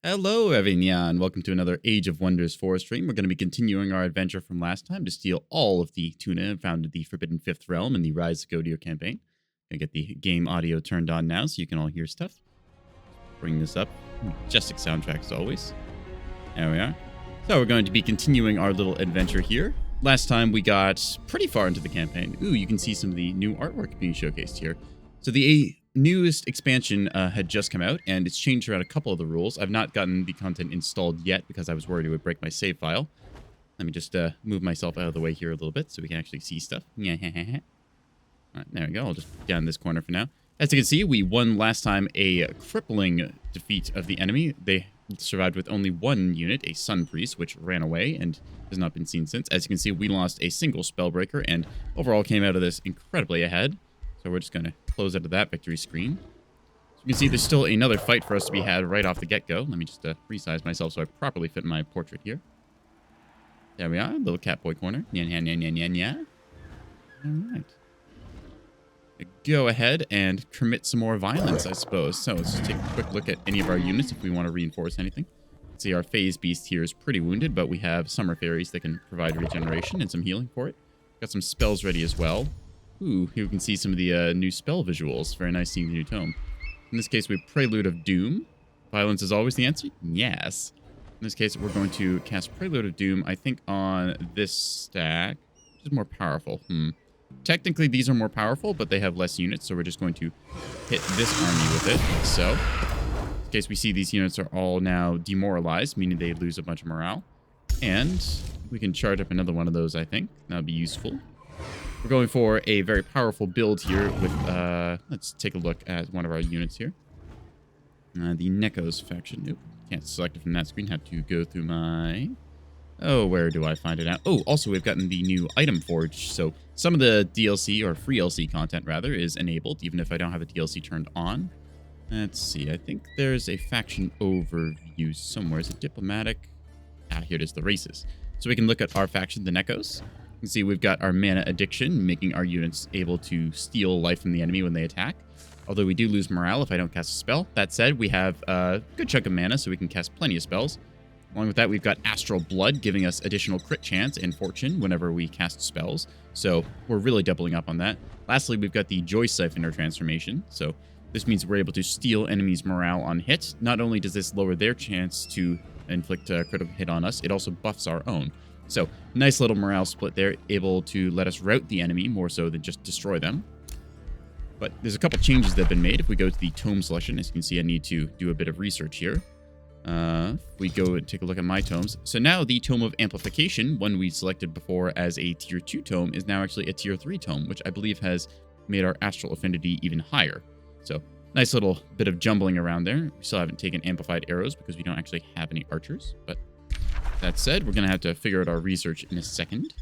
Hello, everyone, and welcome to another Age of Wonders 4 stream. We're going to be continuing our adventure from last time to steal all of the tuna found in the Forbidden Fifth Realm in the Rise of Godir campaign. Gonna get the game audio turned on now so you can all hear stuff. Bring this up. Majestic soundtrack as always. There we are. So we're going to be continuing our little adventure here. Last time we got pretty far into the campaign. Ooh, you can see some of the new artwork being showcased here. So the newest expansion had just come out, and it's changed around a couple of the rules. I've not gotten the content installed yet because I was worried it would break my save file. Let me just move myself out of the way here a little bit so we can actually see stuff. All right, there we go. I'll just put down this corner for now. As you can see, we won last time a crippling defeat of the enemy. They survived with only one unit, a Sun Priest, which ran away and has not been seen since. As you can see, we lost a single Spellbreaker and overall came out of this incredibly ahead. So we're just going to close out of that victory screen. So you can see there's still another fight for us to be had right off the get-go. Let me just resize myself so I properly fit my portrait here. There we are, little Catboy corner. All right. Go ahead and commit some more violence, I suppose. So let's just take a quick look at any of our units if we want to reinforce anything. See, our Phase Beast here is pretty wounded, but we have Summer Fairies that can provide regeneration and some healing for it. Got some spells ready as well. Ooh, here we can see some of the new spell visuals. Very nice seeing the new tome. In this case, we have Prelude of Doom. Violence is always the answer? Yes. In this case, we're going to cast Prelude of Doom, I think, on this stack, which is more powerful. Technically, these are more powerful, but they have less units, so we're just going to hit this army with it, like so. In case we see these units are all now demoralized, meaning they lose a bunch of morale. And we can charge up another one of those, I think. That would be useful. We're going for a very powerful build here with, let's take a look at one of our units here. The Nekos faction. Nope, can't select it from that screen. Have to go through my... Oh, where do I find it at? Oh, also, we've gotten the new item forge. So some of the DLC, or free LC content, rather, is enabled, even if I don't have the DLC turned on. Let's see. I think there's a faction overview somewhere. Is it diplomatic? Ah, here it is, the races. So we can look at our faction, the Nekos. You can see we've got our mana addiction, making our units able to steal life from the enemy when they attack. Although we do lose morale if I don't cast a spell. That said, we have a good chunk of mana, so we can cast plenty of spells. Along with that, we've got Astral Blood, giving us additional crit chance and fortune whenever we cast spells. So we're really doubling up on that. Lastly, we've got the Joy Siphoner transformation. So this means we're able to steal enemies' morale on hit. Not only does this lower their chance to inflict a critical hit on us, it also buffs our own. So nice little morale split there, able to let us rout the enemy more so than just destroy them. But there's a couple changes that have been made. If we go to the tome selection, as you can see, I need to do a bit of research here. If we go and take a look at my tomes. So now the Tome of Amplification, one we selected before as a Tier 2 tome, is now actually a Tier 3 tome, which I believe has made our Astral Affinity even higher. So nice little bit of jumbling around there. We still haven't taken Amplified Arrows because we don't actually have any archers. But that said, we're going to have to figure out our research in a second.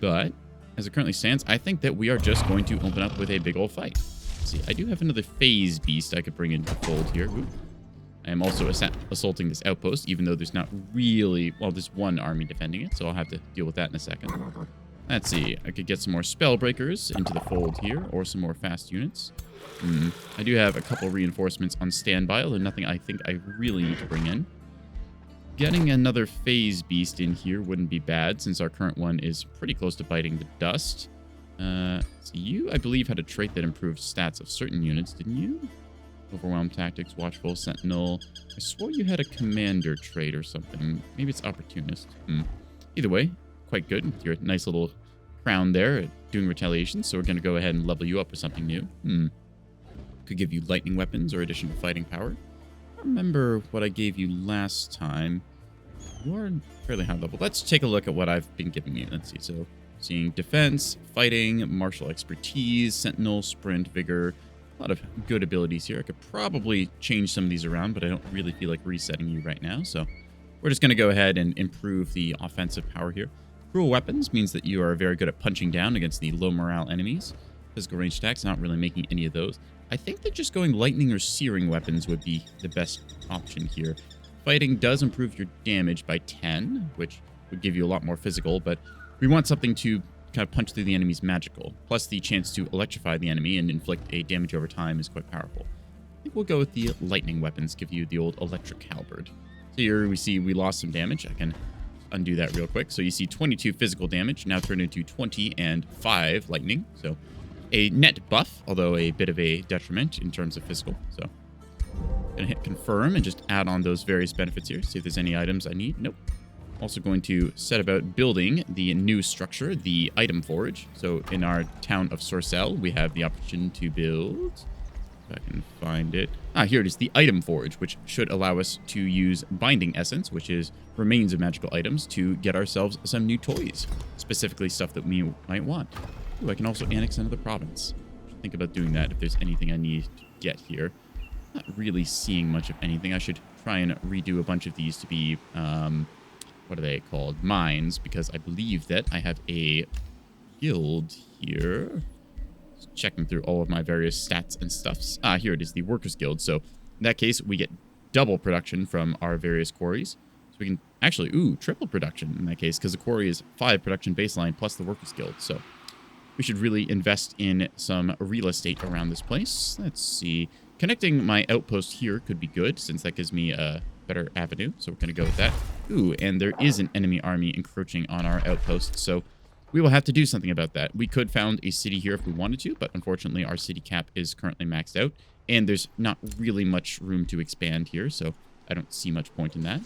But as it currently stands, I think that we are just going to open up with a big old fight. Let's see, I do have another Phase Beast I could bring into the fold here. Ooh. I am also assaulting this outpost, even though there's not really... Well, there's one army defending it, so I'll have to deal with that in a second. Let's see. I could get some more Spellbreakers into the fold here, or some more fast units. I do have a couple reinforcements on standby, although nothing I think I really need to bring in. Getting another Phase Beast in here wouldn't be bad, since our current one is pretty close to biting the dust. So you, I believe, had a trait that improved stats of certain units, didn't you? Overwhelm Tactics, Watchful, Sentinel. I swore you had a Commander trait or something. Maybe it's Opportunist. Either way, quite good with your nice little crown there doing retaliation. So we're going to go ahead and level you up with something new. Could give you lightning weapons or additional fighting power. I don't remember what I gave you last time. You are fairly high level. Let's take a look at what I've been giving you. Let's see. So seeing defense, fighting, martial expertise, sentinel, sprint, vigor. A lot of good abilities here. I could probably change some of these around, but I don't really feel like resetting you right now. So we're just going to go ahead and improve the offensive power here. Cruel weapons means that you are very good at punching down against the low morale enemies. Physical range attacks, not really making any of those. I think that just going lightning or searing weapons would be the best option here. Fighting does improve your damage by 10, which would give you a lot more physical, but we want something to kind of punch through the enemy's magical. Plus the chance to electrify the enemy and inflict a damage over time is quite powerful. think we'll go with the lightning weapons, give you the old electric halberd. So here we see we lost some damage. I can undo that real quick. So you see 22 physical damage, now turned into 20 and 5 lightning. So a net buff, although a bit of a detriment in terms of physical. So gonna hit confirm and just add on those various benefits here. See if there's any items I need. Nope. Also going to set about building the new structure, the item forge. So in our town of Sorcel, we have the option to build... If I can find it. Here it is, the item forge, which should allow us to use binding essence, which is remains of magical items, to get ourselves some new toys. Specifically stuff that we might want. Ooh, I can also annex another province. Think about doing that if there's anything I need to get here. Not really seeing much of anything. I should try and redo a bunch of these to be, what are they called? Mines, because I believe that I have a guild here. Just checking through all of my various stats and stuffs. Here it is, the Workers Guild. So in that case, we get double production from our various quarries. So we can actually, triple production in that case, because the quarry is 5 production baseline plus the Workers Guild. So we should really invest in some real estate around this place. Let's see. Connecting my outpost here could be good, since that gives me a better avenue. So we're going to go with that. And there is an enemy army encroaching on our outpost. So we will have to do something about that. We could found a city here if we wanted to, but unfortunately our city cap is currently maxed out. And there's not really much room to expand here, so I don't see much point in that.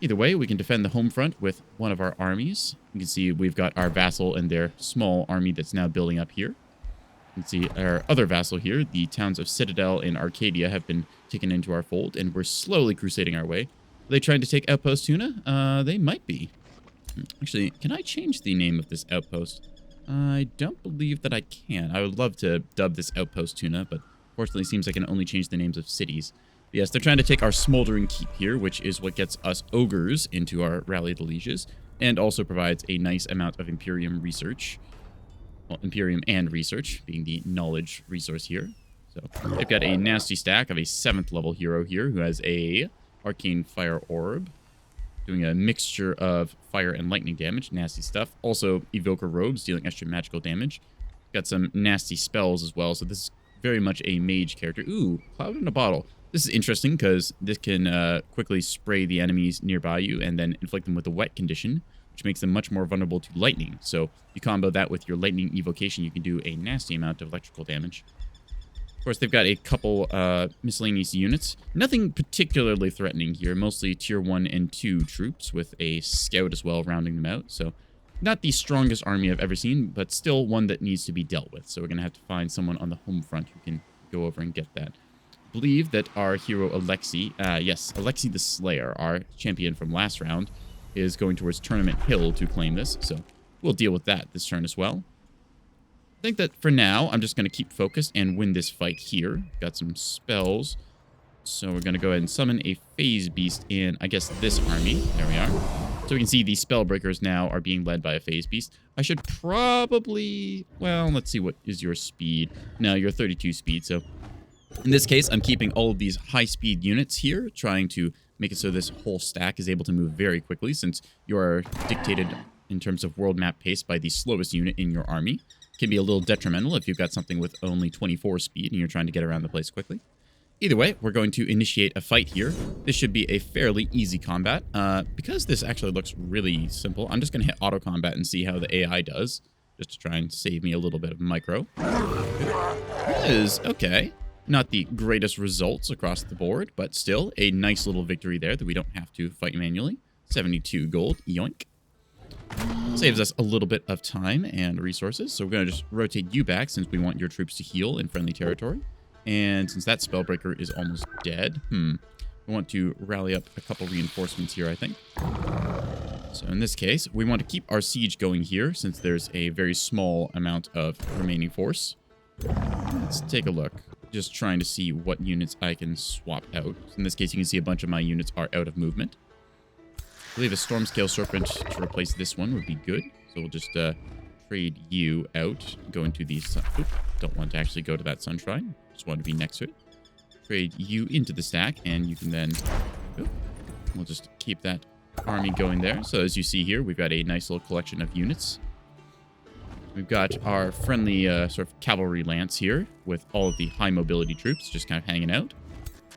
Either way, we can defend the home front with one of our armies. You can see we've got our vassal and their small army that's now building up here. You can see our other vassal here, the towns of Citadel and Arcadia, have been taken into our fold, and we're slowly crusading our way. Are they trying to take Outpost Tuna? They might be. Actually, can I change the name of this outpost? I don't believe that I can. I would love to dub this Outpost Tuna, but fortunately it seems I can only change the names of cities. Yes, they're trying to take our Smoldering Keep here, which is what gets us ogres into our Rally the Lieges, and also provides a nice amount of Imperium research. Well, Imperium and research, being the knowledge resource here. So they've got a nasty stack of a 7th level hero here who has a Arcane Fire Orb, doing a mixture of fire and lightning damage. Nasty stuff. Also, Evoker Robes, dealing extra magical damage. Got some nasty spells as well, so this is very much a mage character. Cloud in a bottle. This is interesting because this can quickly spray the enemies nearby you and then inflict them with a wet condition, which makes them much more vulnerable to lightning. So you combo that with your lightning evocation, you can do a nasty amount of electrical damage. Of course, they've got a couple miscellaneous units. Nothing particularly threatening here. Mostly tier 1 and 2 troops with a scout as well rounding them out. So not the strongest army I've ever seen, but still one that needs to be dealt with. So we're going to have to find someone on the home front who can go over and get that. I believe that our hero Alexi, Alexi the Slayer, our champion from last round, is going towards Tournament Hill to claim this. So we'll deal with that this turn as well. I think that for now, I'm just going to keep focused and win this fight here. Got some spells. So we're going to go ahead and summon a Phase Beast in, I guess, this army. There we are. So we can see the Spellbreakers now are being led by a Phase Beast. I should probably... Well, let's see, what is your speed? No, you're 32 speed, so... In this case, I'm keeping all of these high-speed units here, trying to make it so this whole stack is able to move very quickly, since you are dictated in terms of world map pace by the slowest unit in your army. Can be a little detrimental if you've got something with only 24 speed and you're trying to get around the place quickly. Either way, we're going to initiate a fight here. This should be a fairly easy combat. Because this actually looks really simple, I'm just going to hit auto combat and see how the AI does, just to try and save me a little bit of micro. It is okay. Not the greatest results across the board, but still a nice little victory there that we don't have to fight manually. 72 gold, yoink. Saves us a little bit of time and resources, so we're going to just rotate you back since we want your troops to heal in friendly territory. And since that Spellbreaker is almost dead, we want to rally up a couple reinforcements here, I think. So in this case, we want to keep our siege going here since there's a very small amount of remaining force. Let's take a look. Just trying to see what units I can swap out. In this case, you can see a bunch of my units are out of movement. I believe a Stormscale Serpent to replace this one would be good. So we'll just trade you out. Go into the sun. Oop, don't want to actually go to that sun shrine. Just want to be next to it. Trade you into the stack, and you can then... Oop, we'll just keep that army going there. So as you see here, we've got a nice little collection of units. We've got our friendly sort of cavalry lance here with all of the high mobility troops just kind of hanging out.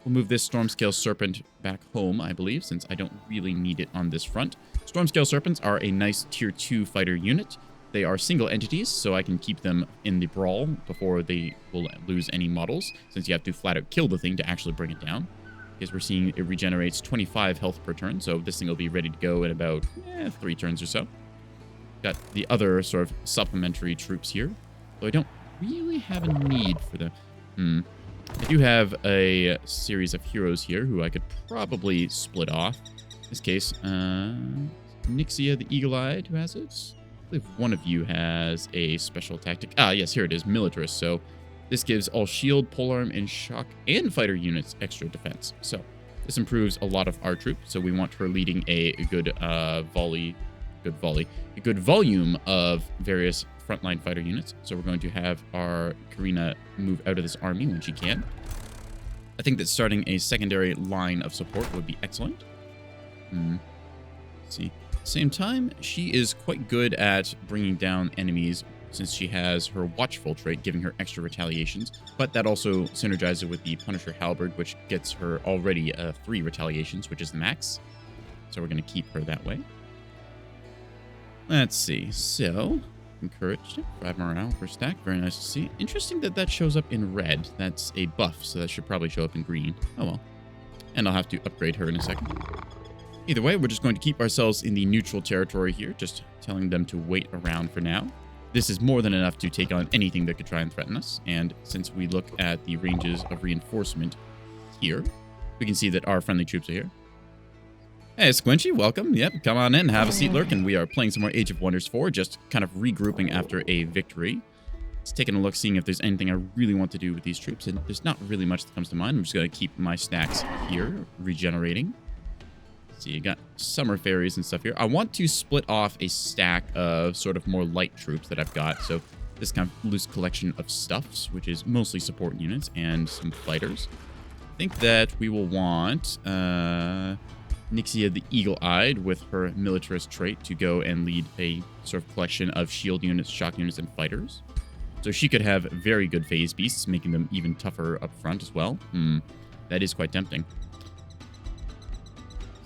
We'll move this Stormscale Serpent back home, I believe, since I don't really need it on this front. Stormscale Serpents are a nice tier 2 fighter unit. They are single entities, so I can keep them in the brawl before they will lose any models, since you have to flat out kill the thing to actually bring it down. Because we're seeing it regenerates 25 health per turn, so this thing will be ready to go in about 3 turns or so. Got the other sort of supplementary troops here, though I don't really have a need for them. I do have a series of heroes here who I could probably split off. In this case, Nixia the Eagle-Eyed, who has it? I believe one of you has a special tactic. Ah, yes, here it is, Militarist. So this gives all shield, polearm, and shock and fighter units extra defense. So this improves a lot of our troops. So we want her leading a good good volume of various frontline fighter units. So we're going to have our Karina move out of this army when she can. I think that starting a secondary line of support would be excellent. Let's see. Same time, she is quite good at bringing down enemies since she has her Watchful trait, giving her extra retaliations. But that also synergizes with the Punisher Halberd, which gets her already 3 retaliations, which is the max. So we're going to keep her that way. Let's see. So, encouraged. 5 morale per stack. Very nice to see. Interesting that that shows up in red. That's a buff, so that should probably show up in green. Oh well. And I'll have to upgrade her in a second. Either way, we're just going to keep ourselves in the neutral territory here, just telling them to wait around for now. This is more than enough to take on anything that could try and threaten us. And since we look at the ranges of reinforcement here, we can see that our friendly troops are here. Hey, Squinchy, welcome. Yep, come on in, have a seat, lurk, and we are playing some more Age of Wonders 4, just kind of regrouping after a victory. Just taking a look, seeing if there's anything I really want to do with these troops, and there's not really much that comes to mind. I'm just going to keep my stacks here, regenerating. So you got summer fairies and stuff here. I want to split off a stack of sort of more light troops that I've got, so this kind of loose collection of stuffs, which is mostly support units and some fighters. I think that we will want Nixia the Eagle-Eyed with her Militarist trait to go and lead a sort of collection of shield units, shock units, and fighters. So she could have very good phase beasts, making them even tougher up front as well. That is quite tempting.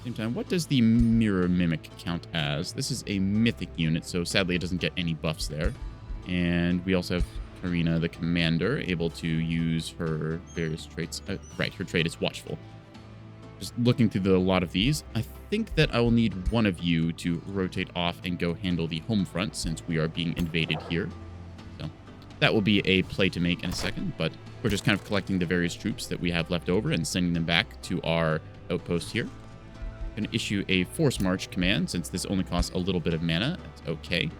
Same time, what does the Mirror Mimic count as? This is a mythic unit, so sadly it doesn't get any buffs there. And we also have Karina the Commander, able to use her various traits. Right, her trait is Watchful. Just looking through a lot of these, I think that I will need one of you to rotate off and go handle the home front since we are being invaded here. So that will be a play to make in a second, but we're just kind of collecting the various troops that we have left over and sending them back to our outpost here. I'm going to issue a Force March command since this only costs a little bit of mana. That's okay.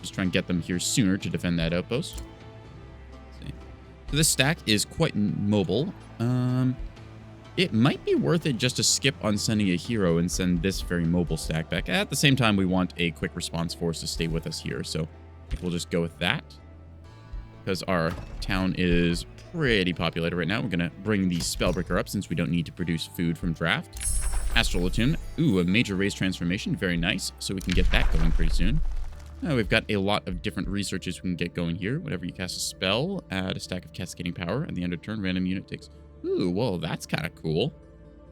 Just try and get them here sooner to defend that outpost. Let's see. So this stack is quite mobile. It might be worth it just to skip on sending a hero and send this very mobile stack back. At the same time, we want a quick response force to stay with us here, so I think we'll just go with that. Because our town is pretty populated right now, we're going to bring the Spellbreaker up since we don't need to produce food from draft. Astral Attune. Ooh, a major race transformation. Very nice. So we can get that going pretty soon. We've got a lot of different researches we can get going here. Whenever you cast a spell, add a stack of cascading power. At the end of turn, random unit takes... Ooh, well, that's kind of cool.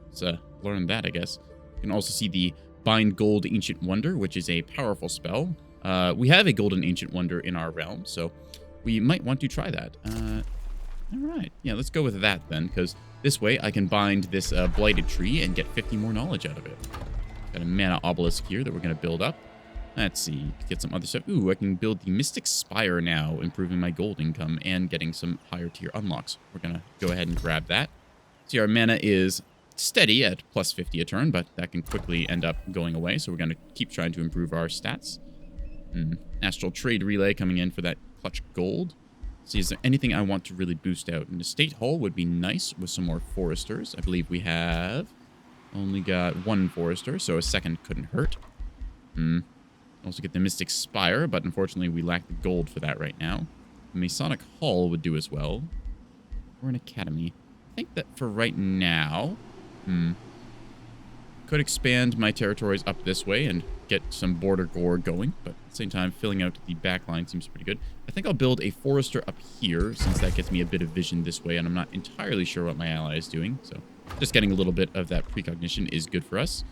Let's learn that, I guess. You can also see the Bind Gold Ancient Wonder, which is a powerful spell. We have a Golden Ancient Wonder in our realm, so we might want to try that. All right. Yeah, let's go with that then, because this way I can bind this Blighted Tree and get 50 more knowledge out of it. Got a Mana Obelisk here that we're going to build up. Let's see. Get some other stuff. Ooh, I can build the Mystic Spire now, improving my gold income and getting some higher tier unlocks. We're going to go ahead and grab that. See, our mana is steady at plus 50 a turn, but that can quickly end up going away, so we're going to keep trying to improve our stats. Astral Trade Relay coming in for that clutch gold. See, is there anything I want to really boost out? An Estate Hall would be nice with some more Foresters. I believe we have only got 1 Forester, so a second couldn't hurt. Also get the Mystic Spire, but unfortunately we lack the gold for that right now. The Masonic Hall would do as well. Or an Academy. I think that for right now... Could expand my territories up this way and get some border gore going, but at the same time, filling out the back line seems pretty good. I think I'll build a forester up here, since that gets me a bit of vision this way, and I'm not entirely sure what my ally is doing, so just getting a little bit of that precognition is good for us.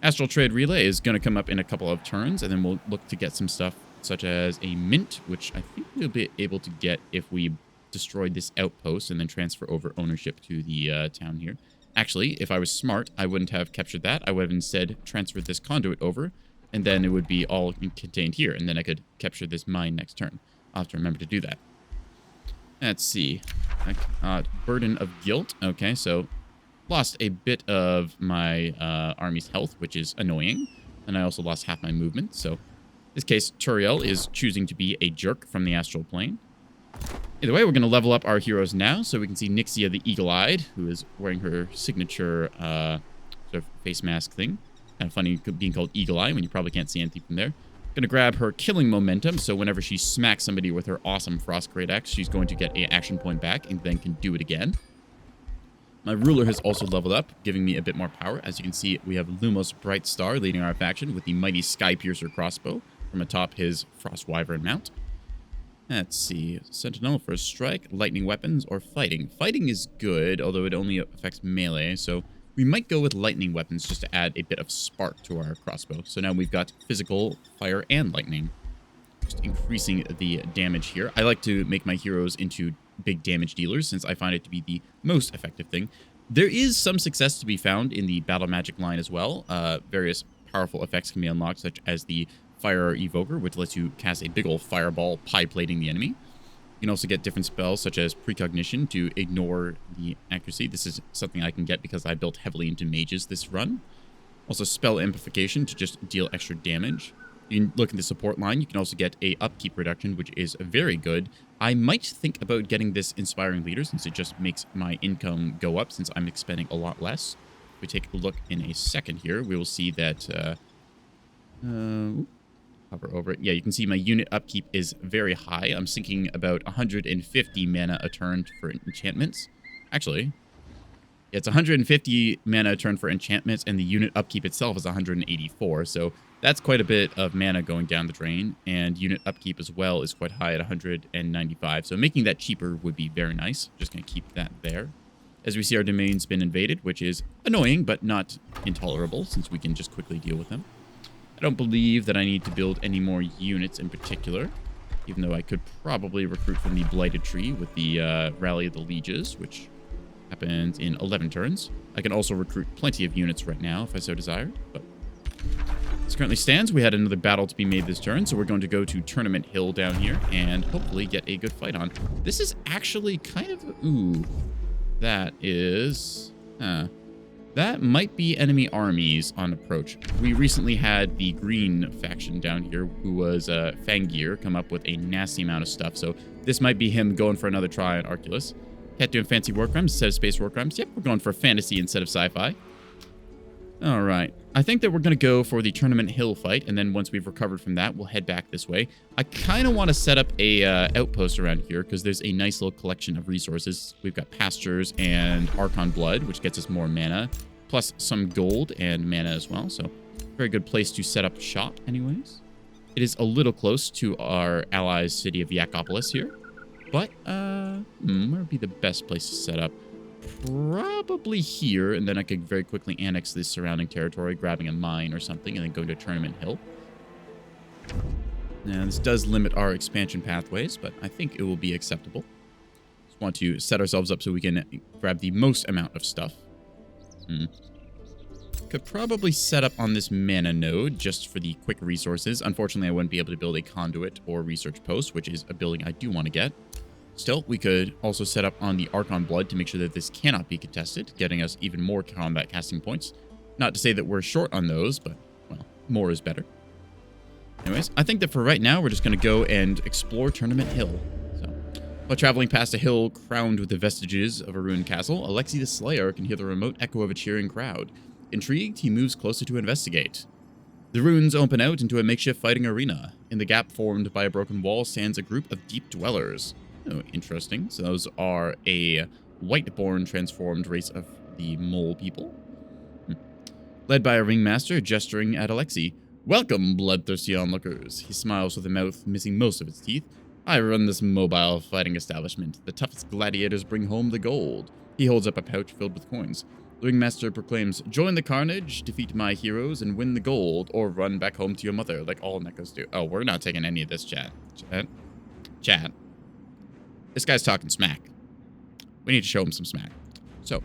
Astral Trade Relay is going to come up in a couple of turns, and then we'll look to get some stuff such as a mint, which I think we'll be able to get if we destroyed this outpost and then transfer over ownership to the town here. Actually, if I was smart, I wouldn't have captured that. I would have instead transferred this conduit over, and then it would be all contained here, and then I could capture this mine next turn. I'll have to remember to do that. Let's see. Burden of Guilt. Okay, so lost a bit of my army's health, which is annoying, and I also lost half my movement, so in this case, Turiel is choosing to be a jerk from the astral plane. Either way, we're going to level up our heroes now, so we can see Nixia the Eagle-Eyed, who is wearing her signature sort of face mask thing. Kind of funny being called Eagle-Eye when you probably can't see anything from there. Going to grab her killing momentum, so whenever she smacks somebody with her awesome Frost Great Axe, she's going to get an action point back and then can do it again. My ruler has also leveled up, giving me a bit more power. As you can see, we have Lumos Bright Star leading our faction with the mighty Sky Piercer crossbow from atop his Frost Wyvern mount. Let's see. Sentinel for a strike, lightning weapons, or fighting. Fighting is good, although it only affects melee, so we might go with lightning weapons just to add a bit of spark to our crossbow. So now we've got physical, fire, and lightning. Just increasing the damage here. I like to make my heroes into big damage dealers, since I find it to be the most effective thing. There is some success to be found in the battle magic line as well. Various powerful effects can be unlocked, such as the Fire Evoker, which lets you cast a big ol' fireball, pie-plating the enemy. You can also get different spells, such as Precognition, to ignore the accuracy. This is something I can get because I built heavily into mages this run. Also, Spell Amplification to just deal extra damage. You can look in the support line. You can also get a upkeep reduction, which is very good. I might think about getting this Inspiring Leader, since it just makes my income go up, since I'm expending a lot less. If we take a look in a second here, we will see that... hover over it. Yeah, you can see my unit upkeep is very high. I'm sinking about 150 mana a turn for enchantments. Actually, it's 150 mana a turn for enchantments, and the unit upkeep itself is 184. So that's quite a bit of mana going down the drain, and unit upkeep as well is quite high at 195. So making that cheaper would be very nice. Just going to keep that there. As we see, our domain's been invaded, which is annoying, but not intolerable, since we can just quickly deal with them. I don't believe that I need to build any more units in particular, even though I could probably recruit from the Blighted Tree with the Rally of the Lieges, which happens in 11 turns. I can also recruit plenty of units right now if I so desired, but as it currently stands, we had another battle to be made this turn, so we're going to go to Tournament Hill down here and hopefully get a good fight on. This is actually kind of... Ooh. That is... That might be enemy armies on approach. We recently had the green faction down here, who was Fangir, come up with a nasty amount of stuff. So this might be him going for another try on Arculus. Cat doing fancy war crimes instead of space war crimes. Yep, we're going for fantasy instead of sci-fi. All right. I think that we're going to go for the Tournament Hill fight, and then once we've recovered from that, we'll head back this way. I kind of want to set up a outpost around here, because there's a nice little collection of resources. We've got Pastures and Archon Blood, which gets us more mana, plus some gold and mana as well. So very good place to set up shop anyways. It is a little close to our allies' city of Yakopolis here, but where would be the best place to set up? Probably here, and then I could very quickly annex this surrounding territory, grabbing a mine or something, and then go to Tournament Hill. Now, this does limit our expansion pathways, but I think it will be acceptable. Just want to set ourselves up so we can grab the most amount of stuff. Could probably set up on this mana node just for the quick resources. Unfortunately, I wouldn't be able to build a conduit or research post, which is a building I do want to get. Still, we could also set up on the Archon Blood to make sure that this cannot be contested, getting us even more combat casting points. Not to say that we're short on those, but, well, more is better. Anyways, I think that for right now, we're just going to go and explore Tournament Hill. So, while traveling past a hill crowned with the vestiges of a ruined castle, Alexi the Slayer can hear the remote echo of a cheering crowd. Intrigued, he moves closer to investigate. The ruins open out into a makeshift fighting arena. In the gap formed by a broken wall stands a group of deep dwellers. Oh, interesting. So those are a white-born transformed race of the mole people. Led by a ringmaster gesturing at Alexi. Welcome, bloodthirsty onlookers. He smiles with a mouth missing most of its teeth. I run this mobile fighting establishment. The toughest gladiators bring home the gold. He holds up a pouch filled with coins. The ringmaster proclaims, join the carnage, defeat my heroes, and win the gold, or run back home to your mother, like all Nekos do. Oh, we're not taking any of this, chat. Chat. This guy's talking smack. We need to show him some smack. So,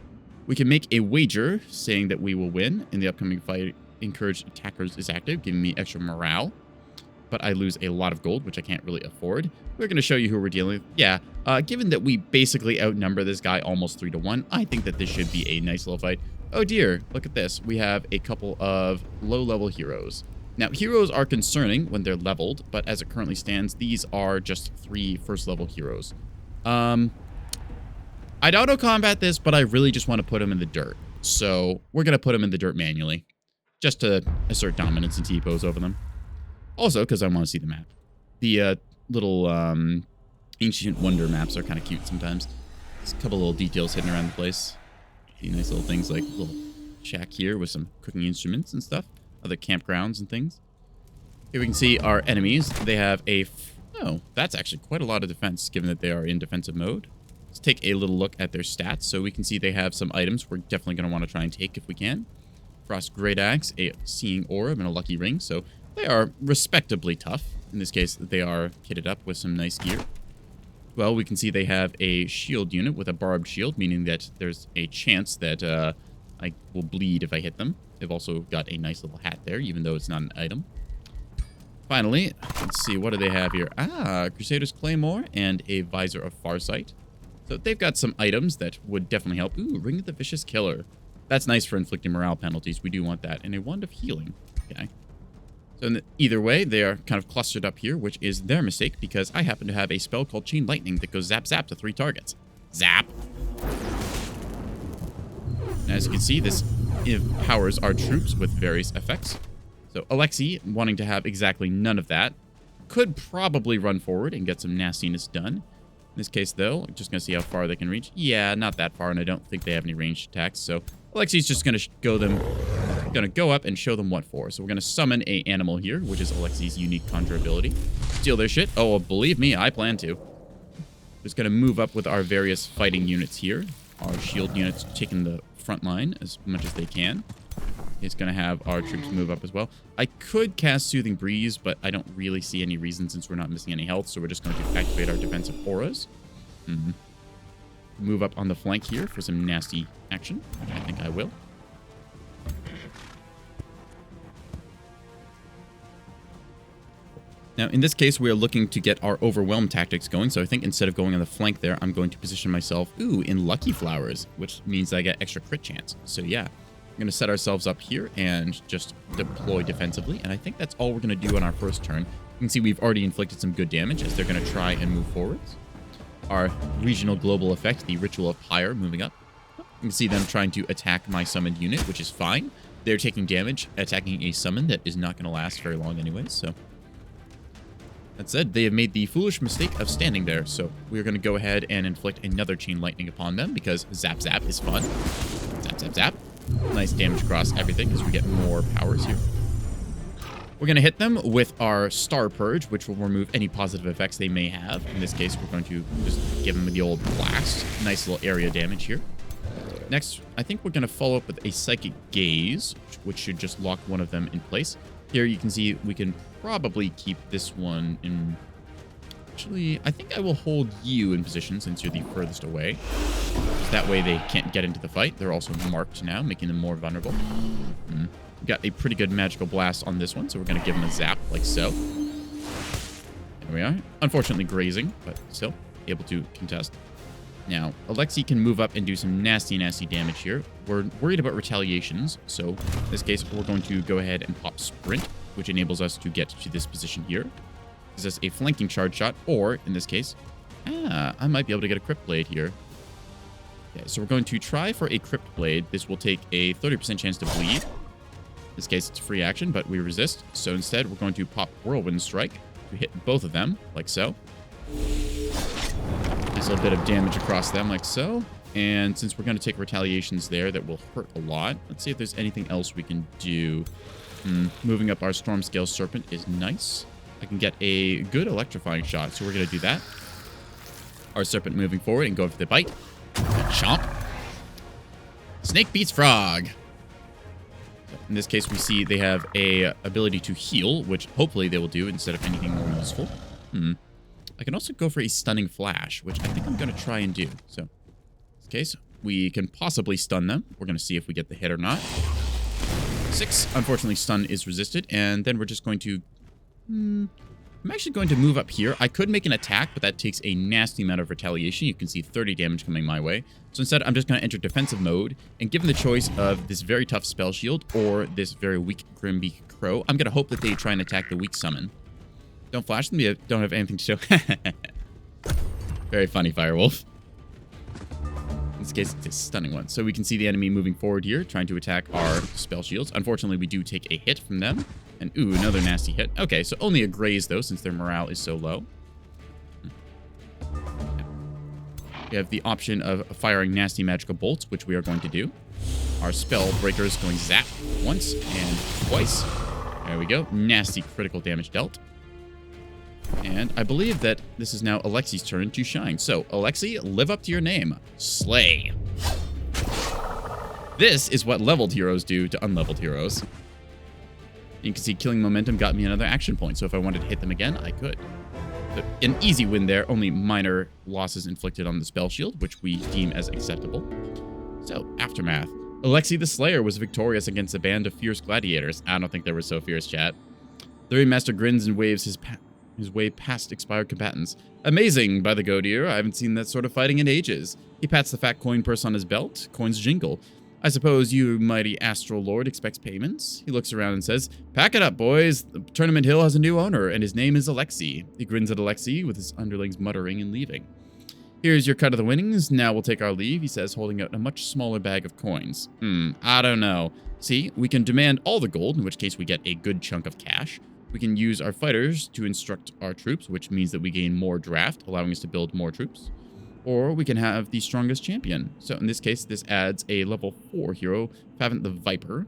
we can make a wager saying that we will win in the upcoming fight. Encourage attackers is active, giving me extra morale. But I lose a lot of gold, which I can't really afford. We're going to show you who we're dealing with. Yeah, given that we basically outnumber this guy almost 3-1, I think that this should be a nice little fight. Oh dear, look at this. We have a couple of low-level heroes. Now, heroes are concerning when they're leveled, but as it currently stands, these are just 3 first-level heroes. I'd auto-combat this, but I really just want to put them in the dirt. So, we're going to put them in the dirt manually, just to assert dominance and T-pose over them. Also, because I want to see the map. The little ancient wonder maps are kind of cute sometimes. There's a couple little details hidden around the place. See nice little things like a little shack here with some cooking instruments and stuff. Other campgrounds and things. Here we can see our enemies. They have a... Oh, that's actually quite a lot of defense, given that they are in defensive mode. Let's take a little look at their stats. So we can see they have some items we're definitely going to want to try and take if we can. Frost Great Axe, a Seeing Orb, and a Lucky Ring. So they are respectably tough. In this case, they are kitted up with some nice gear. Well, we can see they have a shield unit with a barbed shield, meaning that there's a chance that I will bleed if I hit them. They've also got a nice little hat there, even though it's not an item. Finally, let's see, what do they have here? Ah, Crusader's Claymore and a Visor of Farsight. So they've got some items that would definitely help. Ooh, Ring of the Vicious Killer. That's nice for inflicting morale penalties. We do want that. And a Wand of Healing. Okay. So either way, they are kind of clustered up here, which is their mistake, because I happen to have a spell called Chain Lightning that goes zap zap to 3 targets. Zap! As you can see, this empowers our troops with various effects. So Alexi, wanting to have exactly none of that, could probably run forward and get some nastiness done. In this case, though, just going to see how far they can reach. Yeah, not that far, and I don't think they have any ranged attacks, so Alexi's just going to go up and show them what for. So we're going to summon a animal here, which is Alexi's unique conjure ability. Steal their shit. Oh, believe me, I plan to. Just going to move up with our various fighting units here. Our shield units taking the front line as much as they can. It's going to have our troops move up as well. I could cast Soothing Breeze, but I don't really see any reason since we're not missing any health, so we're just going to activate our defensive auras. Move up on the flank here for some nasty action, which I think I will. Now, in this case, we are looking to get our overwhelm tactics going, so I think instead of going on the flank there, I'm going to position myself, in Lucky Flowers, which means I get extra crit chance. So yeah, we're going to set ourselves up here and just deploy defensively, and I think that's all we're going to do on our first turn. You can see we've already inflicted some good damage as they're going to try and move forwards. Our regional global effect, the Ritual of Pyre, moving up. You can see them trying to attack my summoned unit, which is fine. They're taking damage, attacking a summon that is not going to last very long anyways, so... That said, they have made the foolish mistake of standing there, so we're going to go ahead and inflict another Chain Lightning upon them, because Zap Zap is fun. Zap Zap Zap. Nice damage across everything as we get more powers here. We're going to hit them with our Star Purge, which will remove any positive effects they may have. In this case, we're going to just give them the old blast. Nice little area damage here. Next, I think we're going to follow up with a Psychic Gaze, which should just lock one of them in place. Here you can see we can probably keep this one in... Actually, I think I will hold you in position since you're the furthest away. That way they can't get into the fight. They're also marked now, making them more vulnerable. We've got a pretty good magical blast on this one, so we're going to give them a zap, like so. There we are. Unfortunately grazing, but still able to contest. Now, Alexi can move up and do some nasty, nasty damage here. We're worried about retaliations, so in this case, we're going to go ahead and pop Sprint, which enables us to get to this position here. Gives us a flanking charge shot, or, in this case, I might be able to get a Crypt Blade here. Okay, so we're going to try for a Crypt Blade. This will take a 30% chance to bleed. In this case, it's free action, but we resist. So instead, we're going to pop Whirlwind Strike to hit both of them, like so. Nice little bit of damage across them, like so. And since we're going to take retaliations there, that will hurt a lot. Let's see if there's anything else we can do. Moving up our Storm Scale Serpent is nice. I can get a good electrifying shot, so we're going to do that. Our Serpent moving forward and going for the bite. And chomp. Snake beats Frog. In this case, we see they have a ability to heal, which hopefully they will do instead of anything more useful. I can also go for a Stunning Flash, which I think I'm going to try and do. So, in this case, we can possibly stun them. We're going to see if we get the hit or not. 6. Unfortunately, stun is resisted, and then we're just going to... I'm actually going to move up here. I could make an attack, but that takes a nasty amount of retaliation. You can see 30 damage coming my way. So instead, I'm just going to enter defensive mode. And given the choice of this very tough spell shield or this very weak Grimbeak Crow, I'm going to hope that they try and attack the weak summon. Don't flash them. You don't have anything to show. Very funny, Firewolf. In this case, it's a stunning one. So we can see the enemy moving forward here, trying to attack our spell shields. Unfortunately, we do take a hit from them. And, ooh, another nasty hit. Okay, so only a graze, though, since their morale is so low. We have the option of firing nasty magical bolts, which we are going to do. Our spell breaker is going zap once and twice. There we go. Nasty critical damage dealt. And I believe that this is now Alexi's turn to shine. So, Alexi, live up to your name. Slay. This is what leveled heroes do to unleveled heroes. You can see killing momentum got me another action point, so if I wanted to hit them again, I could. So an easy win there, only minor losses inflicted on the spell shield, which we deem as acceptable. So, Aftermath. Alexi the Slayer was victorious against a band of fierce gladiators. I don't think they were so fierce, chat. The Ringmaster grins and waves his way past expired combatants. Amazing, by the Godir. I haven't seen that sort of fighting in ages. He pats the fat coin purse on his belt. Coins jingle. I suppose you, mighty Astral Lord, expects payments? He looks around and says, Pack it up, boys. The Tournament Hill has a new owner, and his name is Alexi. He grins at Alexi, with his underlings muttering and leaving. Here's your cut of the winnings. Now we'll take our leave, he says, holding out a much smaller bag of coins. I don't know. See, we can demand all the gold, in which case we get a good chunk of cash. We can use our fighters to instruct our troops, which means that we gain more draft, allowing us to build more troops. Or we can have the strongest champion. So in this case, this adds a level 4 hero, Favant the Viper,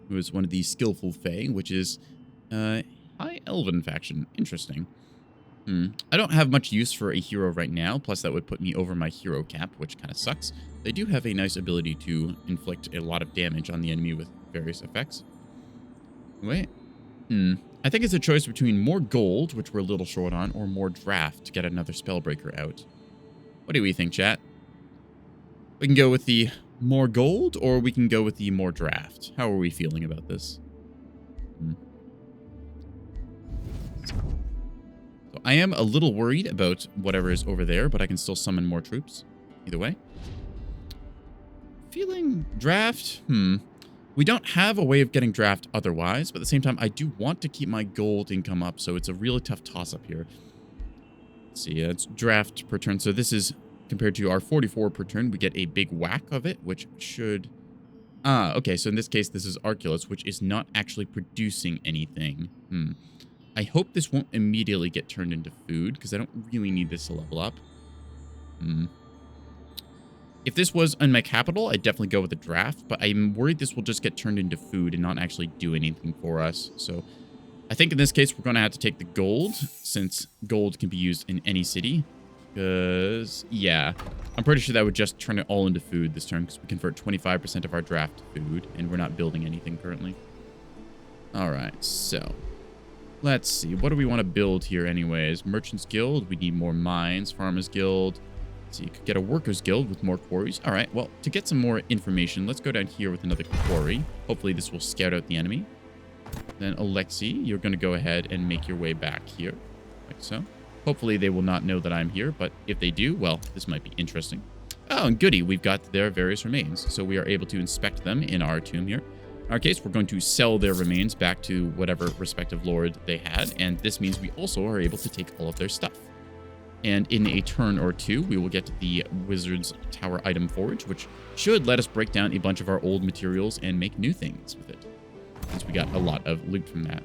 who is one of the skillful Fae, which is High Elven faction. Interesting. I don't have much use for a hero right now, plus that would put me over my hero cap, which kind of sucks. They do have a nice ability to inflict a lot of damage on the enemy with various effects. Wait. I think it's a choice between more gold, which we're a little short on, or more draft to get another Spellbreaker out. What do we think, chat? We can go with the more gold, or we can go with the more draft. How are we feeling about this? So I am a little worried about whatever is over there, but I can still summon more troops. Either way. Feeling draft? We don't have a way of getting draft otherwise, but at the same time, I do want to keep my gold income up, so it's a really tough toss-up here. Let's see, it's draft per turn. So this is, compared to our 44 per turn, we get a big whack of it, which should... okay, so in this case, this is Arculus, which is not actually producing anything. I hope this won't immediately get turned into food, because I don't really need this to level up. If this was in my capital, I'd definitely go with the draft, but I'm worried this will just get turned into food and not actually do anything for us. So I think in this case, we're going to have to take the gold, since gold can be used in any city. Because, yeah, I'm pretty sure that would just turn it all into food this turn, because we convert 25% of our draft to food, and we're not building anything currently. All right, so let's see. What do we want to build here anyways? Merchants Guild, we need more mines. Farmers Guild. So you could get a workers guild with more quarries. All right, well, to get some more information, let's go down here with another quarry. Hopefully this will scout out the enemy. Then Alexi, you're going to go ahead and make your way back here, like so. Hopefully they will not know that I'm here, but if they do, well, this might be interesting. Oh, and goody, we've got their various remains, so we are able to inspect them in our tomb here. In our case, we're going to sell their remains back to whatever respective lord they had, and this means we also are able to take all of their stuff. And in a turn or two, we will get the Wizard's Tower Item Forge, which should let us break down a bunch of our old materials and make new things with it, since we got a lot of loot from that.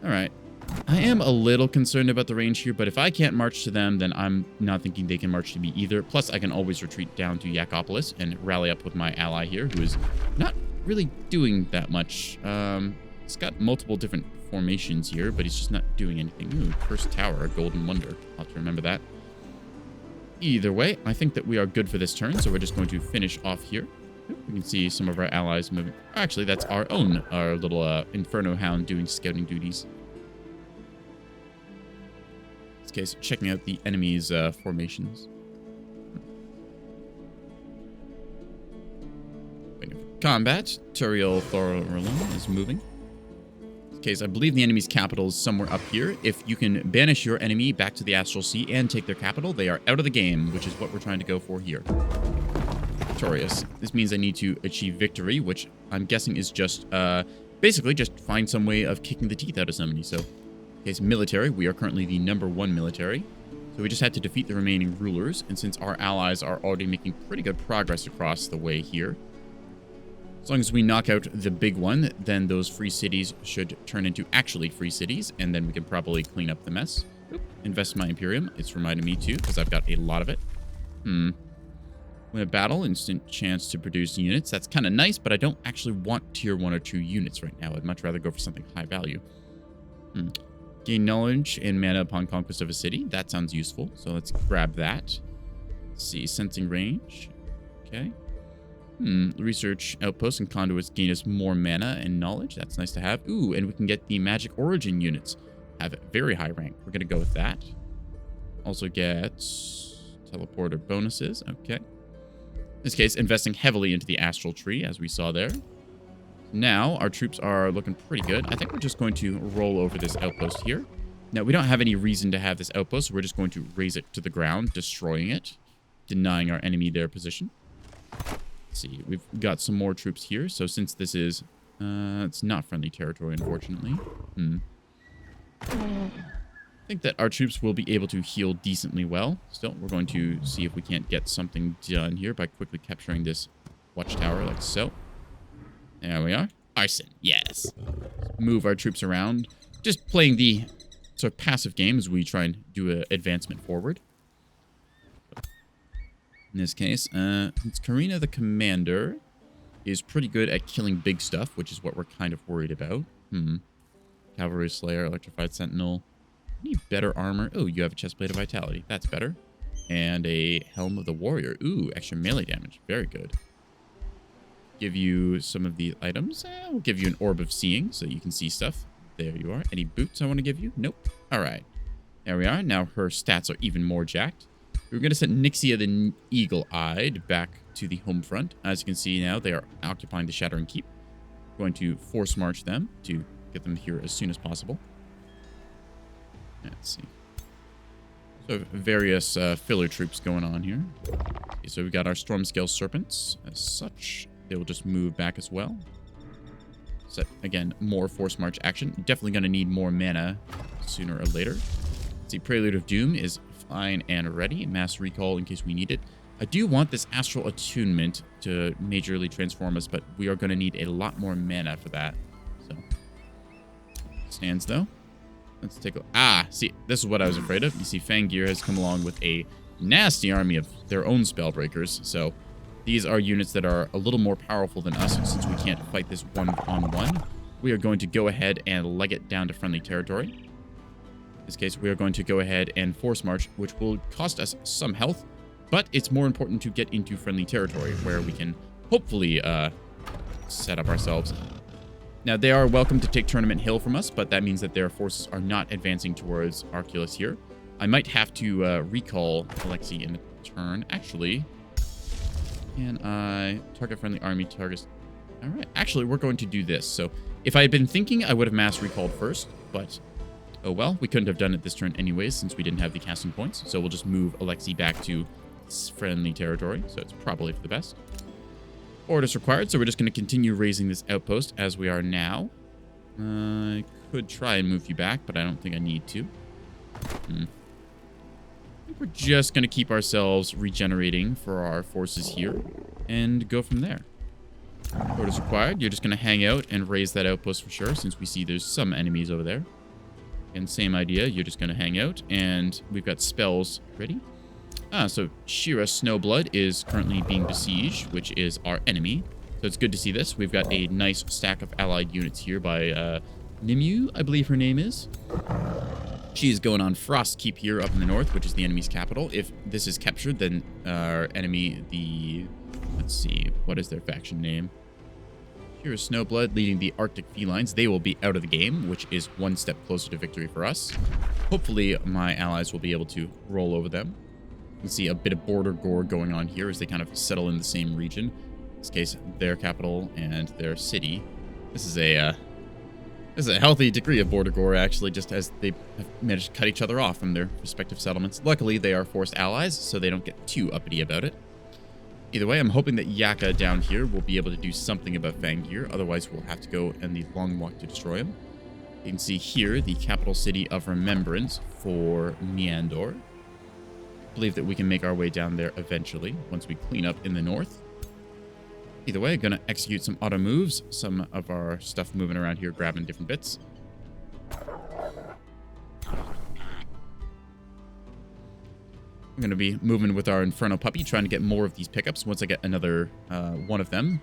All right. I am a little concerned about the range here, but if I can't march to them, then I'm not thinking they can march to me either. Plus, I can always retreat down to Yakopolis and rally up with my ally here, who is not really doing that much. It's got multiple different formations here, but he's just not doing anything. Ooh, first tower, a golden wonder. I'll have to remember that. Either way, I think that we are good for this turn, so we're just going to finish off here. We can see some of our allies moving. Actually, that's our little Inferno Hound doing scouting duties. In this case, checking out the enemy's formations. Waiting for combat. Turiel Thorolin is moving. In this case, I believe the enemy's capital is somewhere up here. If you can banish your enemy back to the Astral Sea and take their capital, they are out of the game, which is what we're trying to go for here. Victorious. This means I need to achieve victory, which I'm guessing is just basically just find some way of kicking the teeth out of somebody. So, in case military, we are currently the #1 military. So we just had to defeat the remaining rulers, and since our allies are already making pretty good progress across the way here, as long as we knock out the big one, then those free cities should turn into actually free cities, and then we can probably clean up the mess. Oop, invest my Imperium. It's reminded me too, because I've got a lot of it. Win a battle, instant chance to produce units. That's kind of nice, but I don't actually want tier 1 or 2 units right now. I'd much rather go for something high value. Gain knowledge and mana upon conquest of a city. That sounds useful, so let's grab that. Let's see, sensing range. Okay. Research outposts and conduits gain us more mana and knowledge. That's nice to have. Ooh, and we can get the magic origin units. Have a very high rank. We're going to go with that. Also get teleporter bonuses. Okay. In this case, investing heavily into the astral tree, as we saw there. Now, our troops are looking pretty good. I think we're just going to roll over this outpost here. Now, we don't have any reason to have this outpost, so we're just going to raze it to the ground, destroying it, denying our enemy their position. Let's see, we've got some more troops here, so since this is... it's not friendly territory, unfortunately. I think that our troops will be able to heal decently well. Still, we're going to see if we can't get something done here by quickly capturing this watchtower like so. There we are. Arson, yes. Move our troops around. Just playing the sort of passive game as we try and do an advancement forward. In this case, since Karina the commander is pretty good at killing big stuff, which is what we're kind of worried about. Cavalry Slayer, Electrified Sentinel. Need better armor. Oh, you have a chestplate of vitality. That's better. And a Helm of the Warrior. Ooh, extra melee damage. Very good. Give you some of the items. We'll give you an Orb of Seeing so you can see stuff. There you are. Any boots I want to give you? Nope. All right. There we are. Now her stats are even more jacked. We're going to send Nixia the Eagle-Eyed back to the home front. As you can see now, they are occupying the Shattering Keep. We're going to force march them to get them here as soon as possible. Let's see. So various filler troops going on here. Okay, so we got our Stormscale Serpents. As such, they will just move back as well. So again, more force march action. Definitely going to need more mana sooner or later. Let's see, Prelude of Doom is fine and ready. Mass recall in case we need it. I do want this Astral Attunement to majorly transform us, but we are going to need a lot more mana for that. So, stands though. Let's take a... see, this is what I was afraid of. You see, Fangir has come along with a nasty army of their own Spellbreakers. So, these are units that are a little more powerful than us, since we can't fight this one-on-one. We are going to go ahead and leg it down to friendly territory. In this case, we are going to go ahead and force march, which will cost us some health. But it's more important to get into friendly territory, where we can hopefully set up ourselves. Now, they are welcome to take Tournament Hill from us, but that means that their forces are not advancing towards Arculus here. I might have to recall Alexei in the turn. Actually, can I target friendly army targets? All right. Actually, we're going to do this. So if I had been thinking, I would have mass recalled first, but oh well. We couldn't have done it this turn anyways, since we didn't have the casting points. So we'll just move Alexei back to friendly territory. So it's probably for the best. Orders required, so we're just going to continue raising this outpost as we are now. I could try and move you back, but I don't think I need to. I think we're just going to keep ourselves regenerating for our forces here and go from there. Orders required. You're just going to hang out and raise that outpost for sure, since we see there's some enemies over there. And same idea. You're just going to hang out, and we've got spells ready. So Shira Snowblood is currently being besieged, which is our enemy. So So it's good to see this. We've got a nice stack of allied units here by Nimue, I believe her name is. She's going on Frost Keep here up in the north, which is the enemy's capital. If this is captured, then our enemy, let's see, what is their faction name? Here is Snowblood leading the Arctic Felines. They will be out of the game, which is one step closer to victory for us. Hopefully, my allies will be able to roll over them. You can see a bit of border gore going on here as they kind of settle in the same region. In this case, their capital and their city. This is a healthy degree of border gore, actually, just as they have managed to cut each other off from their respective settlements. Luckily, they are forced allies, so they don't get too uppity about it. Either way, I'm hoping that Yaka down here will be able to do something about Fangir. Otherwise, we'll have to go on the long walk to destroy him. You can see here the capital city of Remembrance for Meandor. I believe that we can make our way down there eventually once we clean up in the north. Either way, going to execute some auto moves. Some of our stuff moving around here, grabbing different bits. I'm going to be moving with our Inferno Puppy, trying to get more of these pickups once I get another one of them.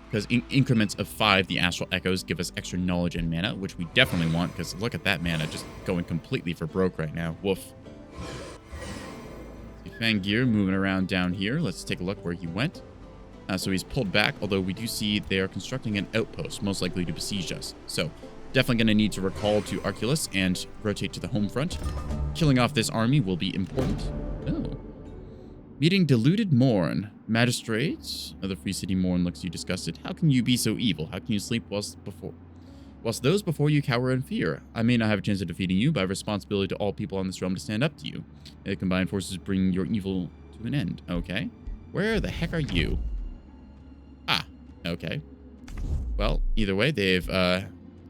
Because in increments of 5, the Astral Echoes give us extra knowledge and mana, which we definitely want, because look at that mana just going completely for broke right now. Woof. Fangir moving around down here. Let's take a look where he went. So he's pulled back, although we do see they are constructing an outpost, most likely to besiege us. So definitely going to need to recall to Arculus and rotate to the home front. Killing off this army will be important. Oh. Meeting Deluded Morn. Magistrate. Another Free City Morn looks you disgusted. How can you be so evil? How can you sleep whilst those before you cower in fear? I may not have a chance of defeating you, but I have responsibility to all people on this realm to stand up to you. The combined forces bring your evil to an end. Okay. Where the heck are you? Ah, okay. Well, either way, they've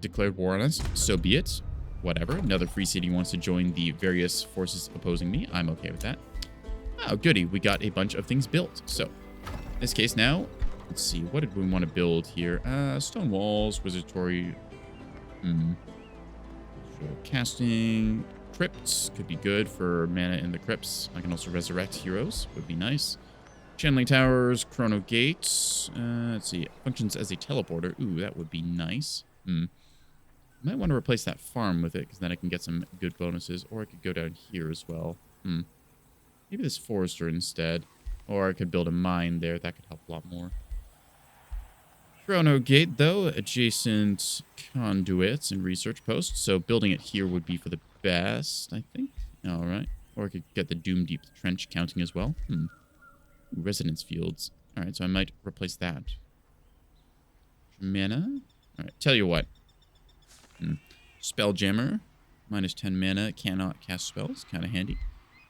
declared war on us. So be it. Whatever. Another free city wants to join the various forces opposing me. I'm okay with that. Oh, goody. We got a bunch of things built. So, in this case now, let's see. What did we want to build here? Stone walls, wizardry. Casting. Crypts could be good for mana in the crypts. I can also resurrect heroes. Would be nice. Channeling towers, chrono gates. Let's see. Functions as a teleporter. Ooh, that would be nice. Might want to replace that farm with it, because then I can get some good bonuses. Or I could go down here as well. Maybe this forester instead. Or I could build a mine there. That could help a lot more. Chrono gate, though. Adjacent conduits and research posts. So building it here would be for the best, I think. Alright. Or I could get the Doom Deep Trench counting as well. Residence fields. Alright, so I might replace that. Mana. Alright, tell you what. Spelljammer. Minus 10 mana. Cannot cast spells. Kind of handy.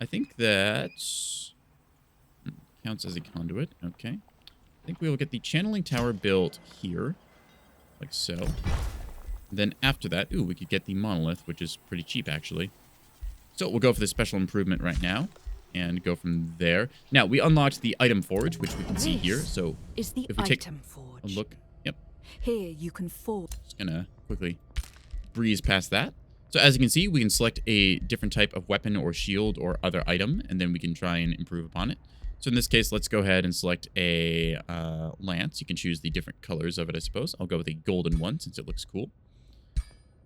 I think that counts as a conduit. Okay. I think we will get the channeling tower built here. Like so. Then after that, ooh, we could get the monolith, which is pretty cheap, actually. So we'll go for the special improvement right now. And go from there. Now, we unlocked the item forge, which we can see here. So is the if we take item forge. a look. Yep. Here you can forge. Just gonna quickly breeze past that. So as you can see, we can select a different type of weapon or shield or other item, and then we can try and improve upon it. So in this case, let's go ahead and select a lance. You can choose the different colors of it, I suppose. I'll go with a golden one since it looks cool.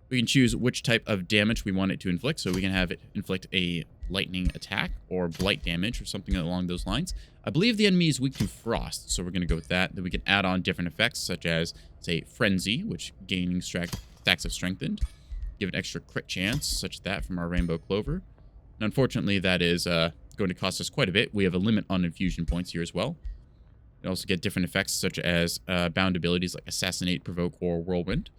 We can choose which type of damage we want it to inflict. So we can have it inflict a lightning attack or blight damage or something along those lines. I believe the enemy is weak to frost, so we're going to go with that. Then we can add on different effects such as, say, Frenzy, which gaining stacks of strengthened. Give it extra crit chance, such as that from our Rainbow Clover. And unfortunately, that is going to cost us quite a bit. We have a limit on infusion points here as well. We also get different effects such as bound abilities like Assassinate, Provoke, or Whirlwind.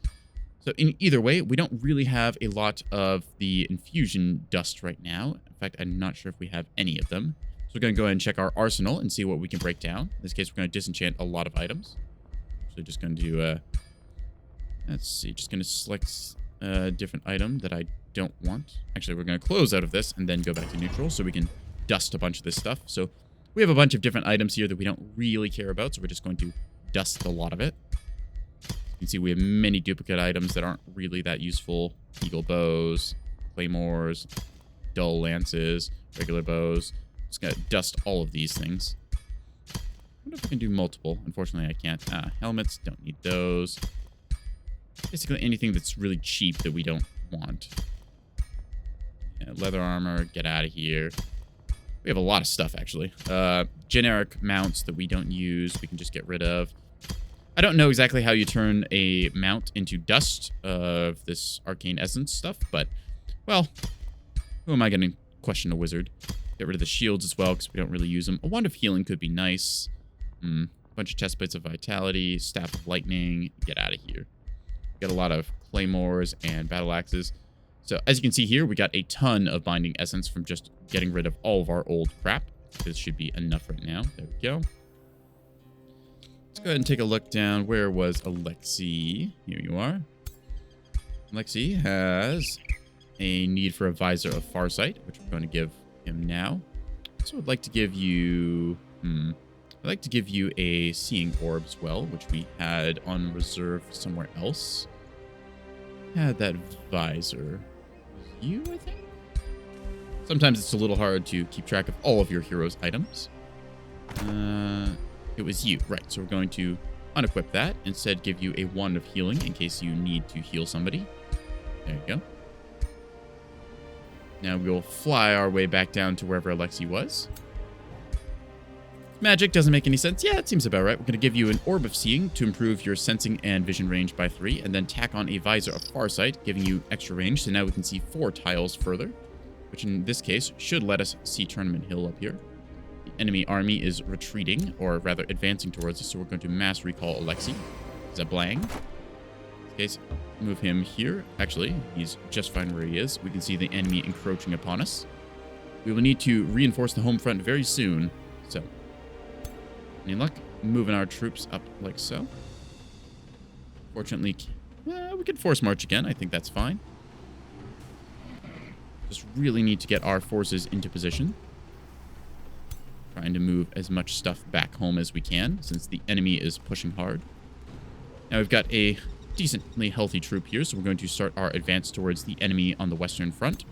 So in either way, we don't really have a lot of the infusion dust right now. In fact, I'm not sure if we have any of them. So we're going to go ahead and check our arsenal and see what we can break down. In this case, we're going to disenchant a lot of items. So just going to do, let's see, just going to select a different item that I don't want. Actually, we're going to close out of this and then go back to neutral so we can dust a bunch of this stuff. So we have a bunch of different items here that we don't really care about, so we're just going to dust a lot of it. You can see we have many duplicate items that aren't really that useful. Eagle bows, claymores, dull lances, regular bows. Just gotta dust all of these things. wonder if I can do multiple. Unfortunately, I can't. Helmets, don't need those. Basically anything that's really cheap that we don't want. Yeah, leather armor, get out of here. We have a lot of stuff, actually. Generic mounts that we don't use, we can just get rid of. I don't know exactly how you turn a mount into dust of this arcane essence stuff, but, well, who am I going to question a wizard? Get rid of the shields as well, because we don't really use them. A wand of healing could be nice. Bunch of chest plates of vitality, staff of lightning. Get out of here. Got a lot of claymores and battle axes. So, as you can see here, we got a ton of binding essence from just getting rid of all of our old crap. This should be enough right now. There we go. Let's go ahead and take a look down. Where was Alexi? Here you are. Alexi has a need for a Visor of Farsight, which we're going to give him now. So I'd like to give you... I'd like to give you a Seeing Orb as well, which we had on reserve somewhere else. Had that Visor. You, I think? Sometimes it's a little hard to keep track of all of your hero's items. It was you. Right, so we're going to unequip that. Instead, give you a Wand of Healing in case you need to heal somebody. There you go. Now we'll fly our way back down to wherever Alexi was. Magic doesn't make any sense. Yeah, it seems about right. We're going to give you an Orb of Seeing to improve your sensing and vision range by 3, and then tack on a Visor of Farsight, giving you extra range, so now we can see 4 tiles further, which in this case should let us see Tournament Hill up here. The enemy army is retreating, or rather advancing towards us, so we're going to mass recall Alexi. Zablang. In this case, move him here. Actually, he's just fine where he is. We can see the enemy encroaching upon us. We will need to reinforce the home front very soon, so... Any luck? Moving our troops up like so. Fortunately, we could force march again. I think that's fine. Just really need to get our forces into position. Trying to move as much stuff back home as we can, since the enemy is pushing hard. Now we've got a decently healthy troop here, so we're going to start our advance towards the enemy on the western front.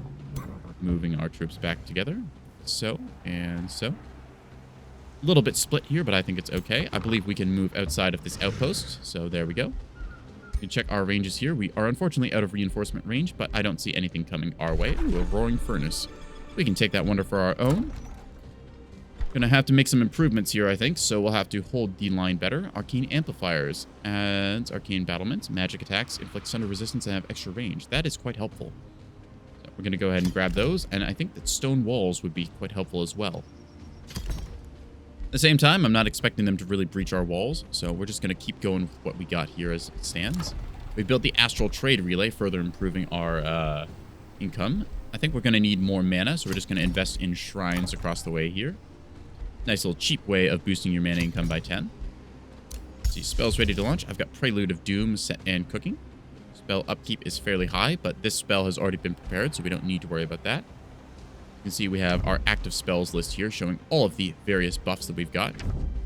Moving our troops back together. So, and so. A little bit split here, but I think it's okay. I believe we can move outside of this outpost, so there we go. We can check our ranges here. We are unfortunately out of reinforcement range, but I don't see anything coming our way. Ooh, a roaring furnace. We can take that wonder for our own. Gonna have to make some improvements here, I think, so we'll have to hold the line better. Arcane amplifiers adds arcane battlements, magic attacks, inflict thunder resistance, and have extra range. That is quite helpful. So we're gonna go ahead and grab those, and I think that stone walls would be quite helpful as well. At the same time, I'm not expecting them to really breach our walls, so we're just going to keep going with what we got here as it stands. We built the Astral Trade Relay, further improving our income. I think we're going to need more mana, so we're just going to invest in shrines across the way here. Nice little cheap way of boosting your mana income by 10. Let's see, spells ready to launch. I've got Prelude of Doom set and cooking. Spell upkeep is fairly high, but this spell has already been prepared, so we don't need to worry about that. You can see we have our active spells list here showing all of the various buffs that we've got,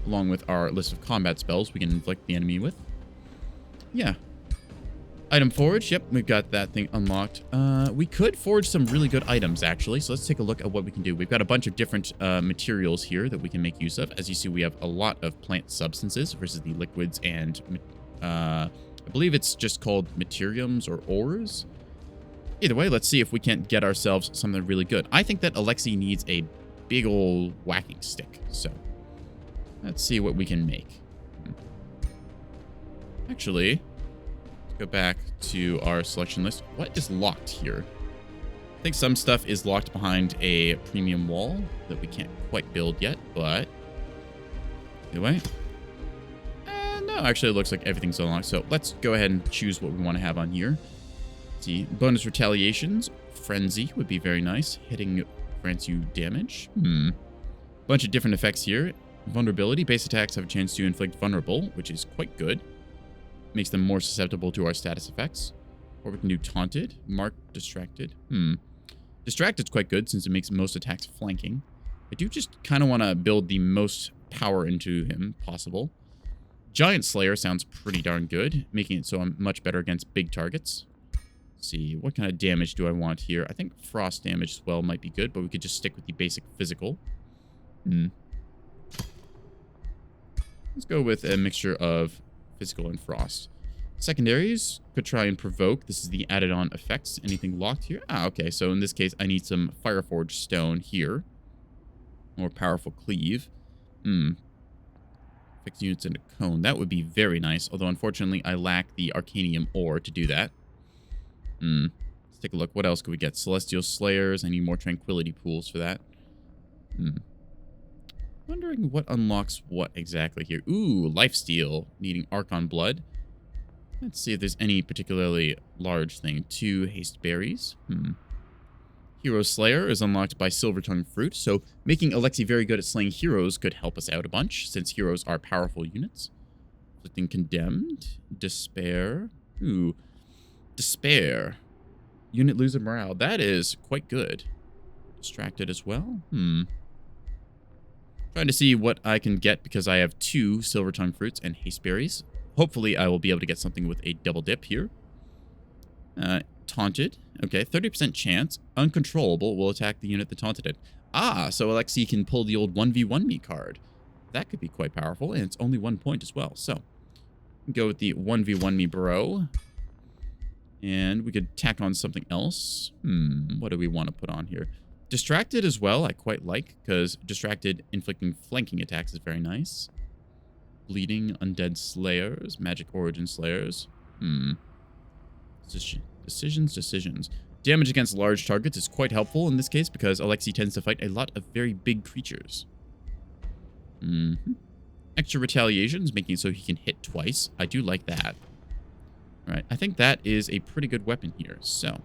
along with our list of combat spells we can inflict the enemy with. Yeah. Item forge. Yep, we've got that thing unlocked. We could forge some really good items, actually, so let's take a look at what we can do. We've got a bunch of different materials here that we can make use of. As you see, we have a lot of plant substances versus the liquids and, I believe it's just called materiums or ores. Either way, let's see if we can't get ourselves something really good. I think that Alexi needs a big old whacking stick, so let's see what we can make. Actually, let's go back to our selection list. What is locked here? I think some stuff is locked behind a premium wall that we can't quite build yet, but either way. No, actually, it looks like everything's unlocked, so let's go ahead and choose what we want to have on here. See, bonus retaliations. Frenzy would be very nice. Hitting grants you damage. Bunch of different effects here. Vulnerability. Base attacks have a chance to inflict vulnerable, which is quite good. Makes them more susceptible to our status effects. Or we can do taunted. Marked distracted. Distracted's quite good since it makes most attacks flanking. I do just kind of want to build the most power into him possible. Giant Slayer sounds pretty darn good, making it so I'm much better against big targets. Let's see, what kind of damage do I want here? I think frost damage as well might be good, but we could just stick with the basic physical. Let's go with a mixture of physical and frost. Secondaries could try and provoke. This is the added on effects. Anything locked here? Ah, okay. So in this case, I need some Fireforge stone here. More powerful cleave. Fix units into cone. That would be very nice. Although, unfortunately, I lack the Arcanium ore to do that. Let's take a look. What else could we get? Celestial Slayers. I need more Tranquility pools for that. Wondering what unlocks what exactly here. Ooh, Lifesteal. Needing Archon Blood. Let's see if there's any particularly large thing. 2 Haste Berries. Hero Slayer is unlocked by Silver Tongue Fruit, so making Alexi very good at slaying heroes could help us out a bunch, since heroes are powerful units. Afflicting Condemned. Despair. Ooh. Despair. Unit loses morale. That is quite good. Distracted as well. Trying to see what I can get because I have 2 Silver Tongue Fruits and Haste Berries. Hopefully, I will be able to get something with a double dip here. Taunted. Okay, 30% chance. Uncontrollable will attack the unit that taunted it. Ah, so Alexi can pull the old 1v1 me card. That could be quite powerful, and it's only 1 point as well. So, go with the 1v1 me bro. And we could tack on something else. What do we want to put on here? Distracted as well, I quite like, because Distracted inflicting flanking attacks is very nice. Bleeding Undead Slayers, Magic Origin Slayers. Decisions. Damage against large targets is quite helpful in this case because Alexi tends to fight a lot of very big creatures. Extra retaliations, making it so he can hit twice. I do like that. Alright, I think that is a pretty good weapon here. So,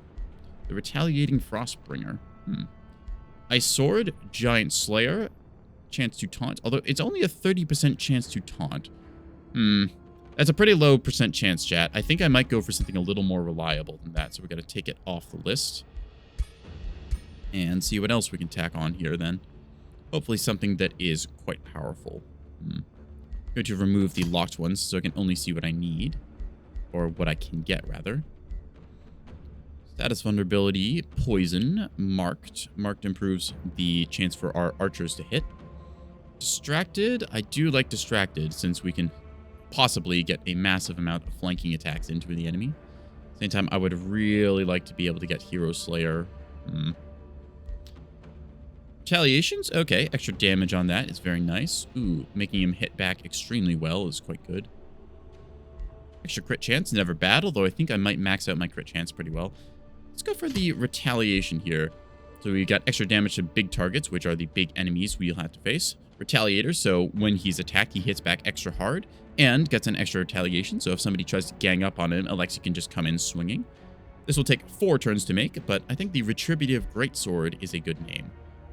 the Retaliating Frostbringer. Ice Sword, Giant Slayer, chance to taunt. Although, it's only a 30% chance to taunt. That's a pretty low percent chance, chat. I think I might go for something a little more reliable than that. So we got to take it off the list. And see what else we can tack on here then. Hopefully something that is quite powerful. Going to remove the locked ones so I can only see what I need. Or what I can get, rather. Status vulnerability, poison, marked. Marked improves the chance for our archers to hit. Distracted. I do like distracted since we can possibly get a massive amount of flanking attacks into the enemy. At the same time, I would really like to be able to get Hero Slayer. Retaliations? Okay, extra damage on that is very nice. Ooh, making him hit back extremely well is quite good. Extra crit chance, never bad, although I think I might max out my crit chance pretty well. Let's go for the retaliation here. So we got extra damage to big targets, which are the big enemies we'll have to face. Retaliator, so when he's attacked, he hits back extra hard and gets an extra retaliation. So if somebody tries to gang up on him, Alexi can just come in swinging. This will take 4 turns to make, but I think the Retributive Greatsword is a good name.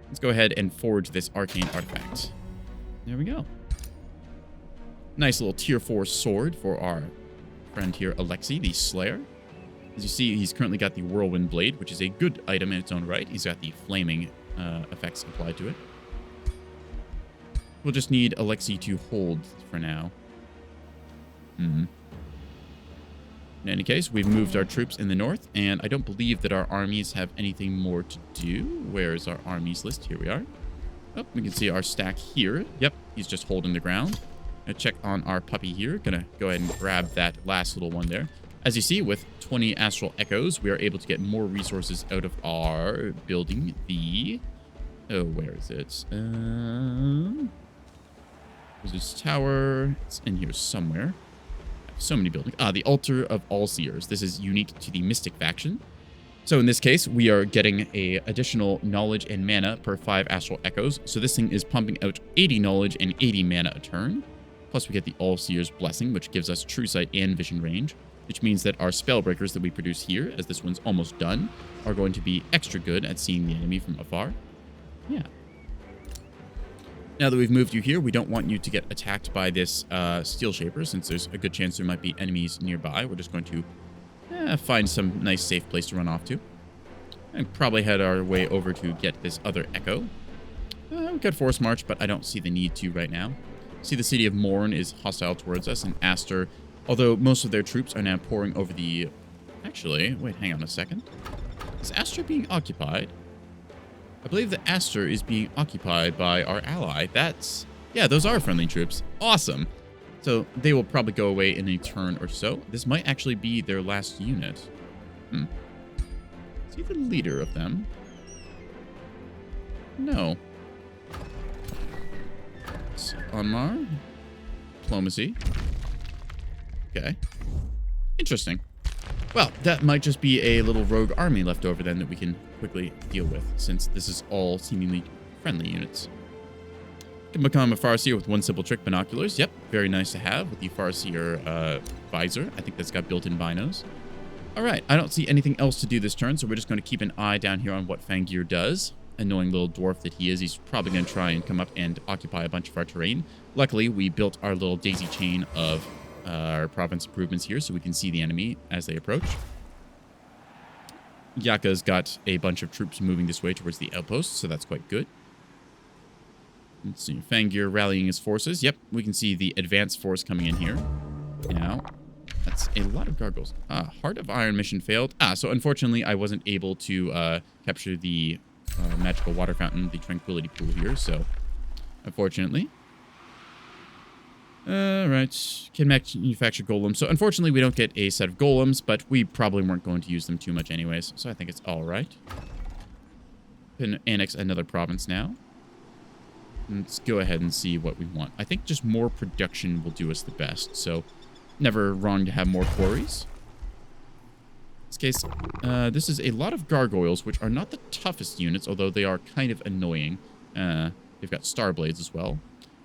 Let's go ahead and forge this arcane artifact. There we go. Nice little tier 4 sword for our friend here, Alexi, the Slayer. As you see, he's currently got the Whirlwind Blade, which is a good item in its own right. He's got the flaming effects applied to it. We'll just need Alexi to hold for now. In any case, we've moved our troops in the north, and I don't believe that our armies have anything more to do. Where is our armies list? Here we are. Oh, we can see our stack here. Yep, he's just holding the ground. Gonna check on our puppy here. Gonna go ahead and grab that last little one there. As you see, with 20 Astral Echoes, we are able to get more resources out of our building. The... Oh, where is it? Wizard's Tower. It's in here somewhere. So many buildings. Ah, the Altar of All-Seers. This is unique to the Mystic faction. So in this case, we are getting a additional knowledge and mana per 5 Astral Echoes. So this thing is pumping out 80 knowledge and 80 mana a turn. Plus we get the All-Seers Blessing, which gives us True Sight and Vision Range, which means that our Spellbreakers that we produce here, as this one's almost done, are going to be extra good at seeing the enemy from afar. Yeah. Now that we've moved you here, we don't want you to get attacked by this Steel Shaper, since there's a good chance there might be enemies nearby. We're just going to find some nice safe place to run off to. And probably head our way over to get this other Echo. We could force march, but I don't see the need to right now. See, the city of Morn is hostile towards us, and Aster, although most of their troops are now pouring over the... Actually, wait, hang on a second. Is Aster being occupied? I believe that Aster is being occupied by our ally. That's... Yeah, those are friendly troops. Awesome. So they will probably go away in a turn or so. This might actually be their last unit. Is he the leader of them? No. Onmar. Diplomacy. Okay. Interesting. Well, that might just be a little rogue army left over then that we can quickly deal with, since this is all seemingly friendly units. Can become a Farseer with one simple trick, binoculars. Yep, very nice to have with the Farseer visor. I think that's got built-in binos. All right, I don't see anything else to do this turn, so we're just going to keep an eye down here on what Fangir does. Annoying little dwarf that he is, he's probably going to try and come up and occupy a bunch of our terrain. Luckily, we built our little daisy chain of our province improvements here so we can see the enemy as they approach. Yaka's got a bunch of troops moving this way towards the outpost, so that's quite good. Let's see, Fangir rallying his forces. Yep, we can see the advanced force coming in here. Now, that's a lot of gargoyles. Heart of Iron mission failed. So unfortunately, I wasn't able to capture the magical water fountain, the tranquility pool here, so unfortunately. Right, can manufacture golems. So unfortunately, we don't get a set of golems, but we probably weren't going to use them too much anyways, so I think it's all right. Can annex another province now. Let's go ahead and see what we want. I think just more production will do us the best, so never wrong to have more quarries. In this case, this is a lot of gargoyles, which are not the toughest units, although they are kind of annoying. They've got star blades as well,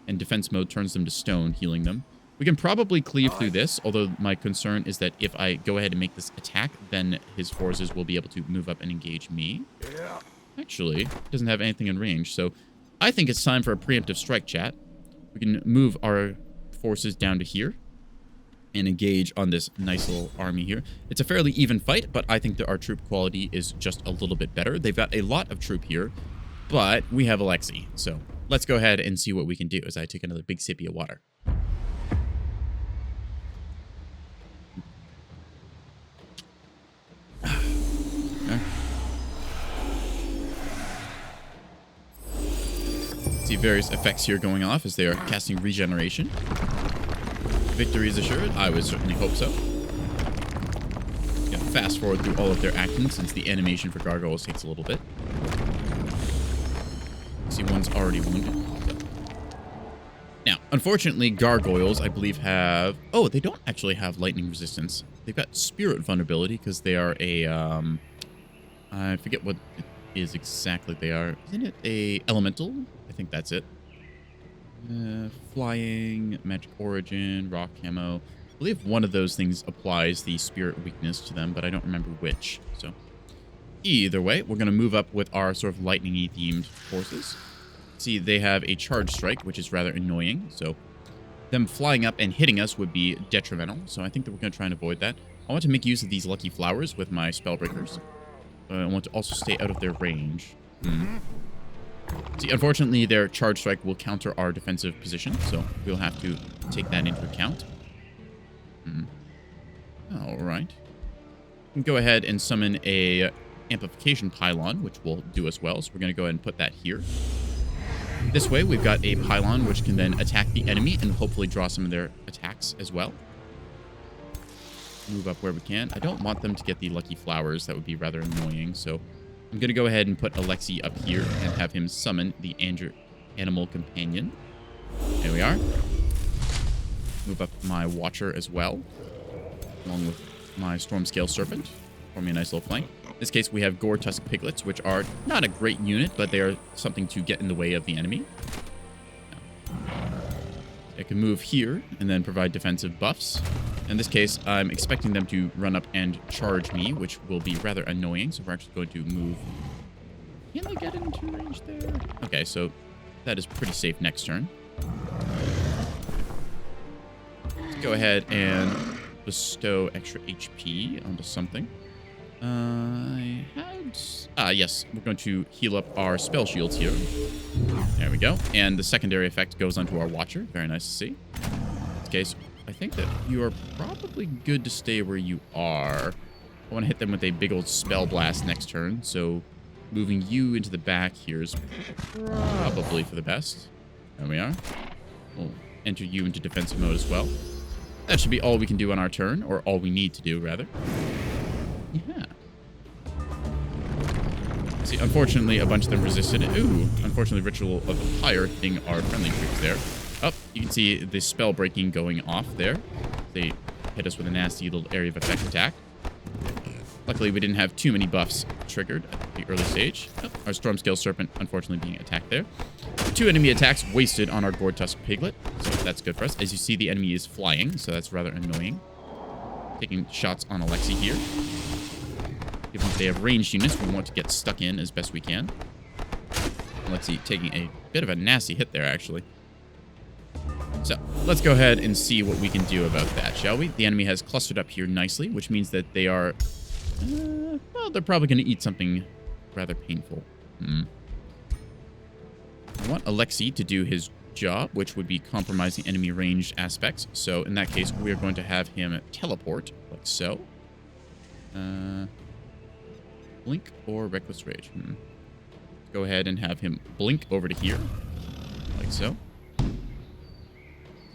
and defense mode turns them to stone, healing them. We can probably cleave through this, although my concern is that if I go ahead and make this attack, then his forces will be able to move up and engage me. Actually, it doesn't have anything in range, so I think it's time for a preemptive strike, chat. We can move our forces down to here and engage on this nice little army here. It's a fairly even fight, but I think that our troop quality is just a little bit better. They've got a lot of troop here, but we have Alexei. So let's go ahead and see what we can do as I take another big sippy of water. Okay. See various effects here going off as they are casting regeneration. Victory is assured. I would certainly hope so. Gonna fast forward through all of their actions since the animation for gargoyles takes a little bit. See, one's already wounded. Now, unfortunately, gargoyles, I believe, have... Oh, they don't actually have lightning resistance. They've got spirit vulnerability because they are a... I forget what it is exactly they are. Isn't it a elemental? I think that's it. Flying, magic origin, rock camo. I believe one of those things applies the spirit weakness to them, but I don't remember which. So either way, we're going to move up with our sort of lightning-y themed forces. See, they have a charge strike, which is rather annoying. So them flying up and hitting us would be detrimental. So I think that we're going to try and avoid that. I want to make use of these lucky flowers with my spellbreakers. I want to also stay out of their range. See, unfortunately, their charge strike will counter our defensive position, so we'll have to take that into account. All right. We can go ahead and summon a amplification pylon, which will do us well, so we're going to go ahead and put that here. This way, we've got a pylon which can then attack the enemy and hopefully draw some of their attacks as well. Move up where we can. I don't want them to get the lucky flowers. That would be rather annoying, so I'm going to go ahead and put Alexei up here and have him summon the animal companion. There we are. Move up my Watcher as well, along with my Stormscale Serpent. Form me a nice little flank. In this case, we have Gore Tusk Piglets, which are not a great unit, but they are something to get in the way of the enemy. I can move here and then provide defensive buffs. In this case, I'm expecting them to run up and charge me, which will be rather annoying. So we're actually going to move. Can I get into range there? Okay, so that is pretty safe next turn. Let's go ahead and bestow extra HP onto something. I had... yes, we're going to heal up our spell shields here. There we go. And the secondary effect goes onto our Watcher. Very nice to see. In this case, I think that you are probably good to stay where you are. I want to hit them with a big old spell blast next turn, so moving you into the back here is probably for the best. There we are. We'll enter you into defensive mode as well. That should be all we can do on our turn, or all we need to do, rather. Yeah. See, unfortunately, a bunch of them resisted. Ooh, unfortunately, Ritual of the Pyre hitting our friendly troops there. Oh, you can see the spell breaking going off there. They hit us with a nasty little area of effect attack. Luckily, we didn't have too many buffs triggered at the early stage. Oh, our Stormscale Serpent, unfortunately, being attacked there. 2 enemy attacks wasted on our Goretusk Piglet, so that's good for us. As you see, the enemy is flying, so that's rather annoying. Taking shots on Alexi here. Given that they have ranged units, we want to get stuck in as best we can. Alexi taking a bit of a nasty hit there, actually. So, let's go ahead and see what we can do about that, shall we? The enemy has clustered up here nicely, which means that they are... well, they're probably going to eat something rather painful. I want Alexi to do his job, which would be compromising enemy ranged aspects. So, in that case, we are going to have him teleport, like so. Blink or Reckless Rage? Go ahead and have him blink over to here, like so.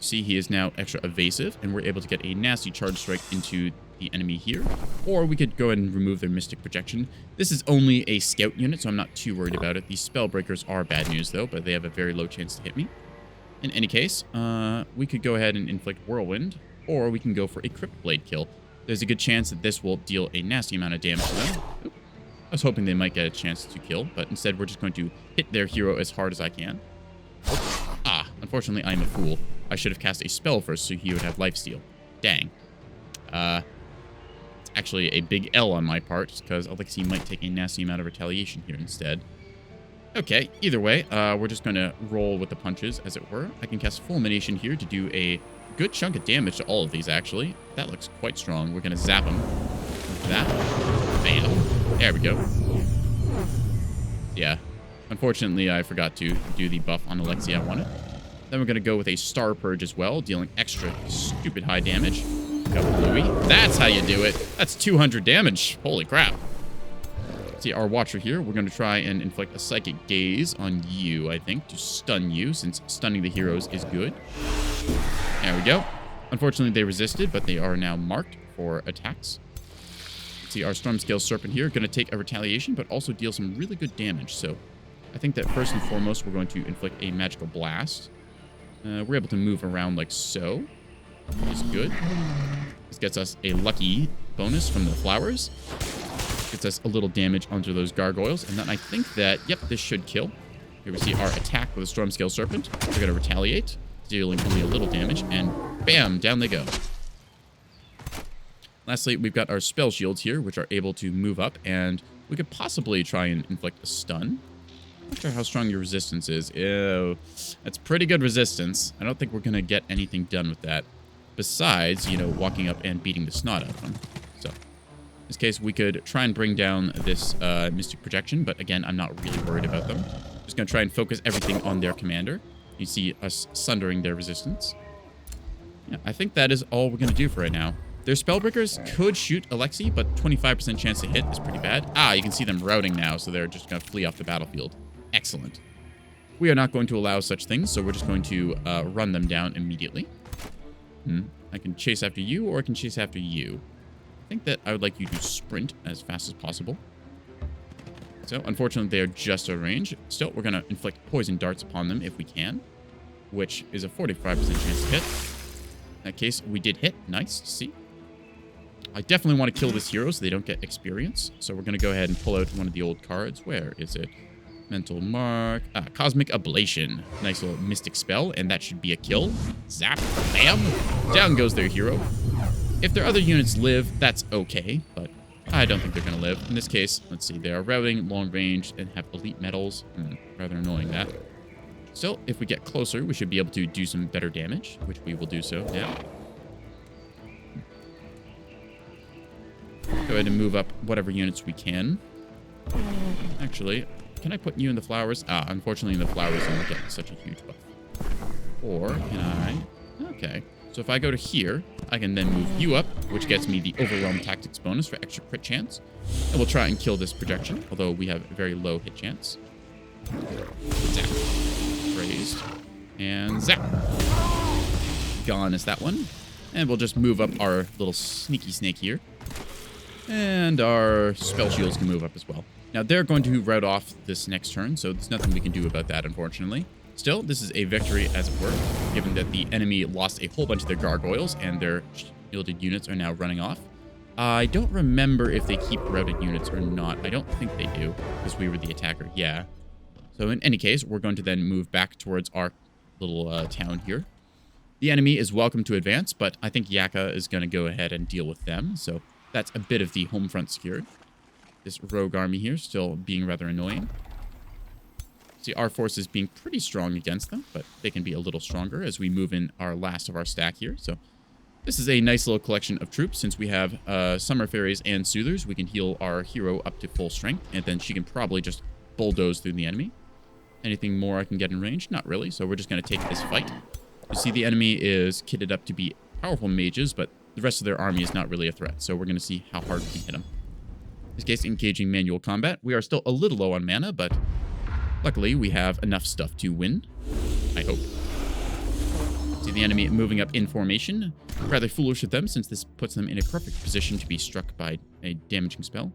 See, he is now extra evasive, and we're able to get a nasty charge strike into the enemy here. Or we could go ahead and remove their Mystic Projection. This is only a scout unit, so I'm not too worried about it. These Spellbreakers are bad news, though, but they have a very low chance to hit me. In any case, we could go ahead and inflict Whirlwind, or we can go for a Crypt Blade kill. There's a good chance that this will deal a nasty amount of damage to them. Oop. I was hoping they might get a chance to kill, but instead we're just going to hit their hero as hard as I can. Unfortunately, I'm a fool. I should have cast a spell first so he would have lifesteal. Dang. It's actually a big L on my part, because Alexi might take a nasty amount of retaliation here instead. Okay, either way, we're just going to roll with the punches, as it were. I can cast Fulmination here to do a good chunk of damage to all of these, actually. That looks quite strong. We're going to zap them with that. Bam. There we go. Yeah. Unfortunately, I forgot to do the buff on Alexi I wanted. Then we're going to go with a Star Purge as well, dealing extra stupid high damage. Go Bluey. That's how you do it. That's 200 damage. Holy crap. See, our Watcher here, we're going to try and inflict a Psychic Gaze on you, I think, to stun you, since stunning the heroes is good. There we go. Unfortunately, they resisted, but they are now marked for attacks. See, our Stormscale Serpent here, going to take a retaliation, but also deal some really good damage. So I think that first and foremost, we're going to inflict a Magical Blast. We're able to move around like so. Which is good. This gets us a lucky bonus from the flowers. Gets us a little damage onto those gargoyles. And then I think that, yep, this should kill. Here we see our attack with a Stormscale Serpent. We're going to retaliate, dealing only a little damage. And bam, down they go. Lastly, we've got our spell shields here, which are able to move up. And we could possibly try and inflict a stun. Not sure how strong your resistance is. Ew. That's pretty good resistance. I don't think we're going to get anything done with that. Besides, you know, walking up and beating the snot out of them. So, in this case, we could try and bring down this Mystic Projection. But again, I'm not really worried about them. Just going to try and focus everything on their commander. You see us sundering their resistance. Yeah, I think that is all we're going to do for right now. Their Spellbreakers could shoot Alexi, but 25% chance to hit is pretty bad. You can see them routing now, so they're just going to flee off the battlefield. Excellent. We are not going to allow such things, so we're just going to run them down immediately. I can chase after you, or I can chase after you. I think that I would like you to sprint as fast as possible. So, unfortunately, they are just out of range. Still, we're going to inflict poison darts upon them if we can, which is a 45% chance to hit. In that case, we did hit. Nice to see. I definitely want to kill this hero so they don't get experience. So we're going to go ahead and pull out one of the old cards. Where is it? Mental Mark. Cosmic Ablation. Nice little mystic spell, and that should be a kill. Zap. Bam. Down goes their hero. If their other units live, that's okay, but I don't think they're going to live. In this case, let's see. They are routing, long range, and have elite medals. Rather annoying that. Still, if we get closer, we should be able to do some better damage, which we will do so now. Go ahead and move up whatever units we can. Actually, can I put you in the flowers? Unfortunately, in the flowers, I'm not getting such a huge buff. Or can I? Okay. So if I go to here, I can then move you up, which gets me the Overwhelm Tactics bonus for extra crit chance. And we'll try and kill this projection, although we have a very low hit chance. Zap. Raised. And zap. Gone is that one. And we'll just move up our little sneaky snake here. And our spell shields can move up as well. Now, they're going to rout off this next turn, so there's nothing we can do about that, unfortunately. Still, this is a victory, as it were, given that the enemy lost a whole bunch of their gargoyles, and their shielded units are now running off. I don't remember if they keep routed units or not. I don't think they do, because we were the attacker. Yeah. So in any case, we're going to then move back towards our little town here. The enemy is welcome to advance, but I think Yaka is going to go ahead and deal with them. So that's a bit of the home front secured. This rogue army here still being rather annoying. See, our forces being pretty strong against them, but they can be a little stronger as we move in our last of our stack here. So this is a nice little collection of troops. Since we have Summer Fairies and Soothers, we can heal our hero up to full strength, and then she can probably just bulldoze through the enemy. Anything more I can get in range? Not really, so we're just going to take this fight. You see, the enemy is kitted up to be powerful mages, but the rest of their army is not really a threat, so we're going to see how hard we can hit them. In this case, engaging manual combat. We are still a little low on mana, but luckily we have enough stuff to win, I hope. See the enemy moving up in formation. Rather foolish of them, since this puts them in a perfect position to be struck by a damaging spell.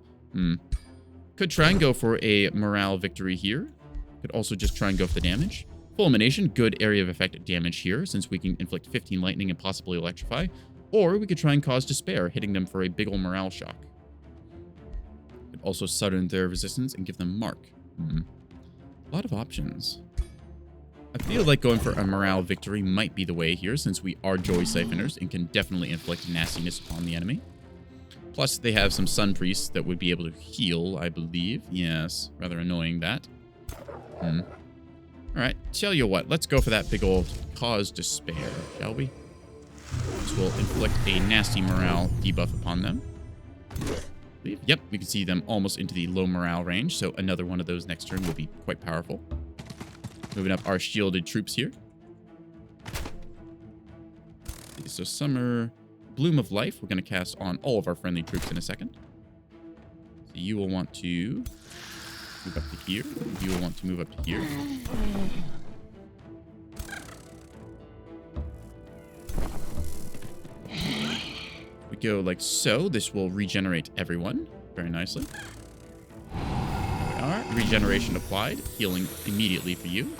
Could try and go for a morale victory here. Could also just try and go for the damage. Fulmination, good area of effect damage here, since we can inflict 15 lightning and possibly electrify. Or we could try and cause despair, hitting them for a big ol' morale shock. Could also sudden their resistance and give them mark. A lot of options. I feel like going for a morale victory might be the way here, since we are Joy Siphoners and can definitely inflict nastiness upon the enemy. Plus, they have some Sun Priests that would be able to heal, I believe. Yes, rather annoying that. Alright, tell you what, let's go for that big old cause despair, shall we? This will inflict a nasty morale debuff upon them. Yep, we can see them almost into the low morale range, so another one of those next turn will be quite powerful. Moving up our shielded troops here. So Summer Bloom of Life, we're going to cast on all of our friendly troops in a second. So you will want to move up to here. You will want to move up to here. We go like so. This will regenerate everyone very nicely. There we are. Regeneration applied. Healing immediately for you.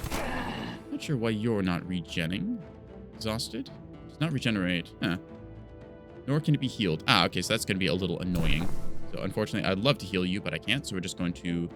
Not sure why you're not regenning. Exhausted. Does not regenerate. Huh. Nor can it be healed. Ah, okay, so that's going to be a little annoying. So unfortunately, I'd love to heal you, but I can't. So we're just going to...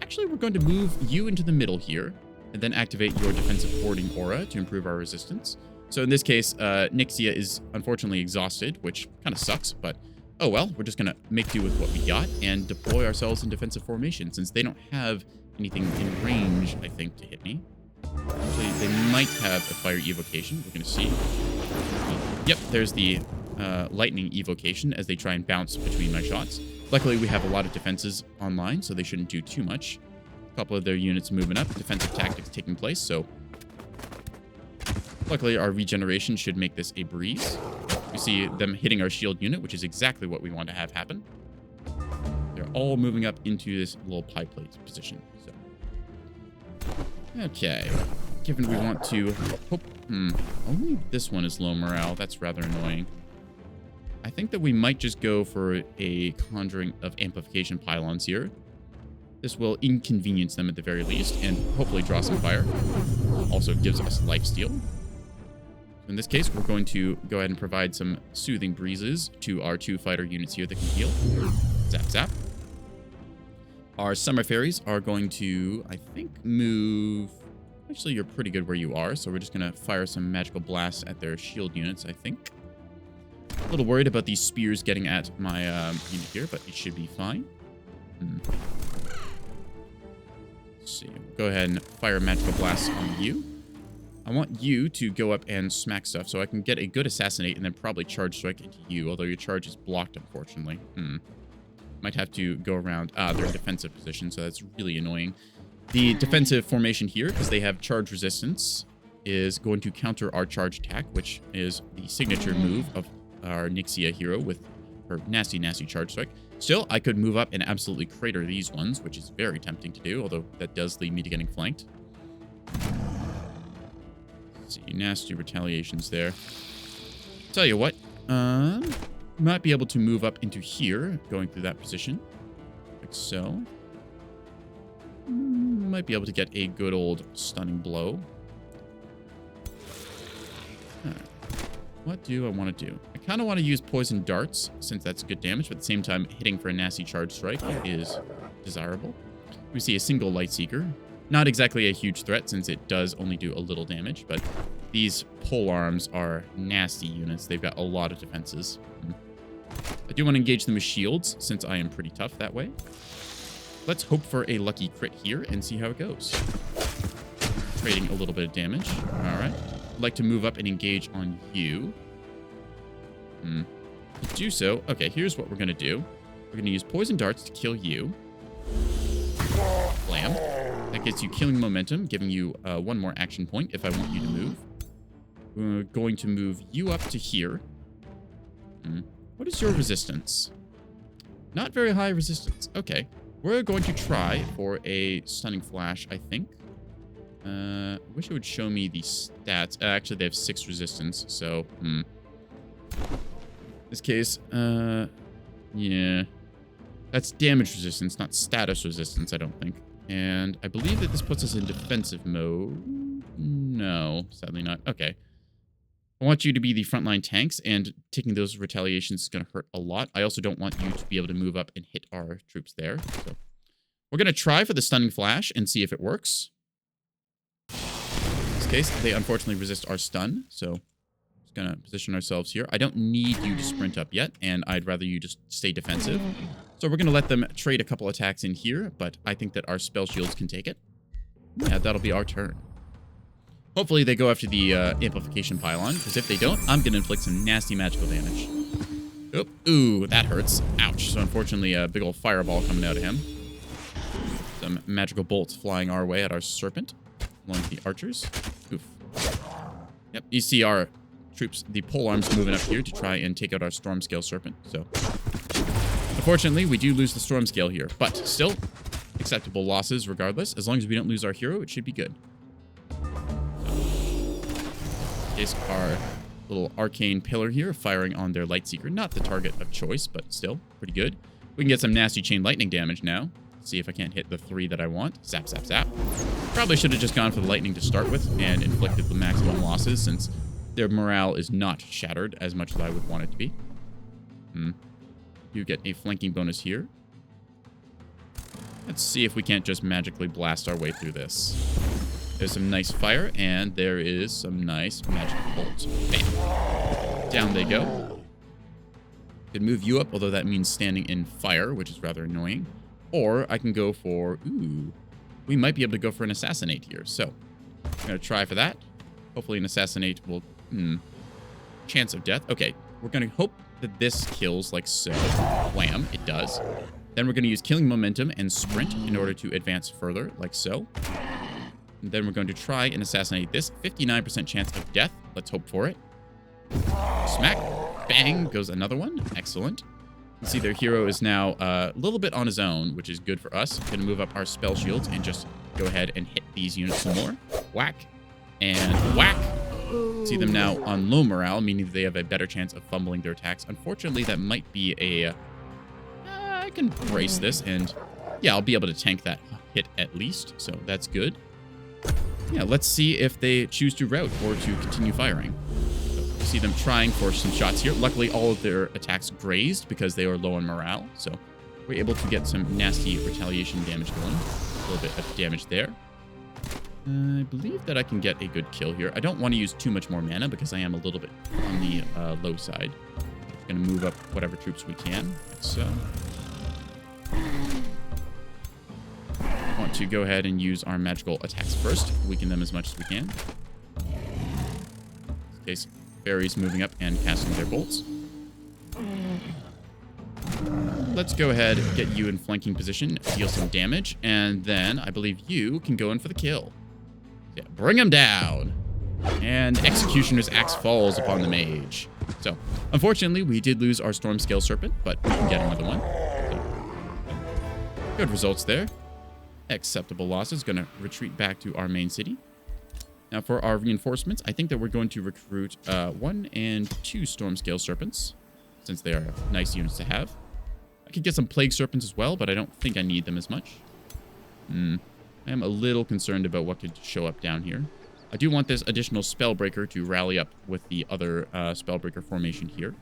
actually, we're going to move you into the middle here, and then activate your defensive hoarding aura to improve our resistance. So in this case, Nixia is unfortunately exhausted, which kind of sucks, but oh well. We're just going to make do with what we got and deploy ourselves in defensive formation, since they don't have anything in range, I think, to hit me. Actually, they might have a fire evocation. We're going to see. Yep, there's the lightning evocation as they try and bounce between my shots. Luckily, we have a lot of defenses online, so they shouldn't do too much. A couple of their units moving up, defensive tactics taking place, so luckily our regeneration should make this a breeze. We see them hitting our shield unit, which is exactly what we want to have happen. They're all moving up into this little pie plate position. So, okay. Given we want to... only this one is low morale. That's rather annoying. I think that we might just go for a conjuring of amplification pylons here. This will inconvenience them at the very least, and hopefully draw some fire. Also gives us lifesteal. In this case, we're going to go ahead and provide some soothing breezes to our 2 fighter units here that can heal. Zap, zap. Our Summer Fairies are going to, I think, move... Actually, you're pretty good where you are, so we're just going to fire some magical blasts at their shield units, I think. A little worried about these spears getting at my unit here, but it should be fine. Let's see. Go ahead and fire magical blasts on you. I want you to go up and smack stuff so I can get a good assassinate and then probably charge strike into you, although your charge is blocked, unfortunately. Might have to go around. They're in defensive position, so that's really annoying. The defensive formation here, because they have charge resistance, is going to counter our charge attack, which is the signature move of our Nixia hero with her nasty, nasty charge strike. Still, I could move up and absolutely crater these ones, which is very tempting to do, although that does lead me to getting flanked. Let's see, nasty retaliations there. Tell you what, might be able to move up into here, going through that position, like so. Might be able to get a good old stunning blow. What do I want to do? I kind of want to use poison darts, since that's good damage, but at the same time, hitting for a nasty charge strike is desirable. We see a single Light Seeker. Not exactly a huge threat, since it does only do a little damage, but these pole arms are nasty units. They've got a lot of defenses. I do want to engage them with shields, since I am pretty tough that way. Let's hope for a lucky crit here and see how it goes. Trading a little bit of damage. All right. I'd like to move up and engage on you. To do so, okay, here's what we're going to do. We're going to use poison darts to kill you. Blam. That gets you killing momentum, giving you one more action point if I want you to move. We're going to move you up to here. What is your resistance? Not very high resistance. Okay. We're going to try for a stunning flash, I think. I wish it would show me the stats. Actually, they have 6 resistance, so, In this case, yeah. That's damage resistance, not status resistance, I don't think. And I believe that this puts us in defensive mode. No, sadly not. Okay. I want you to be the frontline tanks, and taking those retaliations is going to hurt a lot. I also don't want you to be able to move up and hit our troops there. So we're going to try for the stunning flash and see if it works. In this case, they unfortunately resist our stun, so just going to position ourselves here. I don't need you to sprint up yet, and I'd rather you just stay defensive. So we're going to let them trade a couple attacks in here, but I think that our spell shields can take it. Yeah, that'll be our turn. Hopefully they go after the amplification pylon, because if they don't, I'm going to inflict some nasty magical damage. Oop. Ooh, that hurts. Ouch. So unfortunately, a big old fireball coming out of him. Some magical bolts flying our way at our serpent, along with the archers. Oof. Yep, you see our troops, the pole arms, moving up here to try and take out our storm scale serpent. So, unfortunately, we do lose the storm scale here, but still, acceptable losses regardless. As long as we don't lose our hero, it should be good. Is our little arcane pillar here firing on their light seeker. Not the target of choice, but still pretty good. We can get some nasty chain lightning damage now. See if I can't hit the 3 that I want. Zap, zap, zap. Probably should have just gone for the lightning to start with and inflicted the maximum losses, since their morale is not shattered as much as I would want it to be. You get a flanking bonus here. Let's see if we can't just magically blast our way through this. There's some nice fire, and there is some nice magic bolts. Bam. Down they go. Could move you up, although that means standing in fire, which is rather annoying. Or I can go for... Ooh. We might be able to go for an assassinate here. So, I'm going to try for that. Hopefully an assassinate will... Chance of death. Okay. We're going to hope that this kills like so. Wham. It does. Then we're going to use killing momentum and sprint in order to advance further, like so. And then we're going to try and assassinate this. 59% chance of death. Let's hope for it. Smack. Bang. Goes another one. Excellent. You see their hero is now a little bit on his own, which is good for us. Going to move up our spell shields and just go ahead and hit these units some more. Whack. And whack. See them now on low morale, meaning that they have a better chance of fumbling their attacks. Unfortunately, that might be a... I can brace this, and yeah, I'll be able to tank that hit at least, so that's good. Yeah, let's see if they choose to rout or to continue firing. So, see them trying for some shots here. Luckily, all of their attacks grazed because they are low on morale. So we're able to get some nasty retaliation damage going. A little bit of damage there. I believe that I can get a good kill here. I don't want to use too much more mana because I am a little bit on the low side. Just going to move up whatever troops we can, like so. Want to go ahead and use our magical attacks first. Weaken them as much as we can. In this case, fairies moving up and casting their bolts. Let's go ahead, get you in flanking position, deal some damage, and then I believe you can go in for the kill. Yeah, bring him down. And Executioner's Axe falls upon the mage. So, unfortunately, we did lose our Storm Scale Serpent, but we can get another one. So, good results there. Acceptable losses. Going to retreat back to our main city. Now, for our reinforcements, I think that we're going to recruit 1 and 2 Storm Scale Serpents, since they are nice units to have. I could get some Plague Serpents as well, but I don't think I need them as much. I am a little concerned about what could show up down here. I do want this additional Spellbreaker to rally up with the other Spellbreaker formation here.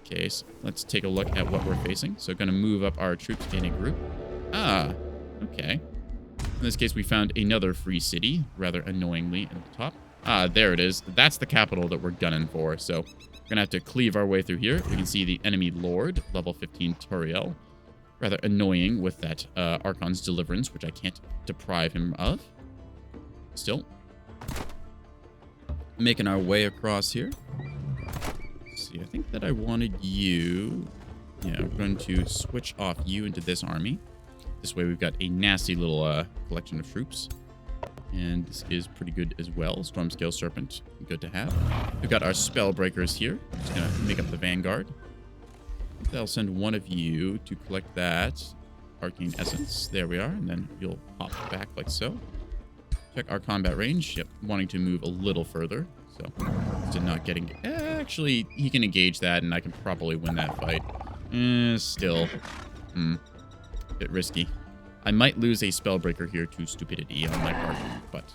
Okay, so let's take a look at what we're facing. So going to move up our troops in a group. Ah, okay. In this case, we found another free city, rather annoyingly, at the top. Ah, there it is. That's the capital that we're gunning for. So we're going to have to cleave our way through here. We can see the enemy lord, level 15 Turiel. Rather annoying with that Archon's Deliverance, which I can't deprive him of. Still. Making our way across here. Let's see, I think that I wanted you... Yeah, we're going to switch off you into this army. This way we've got a nasty little collection of troops. And this is pretty good as well. Storm Scale Serpent, good to have. We've got our Spellbreakers here. Just going to make up the Vanguard. I think I'll send one of you to collect that Arcane Essence. There we are. And then you'll pop back like so. Check our combat range. Yep, wanting to move a little further. So, still not getting... actually, he can engage that, and I can probably win that fight. Still. Bit risky. I might lose a Spellbreaker here to stupidity on my part, but...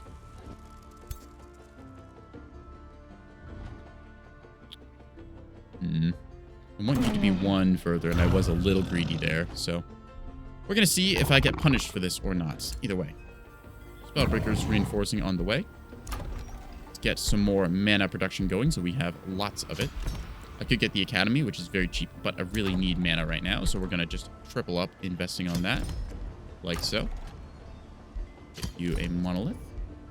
I want you to be one further, and I was a little greedy there, so... We're going to see if I get punished for this or not. Either way. Spellbreakers reinforcing on the way. Let's get some more mana production going, so we have lots of it. I could get the Academy, which is very cheap, but I really need mana right now, so we're going to just triple up investing on that. Like so. Get you a Monolith.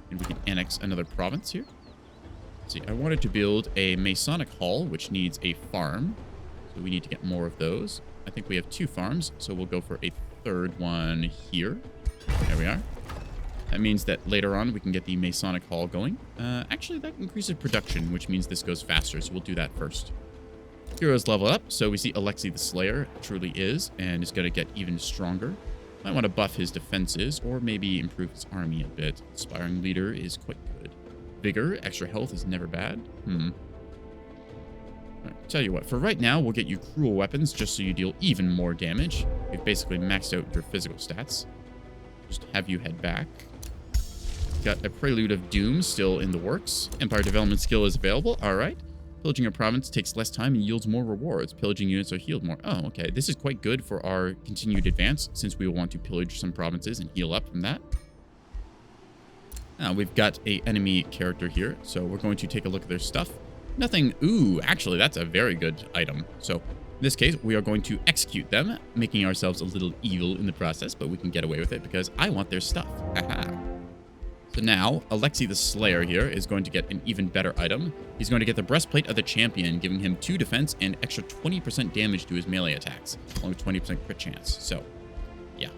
And we can annex another province here. Let's see, I wanted to build a Masonic Hall, which needs a farm. So we need to get more of those. I think we have 2 farms, so we'll go for a 3rd one here. There we are. That means that later on we can get the Masonic Hall going. Actually, that increases production, which means this goes faster, so we'll do that first. Heroes level up, so we see Alexei the Slayer truly is, and is going to get even stronger. Might want to buff his defenses, or maybe improve his army a bit. Inspiring Leader is quite good. Vigor, extra health is never bad. Right, tell you what, for right now, we'll get you Cruel Weapons, just so you deal even more damage. We've basically maxed out your physical stats. Just have you head back. Got a Prelude of Doom still in the works. Empire Development Skill is available. All right. Pillaging a province takes less time and yields more rewards. Pillaging units are healed more. Oh, okay. This is quite good for our continued advance, since we will want to pillage some provinces and heal up from that. Now, we've got a enemy character here, so we're going to take a look at their stuff. Nothing... Ooh, actually, that's a very good item. So, in this case, we are going to execute them, making ourselves a little evil in the process, but we can get away with it because I want their stuff. Haha. So now, Alexei the Slayer here is going to get an even better item. He's going to get the Breastplate of the Champion, giving him 2 defense and extra 20% damage to his melee attacks, along with 20% crit chance. So, yeah.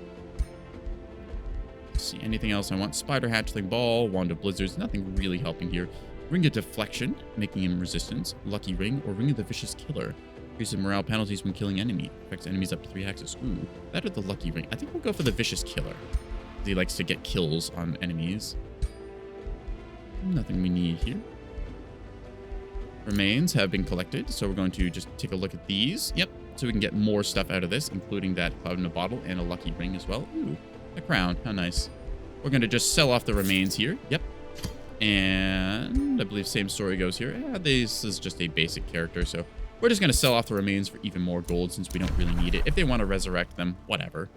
Let's see, anything else I want? Spider Hatchling Ball, Wand of Blizzards, nothing really helping here. Ring of Deflection, making him resistance. Lucky Ring, or Ring of the Vicious Killer. Increases morale penalties when killing enemy. Affects enemies up to 3 hexes. Ooh, that or the Lucky Ring. I think we'll go for the Vicious Killer. He likes to get kills on enemies. Nothing we need here. Remains have been collected, so we're going to just take a look at these. Yep, so we can get more stuff out of this, including that Cloud in a Bottle and a Lucky Ring as well. Ooh, a crown. How nice. We're going to just sell off the remains here. Yep. And I believe same story goes here. Yeah, this is just a basic character, so we're just going to sell off the remains for even more gold since we don't really need it. If they want to resurrect them, whatever.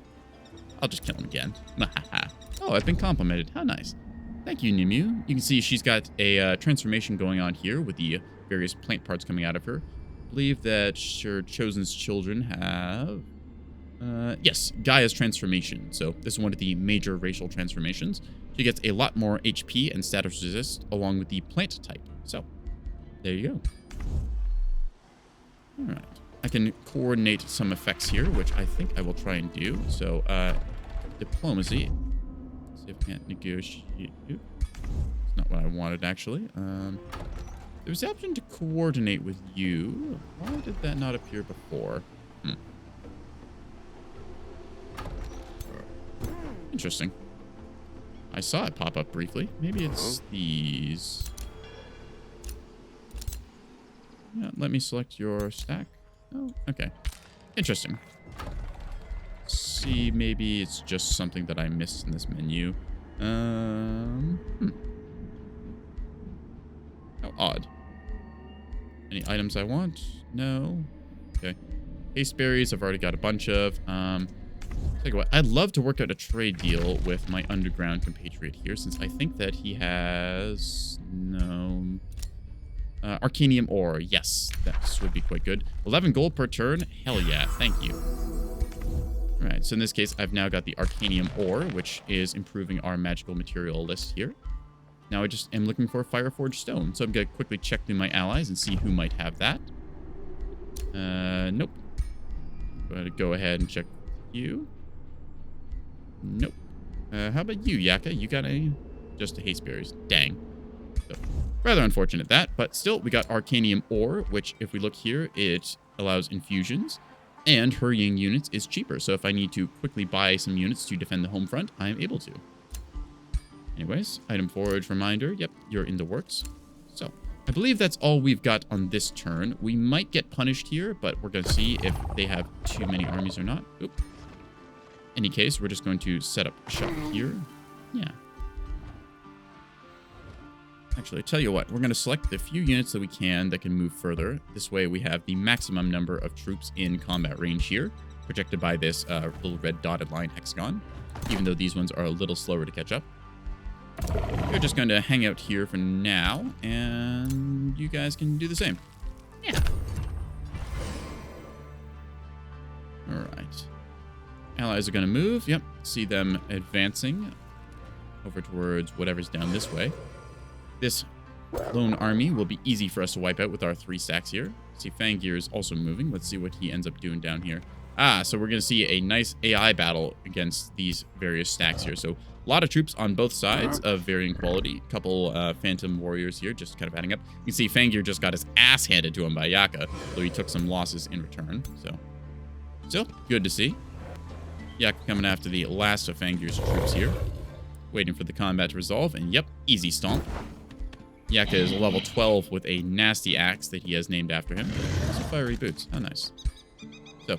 I'll just kill them again. Oh, I've been complimented. How nice. Thank you, Nimue. You can see she's got a transformation going on here with the various plant parts coming out of her. I believe that her Chosen's children have... yes, Gaia's transformation. So this is one of the major racial transformations. She gets a lot more HP and status resist along with the plant type. So, there you go. Alright. I can coordinate some effects here, which I think I will try and do. So, diplomacy. See if I can't negotiate. It's not what I wanted, actually. There's the option to coordinate with you. Why did that not appear before? Interesting. I saw it pop up briefly. Maybe it's these. Yeah, let me select your stack. Oh, okay. Interesting. See, maybe it's just something that I missed in this menu. How odd. Any items I want? No. Okay. Haste berries, I've already got a bunch of. Tell you what, I'd love to work out a trade deal with my underground compatriot here, since I think that he has no arcanium ore. Yes, that would be quite good. 11 gold per turn. Hell yeah, thank you. All right, so in this case, I've now got the arcanium ore, which is improving our magical material list here. Now I just am looking for Fireforged stone, so I'm going to quickly check through my allies and see who might have that. Nope. I'm going to go ahead and check you. Nope. How about you, Yaka? You got just a haste berries. Dang. So, rather unfortunate that, but still, we got arcanium ore, which if we look here, it allows infusions, and hurrying units is cheaper. So if I need to quickly buy some units to defend the home front, I am able to. Anyways, item forage reminder. Yep, you're in the works. So I believe that's all we've got on this turn. We might get punished here, but we're going to see if they have too many armies or not. Oop. Any case, we're just going to set up shop here. Yeah. Actually, I tell you what, we're going to select the few units that we can that can move further. This way we have the maximum number of troops in combat range here, projected by this little red dotted line hexagon, even though these ones are a little slower to catch up. We're just going to hang out here for now, and you guys can do the same. Yeah. All right. Allies are going to move. Yep. See them advancing over towards whatever's down this way. This lone army will be easy for us to wipe out with our 3 stacks here. See, Fangir is also moving. Let's see what he ends up doing down here. So we're going to see a nice AI battle against these various stacks here. So a lot of troops on both sides of varying quality. A couple Phantom Warriors here, just kind of adding up. You can see Fangir just got his ass handed to him by Yaka, though he took some losses in return. So, still, good to see. Yaka coming after the last of Fangir's troops here. Waiting for the combat to resolve, and yep, easy stomp. Yaka is level 12 with a nasty axe that he has named after him. Also fiery boots. How nice. So,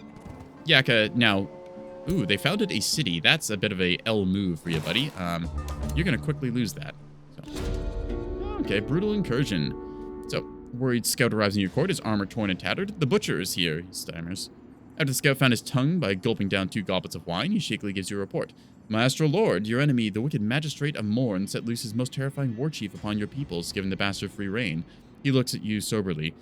Yaka now... Ooh, they founded a city. That's a bit of a L move for you, buddy. You're going to quickly lose that. So. Okay, brutal incursion. So, worried scout arrives in your court, his armor torn and tattered. The butcher is here, he stammers. After the scout found his tongue by gulping down 2 goblets of wine, he shakily gives you a report. Maestro Lord, your enemy, the wicked magistrate of Morn, set loose his most terrifying war chief upon your peoples, giving the bastard free reign. He looks at you soberly.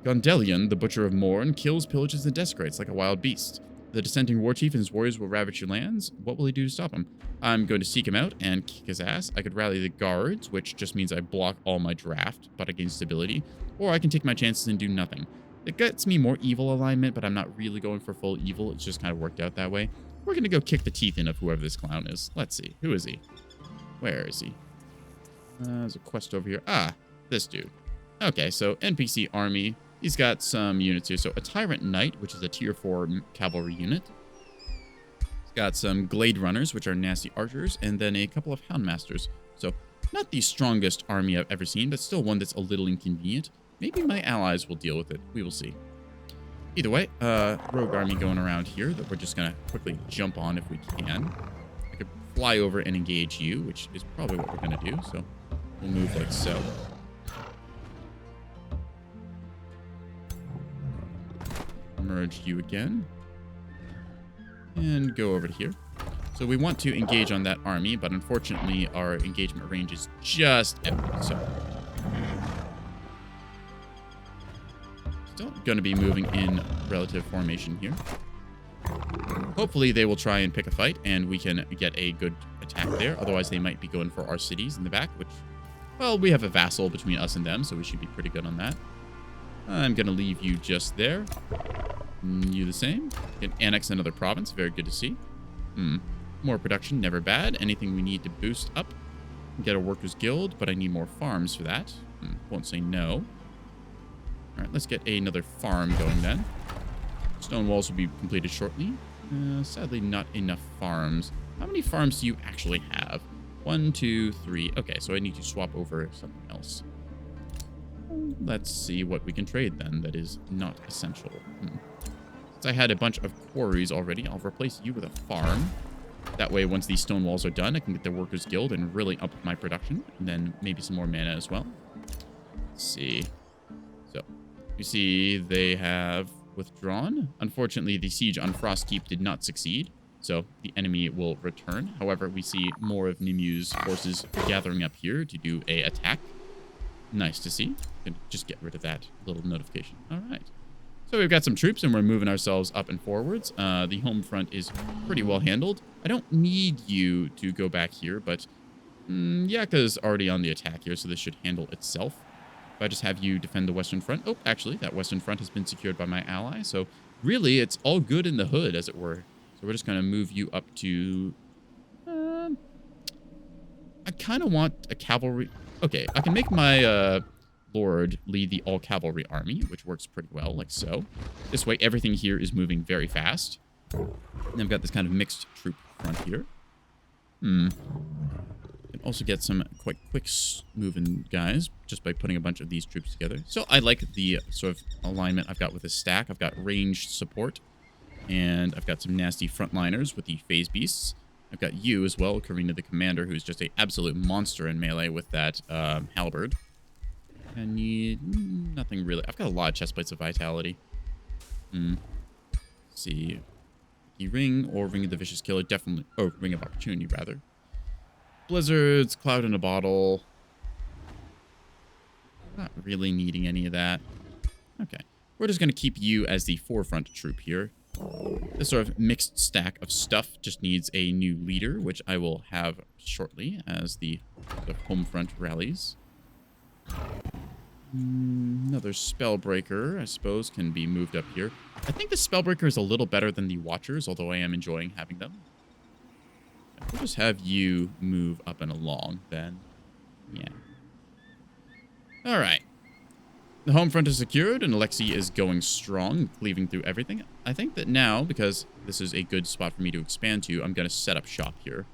Gondelion, the butcher of Morn, kills, pillages, and desecrates like a wild beast. The dissenting war chief and his warriors will ravage your lands. What will he do to stop him? I'm going to seek him out and kick his ass. I could rally the guards, which just means I block all my draft, but I gain stability. Or I can take my chances and do nothing. It gets me more evil alignment, but I'm not really going for full evil. It's just kind of worked out that way. We're going to go kick the teeth in of whoever this clown is. Let's see. Who is he? Where is he? There's a quest over here. This dude. Okay, so NPC army. He's got some units here. So a Tyrant Knight, which is a tier 4 cavalry unit. He's got some Glade Runners, which are nasty archers, and then a couple of Houndmasters. So not the strongest army I've ever seen, but still one that's a little inconvenient. Maybe my allies will deal with it. We will see. Either way, rogue army going around here that we're just going to quickly jump on if we can. I could fly over and engage you, which is probably what we're going to do. So we'll move like so. Merge you again. And go over to here. So we want to engage on that army, but unfortunately our engagement range is just epic. So still going to be moving in relative formation here. Hopefully they will try and pick a fight and we can get a good attack there. Otherwise they might be going for our cities in the back, which, well, we have a vassal between us and them, so we should be pretty good on that. I'm going to leave you just there. You the same. Can annex another province. Very good to see. More production, never bad. Anything we need to boost up. Get a workers guild, but I need more farms for that. Won't say no. All right, let's get another farm going then. Stone walls will be completed shortly. Sadly, not enough farms. How many farms do you actually have? 1, 2, 3. Okay, so I need to swap over something else. Let's see what we can trade then that is not essential. Since I had a bunch of quarries already, I'll replace you with a farm. That way, once these stone walls are done, I can get the Workers Guild and really up my production. And then maybe some more mana as well. Let's see. So, you see they have withdrawn. Unfortunately, the siege on Frostkeep did not succeed. So, the enemy will return. However, we see more of Nimu's forces gathering up here to do a attack. Nice to see. Can just get rid of that little notification. All right. So we've got some troops and we're moving ourselves up and forwards. The home front is pretty well handled. I don't need you to go back here, but Yaka's already on the attack here, so this should handle itself. If I just have you defend the western front. Oh, actually, that western front has been secured by my ally. So really, it's all good in the hood, as it were. So we're just going to move you up to... I kind of want a cavalry... Okay, I can make my... Lord lead the all-cavalry army, which works pretty well, like so. This way, everything here is moving very fast. And I've got this kind of mixed troop front here. Can also get some quite quick moving guys just by putting a bunch of these troops together. So I like the sort of alignment I've got with this stack. I've got ranged support, and I've got some nasty frontliners with the phase beasts. I've got you as well, Karina the commander, who's just an absolute monster in melee with that halberd. I need nothing really. I've got a lot of chest plates of vitality. Let's see. The ring or ring of the vicious killer, definitely. Oh, ring of opportunity rather. Blizzards, cloud in a bottle. Not really needing any of that. Okay, we're just gonna keep you as the forefront troop here. This sort of mixed stack of stuff just needs a new leader, which I will have shortly as the home front rallies. Another Spellbreaker, I suppose, can be moved up here. I think the Spellbreaker is a little better than the Watchers, although I am enjoying having them. We'll just have you move up and along, then. Yeah. Alright. The home front is secured, and Alexei is going strong, cleaving through everything. I think that now, because this is a good spot for me to expand to, I'm going to set up shop here.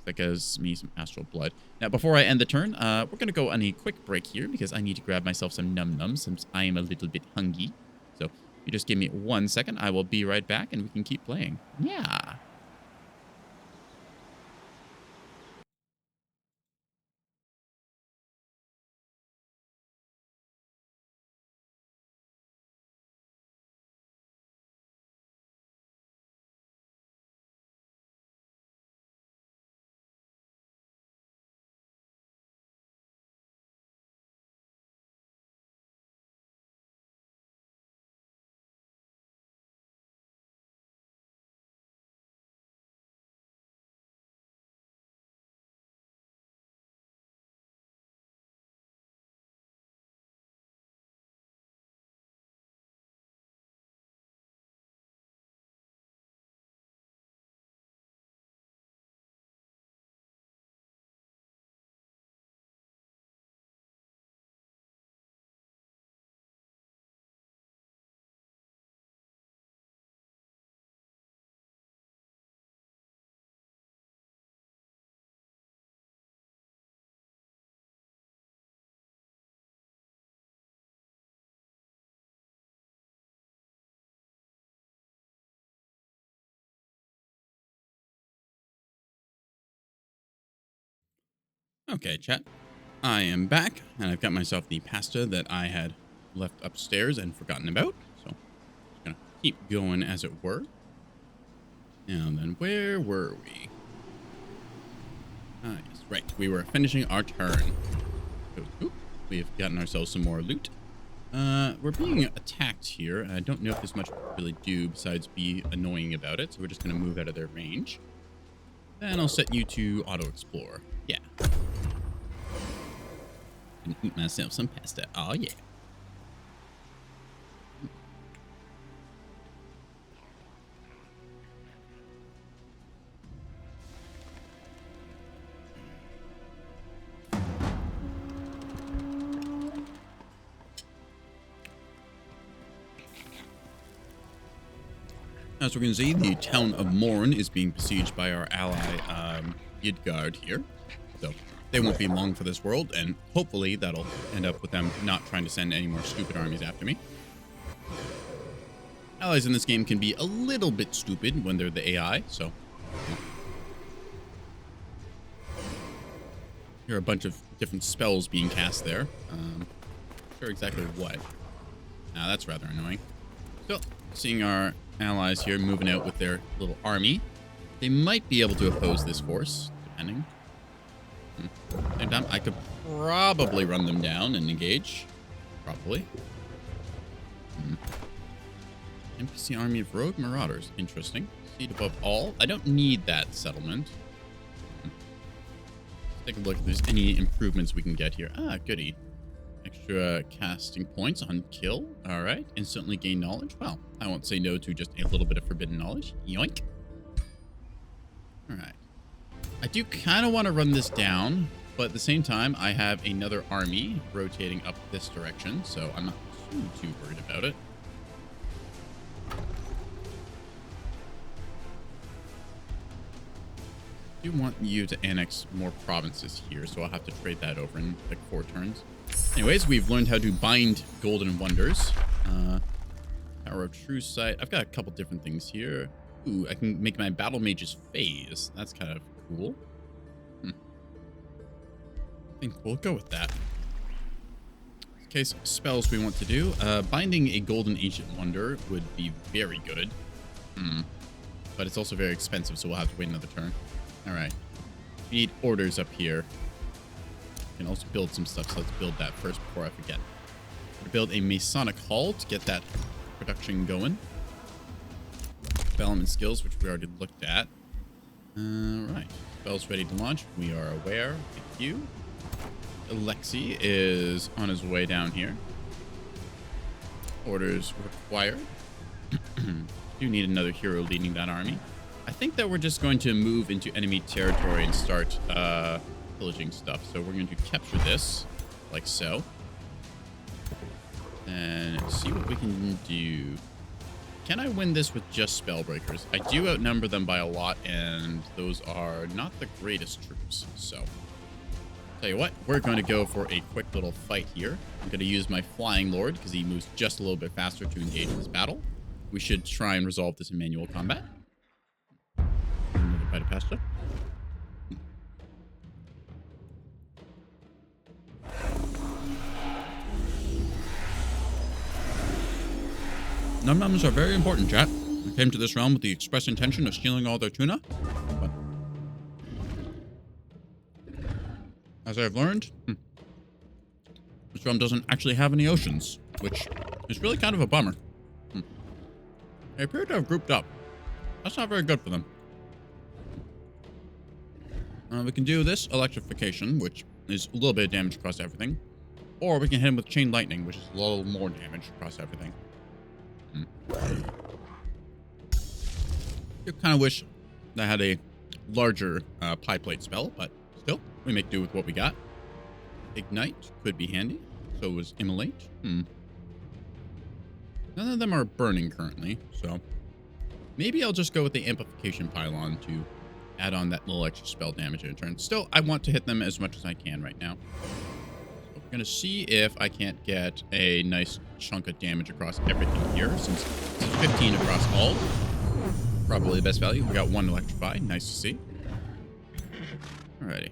That gives me some astral blood. Now, before I end the turn, we're going to go on a quick break here because I need to grab myself some num-nums since I am a little bit hungry. So, you just give me 1 second. I will be right back and we can keep playing. Yeah. Okay, chat. I am back, and I've got myself the pasta that I had left upstairs and forgotten about. So, just gonna keep going as it were. And then, where were we? Ah, yes, right. We were finishing our turn. So, we've gotten ourselves some more loot. We're being attacked here, and I don't know if there's much to really do besides be annoying about it. So we're just gonna move out of their range. Then I'll set you to auto-explore. Yeah. And eat myself some pasta. Oh, yeah. As we can see, the town of Morn is being besieged by our ally, Yidgard here. So they won't be long for this world, and hopefully that'll end up with them not trying to send any more stupid armies after me. Allies in this game can be a little bit stupid when they're the AI, so... Here are a bunch of different spells being cast there. Not sure exactly what. Now that's rather annoying. So, seeing our allies here moving out with their little army, they might be able to oppose this force, depending. Same time, I could probably run them down and engage. Probably. NPC army of rogue marauders. Interesting. Seat above all. I don't need that settlement. Take a look if there's any improvements we can get here. Ah, goody. Extra casting points on kill. All right. Instantly gain knowledge. Well, I won't say no to just a little bit of forbidden knowledge. Yoink. All right. I do kind of want to run this down, but at the same time, I have another army rotating up this direction, so I'm not too worried about it. I do want you to annex more provinces here, so I'll have to trade that over in like 4 turns. Anyways, we've learned how to bind golden wonders. Tower of True Sight. I've got a couple different things here. Ooh, I can make my battle mages phase. That's kind of cool. I think we'll go with that. In case spells we want to do, binding a golden ancient wonder would be very good. But it's also very expensive, so we'll have to wait another turn. All right. We need orders up here. We can also build some stuff, so let's build that first before I forget. We'll build a Masonic Hall to get that production going. Development skills, which we already looked at. Right. Spells ready to launch. We are aware. Thank you. Alexi is on his way down here. Orders required. Do need another hero leading that army. I think that we're just going to move into enemy territory and start pillaging stuff. So we're going to capture this, like so. And see what we can do. Can I win this with just Spellbreakers? I do outnumber them by a lot, and those are not the greatest troops. So, tell you what, we're going to go for a quick little fight here. I'm going to use my Flying Lord, because he moves just a little bit faster to engage in this battle. We should try and resolve this in manual combat. Another bite of pasta. Num-nums are very important, chat. I came to this realm with the express intention of stealing all their tuna. But as I've learned, this realm doesn't actually have any oceans, which is really kind of a bummer. They appear to have grouped up. That's not very good for them. We can do this electrification, which is a little bit of damage across everything. Or we can hit him with chain lightning, which is a little more damage across everything. I kind of wish I had a larger pie plate spell, but still, we make do with what we got. Ignite could be handy. So was Immolate. None of them are burning currently, so maybe I'll just go with the Amplification Pylon to add on that little extra spell damage in a turn. Still, I want to hit them as much as I can right now. So we're going to see if I can't get a nice chunk of damage across everything here, since it's 15 across all. Probably the best value. We got 1 Electrify. Nice to see. Alrighty.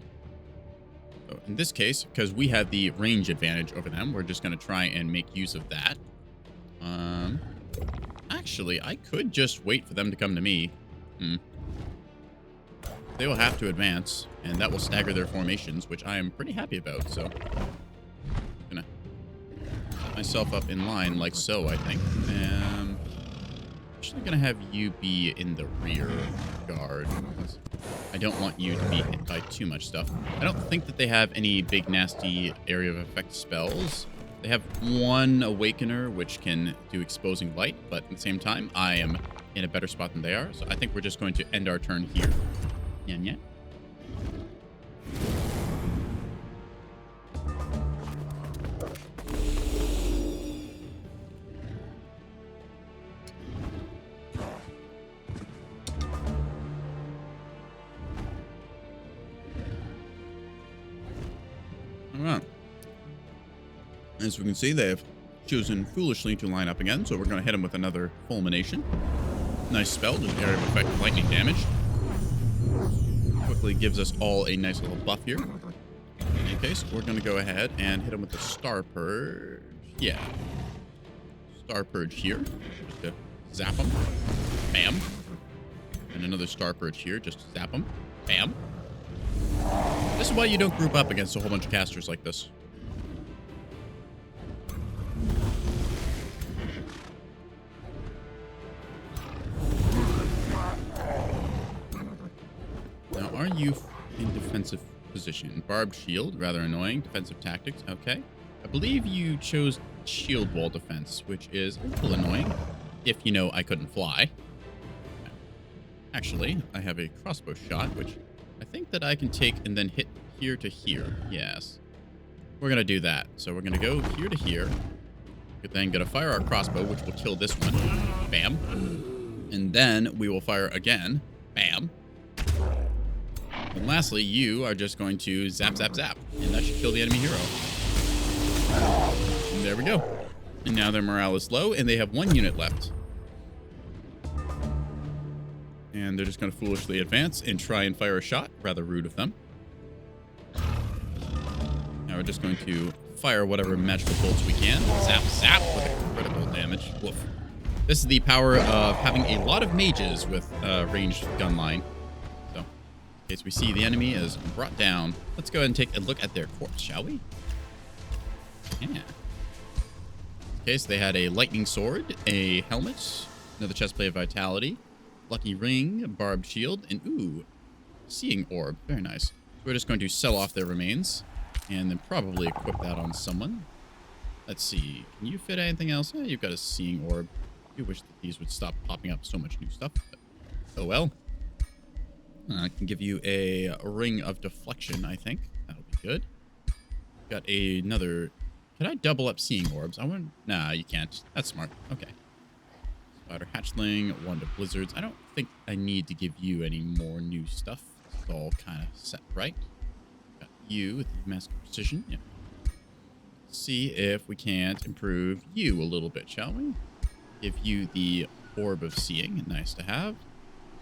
So in this case, because we have the range advantage over them, we're just going to try and make use of that. Actually, I could just wait for them to come to me. They will have to advance, and that will stagger their formations, which I am pretty happy about, so I'm gonna put myself up in line like so, I think. I'm actually gonna have you be in the rear guard, because I don't want you to be hit by too much stuff. I don't think that they have any big nasty area of effect spells. They have 1 Awakener, which can do Exposing Light, but at the same time, I am in a better spot than they are, so I think we're just going to end our turn here. Yeah. As we can see, they have chosen foolishly to line up again, so we're going to hit them with another Fulmination. Nice spell, just area of effect lightning damage. Quickly gives us all a nice little buff here. In any case, we're going to go ahead and hit them with the Star Purge. Yeah. Star Purge here, just to zap them. Bam. And another Star Purge here, just to zap them. Bam. This is why you don't group up against a whole bunch of casters like this. Now, are you in defensive position? Barbed shield, rather annoying. Defensive tactics, okay. I believe you chose shield wall defense, which is a little annoying, if you know I couldn't fly. Actually, I have a crossbow shot, which I think that I can take and then hit here to here. Yes. We're going to do that. So we're going to go here to here. We're then going to fire our crossbow, which will kill this one. Bam. And then we will fire again. Bam. And lastly, you are just going to zap, zap, zap. And that should kill the enemy hero. And there we go. And now their morale is low, and they have 1 unit left. And they're just going to foolishly advance and try and fire a shot. Rather rude of them. Now we're just going to fire whatever magical bolts we can. Zap, zap with critical damage. Woof. This is the power of having a lot of mages with ranged gun line. So, in case we see the enemy is brought down, let's go ahead and take a look at their corpse, shall we? Yeah. In case they had a lightning sword, a helmet, another chestplate of vitality, lucky ring, barbed shield, and ooh, seeing orb. Very nice. We're just going to sell off their remains and then probably equip that on someone. Let's see. Can you fit anything else? You've got a seeing orb. I wish that these would stop popping up so much new stuff. But oh well. I can give you a ring of deflection, I think. That'll be good. Got another... Can I double up seeing orbs? I want... Nah, you can't. That's smart. Okay. Spider hatchling, wand of blizzards. I don't think I need to give you any more new stuff. It's all kind of set right. Got you with the mask of precision. Yeah. Let's see if we can't improve you a little bit, shall we? Give you the orb of seeing. Nice to have.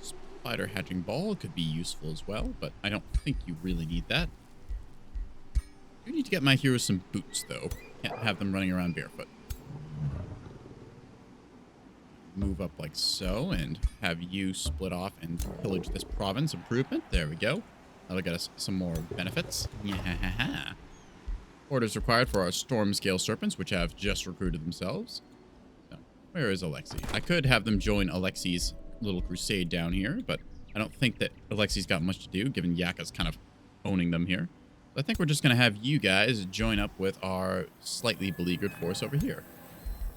Spider hatching ball could be useful as well, but I don't think you really need that. I do need to get my heroes some boots, though. Can't have them running around barefoot. Move up like so, and have you split off and pillage this province. Improvement. There we go. That'll get us some more benefits. Yeah. Orders required for our storm scale serpents, which have just recruited themselves. So, where is Alexei? I could have them join Alexei's little crusade down here, but I don't think that Alexei's got much to do, given Yaka's kind of owning them here. I think we're just going to have you guys join up with our slightly beleaguered force over here.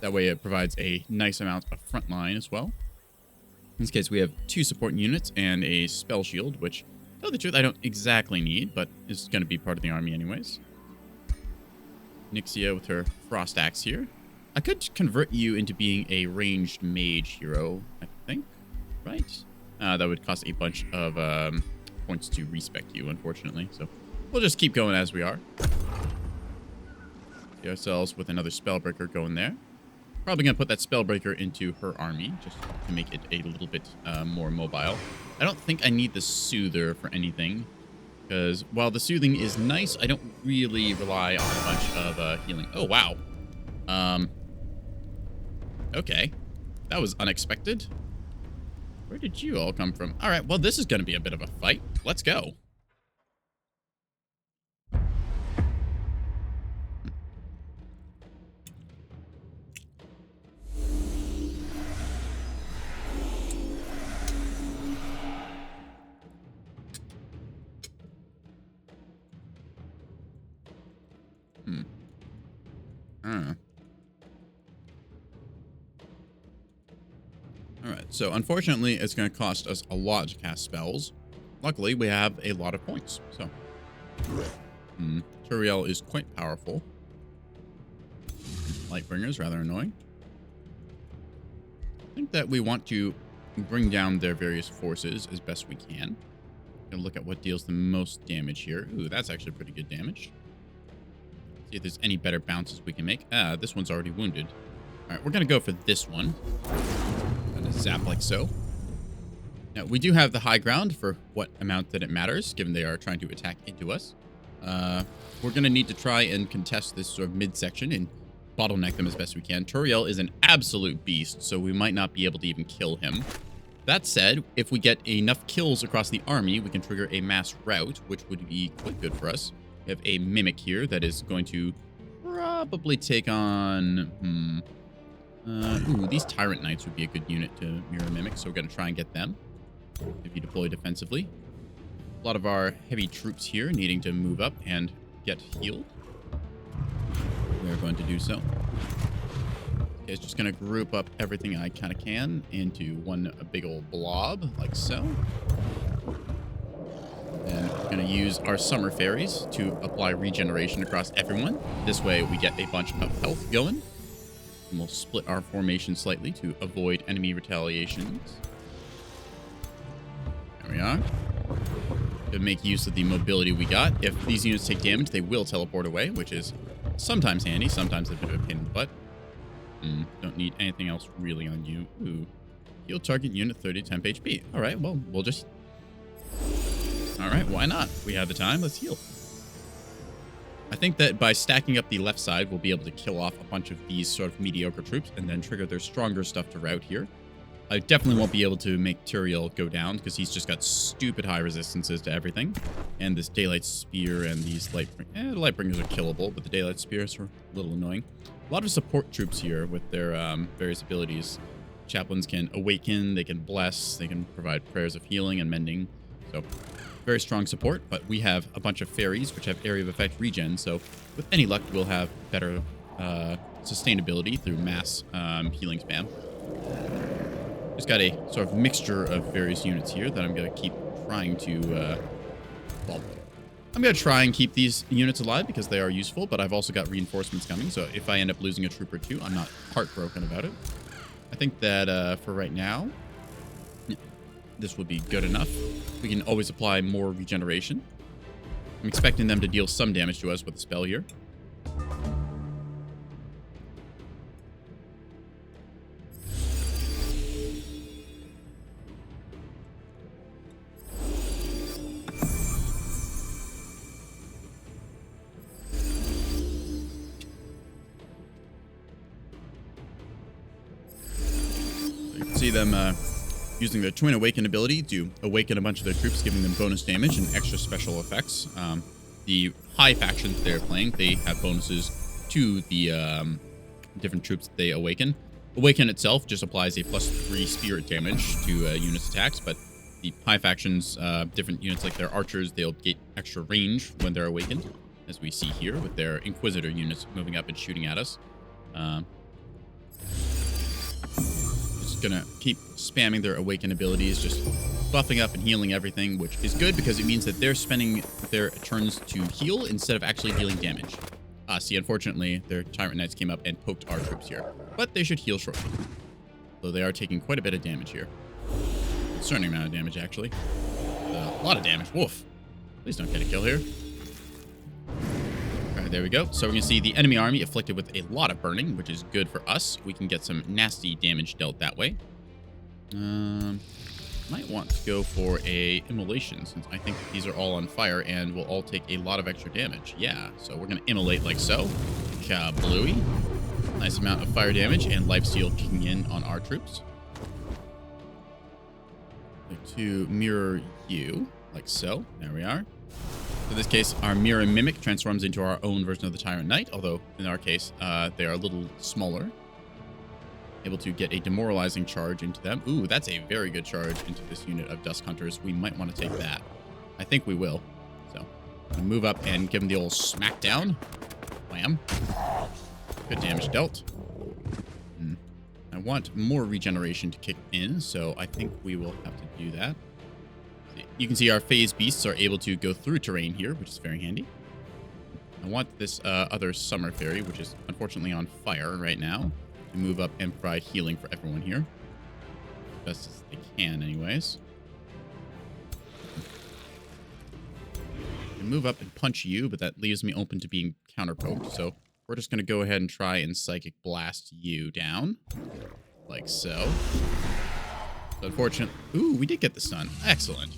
That way it provides a nice amount of front line as well. In this case, we have 2 support units and a spell shield, which, to tell the truth, I don't exactly need, but is going to be part of the army anyways. Nixia with her frost axe here. I could convert you into being a ranged mage hero, I think. Right? That would cost a bunch of points to respec you, unfortunately. So we'll just keep going as we are. See ourselves with another Spellbreaker going there. Probably going to put that Spellbreaker into her army, just to make it a little bit more mobile. I don't think I need the Soother for anything, because while the Soothing is nice, I don't really rely on a bunch of healing. Oh, wow. Okay. That was unexpected. Where did you all come from? All right, well, this is going to be a bit of a fight. Let's go. Alright, so unfortunately, it's going to cost us a lot to cast spells. Luckily, we have a lot of points, so. Turiel is quite powerful. Lightbringer's rather annoying. I think that we want to bring down their various forces as best we can. Gonna look at what deals the most damage here. Ooh, that's actually pretty good damage. See if there's any better bounces we can make. Ah, this one's already wounded. All right, we're going to go for this one. Gonna zap like so. Now, we do have the high ground for what amount that it matters, given they are trying to attack into us. We're going to need to try and contest this sort of midsection and bottleneck them as best we can. Turiel is an absolute beast, so we might not be able to even kill him. That said, if we get enough kills across the army, we can trigger a mass rout, which would be quite good for us. We have a Mimic here that is going to probably take on... ooh, these Tyrant Knights would be a good unit to mirror Mimic, so we're going to try and get them if you deploy defensively. A lot of our heavy troops here needing to move up and get healed. We're going to do so. Okay, it's just going to group up everything I kind of can into one big old blob, like so. And we're going to use our Summer Fairies to apply regeneration across everyone. This way we get a bunch of health going. And we'll split our formation slightly to avoid enemy retaliations. There we are. To make use of the mobility we got. If these units take damage, they will teleport away, which is sometimes handy, sometimes a bit of a pain in the butt. Don't need anything else really on you. Ooh. Heal target unit 30 temp HP. Alright, well, we'll just... Alright, why not? We have the time, let's heal. I think that by stacking up the left side, we'll be able to kill off a bunch of these sort of mediocre troops and then trigger their stronger stuff to rout here. I definitely won't be able to make Turiel go down because he's just got stupid high resistances to everything. And this Daylight Spear and these Lightbringers are killable, but the Daylight Spears are a little annoying. A lot of support troops here with their various abilities. Chaplains can awaken, they can bless, they can provide prayers of healing and mending. So, very strong support, but we have a bunch of fairies which have area of effect regen, so with any luck we'll have better sustainability through mass healing spam. Just got a sort of mixture of various units here that I'm going to keep trying to, well, I'm going to try and keep these units alive because they are useful, but I've also got reinforcements coming, so if I end up losing a troop or two, I'm not heartbroken about it. I think that for right now, this will be good enough. We can always apply more regeneration. I'm expecting them to deal some damage to us with the spell here. See them using their Twin Awaken ability to awaken a bunch of their troops, giving them bonus damage and extra special effects. The high factions they're playing, they have bonuses to the different troops that they awaken. Awaken itself just applies a +3 spirit damage to units' attacks, but the high factions, different units like their archers, they'll get extra range when they're awakened, as we see here with their Inquisitor units moving up and shooting at us. Gonna keep spamming their awaken abilities, just buffing up and healing everything, which is good because it means that they're spending their turns to heal instead of actually dealing damage. See, unfortunately, their Tyrant Knights came up and poked our troops here, but they should heal shortly. Though they are taking quite a bit of damage here. Concerning amount of damage, actually. A lot of damage. Woof. Please don't get a kill here. Alright, there we go. So we're going to see the enemy army afflicted with a lot of burning, which is good for us. We can get some nasty damage dealt that way. Might want to go for a immolation, since I think these are all on fire and will all take a lot of extra damage. Yeah, so we're going to immolate like so. Kablooey. Nice amount of fire damage and lifesteal kicking in on our troops. Like to mirror you, like so. There we are. In this case, our Mirror Mimic transforms into our own version of the Tyrant Knight, although in our case, they are a little smaller. Able to get a demoralizing charge into them. Ooh, that's a very good charge into this unit of Dusk Hunters. We might want to take that. I think we will. So, move up and give them the old smackdown. Wham. Good damage dealt. I want more regeneration to kick in, so I think we will have to do that. You can see our phase beasts are able to go through terrain here, which is very handy. I want this other Summer Fairy, which is unfortunately on fire right now, to move up and provide healing for everyone here. Best as they can, anyways. can move up and punch you, but that leaves me open to being counterpoked. So we're just going to go ahead and try and Psychic Blast you down. Like so. So unfortunately... Ooh, we did get the stun. Excellent.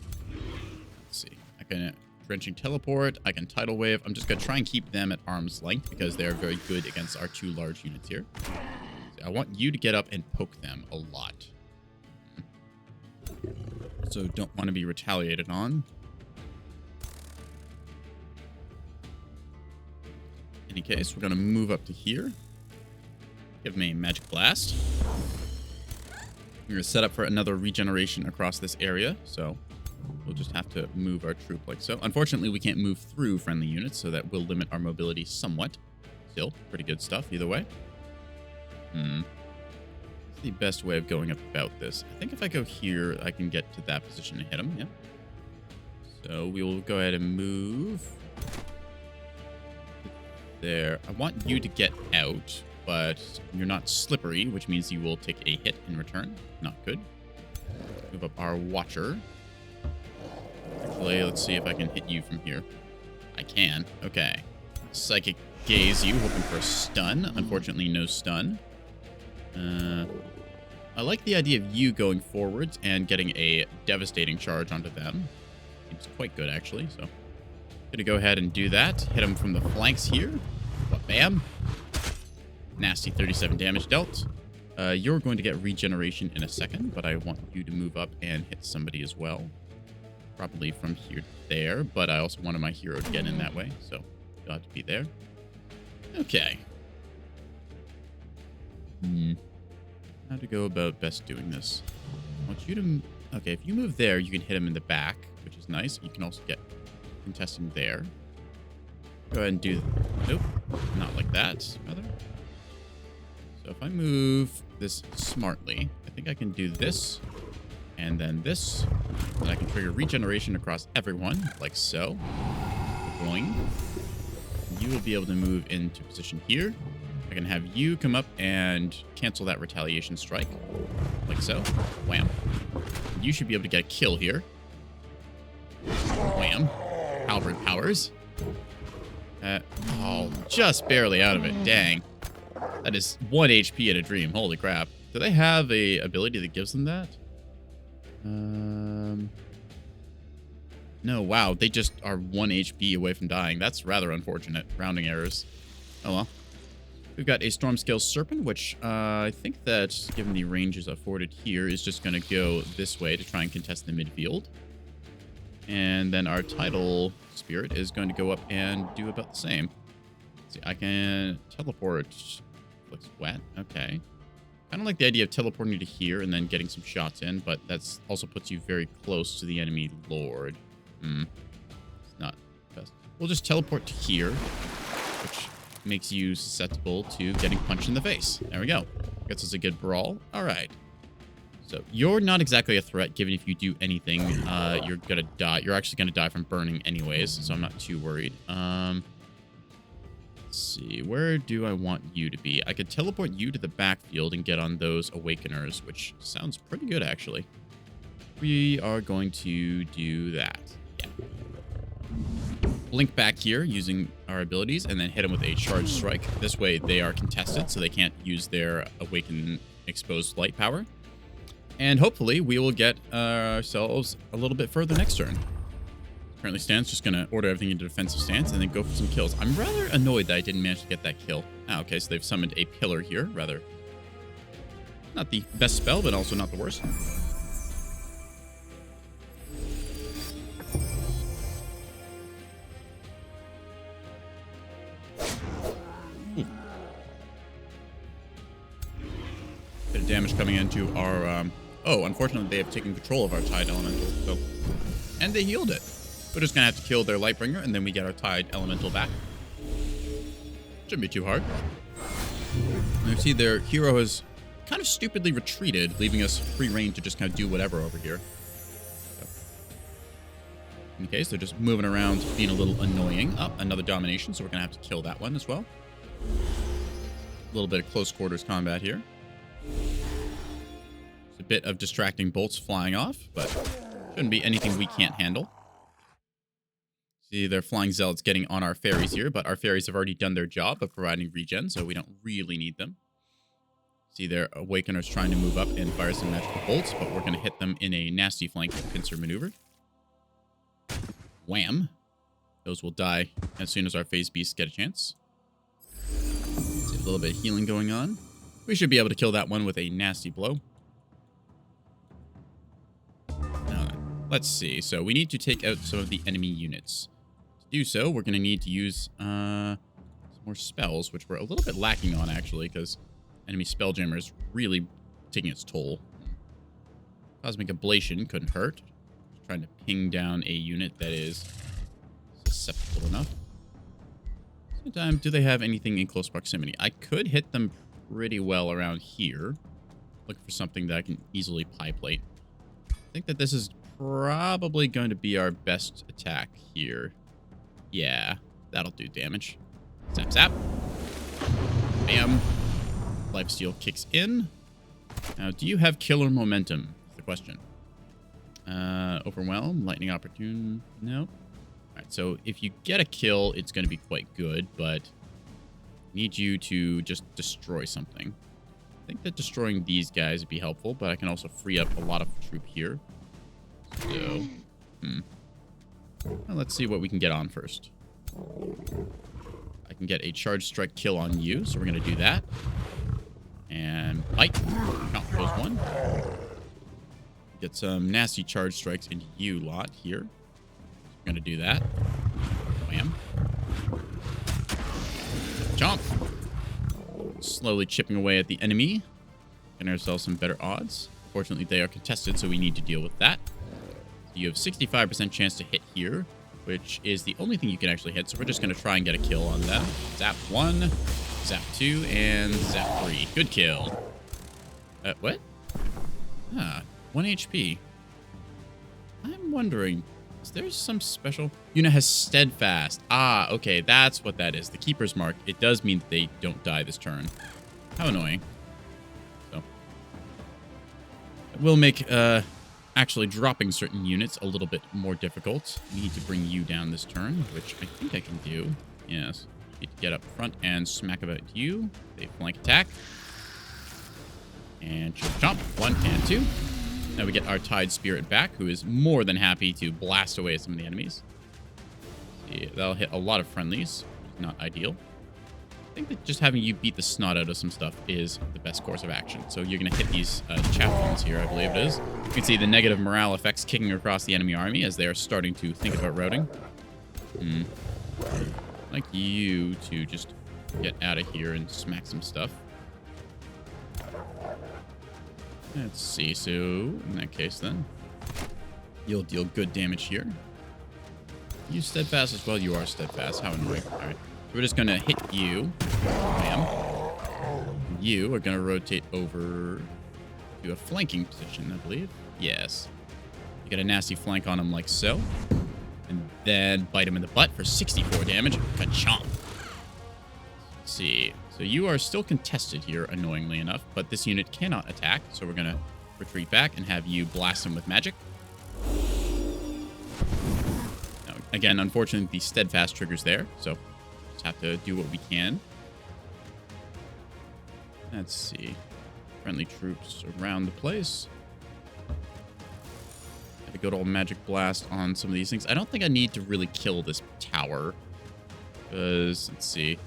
Let's see. I can Drenching Teleport. I can Tidal Wave. I'm just going to try and keep them at arm's length because they're very good against our 2 large units here. So I want you to get up and poke them a lot. So don't want to be retaliated on. In any case, we're going to move up to here. Give me a Magic Blast. We're going to set up for another regeneration across this area, so we'll just have to move our troop like so. Unfortunately, we can't move through friendly units, so that will limit our mobility somewhat. Still, pretty good stuff either way. What's the best way of going about this? I think if I go here, I can get to that position and hit him, yeah. So we will go ahead and move there. I want you to get out, but you're not slippery, which means you will take a hit in return. Not good. Move up our Watcher. Actually, let's see if I can hit you from here. I can. Okay. Psychic Gaze you, hoping for a stun. Unfortunately, no stun. I like the idea of you going forwards and getting a devastating charge onto them. Seems quite good, actually, so... Gonna go ahead and do that. Hit him from the flanks here. Bam. Nasty 37 damage dealt. You're going to get regeneration in a second, but I want you to move up and hit somebody as well. Probably from here to there, but I also wanted my hero to get in that way, so you'll have to be there. Okay. How to go about best doing this? I want you to... Okay, if you move there, you can hit him in the back, which is nice. You can also get contesting there. Go ahead and do... Nope. Not like that, rather. So if I move this smartly, I think I can do this, and then this. Then I can trigger regeneration across everyone, like so. Boing. You will be able to move into position here. I can have you come up and cancel that retaliation strike, like so. Wham. You should be able to get a kill here. Wham. Halberd powers. Oh, just barely out of it. Dang. That is 1 HP in a dream. Holy crap. Do they have a ability that gives them that? No, wow. They just are 1 HP away from dying. That's rather unfortunate. Rounding errors. Oh well. We've got a Storm Scale Serpent, which I think that, given the ranges afforded here, is just going to go this way to try and contest the midfield. And then our Tidal Spirit is going to go up and do about the same. Let's see, I can teleport. Looks wet. Okay. Kind of like the idea of teleporting to here and then getting some shots in, but that's also puts you very close to the enemy lord. It's not best. We'll just teleport to here, which makes you susceptible to getting punched in the face. There we go. Gets us a good brawl. All right. So you're not exactly a threat, given if you do anything, you're gonna die. You're actually gonna die from burning anyways, so I'm not too worried. Let's see, where do I want you to be? I could teleport you to the backfield and get on those Awakeners, which sounds pretty good, actually. We are going to do that. Yeah. Blink back here using our abilities, and then hit them with a charge strike. This way, they are contested, so they can't use their Awaken Exposed Light power. And hopefully, we will get ourselves a little bit further next turn. Currently stands, just going to order everything into defensive stance and then go for some kills. I'm rather annoyed that I didn't manage to get that kill. Ah, okay, so they've summoned a pillar here. Rather, not the best spell, but also not the worst. Bit of damage coming into our... Oh, unfortunately, they have taken control of our Tide Elemental. So, and they healed it. We're just going to have to kill their Lightbringer, and then we get our Tide Elemental back. Shouldn't be too hard. And you see their hero has kind of stupidly retreated, leaving us free reign to just kind of do whatever over here. So, in any case, they're just moving around, being a little annoying. Oh, another domination, so we're going to have to kill that one as well. A little bit of close quarters combat here. A bit of distracting bolts flying off, but shouldn't be anything we can't handle. See, they're flying zealots getting on our fairies here, but our fairies have already done their job of providing regen, so we don't really need them. See, their awakeners trying to move up and fire some magical bolts, but we're going to hit them in a nasty flank pincer maneuver. Wham. Those will die as soon as our phase beasts get a chance. See, a little bit of healing going on. We should be able to kill that one with a nasty blow. Now, let's see. So we need to take out some of the enemy units. To do so, we're going to need to use some more spells, which we're a little bit lacking on, actually, because enemy Spelljammer is really taking its toll. Cosmic Ablation couldn't hurt. Just trying to ping down a unit that is susceptible enough. Sometimes, do they have anything in close proximity? I could hit them pretty well around here. Looking for something that I can easily pie plate. I think that this is probably going to be our best attack here. Yeah, that'll do damage. Zap, zap. Bam. Lifesteal kicks in. Now, do you have killer momentum? Is the question. Overwhelm, lightning opportune. No. All right, so if you get a kill, it's going to be quite good, but I need you to just destroy something. I think that destroying these guys would be helpful, but I can also free up a lot of troop here. So, well, let's see what we can get on first. I can get a charge strike kill on you, so we're going to do that. And bite. Count goes one. Get some nasty charge strikes into you lot here. We're going to do that. Wham. Chomp. Slowly chipping away at the enemy. Getting ourselves some better odds. Fortunately, they are contested, so we need to deal with that. You have 65% chance to hit here, which is the only thing you can actually hit. So we're just going to try and get a kill on them. Zap 1, zap 2, and zap 3. Good kill. What? Ah, 1 HP. I'm wondering, is there some special... Unit has steadfast. Ah, okay, that's what that is. The Keeper's Mark. It does mean that they don't die this turn. How annoying. So, it will make... actually dropping certain units a little bit more difficult. We need to bring you down this turn, which I think I can do. Yes. Need to get up front and smack about you. They flank attack. And chomp. 1 and 2. Now we get our Tide Spirit back, who is more than happy to blast away some of the enemies. See, that'll hit a lot of friendlies. Not ideal. I think that just having you beat the snot out of some stuff is the best course of action. So you're going to hit these chaff ones here, I believe it is. You can see the negative morale effects kicking across the enemy army as they are starting to think about routing. I'd like you to just get out of here and smack some stuff. Let's see. So in that case, then, you'll deal good damage here. You steadfast as well. You are steadfast. How annoying. All right. We're just going to hit you. Bam. You are going to rotate over to a flanking position, I believe. Yes. You get a nasty flank on him like so. And then bite him in the butt for 64 damage. Ka-chomp. Let's see. So you are still contested here, annoyingly enough. But this unit cannot attack. So we're going to retreat back and have you blast him with magic. Now, again, unfortunately, the steadfast trigger's there. So... have to do what we can. Let's see. Friendly troops around the place. Had a good old magic blast on some of these things. I don't think I need to really kill this tower. Because, let's see.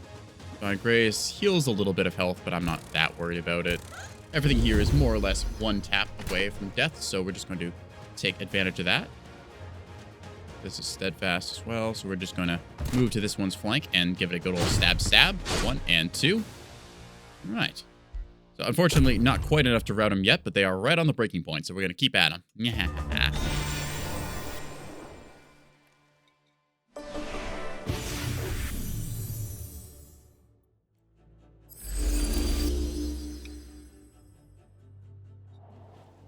Divine Grace heals a little bit of health, but I'm not that worried about it. Everything here is more or less one tap away from death, so we're just going to take advantage of that. This is steadfast as well, so we're just going to move to this one's flank and give it a good old stab, stab. 1 and 2. All right. So unfortunately, not quite enough to rout them yet, but they are right on the breaking point, so we're going to keep at them.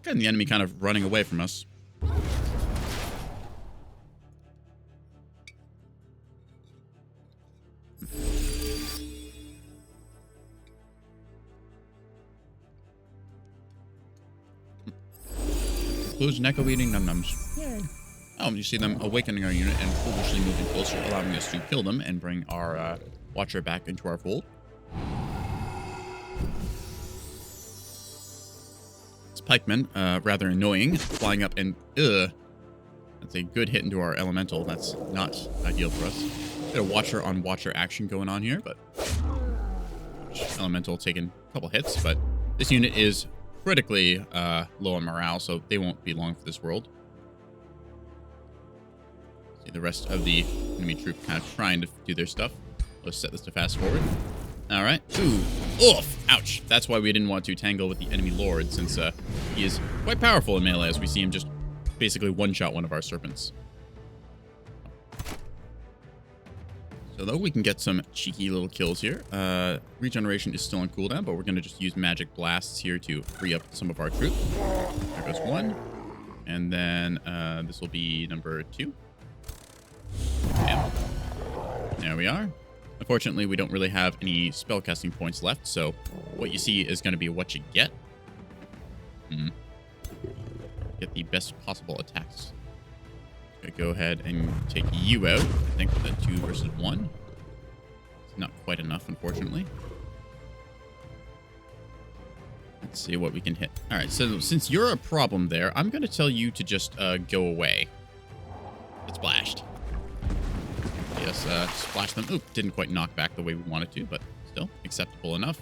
Getting the enemy kind of running away from us. Conclusion echo eating num nums. Yay. Oh, you see them awakening our unit and foolishly moving closer, allowing us to kill them and bring our Watcher back into our fold. This pikeman, rather annoying, flying up and that's a good hit into our elemental. That's not ideal for us. Bit of Watcher on Watcher action going on here, but elemental taking a couple hits, but this unit is critically low on morale, so they won't be long for this world. See the rest of the enemy troop kind of trying to do their stuff. Let's set this to fast forward. All right. Ooh. Oof. Ouch. That's why we didn't want to tangle with the enemy lord, since he is quite powerful in melee, as we see him just basically one-shot one of our serpents. So though we can get some cheeky little kills here. Regeneration is still on cooldown, but we're going to just use magic blasts here to free up some of our troops. There goes one. And then this will be number 2. Yeah. There we are. Unfortunately, we don't really have any spellcasting points left, so what you see is going to be what you get. Get the best possible attacks. Gonna go ahead and take you out. I think with a 2 versus 1. It's not quite enough, unfortunately. Let's see what we can hit. All right, so since you're a problem there, I'm going to tell you to just go away. Get splashed. Yes, splash them. Oop, didn't quite knock back the way we wanted to, but still acceptable enough.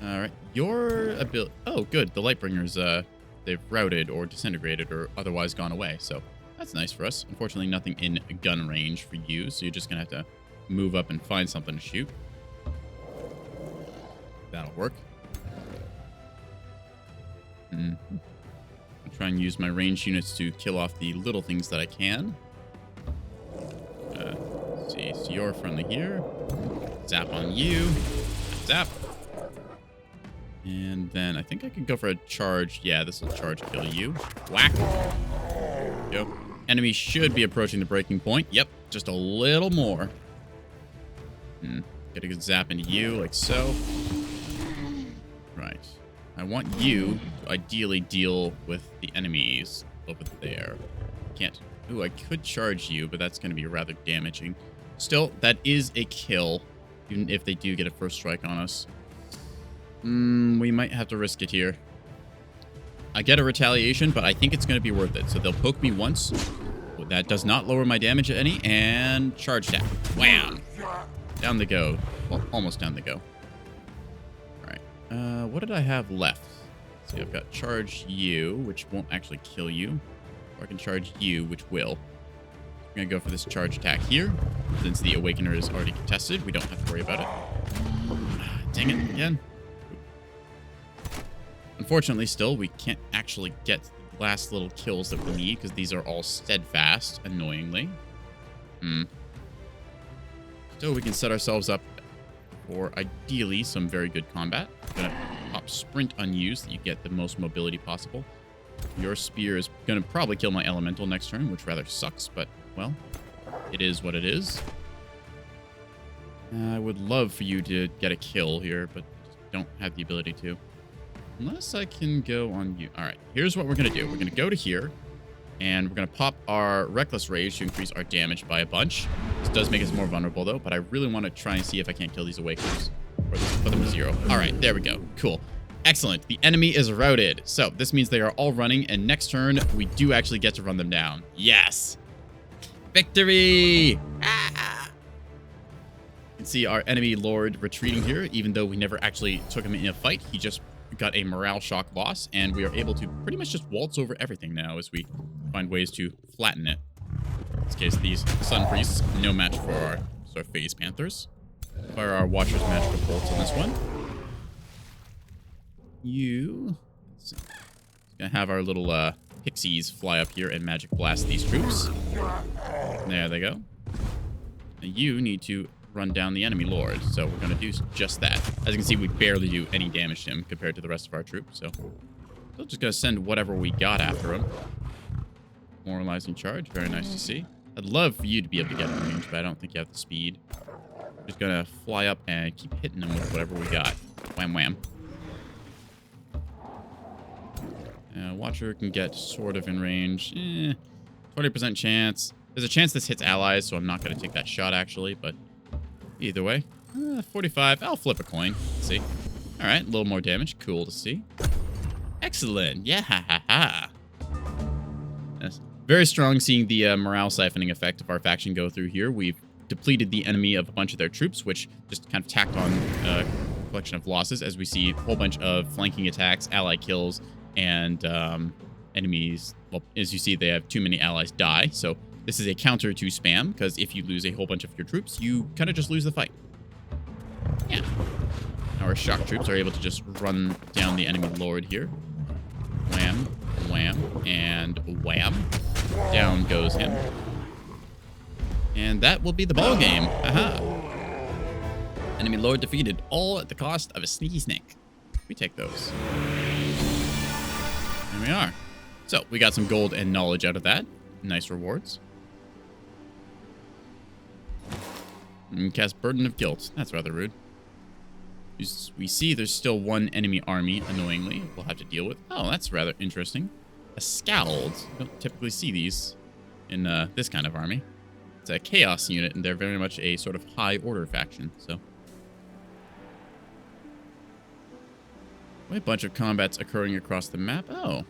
All right, your ability. Oh, good. The Lightbringers, they've routed or disintegrated or otherwise gone away, so that's nice for us. Unfortunately, nothing in gun range for you, so you're just going to have to move up and find something to shoot. That'll work. I'll try and use my ranged units to kill off the little things that I can. Let's see, so you're friendly here. Zap on you. Zap. And then I think I could go for a charge. Yeah, this will charge kill you. Whack. Go. Enemy should be approaching the breaking point. Yep, just a little more. Get a good zap into you, like so. Right. I want you to ideally deal with the enemies over there. Can't. Ooh, I could charge you, but that's going to be rather damaging. Still, that is a kill, even if they do get a first strike on us. We might have to risk it here. I get a retaliation, but I think it's going to be worth it. So they'll poke me once. That does not lower my damage any. And charge attack. Wham! Down they go. Well, almost down they go. All right. What did I have left? See, I've got charge you, which won't actually kill you. Or I can charge you, which will. I'm going to go for this charge attack here. Since the Awakener is already contested, we don't have to worry about it. Dang it, again. Unfortunately, still, we can't actually get the last little kills that we need, because these are all steadfast, annoyingly. Still, we can set ourselves up for, ideally, some very good combat. I'm going to pop sprint unused, so you get the most mobility possible. Your spear is going to probably kill my elemental next turn, which rather sucks, but, well, it is what it is. I would love for you to get a kill here, but don't have the ability to. Unless I can go on you. All right, here's what we're going to do. We're going to go to here, and we're going to pop our Reckless Rage to increase our damage by a bunch. This does make us more vulnerable, though, but I really want to try and see if I can't kill these Awakeners. Or put them to 0. All right, there we go. Cool. Excellent. The enemy is routed. So this means they are all running, and next turn, we do actually get to run them down. Yes! Victory! Ah! You can see our enemy lord retreating here, even though we never actually took him in a fight. He just got a morale shock loss, and we are able to pretty much just waltz over everything now as we find ways to flatten it. In this case, these Sun Priests, no match for our Phase Panthers. Fire our Watcher's magical bolts on this one. Let's see. Gonna have our little pixies fly up here and magic blast these troops. There they go. And you need to run down the enemy lord, so we're gonna do just that. As you can see, we barely do any damage to him compared to the rest of our troops, so we're just gonna send whatever we got after him. Moralizing charge, very nice to see. I'd love for you to be able to get in range, but I don't think you have the speed. Just gonna fly up and keep hitting them with whatever we got. Wham wham. Watcher can get sort of in range. 20% chance. There's a chance this hits allies, so I'm not going to take that shot, actually. But either way, 45. I'll flip a coin. Let's see. All right, a little more damage. Cool to see. Excellent. Yeah, ha, ha, ha. Yes. Very strong seeing the morale siphoning effect of our faction go through here. We've depleted the enemy of a bunch of their troops, which just kind of tacked on a collection of losses, as we see a whole bunch of flanking attacks, ally kills, and enemies. Well, as you see, they have too many allies die. So this is a counter to spam, because if you lose a whole bunch of your troops, you kind of just lose the fight. Yeah. Our shock troops are able to just run down the enemy lord here. Wham, wham, and wham. Down goes him. And that will be the ball game. Aha. Enemy lord defeated, all at the cost of a sneaky snake. We take those. There we are. So we got some gold and knowledge out of that. Nice rewards. And cast Burden of Guilt. That's rather rude. We see there's still one enemy army, annoyingly, we'll have to deal with. Oh, that's rather interesting. A Scald. You don't typically see these in this kind of army. It's a chaos unit, and they're very much a sort of high order faction, so. A bunch of combats occurring across the map. Oh,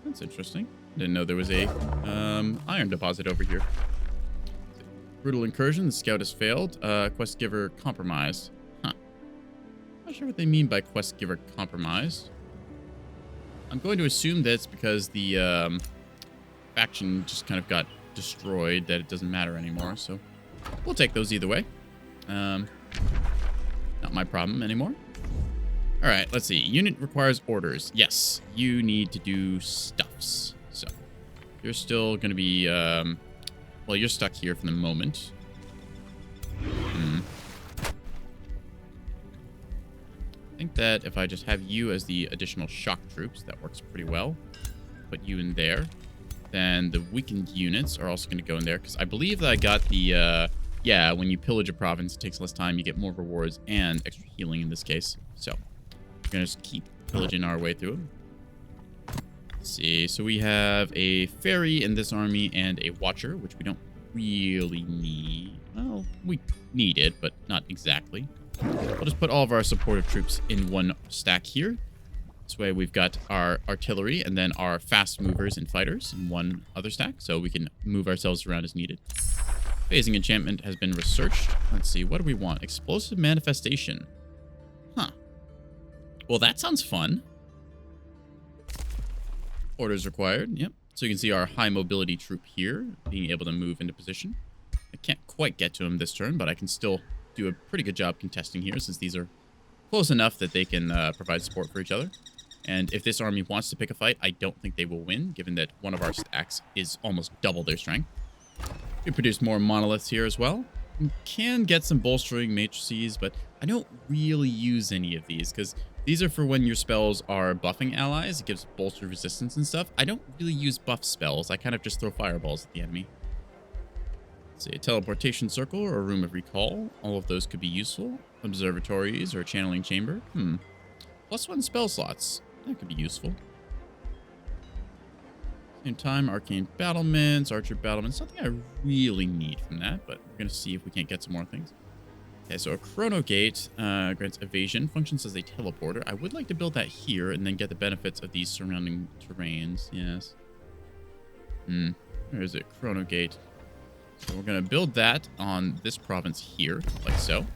that's interesting. Didn't know there was a iron deposit over here. Brutal incursion. The scout has failed. Quest giver compromised. Huh. Not sure what they mean by quest giver compromised. I'm going to assume that's because the faction just kind of got destroyed, that it doesn't matter anymore. So we'll take those either way. Not my problem anymore. All right, let's see. Unit requires orders. Yes, you need to do stuffs. So you're still going to be, well, you're stuck here for the moment. I think that if I just have you as the additional shock troops, that works pretty well. Put you in there. Then the weakened units are also going to go in there, because I believe that I got the, yeah, when you pillage a province, it takes less time, you get more rewards and extra healing in this case. So we're going to just keep pillaging our way through them. Let's see, so we have a ferry in this army and a watcher, which we don't really need. Well, we need it, but not exactly. We'll just put all of our supportive troops in one stack here. This way we've got our artillery and then our fast movers and fighters in one other stack, so we can move ourselves around as needed. Phasing enchantment has been researched. Let's see, what do we want? Explosive manifestation. Huh. Well, that sounds fun. Orders required. Yep. So you can see our high mobility troop here being able to move into position. I can't quite get to him this turn, but I can still do a pretty good job contesting here, since these are close enough that they can provide support for each other. And if this army wants to pick a fight, I don't think they will win, given that one of our stacks is almost double their strength. We produce more monoliths here as well. We can get some bolstering matrices, but I don't really use any of these, because these are for when your spells are buffing allies. It gives bolster resistance and stuff. I don't really use buff spells. I kind of just throw fireballs at the enemy. Let's see, a teleportation circle or a room of recall. All of those could be useful. Observatories or a channeling chamber. +1 spell slots. That could be useful. Same time, arcane battlements, archer battlements. Something I really need from that, but we're going to see if we can't get some more things. Okay, so a chrono gate grants evasion, functions as a teleporter. I would like to build that here and then get the benefits of these surrounding terrains. Yes. Where is it? Chrono gate. So we're going to build that on this province here, like so.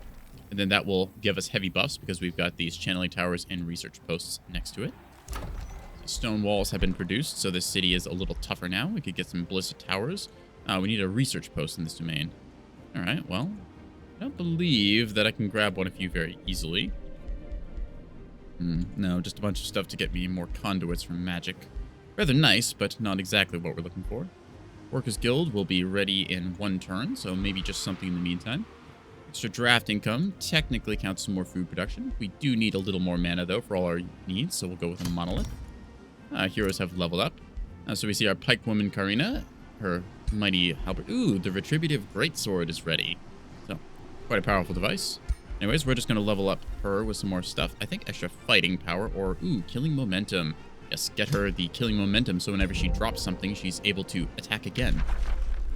And then that will give us heavy buffs because we've got these channeling towers and research posts next to it. Stone walls have been produced, so this city is a little tougher now. We could get some ballista towers. We need a research post in this domain. All right, well, I don't believe that I can grab one of you very easily. No, just a bunch of stuff to get me more conduits from magic. Rather nice, but not exactly what we're looking for. Workers Guild will be ready in 1 turn, so maybe just something in the meantime. Extra draft income technically counts some more food production. We do need a little more mana, though, for all our needs, so we'll go with a monolith. Heroes have leveled up. So we see our pike woman, Karina. Her mighty halberd. Ooh, the retributive greatsword is ready. So, quite a powerful device. Anyways, we're just going to level up her with some more stuff. I think extra fighting power or, ooh, killing momentum. Yes, get her the killing momentum so whenever she drops something, she's able to attack again.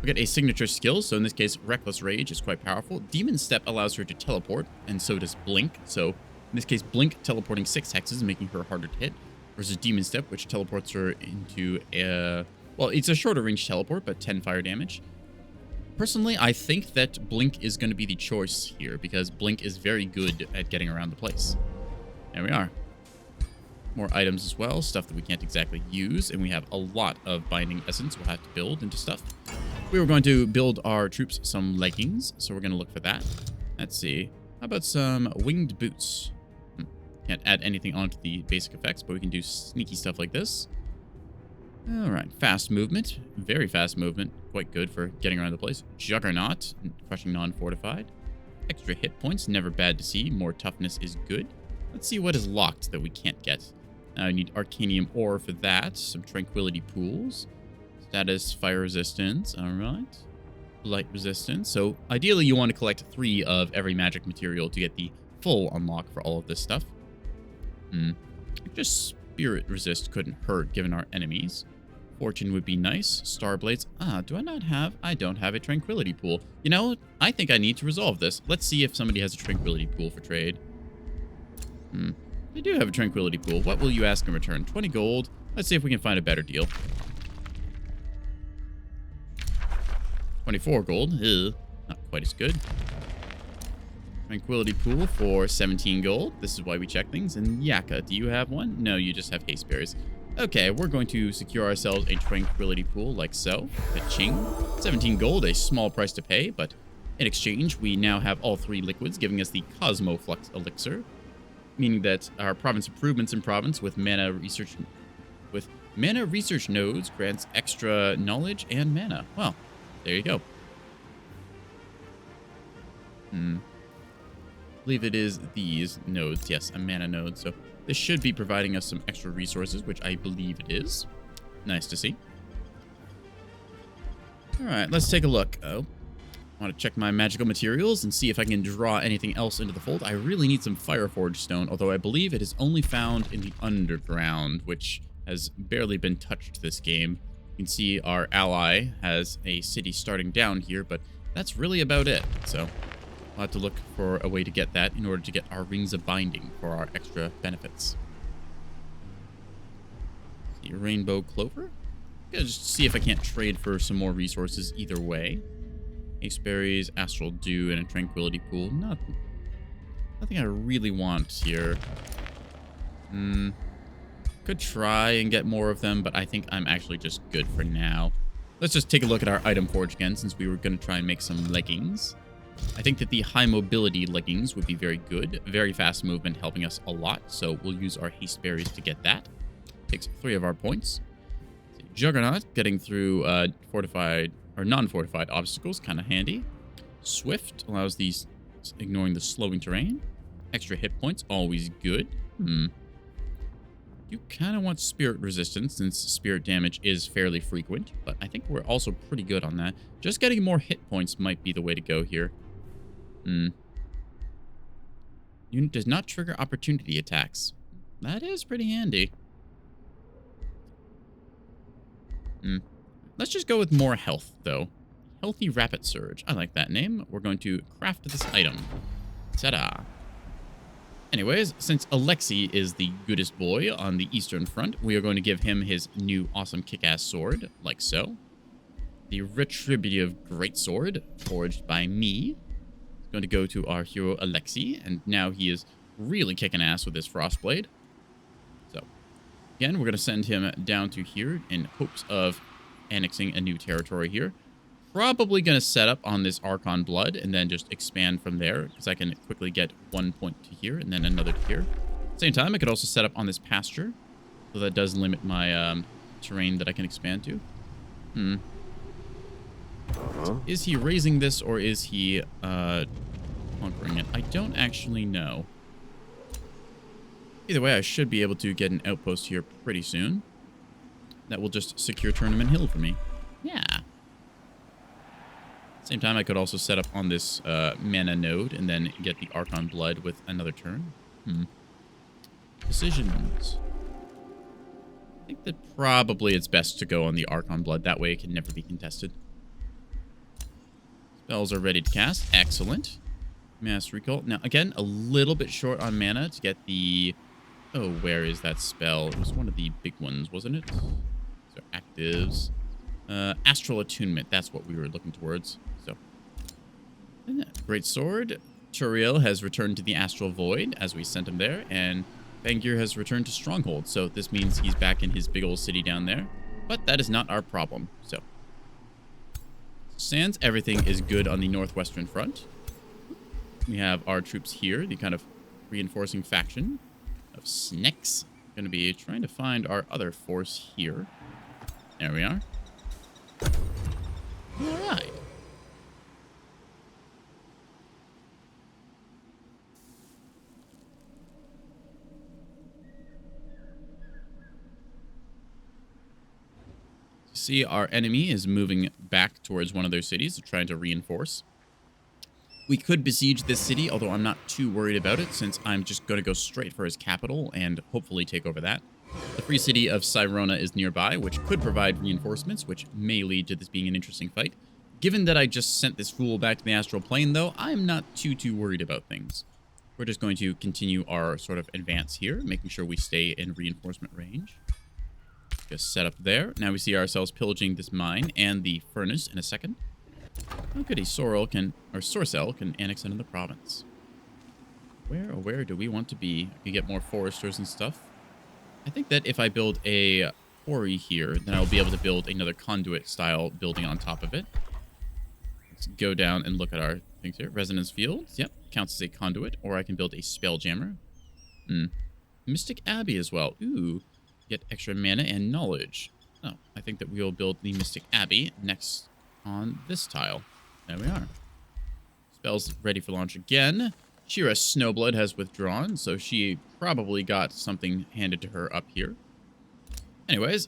We get a signature skill, so in this case, Reckless Rage is quite powerful. Demon Step allows her to teleport, and so does Blink. So in this case, Blink teleporting 6 hexes, making her harder to hit, versus Demon Step, which teleports her into a... Well, it's a shorter range teleport, but 10 fire damage. Personally, I think that Blink is going to be the choice here, because Blink is very good at getting around the place. There we are. More items as well, stuff that we can't exactly use, and we have a lot of Binding Essence we'll have to build into stuff. We were going to build our troops some leggings, so we're going to look for that. Let's see. How about some winged boots? Can't add anything onto the basic effects, but we can do sneaky stuff like this. All right, fast movement. Very fast movement. Quite good for getting around the place. Juggernaut, crushing non-fortified. Extra hit points, never bad to see. More toughness is good. Let's see what is locked that we can't get. I need Arcanium Ore for that. Some Tranquility Pools. Status, Fire Resistance. All right. Light Resistance. So ideally you want to collect 3 of every magic material to get the full unlock for all of this stuff. Just Spirit Resist couldn't hurt given our enemies. Fortune would be nice. Starblades. Do I not have? I don't have a Tranquility Pool. You know, I think I need to resolve this. Let's see if somebody has a Tranquility Pool for trade. I do have a Tranquility Pool. What will you ask in return? 20 gold. Let's see if we can find a better deal. 24 gold. Ugh, not quite as good. Tranquility Pool for 17 gold. This is why we check things. And Yaka, do you have one? No, you just have haste berries. Okay, we're going to secure ourselves a Tranquility Pool like so. Ka-ching. 17 gold, a small price to pay, but in exchange, we now have all 3 liquids, giving us the Cosmo Flux Elixir, meaning that our province improvements in province with mana research nodes grants extra knowledge and mana. Well, there you go. I believe it is these nodes. Yes, a mana node. So this should be providing us some extra resources, which I believe it is. Nice to see. All right, let's take a look. Oh, I want to check my magical materials and see if I can draw anything else into the fold. I really need some Fireforged stone, although I believe it is only found in the underground, which has barely been touched this game. You can see our ally has a city starting down here, but that's really about it. So we'll have to look for a way to get that in order to get our Rings of Binding for our extra benefits. See, Rainbow Clover. Gonna just see if I can't trade for some more resources either way. Ace Berries, Astral Dew, and a Tranquility Pool. Nothing I really want here. Could try and get more of them, but I think I'm actually just good for now. Let's just take a look at our item forge again, since we were going to try and make some leggings. I think that the high mobility leggings would be very good. Very fast movement helping us a lot, so we'll use our haste berries to get that. Takes 3 of our points. Juggernaut, getting through fortified or non-fortified obstacles, kind of handy. Swift allows these, ignoring the slowing terrain. Extra hit points, always good. You kind of want spirit resistance, since spirit damage is fairly frequent, but I think we're also pretty good on that. Just getting more hit points might be the way to go here. Unit does not trigger opportunity attacks. That is pretty handy. Let's just go with more health, though. Healthy Rapid Surge. I like that name. We're going to craft this item. Ta-da. Anyways, since Alexei is the goodest boy on the Eastern Front, we are going to give him his new awesome kick-ass sword, like so. The Retributive Greatsword, forged by me. It's going to go to our hero Alexei, and now he is really kicking ass with his Frostblade. So, again, we're going to send him down to here in hopes of annexing a new territory here. Probably going to set up on this Archon Blood and then just expand from there, because I can quickly get 1 point to here and then another to here. At the same time, I could also set up on this pasture, so that does limit my terrain that I can expand to. Is he raising this, or is he conquering it? I don't actually know. Either way, I should be able to get an outpost here pretty soon. That will just secure Tournament Hill for me. Yeah. Same time, I could also set up on this mana node and then get the Archon Blood with another turn. Decisions. think that probably it's best to go on the Archon Blood. That way it can never be contested. Spells are ready to cast. Excellent. Mass Recall. Now, again, a little bit short on mana to get the... Oh, where is that spell? It was one of the big ones, wasn't it? So, actives. Astral Attunement. That's what we were looking towards. So, Great Sword. Turiel has returned to the Astral Void as we sent him there. And Bangir has returned to Stronghold. So, this means he's back in his big old city down there. But that is not our problem. So, sans everything is good on the northwestern front. We have our troops here, the kind of reinforcing faction of Snecks. Going to be trying to find our other force here. There we are. All right. See, our enemy is moving back towards one of their cities, trying to reinforce. We could besiege this city, although I'm not too worried about it, since I'm just going to go straight for his capital and hopefully take over that. The free city of Sirona is nearby, which could provide reinforcements, which may lead to this being an interesting fight. Given that I just sent this fool back to the astral plane, though, I'm not too worried about things. We're just going to continue our sort of advance here, making sure we stay in reinforcement range. Just set up there. Now we see ourselves pillaging this mine and the furnace in a second. Oh, goody. Sorcel can annex into the province. Where do we want to be? I can get more foresters and stuff. I think that if I build a quarry here, then I'll be able to build another conduit-style building on top of it. Let's go down and look at our things here. Resonance fields. Yep, counts as a conduit. Or I can build a spelljammer. Mystic Abbey as well. Ooh, get extra mana and knowledge. Oh, I think that we will build the Mystic Abbey next on this tile. There we are. Spells ready for launch again. Shira Snowblood has withdrawn, so she probably got something handed to her up here. Anyways,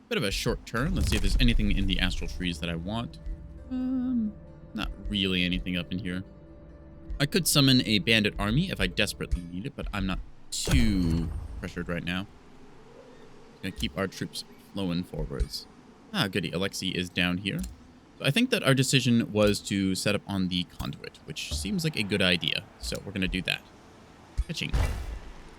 bit of a short turn. Let's see if there's anything in the astral trees that I want. Not really anything up in here. I could summon a bandit army if I desperately need it, but I'm not too pressured right now. Gonna keep our troops flowing forwards. Ah, goody. Alexei is down here. So I think that our decision was to set up on the conduit, which seems like a good idea. So we're going to do that. Pitching.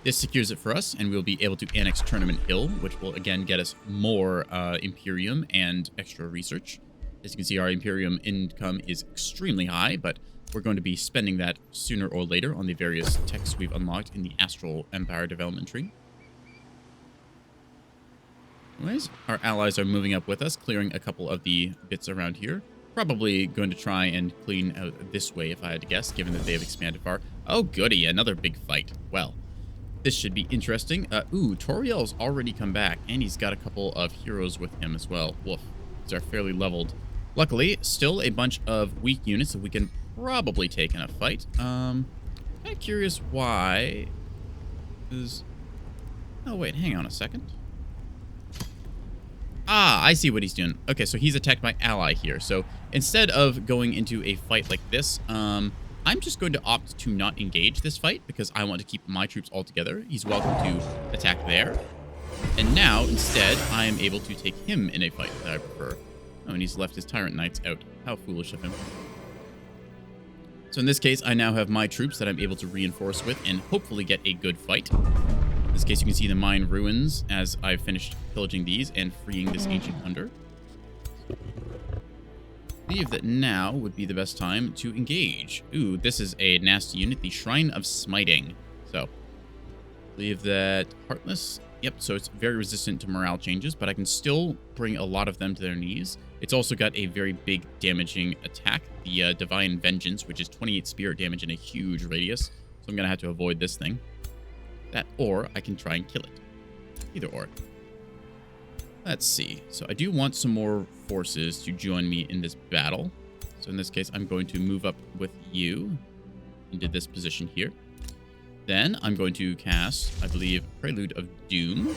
This secures it for us, and we'll be able to annex Tournament Hill, which will again get us more Imperium and extra research. As you can see, our Imperium income is extremely high, but we're going to be spending that sooner or later on the various techs we've unlocked in the Astral Empire development tree. Anyways, our allies are moving up with us, clearing a couple of the bits around here. Probably going to try and clean out this way, if I had to guess, given that they have expanded far. Oh, goody, another big fight. Well, this should be interesting. Ooh, Toriel's already come back, and he's got a couple of heroes with him as well. Woof. These are fairly leveled. Luckily, still a bunch of weak units that we can probably take in a fight. Kind of curious why. Oh, wait, hang on a second. Ah, I see what he's doing. Okay, so he's attacked my ally here. So instead of going into a fight like this, I'm just going to opt to not engage this fight because I want to keep my troops all together. He's welcome to attack there. And now, instead, I am able to take him in a fight that I prefer. Oh, and he's left his Tyrant Knights out. How foolish of him. So in this case, I now have my troops that I'm able to reinforce with and hopefully get a good fight. In this case, you can see the mine ruins as I've finished pillaging these and freeing this ancient wonder. I believe that now would be the best time to engage. Ooh, this is a nasty unit, the Shrine of Smiting. So, I believe that Heartless. Yep, so it's very resistant to morale changes, but I can still bring a lot of them to their knees. It's also got a very big damaging attack, the Divine Vengeance, which is 28 spirit damage in a huge radius. So I'm going to have to avoid this thing. That, or I can try and kill it. Either or. Let's see. So I do want some more forces to join me in this battle. So in this case, I'm going to move up with you into this position here. Then I'm going to cast, I believe, Prelude of Doom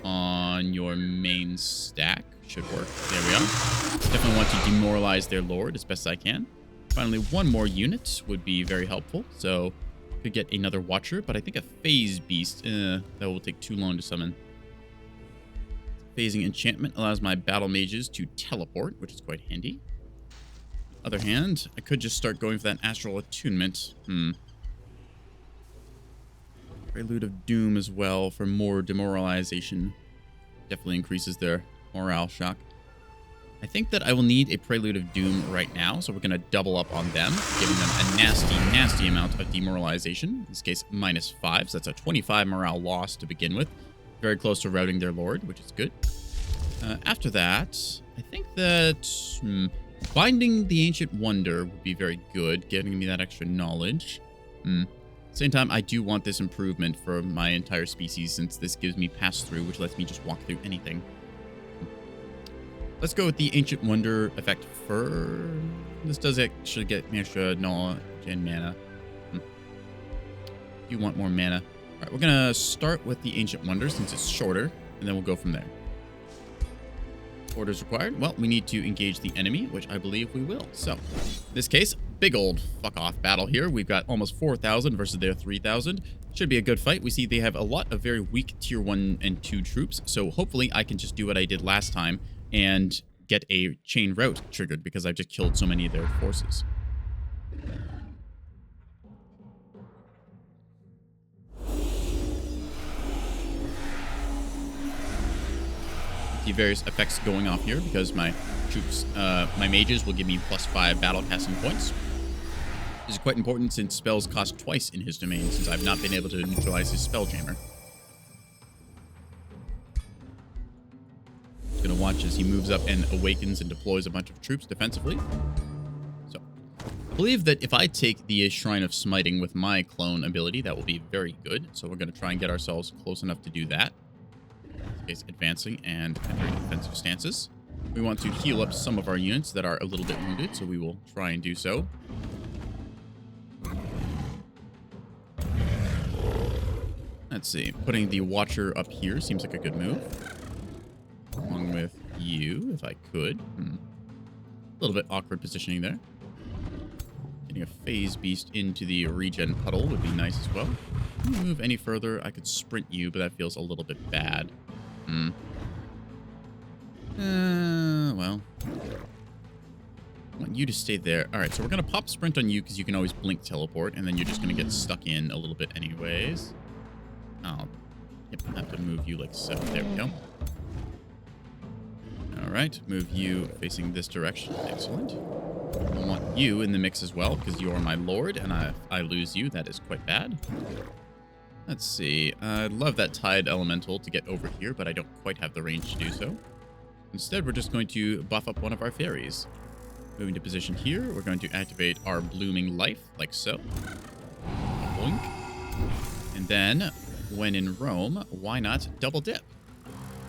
on your main stack. Should work. There we are. Definitely want to demoralize their lord as best I can. Finally, one more unit would be very helpful. So could get another Watcher, but I think a Phase Beast, that will take too long to summon. Phasing enchantment allows my battle mages to teleport, which is quite handy. Other hand, I could just start going for that astral attunement. Prelude of Doom as well for more demoralization. Definitely increases their morale shock. I think that I will need a Prelude of Doom right now, so we're going to double up on them, giving them a nasty, nasty amount of demoralization. In this case, -5, so that's a 25 morale loss to begin with. Very close to routing their lord, which is good. After that, I think that binding the Ancient Wonder would be very good, getting me that extra knowledge. Same time, I do want this improvement for my entire species, since this gives me pass-through, which lets me just walk through anything. Let's go with the Ancient Wonder effect for... This does actually get me extra knowledge and mana. You want more mana. All right, we're going to start with the Ancient Wonder since it's shorter, and then we'll go from there. Orders required. Well, we need to engage the enemy, which I believe we will. So, in this case, big old fuck-off battle here. We've got almost 4,000 versus their 3,000. Should be a good fight. We see they have a lot of very weak tier 1 and 2 troops, so hopefully I can just do what I did last time and get a chain route triggered because I've just killed so many of their forces. The various effects going off here because my troops, my mages will give me +5 battle casting points. This is quite important since spells cost twice in his domain, since I've not been able to neutralize his Spelljammer. Gonna watch as he moves up and awakens and deploys a bunch of troops defensively. So, I believe that if I take the Shrine of Smiting with my clone ability, that will be very good. So we're gonna try and get ourselves close enough to do that. In this case, advancing and entering defensive stances. We want to heal up some of our units that are a little bit wounded, so we will try and do so. Let's see, putting the Watcher up here seems like a good move. Along with you, if I could. A little bit awkward positioning there. Getting a Phase Beast into the regen puddle would be nice as well. If you move any further, I could sprint you, but that feels a little bit bad. Well. I want you to stay there. Alright, so we're going to pop sprint on you because you can always blink teleport, and then you're just going to get stuck in a little bit anyways. I'll have to move you like so. There we go. Alright, move you facing this direction. Excellent. I want you in the mix as well, because you are my lord, and if I lose you, that is quite bad. Let's see. I'd love that Tide Elemental to get over here, but I don't quite have the range to do so. Instead, we're just going to buff up one of our fairies. Moving to position here, we're going to activate our Blooming Life, like so. Boink. And then, when in Rome, why not double dip?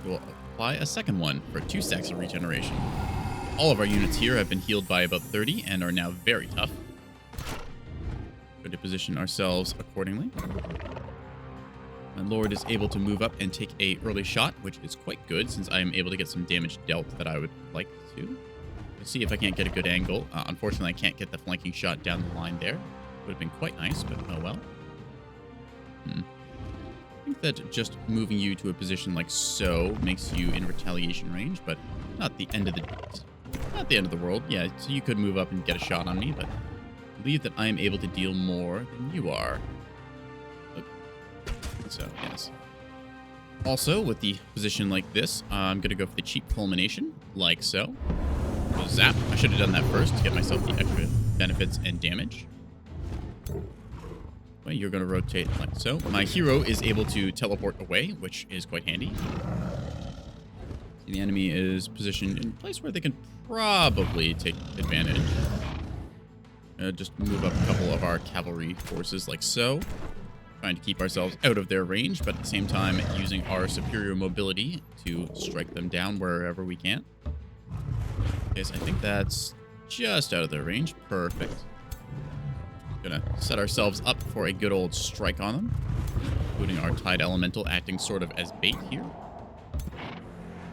We'll apply a second one for 2 stacks of regeneration. All of our units here have been healed by about 30 and are now very tough. Going to position ourselves accordingly. My lord is able to move up and take a early shot, which is quite good since I am able to get some damage dealt that I would like to. Let's see if I can't get a good angle. Unfortunately, I can't get the flanking shot down the line there. Would have been quite nice, but oh well. I think that just moving you to a position like so makes you in retaliation range, but not the end of the world. Yeah, so you could move up and get a shot on me, but I believe that I am able to deal more than you are. So, yes. Also, with the position like this, I'm going to go for the cheap culmination, like so. Zap. I should have done that first to get myself the extra benefits and damage. Well, you're going to rotate like so. My hero is able to teleport away, which is quite handy. The enemy is positioned in a place where they can probably take advantage. Just move up a couple of our cavalry forces like so. Trying to keep ourselves out of their range, but at the same time using our superior mobility to strike them down wherever we can. Okay, so I think that's just out of their range. Perfect. Gonna set ourselves up for a good old strike on them, including our Tide Elemental acting sort of as bait here.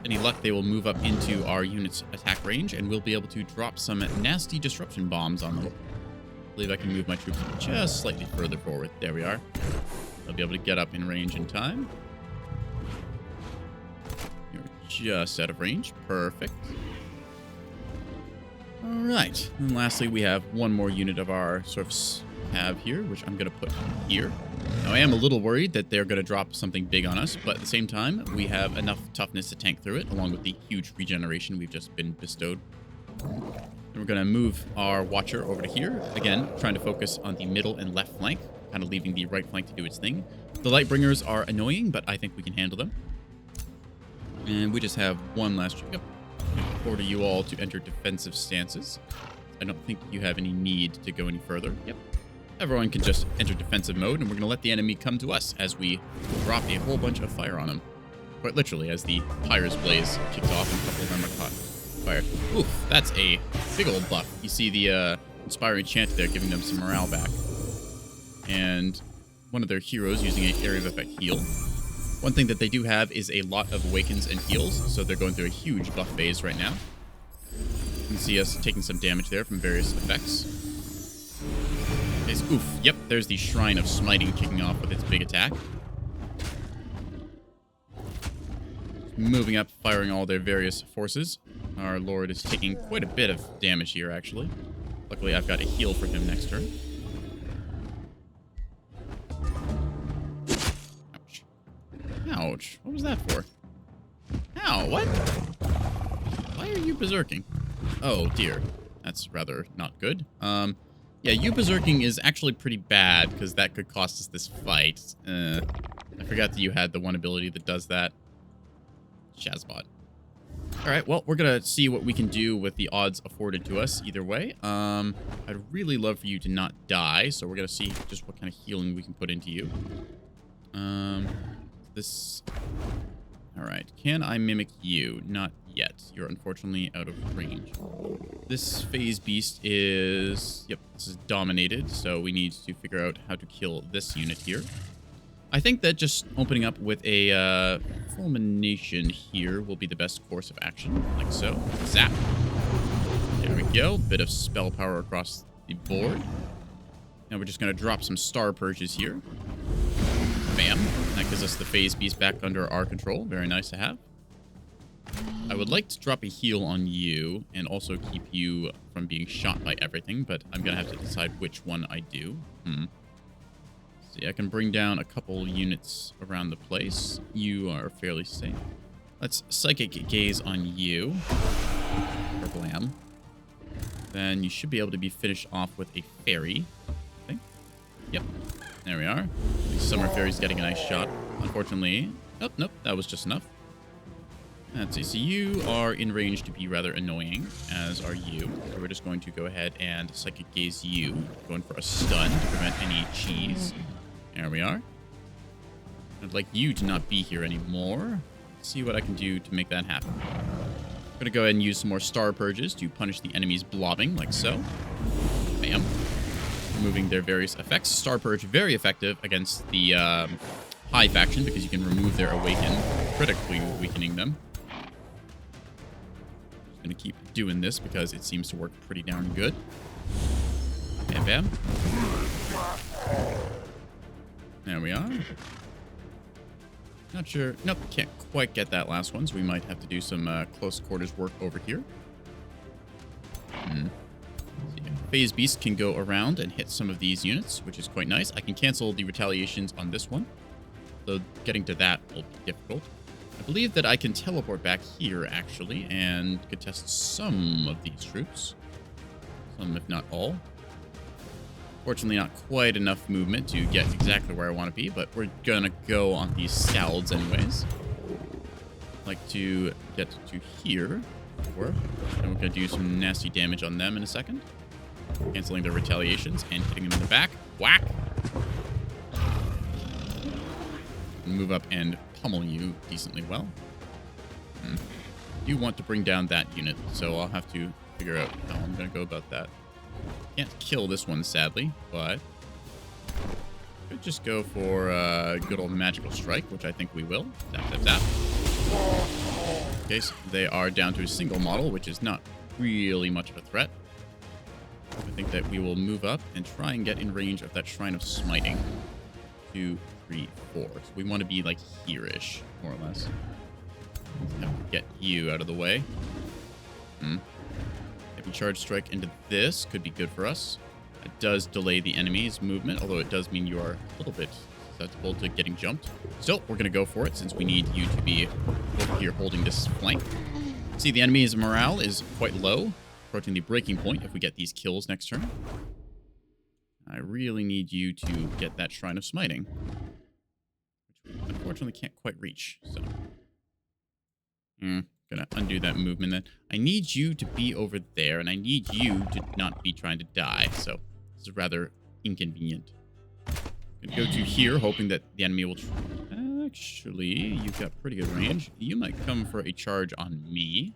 Any luck, they will move up into our unit's attack range, and we'll be able to drop some nasty disruption bombs on them. I believe I can move my troops just slightly further forward. There we are. I'll be able to get up in range in time. You're just out of range. Perfect. All right. And lastly, we have one more unit of our sort of have here, which I'm going to put here. Now, I am a little worried that they're going to drop something big on us, but at the same time, we have enough toughness to tank through it, along with the huge regeneration we've just been bestowed. And we're going to move our Watcher over to here. Again, trying to focus on the middle and left flank, kind of leaving the right flank to do its thing. The Lightbringers are annoying, but I think we can handle them. And we just have one last trip. Order you all to enter defensive stances. I don't think you have any need to go any further. Yep. Everyone can just enter defensive mode, and we're going to let the enemy come to us as we drop a whole bunch of fire on them. Quite literally, as the Pyre's Blaze kicks off and a couple of them are caught fire. Oof, that's a big old buff. You see the Inspiring Chant there giving them some morale back. And one of their heroes using an Area of Effect heal. One thing that they do have is a lot of Awakens and heals, so they're going through a huge buff phase right now. You can see us taking some damage there from various effects. Oof, yep, there's the Shrine of Smiting kicking off with its big attack. Moving up, firing all their various forces. Our Lord is taking quite a bit of damage here, actually. Luckily, I've got a heal for him next turn. Ouch. Ouch. What was that for? Ow, what? Why are you berserking? Oh, dear. That's rather not good. Yeah, you berserking is actually pretty bad, because that could cost us this fight. I forgot that you had the one ability that does that. Shazbot. Alright, well, we're going to see what we can do with the odds afforded to us either way. I'd really love for you to not die, so we're going to see just what kind of healing we can put into you. This... Alright, can I mimic you? Not yet. You're unfortunately out of range. This phase beast is... Yep, this is dominated, so we need to figure out how to kill this unit here. I think that just opening up with a fulmination here will be the best course of action, like so. Zap. There we go. Bit of spell power across the board. Now we're just going to drop some Star Purges here. Bam. That gives us the phase beast back under our control. Very nice to have. I would like to drop a heal on you and also keep you from being shot by everything, but I'm going to have to decide which one I do. See, I can bring down a couple units around the place. You are fairly safe. Let's Psychic Gaze on you. For blam. Then you should be able to be finished off with a fairy. I think. Yep. There we are. The Summer Fairy's getting a nice shot. Unfortunately... Oh, nope. That was just enough. Let's see. So you are in range to be rather annoying, as are you. So we're just going to go ahead and Psychic Gaze you. Going for a stun to prevent any cheese. There we are. I'd like you to not be here anymore. Let's see what I can do to make that happen. I'm going to go ahead and use some more Star Purges to punish the enemy's blobbing, like so. Bam. Removing their various effects. Star Purge, very effective against the High faction, because you can remove their Awaken, critically weakening them. Just going to keep doing this because it seems to work pretty darn good. Bam, bam. There we are. Not sure. Nope, can't quite get that last one, so we might have to do some close quarters work over here. Phase Beast can go around and hit some of these units, which is quite nice. I can cancel the retaliations on this one, though getting to that will be difficult. I believe that I can teleport back here, actually, and contest some of these troops. Some, if not all. Fortunately, not quite enough movement to get exactly where I want to be, but we're gonna go on these scalds anyways. Like to get to here, and we're gonna do some nasty damage on them in a second. Canceling their retaliations and hitting them in the back. Whack! Move up and pummel you decently well. Do want to bring down that unit, so I'll have to figure out how I'm gonna go about that. Can't kill this one, sadly, but could just go for a good old magical strike, which I think we will. Zap, zap, zap. Okay, so they are down to a single model, which is not really much of a threat. I think that we will move up and try and get in range of that Shrine of Smiting. 2, 3, 4. So we want to be like here-ish, more or less. Get you out of the way. Heavy charge strike into this could be good for us. It does delay the enemy's movement, although it does mean you are a little bit susceptible to getting jumped. Still, we're going to go for it since we need you to be over here holding this flank. See, the enemy's morale is quite low, approaching the breaking point if we get these kills next turn. I really need you to get that Shrine of Smiting, which we unfortunately can't quite reach, so... Gonna undo that movement then. I need you to be over there, and I need you to not be trying to die, so this is rather inconvenient. Gonna go to here, hoping that the enemy will... Actually, you've got pretty good range. You might come for a charge on me.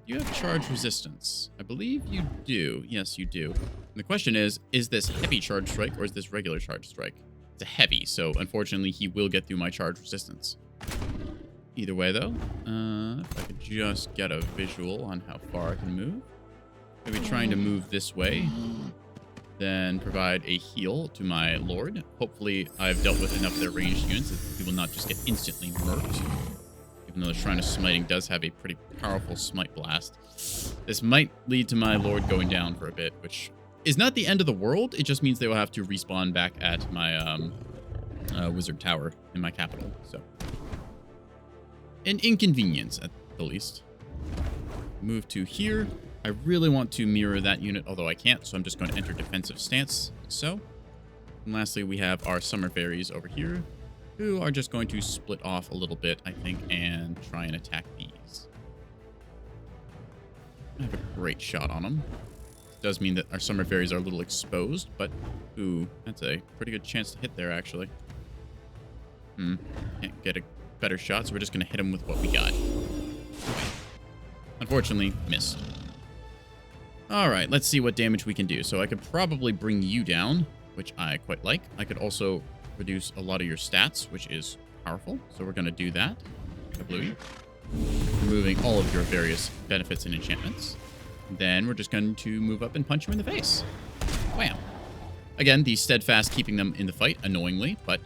You have charge resistance. I believe you do. Yes, you do. And the question is this heavy charge strike or is this regular charge strike? It's a heavy, so unfortunately he will get through my charge resistance. Either way, though, if I could just get a visual on how far I can move. Maybe trying to move this way, then provide a heal to my lord. Hopefully, I've dealt with enough of their ranged units that he will not just get instantly murked. Even though the Shrine of Smiting does have a pretty powerful smite blast. This might lead to my lord going down for a bit, which is not the end of the world. It just means they will have to respawn back at my wizard tower in my capital, so... an inconvenience, at the least. Move to here. I really want to mirror that unit, although I can't, so I'm just going to enter defensive stance, like so. And lastly, we have our Summer Fairies over here, who are just going to split off a little bit, I think, and try and attack these. I have a great shot on them. It does mean that our Summer Fairies are a little exposed, but, ooh, that's a pretty good chance to hit there, actually. Can't get a better shot, so we're just going to hit him with what we got. Unfortunately, missed. Alright, let's see what damage we can do. So I could probably bring you down, which I quite like. I could also reduce a lot of your stats, which is powerful. So we're going to do that. Bluey. Removing all of your various benefits and enchantments. Then we're just going to move up and punch you in the face. Wham. Again, the steadfast keeping them in the fight, annoyingly, but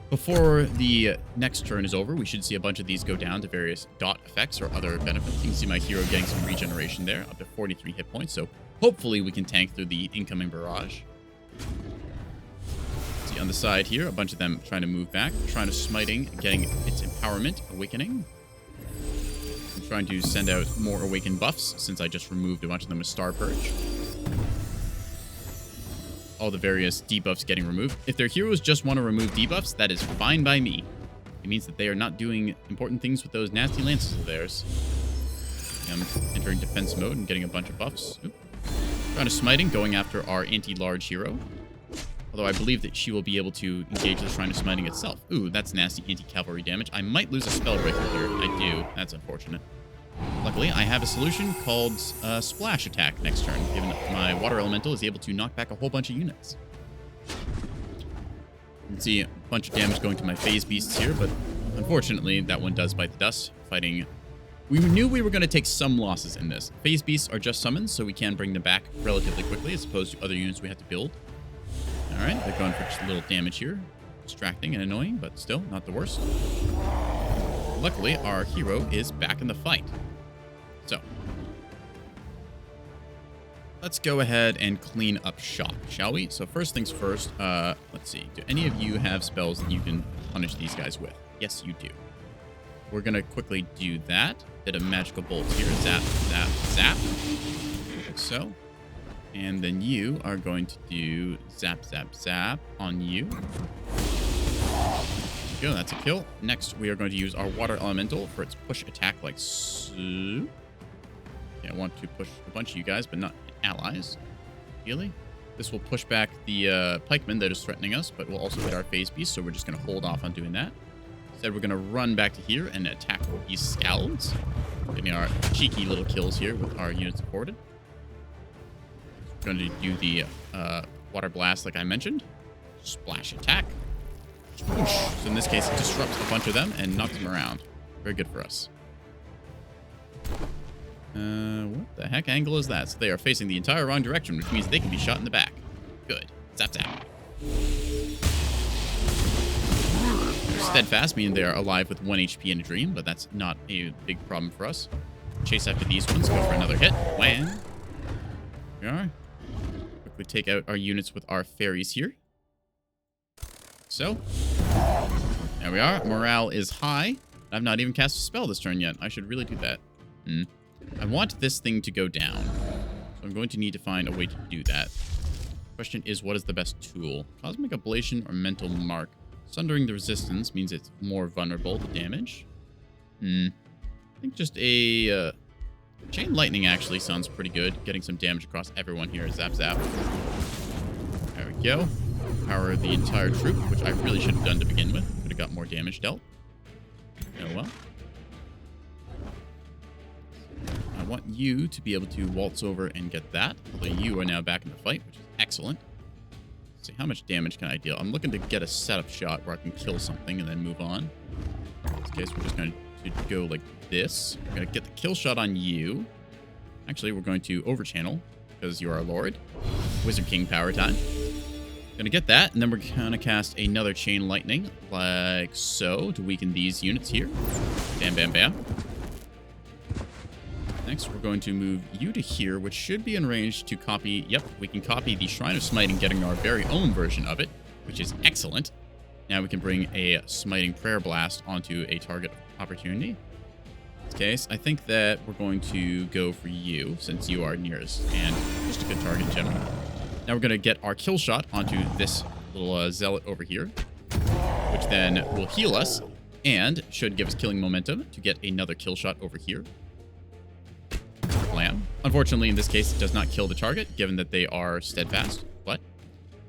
before the next turn is over, we should see a bunch of these go down to various dot effects or other benefits. You can see my hero getting some regeneration there, up to 43 hit points. So hopefully we can tank through the incoming barrage. See on the side here, a bunch of them trying to move back, trying to smiting, getting its empowerment, awakening. I'm trying to send out more awakened buffs since I just removed a bunch of them with Star Purge. All the various debuffs getting removed. If their heroes just want to remove debuffs, that is fine by me. It means that they are not doing important things with those nasty lances of theirs. I'm entering defense mode and getting a bunch of buffs. Oop. Trying to smiting, going after our anti-large hero. Although I believe that she will be able to engage the Shrine of Smiting itself. Ooh, that's nasty anti-cavalry damage. I might lose a Spellbreaker here. I do. That's unfortunate. Luckily, I have a solution called Splash Attack next turn, given that my Water Elemental is able to knock back a whole bunch of units. You can see a bunch of damage going to my Phase Beasts here, but unfortunately, that one does bite the dust, fighting... We knew we were going to take some losses in this. Phase Beasts are just summons, so we can bring them back relatively quickly, as opposed to other units we have to build. Alright, they're going for just a little damage here. Distracting and annoying, but still, not the worst. Luckily, our hero is back in the fight. So, let's go ahead and clean up shop, shall we? So first things first, let's see. Do any of you have spells that you can punish these guys with? Yes, you do. We're going to quickly do that. Bit of magical bolt here. Zap, zap, zap. Like so. And then you are going to do zap, zap, zap on you. Go, that's a kill. Next, we are going to use our Water Elemental for its push attack like so. Yeah, I want to push a bunch of you guys, but not allies. Really? This will push back the pikeman that is threatening us, but we'll also hit our Phase Beast, so we're just going to hold off on doing that. Instead, we're going to run back to here and attack these scalds. Getting our cheeky little kills here with our units supported. We're going to do the Water Blast like I mentioned. Splash attack. So in this case, it disrupts a bunch of them and knocks them around. Very good for us. What the heck angle is that? So they are facing the entire wrong direction, which means they can be shot in the back. Good. Zap, zap. steadfast, meaning they are alive with 1 HP in a dream, but that's not a big problem for us. Chase after these ones, go for another hit. Wham! Here we are. Quickly take out our units with our fairies here. So, there we are. Morale is high. I've not even cast a spell this turn yet. I should really do that. I want this thing to go down. So I'm going to need to find a way to do that. Question is, what is the best tool? Cosmic Ablation or Mental Mark? Sundering the resistance means it's more vulnerable to damage. I think just a Chain Lightning actually sounds pretty good. Getting some damage across everyone here. Zap, zap. There we go. Power the entire troop, which I really should have done to begin with. Could have got more damage dealt. Oh well. I want you to be able to waltz over and get that. Although you are now back in the fight, which is excellent. Let's see, how much damage can I deal? I'm looking to get a setup shot where I can kill something and then move on. In this case, we're just going to go like this. We're going to get the kill shot on you. Actually, we're going to overchannel because you're our lord. Wizard King power time. Gonna get that, and then we're gonna cast another Chain Lightning, like so, to weaken these units here. Bam, bam, bam. Next, we're going to move you to here, which should be in range to copy... Yep, we can copy the Shrine of Smiting, getting our very own version of it, which is excellent. Now we can bring a Smiting Prayer Blast onto a target opportunity. In this case, I think that we're going to go for you, since you are nearest, and just a good target in general. Now we're going to get our kill shot onto this little zealot over here, which then will heal us and should give us killing momentum to get another kill shot over here. Blam. Unfortunately, in this case, it does not kill the target, given that they are steadfast, but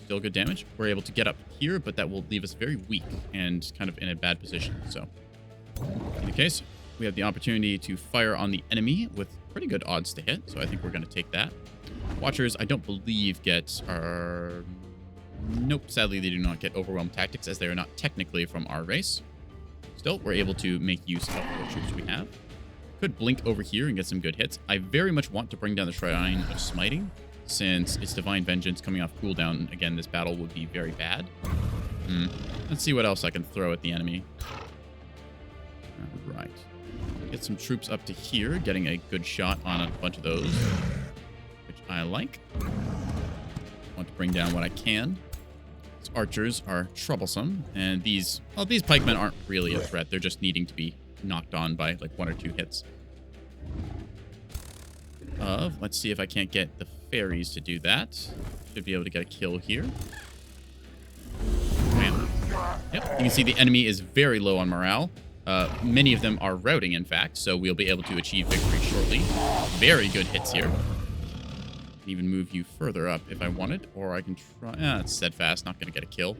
still good damage. We're able to get up here, but that will leave us very weak and kind of in a bad position. So, in the case, we have the opportunity to fire on the enemy with pretty good odds to hit, so I think we're going to take that. Watchers, I don't believe, get our... Nope, sadly they do not get Overwhelm Tactics, as they are not technically from our race. Still, we're able to make use of the troops we have. Could blink over here and get some good hits. I very much want to bring down the Shrine of Smiting, since it's Divine Vengeance coming off cooldown. Again, this battle would be very bad. Let's see what else I can throw at the enemy. Alright. Get some troops up to here, getting a good shot on a bunch of those, which I like. Want to bring down what I can. These archers are troublesome, and these pikemen aren't really a threat. They're just needing to be knocked on by like 1 or 2 hits. Let's see if I can't get the fairies to do that. Should be able to get a kill here. Bam. Yep, you can see the enemy is very low on morale. Many of them are routing, in fact, so we'll be able to achieve victory shortly. Very good hits here. Can even move you further up if I wanted, or I can try... it's steadfast, not going to get a kill.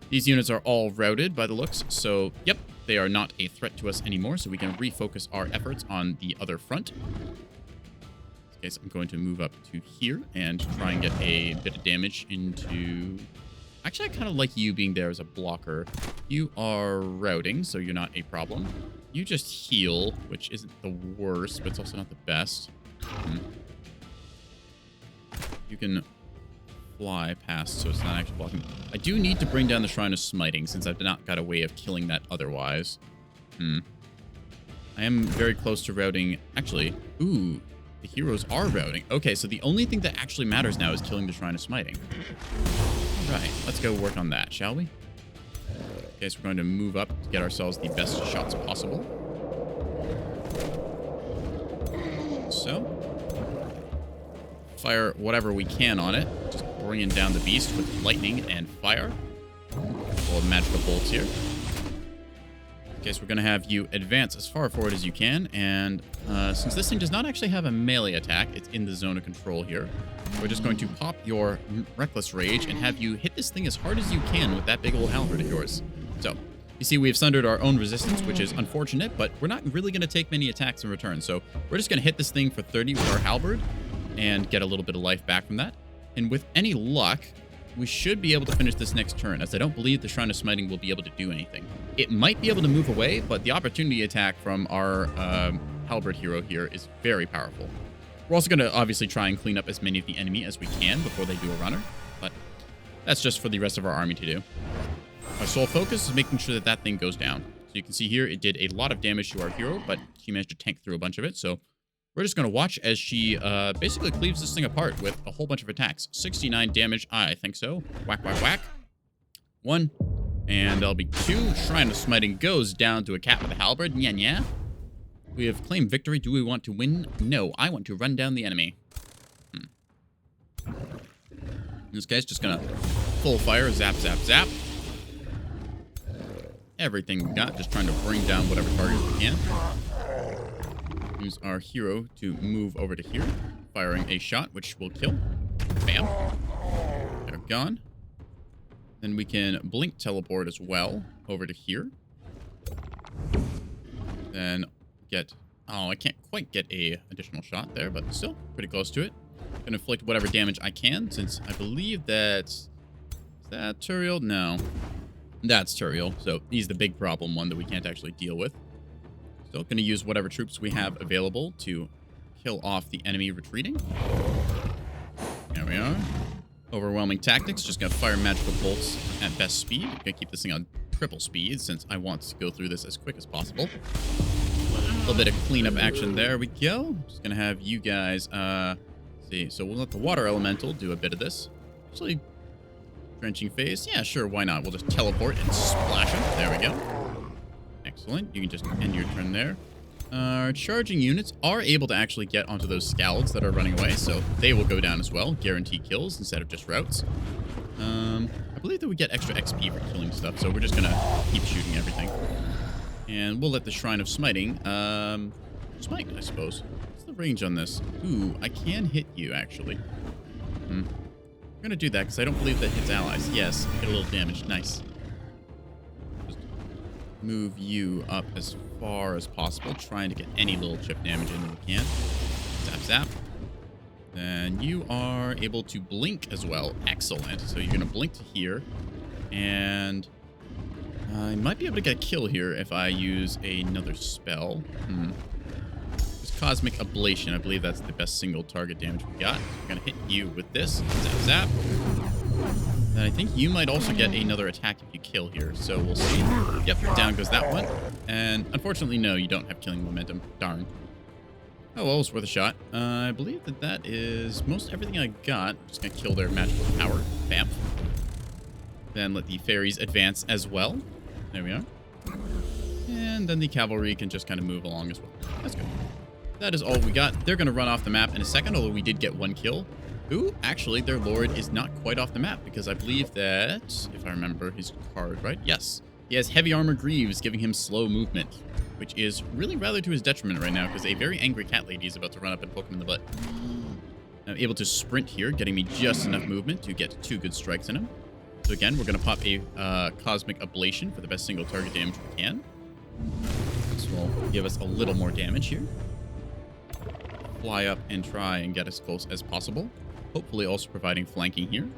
These units are all routed by the looks, so, yep, they are not a threat to us anymore, so we can refocus our efforts on the other front. In this case, I'm going to move up to here and try and get a bit of damage into... Actually, I kind of like you being there as a blocker. You are routing, so you're not a problem. You just heal, which isn't the worst, but it's also not the best. You can fly past, so it's not actually blocking. I do need to bring down the Shrine of Smiting, since I've not got a way of killing that otherwise. I am very close to routing. Actually, ooh, the heroes are routing. Okay, so the only thing that actually matters now is killing the Shrine of Smiting. Right, let's go work on that, shall we? Okay, so we're going to move up to get ourselves the best shots possible. So, fire whatever we can on it. Just bringing down the beast with lightning and fire. Full of magical bolts here. Okay, so we're going to have you advance as far forward as you can, and since this thing does not actually have a melee attack, it's in the zone of control here. We're just going to pop your Reckless Rage and have you hit this thing as hard as you can with that big old halberd of yours. So, you see we've sundered our own resistance, which is unfortunate, but we're not really going to take many attacks in return. So, we're just going to hit this thing for 30 with our halberd and get a little bit of life back from that. And with any luck, we should be able to finish this next turn, as I don't believe the Shrine of Smiting will be able to do anything. It might be able to move away, but the opportunity attack from our halberd hero here is very powerful. We're also going to obviously try and clean up as many of the enemy as we can before they do a runner, but that's just for the rest of our army to do. Our sole focus is making sure that that thing goes down. So you can see here, it did a lot of damage to our hero, but she managed to tank through a bunch of it. So we're just going to watch as she basically cleaves this thing apart with a whole bunch of attacks. 69 damage, I think so. Whack, whack, whack. 1. And there'll be 2. Shrine of Smiting goes down to a cat with a halberd. Nya, nya. We have claimed victory. Do we want to win? No, I want to run down the enemy. This guy's just going to full fire. Zap, zap, zap. Everything we got. Just trying to bring down whatever targets we can. Use our hero to move over to here. Firing a shot, which will kill. Bam. They're gone. Then we can blink teleport as well over to here. Then get... Oh, I can't quite get a additional shot there, but still pretty close to it. Gonna inflict whatever damage I can, since I believe that... Is that Turiel? No. That's Turiel, so he's the big problem one that we can't actually deal with. Still gonna use whatever troops we have available to kill off the enemy retreating. There we are. Overwhelming tactics, just gonna fire magical bolts at best speed. Gonna keep this thing on triple speed since I want to go through this as quick as possible. A little bit of cleanup action. There we go. Just gonna have you guys, see. So we'll let the water elemental do a bit of this. Actually, drenching phase. Yeah, sure, why not? We'll just teleport and splash him. There we go. Excellent. You can just end your turn there. Our charging units are able to actually get onto those scalds that are running away, so they will go down as well. Guaranteed kills instead of just routes. I believe that we get extra XP for killing stuff, so we're just gonna keep shooting everything. And we'll let the Shrine of Smiting, smite, I suppose. What's the range on this? Ooh, I can hit you, actually. We're gonna do that, because I don't believe that hits allies. Yes, get a little damage. Nice. Just move you up as far as possible, trying to get any little chip damage in that we can. Zap, zap. Then you are able to blink as well. Excellent. So you're gonna blink to here, and I might be able to get a kill here if I use another spell. This Cosmic Ablation, I believe that's the best single target damage we got. We're gonna hit you with this. Zap, zap. And I think you might also get another attack if you kill here, so we'll see. Yep, down goes that one. And unfortunately, no, you don't have killing momentum. Darn. Oh, well, it's worth a shot. I believe that that is most everything I got. I'm just gonna kill their magical power. Bam. Then let the fairies advance as well. There we are. And then the cavalry can just kind of move along as well. That's good. That is all we got. They're gonna run off the map in a second, although we did get one kill. Ooh, actually, their lord is not quite off the map, because I believe that, if I remember his card right, yes, he has heavy armor greaves, giving him slow movement, which is really rather to his detriment right now, because a very angry cat lady is about to run up and poke him in the butt. I'm able to sprint here, getting me just enough movement to get 2 good strikes in him. So again, we're going to pop a Cosmic Ablation for the best single target damage we can. This will give us a little more damage here. Fly up and try and get as close as possible. Hopefully also providing flanking here.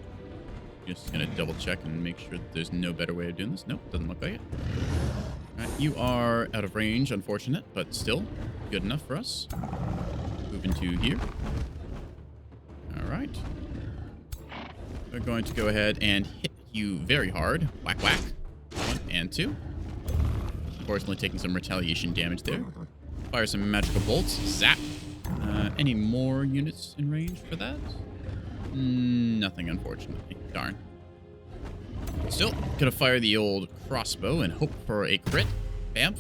Just going to double check and make sure that there's no better way of doing this. Nope, doesn't look like it. Alright, you are out of range, unfortunate, but still good enough for us. Moving to here. Alright. We're going to go ahead and hit you very hard. Whack, whack. 1 and 2. Unfortunately, taking some retaliation damage there. Fire some magical bolts. Zap. Any more units in range for that? Nothing, unfortunately. Darn. Still, gonna fire the old crossbow and hope for a crit. Bamf.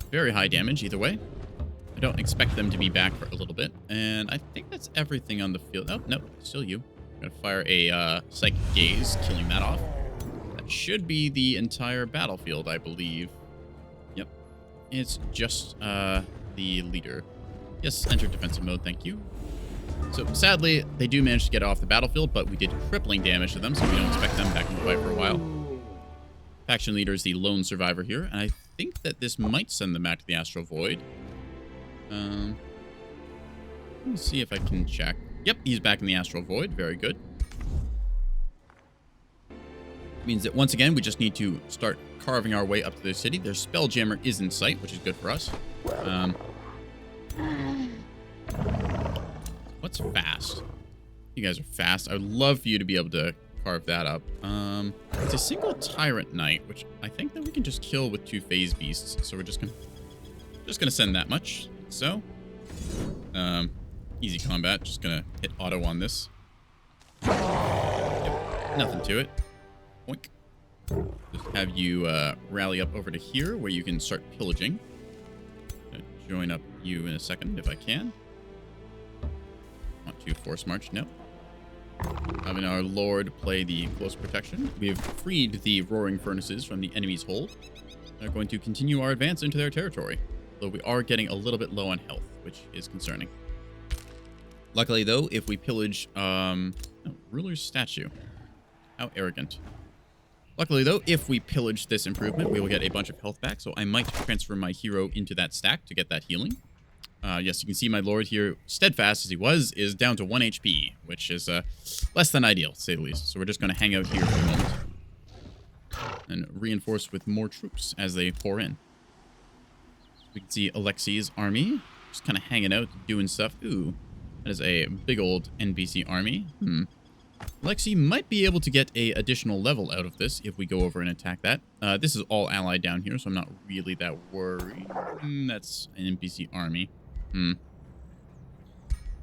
Very high damage either way. I don't expect them to be back for a little bit. And I think that's everything on the field. Oh, no, still you. Gonna fire a Psychic Gaze, killing that off. That should be the entire battlefield, I believe. Yep. It's just the leader. Yes, enter defensive mode, thank you. So, sadly, they do manage to get off the battlefield, but we did crippling damage to them, so we don't expect them back in the fight for a while. Faction leader is the lone survivor here, and I think that this might send them back to the Astral Void. Let me see if I can check. Yep, he's back in the Astral Void. Very good. Means that, once again, we just need to start carving our way up to their city. Their Spelljammer is in sight, which is good for us. What's fast? You guys are fast. I would love for you to be able to carve that up. It's a single Tyrant Knight, which I think that we can just kill with 2 Phase Beasts. So we're just gonna send that much. So, easy combat. Just gonna hit auto on this. Yep, nothing to it. Boink. Just have you rally up over to here where you can start pillaging. Join up you in a second if I can. Want to force march? No. Having our Lord play the close protection. We have freed the roaring furnaces from the enemy's hold. They're going to continue our advance into their territory, though we are getting a little bit low on health, which is concerning. Luckily, though, if we pillage Ruler's statue. How arrogant. Luckily, though, if we pillage this improvement, we will get a bunch of health back, so I might transfer my hero into that stack to get that healing. Yes, you can see my Lord here, steadfast as he was, is down to 1 HP, which is less than ideal, to say the least. So we're just going to hang out here for a moment and reinforce with more troops as they pour in. We can see Alexi's army just kind of hanging out, doing stuff. Ooh, that is a big old NPC army. Alexi might be able to get a additional level out of this if we go over and attack that. This is all allied down here, so I'm not really that worried. That's an NPC army.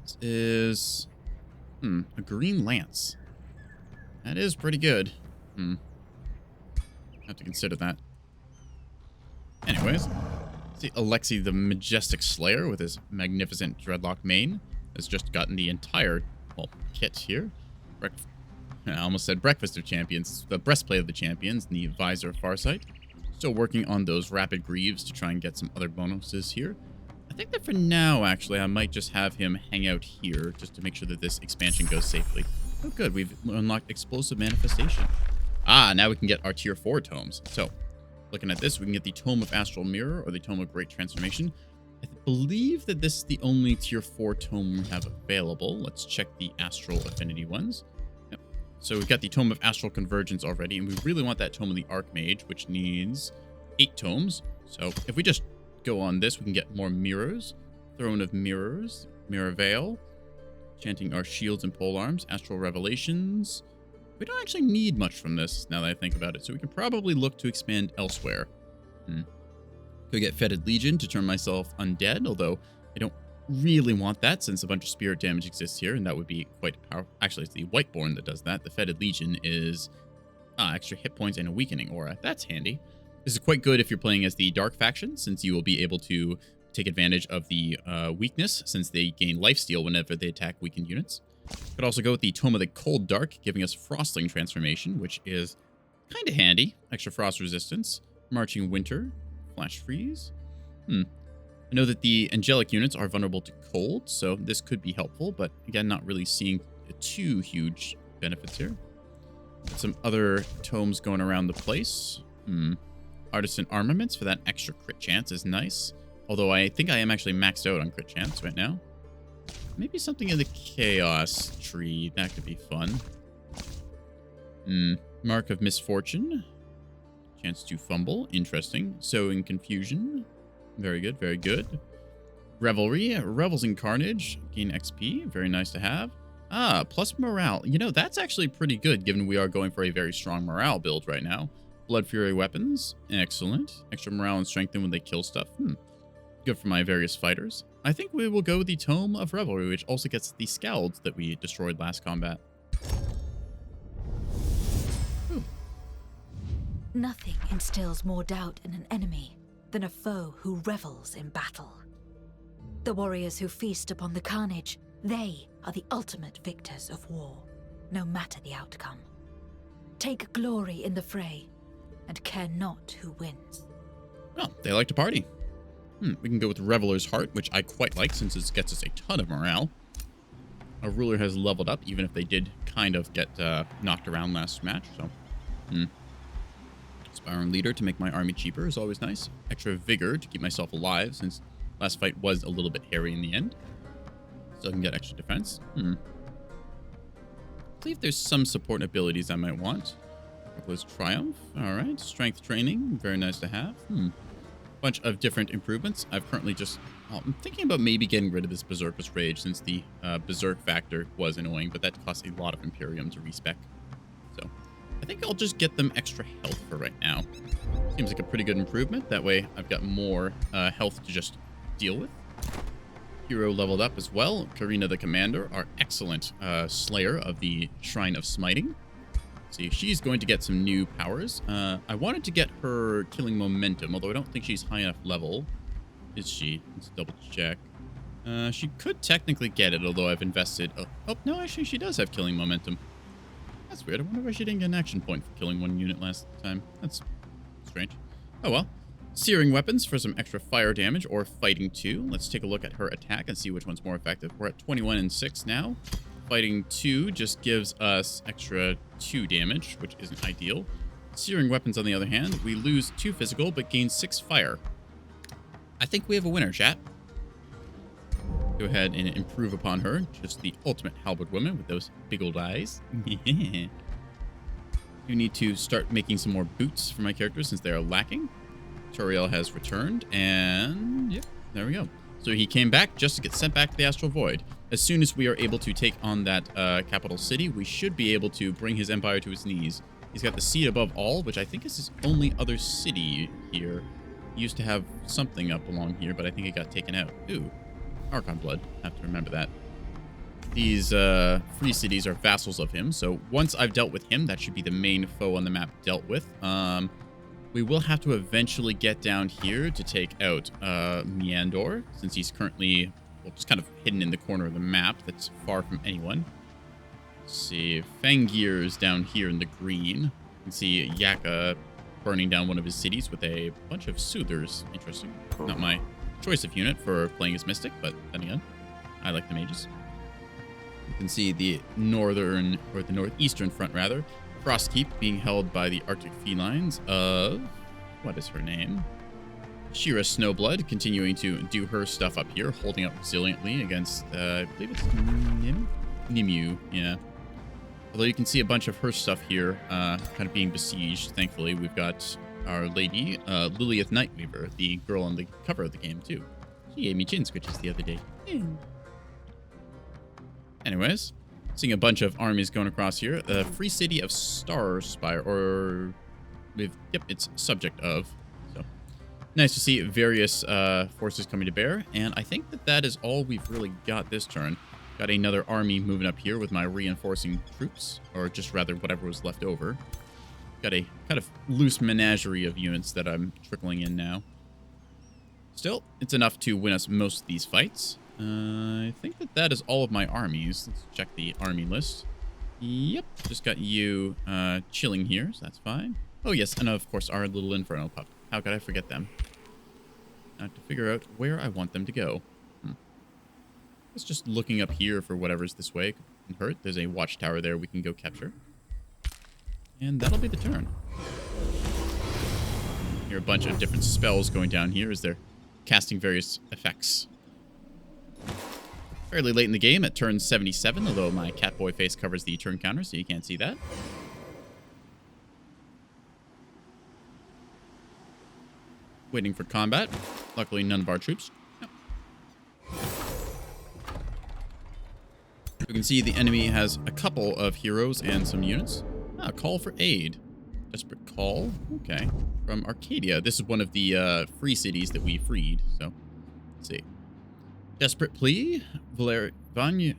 This is a green lance. That is pretty good. Have to consider that. Anyways, see Alexi the Majestic Slayer with his magnificent dreadlock mane has just gotten the entire kit here. I almost said Breakfast of Champions. The Breastplate of the Champions and the Visor of Farsight. Still working on those Rapid Greaves to try and get some other bonuses here. I think that for now, actually, I might just have him hang out here just to make sure that this expansion goes safely. Oh, good. We've unlocked Explosive Manifestation. Now we can get our Tier 4 tomes. So, looking at this, we can get the Tome of Astral Mirror or the Tome of Great Transformation. I believe that this is the only Tier 4 tome we have available. Let's check the Astral Affinity ones. Yep. So we've got the Tome of Astral Convergence already, and we really want that Tome of the Archmage, which needs 8 tomes. So if we just go on this, we can get more mirrors. Throne of Mirrors, Mirror Veil, chanting our shields and polearms, Astral Revelations. We don't actually need much from this now that I think about it, so we can probably look to expand elsewhere. Could get Fetid Legion to turn myself undead, although I don't really want that since a bunch of spirit damage exists here, and that would be quite powerful. Actually, it's the Whiteborn that does that. The Fetid Legion is extra hit points and a weakening aura. That's handy. This is quite good if you're playing as the Dark faction, since you will be able to take advantage of the weakness, since they gain lifesteal whenever they attack weakened units. Could also go with the Tome of the Cold Dark, giving us Frostling Transformation, which is kind of handy. Extra frost resistance. Marching Winter. Flash Freeze. I know that the angelic units are vulnerable to cold, so this could be helpful, but again, not really seeing too huge benefits here. Got some other tomes going around the place. Artisan Armaments for that extra crit chance is nice, although I think I am actually maxed out on crit chance right now. Maybe something in the Chaos tree. That could be fun. Mark of Misfortune. Chance to fumble. Interesting. Sowing Confusion. Very good, very good. Revelry. Revels in Carnage. Gain XP. Very nice to have. Plus morale. You know, that's actually pretty good, given we are going for a very strong morale build right now. Blood Fury weapons. Excellent. Extra morale and strengthen when they kill stuff. Good for my various fighters. I think we will go with the Tome of Revelry, which also gets the Scalds that we destroyed last combat. Nothing instills more doubt in an enemy than a foe who revels in battle. The warriors who feast upon the carnage, they are the ultimate victors of war, no matter the outcome. Take glory in the fray, and care not who wins. Well, they like to party. We can go with Reveler's Heart, which I quite like since it gets us a ton of morale. Our ruler has leveled up, even if they did kind of get knocked around last match, so... Inspiring Leader to make my army cheaper is always nice. Extra Vigor to keep myself alive, since last fight was a little bit hairy in the end. So I can get extra defense. I believe there's some support abilities I might want. Reckless Triumph. Alright. Strength Training. Very nice to have. Bunch of different improvements. I've currently just... I'm thinking about maybe getting rid of this Berserker's Rage, since the Berserk factor was annoying, but that costs a lot of Imperium to respec. So, I think I'll just get them extra health for right now. Seems like a pretty good improvement. That way I've got more health to just deal with. Hero leveled up as well. Karina the Commander, our excellent slayer of the Shrine of Smiting. See, she's going to get some new powers. I wanted to get her killing momentum, although I don't think she's high enough level. Is she? Let's double check. She could technically get it, although I've invested... Oh, no, actually she does have killing momentum. That's weird. I wonder why she didn't get an action point for killing one unit last time. That's strange. Oh, well. Searing weapons for some extra fire damage, or fighting 2. Let's take a look at her attack and see which one's more effective. We're at 21 and 6 now. Fighting 2 just gives us extra 2 damage, which isn't ideal. Searing weapons, on the other hand, we lose 2 physical, but gain 6 fire. I think we have a winner, chat. Go ahead and improve upon her. Just the ultimate halberd woman with those big old eyes. You need to start making some more boots for my characters since they are lacking. Turiel has returned, and yep, there we go. So he came back just to get sent back to the Astral Void. As soon as we are able to take on that capital city, we should be able to bring his empire to his knees. He's got the seat above all, which I think is his only other city here. He used to have something up along here, but I think it got taken out. Ooh, Archon Blood. Have to remember that. These free cities are vassals of him, so once I've dealt with him, that should be the main foe on the map dealt with. We will have to eventually get down here to take out Meandor, since he's currently, well, just kind of hidden in the corner of the map that's far from anyone. Let's see, Fangir's down here in the green. You can see Yaka burning down one of his cities with a bunch of Soothers. Interesting. Not my choice of unit for playing as Mystic, but then again, I like the mages. You can see the northern, or the northeastern front rather, Frostkeep being held by the Arctic felines of, what is her name? Shira Snowblood, continuing to do her stuff up here, holding up resiliently against, I believe it's Nimue, yeah. Although you can see a bunch of her stuff here, kind of being besieged. Thankfully, we've got our lady, Liliath Nightweaver, the girl on the cover of the game, too. She gave me chin scritches the other day. Anyways, seeing a bunch of armies going across here. The free city of Starspire, or... Yep, it's subject of. So, nice to see various forces coming to bear. And I think that that is all we've really got this turn. Got another army moving up here with my reinforcing troops, or just rather whatever was left over. Got a kind of loose menagerie of units that I'm trickling in now. Still, it's enough to win us most of these fights. I think that that is all of my armies. Let's check the army list. Yep, just got you chilling here, so that's fine. Oh yes, and of course our little Inferno pup. How could I forget them? I have to figure out where I want them to go. It's just looking up here for whatever's this way. Couldn't hurt. There's a watchtower there we can go capture. And that'll be the turn. Hear a bunch of different spells going down here as they're casting various effects. Fairly late in the game at turn 77, although my Catboy face covers the turn counter, so you can't see that. Waiting for combat. Luckily, none of our troops. No. You can see the enemy has a couple of heroes and some units. Ah, call for aid. Desperate call. Okay. From Arcadia. This is one of the free cities that we freed. So, let's see. Desperate plea. Vanya.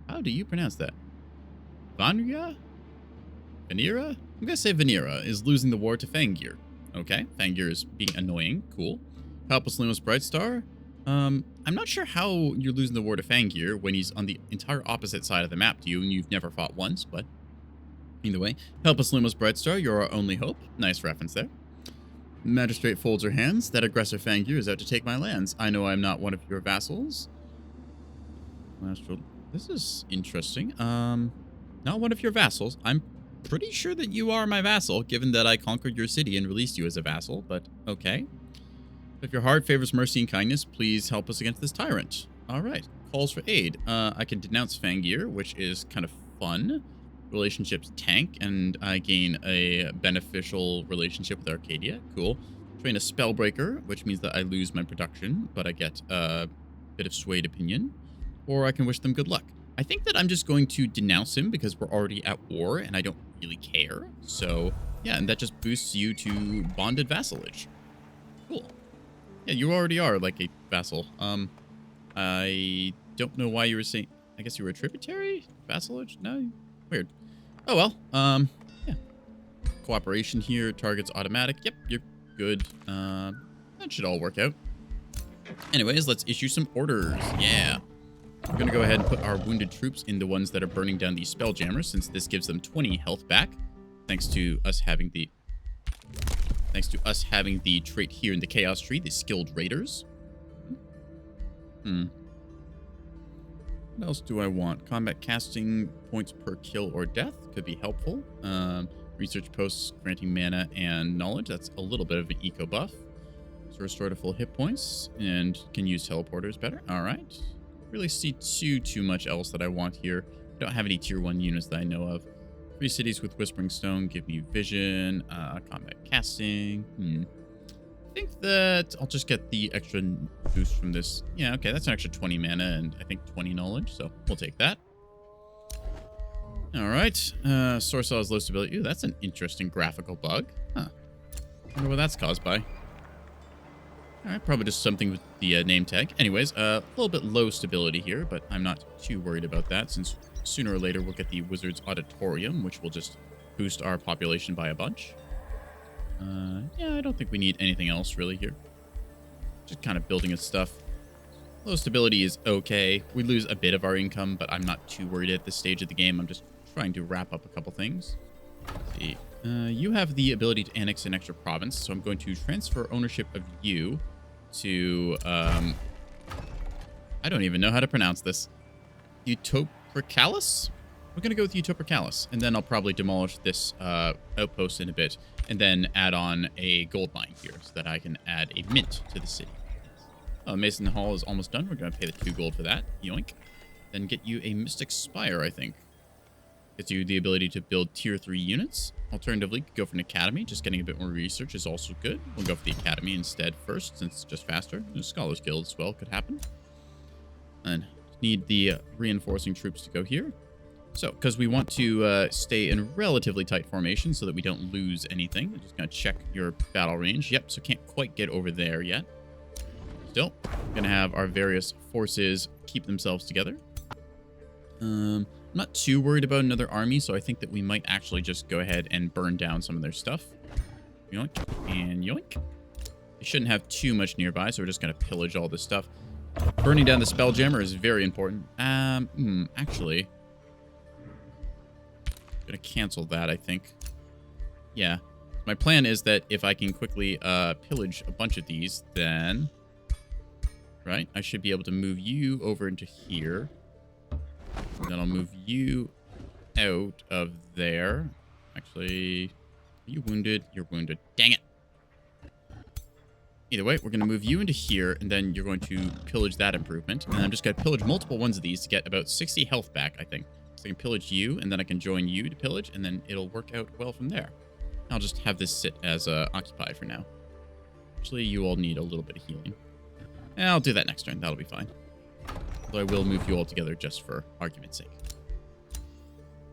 How do you pronounce that? Vanya? Vanira? I'm going to say Vanira is losing the war to Fangir. Okay. Fangir is being annoying. Cool. Helpless Luminous Brightstar. I'm not sure how you're losing the war to Fangir when he's on the entire opposite side of the map to you and you've never fought once, but either way. Helpless Luminous Brightstar, you're our only hope. Nice reference there. Magistrate folds her hands. That aggressor Fangir is out to take my lands. I know I'm not one of your vassals. This is interesting. Not one of your vassals. I'm pretty sure that you are my vassal, given that I conquered your city and released you as a vassal, but okay. If your heart favors mercy and kindness, please help us against this tyrant. All right. Calls for aid. I can denounce Fangir, which is kind of fun. Relationships tank, and I gain a beneficial relationship with Arcadia. Cool. Train a Spellbreaker, which means that I lose my production, but I get a bit of swayed opinion. Or I can wish them good luck. I think that I'm just going to denounce him because we're already at war and I don't really care. So, yeah, and that just boosts you to bonded vassalage. Cool. Yeah, you already are like a vassal. I don't know why you were saying... I guess you were a tributary? Vassalage? No? Weird. Oh, well. Yeah. Cooperation here. Target's automatic. Yep, you're good. That should all work out. Anyways, let's issue some orders. Yeah. We're going to go ahead and put our wounded troops in the ones that are burning down these spelljammers, since this gives them 20 health back. Thanks to us having the trait here in the Chaos Tree, the Skilled Raiders. What else do I want? Combat casting points per kill or death could be helpful. Research posts granting mana and knowledge. That's a little bit of an eco buff. So restore to full hit points and can use teleporters better. All right. Really see too much else that I want here. I don't have any tier 1 units that I know of. 3 cities with Whispering Stone give me vision, combat casting. I think that I'll just get the extra boost from this. Yeah, okay, that's an extra 20 mana and I think 20 knowledge, so we'll take that. All right, Source Cell has low stability. Ooh, that's an interesting graphical bug. Huh. Wonder what that's caused by. All right, probably just something with the name tag. Anyways, a little bit low stability here, but I'm not too worried about that since sooner or later we'll get the Wizard's Auditorium, which will just boost our population by a bunch. Yeah, I don't think we need anything else really here. Just kind of building its stuff. Low stability is okay. We lose a bit of our income, but I'm not too worried at this stage of the game. I'm just trying to wrap up a couple things. Let's see. You have the ability to annex an extra province, so I'm going to transfer ownership of you to, I don't even know how to pronounce this. Utopercalis? We're going to go with Utopercalis, and then I'll probably demolish this outpost in a bit, and then add on a gold mine here so that I can add a mint to the city. Mason Hall is almost done. We're going to pay the 2 gold for that. Yoink. Then get you a Mystic Spire, I think. Gets you the ability to build tier 3 units. Alternatively, go for an academy. Just getting a bit more research is also good. We'll go for the academy instead first, since it's just faster. The Scholars Guild as well could happen. And need the reinforcing troops to go here. So, because we want to stay in relatively tight formation so that we don't lose anything. I'm just going to check your battle range. Yep, so can't quite get over there yet. Still, going to have our various forces keep themselves together. I'm not too worried about another army, so I think that we might actually just go ahead and burn down some of their stuff. Yoink and yoink. They shouldn't have too much nearby, so we're just going to pillage all this stuff. Burning down the Spelljammer is very important. Actually, I'm going to cancel that, I think. Yeah. My plan is that if I can quickly pillage a bunch of these, then... Right? I should be able to move you over into here. And then I'll move you out of there. Actually, are you wounded? You're wounded. Dang it. Either way, we're going to move you into here, and then you're going to pillage that improvement. And I'm just going to pillage multiple ones of these to get about 60 health back, I think. So I can pillage you, and then I can join you to pillage, and then it'll work out well from there. I'll just have this sit as occupied for now. Actually, you all need a little bit of healing. I'll do that next turn. That'll be fine. Although I will move you all together just for argument's sake.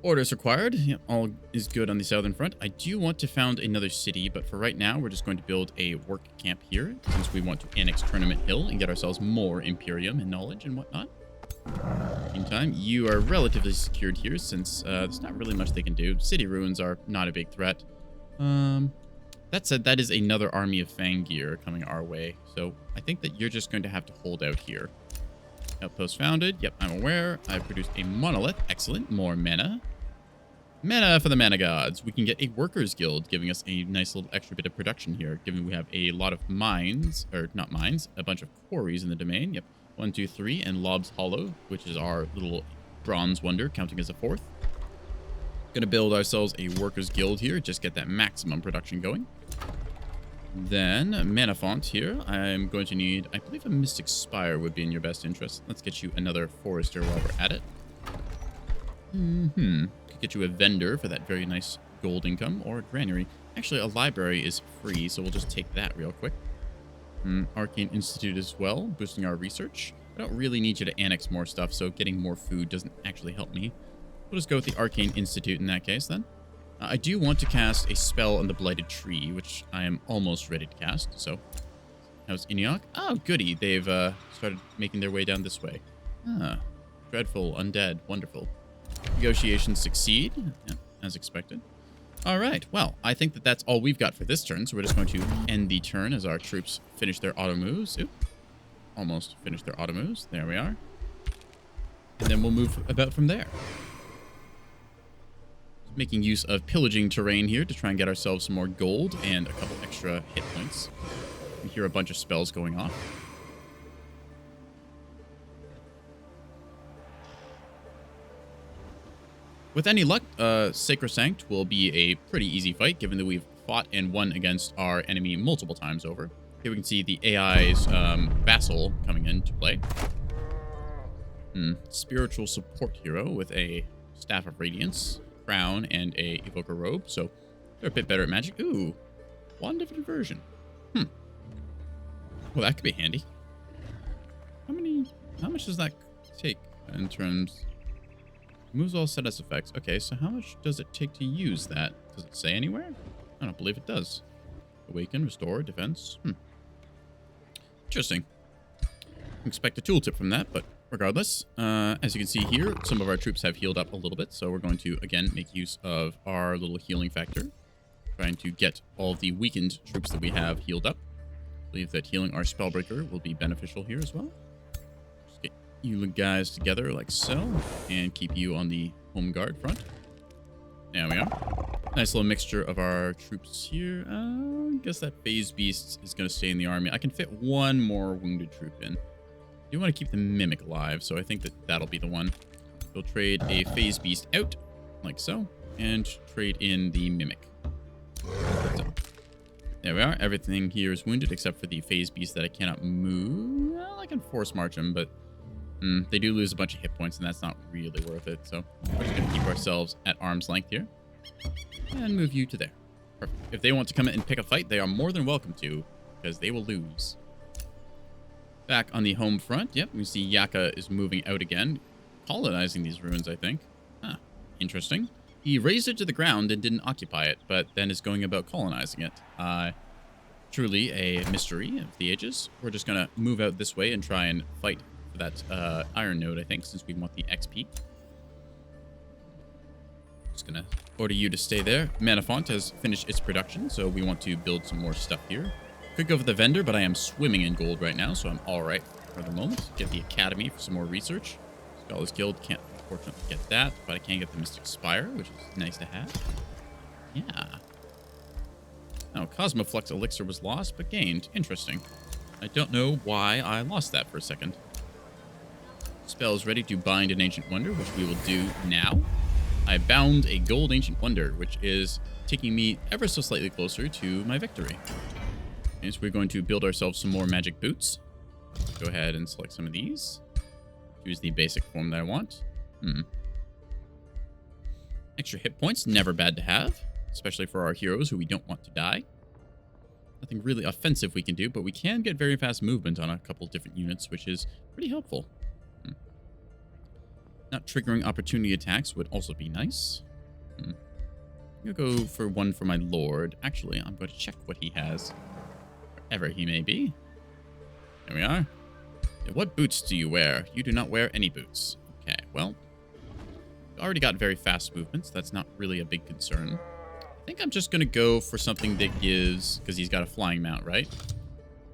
Orders required. Yep, all is good on the southern front. I do want to found another city, but for right now, we're just going to build a work camp here, since we want to annex Tournament Hill and get ourselves more Imperium and knowledge and whatnot. Meantime, you are relatively secured here, since there's not really much they can do. City ruins are not a big threat. That said, that is another army of Fangir coming our way, so I think that you're just going to have to hold out here. Outpost founded. Yep, I'm aware. I've produced a monolith. Excellent. More mana. Mana for the mana gods. We can get a workers guild, giving us a nice little extra bit of production here, given we have a lot of mines, or not mines, a bunch of quarries in the domain. Yep. 1, 2, 3, and Lob's Hollow, which is our little bronze wonder, counting as a 4th. Gonna build ourselves a workers guild here, just get that maximum production going. Then, mana font here. I'm going to need, I believe a Mystic Spire would be in your best interest. Let's get you another Forester while we're at it. Could get you a vendor for that very nice gold income, or a granary. Actually, a library is free, so we'll just take that real quick. Arcane Institute as well, boosting our research. I don't really need you to annex more stuff, so getting more food doesn't actually help me. We'll just go with the Arcane Institute in that case, then. I do want to cast a spell on the Blighted Tree, which I am almost ready to cast, so... How's Iniok? Oh, goody. They've started making their way down this way. Ah, dreadful, undead, wonderful. Negotiations succeed, yeah, as expected. All right, well, I think that that's all we've got for this turn, so we're just going to end the turn as our troops finish their auto moves. Oop. Almost finished their auto moves. There we are. And then we'll move about from there. Making use of pillaging terrain here to try and get ourselves some more gold and a couple extra hit points. We hear a bunch of spells going off. With any luck, Sacrosanct will be a pretty easy fight, given that we've fought and won against our enemy multiple times over. Here we can see the AI's vassal coming into play. Spiritual support hero with a Staff of Radiance, crown, and a Evoker robe. So they're a bit better at magic. Ooh, Wand of Diversion. Well, that could be handy. How much does that take in terms... Moves all set as effects. Okay, so how much does it take to use that? Does it say anywhere? I don't believe it does. Awaken, restore, defense. Interesting. Expect a tooltip from that, but regardless, as you can see here, some of our troops have healed up a little bit, so we're going to, again, make use of our little healing factor. Trying to get all of the weakened troops that we have healed up. I believe that healing our Spellbreaker will be beneficial here as well. Just get you guys together like so, and keep you on the home guard front. There we are. Nice little mixture of our troops here. I guess that Phase Beast is going to stay in the army. I can fit one more wounded troop in. I do want to keep the Mimic alive, so I think that that'll be the one. We'll trade a Phase Beast out, like so, and trade in the Mimic. So, there we are. Everything here is wounded except for the Phase Beast that I cannot move. Well, I can force march them, but they do lose a bunch of hit points, and that's not really worth it. So we're just going to keep ourselves at arm's length here. And move you to there. Perfect. If they want to come in and pick a fight, they are more than welcome to, because they will lose. Back on the home front, yep, we see Yaka is moving out again, colonizing these ruins, I think. Interesting. He razed it to the ground and didn't occupy it, but then is going about colonizing it. Truly a mystery of the ages. We're just going to move out this way and try and fight for that iron node, I think, since we want the XP. Just going to order you to stay there. Manafont has finished its production, so we want to build some more stuff here. Could go for the vendor, but I am swimming in gold right now, so I'm all right for the moment. Get the academy for some more research. Scholars Guild can't unfortunately get that, but I can get the Mystic Spire, which is nice to have. Yeah. Now, Cosmoflux Elixir was lost, but gained. Interesting. I don't know why I lost that for a second. Spell is ready to bind an Ancient Wonder, which we will do now. I bound a Gold Ancient Wonder, which is taking me ever so slightly closer to my victory. And so we're going to build ourselves some more magic boots. Go ahead and select some of these. Choose the basic form that I want. Extra hit points, never bad to have. Especially for our heroes who we don't want to die. Nothing really offensive we can do, but we can get very fast movement on a couple different units, which is pretty helpful. Not triggering opportunity attacks would also be nice. I'm going to go for one for my lord. Actually, I'm going to check what he has. Wherever he may be. There we are. What boots do you wear? You do not wear any boots. Okay, well. Already got very fast movements. That's not really a big concern. I think I'm just going to go for something that gives... Because he's got a flying mount, right?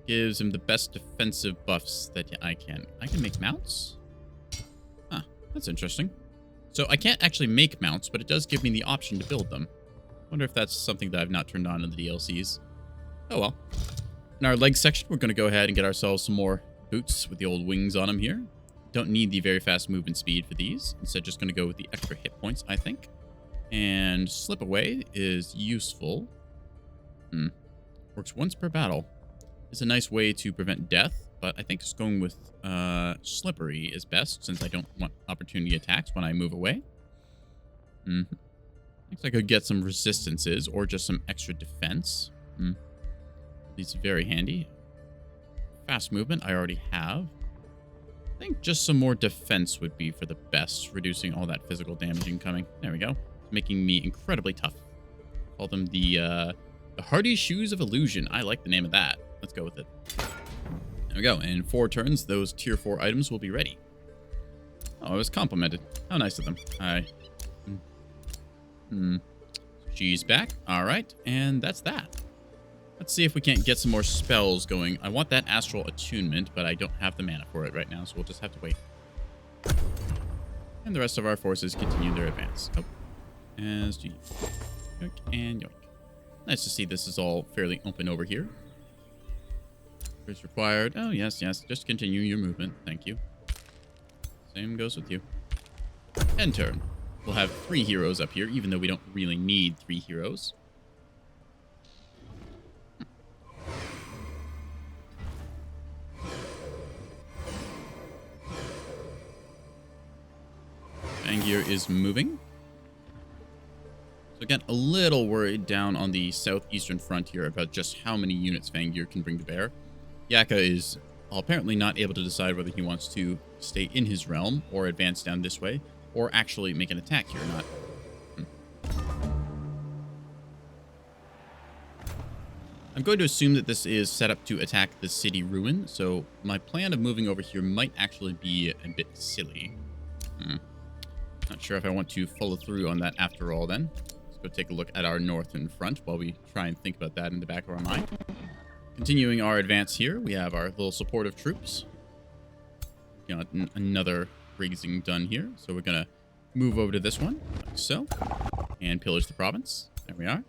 Gives him the best defensive buffs that I can. I can make mounts? Huh, that's interesting. So I can't actually make mounts, but it does give me the option to build them. Wonder if that's something that I've not turned on in the DLCs. Oh well. In our legs section, we're going to go ahead and get ourselves some more boots with the old wings on them here. Don't need the very fast movement speed for these. Instead, just going to go with the extra hit points, I think. And Slip Away is useful. Works once per battle. It's a nice way to prevent death, but I think just going with Slippery is best, since I don't want opportunity attacks when I move away. Looks like I could get some resistances, or just some extra defense. These are very handy. Fast movement, I already have. I think just some more defense would be for the best, reducing all that physical damage incoming. There we go. Making me incredibly tough. Call them the Hardy Shoes of Illusion. I like the name of that. Let's go with it. There we go. In 4 turns, those tier 4 items will be ready. Oh, I was complimented. How nice of them. She's back. All right. And that's that. Let's see if we can't get some more spells going. I want that Astral Attunement, but I don't have the mana for it right now, so we'll just have to wait. And the rest of our forces continue their advance. Oh. As G. Yoink and yoink. Nice to see this is all fairly open over here. Is required. Oh, yes, yes. Just continue your movement. Thank you. Same goes with you. End turn. We'll have 3 heroes up here, even though we don't really need 3 heroes. Angier is moving. So again, a little worried down on the southeastern frontier about just how many units Fangir can bring to bear. Yaka is apparently not able to decide whether he wants to stay in his realm or advance down this way, or actually make an attack here or not. I'm going to assume that this is set up to attack the city ruin, so my plan of moving over here might actually be a bit silly. Not sure if I want to follow through on that after all then. Let's go take a look at our northern front while we try and think about that in the back of our mind. Continuing our advance here, we have our little supportive troops. Got another grazing done here, so we're going to move over to this one, like so, and pillage the province. There we are.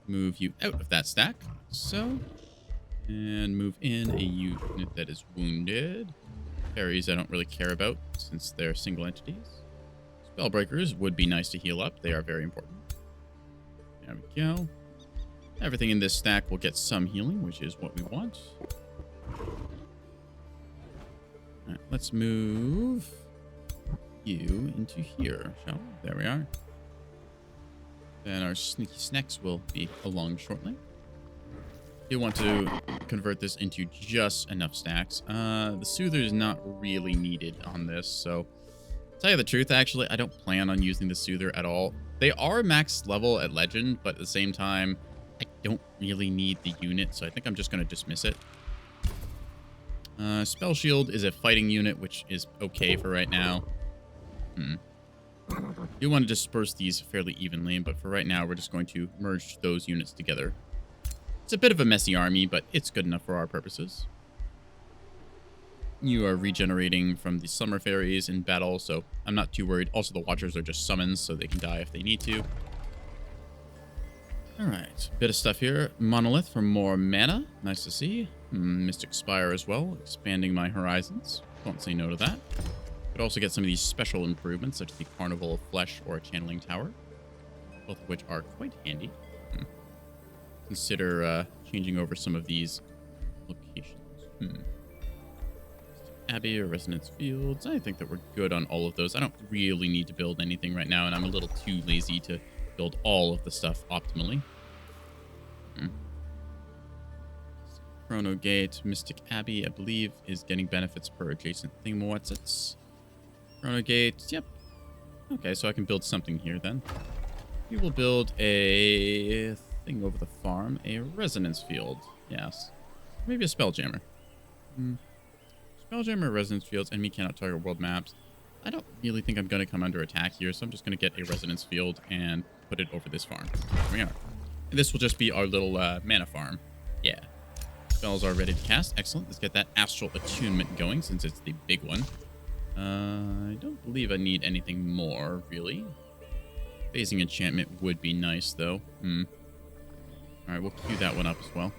Move you out of that stack, like so, and move in a unit that is wounded. Fairies I don't really care about, since they're single entities. Spellbreakers would be nice to heal up. They are very important. There we go. Everything in this stack will get some healing, which is what we want. Alright, let's move you into here, shall we? There we are. Then our sneaky snacks will be along shortly. You want to convert this into just enough stacks. The Soother is not really needed on this, so to tell you the truth, actually, I don't plan on using the Soother at all. They are max level at Legend, but at the same time, I don't really need the unit, so I think I'm just going to dismiss it. Spell Shield is a fighting unit, which is okay for right now. You want to disperse these fairly evenly, but for right now, we're just going to merge those units together. It's a bit of a messy army, but it's good enough for our purposes. You are regenerating from the Summer Fairies in battle, so I'm not too worried. Also, the Watchers are just summons, so they can die if they need to. Alright, bit of stuff here. Monolith for more mana. Nice to see. Mystic Spire as well, expanding my horizons. Don't say no to that. Could also get some of these special improvements, such as the Carnival of Flesh or a Channeling Tower. Both of which are quite handy. Consider changing over some of these locations. Abbey or Resonance Fields. I think that we're good on all of those. I don't really need to build anything right now, and I'm a little too lazy to build all of the stuff optimally. Chrono Gate, Mystic Abbey, I believe, is getting benefits per adjacent thing-whatsits. Chrono Gate, yep. Okay, so I can build something here then. We will build a thing over the farm, a Resonance Field, yes. Maybe a Spelljammer. Spelljammer, Resonance Fields, enemy cannot target world maps. I don't really think I'm going to come under attack here, so I'm just going to get a Resonance Field and put it over this farm. There we are. And this will just be our little mana farm. Yeah. Spells are ready to cast. Excellent. Let's get that Astral Attunement going, since it's the big one. I don't believe I need anything more, really. Phasing Enchantment would be nice, though. Alright, we'll queue that one up as well.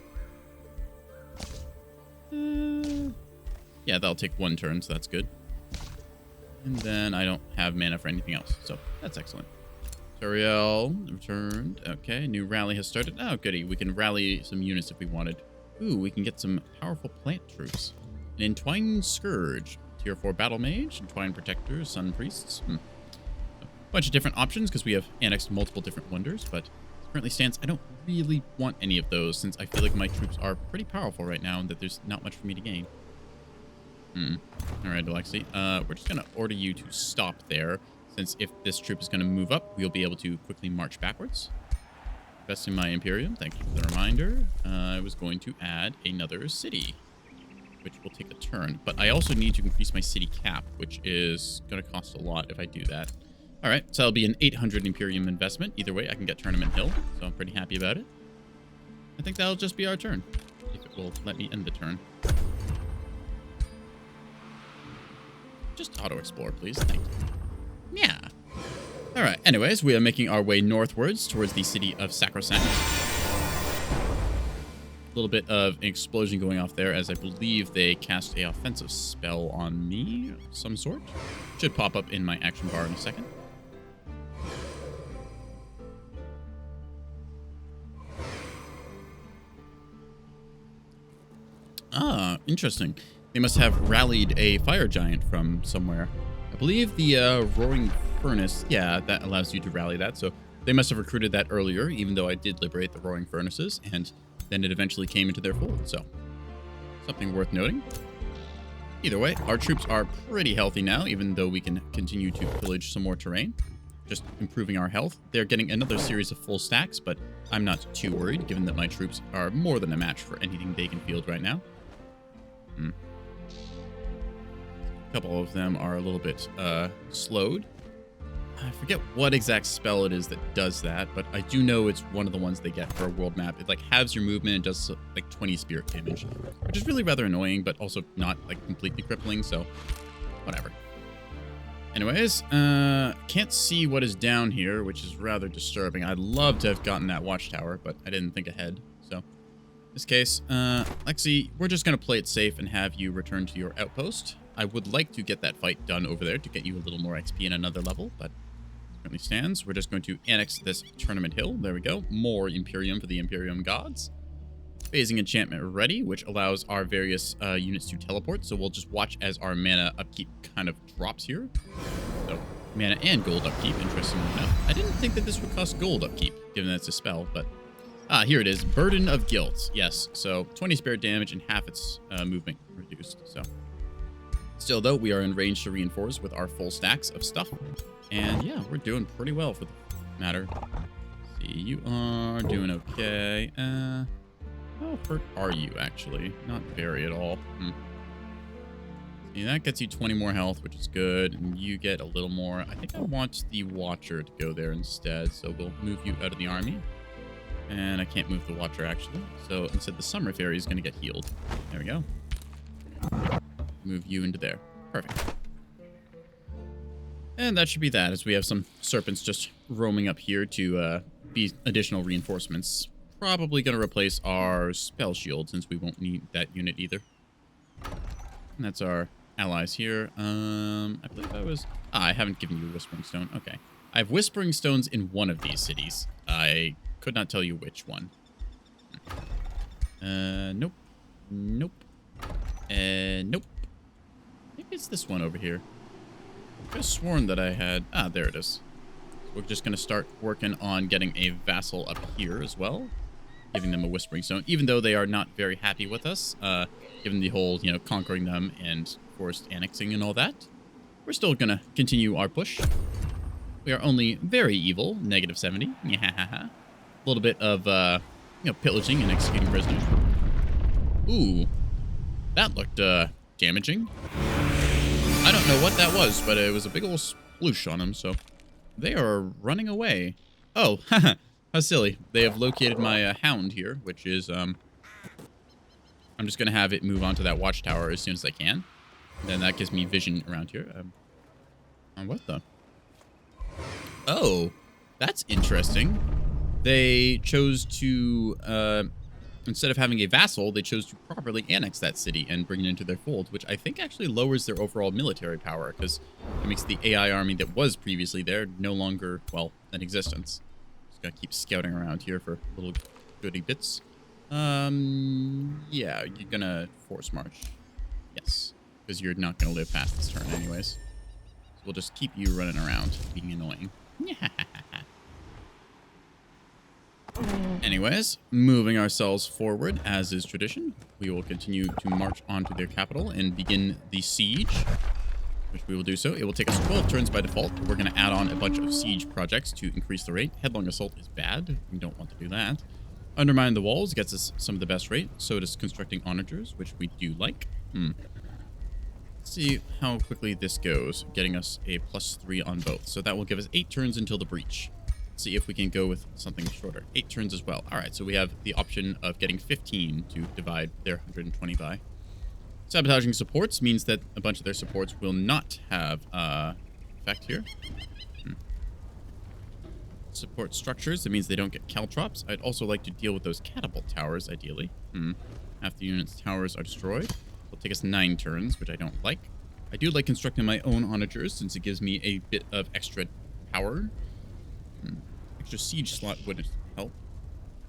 Yeah, that'll take 1 turn, so that's good. And then I don't have mana for anything else, so that's excellent. Turiel returned. Okay, new rally has started. Oh, goody. We can rally some units if we wanted. Ooh, we can get some powerful plant troops. An Entwined Scourge. Tier 4 Battle Mage, Entwined Protector, Sun Priests. A bunch of different options because we have annexed multiple different wonders, but as it currently stands, I don't really want any of those since I feel like my troops are pretty powerful right now and that there's not much for me to gain. All right, Alexei. We're just going to order you to stop there, since if this troop is going to move up, we'll be able to quickly march backwards. Investing my Imperium. Thank you for the reminder. I was going to add another city, which will take a turn. But I also need to increase my city cap, which is going to cost a lot if I do that. All right, so that'll be an 800 Imperium investment. Either way, I can get Tournament Hill, so I'm pretty happy about it. I think that'll just be our turn, if it will let me end the turn. Just auto-explore, please. Thank you. Yeah. All right. Anyways, we are making our way northwards towards the city of Sacrosanct. A little bit of an explosion going off there, as I believe they cast a offensive spell on me of some sort. Should pop up in my action bar in a second. Ah, interesting. They must have rallied a fire giant from somewhere. I believe the roaring furnace, yeah, that allows you to rally that. So they must have recruited that earlier, even though I did liberate the roaring furnaces, and then it eventually came into their fold. So something worth noting. Either way, our troops are pretty healthy now, even though we can continue to pillage some more terrain. Just improving our health. They're getting another series of full stacks, but I'm not too worried, given that my troops are more than a match for anything they can field right now. A couple of them are a little bit slowed. I forget what exact spell it is that does that, but I do know it's one of the ones they get for a world map. It like halves your movement and does like 20 spirit damage, which is really rather annoying, but also not like completely crippling, so whatever. Anyways, can't see what is down here, which is rather disturbing. I'd love to have gotten that watchtower, but I didn't think ahead, so... In this case, Lexi, we're just going to play it safe and have you return to your outpost. I would like to get that fight done over there to get you a little more XP in another level, but as it currently stands, we're just going to annex this Tournament Hill. There we go. More Imperium for the Imperium gods. Phasing enchantment ready, which allows our various units to teleport, so we'll just watch as our mana upkeep kind of drops here. So, mana and gold upkeep, interestingly enough. I didn't think that this would cost gold upkeep, given that it's a spell, but... Ah, here it is. Burden of Guilt. Yes, so 20 spirit damage and half its movement reduced. So, still, though, we are in range to reinforce with our full stacks of stuff. And, yeah, we're doing pretty well for the matter. See, you are doing okay. How hurt are you, actually? Not very at all. See, that gets you 20 more health, which is good. And you get a little more. I think I want the Watcher to go there instead, so we'll move you out of the army. And I can't move the Watcher, actually. So instead, the Summer Fairy is going to get healed. There we go. Move you into there. Perfect. And that should be that, as we have some serpents just roaming up here to be additional reinforcements. Probably going to replace our spell shield, since we won't need that unit either. And that's our allies here. I believe I was... I haven't given you a Whispering Stone. Okay. I have Whispering Stones in one of these cities. I... could not tell you which one. Nope. Nope. Nope. Maybe it's this one over here. I could have sworn that I had... Ah, there it is. We're just going to start working on getting a vassal up here as well. Giving them a Whispering Stone, even though they are not very happy with us, given the whole, you know, conquering them and forced annexing and all that. We're still going to continue our push. We are only very evil, negative 70. A little bit of, you know, pillaging and executing prisoners. Ooh, that looked damaging. I don't know what that was, but it was a big old sploosh on them, so they are running away. Oh, haha. How silly. They have located my hound here, which is, I'm just going to have it move on to that watchtower as soon as I can. And then that gives me vision around here. What the? Oh, that's interesting. They chose to, instead of having a vassal, they chose to properly annex that city and bring it into their fold, which I think actually lowers their overall military power, because it makes the AI army that was previously there no longer, well, in existence. Gotta keep scouting around here for little goody bits. Yeah, you're gonna force march. Yes, because you're not gonna live past this turn anyways. So we'll just keep you running around, being annoying. Anyways, moving ourselves forward, as is tradition, we will continue to march onto their capital and begin the siege, which we will do so. It will take us 12 turns by default. We're going to add on a bunch of siege projects to increase the rate. Headlong Assault is bad. We don't want to do that. Undermine the walls gets us some of the best rate. So does Constructing Onagers, which we do like. Let's see how quickly this goes, getting us a +3 on both. So that will give us 8 turns until the breach. See if we can go with something shorter. 8 turns as well. All right, so we have the option of getting 15 to divide their 120 by. Sabotaging supports means that a bunch of their supports will not have effect here. Support structures, it means they don't get caltrops. I'd also like to deal with those catapult towers, ideally. Half the unit's towers are destroyed. It'll take us 9 turns, which I don't like. I do like constructing my own onagers, since it gives me a bit of extra power. Extra siege slot wouldn't help.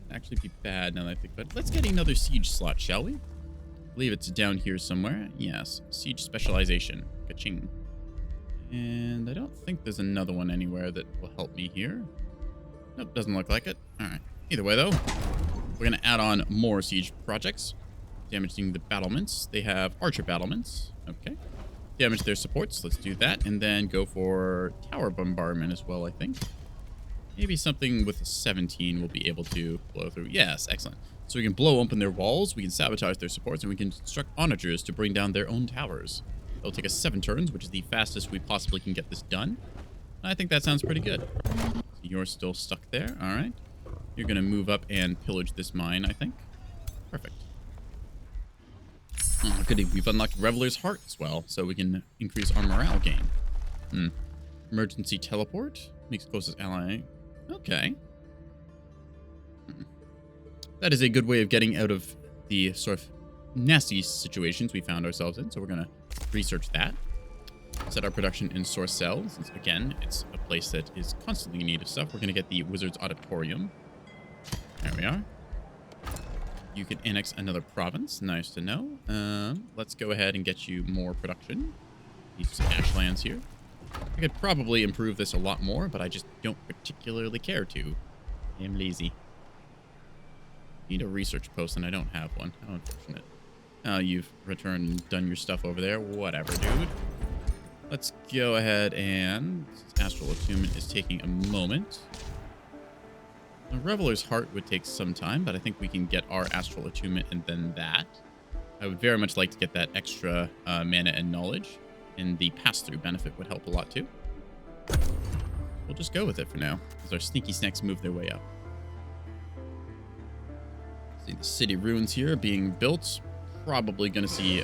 It'd actually be bad now that I think about it. Let's get another siege slot, shall we? I believe it's down here somewhere. Yes, siege specialization. Ka-ching. And I don't think there's another one anywhere that will help me here. Nope, doesn't look like it. All right. Either way, though, we're going to add on more siege projects. Damaging the battlements. They have archer battlements. Okay. Damage their supports. Let's do that. And then go for tower bombardment as well, I think. Maybe something with a 17 will be able to blow through. Yes, excellent. So we can blow open their walls, we can sabotage their supports, and we can construct onagers to bring down their own towers. It'll take us 7 turns, which is the fastest we possibly can get this done. I think that sounds pretty good. So you're still stuck there. All right. You're going to move up and pillage this mine, I think. Perfect. Oh, goody. We've unlocked Reveler's Heart as well, so we can increase our morale gain. Emergency teleport. Makes closest ally. Okay. That is a good way of getting out of the sort of nasty situations we found ourselves in, so we're going to research that. Set our production in source cells, since, again, it's a place that is constantly in need of stuff. We're going to get the Wizard's Auditorium. There we are. You can annex another province. Nice to know. Let's go ahead and get you more production. These ashlands here. I could probably improve this a lot more, but I just don't particularly care to. I'm lazy. Need a research post, and I don't have one. How unfortunate. You've returned and done your stuff over there. Whatever, dude. Let's go ahead and... Astral Attunement is taking a moment. The Reveler's Heart would take some time, but I think we can get our Astral Attunement and then that. I would very much like to get that extra mana and knowledge. And the pass-through benefit would help a lot, too. We'll just go with it for now, as our sneaky snacks move their way up. See the city ruins here being built. Probably going to see,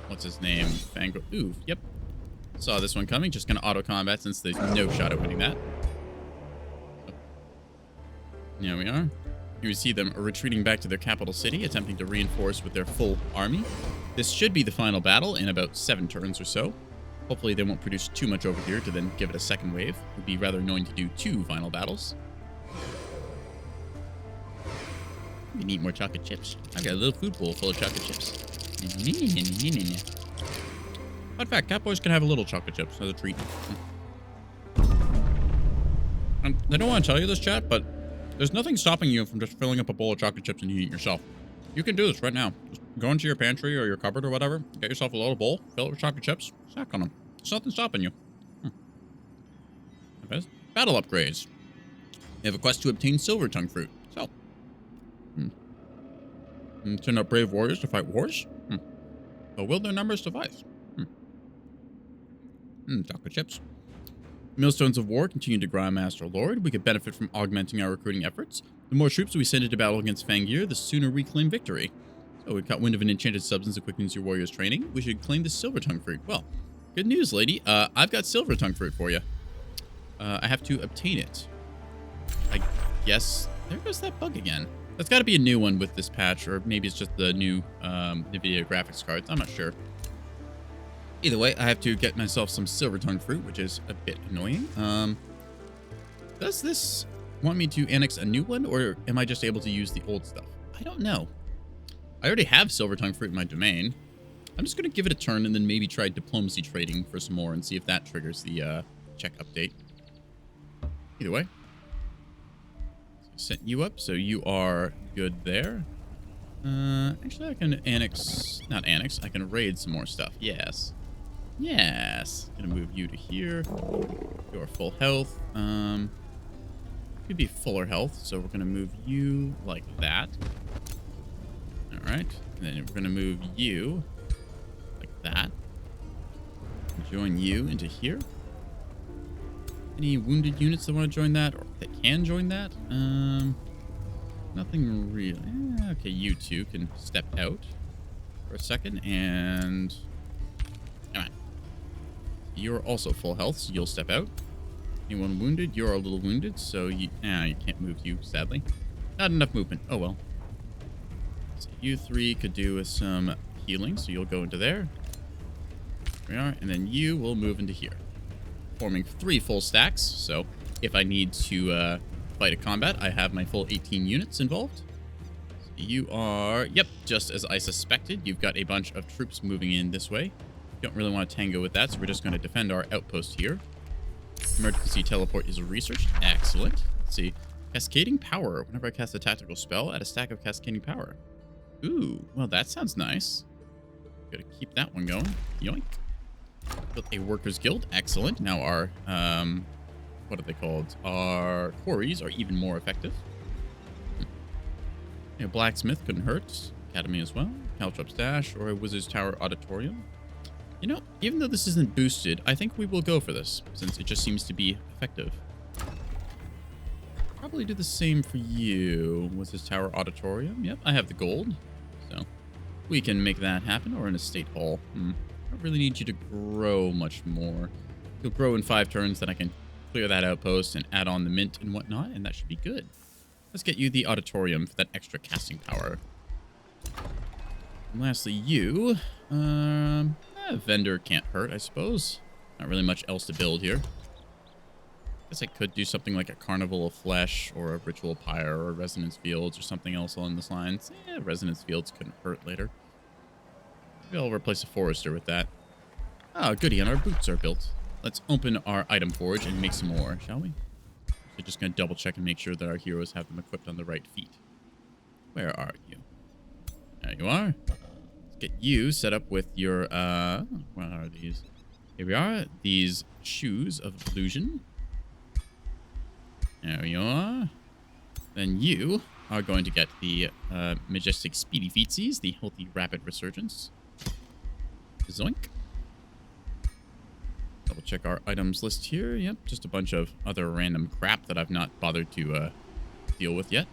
what's his name? Fango. Ooh, yep. Saw this one coming. Just going to auto-combat since there's no shot at winning that. Here we are. Here we see them retreating back to their capital city, attempting to reinforce with their full army. This should be the final battle in about 7 turns or so. Hopefully they won't produce too much over here to then give it a second wave. It would be rather annoying to do 2 final battles. We need more chocolate chips. I've got a little food bowl full of chocolate chips. Fun fact, Catboys can have a little chocolate chips as a treat. I don't want to tell you this, chat, but there's nothing stopping you from just filling up a bowl of chocolate chips and eating it yourself. You can do this right now. Just go into your pantry or your cupboard or whatever, get yourself a little bowl, fill it with chocolate chips, snack on them. There's nothing stopping you. Okay. Battle upgrades. You have a quest to obtain Silver Tongue Fruit. So. Send out brave warriors to fight wars. But will their numbers suffice? Chocolate chips. Millstones of War continue to grow Master Lord. We could benefit from augmenting our recruiting efforts. The more troops we send into battle against Fangir, the sooner we claim victory. So we caught wind of an enchanted substance that quickens your warrior's training. We should claim the Silver Tongue Fruit. Well, good news, lady. I've got Silver Tongue Fruit for you. I have to obtain it. I guess... There goes that bug again. That's got to be a new one with this patch, or maybe it's just the new NVIDIA graphics cards. I'm not sure. Either way, I have to get myself some Silver Tongue Fruit, which is a bit annoying. Does this want me to annex a new one, or am I just able to use the old stuff? I don't know. I already have Silver Tongue Fruit in my domain. I'm just going to give it a turn and then maybe try diplomacy trading for some more and see if that triggers the check update. Either way. Set you up, so you are good there. Actually, I can not annex, I can raid some more stuff. Yes. Yes. Gonna move you to here. You're full health. Could be fuller health, so we're gonna move you like that. Alright. And then we're gonna move you like that. Join you into here. Any wounded units that want to join that, or that can join that? Nothing really. Okay, you two can step out for a second, and come on. You're also full health, so you'll step out. Anyone wounded? You're a little wounded, so you can't move you, sadly. Not enough movement. Oh well. So you three could do with some healing, so you'll go into there. There we are, and then you will move into here, forming 3 full stacks. So if I need to fight a combat, I have my full 18 units involved. So you are, yep, just as I suspected. You've got a bunch of troops moving in this way. Don't really want to tango with that, so we're just going to defend our outpost here. Emergency teleport is researched. Excellent. Let's see. Cascading power. Whenever I cast a tactical spell, add a stack of cascading power. Ooh, well, that sounds nice. Gotta keep that one going. Yoink. Built a workers guild. Excellent. Now our, what are they called? Our quarries are even more effective. A blacksmith couldn't hurt. Academy as well. Caltrop stash or a wizard's tower auditorium. You know, even though this isn't boosted, I think we will go for this, since it just seems to be effective. Probably do the same for you. Wizard's tower auditorium. Yep, I have the gold. So we can make that happen, or an estate hall. I don't really need you to grow much more. You'll grow in 5 turns, then I can clear that outpost and add on the mint and whatnot, and that should be good. Let's get you the auditorium for that extra casting power. And lastly, you. Vendor can't hurt, I suppose. Not really much else to build here. Guess I could do something like a Carnival of Flesh or a Ritual Pyre or Resonance Fields or something else along those lines. Resonance Fields couldn't hurt later. Maybe I'll replace a Forester with that. Oh, goody, and our boots are built. Let's open our item forge and make some more, shall we? So just going to double check and make sure that our heroes have them equipped on the right feet. Where are you? There you are. Let's get you set up with your, what are these? Here we are. These shoes of illusion. There you are. Then you are going to get the majestic speedy feetsies, the healthy rapid resurgence. Zoink. Double check our items list here. Yep, just a bunch of other random crap that I've not bothered to deal with yet.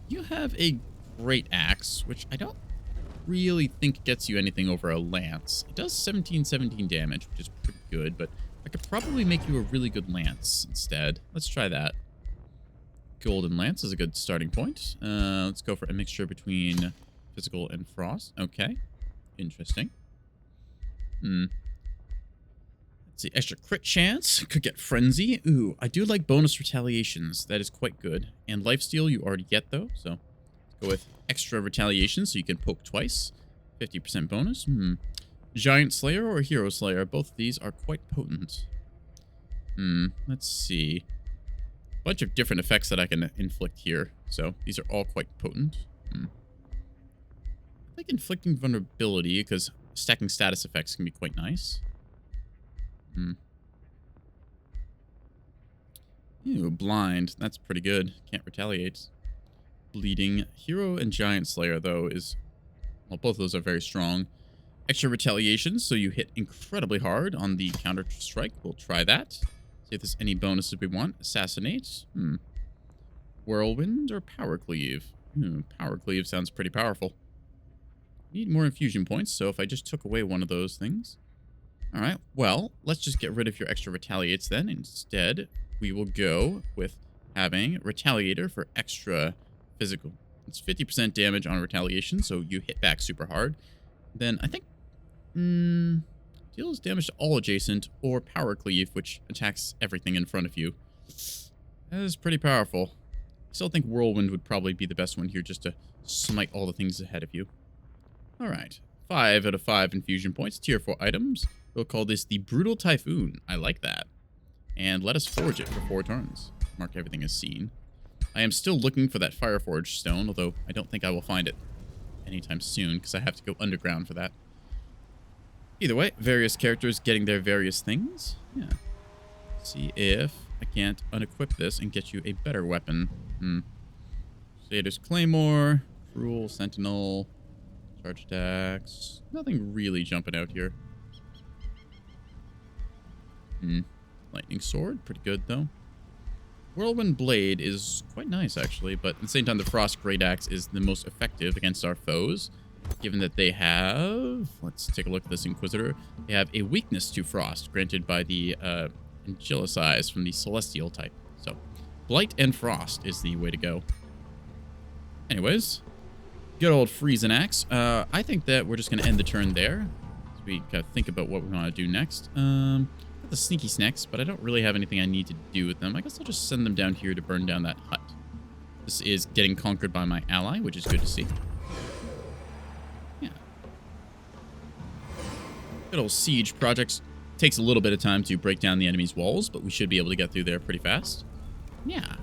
You have a great axe, which I don't really think gets you anything over a lance. It does 17 damage, which is pretty good, but I could probably make you a really good lance instead. Let's try that. Golden lance is a good starting point. Let's go for a mixture between physical and frost. Okay. Interesting. Let's see. Extra crit chance. Could get frenzy. Ooh, I do like bonus retaliations. That is quite good. And lifesteal you already get, though. So let's go with extra retaliation so you can poke twice. 50% bonus. Giant Slayer or Hero Slayer. Both of these are quite potent. Let's see. Bunch of different effects that I can inflict here. So these are all quite potent. I like inflicting vulnerability because stacking status effects can be quite nice. Ew, blind. That's pretty good. Can't retaliate. Bleeding. Hero and Giant Slayer, though, is... Well, both of those are very strong. Extra retaliation, so you hit incredibly hard on the counter strike. We'll try that. See if there's any bonuses we want. Assassinate. Whirlwind or Power Cleave? Power Cleave sounds pretty powerful. Need more infusion points, so if I just took away one of those things. Alright, well, let's just get rid of your extra retaliates then. Instead, we will go with having Retaliator for extra physical. It's 50% damage on retaliation, so you hit back super hard. Then I think deals damage to all adjacent, or Power Cleave, which attacks everything in front of you. That is pretty powerful. I still think Whirlwind would probably be the best one here, just to smite all the things ahead of you. Alright, 5 out of 5 infusion points, tier 4 items. We'll call this the Brutal Typhoon. I like that. And let us forge it for 4 turns. Mark everything as seen. I am still looking for that Fireforged stone, although I don't think I will find it anytime soon, because I have to go underground for that. Either way, various characters getting their various things. Yeah. See if I can't unequip this and get you a better weapon. Crusader's Claymore, Cruel, Sentinel, Charge Attacks. Nothing really jumping out here. Lightning Sword, pretty good though. Whirlwind Blade is quite nice actually, but at the same time the Frost Great Axe is the most effective against our foes, given that they have, let's take a look at this Inquisitor, they have a weakness to Frost granted by the Angelicize from the Celestial type. So, Blight and Frost is the way to go. Anyways, good old Freezing Axe. I think that we're just going to end the turn there. So we gotta think about what we want to do next. Got the Sneaky Snacks, but I don't really have anything I need to do with them. I guess I'll just send them down here to burn down that hut. This is getting conquered by my ally, which is good to see. Yeah. Good old siege projects. Takes a little bit of time to break down the enemy's walls, but we should be able to get through there pretty fast. Yeah.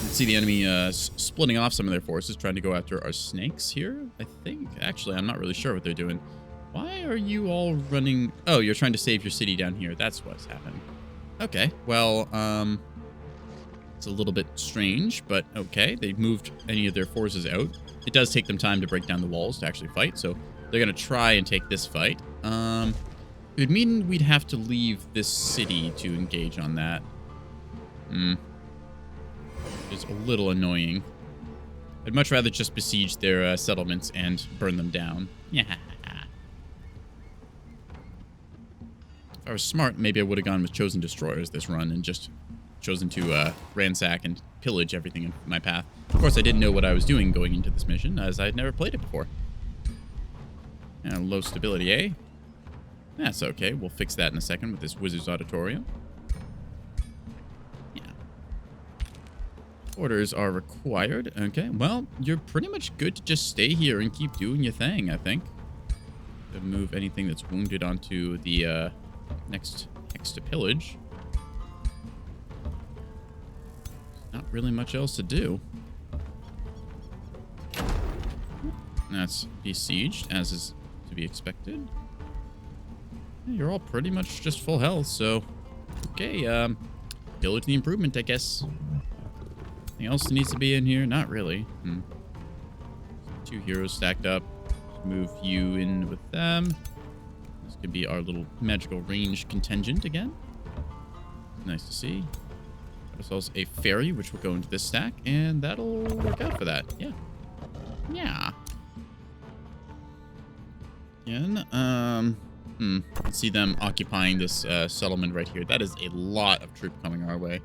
See the enemy splitting off some of their forces, trying to go after our snakes here, I think. Actually, I'm not really sure what they're doing. Why are you all running? Oh, you're trying to save your city down here. That's what's happening. Okay, well, it's a little bit strange, but okay. They moved any of their forces out. It does take them time to break down the walls to actually fight, so they're going to try and take this fight. It would mean we'd have to leave this city to engage on that. Is a little annoying. I'd much rather just besiege their settlements and burn them down. Yeah. If I was smart, maybe I would have gone with Chosen Destroyers this run and just chosen to ransack and pillage everything in my path. Of course, I didn't know what I was doing going into this mission, as I had never played it before. Low stability, eh? That's okay. We'll fix that in a second with this Wizard's Auditorium. Orders are required. Okay, well, you're pretty much good to just stay here and keep doing your thing, I think. To move anything that's wounded onto the next to pillage. Not really much else to do. That's besieged, as is to be expected. Yeah, you're all pretty much just full health, so... Okay, pillage the improvement, I guess. Anything else that needs to be in here? Not really. 2 heroes stacked up. Just move you in with them. This could be our little magical range contingent again. Nice to see. Got ourselves a fairy, which will go into this stack, and that'll work out for that. Yeah. Yeah. Again, see them occupying this settlement right here. That is a lot of troop coming our way.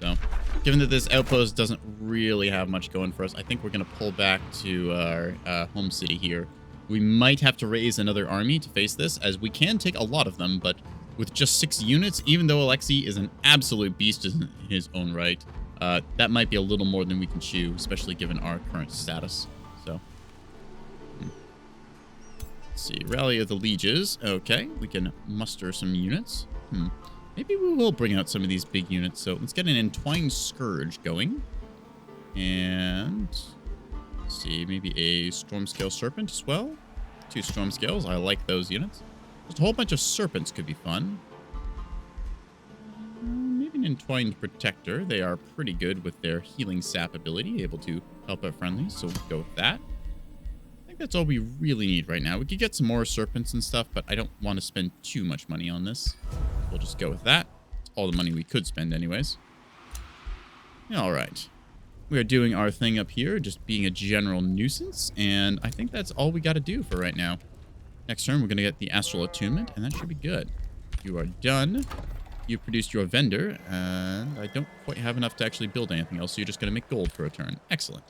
So, given that this outpost doesn't really have much going for us, I think we're going to pull back to our home city here. We might have to raise another army to face this, as we can take a lot of them, but with just 6 units, even though Alexei is an absolute beast in his own right, that might be a little more than we can chew, especially given our current status. So, let's see. Rally of the Lieges. Okay, we can muster some units. Maybe we will bring out some of these big units. So let's get an Entwined Scourge going. And let's see, maybe a Stormscale Serpent as well. 2 Stormscales. I like those units. Just a whole bunch of serpents could be fun. Maybe an Entwined Protector. They are pretty good with their healing sap ability, able to help out friendlies. So we'll go with that. I think that's all we really need right now. We could get some more serpents and stuff, but I don't want to spend too much money on this. We'll just go with that. It's all the money we could spend anyways. All right. We are doing our thing up here, just being a general nuisance, and I think that's all we got to do for right now. Next turn, we're going to get the Astral Attunement, and that should be good. You are done. You produced your vendor, and I don't quite have enough to actually build anything else, so you're just going to make gold for a turn. Excellent.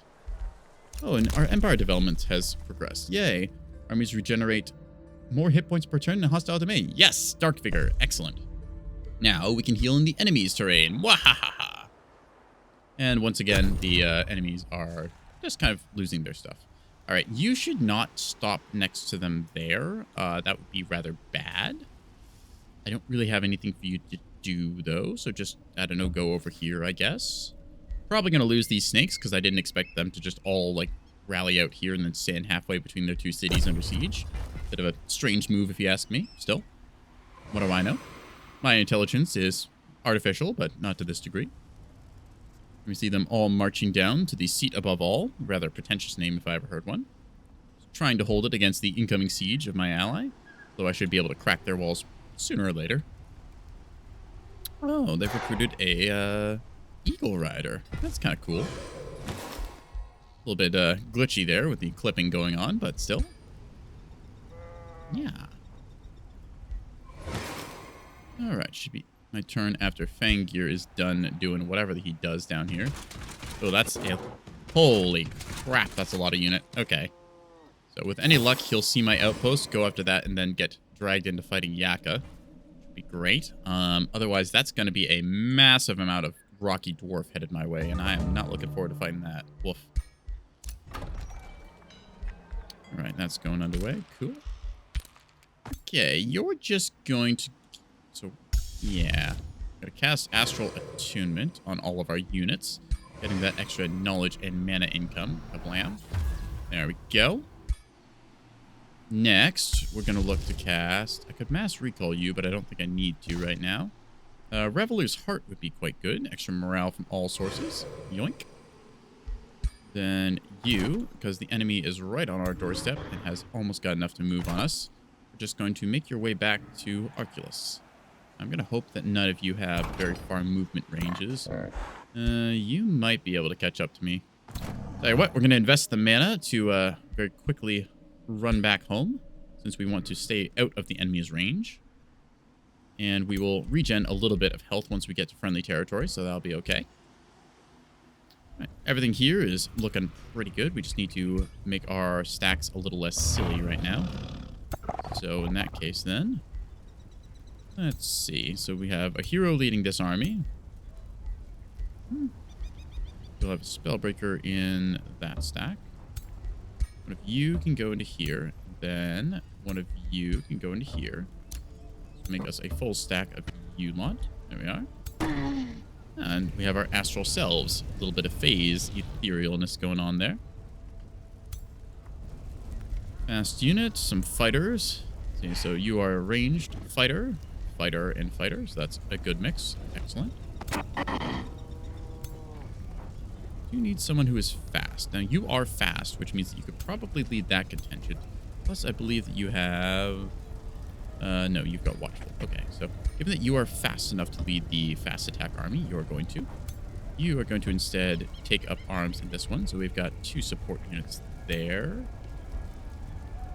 Oh, and our Empire development has progressed. Yay. Armies regenerate more hit points per turn in hostile domain. Yes, Dark Vigor. Excellent. Now we can heal in the enemy's terrain. Wahahaha. And once again, the enemies are just kind of losing their stuff. All right, you should not stop next to them there. That would be rather bad. I don't really have anything for you to do, though. So just, I don't know, go over here, I guess. Probably going to lose these snakes because I didn't expect them to just all, like, rally out here and then stand halfway between their two cities under siege. Bit of a strange move, if you ask me. Still, what do I know? My intelligence is artificial, but not to this degree. We see them all marching down to the seat above all. Rather pretentious name if I ever heard one. Trying to hold it against the incoming siege of my ally. Though I should be able to crack their walls sooner or later. Oh, they've recruited a eagle rider. That's kind of cool. A little bit glitchy there with the clipping going on, but still. Yeah. Alright, should be my turn after Fangir is done doing whatever he does down here. Oh, that's it. Holy crap, that's a lot of unit. Okay. So with any luck, he'll see my outpost, go after that, and then get dragged into fighting Yaka. Should be great. Otherwise, that's going to be a massive amount of rocky dwarf headed my way, and I am not looking forward to fighting that. Woof. Alright, that's going underway. Cool. Okay, you're just going to... So, yeah. Gotta cast Astral Attunement on all of our units. Getting that extra knowledge and mana income. Kablam. There we go. Next, we're going to look to cast... I could mass recall you, but I don't think I need to right now. Reveler's Heart would be quite good. Extra morale from all sources. Yoink. Then you, because the enemy is right on our doorstep and has almost got enough to move on us, we're just going to make your way back to Arculus. I'm going to hope that none of you have very far movement ranges. You might be able to catch up to me. Tell you what, we're going to invest the mana to very quickly run back home, since we want to stay out of the enemy's range. And we will regen a little bit of health once we get to friendly territory, so that'll be okay. Right, everything here is looking pretty good. We just need to make our stacks a little less silly right now. So in that case then, let's see. So we have a hero leading this army. We'll have a Spellbreaker in that stack. One of you can go into here. Then one of you can go into here. So make us a full stack of you lot. There we are. And we have our astral selves. A little bit of phase etherealness going on there. Fast unit, some fighters. See, so you are a ranged fighter. Fighter and fighter. So that's a good mix. Excellent. You need someone who is fast. Now, you are fast, which means that you could probably lead that contingent. Plus, I believe that you have... no, you've got Watchful. Okay, so given that you are fast enough to lead the fast attack army, you are going to instead take up arms in this one. So we've got 2 support units there.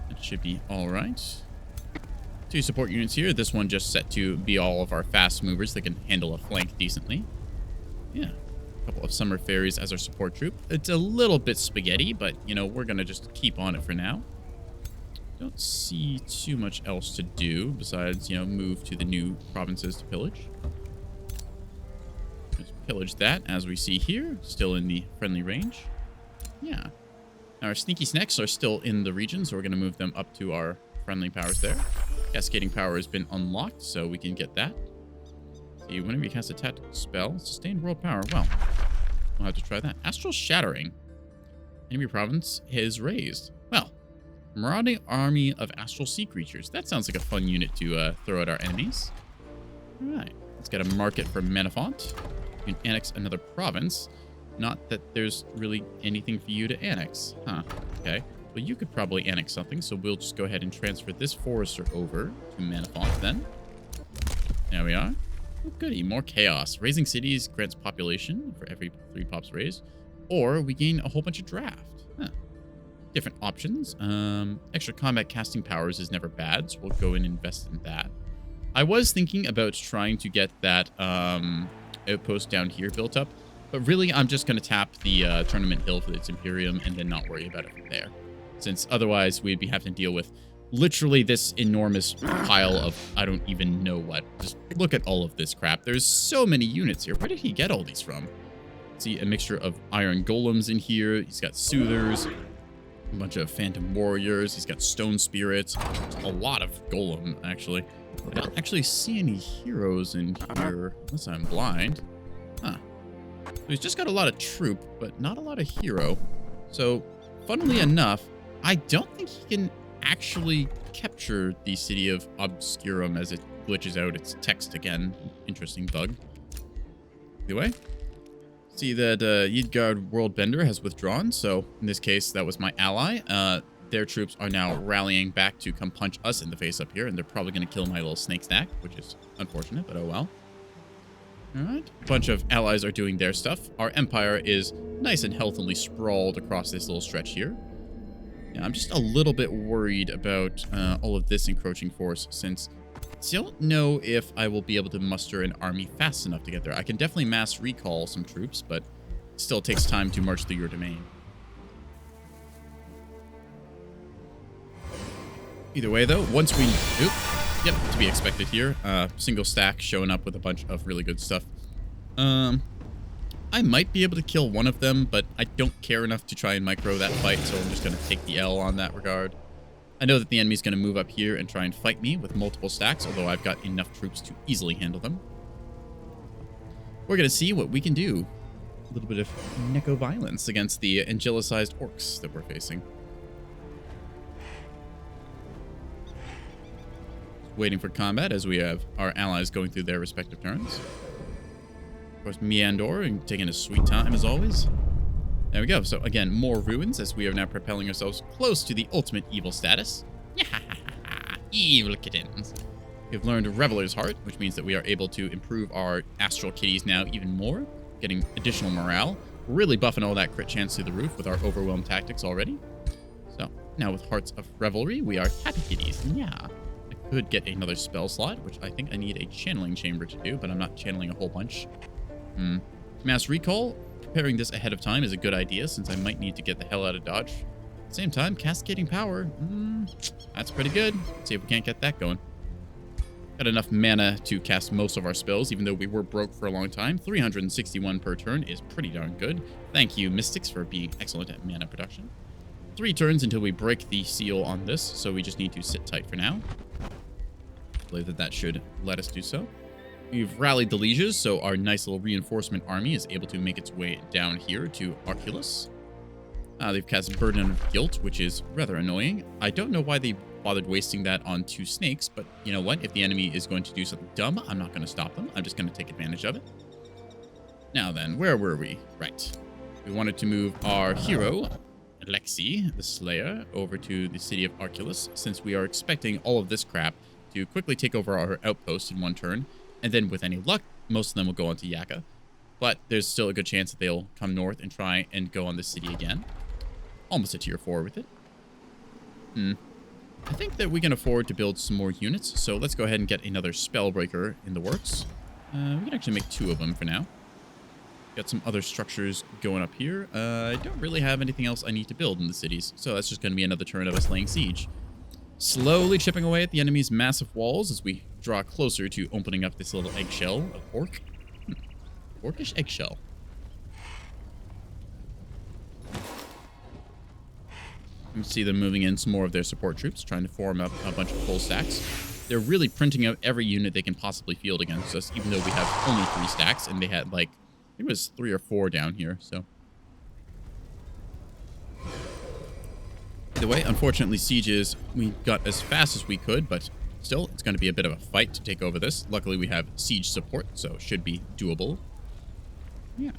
That should be all right. 2 support units here. This one just set to be all of our fast movers that can handle a flank decently. Yeah. A couple of summer fairies as our support troop. It's a little bit spaghetti, but, you know, we're going to just keep on it for now. Don't see too much else to do besides, you know, move to the new provinces to pillage. Let's pillage that, as we see here. Still in the friendly range. Yeah. Now our sneaky snacks are still in the region, so we're going to move them up to our friendly powers there. Cascading power has been unlocked, so we can get that. See, whenever you cast a tactical spell, sustained world power. Well, we'll have to try that. Astral Shattering. Enemy province is raised. Well, marauding army of astral sea creatures. That sounds like a fun unit to throw at our enemies. All right, let's get a market for Menafont. You can annex another province. Not that there's really anything for you to annex. Huh, okay. Well, you could probably annex something, so we'll just go ahead and transfer this forester over to Menafont then. There we are. Oh, goody, more chaos. Raising cities grants population for every 3 pops raised. Or we gain a whole bunch of draft. Huh. Different options. Extra combat casting powers is never bad, so we'll go and invest in that. I was thinking about trying to get that outpost down here built up, but really I'm just going to tap the tournament hill for its Imperium and then not worry about it from there. Since otherwise we'd be having to deal with literally this enormous pile of I don't even know what. Just look at all of this crap. There's so many units here. Where did he get all these from? See, a mixture of iron golems in here. He's got soothers, a bunch of phantom warriors. He's got stone spirits. A lot of golem, actually. I don't actually see any heroes in here, unless I'm blind. Huh. He's just got a lot of troop, but not a lot of hero. So, funnily enough, I don't think he can actually capture the city of Obscurum as it glitches out its text again. Interesting bug. Anyway, see that Yidgard Worldbender has withdrawn, so in this case, that was my ally. Their troops are now rallying back to come punch us in the face up here, and they're probably going to kill my little snake stack, which is unfortunate, but oh well. Alright, a bunch of allies are doing their stuff. Our empire is nice and healthily sprawled across this little stretch here. Yeah, I'm just a little bit worried about all of this encroaching force, since I don't know if I will be able to muster an army fast enough to get there. I can definitely mass recall some troops, but it still takes time to march through your domain. Either way, though, once we... Oop, yep, to be expected here. Single stack showing up with a bunch of really good stuff. I might be able to kill one of them, but I don't care enough to try and micro that fight, so I'm just going to take the L on that regard. I know that the enemy's going to move up here and try and fight me with multiple stacks, although I've got enough troops to easily handle them. We're going to see what we can do. A little bit of Neko violence against the angelicized orcs that we're facing. Waiting for combat as we have our allies going through their respective turns. Of course, Meandor and taking a sweet time as always. There we go. So again, more ruins as we are now propelling ourselves close to the ultimate evil status. Evil kittens. We've learned Reveler's Heart, which means that we are able to improve our astral kitties now even more, getting additional morale, really buffing all that crit chance through the roof with our overwhelm tactics already. So now with Hearts of Revelry, we are happy kitties. Yeah. Could get another spell slot, which I think I need a channeling chamber to do, but I'm not channeling a whole bunch. Mass recall, preparing this ahead of time is a good idea since I might need to get the hell out of dodge. At the same time, cascading power, that's pretty good. Let's see if we can't get that going. Got enough mana to cast most of our spells, even though we were broke for a long time. 361 per turn is pretty darn good. Thank you, Mystics, for being excellent at mana production. 3 turns until we break the seal on this, so we just need to sit tight for now. I believe that should let us do so. We've rallied the lieges, so our nice little reinforcement army is able to make its way down here to Arculus. They've cast Burden of Guilt, which is rather annoying. I don't know why they bothered wasting that on 2 snakes, but you know what? If the enemy is going to do something dumb, I'm not going to stop them. I'm just going to take advantage of it. Now then, where were we? Right. We wanted to move our hero, Alexi, the Slayer, over to the city of Arculus, since we are expecting all of this crap to quickly take over our outpost in 1 turn, and then with any luck, most of them will go on to Yaka. But there's still a good chance that they'll come north and try and go on the city again. Almost a tier 4 with it. I think that we can afford to build some more units, so let's go ahead and get another Spellbreaker in the works. We can actually make 2 of them for now. Got some other structures going up here. I don't really have anything else I need to build in the cities, so that's just going to be another turn of us laying siege. Slowly chipping away at the enemy's massive walls as we draw closer to opening up this little eggshell of orc. Orcish eggshell. You can see them moving in some more of their support troops, trying to form up a bunch of full stacks. They're really printing out every unit they can possibly field against us, even though we have only 3 stacks, and they had, like, I think it was 3 or 4 down here, so. Either way, unfortunately, sieges, we got as fast as we could, but still, it's going to be a bit of a fight to take over this. Luckily, we have siege support, so it should be doable. Yeah.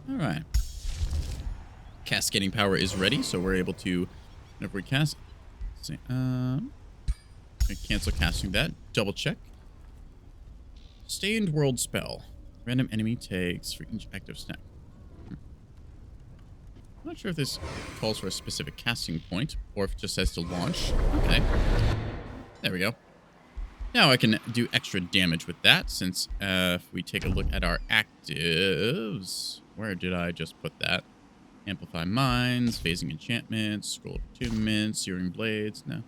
All right. Cascading power is ready, so we're able to, whenever we cast, let's see, cancel casting that. Double check. Stained World Spell. Random enemy takes for each active stack. I'm not sure if this calls for a specific casting point or if it just says to launch. Okay. There we go. Now I can do extra damage with that since if we take a look at our actives, where did I just put that? Amplify Mines, Phasing Enchantments, Scroll of Attunement, Searing Blades. No.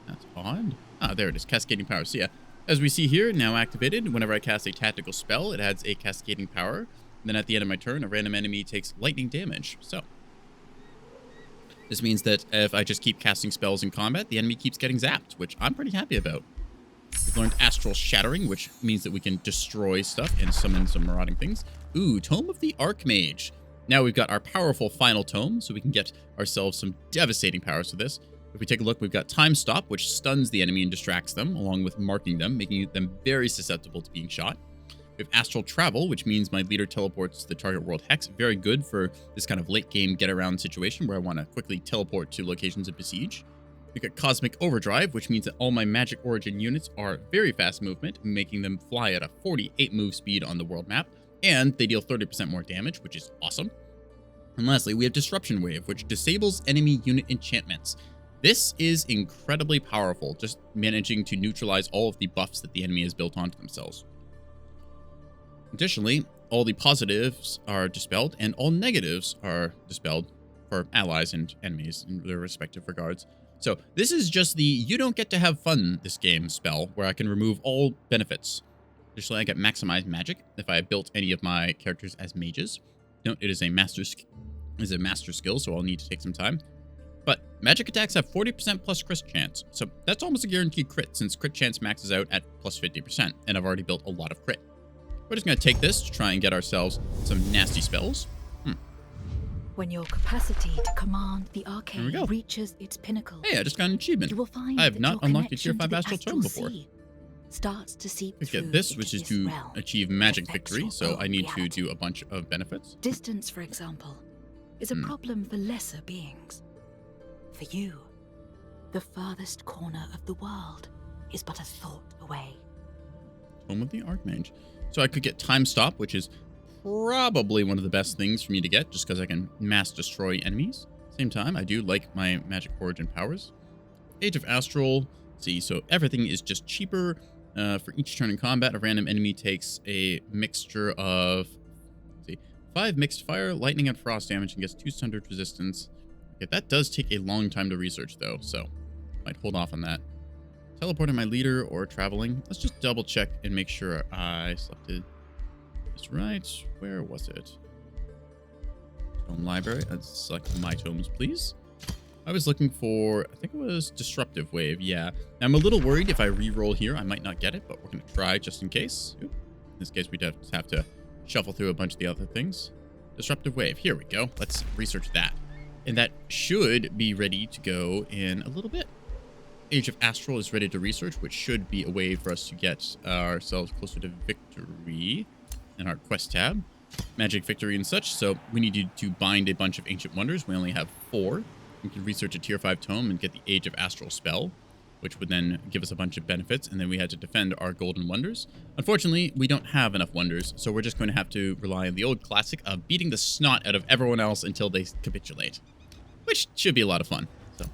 That's odd. Ah, there it is. Cascading Power. So yeah, as we see here, now activated, whenever I cast a tactical spell, it adds a cascading power. And then at the end of my turn, a random enemy takes lightning damage. So, This means that if I just keep casting spells in combat, the enemy keeps getting zapped, which I'm pretty happy about. We've learned Astral Shattering, which means that we can destroy stuff and summon some marauding things. Ooh, Tome of the Archmage. Now we've got our powerful final tome, so we can get ourselves some devastating powers with this. If we take a look, we've got Time Stop, which stuns the enemy and distracts them, along with marking them, making them very susceptible to being shot. We have Astral Travel, which means my leader teleports to the target world hex. Very good for this kind of late game get around situation where I want to quickly teleport to locations and besiege. We got Cosmic Overdrive, which means that all my magic origin units are very fast movement, making them fly at a 48 move speed on the world map, and they deal 30% more damage, which is awesome. And lastly, we have Disruption Wave, which disables enemy unit enchantments. This is incredibly powerful, just managing to neutralize all of the buffs that the enemy has built onto themselves. Additionally, all the positives are dispelled, and all negatives are dispelled for allies and enemies in their respective regards. So this is just the you don't get to have fun this game spell, where I can remove all benefits. Additionally, I get Maximize Magic if I have built any of my characters as mages. Note, it is a master skill, so I'll need to take some time. But magic attacks have 40% plus crit chance, so that's almost a guaranteed crit, since crit chance maxes out at plus 50%, and I've already built a lot of crit. We're just going to take this to try and get ourselves some nasty spells. When your capacity to command the arcane reaches its pinnacle, hey, I just got an achievement. You will find I have that not your unlocked a tier connection 5 to the astral tome before. sea starts to seep Let's through get this, into which is this to realm achieve that magic affects victory, your so I own need to reality. do a bunch of benefits. Distance, for example, is a problem for lesser beings. For you, the farthest corner of the world is but a thought away. Tome of the Archmage. So I could get Time Stop, which is probably one of the best things for me to get, just because I can mass destroy enemies. Same time, I do like my magic origin powers. Age of Astral. See, so everything is just cheaper. For each turn in combat, a random enemy takes a mixture of 5 mixed fire, lightning, and frost damage and gets 2 standard resistance. Okay, that does take a long time to research, though, so might hold off on that. Teleporting my leader or traveling. Let's just double check and make sure I selected this right. Where was it? Tome library. Let's select my tomes, please. I was looking for, I think it was Disruptive Wave. Yeah. Now, I'm a little worried if I re-roll here, I might not get it, but we're going to try just in case. Oop. In this case, we'd have to shuffle through a bunch of the other things. Disruptive Wave. Here we go. Let's research that. And that should be ready to go in a little bit. Age of Astral is ready to research, which should be a way for us to get ourselves closer to victory in our quest tab. Magic victory and such. So we need to bind a bunch of ancient wonders. We only have 4. We can research a tier 5 tome and get the Age of Astral spell, which would then give us a bunch of benefits, and then we had to defend our golden wonders. Unfortunately, we don't have enough wonders, so we're just going to have to rely on the old classic of beating the snot out of everyone else until they capitulate, which should be a lot of fun. So,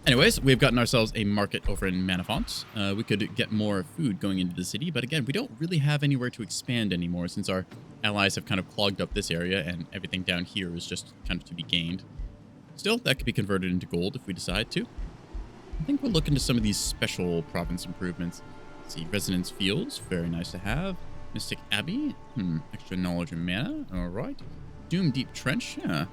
anyways, we've gotten ourselves a market over in Manafont. We could get more food going into the city, but again, we don't really have anywhere to expand anymore since our allies have kind of clogged up this area, and everything down here is just kind of to be gained. Still, that could be converted into gold if we decide to. I think we'll look into some of these special province improvements. Let's see, Resonance Fields, very nice to have. Mystic Abbey, extra knowledge and mana, all right. Doom Deep Trench, yeah.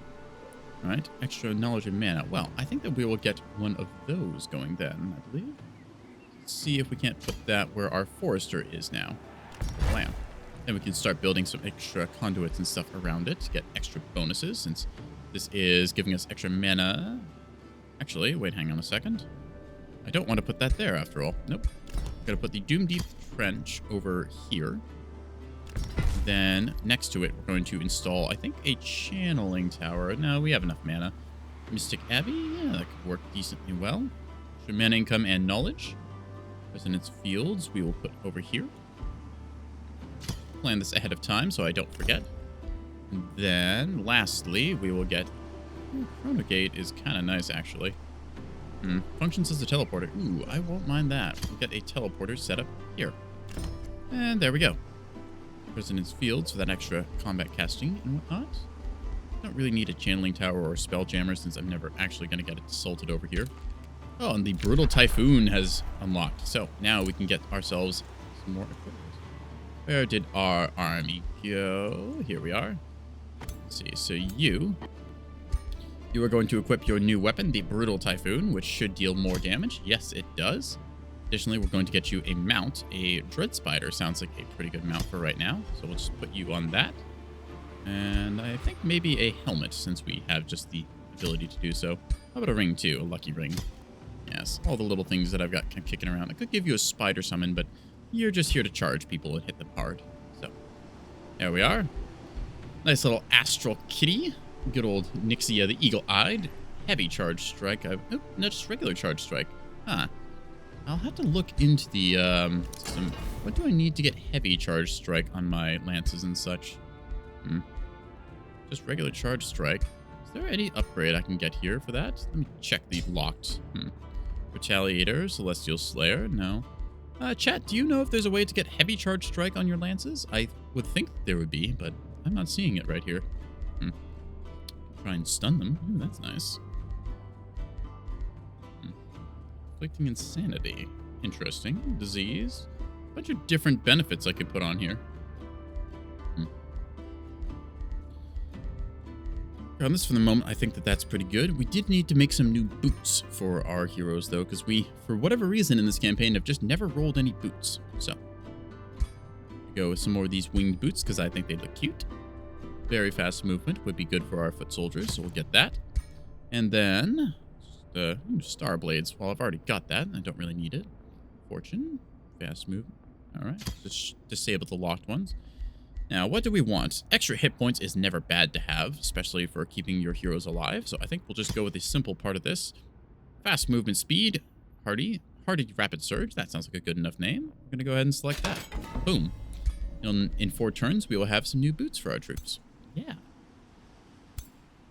All right, extra knowledge and mana. Well, I think that we will get one of those going then, I believe. Let's see if we can't put that where our forester is now. Blam. Then we can start building some extra conduits and stuff around it to get extra bonuses, since this is giving us extra mana. Actually, wait, hang on a second. I don't want to put that there after all. Nope. Gotta put the Doom Deep Trench over here. Then next to it, we're going to install, I think, a channeling tower. No, we have enough mana. Mystic Abbey, yeah, that could work decently well. Extra mana income and knowledge. Resonance Fields, we will put over here. Plan this ahead of time so I don't forget. And then, lastly, we will get... Chronogate is kind of nice, actually. Functions as a teleporter. Ooh, I won't mind that. We'll get a teleporter set up here. And there we go. Resonance Fields for that extra combat casting and whatnot. Don't really need a channeling tower or a spell jammer since I'm never actually going to get it assaulted over here. Oh, and the Brutal Typhoon has unlocked. So now we can get ourselves some more equipment. Where did our army go? Here we are. Let's see. So you You are going to equip your new weapon, the Brutal Typhoon, which should deal more damage. Yes, it does. Additionally, we're going to get you a mount. A Dread Spider sounds like a pretty good mount for right now. So we'll just put you on that. And I think maybe a helmet, since we have just the ability to do so. How about a ring, too? A lucky ring. Yes, all the little things that I've got kind of kicking around. I could give you a spider summon, but you're just here to charge people and hit them hard. So, there we are. Nice little astral kitty. Good old Nixia the Eagle-Eyed. Heavy charge strike. Oh, no, just regular charge strike. Huh. I'll have to look into the system. What do I need to get heavy charge strike on my lances and such? Just regular charge strike. Is there any upgrade I can get here for that? Let me check the locked. Retaliator, Celestial Slayer, no. Chat, do you know if there's a way to get heavy charge strike on your lances? I would think there would be, but I'm not seeing it right here. Try and stun them. Ooh, that's nice. Inflicting insanity. Interesting. Disease. Bunch of different benefits I could put on here. On this for the moment, I think that that's pretty good. We did need to make some new boots for our heroes, though, because we, for whatever reason in this campaign, have just never rolled any boots. So, go with some more of these winged boots, because I think they look cute. Very fast movement would be good for our foot soldiers, so we'll get that. And then, Star Blades. Well, I've already got that. I don't really need it. Fortune. Fast movement. All right. Just disable the locked ones. Now, what do we want? Extra hit points is never bad to have, especially for keeping your heroes alive. So I think we'll just go with a simple part of this. Fast movement speed. Hardy Rapid Surge. That sounds like a good enough name. I'm going to go ahead and select that. Boom. In 4 turns, we will have some new boots for our troops. Yeah.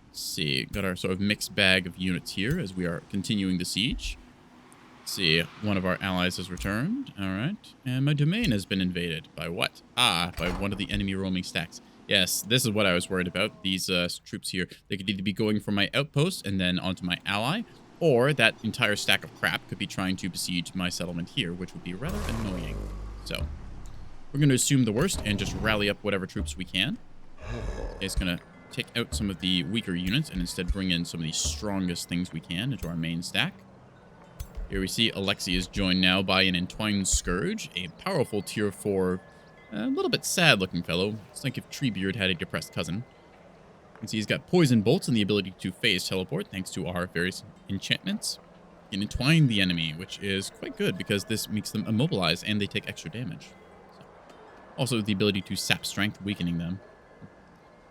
Let's see. Got our sort of mixed bag of units here as we are continuing the siege. Let's see. One of our allies has returned. All right. And my domain has been invaded. By what? By one of the enemy roaming stacks. Yes, this is what I was worried about. These troops here. They could either be going from my outpost and then onto my ally, or that entire stack of crap could be trying to besiege my settlement here, which would be rather annoying. So, we're going to assume the worst and just rally up whatever troops we can. It's going to take out some of the weaker units and instead bring in some of the strongest things we can into our main stack. Here we see Alexi is joined now by an Entwined Scourge, a powerful tier 4, a little bit sad-looking fellow. It's like if Treebeard had a depressed cousin. You can see he's got Poison Bolts and the ability to phase teleport thanks to our various enchantments. You can entwine the enemy, which is quite good because this makes them immobilize and they take extra damage. So, also the ability to sap strength, weakening them.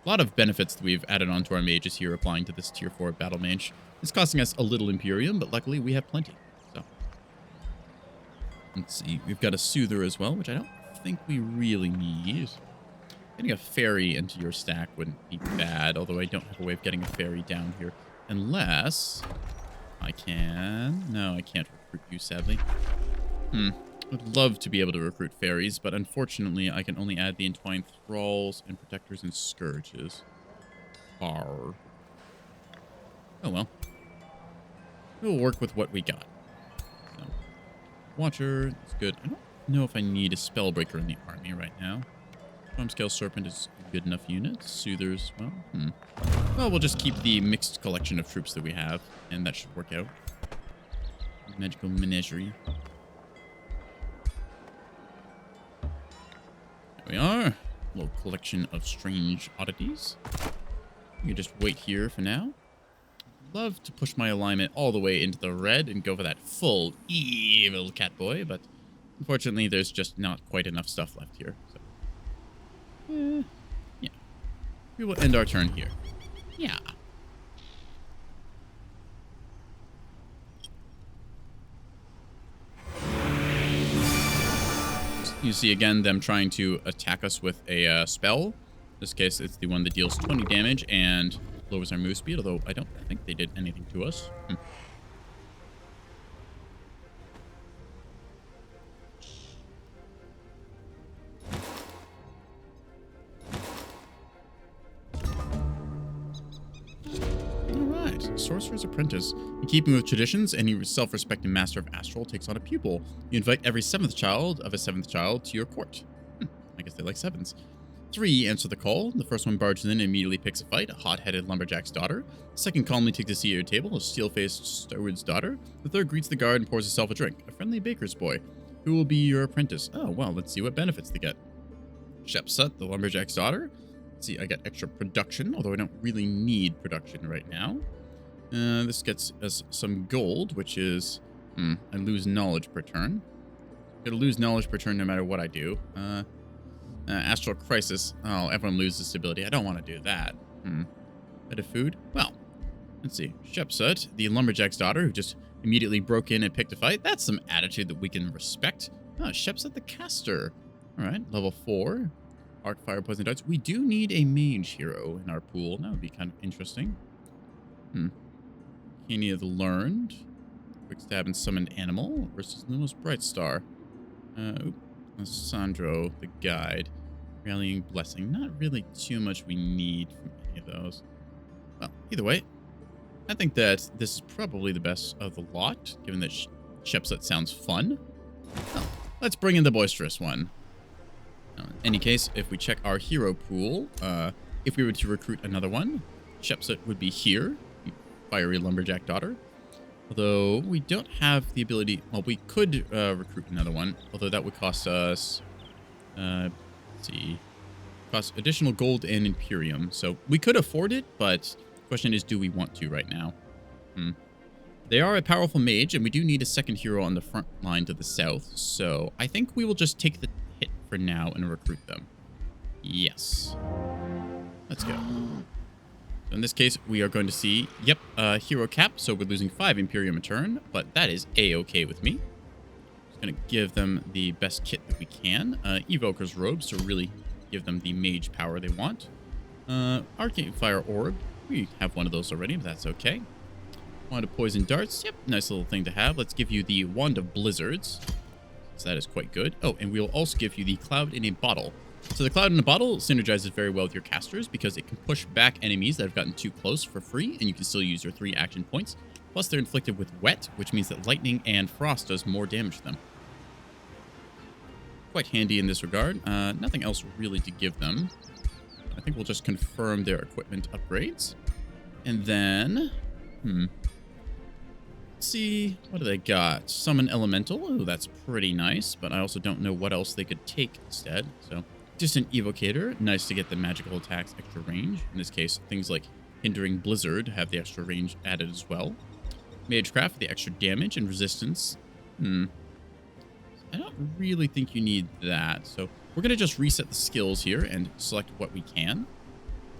A lot of benefits that we've added onto our mages here applying to this tier 4 battle mage. It's costing us a little Imperium, but luckily we have plenty. So, let's see. We've got a Soother as well, which I don't think we really need. Getting a fairy into your stack wouldn't be bad, although I don't have a way of getting a fairy down here. Unless I can... No, I can't recruit you, sadly. I'd love to be able to recruit fairies, but unfortunately I can only add the Entwined Thralls and Protectors and Scourges. Arr. Oh well. We'll work with what we got. So, Watcher, that's good. I don't know if I need a Spellbreaker in the army right now. Scale Serpent is a good enough unit. Soothers, well, Well, we'll just keep the mixed collection of troops that we have, and that should work out. Magical Menagerie. There we are. A little collection of strange oddities. You can just wait here for now. Love to push my alignment all the way into the red and go for that full evil Catboy, but unfortunately there's just not quite enough stuff left here. So. Yeah. We will end our turn here. Yeah. You see again them trying to attack us with a spell. In this case, it's the one that deals 20 damage and lowers our move speed, although I don't think they did anything to us. Sorcerer's Apprentice. In keeping with traditions, any self-respecting master of Astral takes on a pupil. You invite every 7th child of a 7th child to your court. I guess they like 7s. 3 answer the call. The first one barges in and immediately picks a fight, a hot-headed lumberjack's daughter. The second calmly takes a seat at your table, a steel-faced steward's daughter. The third greets the guard and pours herself a drink, a friendly baker's boy, who will be your apprentice. Oh, well, let's see what benefits they get. Shepsut, the lumberjack's daughter. Let's see, I get extra production, although I don't really need production right now. This gets us some gold, which is... I lose knowledge per turn. Gonna lose knowledge per turn no matter what I do. Astral Crisis. Oh, everyone loses stability. I don't want to do that. Bit of food? Well, let's see. Shepsut, the lumberjack's daughter, who just immediately broke in and picked a fight. That's some attitude that we can respect. Oh, Shepsut the caster. All right, level 4. Arc, fire, poison darts. We do need a mage hero in our pool. That would be kind of interesting. Any of the learned. Quick stab and summoned animal versus the most bright star. Sandro, the guide. Rallying blessing. Not really too much we need from any of those. Well, either way, I think that this is probably the best of the lot, given that Shepsut sounds fun. Well, let's bring in the boisterous one. In any case, if we check our hero pool, if we were to recruit another one, Shepsut would be here, the fiery lumberjack daughter. Although we don't have the ability, well, we could recruit another one, although that would cost us, let's see, cost additional gold and Imperium. So we could afford it, but the question is, do we want to right now? They are a powerful mage, and we do need a second hero on the front line to the south. So I think we will just take the hit for now and recruit them. Yes. Let's go. So in this case, we are going to see, hero cap. So we're losing 5 Imperium a turn, but that is a-okay with me. Just going to give them the best kit that we can. Evoker's robes to really give them the mage power they want. Arcane Fire Orb. We have one of those already, but that's okay. Wand of Poison Darts. Yep, nice little thing to have. Let's give you the Wand of Blizzards. So that is quite good. Oh, and we'll also give you the Cloud in a Bottle. So the Cloud in a Bottle synergizes very well with your casters because it can push back enemies that have gotten too close for free, and you can still use your 3 action points. Plus, they're inflicted with Wet, which means that Lightning and Frost does more damage to them. Quite handy in this regard. Nothing else really to give them. I think we'll just confirm their equipment upgrades. And then... Let's see, what do they got? Summon Elemental. Oh, that's pretty nice, but I also don't know what else they could take instead. So, Distant Evocator. Nice to get the magical attacks extra range. In this case, things like Hindering Blizzard have the extra range added as well. Magecraft, the extra damage and resistance. I don't really think you need that. So, we're going to just reset the skills here and select what we can.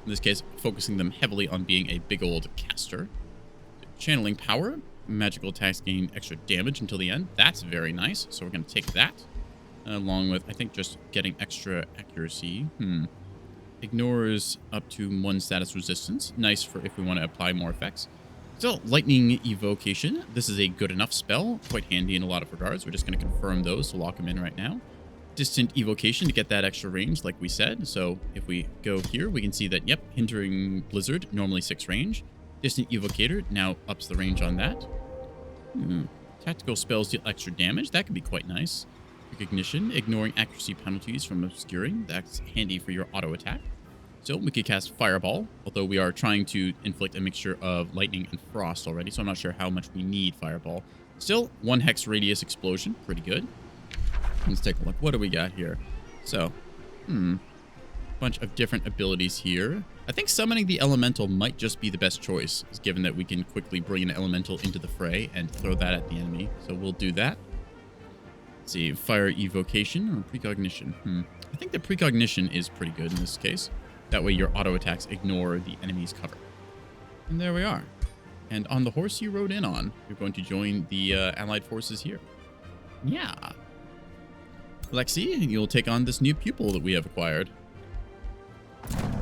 In this case, focusing them heavily on being a big old caster. Channeling Power. Magical attacks gain extra damage until the end. That's very nice. So we're going to take that. Along with, I think, just getting extra accuracy. Ignores up to 1 status resistance. Nice for if we want to apply more effects. Still, Lightning Evocation. This is a good enough spell. Quite handy in a lot of regards. We're just going to confirm those to lock them in right now. Distant Evocation to get that extra range, like we said. So if we go here, we can see that, yep, Hindering Blizzard, normally 6 range. Distant Evocator now ups the range on that. Tactical spells deal extra damage. That could be quite nice. Recognition, ignoring accuracy penalties from obscuring. That's handy for your auto attack. Still, we could cast Fireball, although we are trying to inflict a mixture of lightning and frost already, so I'm not sure how much we need Fireball. Still, 1 hex radius explosion. Pretty good. Let's take a look. What do we got here? So, bunch of different abilities here. I think summoning the elemental might just be the best choice, given that we can quickly bring an elemental into the fray and throw that at the enemy. So we'll do that. Let's see, fire evocation or precognition. I think the precognition is pretty good in this case. That way your auto attacks ignore the enemy's cover. And there we are. And on the horse you rode in on, you're going to join the allied forces here. Yeah. Alexi, you'll take on this new pupil that we have acquired.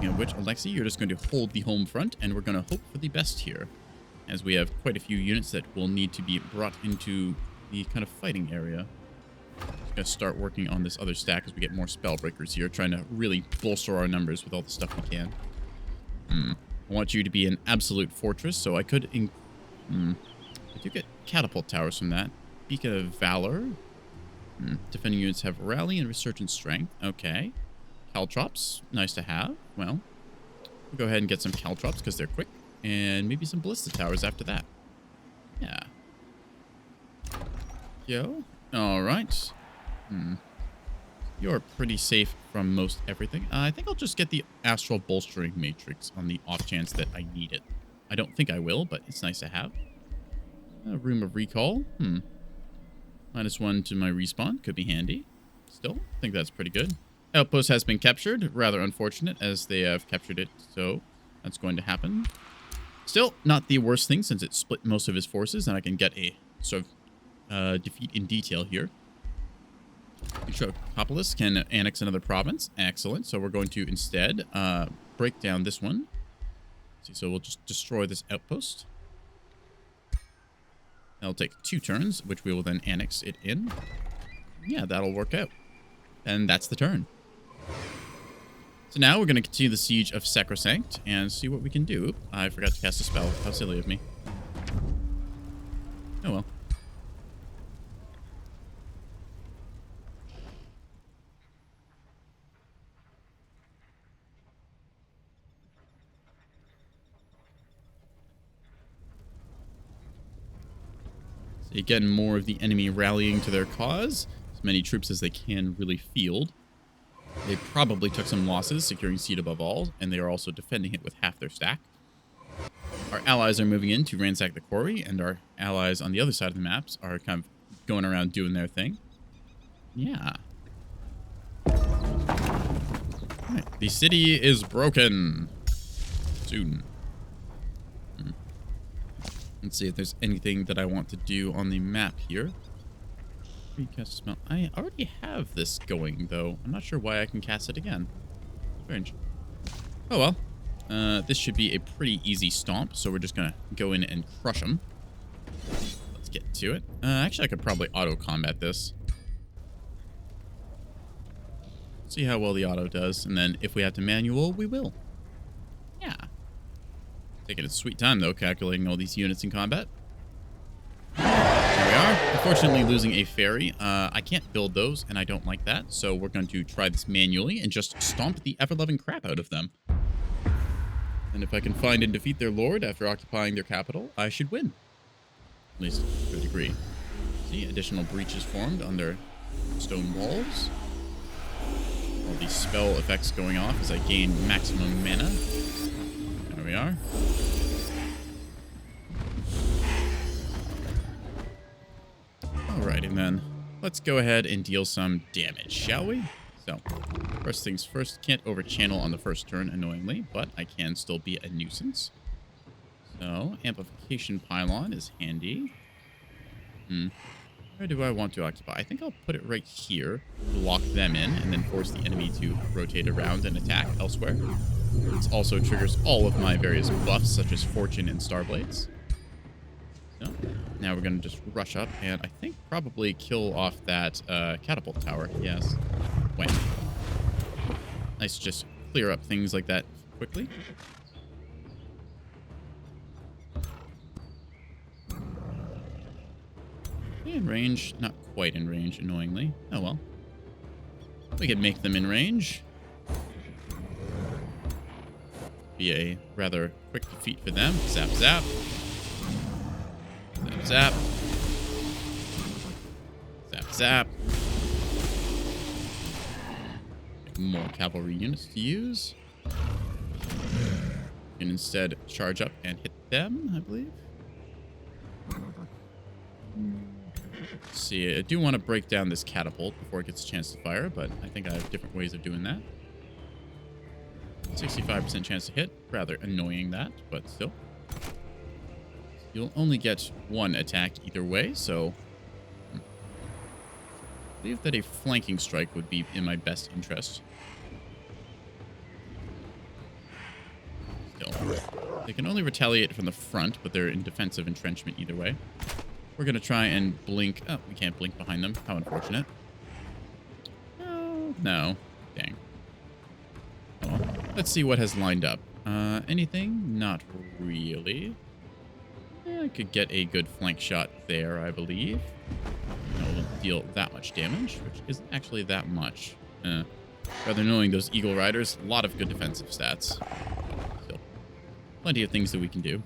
In which, Alexi, you're just going to hold the home front, and we're going to hope for the best here, as we have quite a few units that will need to be brought into the kind of fighting area. Just going to start working on this other stack as we get more spell breakers here, trying to really bolster our numbers with all the stuff we can. I want you to be an absolute fortress, so I could... I do get catapult towers from that. Beacon of Valor. Defending units have rally and resurgent strength. Okay. caltrops. Nice to have. Well, we'll go ahead and get some caltrops because they're quick. And maybe some ballista towers after that. Yeah. Yo. All right. You're pretty safe from most everything. I think I'll just get the astral bolstering matrix on the off chance that I need it. I don't think I will, but it's nice to have. Room of recall. -1 to my respawn. Could be handy. Still, I think that's pretty good. Outpost has been captured. Rather unfortunate as they have captured it, so that's going to happen. Still, not the worst thing since it split most of his forces, and I can get a sort of defeat in detail here. Metropolis can annex another province. Excellent. So we're going to instead break down this one. So we'll just destroy this outpost. That'll take 2 turns, which we will then annex it in. Yeah, that'll work out. And that's the turn. So now we're going to continue the siege of Sacrosanct and see what we can do. Oop, I forgot to cast a spell. How silly of me. Oh well. So again, more of the enemy rallying to their cause. As many troops as they can really field. They probably took some losses, securing seed above all, and they are also defending it with half their stack. Our allies are moving in to ransack the quarry, and our allies on the other side of the maps are kind of going around doing their thing. Yeah. Right. The city is broken. Soon. Let's see if there's anything that I want to do on the map here. Recast a spell. I already have this going, though. I'm not sure why I can cast it again. Strange. Oh, well. This should be a pretty easy stomp, so we're just going to go in and crush them. Let's get to it. Actually, I could probably auto-combat this. See how well the auto does, and then if we have to manual, we will. Yeah. Taking a sweet time, though, calculating all these units in combat. There we are. Unfortunately, losing a ferry. I can't build those, and I don't like that. So we're going to try this manually and just stomp the ever-loving crap out of them. And if I can find and defeat their lord after occupying their capital, I should win. At least to a degree. See, additional breaches formed on their stone walls. All these spell effects going off as I gain maximum mana. There we are. Alrighty then, let's go ahead and deal some damage, shall we? So, first things first, can't over-channel on the first turn, annoyingly, but I can still be a nuisance. So, amplification pylon is handy. Where do I want to occupy? I think I'll put it right here, lock them in, and then force the enemy to rotate around and attack elsewhere. This also triggers all of my various buffs, such as Fortune and Starblades. So, now we're going to just rush up and I think probably kill off that catapult tower. Yes. When. Nice to just clear up things like that quickly. In range. Not quite in range, annoyingly. Oh well. We could make them in range. Be a rather quick defeat for them. Zap, zap. Zap, zap. Zap, zap. More cavalry units to use. And instead charge up and hit them, I believe. Let's see, I do want to break down this catapult before it gets a chance to fire, but I think I have different ways of doing that. 65% chance to hit. Rather annoying that, but still. You'll only get one attack either way, so I believe that a flanking strike would be in my best interest. Still. They can only retaliate from the front, but they're in defensive entrenchment either way. We're going to try and blink. Oh, we can't blink behind them. How unfortunate. No. Dang. Oh, well. Let's see what has lined up. Anything? Not really. I could get a good flank shot there, I believe. No, we'll deal that much damage, which isn't actually that much. Rather knowing those Eagle Riders, a lot of good defensive stats. Still, plenty of things that we can do.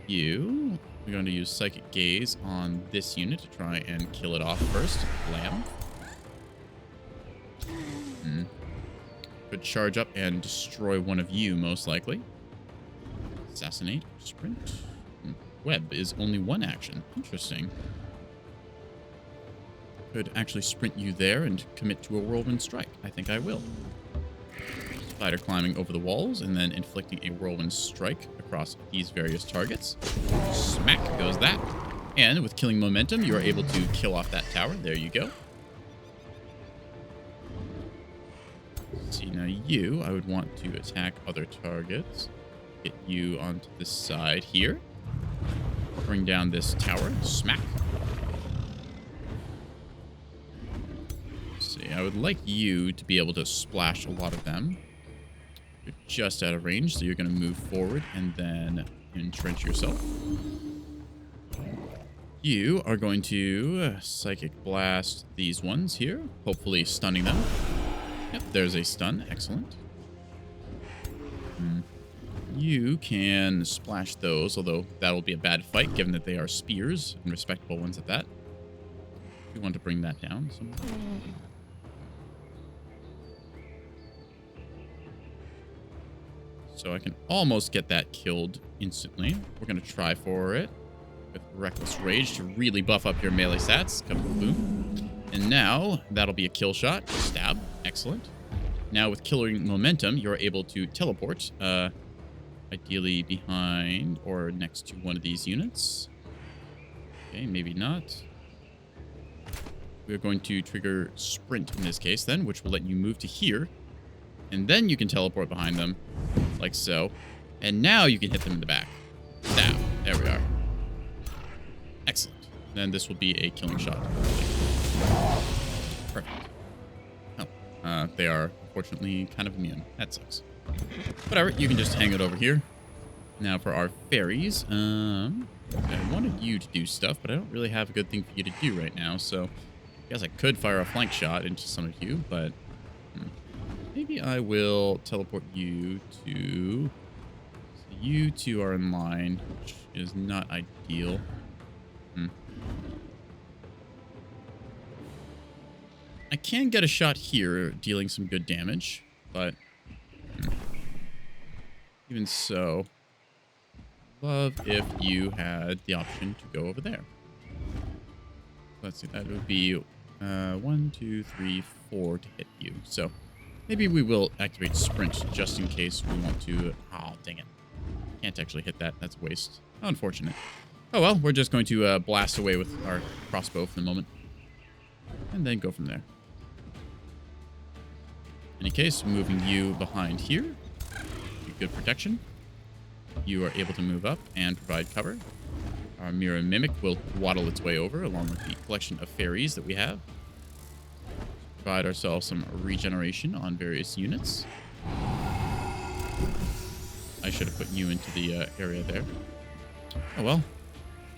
We're going to use Psychic Gaze on this unit to try and kill it off first. Blam. Could charge up and destroy one of you, most likely. Assassinate. Sprint. Web is only one action. Interesting. Could actually sprint you there and commit to a whirlwind strike. I think I will. Spider climbing over the walls and then inflicting a whirlwind strike across these various targets. Smack goes that. And with killing momentum, you are able to kill off that tower. There you go. See, now you, I would want to attack other targets. Get you onto this side here. Bring down this tower. Smack. See, I would like you to be able to splash a lot of them. You're just out of range, so you're going to move forward and then entrench yourself. You are going to Psychic Blast these ones here, hopefully stunning them. Yep, there's a stun. Excellent. You can splash those, although that'll be a bad fight, given that they are spears, and respectable ones at that. We want to bring that down somewhere. So I can almost get that killed instantly. We're going to try for it with Reckless Rage to really buff up your melee stats. Kaboom. And now that'll be a kill shot. Stab. Excellent. Now with killing momentum, you're able to teleport, ideally behind or next to one of these units. Okay, maybe not. We're going to trigger sprint in this case then, which will let you move to here. And then you can teleport behind them, like so. And now you can hit them in the back. Stab. There we are. Excellent. Then this will be a killing shot. Perfect. Oh, they are unfortunately kind of immune. That sucks. Whatever, you can just hang it over here. Now for our fairies, I wanted you to do stuff, but I don't really have a good thing for you to do right now, so I guess I could fire a flank shot into some of you, but maybe I will teleport you to... So you two are in line, which is not ideal. I can get a shot here, dealing some good damage, but even so, love if you had the option to go over there. Let's see, that would be 1, 2, 3, 4 to hit you. So maybe we will activate sprint just in case we want to. Oh, dang it. Can't actually hit that. That's a waste. How unfortunate. Oh well, we're just going to blast away with our crossbow for the moment. And then go from there. In any case, moving you behind here. Good protection. You are able to move up and provide cover. Our Mirror Mimic will waddle its way over along with the collection of fairies that we have. Provide ourselves some regeneration on various units. I should have put you into the area there. Oh well.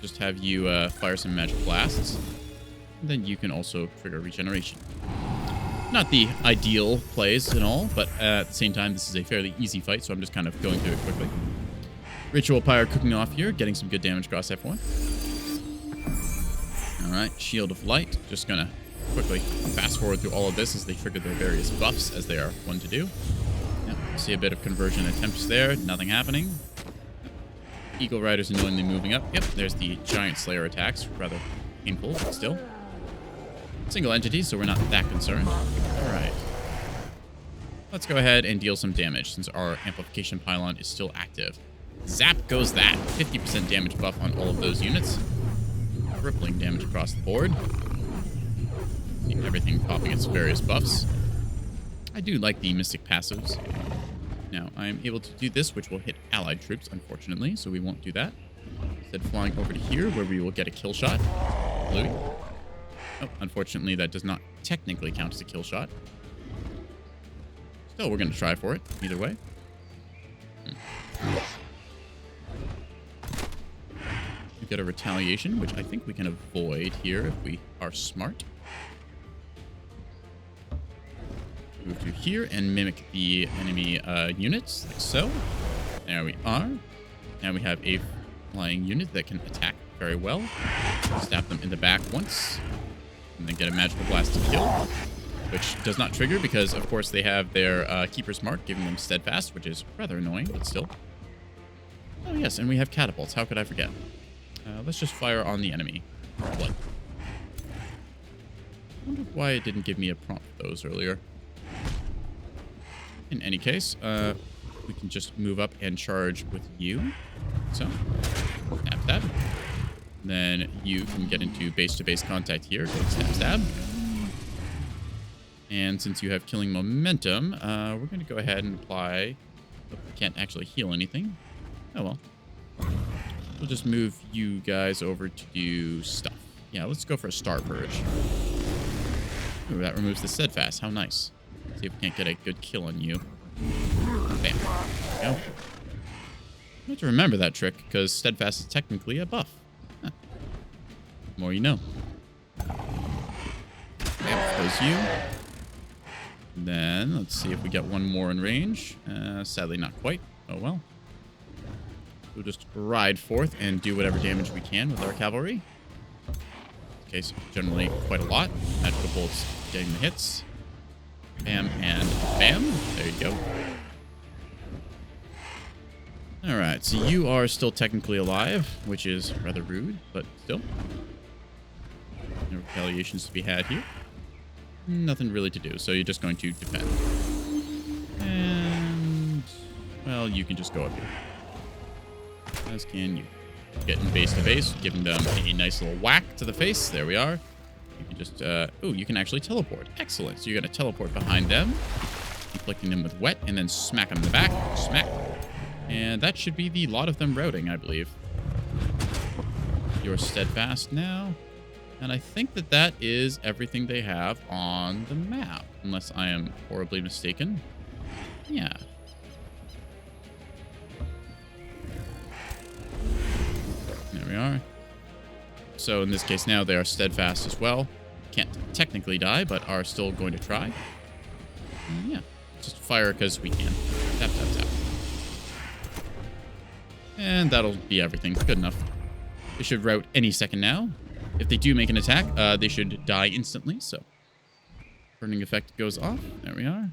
Just have you fire some magic blasts. And then you can also trigger regeneration. Not the ideal plays and all, but at the same time, this is a fairly easy fight, so I'm just kind of going through it quickly. Ritual Pyre cooking off here, getting some good damage across everyone. Alright, Shield of Light. Just gonna quickly fast forward through all of this as they trigger their various buffs, as they are one to do. Yep, see a bit of conversion attempts there, nothing happening. Eagle Riders annoyingly moving up. Yep, there's the Giant Slayer attacks, rather painful, but still. Single entity, so we're not that concerned. Alright. Let's go ahead and deal some damage, since our amplification pylon is still active. Zap goes that. 50% damage buff on all of those units. Crippling damage across the board. Seeing everything popping its various buffs. I do like the Mystic passives. Now, I am able to do this, which will hit allied troops, unfortunately, so we won't do that. Instead, flying over to here, where we will get a kill shot. Bluey. Oh, unfortunately, that does not technically count as a kill shot. Still, we're going to try for it, either way. We get a retaliation, which I think we can avoid here if we are smart. move to here and mimic the enemy units, like so. There we are. Now we have a flying unit that can attack very well. Stab them in the back once, and then get a magical blast to kill, which does not trigger because, of course, they have their Keeper's Mark giving them steadfast, which is rather annoying, but still. Oh, yes, and we have catapults. How could I forget? Let's just fire on the enemy. What? I wonder why it didn't give me a prompt for those earlier. In any case, we can just move up and charge with you. So, stab, stab. Then you can get into base-to-base contact here. Go stab, stab. And since you have killing momentum, we're going to go ahead and apply... Oh, we can't actually heal anything. Oh, well. We'll just move you guys over to do stuff. Yeah, let's go for a Star Purge. Ooh, that removes the steadfast. How nice. See if we can't get a good kill on you. Bam. There we go. I have to remember that trick, because steadfast is technically a buff. Huh. The more you know. Bam, close you. Then, let's see if we get one more in range. Sadly, not quite. Oh, well. We'll just ride forth and do whatever damage we can with our cavalry. Okay, so generally quite a lot. Magical bolts getting the hits. Bam and bam. There you go. Alright, so you are still technically alive, which is rather rude, but still. No retaliations to be had here. Nothing really to do, so you're just going to defend. And, well, you can just go up here. As can you. Getting base to base, giving them a nice little whack to the face. There we are. You can just, ooh, you can actually teleport. Excellent. So you're going to teleport behind them, inflicting them with wet, and then smack them in the back. Smack. And that should be the lot of them routing, I believe. You're steadfast now. And I think that that is everything they have on the map, unless I am horribly mistaken. Yeah. There we are. So in this case now, they are steadfast as well. Can't technically die, but are still going to try. And yeah, just fire because we can. Tap, tap, tap. And that'll be everything. Good enough. They should rout any second now. If they do make an attack, they should die instantly, so... Burning effect goes off. There we are.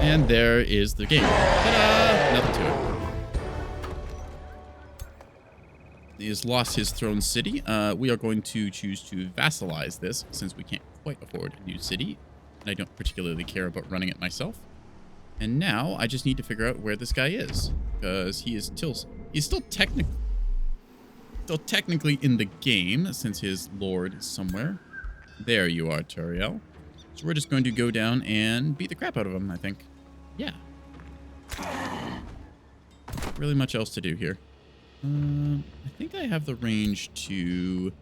And there is the game. Ta-da! Nothing to it. He has lost his throne city. We are going to choose to vassalize this, since we can't quite afford a new city. And I don't particularly care about running it myself. And now, I just need to figure out where this guy is. Because he is still technically in the game, since his lord is somewhere. There you are, Turiel. So we're just going to go down and beat the crap out of him, I think. Yeah. Really much else to do here. I think I have the range to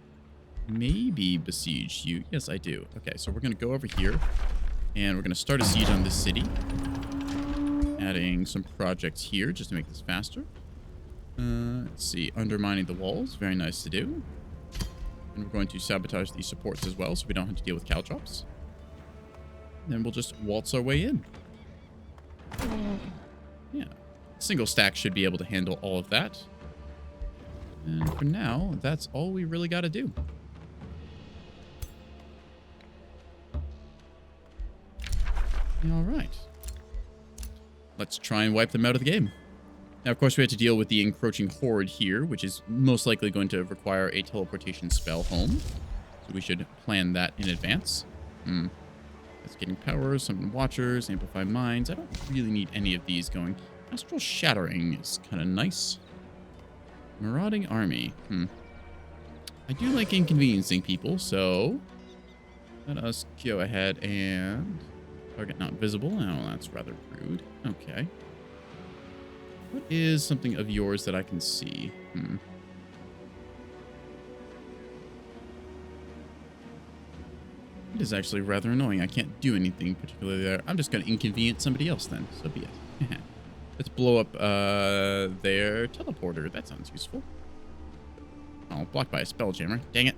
maybe besiege you. Yes, I do. Okay, so we're going to go over here, and we're going to start a siege on this city. Adding some projects here just to make this faster. Let's see, undermining the walls. Very nice to do. And we're going to sabotage these supports as well, so we don't have to deal with caltrops. Then we'll just waltz our way in. Yeah. Single stack should be able to handle all of that. And for now, that's all we really got to do. All right. Let's try and wipe them out of the game. Now, of course, we have to deal with the encroaching horde here, which is most likely going to require a teleportation spell home. So we should plan that in advance. That's getting powers, summon watchers, amplify minds. I don't really need any of these going. Astral shattering is kind of nice. Marauding army. I do like inconveniencing people, so let us go ahead and target not visible. Oh, that's rather rude. Okay. What is something of yours that I can see? It is actually rather annoying. I can't do anything particularly there. I'm just going to inconvenience somebody else then. So be it. Let's blow up their teleporter. That sounds useful. Oh, blocked by a spelljammer. Dang it.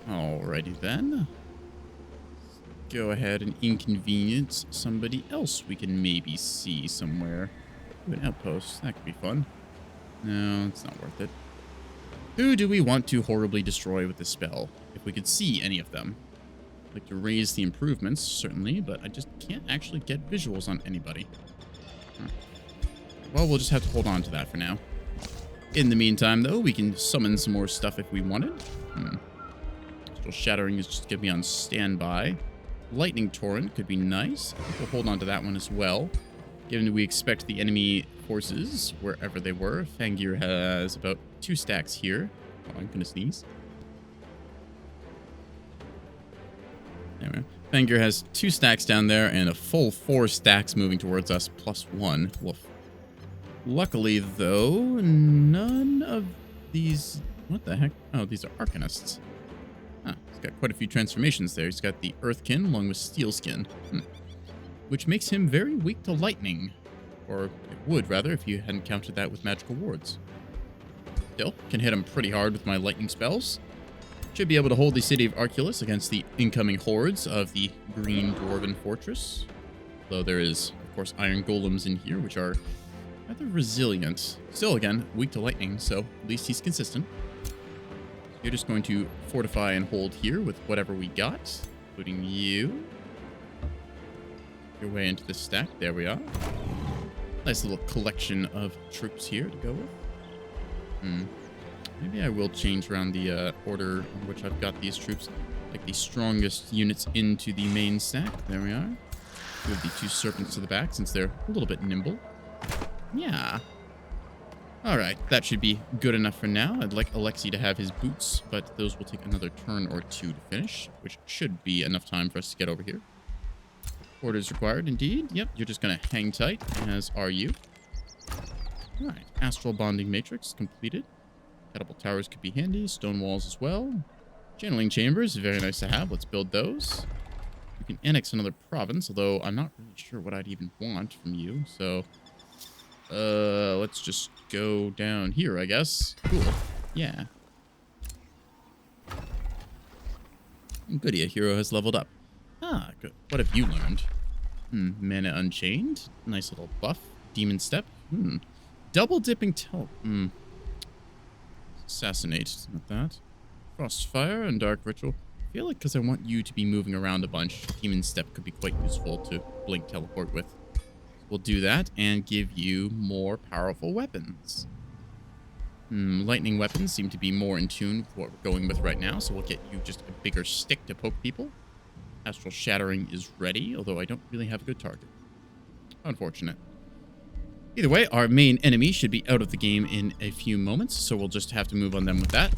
Alrighty then. go ahead and inconvenience somebody else we can maybe see somewhere. Ooh, an outpost. That could be fun. No, it's not worth it. Who do we want to horribly destroy with this spell? If we could see any of them. I'd like to raise the improvements, certainly, but I just can't actually get visuals on anybody. Well, we'll just have to hold on to that for now. In the meantime, though, we can summon some more stuff if we wanted. Still Shattering is just going to be on standby. Lightning Torrent could be nice. I think we'll hold on to that one as well. Given that we expect the enemy forces, wherever they were. Fangir has about 2 stacks here. Oh, I'm going to sneeze. Anyway, Fangir has 2 stacks down there and a full 4 stacks moving towards us, +1. Woof. Luckily, though, none of these... What the heck? Oh, these are Arcanists. Huh, he's got quite a few transformations there. He's got the Earthkin along with Steelskin. Which makes him very weak to lightning. Or it would, rather, if you hadn't countered that with magical wards. Still, can hit him pretty hard with my lightning spells. Should be able to hold the city of Arculus against the incoming hordes of the Green Dwarven Fortress. Though there is, of course, iron golems in here, which are rather resilient. Still, again, weak to lightning, so at least he's consistent. You're just going to fortify and hold here with whatever we got, including you. Your way into the stack. There we are. Nice little collection of troops here to go with. Maybe I will change around the order in which I've got these troops. Like the strongest units into the main stack. There we are. Move the 2 serpents to the back since they're a little bit nimble. Yeah. Alright, that should be good enough for now. I'd like Alexi to have his boots, but those will take another turn or 2 to finish, which should be enough time for us to get over here. Orders required, indeed. Yep, you're just going to hang tight, as are you. Alright, Astral Bonding Matrix completed. Catapult towers could be handy. Stone walls as well. Channeling chambers, very nice to have. Let's build those. You can annex another province, although I'm not really sure what I'd even want from you, so... let's just go down here, I guess. Cool. Yeah. Goody, a hero has leveled up. Ah, good. What have you learned? Mana Unchained. Nice little buff. Demon Step. Double dipping Assassinate. Not that. Frostfire and Dark Ritual. I feel like because I want you to be moving around a bunch, Demon Step could be quite useful to blink teleport with. We'll do that and give you more powerful weapons. Lightning weapons seem to be more in tune with what we're going with right now, so we'll get you just a bigger stick to poke people. Astral Shattering is ready, although I don't really have a good target. Unfortunate. Either way, our main enemy should be out of the game in a few moments, so we'll just have to move on them with that.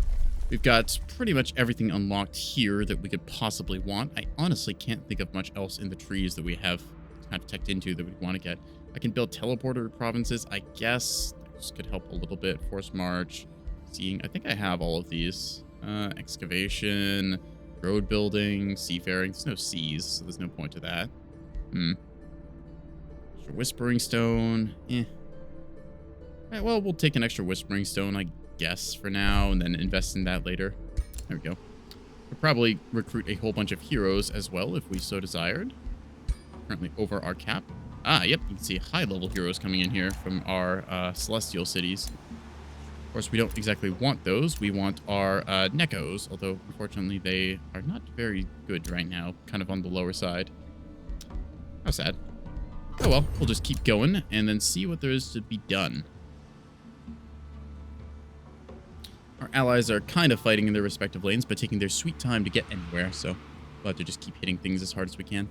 We've got pretty much everything unlocked here that we could possibly want. I honestly can't think of much else in the trees that we have kind of teched into that we want to get. I can build teleporter provinces, I guess. This could help a little bit. Force March, Seeing. I think I have all of these. Excavation, road building, seafaring. There's no seas, so there's no point to that. Whispering Stone. Alright, well, we'll take an extra Whispering Stone, I guess, for now, and then invest in that later. There we go. We'll probably recruit a whole bunch of heroes as well, if we so desired. Currently over our cap. Ah, yep, you can see high-level heroes coming in here from our celestial cities. Of course, we don't exactly want those. We want our Nekos, although, unfortunately, they are not very good right now. Kind of on the lower side. How sad. Oh well, we'll just keep going and then see what there is to be done. Our allies are kind of fighting in their respective lanes, but taking their sweet time to get anywhere, so we'll have to just keep hitting things as hard as we can.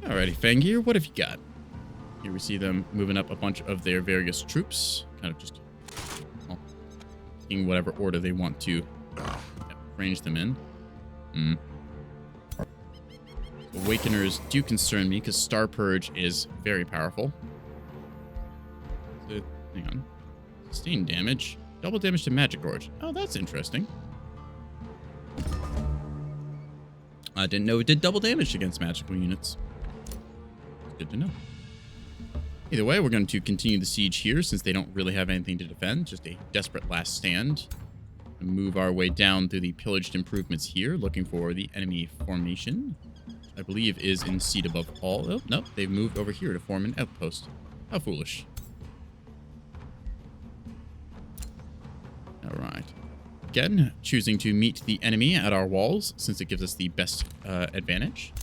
Alrighty, Fangir, what have you got? Here we see them moving up a bunch of their various troops. Kind of just, well, in whatever order they want to range them in. Awakeners do concern me because Star Purge is very powerful. So, hang on. Sustained damage. Double damage to Magic Gorge. Oh, that's interesting. I didn't know it did double damage against magical units. Good to know. Either way, we're going to continue the siege here since they don't really have anything to defend. Just a desperate last stand. And move our way down through the pillaged improvements here, looking for the enemy formation. I believe is in seat above all. Oh, no, they've moved over here to form an outpost. How foolish. All right. Again, choosing to meet the enemy at our walls since it gives us the best advantage.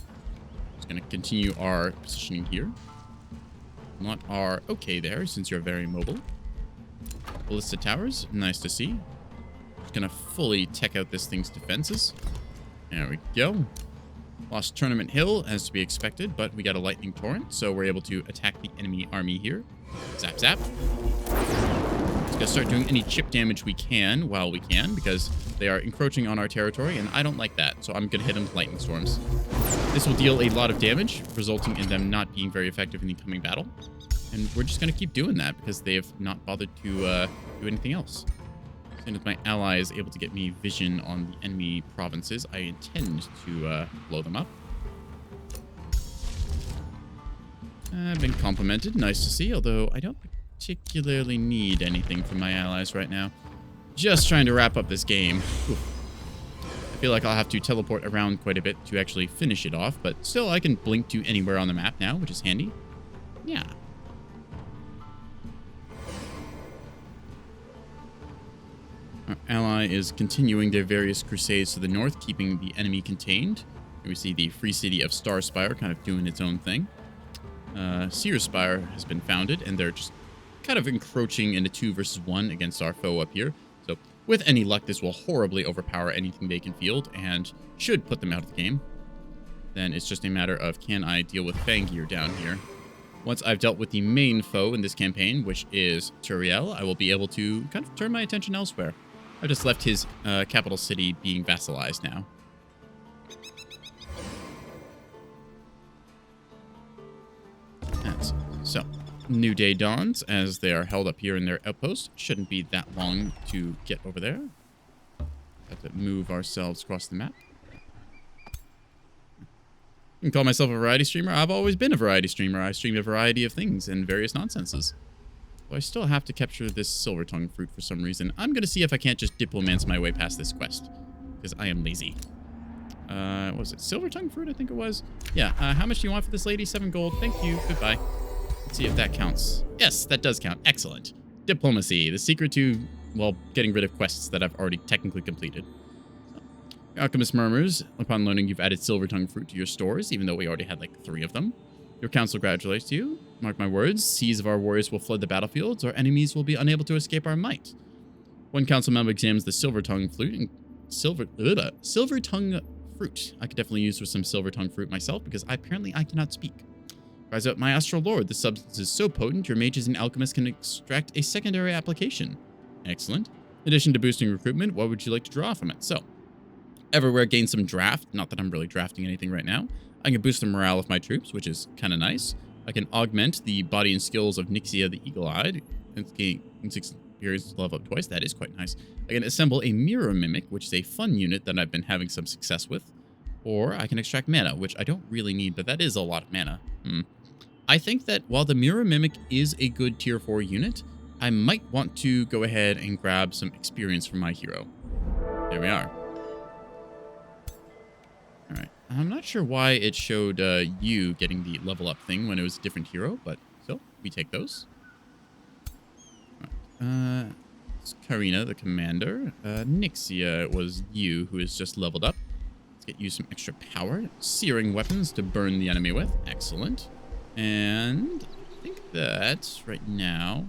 Just going to continue our positioning here. Not our okay there since you're very mobile. Ballista towers, nice to see. Just going to fully tech out this thing's defenses. There we go. Lost Tournament Hill, as to be expected, but we got a Lightning Torrent, so we're able to attack the enemy army here. Zap, zap. Just gonna start doing any chip damage we can while we can, because they are encroaching on our territory, and I don't like that, so I'm gonna hit them with Lightning Storms. This will deal a lot of damage, resulting in them not being very effective in the coming battle. And we're just gonna keep doing that, because they have not bothered to do anything else. As soon as my ally is able to get me vision on the enemy provinces, I intend to blow them up. I've been complimented. Nice to see, although I don't particularly need anything from my allies right now. Just trying to wrap up this game. Oof. I feel like I'll have to teleport around quite a bit to actually finish it off, but still I can blink to anywhere on the map now, which is handy. Yeah. Our ally is continuing their various crusades to the north, keeping the enemy contained. Here we see the free city of Starspire kind of doing its own thing. Searspire has been founded, and they're just kind of encroaching into 2 versus 1 against our foe up here. So, with any luck, this will horribly overpower anything they can field, and should put them out of the game. Then it's just a matter of, can I deal with Fangir down here? Once I've dealt with the main foe in this campaign, which is Turiel, I will be able to kind of turn my attention elsewhere. I've just left his capital city being vassalized now. So, new day dawns as they are held up here in their outpost. Shouldn't be that long to get over there. Have to move ourselves across the map. I can call myself a variety streamer. I've always been a variety streamer. I stream a variety of things and various nonsenses. Well, I still have to capture this silver tongue fruit for some reason. I'm going to see if I can't just diplomance my way past this quest, because I am lazy. What was it? Silver tongue fruit, I think it was. Yeah, how much do you want for this lady? 7 gold. Thank you. Goodbye. Let's see if that counts. Yes, that does count. Excellent. Diplomacy, the secret to, well, getting rid of quests that I've already technically completed. So, Alchemist murmurs, upon learning you've added silver tongue fruit to your stores, even though we already had like 3 of them. Your council congratulates you. Mark my words, seas of our warriors will flood the battlefields. Our enemies will be unable to escape our might. One council member examines the silver tongue fruit and silver tongue fruit. I could definitely use for some silver tongue fruit myself because apparently I cannot speak. Cries out, my astral lord, this substance is so potent your mages and alchemists can extract a secondary application. Excellent. In addition to boosting recruitment, what would you like to draw from it? So, everywhere gain some draft. Not that I'm really drafting anything right now. I can boost the morale of my troops, which is kind of nice. I can augment the body and skills of Nixia the Eagle-Eyed. It's gain 6 experience level up twice. That is quite nice. I can assemble a Mirror Mimic, which is a fun unit that I've been having some success with. Or I can extract mana, which I don't really need, but that is a lot of mana. I think that while the Mirror Mimic is a good tier 4 unit, I might want to go ahead and grab some experience from my hero. There we are. Alright, I'm not sure why it showed you getting the level up thing when it was a different hero, but still, we take those. Right. It's Karina, the commander. Nixia was you, who is just leveled up. Let's get you some extra power. Searing weapons to burn the enemy with. Excellent. And I think that right now,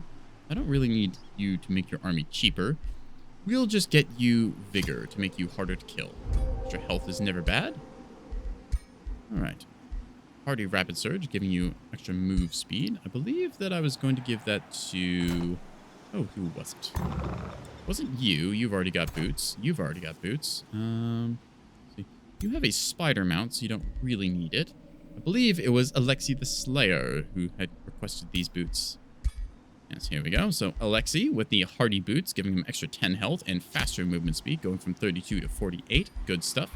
I don't really need you to make your army cheaper. We'll just get you vigor to make you harder to kill. Extra health is never bad. Alright. Hardy Rapid Surge, giving you extra move speed. I believe that I was going to give that to... Oh, who was it? Wasn't you. You've already got boots. You've already got boots. See. You have a spider mount, so you don't really need it. I believe it was Alexi the Slayer who had requested these boots. Yes, here we go. So Alexi with the hardy boots, giving him extra 10 health and faster movement speed, going from 32 to 48. Good stuff.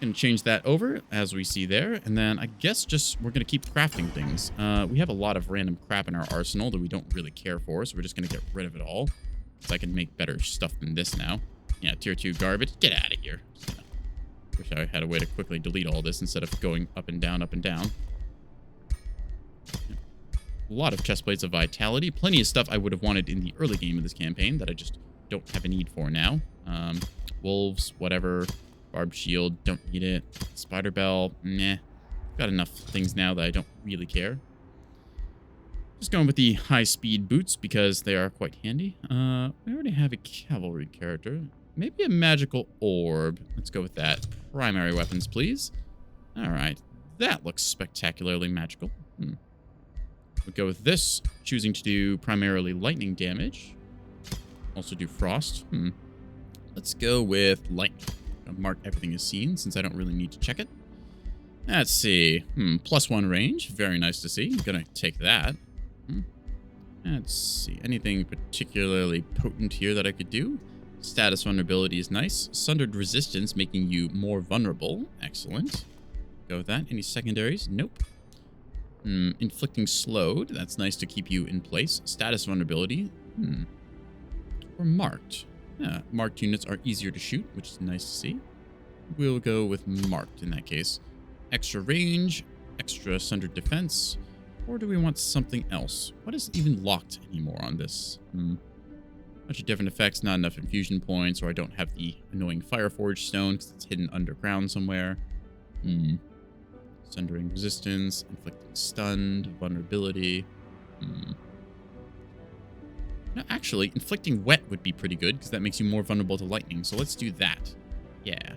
Gonna change that over as we see there. And then I guess just we're gonna keep crafting things. We have a lot of random crap in our arsenal that we don't really care for, so we're just gonna get rid of it all. So I can make better stuff than this now. Yeah, tier 2 garbage. Get out of here. So, wish I had a way to quickly delete all this instead of going up and down, up and down. A lot of chest plates of vitality. Plenty of stuff I would have wanted in the early game of this campaign that I just don't have a need for now. Wolves, whatever. Barbed shield, don't need it. Spider bell, meh. Got enough things now that I don't really care. Just going with the high-speed boots because they are quite handy. We already have a cavalry character. Maybe a magical orb. Let's go with that. Primary weapons, please. All right. That looks spectacularly magical. We'll go with this, choosing to do primarily lightning damage. Also do frost. Let's go with lightning. I'll mark everything as seen since I don't really need to check it. Let's see. +1 range. Very nice to see. I'm gonna take that. Let's see. Anything particularly potent here that I could do? Status vulnerability is nice. Sundered resistance, making you more vulnerable. Excellent. Go with that. Any secondaries? Nope. Inflicting slowed. That's nice to keep you in place. Status vulnerability. Or marked. Yeah, marked units are easier to shoot, which is nice to see. We'll go with marked in that case. Extra range, extra sundered defense, or do we want something else? What is even locked anymore on this? Bunch of different effects, not enough infusion points, or I don't have the annoying Fireforge stone because it's hidden underground somewhere. Sundering resistance, inflicting stunned, vulnerability. No, actually, inflicting wet would be pretty good because that makes you more vulnerable to lightning. So let's do that. Yeah.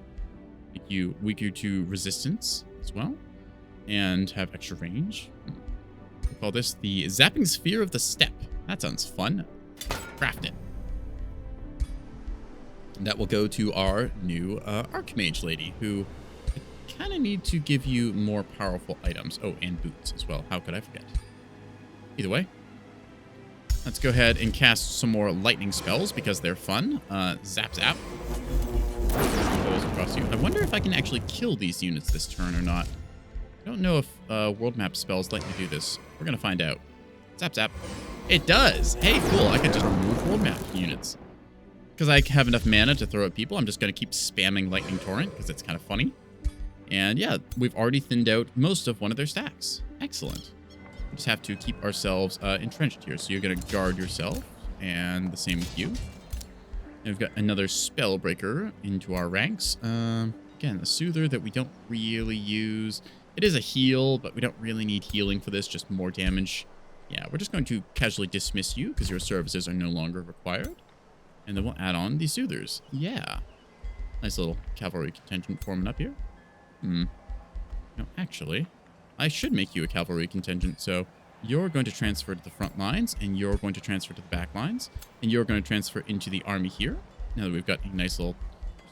Make you weaker to resistance as well. And have extra range. We'll call this the Zapping Sphere of the Steppe. That sounds fun. Craft it. And that will go to our new Archmage lady, who I kind of need to give you more powerful items. Oh, and boots as well. How could I forget? Either way. Let's go ahead and cast some more lightning spells because they're fun. Zap, zap. Goes across you. I wonder if I can actually kill these units this turn or not. I don't know if world map spells let me do this. We're going to find out. Zap, zap. It does. Hey, cool. I can just remove world map units. Because I have enough mana to throw at people, I'm just going to keep spamming Lightning Torrent because it's kind of funny. And yeah, we've already thinned out most of one of their stacks. Excellent. We just have to keep ourselves entrenched here. So you're going to guard yourself, and the same with you. And we've got another Spellbreaker into our ranks. Again, a Soother that we don't really use. It is a heal, but we don't really need healing for this, just more damage. Yeah, we're just going to casually dismiss you because your services are no longer required. And then we'll add on the Soothers. Yeah. Nice little cavalry contingent forming up here. No, actually, I should make you a cavalry contingent. So you're going to transfer to the front lines, and you're going to transfer to the back lines, and you're going to transfer into the army here. Now that we've got a nice little...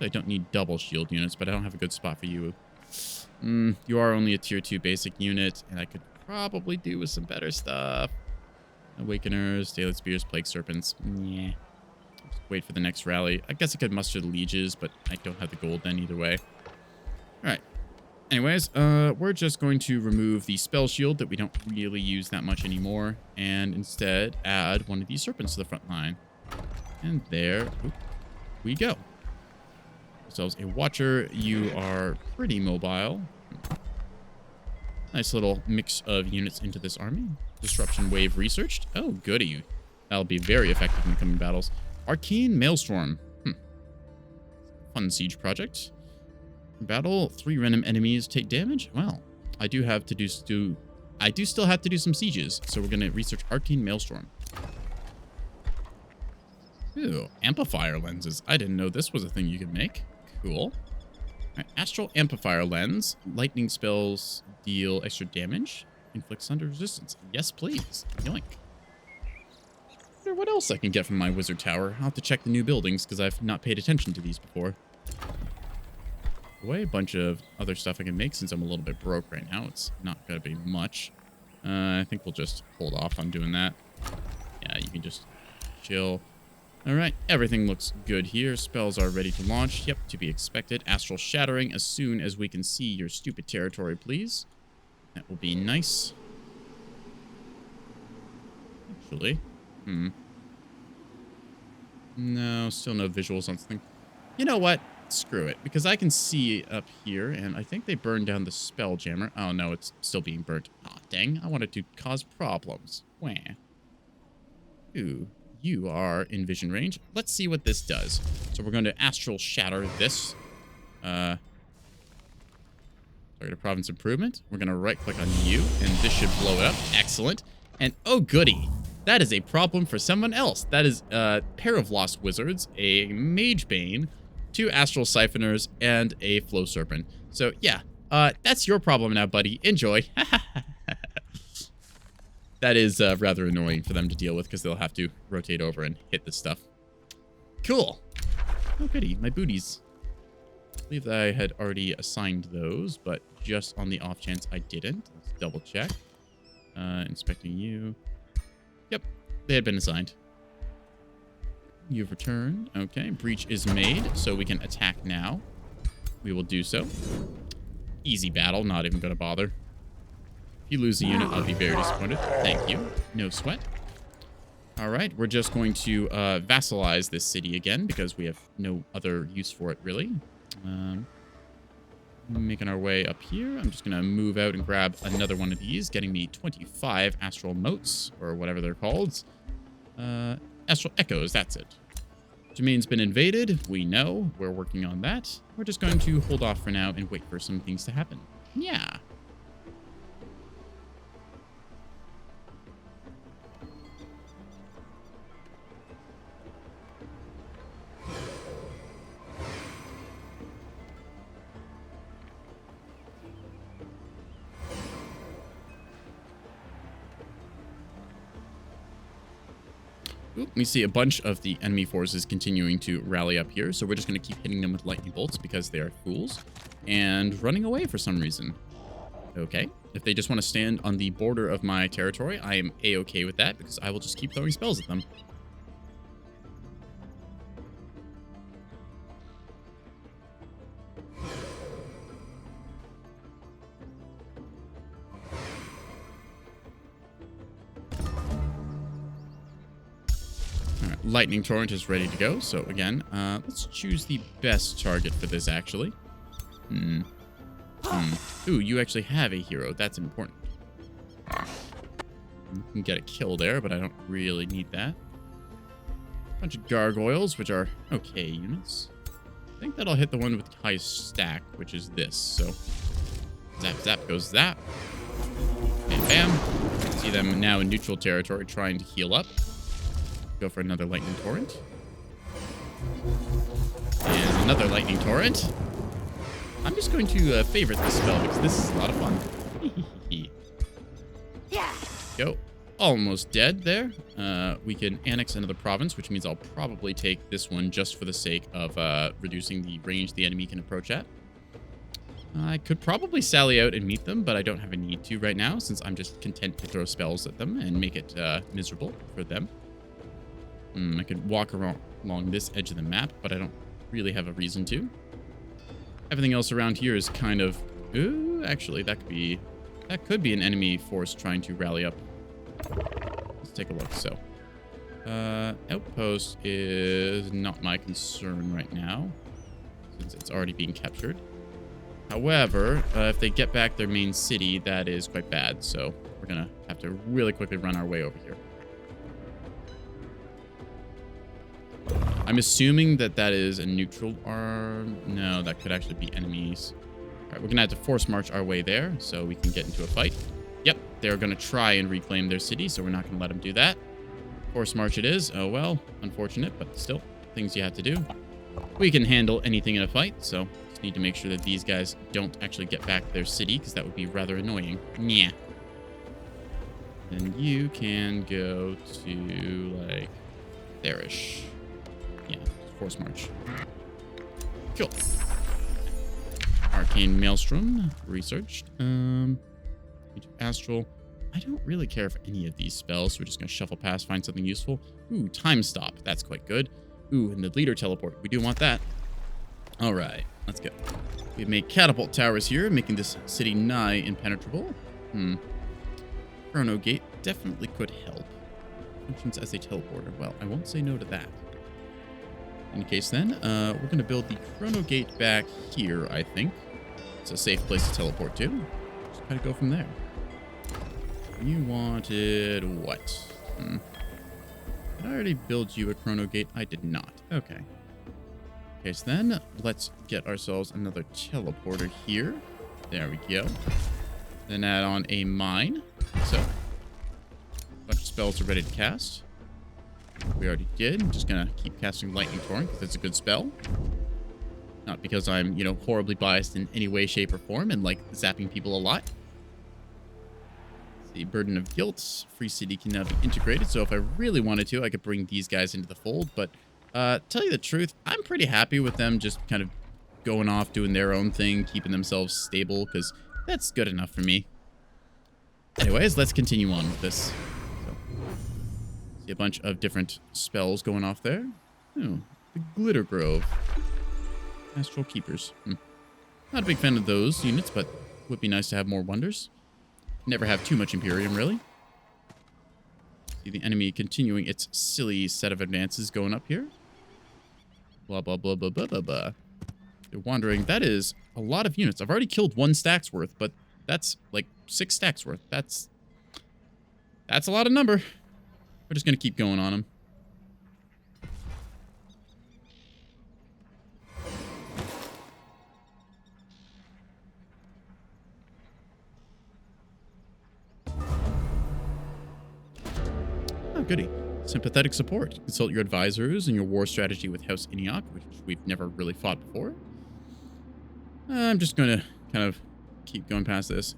I don't need double shield units, but I don't have a good spot for you. You are only a tier 2 basic unit, and I could probably do with some better stuff. Awakeners, Daily Spears, Plague Serpents. Yeah. Wait for the next rally. I guess I could muster the lieges, but I don't have the gold then either way. Alright. Anyways, we're just going to remove the spell shield that we don't really use that much anymore, and instead add one of these serpents to the front line. And there we go. Ourselves a watcher. You are pretty mobile. Nice little mix of units into this army. Disruption wave researched. Oh, goody. That'll be very effective in coming battles. Arcane Maelstrom. Fun siege project. Battle, 3 random enemies take damage. Well, I do have to do I do still have to do some sieges, so we're gonna research Arcane Maelstrom. Ooh, amplifier lenses. I didn't know this was a thing you could make. Cool. Right, Astral Amplifier Lens. Lightning spells deal extra damage. Inflicts under resistance. Yes, please. Yoink. What else I can get from my wizard tower? I'll have to check the new buildings because I've not paid attention to these before. Away a bunch of other stuff I can make since I'm a little bit broke right now. It's not going to be much. I think we'll just hold off on doing that. Yeah, you can just chill. All right, everything looks good here. Spells are ready to launch. Yep, to be expected. Astral Shattering as soon as we can see your stupid territory, please. That will be nice. Actually, no, still no visuals on something. You know what? Screw it, because I can see up here, and I think they burned down the Spelljammer. Oh, no, it's still being burnt. Aw, dang. I wanted to cause problems. Wah. Ooh, you are in vision range. Let's see what this does. So we're going to Astral Shatter this. Target a Province Improvement. We're going to right-click on you, and this should blow it up. Excellent. And oh, goody. That is a problem for someone else. That is a pair of Lost Wizards, a Mage Bane, 2 Astral Siphoners, and a Flow Serpent. So, yeah, that's your problem now, buddy. Enjoy. That is rather annoying for them to deal with because they'll have to rotate over and hit this stuff. Cool. Oh, goody. My booties. I believe that I had already assigned those, but just on the off chance I didn't. Let's double check. Inspecting you. Yep, they had been assigned. You've returned. Okay, breach is made, so we can attack now. We will do so. Easy battle, not even going to bother. If you lose a unit, I'll be very disappointed. Thank you. No sweat. All right, we're just going to vassalize this city again because we have no other use for it, really. Making our way up here. I'm just going to move out and grab another one of these, getting me 25 astral motes, or whatever they're called. Astral echoes, that's it. Domain's been invaded. We know. We're working on that. We're just going to hold off for now and wait for some things to happen. Yeah. We see a bunch of the enemy forces continuing to rally up here, so we're just going to keep hitting them with lightning bolts because they are fools, and running away for some reason. Okay, if they just want to stand on the border of my territory, I am a-okay with that because I will just keep throwing spells at them. Lightning Torrent is ready to go. So again, let's choose the best target for this, actually. Ooh, you actually have a hero. That's important. You can get a kill there, but I don't really need that. Bunch of gargoyles, which are okay units. I think that'll hit the one with the highest stack, which is this. So zap, zap goes that. Bam, bam. See them now in neutral territory trying to heal up. Go for another lightning torrent. And another lightning torrent. I'm just going to favorite this spell because this is a lot of fun. Go. Almost dead there. We can annex another province, which means I'll probably take this one just for the sake of reducing the range the enemy can approach at. I could probably sally out and meet them, but I don't have a need to right now since I'm just content to throw spells at them and make it miserable for them. I could walk along this edge of the map, but I don't really have a reason to. Everything else around here is kind of... Ooh, actually, that could be an enemy force trying to rally up. Let's take a look. So, outpost is not my concern right now, since it's already being captured. However, if they get back their main city, that is quite bad. So we're gonna have to really quickly run our way over here. I'm assuming that that is a neutral arm. No, that could actually be enemies. All right, we're going to have to force march our way there so we can get into a fight. Yep, they're going to try and reclaim their city, so we're not going to let them do that. Force march it is. Oh, well, unfortunate, but still, things you have to do. We can handle anything in a fight, so just need to make sure that these guys don't actually get back their city, because that would be rather annoying. Yeah. And you can go to, like, there-ish. Yeah, force march. Cool. Arcane Maelstrom researched. Astral. I don't really care for any of these spells, so we're just going to shuffle past, find something useful. Ooh, time stop. That's quite good. Ooh, and the leader teleport. We do want that. All right, let's go. We make catapult towers here, making this city nigh impenetrable. Chrono Gate definitely could help. Functions as a teleporter. Well, I won't say no to that. In any case, then, we're going to build the Chrono Gate back here, I think. It's a safe place to teleport to. Just kind of go from there. You wanted what? Did I already build you a Chrono Gate? I did not. Okay. Okay, so then let's get ourselves another teleporter here. There we go. Then add on a mine. So, a bunch of spells are ready to cast. We already did. I'm just going to keep casting Lightning Torrent because it's a good spell. Not because I'm, you know, horribly biased in any way, shape, or form and like zapping people a lot. The Burden of Guilt. Free City can now be integrated. So if I really wanted to, I could bring these guys into the fold. But tell you the truth, I'm pretty happy with them just kind of going off, doing their own thing, keeping themselves stable, because that's good enough for me. Anyways, let's continue on with this. So, see a bunch of different spells going off there. Oh, the Glitter Grove. Astral Keepers. Not a big fan of those units, but would be nice to have more wonders. Never have too much Imperium, really. See the enemy continuing its silly set of advances going up here. Blah, blah, blah, blah, blah, blah, blah. They're wandering. That is a lot of units. I've already killed 1 stack's worth, but that's like 6 stacks worth. That's a lot of number. We're just going to keep going on them. Goody. Sympathetic support. Consult your advisors and your war strategy with House Iniok, which we've never really fought before. I'm just going to kind of keep going past this.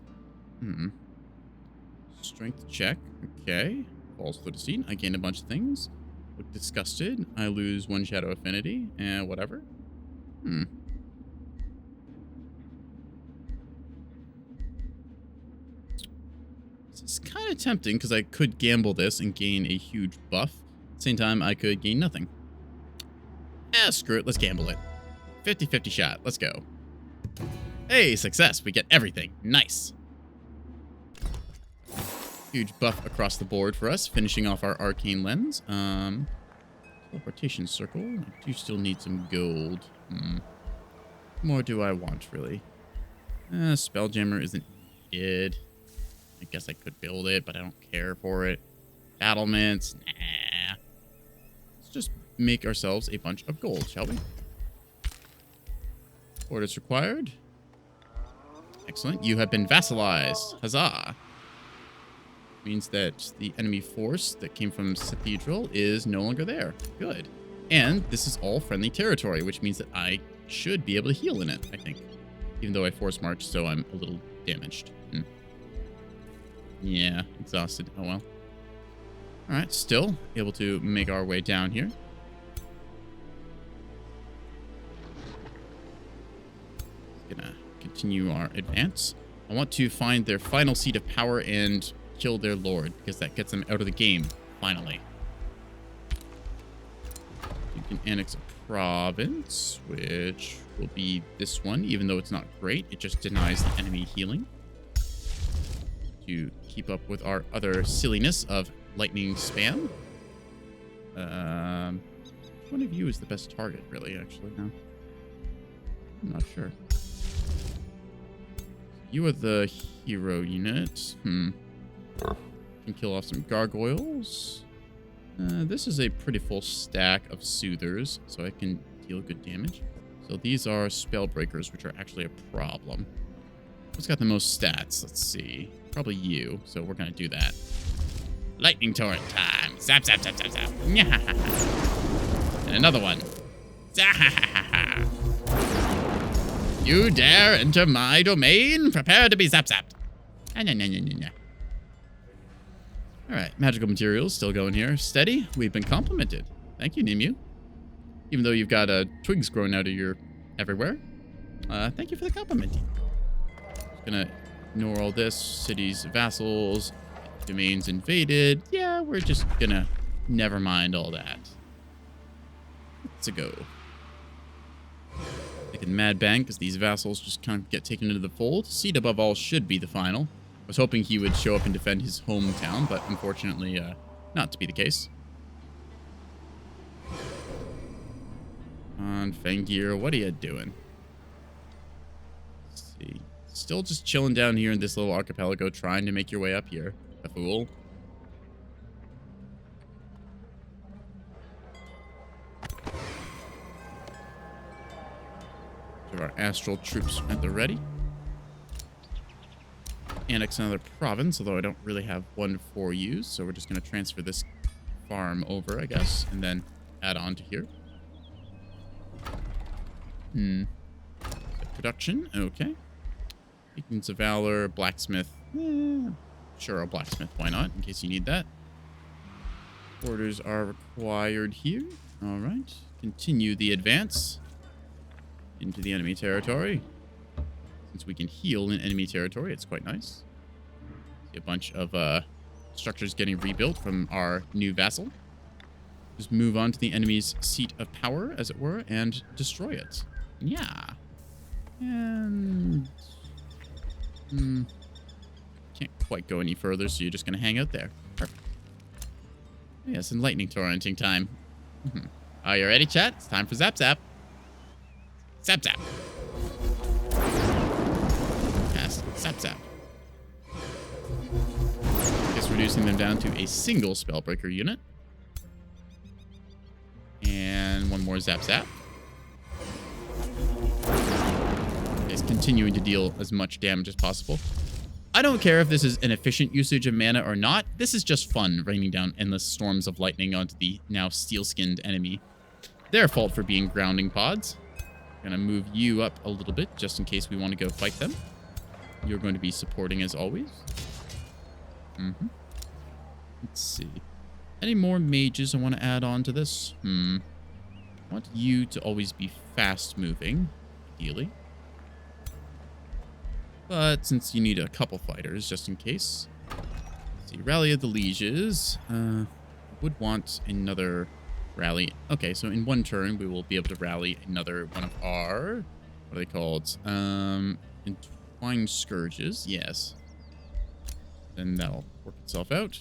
Strength check. Okay. Falls through the scene. I gain a bunch of things. Look disgusted. I lose 1 shadow affinity. And whatever. It's kind of tempting because I could gamble this and gain a huge buff. At the same time, I could gain nothing. Screw it. Let's gamble it. 50-50 shot. Let's go. Hey, success. We get everything. Nice. Huge buff across the board for us. Finishing off our arcane lens. Teleportation circle. I do still need some gold. What more do I want, really? Spelljammer isn't needed. I guess I could build it, but I don't care for it. Battlements, nah. Let's just make ourselves a bunch of gold, shall we? Orders required. Excellent. You have been vassalized. Huzzah. Means that the enemy force that came from Cathedral is no longer there. Good. And this is all friendly territory, which means that I should be able to heal in it, I think. Even though I force marched, so I'm a little damaged. Yeah, exhausted. Oh well. Alright, still able to make our way down here. Gonna continue our advance. I want to find their final seat of power and kill their lord, because that gets them out of the game, finally. You can annex a province, which will be this one, even though it's not great. It just denies the enemy healing. To keep up with our other silliness of lightning spam. Which one of you is the best target, really, actually, now? I'm not sure. You are the hero unit. Can kill off some gargoyles. This is a pretty full stack of soothers, so I can deal good damage. So these are spell breakers, which are actually a problem. Who's got the most stats? Let's see. Probably you, so we're gonna do that. Lightning torrent time. Zap, zap, zap, zap, zap. And another one. You dare enter my domain? Prepare to be zap zapped. Alright, magical materials still going here. Steady. We've been complimented. Thank you, Nimu. Even though you've got twigs growing out of your everywhere. Thank you for the compliment. Just gonna ignore all this. Cities, vassals, Domains invaded. Yeah, we're just gonna never mind all that. Let's go. Taking Mad Bang because these vassals just kind of get taken into the fold. Seat above all should be the final. I was hoping he would show up and defend his hometown, but unfortunately, not to be the case. On Fangir, what are you doing? Let's see. Still just chilling down here in this little archipelago, trying to make your way up here. A fool. We have our astral troops at the ready. Annex another province, although I don't really have one for you, so we're just going to transfer this farm over, I guess, and then add on to here. Production, okay. Beacons of Valor, blacksmith. Sure, a blacksmith, why not, in case you need that. Orders are required here. All right, continue the advance into the enemy territory. Since we can heal in enemy territory, it's quite nice. See a bunch of structures getting rebuilt from our new vassal. Just move on to the enemy's seat of power, as it were, and destroy it. Yeah. And... can't quite go any further, so you're just going to hang out there. Perfect. Yes, and lightning torrenting time. Are you ready, chat? It's time for Zap Zap. Zap Zap. Cast Zap Zap. Just reducing them down to a single Spellbreaker unit. And one more Zap Zap. Is continuing to deal as much damage as possible. I don't care if this is an efficient usage of mana or not. This is just fun, raining down endless storms of lightning onto the now steel-skinned enemy. Their fault for being grounding pods. Gonna move you up a little bit, just in case we want to go fight them. You're going to be supporting as always. Let's see. Any more mages I want to add on to this? I want you to always be fast-moving, ideally. But since you need a couple fighters, just in case. Let's see, Rally of the Lieges. Would want another rally. Okay, so in one turn, we will be able to rally another one of our... What are they called? Entwined Scourges. Yes. Then that'll work itself out.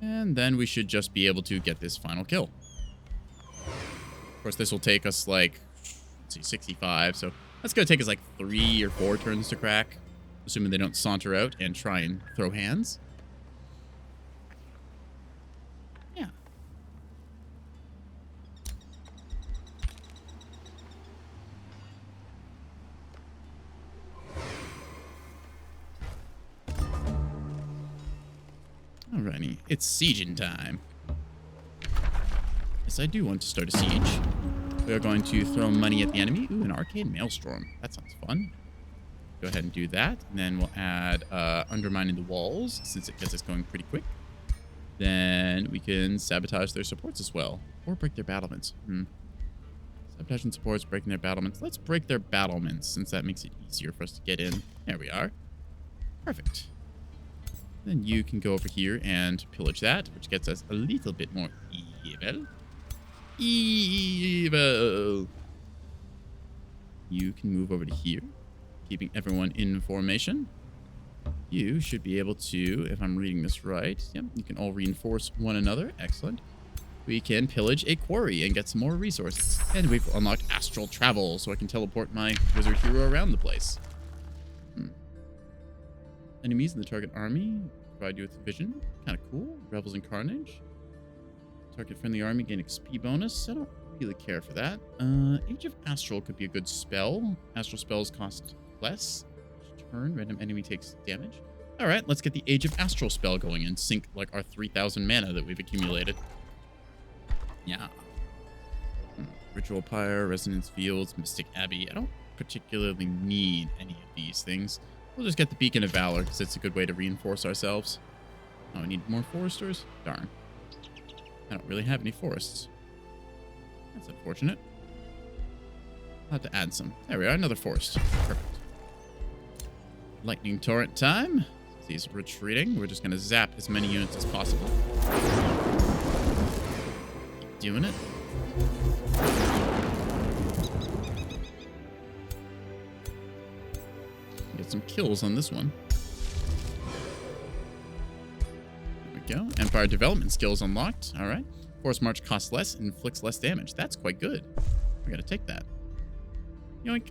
And then we should just be able to get this final kill. Of course, this will take us like, let's see, 65. So that's going to take us like 3 or 4 turns to crack. Assuming they don't saunter out and try and throw hands. Yeah. Alrighty, it's sieging time. Yes, I do want to start a siege. We are going to throw money at the enemy. Ooh, an Arcade Maelstrom. That sounds fun. Go ahead and do that. And then we'll add Undermining the Walls, since it gets us going pretty quick. Then we can sabotage their supports as well. Or break their battlements. Sabotaging supports, breaking their battlements. Let's break their battlements, since that makes it easier for us to get in. There we are. Perfect. Then you can go over here and pillage that, which gets us a little bit more evil. Evil. You can move over to here, keeping everyone in formation. You should be able to, if I'm reading this right, yep, you can all reinforce one another. Excellent. We can pillage a quarry and get some more resources. And we've unlocked astral travel, so I can teleport my wizard hero around the place. Enemies in the target army provide you with vision. Kind of cool. Revels in Carnage. Target friendly army gain XP bonus. I don't really care for that. Age of Astral could be a good spell. Astral spells cost less. Each turn, random enemy takes damage. All right, let's get the Age of Astral spell going and sink like our 3,000 mana that we've accumulated. Yeah. Ritual Pyre, Resonance Fields, Mystic Abbey. I don't particularly need any of these things. We'll just get the Beacon of Valor because it's a good way to reinforce ourselves. Oh, I need more foresters? Darn. I don't really have any forests. That's unfortunate. I'll have to add some. There we are, another forest. Perfect. Lightning Torrent time. He's retreating. We're just going to zap as many units as possible. Keep doing it. Get some kills on this one. There we go. Empire development skills unlocked. All right. Force march costs less and inflicts less damage. That's quite good. We got to take that. Yoink.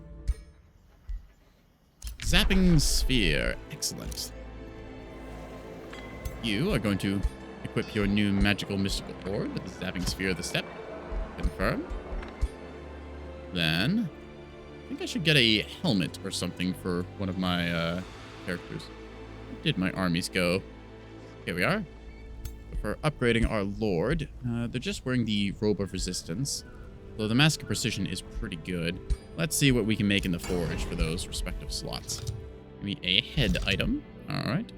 Zapping sphere. Excellent. You are going to equip your new magical mystical orb with the zapping sphere of the step. Confirm. Then, I think I should get a helmet or something for one of my characters. Where did my armies go? Here we are. For upgrading our lord, they're just wearing the robe of resistance. Though the mask of precision is pretty good. Let's see what we can make in the forge for those respective slots. Give me a head item. All right.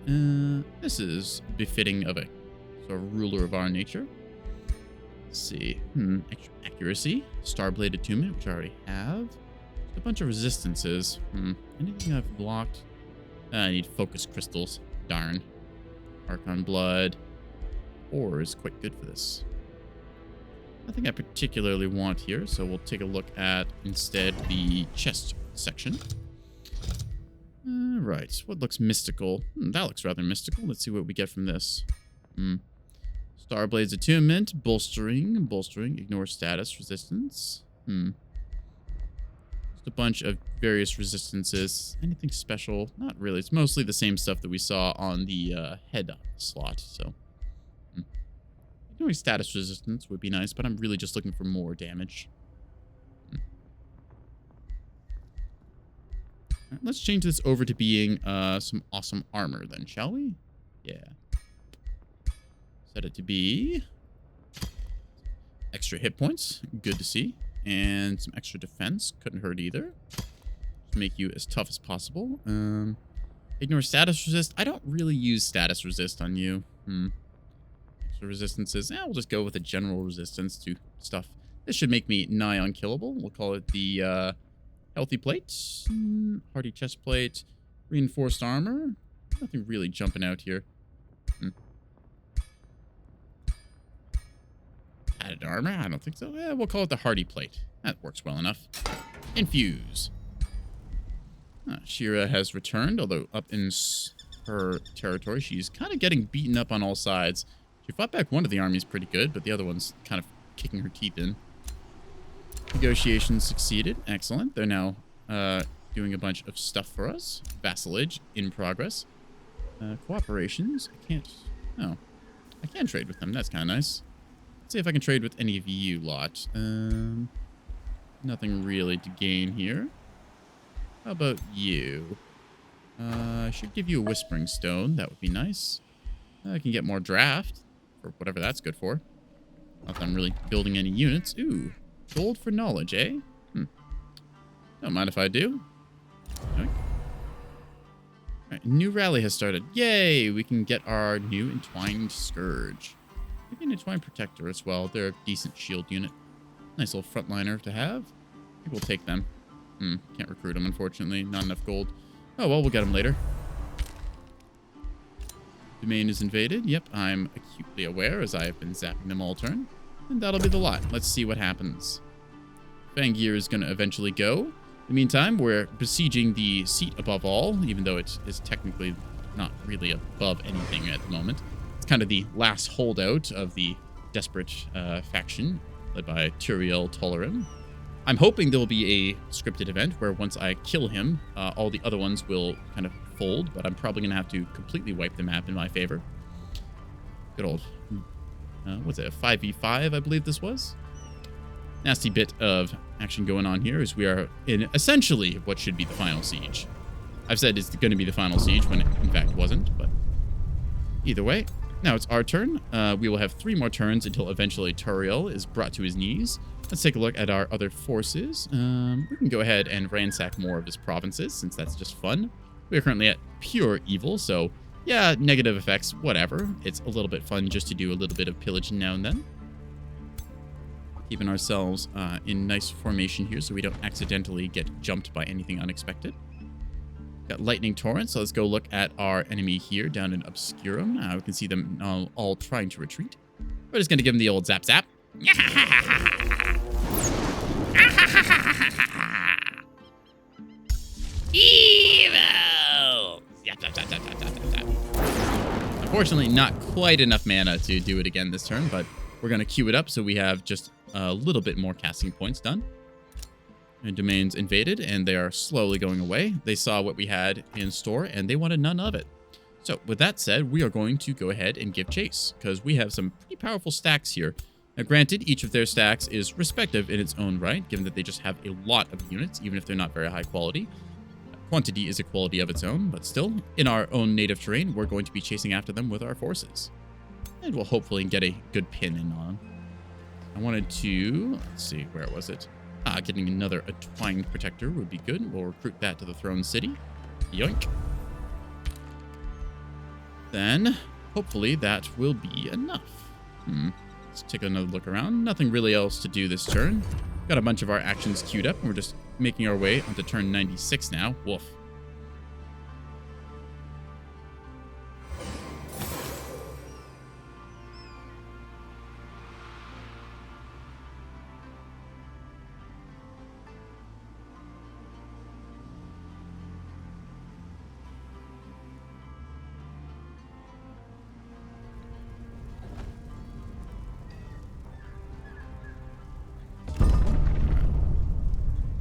This is befitting of a sort of ruler of our nature. Let's see. Extra accuracy. Starbladed attunement, which I already have. Just a bunch of resistances. Anything I've blocked? I need focus crystals. Darn. Archon blood. Ore is quite good for this. Nothing I particularly want here, so we'll take a look at instead the chest section. Right, what looks mystical? That looks rather mystical. Let's see what we get from this. Starblade's attunement, bolstering, ignore status, resistance. Just a bunch of various resistances. Anything special? Not really. It's mostly the same stuff that we saw on the head slot, so. Ignoring status resistance would be nice, but I'm really just looking for more damage. Right, let's change this over to being some awesome armor then, shall we? Yeah. Set it to be extra hit points. Good to see. And some extra defense. Couldn't hurt either. Just make you as tough as possible. Ignore status resist. I don't really use status resist on you. Extra resistances. We'll just go with a general resistance to stuff. This should make me nigh unkillable. We'll call it the healthy plate. Hardy chest plate. Reinforced armor. Nothing really jumping out here. Added armor? I don't think so. We'll call it the hardy plate. That works well enough. Infuse. Shira has returned, although up in her territory, she's kind of getting beaten up on all sides. She fought back one of the armies pretty good, but the other one's kind of kicking her teeth in. Negotiations succeeded. Excellent. They're now doing a bunch of stuff for us. Vassalage in progress. Cooperations. I can't... Oh. I can trade with them. That's kind of nice. Let's see if I can trade with any of you lot. Nothing really to gain here. How about you? I should give you a Whispering Stone. That would be nice. I can get more draft. For whatever that's good for. Not that I'm really building any units. Ooh. Gold for knowledge, eh? Don't mind if I do. Okay. Alright, new rally has started. Yay! We can get our new Entwined Scourge. Maybe an Entwined Protector as well. They're a decent shield unit. Nice little frontliner to have. I think we'll take them. Can't recruit them, unfortunately. Not enough gold. Oh, well, we'll get them later. Domain is invaded. Yep, I'm acutely aware as I have been zapping them all turn. And that'll be the lot. Let's see what happens. Fangir is going to eventually go. In the meantime, we're besieging the seat above all, even though it is technically not really above anything at the moment. It's kind of the last holdout of the desperate faction led by Turiel Tolerim. I'm hoping there'll be a scripted event where once I kill him, all the other ones will kind of fold, but I'm probably going to have to completely wipe the map in my favor. Good old... what's it, a 5v5, I believe this was? Nasty bit of action going on here as we are in essentially what should be the final siege. I've said it's going to be the final siege when it in fact wasn't, but either way. Now it's our turn. We will have 3 more turns until eventually Turiel is brought to his knees. Let's take a look at our other forces. We can go ahead and ransack more of his provinces since that's just fun. We are currently at pure evil, so yeah, negative effects, whatever. It's a little bit fun just to do a little bit of pillaging now and then. Keeping ourselves in nice formation here so we don't accidentally get jumped by anything unexpected. Got lightning torrent, so let's go look at our enemy here down in Obscurum. We can see them all trying to retreat. We're just going to give them the old zap zap. Evil! Zap, zap, zap, zap, zap, zap, zap. Unfortunately, not quite enough mana to do it again this turn, but we're going to queue it up so we have just a little bit more casting points done. And domains invaded, and they are slowly going away. They saw what we had in store, and they wanted none of it. So, with that said, we are going to go ahead and give chase, because we have some pretty powerful stacks here. Now, granted, each of their stacks is respective in its own right, given that they just have a lot of units, even if they're not very high quality. Quantity is a quality of its own, but still, in our own native terrain, we're going to be chasing after them with our forces. And we'll hopefully get a good pin in on. I wanted to... let's see, where was it? Getting another Atwined Protector would be good. We'll recruit that to the Throne City. Yoink. Then, hopefully, that will be enough. Let's take another look around. Nothing really else to do this turn. Got a bunch of our actions queued up, and we're just making our way onto turn 96 now. Woof.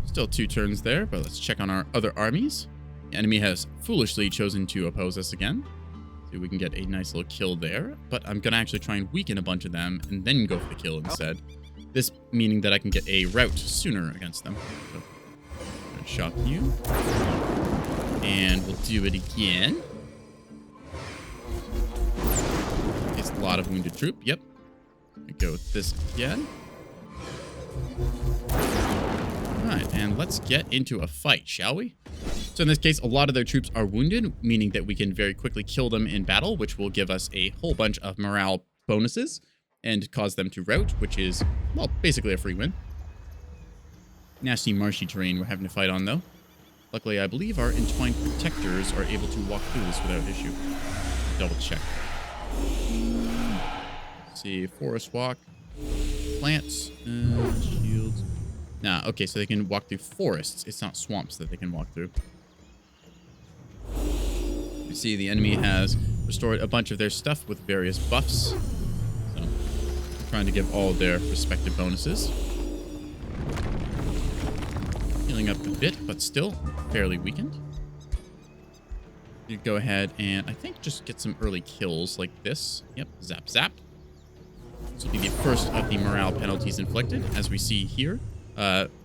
Still 2 turns there, but let's check on our other armies. The enemy has foolishly chosen to oppose us again. See if we can get a nice little kill there. But I'm going to actually try and weaken a bunch of them and then go for the kill instead. This meaning that I can get a rout sooner against them. So, I'm going to shock you. And we'll do it again. It's a lot of wounded troop. Yep. Go with this again. Alright, and let's get into a fight, shall we? So in this case, a lot of their troops are wounded, meaning that we can very quickly kill them in battle, which will give us a whole bunch of morale bonuses and cause them to rout, which is, well, basically a free win. Nasty marshy terrain we're having to fight on, though. Luckily, I believe our Entwined Protectors are able to walk through this without issue. Double check. Let's see, Forest Walk, plants, shields. Nah, okay, so they can walk through forests. It's not swamps that they can walk through. You see the enemy has restored a bunch of their stuff with various buffs. So, I'm trying to give all their respective bonuses. Healing up a bit, but still fairly weakened. You go ahead and, I think, just get some early kills like this. Yep, zap, zap. This will be the first of the morale penalties inflicted, as we see here.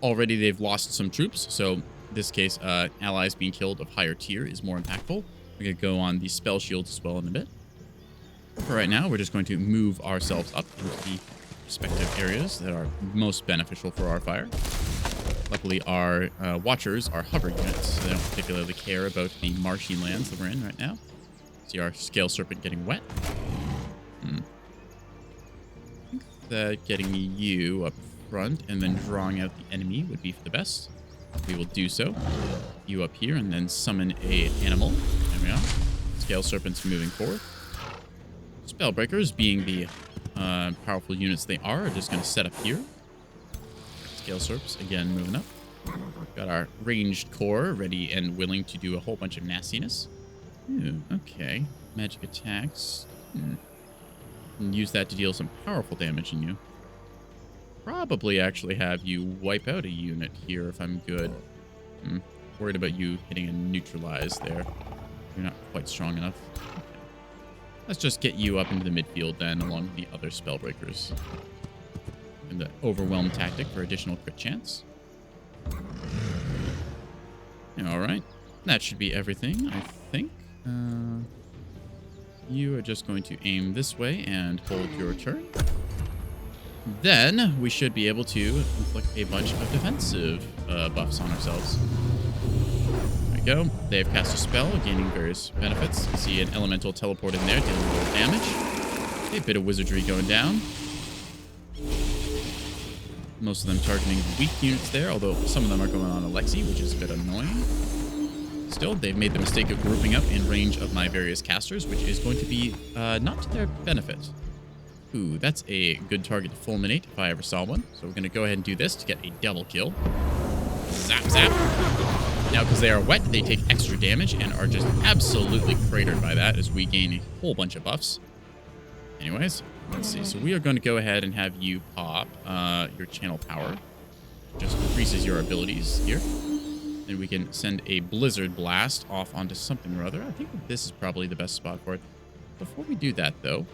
Already they've lost some troops, so in this case, allies being killed of higher tier is more impactful. We're going to go on the spell shields as well in a bit. For right now, we're just going to move ourselves up to the respective areas that are most beneficial for our fire. Luckily, our watchers are hover units, so they don't particularly care about the marshy lands that we're in right now. See our Scale Serpent getting wet. I think that getting you up front and then drawing out the enemy would be for the best. We will do so. You up here and then summon a animal. There we are. Scale Serpents moving forward. Spellbreakers, being the powerful units they are just going to set up here. Scale Serps, again, moving up. Got our ranged core ready and willing to do a whole bunch of nastiness. Ooh, okay. Magic attacks. And use that to deal some powerful damage in you. Probably actually have you wipe out a unit here if I'm good. Worried about you hitting a neutralize there. You're not quite strong enough. Okay. Let's just get you up into the midfield then, along with the other Spellbreakers. And the Overwhelm tactic for additional crit chance. Alright. That should be everything, I think. You are just going to aim this way and hold your turn. Then we should be able to inflict a bunch of defensive buffs on ourselves. There we go. They have cast a spell, gaining various benefits. You see an elemental teleport in there, dealing a little damage. A bit of wizardry going down. Most of them targeting the weak units there, although some of them are going on Alexi, which is a bit annoying. still, they've made the mistake of grouping up in range of my various casters, which is going to be not to their benefit. Ooh, that's a good target to fulminate if I ever saw one. So we're going to go ahead and do this to get a double kill. Zap, zap. Now, because they are wet, they take extra damage and are just absolutely cratered by that as we gain a whole bunch of buffs. Anyways, let's see. So we are going to go ahead and have you pop your channel power. Just increases your abilities here. And we can send a blizzard blast off onto something or other. I think this is probably the best spot for it. Before we do that, though,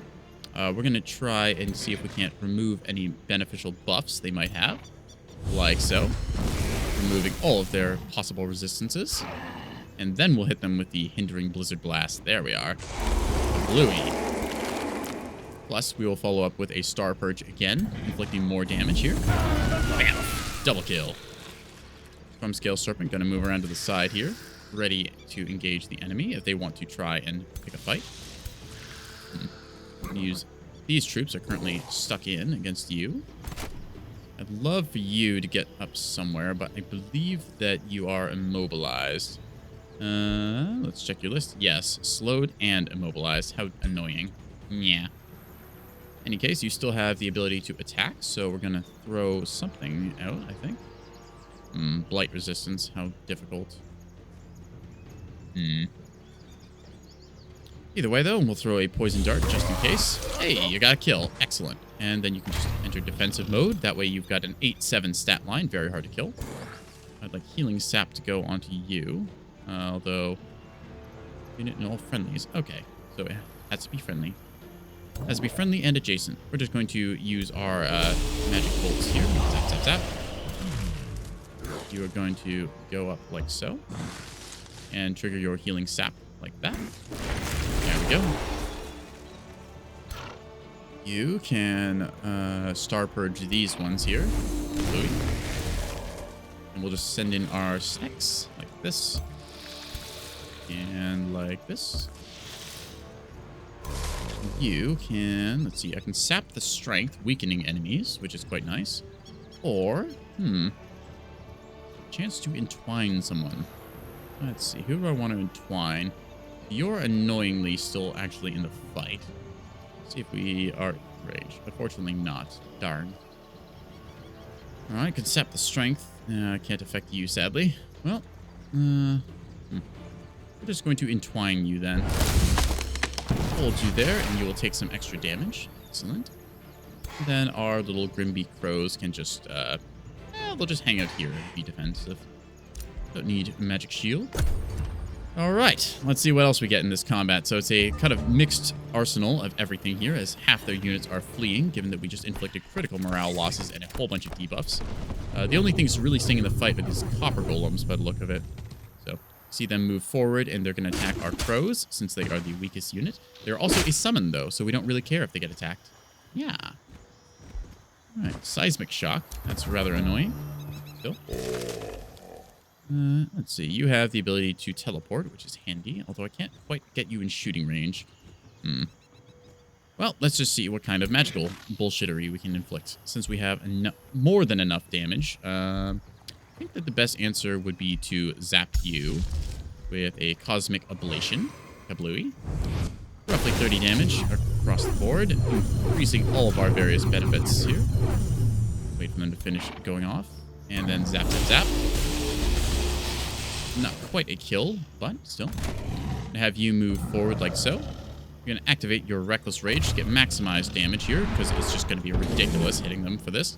we're going to try and see if we can't remove any beneficial buffs they might have. Like so. Removing all of their possible resistances. And then we'll hit them with the hindering blizzard blast. There we are. Bluey. Plus, we will follow up with a Star Purge again, inflicting more damage here. Bam! Double kill. From Scale Serpent, going to move around to the side here, ready to engage the enemy if they want to try and pick a fight. These troops are currently stuck in against you. I'd love for you to get up somewhere, but I believe that you are immobilized. Let's check your list. Yes, slowed and immobilized. How annoying. Yeah. In any case, you still have the ability to attack, so we're going to throw something out, I think. Blight resistance. How difficult. Either way, though, we'll throw a poison dart just in case. Hey, you got a kill. Excellent. And then you can just enter defensive mode. That way you've got an 8-7 stat line. Very hard to kill. I'd like healing sap to go onto you. Although, unit and all friendlies. Okay, so it has to be friendly. Has to be friendly and adjacent. We're just going to use our magic bolts here. Zap, zap, zap. You are going to go up like so. And trigger your healing sap like that. There we go. You can Star Purge these ones here. Bluey. And we'll just send in our snacks like this. And like this. You can, let's see, I can sap the strength, weakening enemies, which is quite nice. Or, chance to entwine someone. Let's see, who do I want to entwine? You're annoyingly still actually in the fight. Let's see if we are raged. Unfortunately not. Darn. Alright, can sap the strength. Can't affect you, sadly. Well, we're just going to entwine you then. Hold you there, and you will take some extra damage. Excellent. And then our little Grimby crows can just, they'll just hang out here and be defensive. Don't need a magic shield. Alright, let's see what else we get in this combat. So it's a kind of mixed arsenal of everything here, as half their units are fleeing, given that we just inflicted critical morale losses and a whole bunch of debuffs. The only things really staying in the fight are these copper golems by the look of it. So, see them move forward, and they're going to attack our crows, since they are the weakest unit. They're also a summon, though, so we don't really care if they get attacked. Yeah. Alright, seismic shock. That's rather annoying. Still. Let's see. You have the ability to teleport, which is handy, although I can't quite get you in shooting range. Well, let's just see what kind of magical bullshittery we can inflict, since we have more than enough damage. I think that the best answer would be to zap you with a Cosmic Ablation. Kablooey. Roughly 30 damage across the board, increasing all of our various benefits here. Wait for them to finish going off. And then zap, zap, zap. Not quite a kill, but still. Gonna have you move forward like so. You're gonna activate your Reckless Rage to get maximized damage here, because it's just gonna be ridiculous hitting them for this.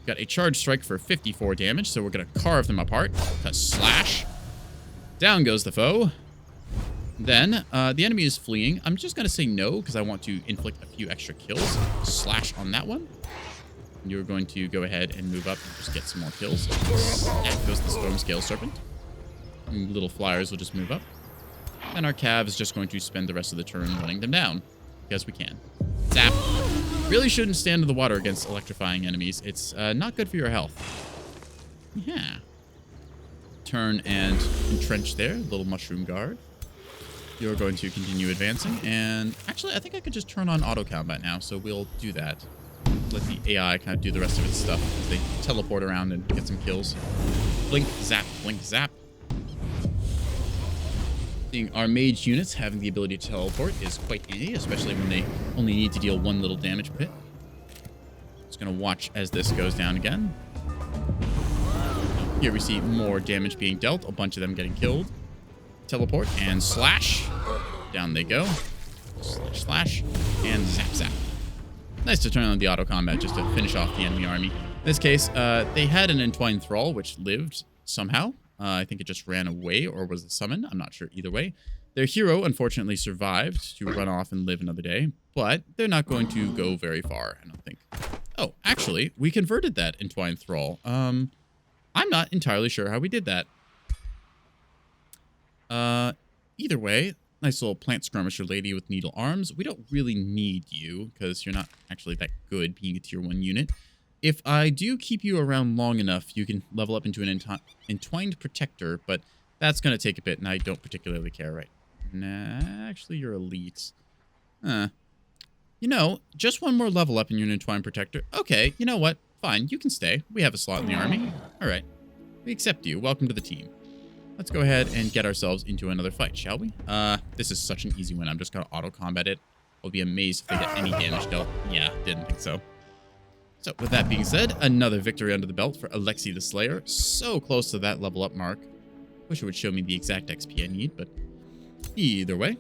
Got a Charge Strike for 54 damage, so we're gonna carve them apart. Slash. Down goes the foe. Then, the enemy is fleeing. I'm just gonna say no, because I want to inflict a few extra kills. Slash on that one. And you're going to go ahead and move up and just get some more kills. That goes the Storm Scale Serpent. And little flyers will just move up. And our Cav is just going to spend the rest of the turn running them down. Because we can. Zap. Really shouldn't stand in the water against electrifying enemies. It's not good for your health. Yeah. Turn and entrench there. Little mushroom guard. You're going to continue advancing. And actually, I think I could just turn on auto combat now. So we'll do that. Let the AI kind of do the rest of its stuff as they teleport around and get some kills. Blink, zap, blink, zap. Seeing our mage units having the ability to teleport is quite handy, especially when they only need to deal 1 little damage per hit. Just gonna watch as this goes down again. Here we see more damage being dealt, a bunch of them getting killed. Teleport and slash. Down they go. Slash, slash, and zap, zap. Nice to turn on the auto combat just to finish off the enemy army. In this case, they had an entwined thrall, which lived somehow. I think it just ran away or was a summon. I'm not sure either way. Their hero, unfortunately, survived to run off and live another day, but they're not going to go very far, I don't think. Oh, actually, we converted that entwined thrall. I'm not entirely sure how we did that. Either way, nice little plant skirmisher lady with needle arms. We don't really need you because you're not actually that good being a tier 1 unit. If I do keep you around long enough, you can level up into an entwined protector, but that's going to take a bit, and I don't particularly care, right? Nah, actually, you're elite. You know, just 1 more level up and you're an entwined protector. Okay, you know what? Fine, you can stay. We have a slot in the army. All right. We accept you. Welcome to the team. Let's go ahead and get ourselves into another fight, shall we? This is such an easy win. I'm just going to auto-combat it. I'll be amazed if they get any damage dealt. Yeah, didn't think so. So, with that being said, another victory under the belt for Alexi the Slayer. So close to that level up mark. Wish it would show me the exact XP I need, but either way.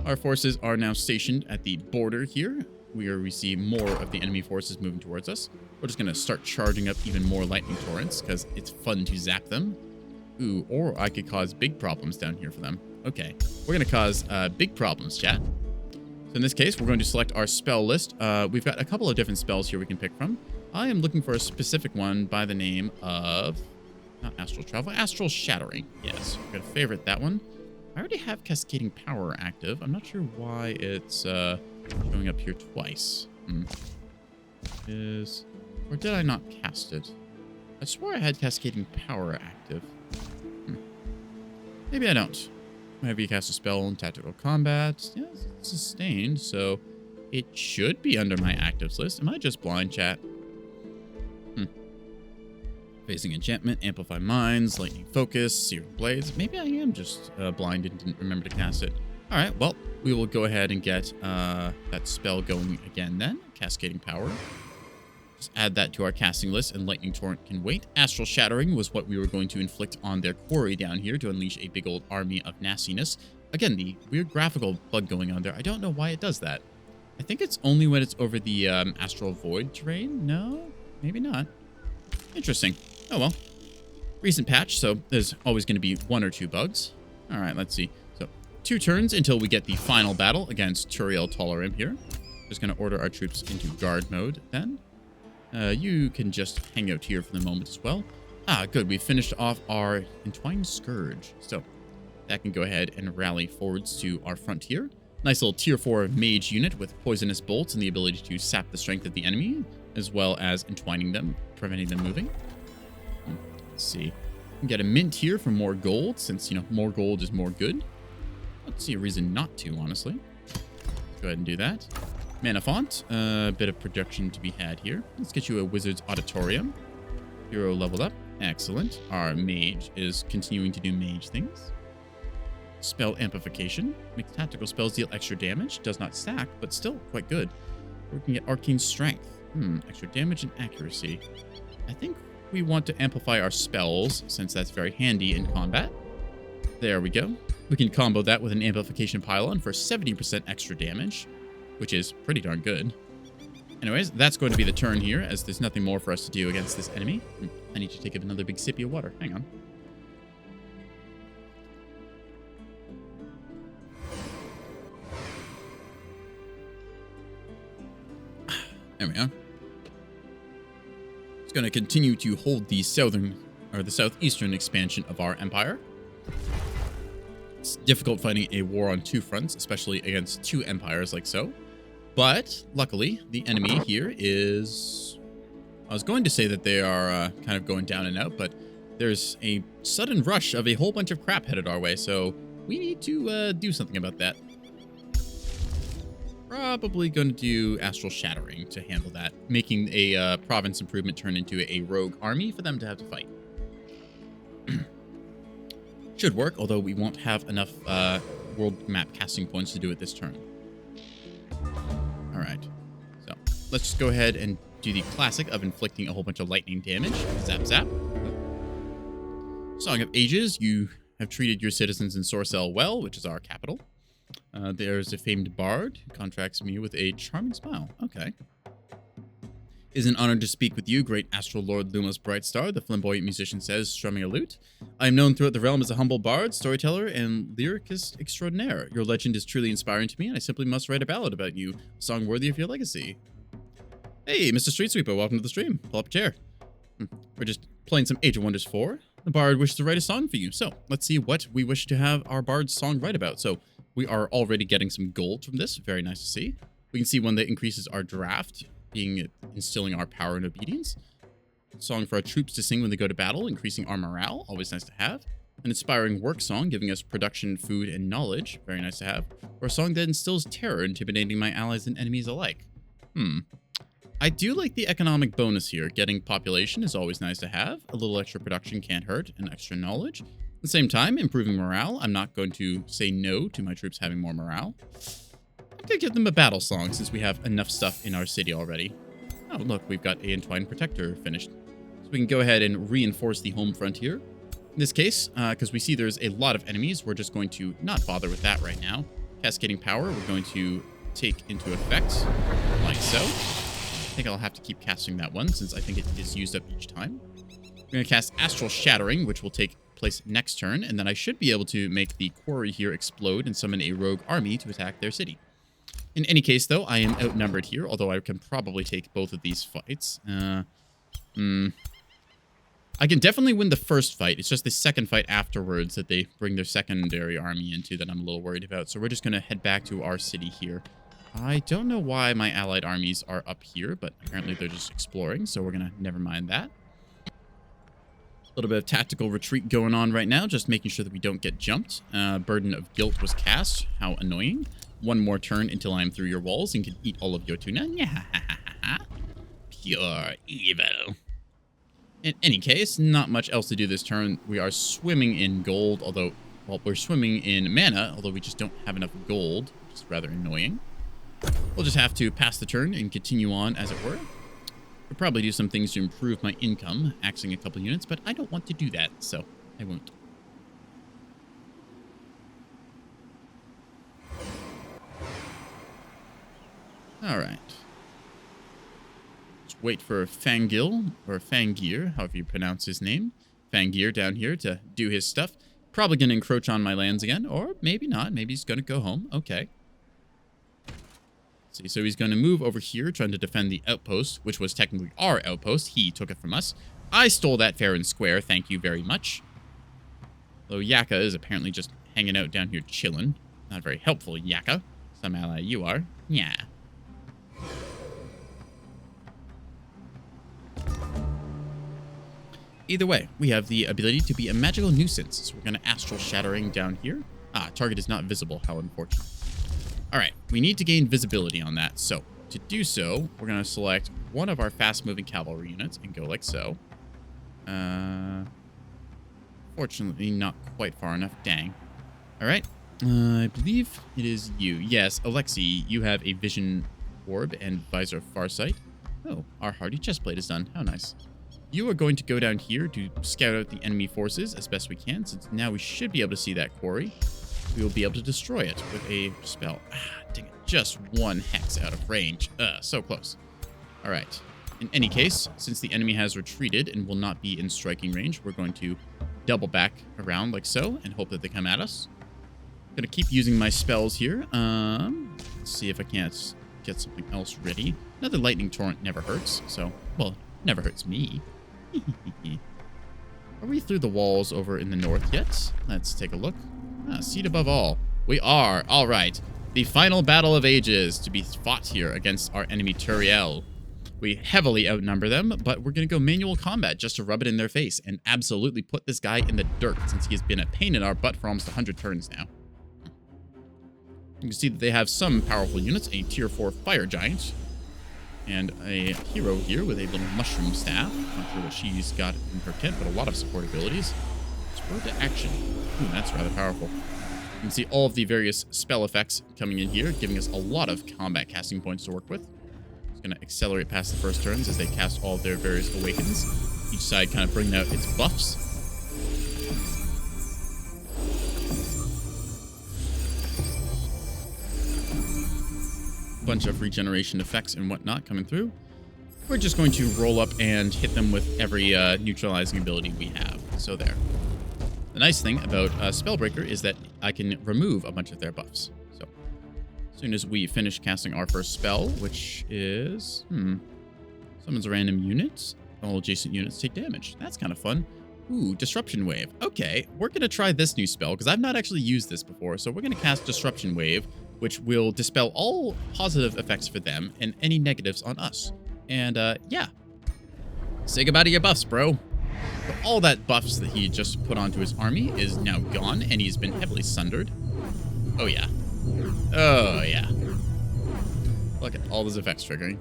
Our forces are now stationed at the border here. We see more of the enemy forces moving towards us. We're just going to start charging up even more lightning torrents, because it's fun to zap them. Ooh, or I could cause big problems down here for them. Okay, we're going to cause big problems, chat. So in this case, we're going to select our spell list. We've got a couple of different spells here we can pick from. I am looking for a specific one by the name of... not Astral Travel, Astral Shattering. Yes, we're going to favorite that one. I already have Cascading Power active. I'm not sure why it's showing up here twice. Or did I not cast it? I swore I had Cascading Power active. Maybe I don't. Whenever you cast a spell in tactical combat, yeah, it's sustained, so it should be under my actives list. Am I just blind, chat? Phasing Enchantment, Amplify Minds, Lightning Focus, Searing Blades. Maybe I am just blind and didn't remember to cast it. All right, well, we will go ahead and get that spell going again then. Cascading Power. Just add that to our casting list, and Lightning Torrent can wait. Astral Shattering was what we were going to inflict on their quarry down here to unleash a big old army of nastiness. Again, the weird graphical bug going on there. I don't know why it does that. I think it's only when it's over the Astral Void terrain. No, maybe not. Interesting. Oh well. Recent patch, so there's always going to be 1 or 2 bugs. All right, let's see. So 2 turns until we get the final battle against Turiel Tolarim here. Just going to order our troops into guard mode then. You can just hang out here for the moment as well. Ah, good. We finished off our Entwined Scourge. So that can go ahead and rally forwards to our front here. Nice little tier 4 mage unit with poisonous bolts and the ability to sap the strength of the enemy, as well as entwining them, preventing them moving. Let's see. We can get a mint here for more gold, since, you know, more gold is more good. I don't see a reason not to, honestly. Let's go ahead and do that. Mana font, a bit of production to be had here. Let's get you a Wizard's Auditorium. Hero leveled up. Excellent. Our mage is continuing to do mage things. Spell amplification. Makes tactical spells deal extra damage. Does not stack, but still quite good. We can get arcane strength. Extra damage and accuracy. I think we want to amplify our spells, since that's very handy in combat. There we go. We can combo that with an amplification pylon for 70% extra damage, which is pretty darn good. Anyways, that's going to be the turn here, as there's nothing more for us to do against this enemy. I need to take another big sippy of water. Hang on. There we go. It's going to continue to hold the southeastern expansion of our empire. It's difficult fighting a war on 2 fronts, especially against 2 empires like so. But luckily, the enemy here is... I was going to say that they are kind of going down and out, but there's a sudden rush of a whole bunch of crap headed our way, so we need to do something about that. Probably going to do Astral Shattering to handle that, making a province improvement turn into a rogue army for them to have to fight. Should work, although we won't have enough world map casting points to do it this turn. All right. So let's just go ahead and do the classic of inflicting a whole bunch of lightning damage. Zap, zap. Song of Ages, you have treated your citizens in Sorcel well, which is our capital. There's a famed bard who contracts me with a charming smile. Okay. Is an honor to speak with you, great astral lord Lumos Brightstar, the flamboyant musician says, strumming a lute. I am known throughout the realm as a humble bard, storyteller, and lyricist extraordinaire. Your legend is truly inspiring to me, and I simply must write a ballad about you, a song worthy of your legacy. Hey, Mr. Street Sweeper, welcome to the stream. Pull up a chair. We're just playing some Age of Wonders 4. The bard wishes to write a song for you, so let's see what we wish to have our bard's song write about. So we are already getting some gold from this. Very nice to see. We can see one that increases our draft, instilling our power and obedience. Song for our troops to sing when they go to battle, increasing our morale. Always nice to have. An inspiring work song, giving us production, food, and knowledge. Very nice to have. Or a song that instills terror, intimidating my allies and enemies alike. I do like the economic bonus here. Getting population is always nice to have. A little extra production can't hurt, and extra knowledge. At the same time, improving morale. I'm not going to say no to my troops having more morale. I'm going to give them a battle song since we have enough stuff in our city already. Oh, look, we've got a Entwined Protector finished. So we can go ahead and reinforce the home frontier. In this case, because we see there's a lot of enemies, we're just going to not bother with that right now. Cascading Power, we're going to take into effect, like so. I think I'll have to keep casting that one since I think it is used up each time. We're going to cast Astral Shattering, which will take place next turn, and then I should be able to make the quarry here explode and summon a rogue army to attack their city. In any case, though, I am outnumbered here, although I can probably take both of these fights. I can definitely win the first fight. It's just the second fight afterwards that they bring their secondary army into that I'm a little worried about. So we're just going to head back to our city here. I don't know why my allied armies are up here, but apparently they're just exploring, so we're going to never mind that. A little bit of tactical retreat going on right now, just making sure that we don't get jumped. Burden of Guilt was cast. How annoying. One more turn until I'm through your walls and can eat all of your tuna. Pure evil. In any case, not much else to do this turn. We are swimming in gold, although, well, we're swimming in mana, although we just don't have enough gold, which is rather annoying. We'll just have to pass the turn and continue on, as it were. We'll probably do some things to improve my income, axing a couple units, but I don't want to do that, so I won't. Alright. Let's wait for Fangil, or Fangir, however you pronounce his name. Fangir down here to do his stuff. Probably going to encroach on my lands again, or maybe not. Maybe he's going to go home. Okay. See, so he's going to move over here, trying to defend the outpost, which was technically our outpost. He took it from us. I stole that fair and square. Thank you very much. Though Yaka is apparently just hanging out down here chilling. Not very helpful, Yaka. Some ally you are. Yeah. Either way, we have the ability to be a magical nuisance. So we're going to Astral Shattering down here. Target is not visible. How unfortunate. All right, we need to gain visibility on that. So to do so, we're going to select one of our fast-moving cavalry units and go like so. Fortunately, not quite far enough. Dang. All right. I believe it is you. Yes, Alexi, you have a Vision Orb and Visor of Farsight. Oh, our hardy chestplate is done. How nice. You are going to go down here to scout out the enemy forces as best we can, since now we should be able to see that quarry. We will be able to destroy it with a spell. Dang it. Just one hex out of range. So close. All right. In any case, since the enemy has retreated and will not be in striking range, we're going to double back around like so and hope that they come at us. I'm going to keep using my spells here. Let's see if I can't get something else ready. Another lightning torrent never hurts, so, well, never hurts me. Are we through the walls over in the north yet? Let's take a look. Seat above all. We are. All right. The final battle of ages to be fought here against our enemy Turiel. We heavily outnumber them, but we're going to go manual combat just to rub it in their face and absolutely put this guy in the dirt since he has been a pain in our butt for almost 100 turns now. You can see that they have some powerful units, a tier 4 fire giant, and a hero here with a little mushroom staff. Not sure what she's got in her kit, but a lot of support abilities. Let's Go to action. Ooh, that's rather powerful. You can see all of the various spell effects coming in here, giving us a lot of combat casting points to work with. It's going to accelerate past the first turns as they cast all of their various awakens. Each side kind of bringing out its buffs. Bunch of regeneration effects and whatnot coming through. We're just going to roll up and hit them with every neutralizing ability we have. So there. The nice thing about Spellbreaker is that I can remove a bunch of their buffs. So as soon as we finish casting our first spell, which is summons a random unit, all adjacent units take damage. That's kind of fun. Ooh, Disruption Wave. Okay, we're going to try this new spell because I've not actually used this before. So we're going to cast Disruption Wave, which will dispel all positive effects for them and any negatives on us. And yeah, say goodbye to your buffs, bro. So all that buffs that he just put onto his army is now gone, and he's been heavily sundered. Oh yeah. Oh yeah. Look at all those effects triggering.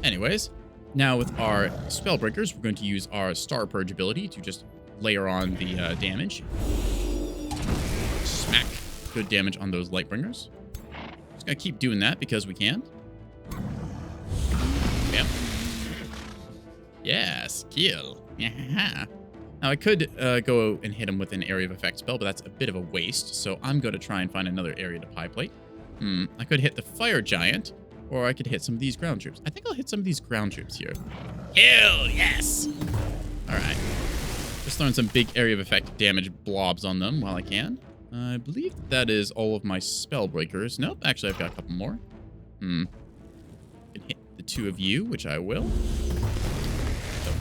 Anyways, now with our Spellbreakers, we're going to use our Star Purge ability to just layer on the damage. Smack. Good damage on those Lightbringers. Just gonna keep doing that because we can. Yep. Yes, kill. Yeah. Now I could go and hit him with an area of effect spell, but that's a bit of a waste. So I'm going to try and find another area to pie plate. I could hit the Fire Giant, or I could hit some of these ground troops. I think I'll hit some of these ground troops here. Kill, yes. All right. Just throwing some big area of effect damage blobs on them while I can. I believe that is all of my Spellbreakers. Nope, actually I've got a couple more. I can hit the two of you, which I will. So,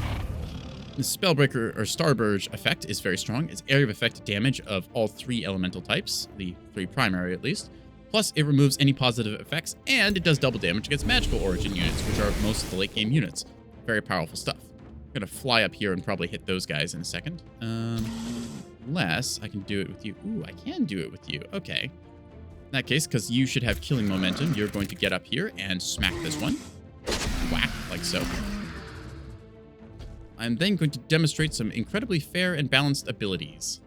the Spellbreaker or Starburge effect is very strong. It's area of effect damage of all 3 elemental types, the 3 primary at least. Plus, it removes any positive effects, and it does double damage against magical origin units, which are most of the late game units. Very powerful stuff. I'm gonna fly up here and probably hit those guys in a second. Unless I can do it with you. Ooh, I can do it with you. Okay. In that case, because you should have killing momentum, you're going to get up here and smack this one. Whack, like so. I'm then going to demonstrate some incredibly fair and balanced abilities.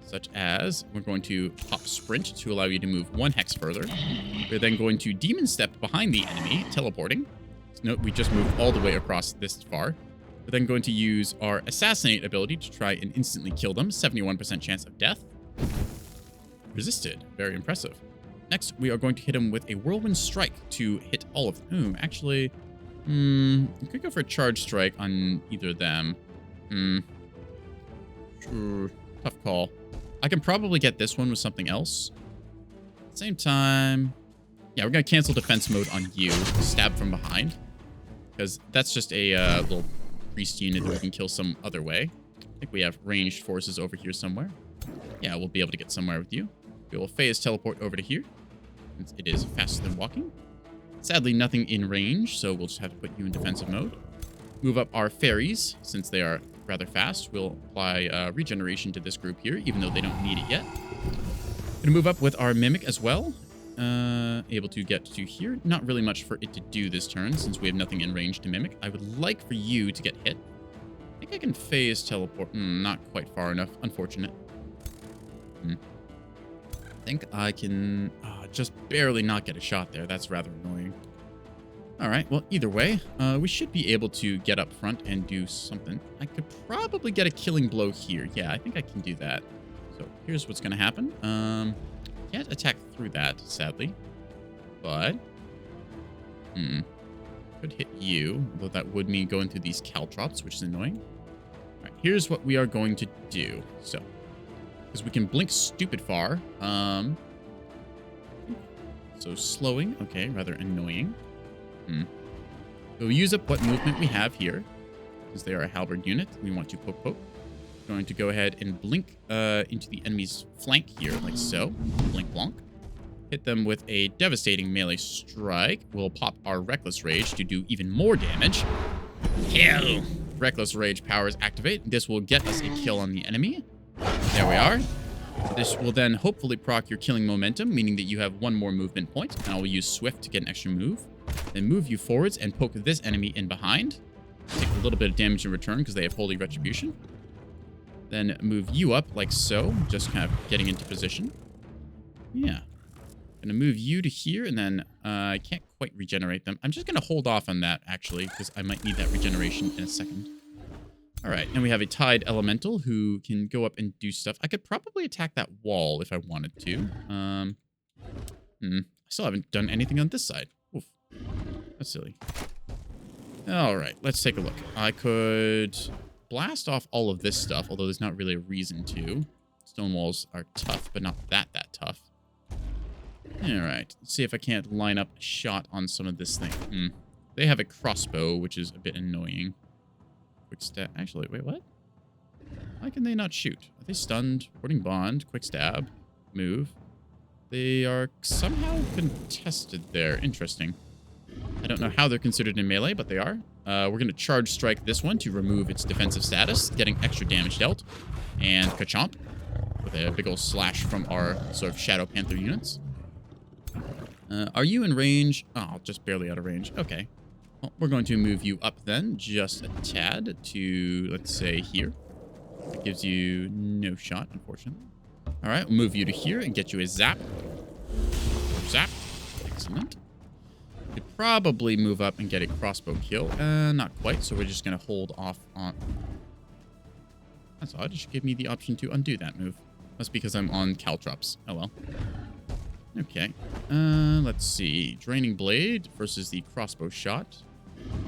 Such as, we're going to pop Sprint to allow you to move 1 hex further. We're then going to Demon Step behind the enemy, teleporting. Note, we just moved all the way across this far. We're then going to use our Assassinate ability to try and instantly kill them. 71% chance of death. Resisted. Very impressive. Next, we are going to hit him with a Whirlwind Strike to hit all of them. Ooh, actually, we could go for a Charge Strike on either of them. Sure. Tough call. I can probably get this one with something else. At the same time, yeah, we're going to cancel defense mode on you. Stab from behind. Because that's just a little priest unit that we can kill some other way. I think we have ranged forces over here somewhere. Yeah, we'll be able to get somewhere with you. We will phase teleport over to here. Since it is faster than walking. Sadly, nothing in range, so we'll just have to put you in defensive mode. Move up our fairies, since they are rather fast. We'll apply regeneration to this group here, even though they don't need it yet. Gonna move up with our Mimic as well. Able to get to here. Not really much for it to do this turn, since we have nothing in range to Mimic. I would like for you to get hit. I think I can phase teleport. Not quite far enough. Unfortunate. I think I can just barely not get a shot there. That's rather annoying. All right, well, either way, we should be able to get up front and do something. I could probably get a killing blow here. Yeah, I think I can do that. So here's what's going to happen. Can't attack through that, sadly. But, could hit you, although that would mean going through these caltrops, which is annoying. All right, here's what we are going to do. So, because we can blink stupid far. So slowing, okay, rather annoying. We'll use up what movement we have here. Because they are a halberd unit, we want to poke. Going to go ahead and blink into the enemy's flank here, like so. Blink blonk. Hit them with a devastating melee strike. We'll pop our Reckless Rage to do even more damage. Kill! Reckless Rage powers activate. This will get us a kill on the enemy. There we are. This will then hopefully proc your killing momentum, meaning that you have 1 more movement point. And I will use Swift to get an extra move. Then move you forwards and poke this enemy in behind. Take a little bit of damage in return because they have Holy Retribution. Then move you up like so, just kind of getting into position. Yeah. Gonna move you to here, and then I can't quite regenerate them. I'm just gonna hold off on that, actually, because I might need that regeneration in a second. All right, and we have a Tide Elemental who can go up and do stuff. I could probably attack that wall if I wanted to. I still haven't done anything on this side. Oof. That's silly. All right, let's take a look. I could blast off all of this stuff, although there's not really a reason to. Stone walls are tough, but not that tough. All right, let's see if I can't line up a shot on some of this thing. They have a crossbow, which is a bit annoying. Quick stab. Actually, wait, what? Why can they not shoot? Are they stunned? Warding bond. Quick stab. Move. They are somehow contested there. Interesting. I don't know how they're considered in melee, but they are. We're going to charge strike this one to remove its defensive status, getting extra damage dealt. And ka-chomp with a big old slash from our sort of Shadow Panther units. Are you in range? Oh, just barely out of range. Okay. Well, we're going to move you up then, just a tad to, let's say, here. That gives you no shot, unfortunately. All right, we'll move you to here and get you a zap. Zap. Excellent. Could probably move up and get a crossbow kill. Not quite, so we're just going to hold off on... That's odd. It should give me the option to undo that move. That's because I'm on caltrops. Oh, well. Okay. Let's see. Draining Blade versus the crossbow shot.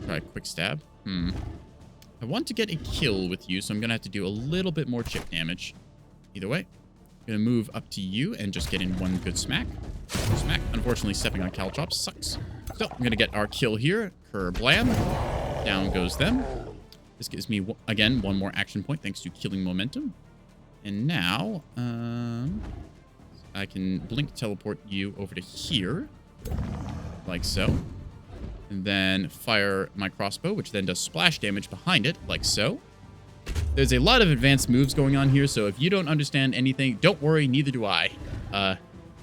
Try a quick stab. I want to get a kill with you, so I'm going to have to do a little bit more chip damage. Either way. I'm going to move up to you and just get in one good smack. Smack. Unfortunately, stepping on caltrops sucks. So, I'm going to get our kill here. Kerblam. Down goes them. This gives me, again, one more action point thanks to killing momentum. And now, I can blink teleport you over to here. Like so. And then fire my crossbow, which then does splash damage behind it, like so. There's a lot of advanced moves going on here, so if you don't understand anything, don't worry, neither do I.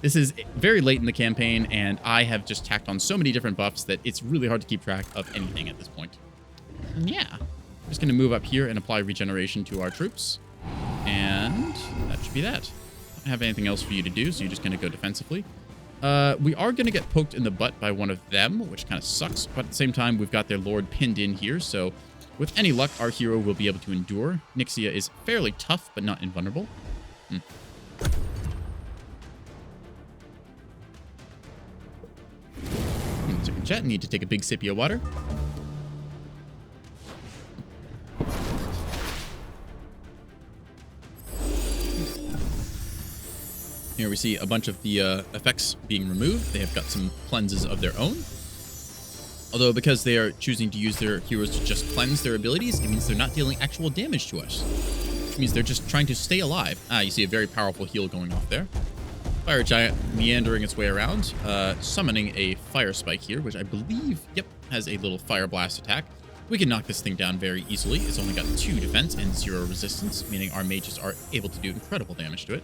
This is very late in the campaign, and I have just tacked on so many different buffs that it's really hard to keep track of anything at this point. And yeah, I'm just going to move up here and apply regeneration to our troops. And that should be that. I don't have anything else for you to do, so you're just going to go defensively. We are going to get poked in the butt by one of them, which kind of sucks. But at the same time, we've got their lord pinned in here. So with any luck, our hero will be able to endure. Nixia is fairly tough, but not invulnerable. Second chat, need to take a big sip of your water. Here we see a bunch of the effects being removed. They have got some cleanses of their own. Although because they are choosing to use their heroes to just cleanse their abilities, it means they're not dealing actual damage to us. Which means they're just trying to stay alive. You see a very powerful heal going off there. Fire Giant meandering its way around, summoning a Fire Spike here, which I believe, yep, has a little Fire Blast attack. We can knock this thing down very easily. It's only got 2 defense and 0 resistance, meaning our mages are able to do incredible damage to it.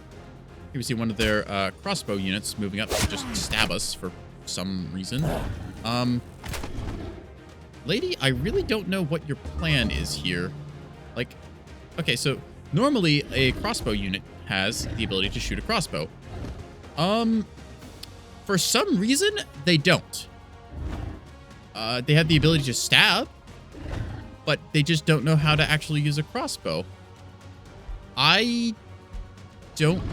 Here we see one of their crossbow units moving up to just stab us for some reason. Lady, I really don't know what your plan is here. Like, okay, so normally a crossbow unit has the ability to shoot a crossbow. For some reason, they don't. They have the ability to stab, but they just don't know how to actually use a crossbow. I don't...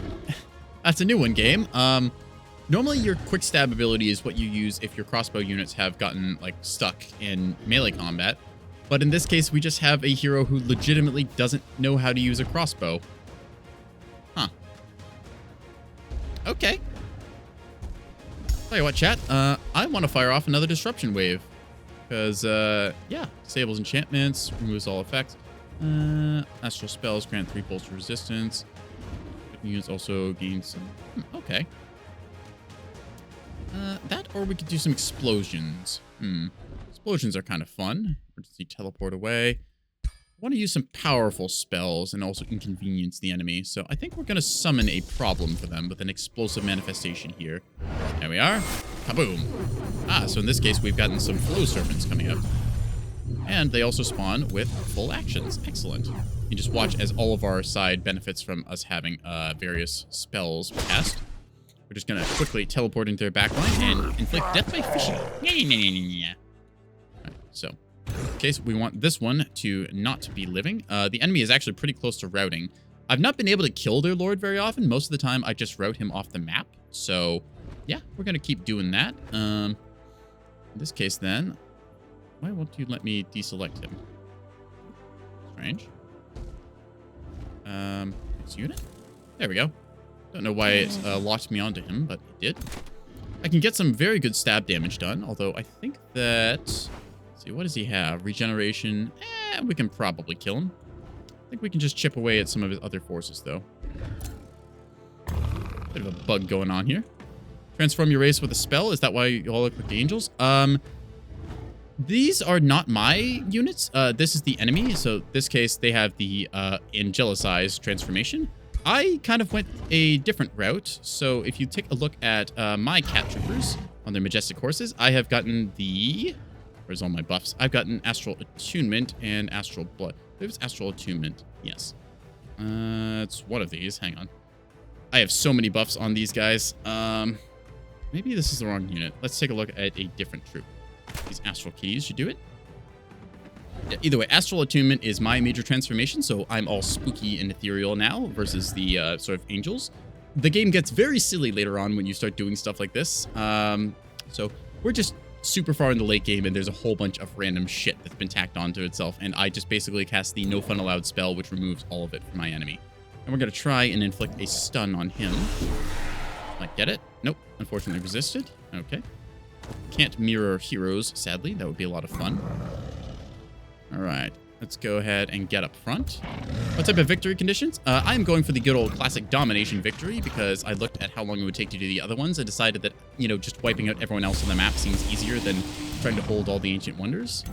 That's a new one, game. Normally your quick stab ability is what you use if your crossbow units have gotten, like, stuck in melee combat. But in this case, we just have a hero who legitimately doesn't know how to use a crossbow. Huh. Okay. Tell you what, chat. I want to fire off another disruption wave. Because, yeah. Disables enchantments, removes all effects. Astral spells grant 3 pulse resistance. Units also gain some... okay. That, or we could do some explosions. Explosions are kind of fun. Emergency teleport away. I want to use some powerful spells and also inconvenience the enemy. So I think we're going to summon a problem for them with an explosive manifestation here. There we are. Kaboom. So in this case, we've gotten some flow serpents coming up. And they also spawn with full actions. Excellent. can just watch as all of our side benefits from us having various spells cast. We're just going to quickly teleport into their backline and inflict death by fishing. Alright, so, in case we want this one to not be living. The enemy is actually pretty close to routing. I've not been able to kill their lord very often. Most of the time, I just route him off the map. So, yeah, we're going to keep doing that. In this case, then, why won't you let me deselect him? Strange. Next unit? There we go. Don't know why it locked me onto him, but it did. I can get some very good stab damage done, although I think that... Let's see, what does he have? Regeneration. We can probably kill him. I think we can just chip away at some of his other forces, though. Bit of a bug going on here. Transform your race with a spell. Is that why you all look like angels? These are not my units. This is the enemy. So this case, they have the Angelicized transformation. I kind of went a different route. So if you take a look at my cat troopers on their majestic horses, I have gotten the... Where's all my buffs? I've gotten Astral Attunement and Astral Blood. It was Astral Attunement. Yes. It's one of these. Hang on. I have so many buffs on these guys. Maybe this is the wrong unit. Let's take a look at a different troop. These Astral Keys should do it. Yeah, either way, Astral Attunement is my major transformation, so I'm all spooky and ethereal now versus the sort of angels. The game gets very silly later on when you start doing stuff like this. So we're just super far in the late game, and there's a whole bunch of random shit that's been tacked onto itself, and I just basically cast the No Fun Allowed spell, which removes all of it from my enemy. And we're going to try and inflict a stun on him. Like, get it? Nope. Unfortunately resisted. Okay. Can't mirror heroes, sadly. That would be a lot of fun. All right. Let's go ahead and get up front. What type of victory conditions? I'm going for the good old classic domination victory because I looked at how long it would take to do the other ones and decided that, you know, just wiping out everyone else on the map seems easier than trying to hold all the ancient wonders.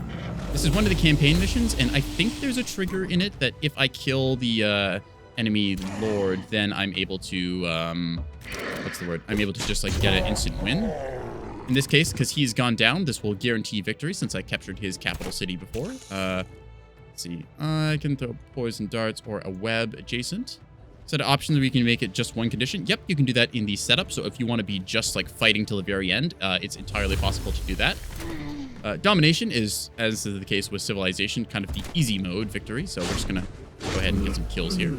This is one of the campaign missions, and I think there's a trigger in it that if I kill the enemy lord, then I'm able to, what's the word? I'm able to just, like, get an instant win. In this case, because he's gone down, this will guarantee victory since I captured his capital city before. Let's see. I can throw poison darts or a web adjacent. Set of options where you can make it just one condition. Yep, you can do that in the setup. So if you want to be just, like, fighting till the very end, it's entirely possible to do that. Domination is, as is the case with Civilization, kind of the easy mode victory. So we're just going to go ahead and get some kills here.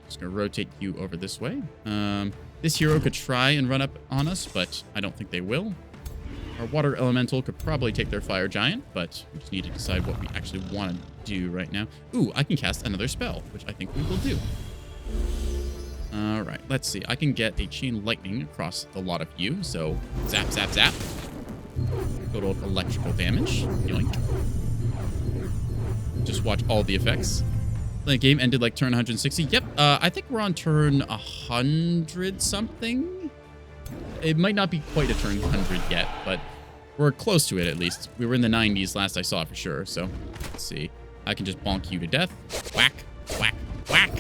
Just going to rotate you over this way. This hero could try and run up on us, but I don't think they will. Our water elemental could probably take their fire giant, but we just need to decide what we actually want to do right now. Ooh, I can cast another spell, which I think we will do. All right, let's see. I can get a chain lightning across the lot of you. So zap, zap, zap. Good old electrical damage. Yoink. Just watch all the effects. The game ended like turn 160. Yep, I think we're on turn 100 something. It might not be quite a turn 100 yet, but we're close to it at least. We were in the 90s last I saw for sure. So let's see. I can just bonk you to death. Whack, whack, whack.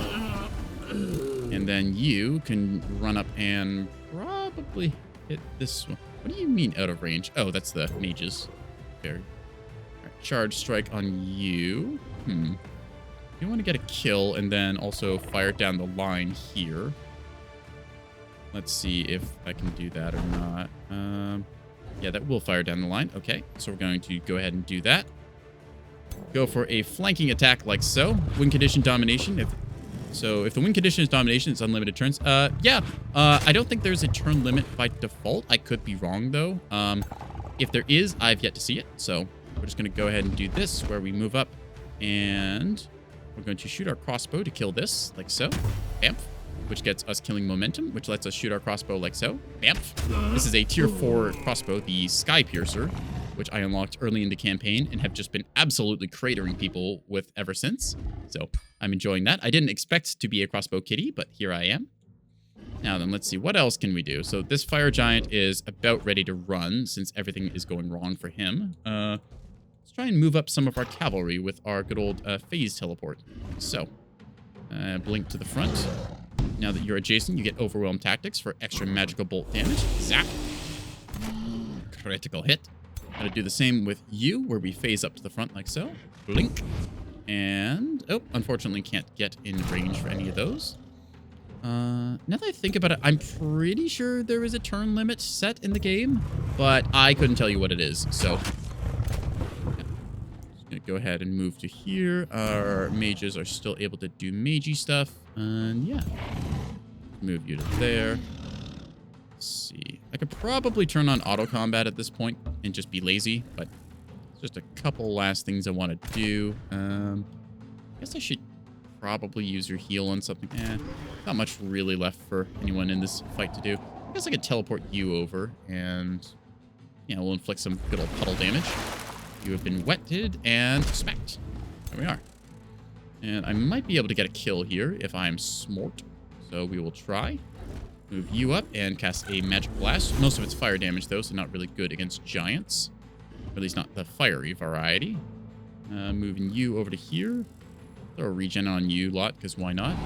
And then you can run up and probably hit this one. What do you mean out of range? Oh, that's the mages. Very. All right, charge strike on you. You want to get a kill and then also fire down the line here. Let's see if I can do that or not. Yeah, that will fire down the line. Okay, so we're going to go ahead and do that. Go for a flanking attack like so. Win condition domination. If the win condition is domination, it's unlimited turns. Yeah, I don't think there's a turn limit by default. I could be wrong, though. If there is, I've yet to see it. So we're just going to go ahead and do this, where we move up and... We're going to shoot our crossbow to kill this, like so. Bamf. Which gets us killing momentum, which lets us shoot our crossbow like so. Bamf. This is a tier 4 crossbow, the Sky Piercer, which I unlocked early in the campaign and have just been absolutely cratering people with ever since. So I'm enjoying that. I didn't expect to be a crossbow kitty, but here I am. Now then, let's see. What else can we do? So this fire giant is about ready to run since everything is going wrong for him. Let's try and move up some of our cavalry with our good old phase teleport. So, blink to the front. Now that you're adjacent, you get Overwhelm Tactics for extra magical bolt damage. Zap. Critical hit. Gotta do the same with you, where we phase up to the front like so. Blink. And, oh, unfortunately can't get in range for any of those. Now that I think about it, I'm pretty sure there is a turn limit set in the game, but I couldn't tell you what it is, so... yeah. Just gonna go ahead and move to here. Our mages are still able to do magey stuff, and yeah. Move you to there. Let's see. I could probably turn on auto combat at this point and just be lazy, but just a couple last things I want to do. I guess I should probably use your heal on something. Not much really left for anyone in this fight to do. I guess I could teleport you over and, you know, we'll inflict some good old puddle damage. You have been wetted and smacked. There we are. And I might be able to get a kill here if I'm smart. So we will try. Move you up and cast a magic blast. Most of it's fire damage, though, so not really good against giants. Or at least not the fiery variety. Moving you over to here. Throw a regen on you lot, because why not?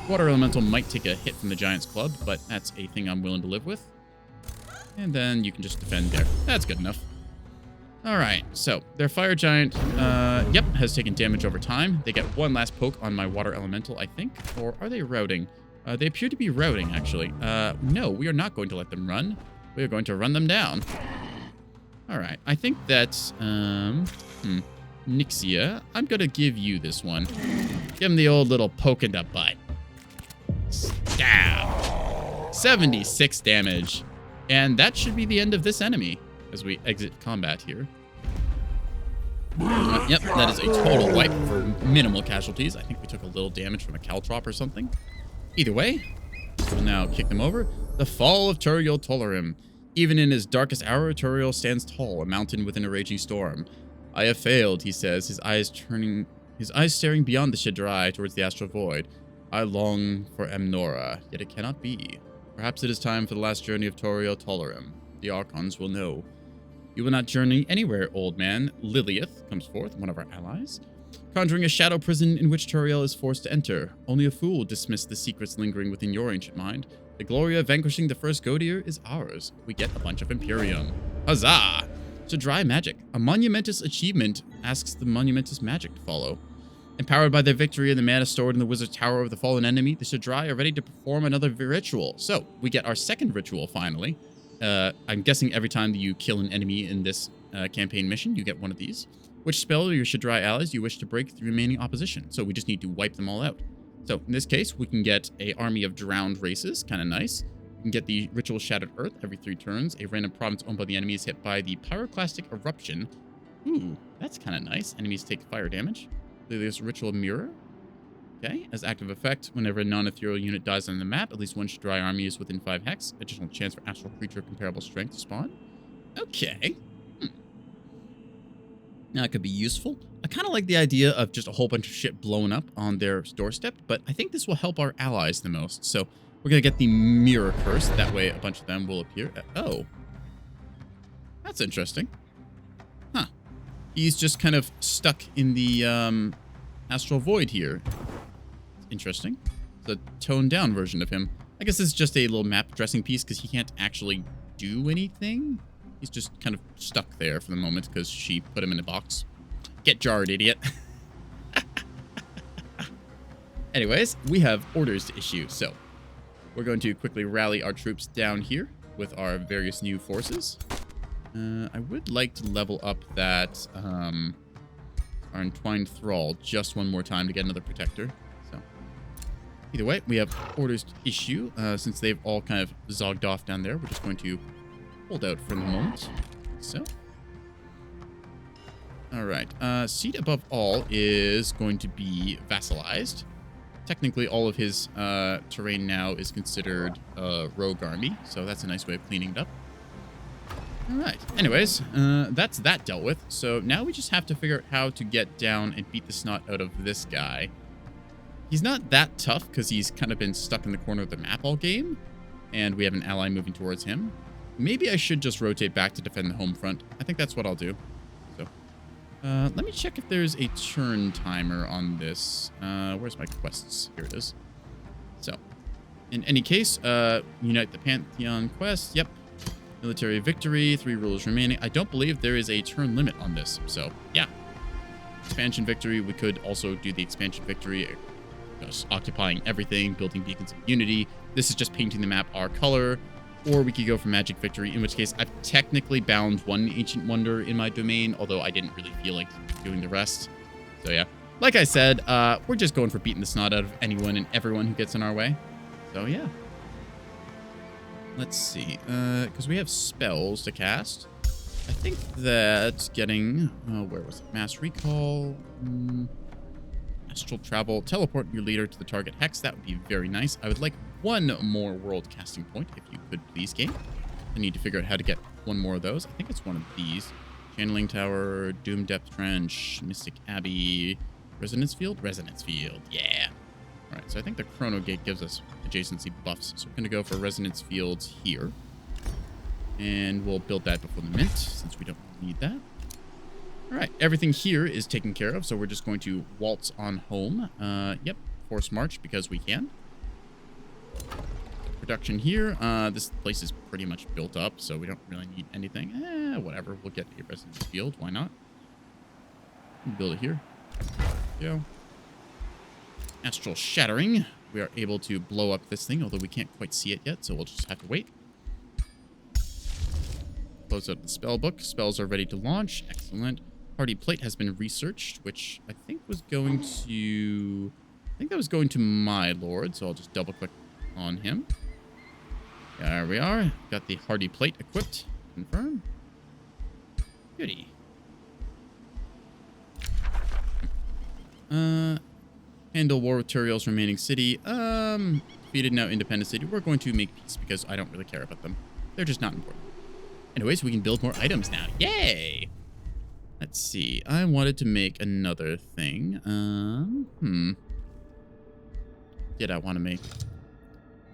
Water Elemental might take a hit from the Giant's Club, but that's a thing I'm willing to live with. And then you can just defend there. That's good enough. Alright, so their Fire Giant, yep, has taken damage over time. They get one last poke on my Water Elemental, I think. Or are they routing? They appear to be routing, actually. No, we are not going to let them run. We are going to run them down. Alright, I think that, Nixia, I'm going to give you this one. Give him the old little poke in the butt. Stab. 76 damage. And that should be the end of this enemy as we exit combat here. Yep, that is a total wipe for minimal casualties. I think we took a little damage from a caltrop or something. Either way, we'll now kick them over. The fall of Turiel Tolarim. Even in his darkest hour, Turiel stands tall, a mountain within a raging storm. I have failed, he says, his eyes staring beyond the Shadrai towards the astral void. I long for Amnora, yet it cannot be. Perhaps it is time for the last journey of Turiel Tolarim. The Archons will know. You will not journey anywhere, old man. Lilith comes forth, one of our allies, conjuring a shadow prison in which Turiel is forced to enter. Only a fool dismissed the secrets lingering within your ancient mind. The glory of vanquishing the first Godir is ours. We get a bunch of Imperium. Huzzah! Shadrai magic. A monumentous achievement asks the monumentous magic to follow. Empowered by their victory and the mana stored in the wizard's tower of the fallen enemy, the Shadrai are ready to perform another ritual. So, we get our second ritual, finally. I'm guessing every time that you kill an enemy in this campaign mission, you get one of these. Which spell or your Shadrai allies you wish to break the remaining opposition. So we just need to wipe them all out. So in this case, we can get a army of drowned races, kind of nice. We can get the Ritual Shattered Earth every 3 turns. A random province owned by the enemy is hit by the Pyroclastic Eruption. Ooh, that's kind of nice. Enemies take fire damage. There's Ritual Mirror. Okay, as active effect, whenever a non-ethereal unit dies on the map, at least one Shadrai army is within 5 hex. Additional chance for astral creature of comparable strength to spawn. Okay. Now, it could be useful. I kind of like the idea of just a whole bunch of shit blowing up on their doorstep, but I think this will help our allies the most. So we're going to get the Mirror Curse. That way, a bunch of them will appear. Oh. That's interesting. Huh. He's just kind of stuck in the astral void here. Interesting. It's a toned down version of him. I guess it's just a little map dressing piece because he can't actually do anything. He's just kind of stuck there for the moment because she put him in a box. Get jarred, idiot. Anyways, we have orders to issue, so we're going to quickly rally our troops down here with our various new forces. I would like to level up that our Entwined Thrall just one more time to get another Protector. So either way, we have orders to issue. Since they've all kind of zogged off down there, we're just going to hold out for the moment. So. Alright. Seat above all is going to be vassalized. Technically, all of his terrain now is considered rogue army. So that's a nice way of cleaning it up. Alright. Anyways, that's that dealt with. So now we just have to figure out how to get down and beat the snot out of this guy. He's not that tough because he's kind of been stuck in the corner of the map all game. And we have an ally moving towards him. Maybe I should just rotate back to defend the home front. I think that's what I'll do. So, let me check if there's a turn timer on this. Where's my quests? Here it is. So, in any case, Unite the Pantheon quest. Yep. Military victory. 3 rules remaining. I don't believe there is a turn limit on this. So, yeah. expansion victory, we could also do the expansion victory, just occupying everything, building beacons of unity. This is just painting the map our color. Or we could go for magic victory, in which case I've technically bound one ancient wonder in my domain, although I didn't really feel like doing the rest. So yeah, like I said, we're just going for beating the snot out of anyone and everyone who gets in our way. So yeah. Let's see, because we have spells to cast. I think that getting, where was it? Mass recall, astral travel, teleport your leader to the target hex. That would be very nice. I would like one more world casting point, if you could please, game. I need to figure out how to get one more of those. I think it's one of these. Channeling Tower, Doom Depth Trench, Mystic Abbey, Resonance Field? Resonance Field, yeah. All right, so I think the Chrono Gate gives us adjacency buffs. So we're going to go for Resonance Fields here. And we'll build that before the mint, since we don't need that. All right, everything here is taken care of, so we're just going to waltz on home. Yep, force march, because we can. Production here. This place is pretty much built up, so we don't really need anything. Whatever, we'll get a Resonance Field. Why not? Build it here. Go. Astral Shattering. We are able to blow up this thing, although we can't quite see it yet, so we'll just have to wait. Close out the spell book. Spells are ready to launch. Excellent. Hardy Plate has been researched, which I think was going to... I think that was going to my lord, so I'll just double click on him. There we are. Got the Hardy Plate equipped. Confirm. Goody. Handle war with Turiel's remaining city. Defeated, now independent city. We're going to make peace because I don't really care about them. They're just not important. Anyways, we can build more items now. Yay! Let's see. I wanted to make another thing. Did I want to make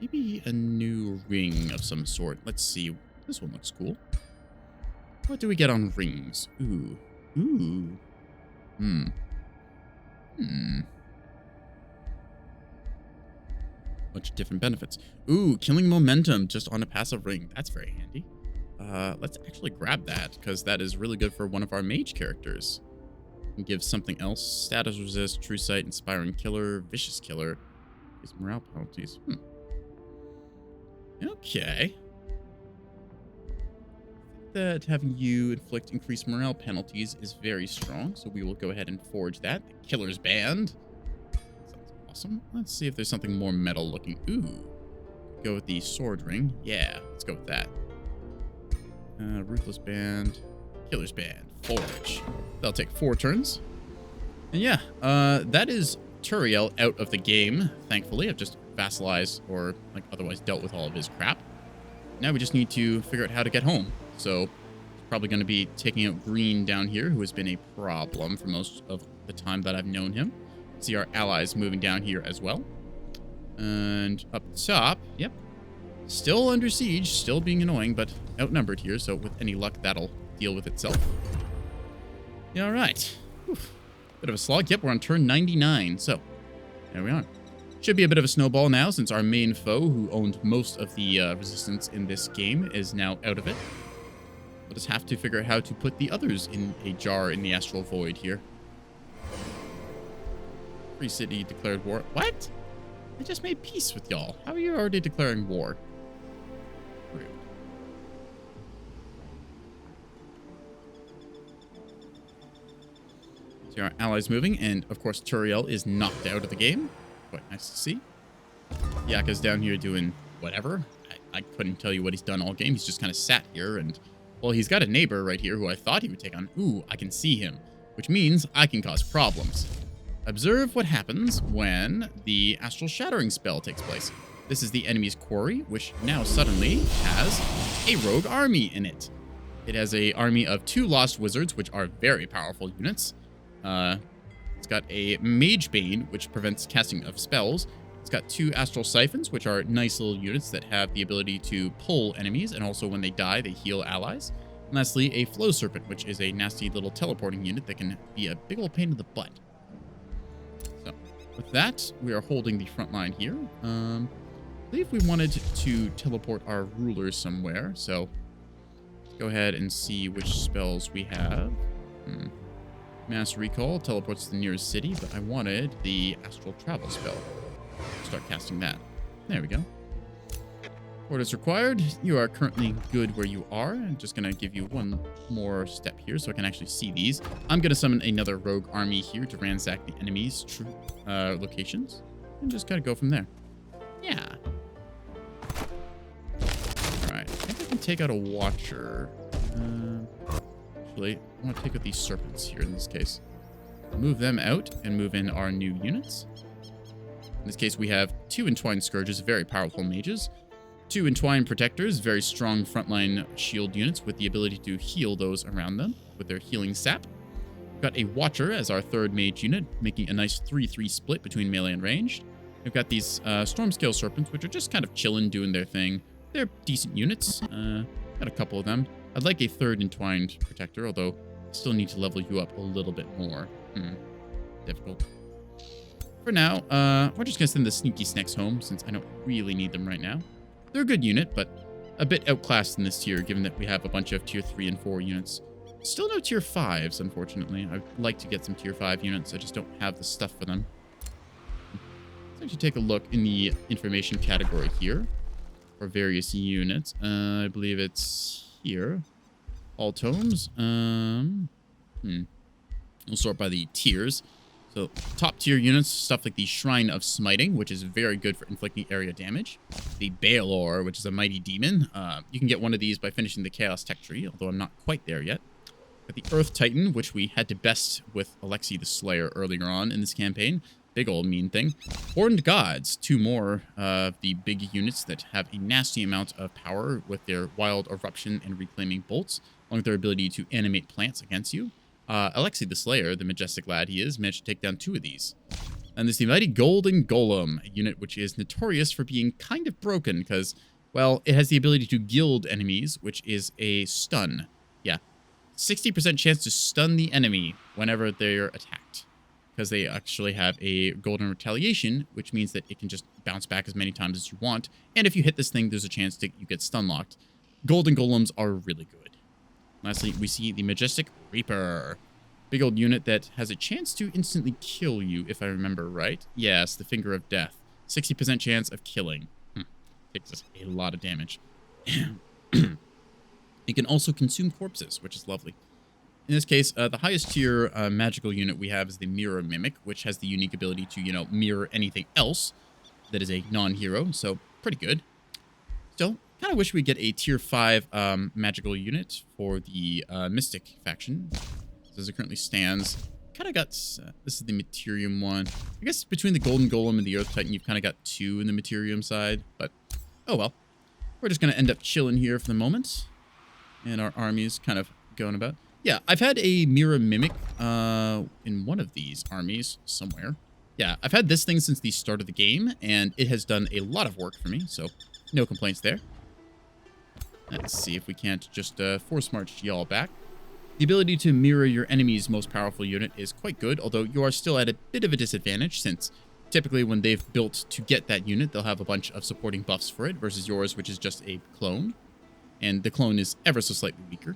maybe a new ring of some sort? Let's see. This one looks cool. What do we get on rings? Ooh. Ooh. Bunch of different benefits. Ooh, killing momentum just on a passive ring. That's very handy. Let's actually grab that, because that is really good for one of our mage characters. And give something else. Status resist, true sight, inspiring killer, vicious killer. These morale penalties. Okay. That having you inflict increased morale penalties is very strong, so we will go ahead and forge that. The Killer's Band. Sounds awesome. Let's see if there's something more metal looking. Ooh. Go with the sword ring. Yeah, let's go with that. Ruthless Band. Killer's Band. Forge. That'll take 4 turns. And yeah, that is Turiel out of the game, thankfully. I've just vassalized or like otherwise dealt with all of his crap. Now we just need to figure out how to get home. So it's probably going to be taking out Green down here, who has been a problem for most of the time that I've known him. See our allies moving down here as well. And up top, yep. Still under siege, still being annoying, but outnumbered here. So with any luck, that'll deal with itself. Yeah, all right. Oof. Bit of a slog. Yep, we're on turn 99. So there we are. Should be a bit of a snowball now, since our main foe, who owned most of the resistance in this game, is now out of it. We'll just have to figure out how to put the others in a jar in the astral void here. Free city declared war. What? I just made peace with y'all. How are you already declaring war? Rude. See our allies moving, and of course Turiel is knocked out of the game. Quite nice to see. Yaka's down here doing whatever. I couldn't tell you what he's done all game. He's just kind of sat here, and well, he's got a neighbor right here who I thought he would take on. Ooh, I can see him, which means I can cause problems. Observe what happens when the Astral Shattering spell takes place. This is the enemy's quarry, which now suddenly has a rogue army in it. It has an army of 2 Lost Wizards, which are very powerful units. It's got a Mage Bane, which prevents casting of spells. It's got 2 Astral Siphons, which are nice little units that have the ability to pull enemies, and also when they die, they heal allies. And lastly, a Flow Serpent, which is a nasty little teleporting unit that can be a big old pain in the butt. So, with that, we are holding the front line here. I believe we wanted to teleport our rulers somewhere, so let's go ahead and see which spells we have. Mass recall teleports to the nearest city, but I wanted the astral travel spell. Start casting that. There we go. Orders required. You are currently good where you are. I'm just going to give you one more step here so I can actually see these. I'm going to summon another rogue army here to ransack the enemy's locations. And just kind of go from there. Yeah. Alright. I think I can take out a watcher. Actually, I want to take out these serpents here in this case. Move them out and move in our new units. In this case, we have 2 Entwined Scourges, very powerful mages. 2 Entwined Protectors, very strong frontline shield units with the ability to heal those around them with their healing sap. We've got a Watcher as our 3rd mage unit, making a nice 3-3 split between melee and ranged. We've got these Stormscale Serpents, which are just kind of chilling, doing their thing. They're decent units. Got a couple of them. I'd like a 3rd Entwined Protector, although I still need to level you up a little bit more. Difficult. For now, we're just going to send the Sneaky Snacks home, since I don't really need them right now. They're a good unit, but a bit outclassed in this tier, given that we have a bunch of tier 3 and 4 units. Still no tier 5s, unfortunately. I'd like to get some tier 5 units. I just don't have the stuff for them. Let's actually take a look in the information category here for various units. I believe it's here. All tomes. We'll sort by the tiers. So top tier units, stuff like the Shrine of Smiting, which is very good for inflicting area damage. The Baelor, which is a mighty demon. You can get one of these by finishing the Chaos Tech tree, although I'm not quite there yet. Got the Earth Titan, which we had to best with Alexi the Slayer earlier on in this campaign. Big old mean thing. Horned Gods, 2 more of the big units that have a nasty amount of power with their Wild Eruption and Reclaiming Bolts, along with their ability to animate plants against you. Alexi the Slayer, the majestic lad he is, managed to take down 2 of these. And there's the mighty Golden Golem, a unit which is notorious for being kind of broken because, well, it has the ability to gild enemies, which is a stun. Yeah, 60% chance to stun the enemy whenever they're attacked, because they actually have a Golden Retaliation, which means that it can just bounce back as many times as you want, and if you hit this thing, there's a chance that you get stun locked. Golden Golems are really good. Lastly, we see the Majestic Reaper. Big old unit that has a chance to instantly kill you, if I remember right. Yes, the Finger of Death. 60% chance of killing. Takes us a lot of damage. It can also consume corpses, which is lovely. In this case, the highest tier magical unit we have is the Mirror Mimic, which has the unique ability to, mirror anything else that is a non-hero, so pretty good. Still, kind of wish we'd get a tier 5 magical unit for the Mystic faction. As it currently stands, kind of got, this is the Materium one. I guess between the Golden Golem and the Earth Titan, you've kind of got 2 in the Materium side, but oh well. We're just going to end up chilling here for the moment. And our armies kind of going about. Yeah, I've had a Mirror Mimic in one of these armies somewhere. Yeah, I've had this thing since the start of the game, and it has done a lot of work for me, so no complaints there. Let's see if we can't just force march y'all back. The ability to mirror your enemy's most powerful unit is quite good, although you are still at a bit of a disadvantage, since typically when they've built to get that unit, they'll have a bunch of supporting buffs for it, versus yours, which is just a clone. And the clone is ever so slightly weaker.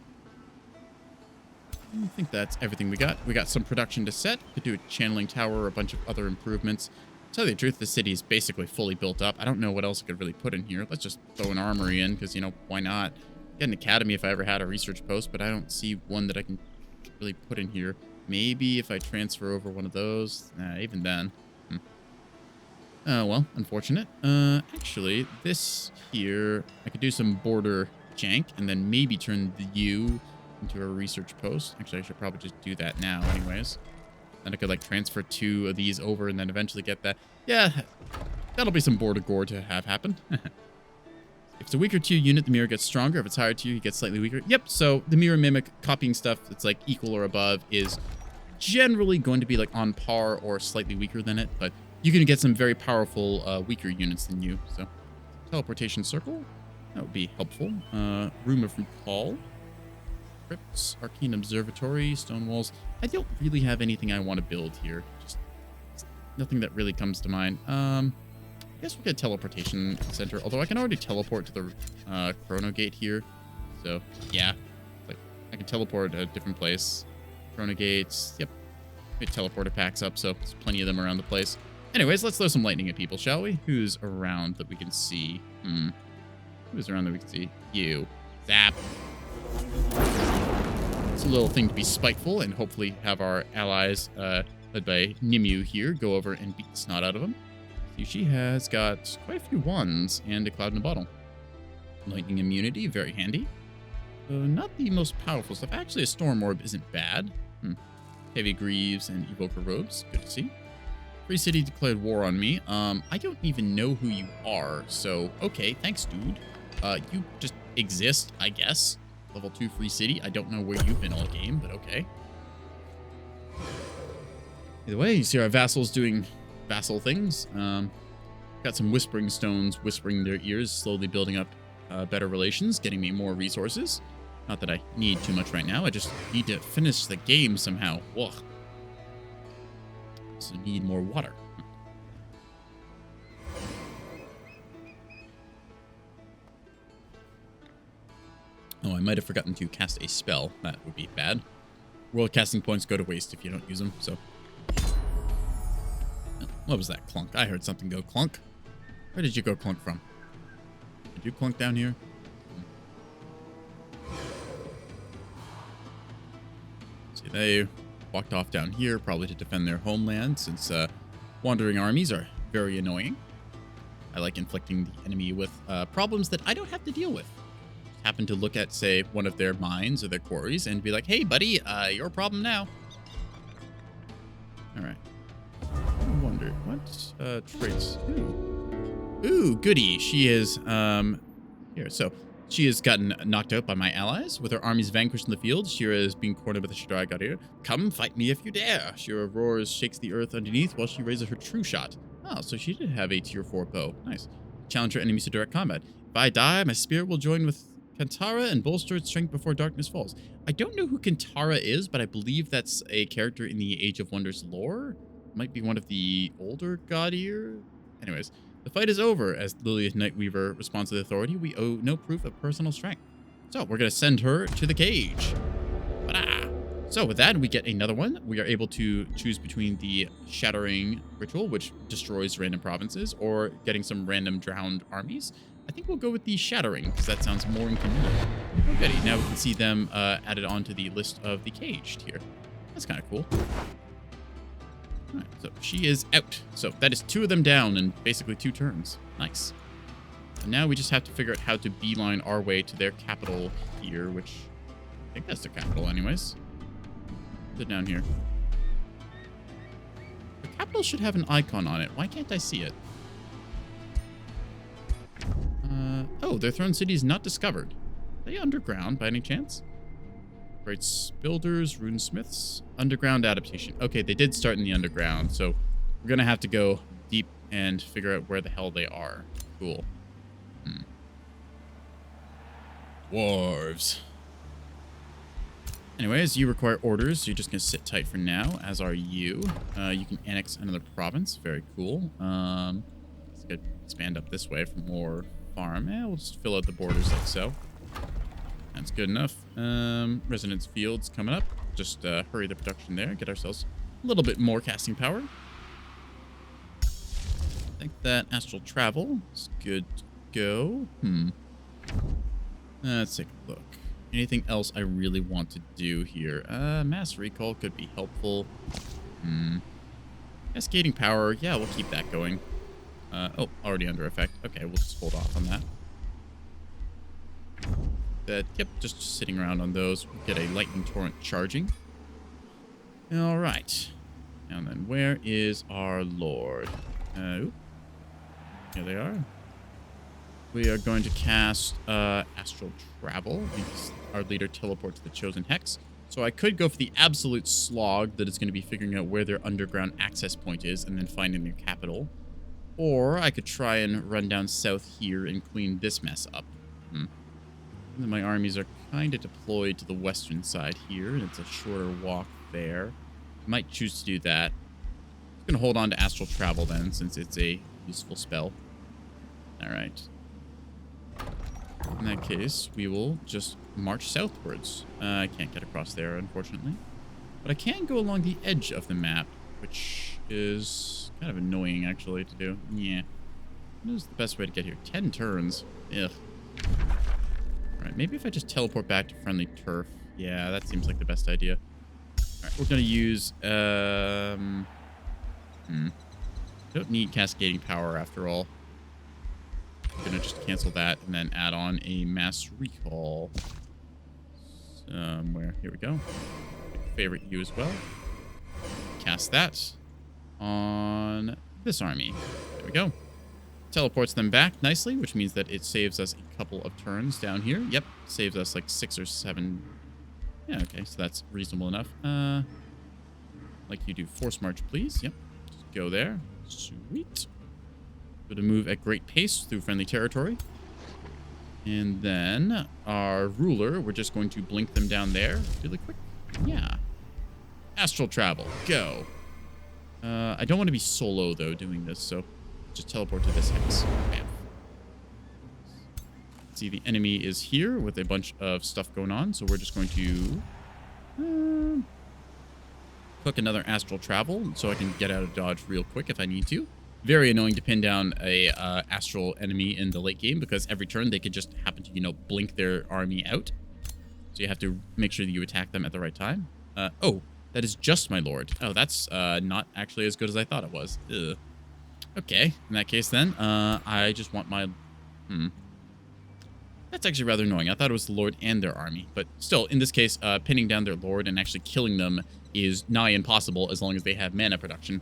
I think that's everything we got. We got some production to set. Could do a channeling tower, a bunch of other improvements. To tell you the truth, the city is basically fully built up. I don't know what else I could really put in here. Let's just throw an armory in, because, why not? Get an academy if I ever had a research post, but I don't see one that I can really put in here. Maybe if I transfer over one of those. Nah, even then. Well, unfortunate. Actually, this here, I could do some border jank, and then maybe turn the U into a research post. Actually, I should probably just do that now anyways. Then I could, transfer 2 of these over and then eventually get that. Yeah, that'll be some border gore to have happen. If it's a weaker tier unit, the mirror gets stronger. If it's higher tier, you get slightly weaker. Yep, so the Mirror Mimic copying stuff that's, equal or above is generally going to be, on par or slightly weaker than it, but you can get some very powerful, weaker units than you, so. Teleportation Circle, that would be helpful. Room of Recall. Crypts, Arcane Observatory, Stone Walls. I don't really have anything I want to build here. Just nothing that really comes to mind. I guess we'll get Teleportation Center, although I can already teleport to the Chrono Gate here. So, yeah. I can teleport to a different place. Chrono Gates, yep, We have teleporter packs up, so there's plenty of them around the place. Anyways, let's throw some lightning at people, shall we? Who's around that we can see? Who's around that we can see? You. Zap. It's a little thing to be spiteful and hopefully have our allies, led by Nimue here, go over and beat the snot out of them. See, she has got quite a few wands and a cloud in a bottle. Lightning immunity, very handy. Not the most powerful stuff. Actually, a storm orb isn't bad. Heavy greaves and evoker robes. Good to see. Free City declared war on me. I don't even know who you are, so okay, thanks, dude. You just exist, I guess. Level 2 Free City. I don't know where you've been all game, but okay. Either way, you see our vassals doing vassal things. Got some whispering stones whispering their ears, slowly building up better relations, getting me more resources. Not that I need too much right now. I just need to finish the game somehow. Ugh. So need more water. Oh, I might have forgotten to cast a spell. That would be bad. World casting points go to waste if you don't use them, so. Oh, what was that clunk? I heard something go clunk. Where did you go clunk from? Did you clunk down here? See, they walked off down here, probably to defend their homeland, since wandering armies are very annoying. I like inflicting the enemy with problems that I don't have to deal with. Happen to look at, say, one of their mines or their quarries and be like, hey, buddy, you're a problem now. All right. I wonder, what traits? Ooh, goody. She is, here. So, she has gotten knocked out by my allies. With her armies vanquished in the field, Shira is being cornered by the Shadrai Godir. Come, fight me if you dare. Shira roars, shakes the earth underneath while she raises her true shot. Oh, so she did have a tier 4 bow. Nice. Challenge her enemies to direct combat. If I die, my spirit will join with Kantara and bolster its strength before darkness falls. I don't know who Kantara is, but I believe that's a character in the Age of Wonders lore. Might be one of the older Godir. Anyways, the fight is over. As Lilia's Nightweaver responds to the authority, we owe no proof of personal strength. So we're going to send her to the cage. Ta-da! So with that, we get another one. We are able to choose between the Shattering Ritual, which destroys random provinces, or getting some random drowned armies. I think we'll go with the Shattering, because that sounds more inconvenient. Okay, now we can see them added onto the list of the caged here. That's kind of cool. All right, so she is out. So that is 2 of them down in basically 2 turns. Nice. And now we just have to figure out how to beeline our way to their capital here, which I think that's their capital anyways. They're down here. The capital should have an icon on it. Why can't I see it? Oh, their throne city is not discovered. Are they underground by any chance? Great builders, runesmiths, underground adaptation. Okay, they did start in the underground, so we're gonna have to go deep and figure out where the hell they are. Cool. Dwarves. Anyways, you require orders, so you're just gonna sit tight for now, as are you. You can annex another province. Very cool. Let's go expand up this way for more farm. We'll just fill out the borders like so. That's good enough. Resonance fields coming up. Just hurry the production there. Get ourselves a little bit more casting power. I think that astral travel is good to go. Let's take a look. Anything else I really want to do here? Mass recall could be helpful. Cascading power. Yeah, we'll keep that going. Oh, already under effect. Okay, we'll just hold off on that. Yep, just sitting around on those. We'll get a lightning torrent charging. All right. And then where is our lord? Here they are. We are going to cast astral travel. Because our leader teleport to the chosen hex. So I could go for the absolute slog that is going to be figuring out where their underground access point is and then finding their capital. Or I could try and run down south here and clean this mess up. My armies are kind of deployed to the western side here, and it's a shorter walk there. Might choose to do that. I'm going to hold on to astral travel then, since it's a useful spell. All right. In that case, we will just march southwards. I can't get across there, unfortunately. But I can go along the edge of the map, which is kind of annoying, actually, to do. Yeah. What is the best way to get here? 10 turns. Ugh. All right, maybe if I just teleport back to friendly turf. Yeah, that seems like the best idea. All right, we're going to use... Don't need cascading power, after all. I'm going to just cancel that and then add on a mass recall. Somewhere. Here we go. Favorite you as well. Cast that on this army. There we go. Teleports them back nicely, which means that it saves us a couple of turns down here. Yep, saves us like 6 or 7. Yeah, okay, so that's reasonable enough. Like you do force march, please. Yep, just go there. Sweet. Go to move at great pace through friendly territory. And then our ruler, we're just going to blink them down there really quick. Yeah. Astral travel, go. I don't want to be solo, though, doing this, so just teleport to this hex. Bam. See, the enemy is here with a bunch of stuff going on, so we're just going to cook another astral travel so I can get out of dodge real quick if I need to. Very annoying to pin down a astral enemy in the late game because every turn they could just happen to, you know, blink their army out. So you have to make sure that you attack them at the right time. Oh, that is just my lord. Oh, that's not actually as good as I thought it was. Ugh. Okay, in that case then, I just want my... That's actually rather annoying. I thought it was the lord and their army. But still, in this case, pinning down their lord and actually killing them is nigh impossible as long as they have mana production.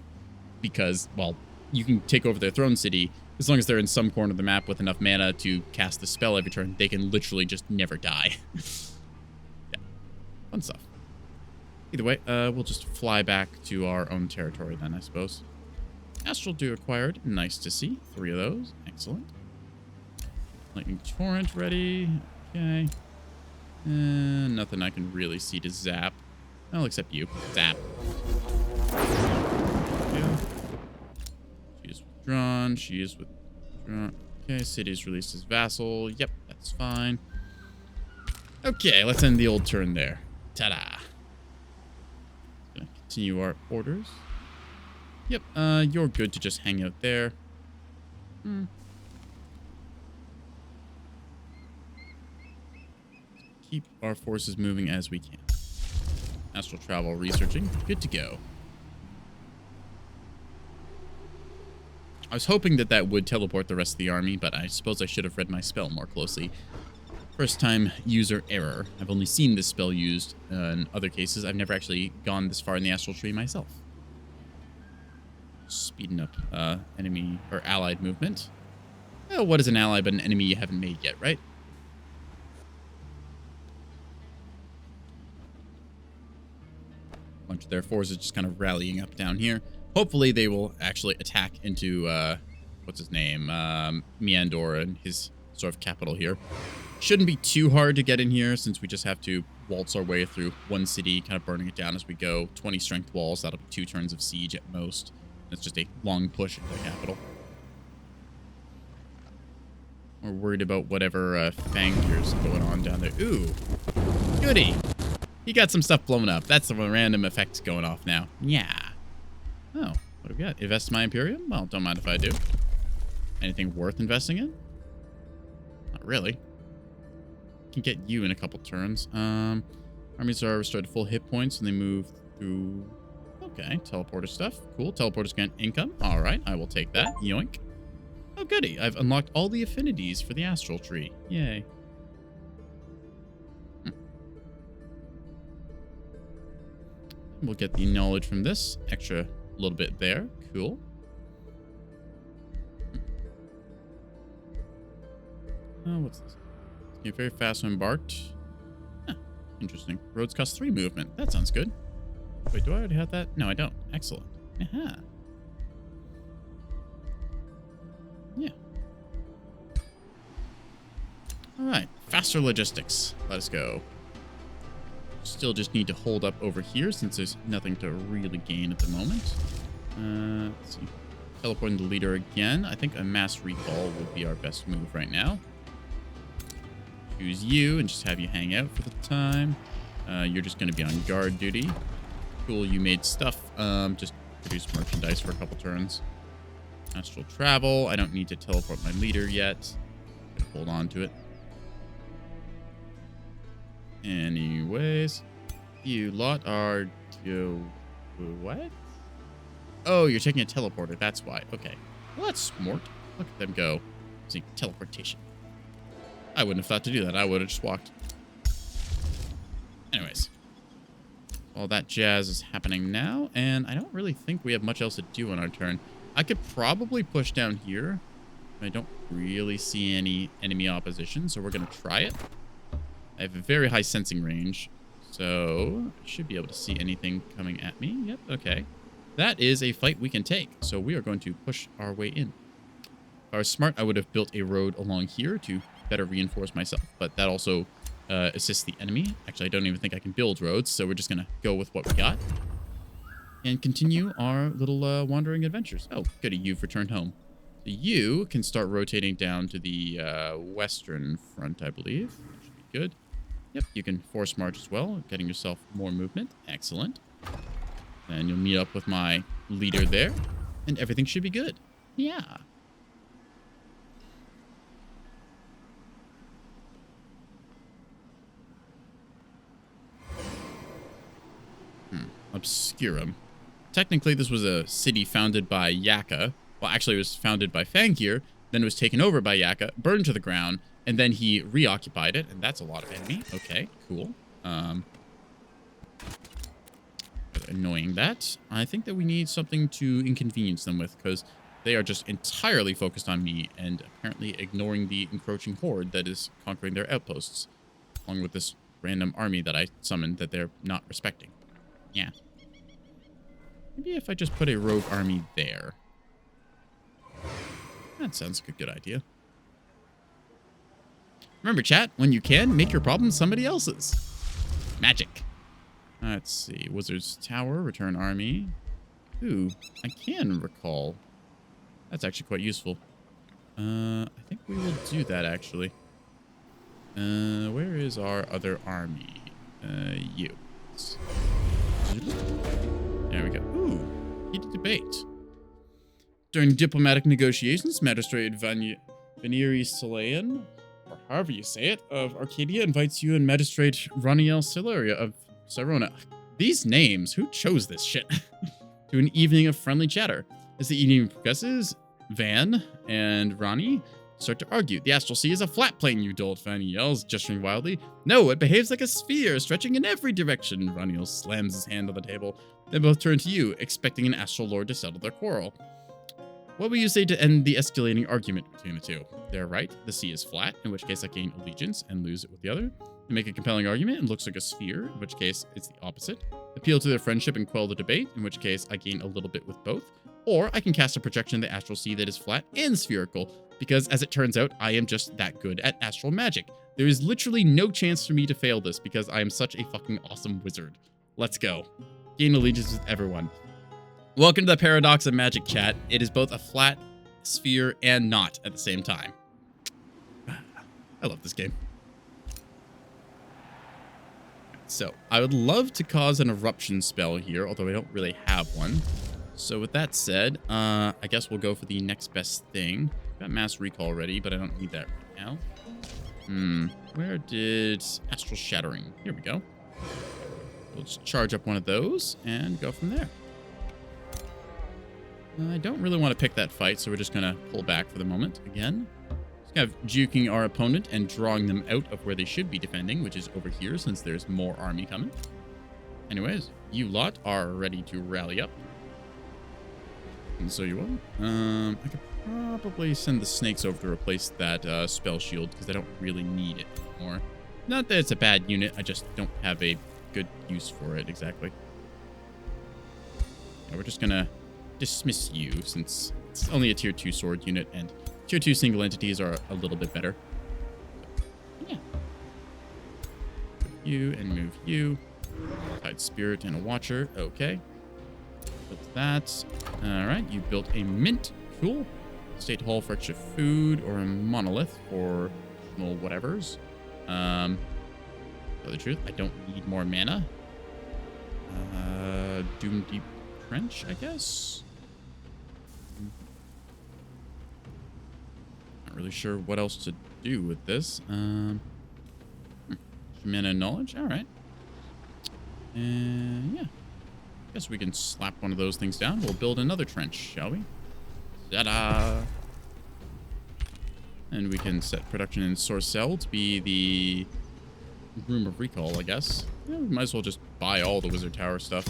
Because, well, you can take over their throne city. As long as they're in some corner of the map with enough mana to cast the spell every turn, they can literally just never die. Yeah, fun stuff. Either way, we'll just fly back to our own territory then, I suppose. Astral Dew acquired. Nice to see. 3 of those. Excellent. Lightning Torrent ready. Okay. Nothing I can really see to zap. Well, except you. Zap. Yeah. She is withdrawn. She is withdrawn. Okay, City is released as vassal. Yep, that's fine. Okay, let's end the old turn there. Ta-da. Gonna continue our orders. Yep, you're good to just hang out there. Keep our forces moving as we can. Astral travel researching. Good to go. I was hoping that that would teleport the rest of the army, but I suppose I should have read my spell more closely. First time user error. I've only seen this spell used in other cases. I've never actually gone this far in the astral tree myself. Speeding up enemy or allied movement. Well, what is an ally but an enemy you haven't made yet, right? A bunch of their forces just kind of rallying up down here. Hopefully they will actually attack into, what's his name? Meandor and his sort of capital here. Shouldn't be too hard to get in here since we just have to waltz our way through one city, kind of burning it down as we go. 20 strength walls, that'll be 2 turns of siege at most. It's just a long push into the capital. We're worried about whatever Fangir's going on down there. Ooh, goody. He got some stuff blowing up. That's some random effects going off now. Yeah. Oh, what do we got? Invest my Imperium? Well, don't mind if I do. Anything worth investing in? Not really. Can get you in a couple turns. Armies are restored to full hit points and they move through... Okay, teleporter stuff. Cool. Teleporters grant income. All right, I will take that. Yoink. Oh, goody. I've unlocked all the affinities for the astral tree. Yay. We'll get the knowledge from this. Extra little bit there. Cool. Oh, what's this? Get very fast when embarked. Huh, interesting. Roads cost 3 movement. That sounds good. Wait, do I already have that? No, I don't. Excellent. Aha. Yeah. All right. Faster logistics. Let us go. Still just need to hold up over here since there's nothing to really gain at the moment. Let's see. Teleporting the leader again. I think a mass recall would be our best move right now. Choose you and just have you hang out for the time. You're just going to be on guard duty. Cool, you made stuff. Just produce merchandise for a couple turns. Astral travel. I don't need to teleport my leader yet. Hold on to it. Anyways, you lot are... what? Oh, you're taking a teleporter. That's why. Okay. Well, that's smart. Look at them go. See, teleportation. I wouldn't have thought to do that. I would have just walked. Anyways. All that jazz is happening now, and I don't really think we have much else to do on our turn. I could probably push down here. I don't really see any enemy opposition, so we're going to try it. I have a very high sensing range, so I should be able to see anything coming at me. Yep, okay. That is a fight we can take, so we are going to push our way in. If I was smart, I would have built a road along here to better reinforce myself, but that also assists the enemy. Actually, I don't even think I can build roads, so we're just going to go with what we got and continue our little wandering adventures. Oh, goody, you've returned home. So you can start rotating down to the western front, I believe. That should be good. Yep, you can force march as well, getting yourself more movement. Excellent. And you'll meet up with my leader there, and everything should be good. Yeah. Obscurum. Technically, this was a city founded by Yaka. Well, actually, it was founded by Fangir, then it was taken over by Yaka, burned to the ground, and then he reoccupied it, and that's a lot of enemy. Okay, cool. Annoying that. I think that we need something to inconvenience them with, because they are just entirely focused on me and apparently ignoring the encroaching horde that is conquering their outposts, along with this random army that I summoned that they're not respecting. Yeah. Maybe if I just put a rogue army there. That sounds like a good idea. Remember, chat, when you can, make your problem somebody else's. Magic. Let's see. Wizard's Tower, return army. Ooh, I can recall. That's actually quite useful. I think we will do that, actually. Where is our other army? You. There we go. Ooh, heated debate. During diplomatic negotiations, Magistrate Veneri Salayan, or however you say it, of Arcadia invites you and Magistrate Raniel Sileria of Sirona. These names, who chose this shit? To an evening of friendly chatter. As the evening progresses, Van and Rani start to argue. The Astral Sea is a flat plane, you dolt, Fanny yells, gesturing wildly. No, it behaves like a sphere, stretching in every direction. Raniel slams his hand on the table. They both turn to you, expecting an Astral Lord to settle their quarrel. What will you say to end the escalating argument between the two? They're right, the sea is flat, in which case I gain allegiance and lose it with the other. They make a compelling argument, it looks like a sphere, in which case it's the opposite. Appeal to their friendship and quell the debate, in which case I gain a little bit with both. Or I can cast a projection of the astral sea that is flat and spherical, because as it turns out, I am just that good at astral magic. There is literally no chance for me to fail this because I am such a fucking awesome wizard. Let's go. Gain allegiance with everyone. Welcome to the paradox of magic, chat. It is both a flat sphere and not at the same time. I love this game. So, I would love to cause an eruption spell here, although I don't really have one. So with that said, I guess we'll go for the next best thing. Got mass recall ready, but I don't need that right now. Where did astral shattering? Here we go. We'll just charge up one of those and go from there. I don't really want to pick that fight, so we're just going to pull back for the moment again. Just kind of juking our opponent and drawing them out of where they should be defending, which is over here since there's more army coming. Anyways, you lot are ready to rally up. And so you will. I could probably send the snakes over to replace that spell shield because I don't really need it anymore. Not that it's a bad unit, I just don't have a good use for it exactly. Yeah, we're just going to dismiss you since it's only a tier 2 sword unit and tier 2 single entities are a little bit better. Yeah. Move you and move you. Tide Spirit and a Watcher. Okay. Built that. Alright, you built a mint. Cool. State Hall for extra food or a monolith for additional whatevers. Tell the truth, I don't need more mana. Doom Deep Trench, I guess. Not really sure what else to do with this. Mana knowledge. All right. And yeah. Guess we can slap one of those things down. We'll build another trench, shall we? Ta-da! And we can set production in source cell to be the room of recall, I guess. Yeah, we might as well just buy all the wizard tower stuff.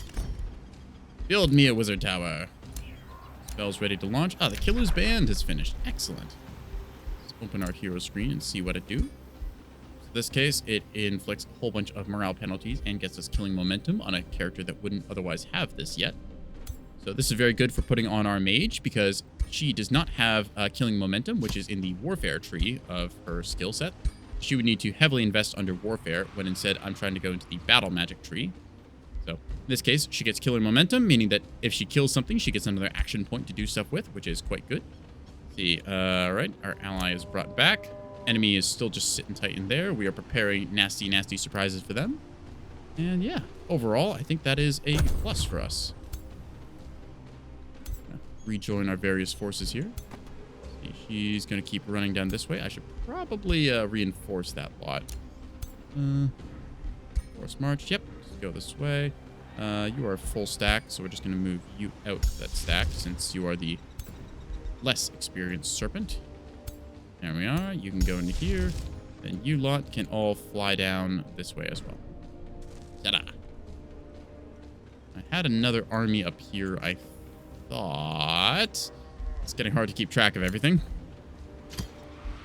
Build me a wizard tower. Spell's ready to launch. Ah, the killer's band is finished. Excellent. Let's open our hero screen and see what it do. In this case, it inflicts a whole bunch of morale penalties and gets us killing momentum on a character that wouldn't otherwise have this yet. So this is very good for putting on our mage because she does not have killing momentum, which is in the warfare tree of her skill set. She would need to heavily invest under warfare when instead I'm trying to go into the battle magic tree. So in this case, she gets killing momentum, meaning that if she kills something, she gets another action point to do stuff with, which is quite good. Let's see, all right, our ally is brought back. Enemy is still just sitting tight in there. We are preparing nasty, nasty surprises for them. And yeah, overall, I think that is a plus for us. Rejoin our various forces here. She's going to keep running down this way. I should probably reinforce that lot. Force march. Yep, let's go this way. You are full stack, so we're just going to move you out of that stack since you are the less experienced serpent. There we are. You can go into here. Then you lot can all fly down this way as well. Ta-da! I had another army up here, I thought. It's getting hard to keep track of everything.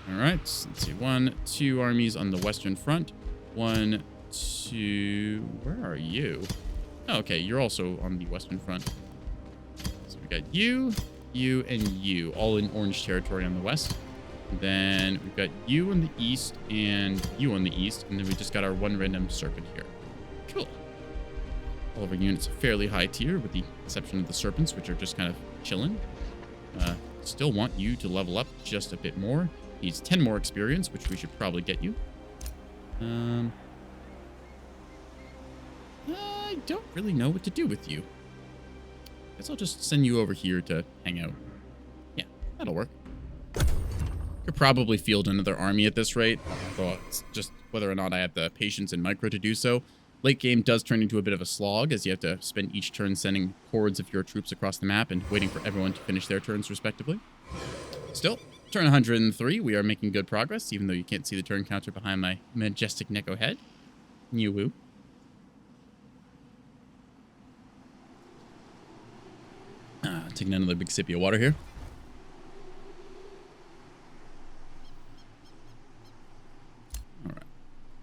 All right. Let's see. 1, 2 armies on the western front. 1, 2... Where are you? Oh, okay. You're also on the western front. So we got you, and you, all in orange territory on the west. Then we've got you on the east and you on the east. And then we just got our one random serpent here. Cool. All of our units are fairly high tier with the exception of the serpents, which are just kind of chilling. Still want you to level up just a bit more. Needs 10 more experience, which we should probably get you. I don't really know what to do with you. Guess I'll just send you over here to hang out. Yeah, that'll work. Could probably field another army at this rate, but it's just whether or not I have the patience and micro to do so. Late game does turn into a bit of a slog, as you have to spend each turn sending hordes of your troops across the map and waiting for everyone to finish their turns respectively. Still, turn 103, we are making good progress, even though you can't see the turn counter behind my majestic Neko head. New woo. Taking another big sip of water here.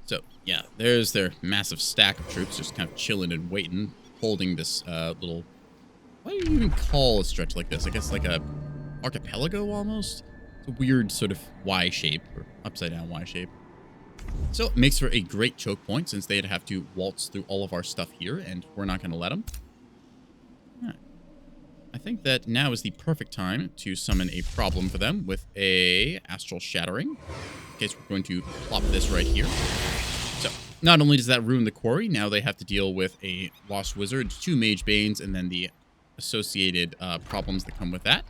So, yeah, there's their massive stack of troops just kind of chilling and waiting, holding this little... What do you even call a stretch like this? I guess like a archipelago almost? It's a weird sort of Y shape, or upside down Y shape. So it makes for a great choke point since they'd have to waltz through all of our stuff here, and we're not going to let them. All right. I think that now is the perfect time to summon a problem for them with a Astral Shattering. In case we're going to plop this right here. So, not only does that ruin the quarry, now they have to deal with a Lost Wizard, 2 Mage Banes, and then the associated problems that come with that.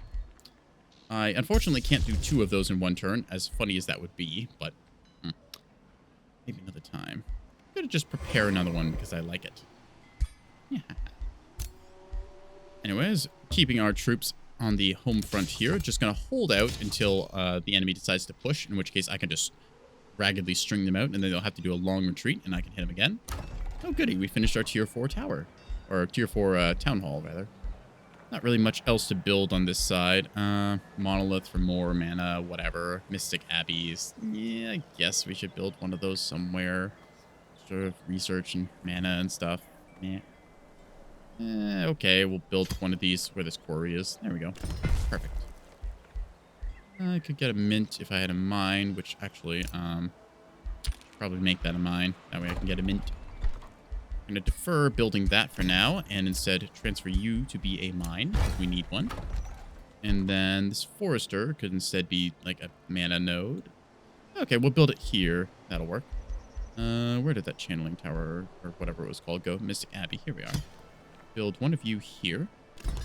I unfortunately can't do 2 of those in one turn, as funny as that would be, but maybe another time. I'm going to just prepare another one because I like it. Yeah. Anyways, keeping our troops on the home front here, just going to hold out until the enemy decides to push, in which case I can just raggedly string them out, and then they'll have to do a long retreat, and I can hit them again. Oh, goody. We finished our tier 4 tower. Or tier 4 town hall, rather. Not really much else to build on this side. Monolith for more mana, whatever. Mystic Abbeys. Yeah, I guess we should build one of those somewhere. Sort of research and mana and stuff. Yeah. Okay, we'll build one of these where this quarry is. There we go. Perfect. I could get a mint if I had a mine, which actually, probably make that a mine. That way I can get a mint. I'm going to defer building that for now, and instead transfer you to be a mine, if we need one. And then this forester could instead be like a mana node. Okay, we'll build it here. That'll work. Where did that channeling tower, or whatever it was called, go? Mystic Abbey. Here we are. build one of you here.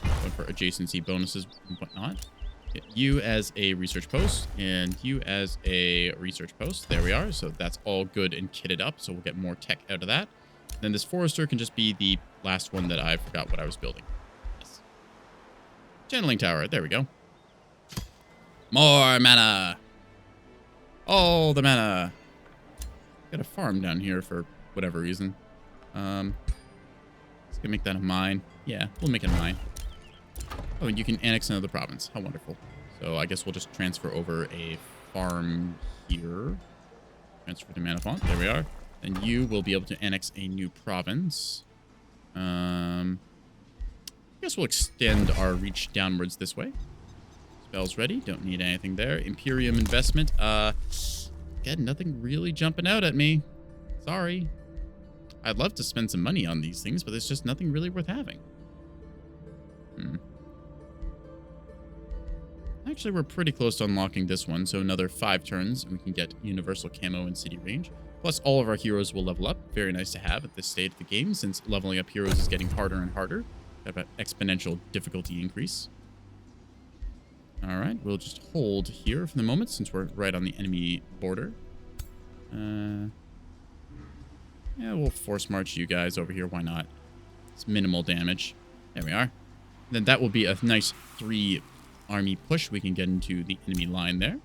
Going for adjacency bonuses and whatnot. Get you as a research post and you as a research post. There we are. So that's all good and kitted up. So we'll get more tech out of that. Then this forester can just be the last one that I forgot what I was building. Yes. Channeling tower. There we go. More mana. All the mana. Got a farm down here for whatever reason. Let's go make that a mine. Yeah, we'll make it a mine. Oh, and you can annex another province. How wonderful. So I guess we'll just transfer over a farm here. Transfer to Manafont. There we are. And you will be able to annex a new province. I guess we'll extend our reach downwards this way. Spells ready. Don't need anything there. Imperium investment. Again, nothing really jumping out at me. Sorry. I'd love to spend some money on these things, but there's just nothing really worth having. Actually, we're pretty close to unlocking this one, so another 5 turns, and we can get universal camo and city range. Plus, all of our heroes will level up. Very nice to have at this stage of the game, since leveling up heroes is getting harder and harder. Have an exponential difficulty increase. All right, we'll just hold here for the moment, since we're right on the enemy border. Yeah, we'll force march you guys over here. Why not? It's minimal damage. There we are. Then that will be a nice 3 army push. We can get into the enemy line there.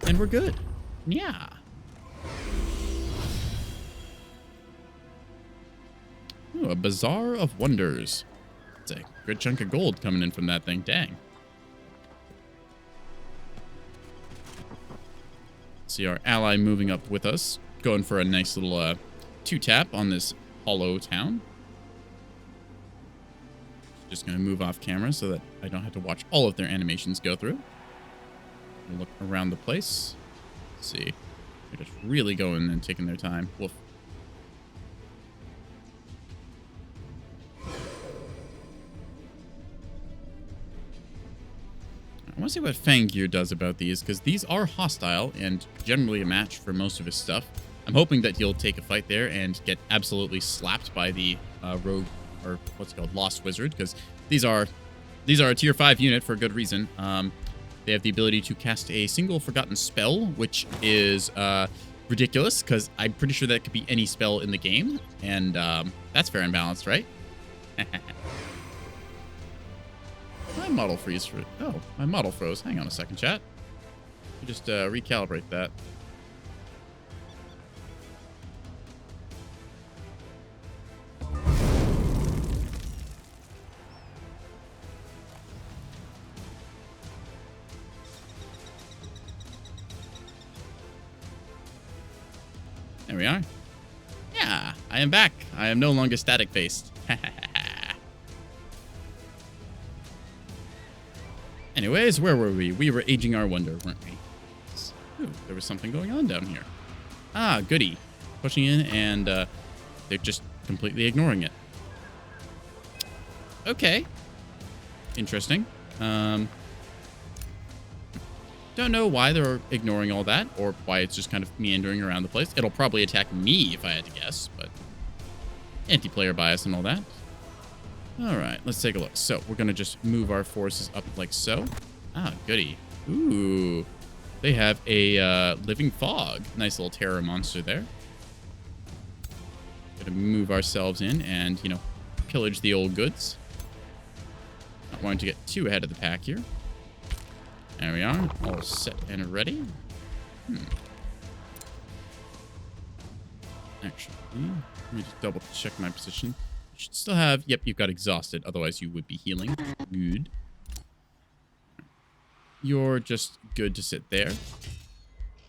And we're good. Yeah. Ooh, a Bazaar of Wonders. It's a good chunk of gold coming in from that thing. Dang. See our ally moving up with us. Going for a nice little 2-tap on this hollow town. Just going to move off camera so that I don't have to watch all of their animations go through. Look around the place. Let's see. They're just really going and taking their time. Woof. I want to see what Fangir does about these, because these are hostile and generally a match for most of his stuff. I'm hoping that he'll take a fight there and get absolutely slapped by the rogue, or what's it called, Lost Wizard, because these are a tier 5 unit for a good reason. They have the ability to cast a single forgotten spell, which is ridiculous, because I'm pretty sure that could be any spell in the game, and that's fair and balanced, right? My model freeze for... Oh, my model froze. Hang on a second, chat. You just recalibrate that. There we are. Yeah, I am back. I am no longer static-faced. Anyways, where were we? We were aging our wonder, weren't we? Ooh, there was something going on down here. Ah, goody. Pushing in, and they're just completely ignoring it. Okay. Interesting. Don't know why they're ignoring all that, or why it's just kind of meandering around the place. It'll probably attack me if I had to guess, but anti-player bias and all that. All right, let's take a look. So we're going to just move our forces up like so. Ah, goody. Ooh, they have a living fog. Nice little terror monster there. Going to move ourselves in and, you know, pillage the old goods. Not wanting to get too ahead of the pack here. There we are, all set and ready. Actually, let me just double check my position. You should still have... Yep, you've got exhausted. Otherwise, you would be healing. Good. You're just good to sit there.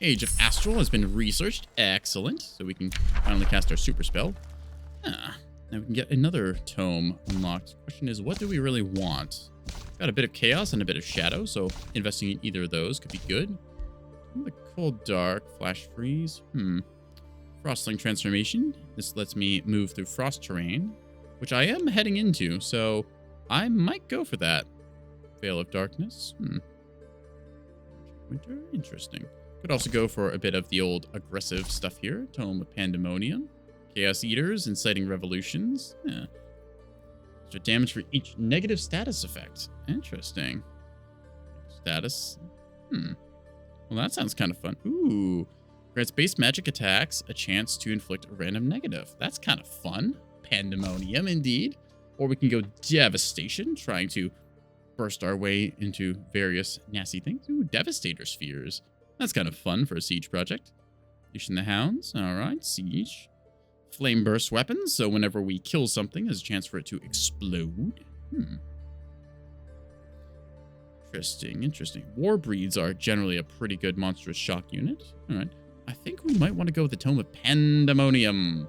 Age of Astral has been researched. Excellent. So we can finally cast our super spell. Now we can get another tome unlocked. Question is, what do we really want? Got a bit of chaos and a bit of shadow, so investing in either of those could be good. The cold dark, flash freeze. Frostling transformation. This lets me move through frost terrain, which I am heading into, so I might go for that. Veil of Darkness. Winter? Interesting. Could also go for a bit of the old aggressive stuff here. Tome of Pandemonium. Chaos Eaters, Inciting Revolutions. Extra damage for each negative status effect. Interesting. Status. Well, that sounds kind of fun. Ooh. Grants base magic attacks a chance to inflict a random negative. That's kind of fun. Pandemonium, indeed. Or we can go Devastation, trying to burst our way into various nasty things. Ooh, Devastator Spheres. That's kind of fun for a siege project. Unleashing the Hounds. All right, siege. Flame burst weapons, so whenever we kill something, there's a chance for it to explode. Interesting. War breeds are generally a pretty good monstrous shock unit. All right. I think we might want to go with the Tome of Pandemonium.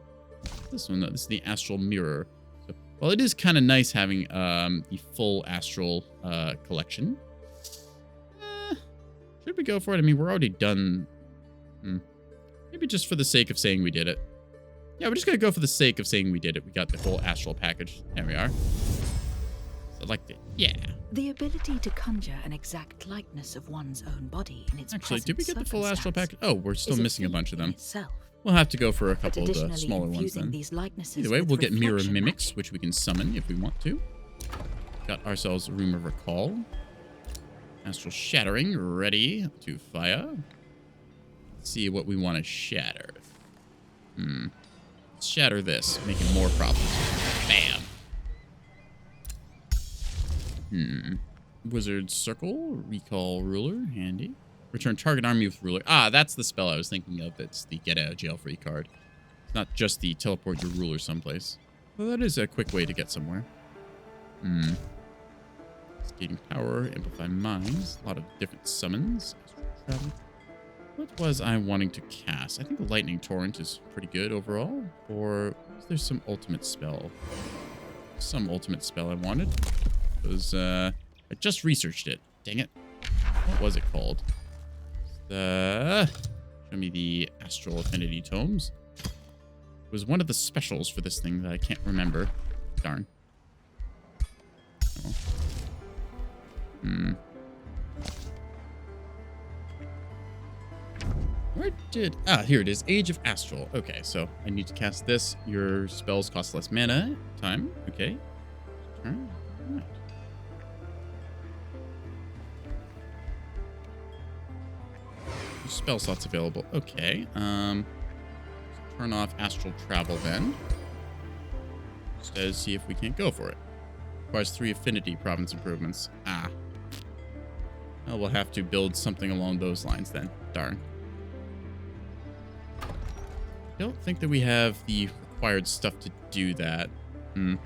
This one, this is the Astral Mirror. So, well, it is kind of nice having the full Astral collection. Should we go for it? I mean, we're already done. Maybe just for the sake of saying we did it. Yeah, we're just going to go for the sake of saying we did it. We got the whole Astral package. There we are. Selected. Yeah. The ability to conjure an exact likeness of one's own body in its Actually, did we get the full Astral package? Oh, we're still missing a bunch of them. Itself. We'll have to go for a couple of the smaller ones then. These likenesses Either way, we'll get Mirror reflection Mimics, magic. which we can summon if we want to. Got ourselves a Room of Recall. Astral Shattering, ready to fire. Let's see what we want to shatter. Let's shatter this, making more problems. Bam. Wizard Circle, Recall Ruler, handy. Return target army with ruler. Ah, that's the spell I was thinking of. It's the get out of jail free card. It's not just the teleport your ruler someplace. Well, that is a quick way to get somewhere. Skating power, amplify minds, a lot of different summons. Travel. What was I wanting to cast? I think the Lightning Torrent is pretty good overall. Or is there some ultimate spell? Some ultimate spell I wanted. It was, I just researched it. Dang it. What was it called? Show me the Astral Affinity Tomes. It was one of the specials for this thing that I can't remember. Darn. Oh. Where did... Ah, here it is. Age of Astral. Okay, so I need to cast this. Your spells cost less mana. Time. Okay. Turn. All right. Spell slots available. Okay. Turn off Astral Travel then. Instead, see if we can't go for it. Requires 3 affinity province improvements. Ah. Well, we'll have to build something along those lines then. Darn. I don't think that we have the required stuff to do that. Oh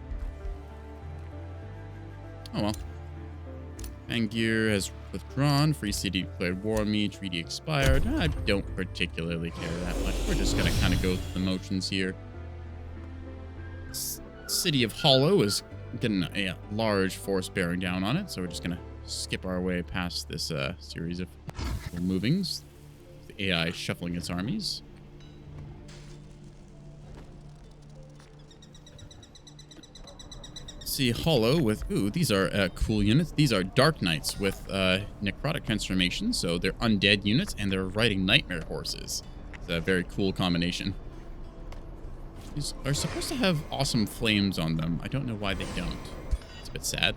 well. Fangir has withdrawn. Free City declared war on me. Treaty expired. I don't particularly care that much. We're just going to kind of go through the motions here. City of Hollow is getting a large force bearing down on it, so we're just going to skip our way past this series of movings. The AI shuffling its armies. See Hollow with, ooh, these are cool units. These are Dark Knights with necrotic transformation, so they're undead units and they're riding nightmare horses. It's a very cool combination. These are supposed to have awesome flames on them. I don't know why they don't. It's a bit sad.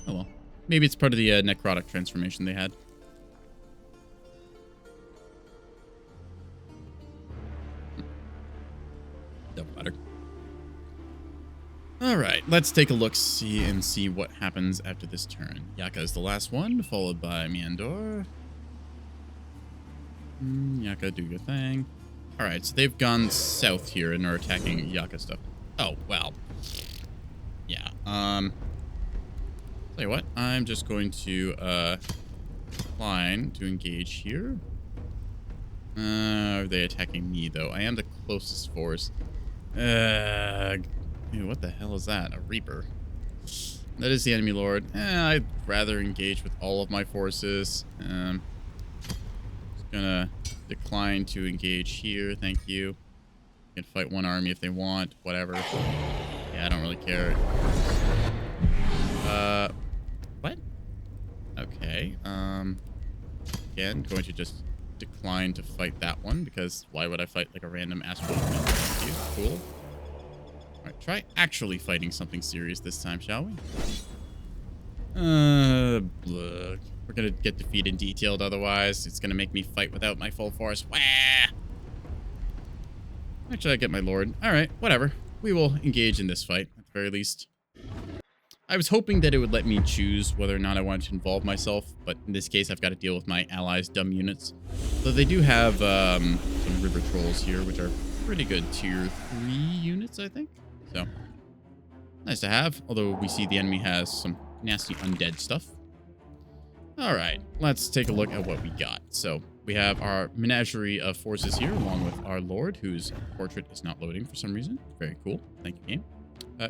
Oh well. Maybe it's part of the necrotic transformation they had. Doesn't matter. Alright, let's take a look and see what happens after this turn. Yaka is the last one, followed by Miandor. Yaka, do your thing. Alright, so they've gone south here and are attacking Yaka stuff. Oh, well. Yeah, tell you what, I'm just going to, decline to engage here. Are they attacking me, though? I am the closest force. Ew, what the hell is that? A Reaper. That is the enemy lord. I'd rather engage with all of my forces. Just gonna decline to engage here. Thank you. You can fight one army if they want. Whatever. Yeah, I don't really care. What? Okay. Again, going to just decline to fight that one because why would I fight like a random astral? Thank you. Cool. All right, try actually fighting something serious this time, shall we? Look. We're gonna get defeated detailed otherwise. It's gonna make me fight without my full force. Wah! Actually, I get my lord. All right, whatever. We will engage in this fight, at the very least. I was hoping that it would let me choose whether or not I wanted to involve myself, but in this case, I've got to deal with my allies' dumb units. Though they do have some river trolls here, which are pretty good tier 3 units, I think. So, nice to have, although we see the enemy has some nasty undead stuff. All right, let's take a look at what we got. So we have our menagerie of forces here, along with our lord, whose portrait is not loading for some reason. Very cool. Thank you, game.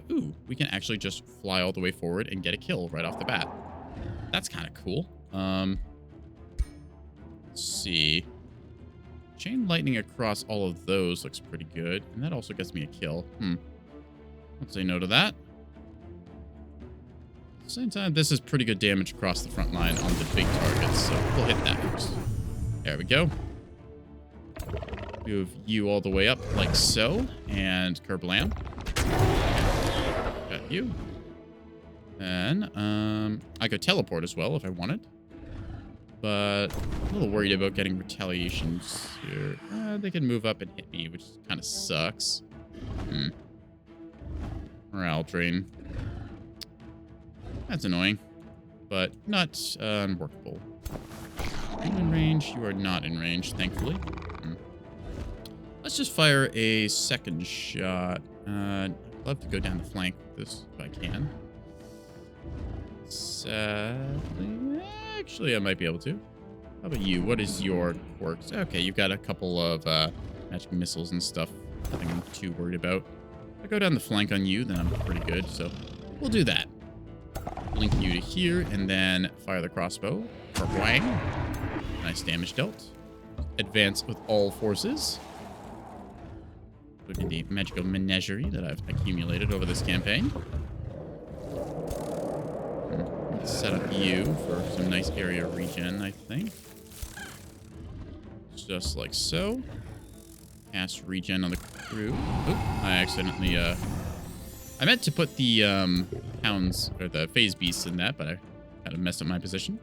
Ooh, we can actually just fly all the way forward and get a kill right off the bat. That's kind of cool. Let's see. Chain lightning across all of those looks pretty good, and that also gets me a kill. Let's say no to that. At the same time, this is pretty good damage across the front line on the big targets, so we'll hit that first. There we go. Move you all the way up like so, and kerblam. Got you. And I could teleport as well if I wanted, but I'm a little worried about getting retaliations here. They can move up and hit me, which kind of sucks. Morale drain. That's annoying, but not unworkable. Are you in range? You are not in range, thankfully. Let's just fire a second shot. I'd love to go down the flank with this if I can. Sadly, actually, I might be able to. How about you? What is your quirks? Okay, you've got a couple of magic missiles and stuff. Nothing I'm too worried about. If I go down the flank on you, then I'm pretty good, so we'll do that. Link you to here, and then fire the crossbow. Wang. Nice damage dealt. Advance with all forces. Look at the magical menagerie that I've accumulated over this campaign. Let's set up you for some nice area regen, I think. Just like so. Cast regen on the crew. Oop, I accidentally, I meant to put the hounds, or the phase beasts in that, but I kind of messed up my position.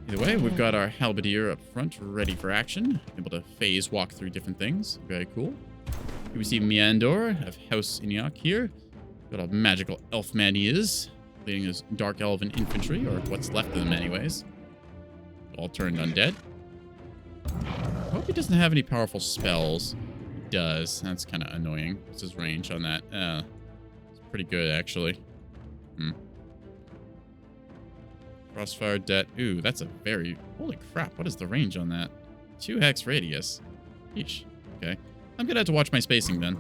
Either way, we've got our halberdier up front, ready for action. Able to phase walk through different things. Very cool. Here we see Meandor of House Inyok here. Got a magical elf man he is, leading his dark elven infantry, or what's left of them anyways. All turned undead. I hope he doesn't have any powerful spells. He does. That's kind of annoying. What's his range on that? It's pretty good, actually. Crossfire debt. Ooh, that's a very... Holy crap, what is the range on that? 2 hex radius. Yeesh. Okay. I'm gonna have to watch my spacing then.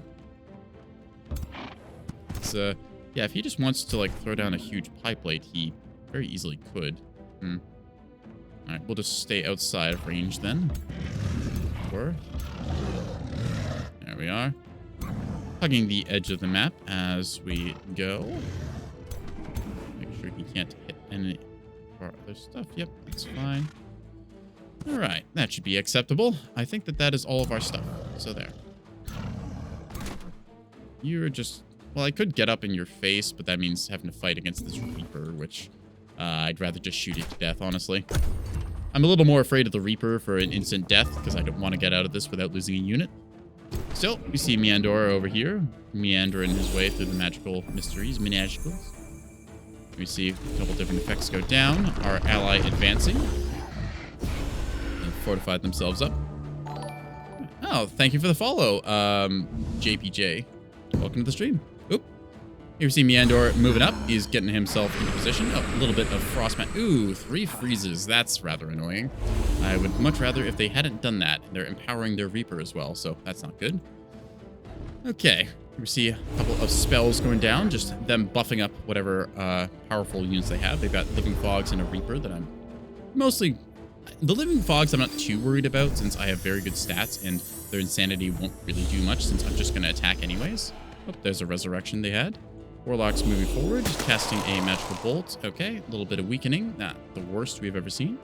It's, yeah, if he just wants to, like, throw down a huge pie plate, he very easily could. Alright, we'll just stay outside of range then. There we are. Hugging the edge of the map as we go. Make sure he can't hit any of our other stuff. Yep, that's fine. Alright, that should be acceptable. I think that is all of our stuff. So there. You're just... Well, I could get up in your face, but that means having to fight against this Reaper, which I'd rather just shoot it to death, honestly. I'm a little more afraid of the Reaper for an instant death, because I don't want to get out of this without losing a unit. Still, we see Meandor over here, meandering his way through the magical mysteries, menagicals. We see a couple different effects go down. Our ally advancing. They fortified themselves up. Oh, thank you for the follow, JPJ. Welcome to the stream. Oop. Here we see Meandor moving up. He's getting himself into position. Oh, a little bit of frostmat. Ooh, 3 freezes. That's rather annoying. I would much rather if they hadn't done that. They're empowering their Reaper as well, so that's not good. Okay. We see a couple of spells going down. Just them buffing up whatever powerful units they have. They've got Living Fogs and a Reaper that I'm mostly... The Living Fogs I'm not too worried about since I have very good stats and their insanity won't really do much since I'm just going to attack anyways. Oh, there's a resurrection they had. Warlock's moving forward, casting a magical bolt. Okay, a little bit of weakening. Not the worst we've ever seen.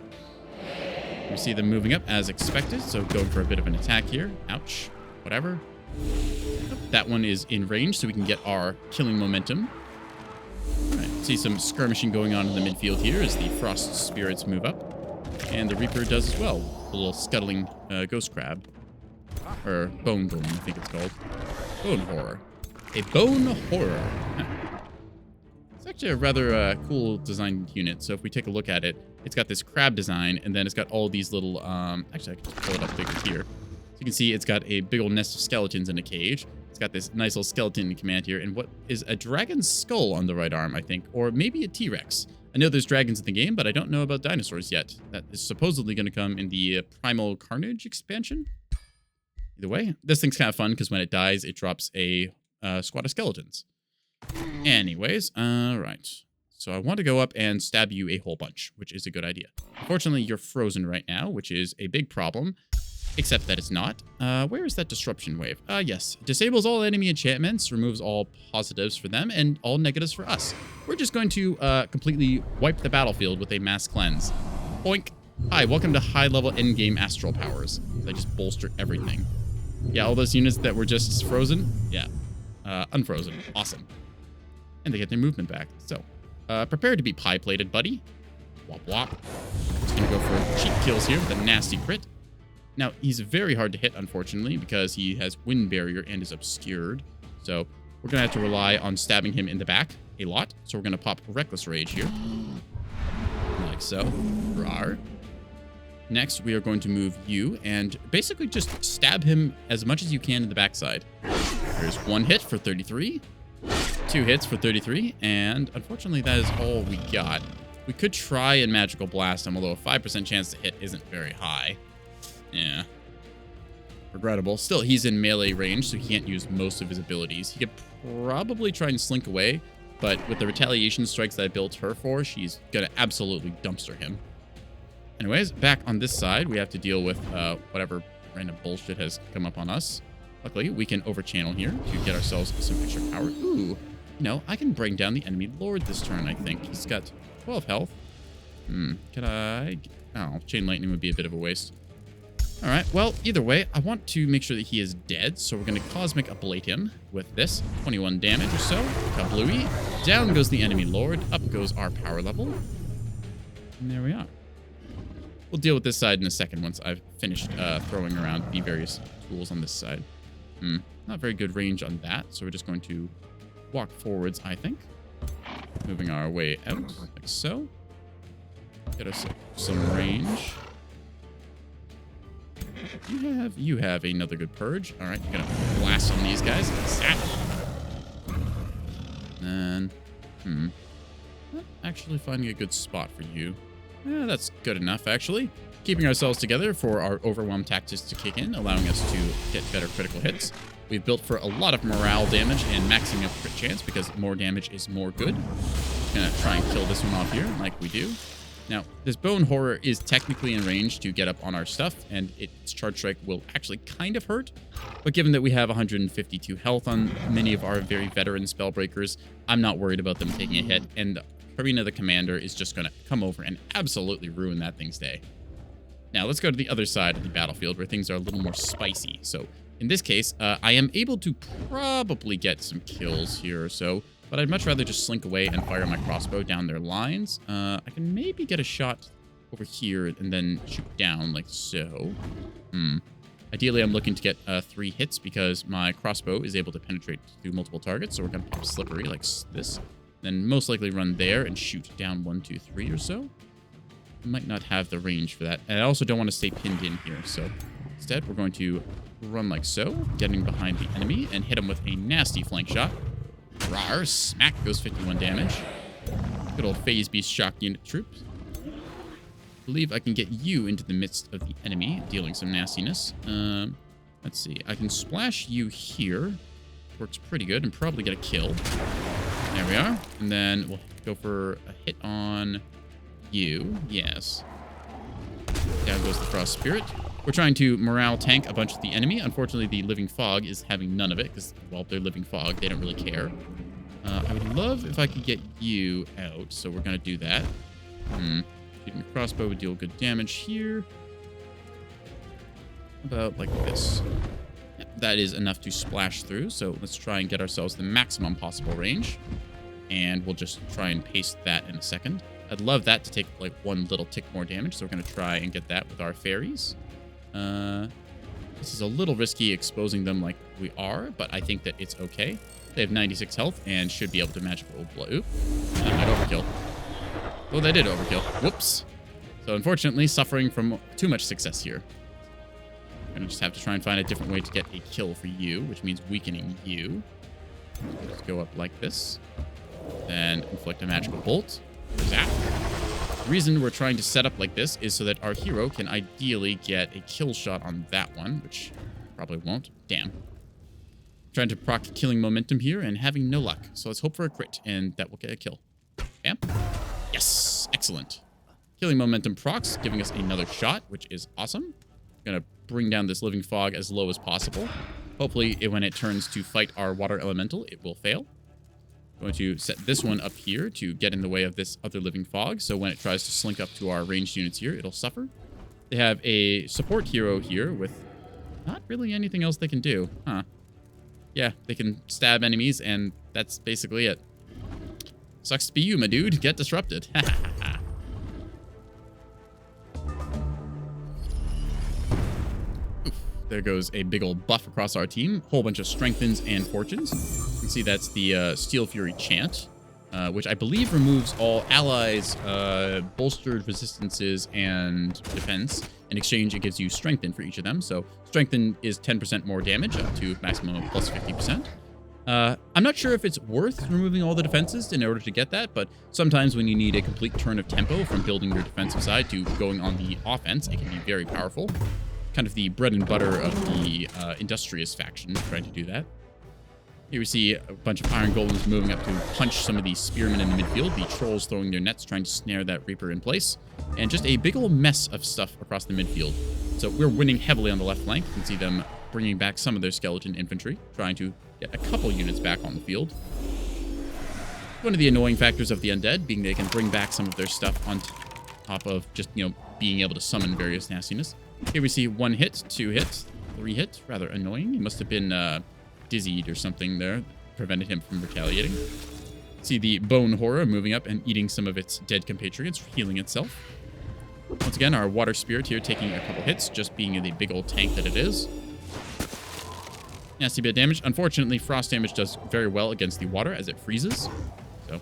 We see them moving up as expected, so going for a bit of an attack here. Ouch. Whatever. That one is in range, so we can get our killing momentum. All right, see some skirmishing going on in the midfield here as the Frost Spirits move up. And the Reaper does as well. A little scuttling ghost crab. Or bone golem, I think it's called. Bone horror. A bone horror. Huh. It's actually a rather cool designed unit. So if we take a look at it, it's got this crab design, and then it's got all these little... actually, I can just pull it up bigger here. So you can see it's got a big old nest of skeletons in a cage. It's got this nice little skeleton in command here, and what is a dragon's skull on the right arm, I think. Or maybe a T-Rex. I know there's dragons in the game, but I don't know about dinosaurs yet. That is supposedly going to come in the Primal Carnage expansion. Either way, this thing's kind of fun because when it dies, it drops a squad of skeletons. Anyways, right. So I want to go up and stab you a whole bunch, which is a good idea. Unfortunately, you're frozen right now, which is a big problem. Except that it's not. Where is that disruption wave? Yes. Disables all enemy enchantments, removes all positives for them, and all negatives for us. We're just going to completely wipe the battlefield with a mass cleanse. Boink. Hi, welcome to high-level endgame astral powers. I just bolster everything. Yeah, all those units that were just frozen, yeah. Unfrozen. Awesome. And they get their movement back. So, prepare to be pie-plated, buddy. Wop wop. Just gonna go for cheap kills here with a nasty crit. Now, he's very hard to hit, unfortunately, because he has wind barrier and is obscured. So, we're going to have to rely on stabbing him in the back a lot. So, we're going to pop Reckless Rage here. Like so. Rawr. Next, we are going to move you and basically just stab him as much as you can in the backside. There's 1 hit for 33. 2 hits for 33. And unfortunately, that is all we got. We could try and Magical Blast him, although a 5% chance to hit isn't very high. Yeah. Regrettable. Still, he's in melee range, so he can't use most of his abilities. He could probably try and slink away, but with the retaliation strikes that I built her for, she's gonna absolutely dumpster him. Anyways, back on this side, we have to deal with whatever random bullshit has come up on us. Luckily, we can overchannel here to get ourselves some extra power. Ooh, you know, I can bring down the enemy lord this turn, I think. He's got 12 health. Can I... Oh, Chain Lightning would be a bit of a waste. All right, well, either way, I want to make sure that he is dead, so we're going to Cosmic Ablate him with this. 21 damage or so. Kablooey. Down goes the enemy lord. Up goes our power level. And there we are. We'll deal with this side in a second once I've finished throwing around the various tools on this side. Not very good range on that, so we're just going to walk forwards, I think. Moving our way out, like so. Get us some range. You have another good purge. All right, you're gonna blast on these guys. And not actually finding a good spot for you. That's good enough, actually. Keeping ourselves together for our overwhelm tactics to kick in, allowing us to hit better critical hits. We've built for a lot of morale damage and maxing up crit chance because more damage is more good. Gonna try and kill this one off here, like we do. Now, this Bone Horror is technically in range to get up on our stuff, and its Charge Strike will actually kind of hurt. But given that we have 152 health on many of our very veteran Spellbreakers, I'm not worried about them taking a hit, and Karina the Commander is just going to come over and absolutely ruin that thing's day. Now, let's go to the other side of the battlefield where things are a little more spicy. So, in this case, I am able to probably get some kills here or so, but I'd much rather just slink away and fire my crossbow down their lines. I can maybe get a shot over here and then shoot down like so. Ideally, I'm looking to get 3 hits because my crossbow is able to penetrate through multiple targets. So we're going to pop Slippery like this. Then most likely run there and shoot down 1, 2, 3 or so. I might not have the range for that. And I also don't want to stay pinned in here. So instead, we're going to run like so, getting behind the enemy and hit him with a nasty flank shot. Rawr, smack goes 51 damage. Good old Phase Beast Shock Unit troops. I believe I can get you into the midst of the enemy, dealing some nastiness. Let's see. I can splash you here. Works pretty good and probably get a kill. There we are. And then we'll go for a hit on you. Yes. Down goes the Frost Spirit. We're trying to morale tank a bunch of the enemy. Unfortunately, the Living Fog is having none of it because, well, they're Living Fog. They don't really care. I would love if I could get you out, so we're going to do that. Shooting your crossbow would deal good damage here. About like this. Yeah, that is enough to splash through. So let's try and get ourselves the maximum possible range. And we'll just try and paste that in a second. I'd love that to take like one little tick more damage. So we're going to try and get that with our fairies. This is a little risky exposing them like we are, but I think that it's okay. They have 96 health and should be able to magical blow. Oop, that might overkill. Oh, they did overkill. Whoops. So unfortunately, suffering from too much success here. I'm going to just have to try and find a different way to get a kill for you, which means weakening you. Just go up like this. Then inflict a magical bolt. Zap. The reason we're trying to set up like this is so that our hero can ideally get a kill shot on that one, which probably won't. Damn. Trying to proc killing momentum here and having no luck. So let's hope for a crit, and that will get a kill. Bam. Yes. Excellent. Killing momentum procs, giving us another shot, which is awesome. Gonna bring down this living fog as low as possible. Hopefully, when it turns to fight our water elemental, it will fail. Going to set this one up here to get in the way of this other living fog. So when it tries to slink up to our ranged units here, it'll suffer. They have a support hero here with not really anything else they can do. Huh. Yeah, they can stab enemies, and that's basically it. Sucks to be you, my dude. Get disrupted. There goes a big old buff across our team. Whole bunch of strengthens and fortunes. You can see that's the Steel Fury chant, which I believe removes all allies' bolstered resistances and defense. In exchange, it gives you strengthen for each of them. So strengthen is 10% more damage, up to maximum of plus 50%. I'm not sure if it's worth removing all the defenses in order to get that, but sometimes when you need a complete turn of tempo from building your defensive side to going on the offense, it can be very powerful. Kind of the bread and butter of the industrious faction trying to do that. Here we see a bunch of iron golems moving up to punch some of these spearmen in the midfield. The trolls throwing their nets, trying to snare that reaper in place. And just a big old mess of stuff across the midfield. So we're winning heavily on the left flank. You can see them bringing back some of their skeleton infantry, trying to get a couple units back on the field. One of the annoying factors of the undead being they can bring back some of their stuff on top of just, being able to summon various nastiness. Here we see 1 hit, 2 hits, 3 hits. Rather annoying. He must have been dizzied or something there that prevented him from retaliating. See the bone horror moving up and eating some of its dead compatriots, healing itself. Once again, our water spirit here taking a couple hits, just being the big old tank that it is. Nasty bit of damage. Unfortunately, frost damage does very well against the water as it freezes. So,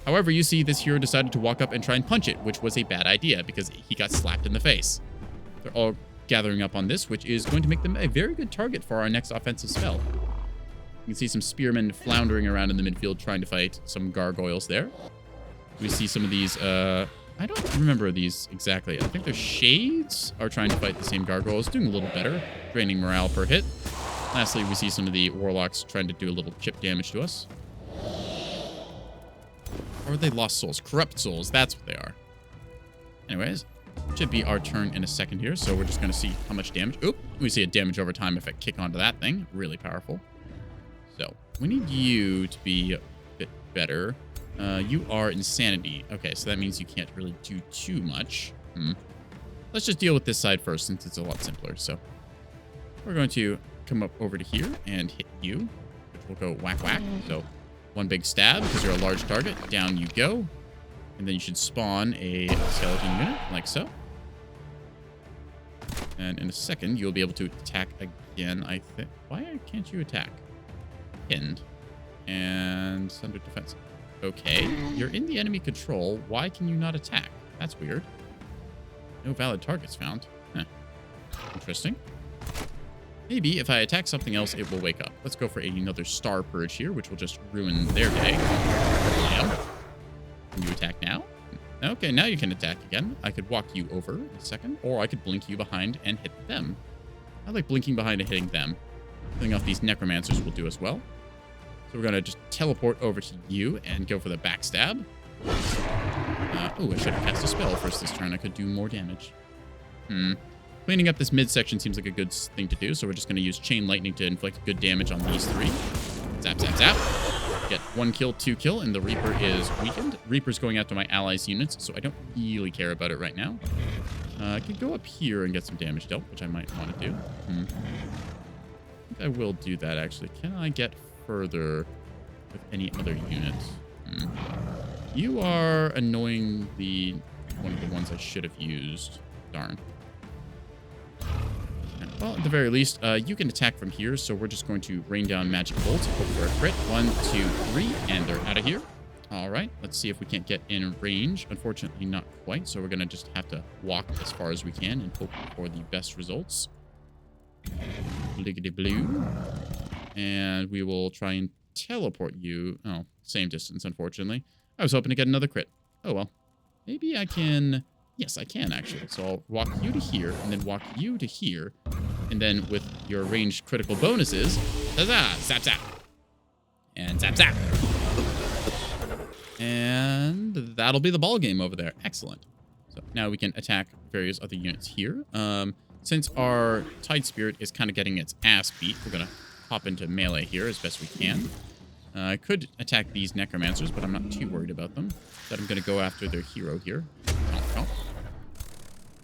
however, you see this hero decided to walk up and try and punch it, which was a bad idea because he got slapped in the face. They're all gathering up on this, which is going to make them a very good target for our next offensive spell. You can see some spearmen floundering around in the midfield trying to fight some gargoyles there. We see some of these, I don't remember these exactly. I think they're shades are trying to fight the same gargoyles, doing a little better, draining morale per hit. Lastly, we see some of the warlocks trying to do a little chip damage to us. Or are they lost souls? Corrupt souls, that's what they are. Anyways, should be our turn in a second here, so we're just going to see how much damage. Oop, we see a damage over time effect kick onto that thing. Really powerful. So, we need you to be a bit better. You are insanity. Okay, so that means you can't really do too much. Let's just deal with this side first, since it's a lot simpler. So, we're going to come up over to here and hit you, which will go whack whack. So, 1 big stab, because you're a large target. Down you go. And then you should spawn a skeleton unit, like so. And in a second, you'll be able to attack again, I think. Why can't you attack? Pinned. And under defense. Okay, you're in the enemy control. Why can you not attack? That's weird. No valid targets found. Huh. Interesting. Maybe if I attack something else, it will wake up. Let's go for another Star Purge here, which will just ruin their day. Yeah. Can you attack now? Okay, now you can attack again. I could walk you over in a second, or I could blink you behind and hit them. I like blinking behind and hitting them. Killing off these necromancers will do as well. So we're going to just teleport over to you and go for the backstab. Oh, I should have cast a spell first this turn. I could do more damage. Cleaning up this midsection seems like a good thing to do, so we're just going to use Chain Lightning to inflict good damage on these 3. Zap, zap, zap. Get 1 kill, 2 kill, and the Reaper is weakened. Reaper's going after my allies' units, so I don't really care about it right now. I could go up here and get some damage dealt, which I might want to do. think I will do that, actually. Can I get further with any other units? You are annoyingly one of the ones I should have used. Darn. Well, at the very least, you can attack from here, so we're just going to rain down magic bolts, hope for a crit. 1, 2, 3, and they're out of here. All right, let's see if we can't get in range. Unfortunately, not quite, so we're going to just have to walk as far as we can and hope for the best results. Blue. And we will try and teleport you. Oh, same distance, unfortunately. I was hoping to get another crit. Oh, well. Maybe I can... Yes, I can, actually. So I'll walk you to here, and then walk you to here. And then with your ranged critical bonuses, huzzah, zap, zap. And zap, zap. And that'll be the ball game over there. Excellent. So now we can attack various other units here. Since our Tide Spirit is kind of getting its ass beat, we're going to hop into melee here as best we can. I could attack these Necromancers, but I'm not too worried about them. But I'm going to go after their hero here.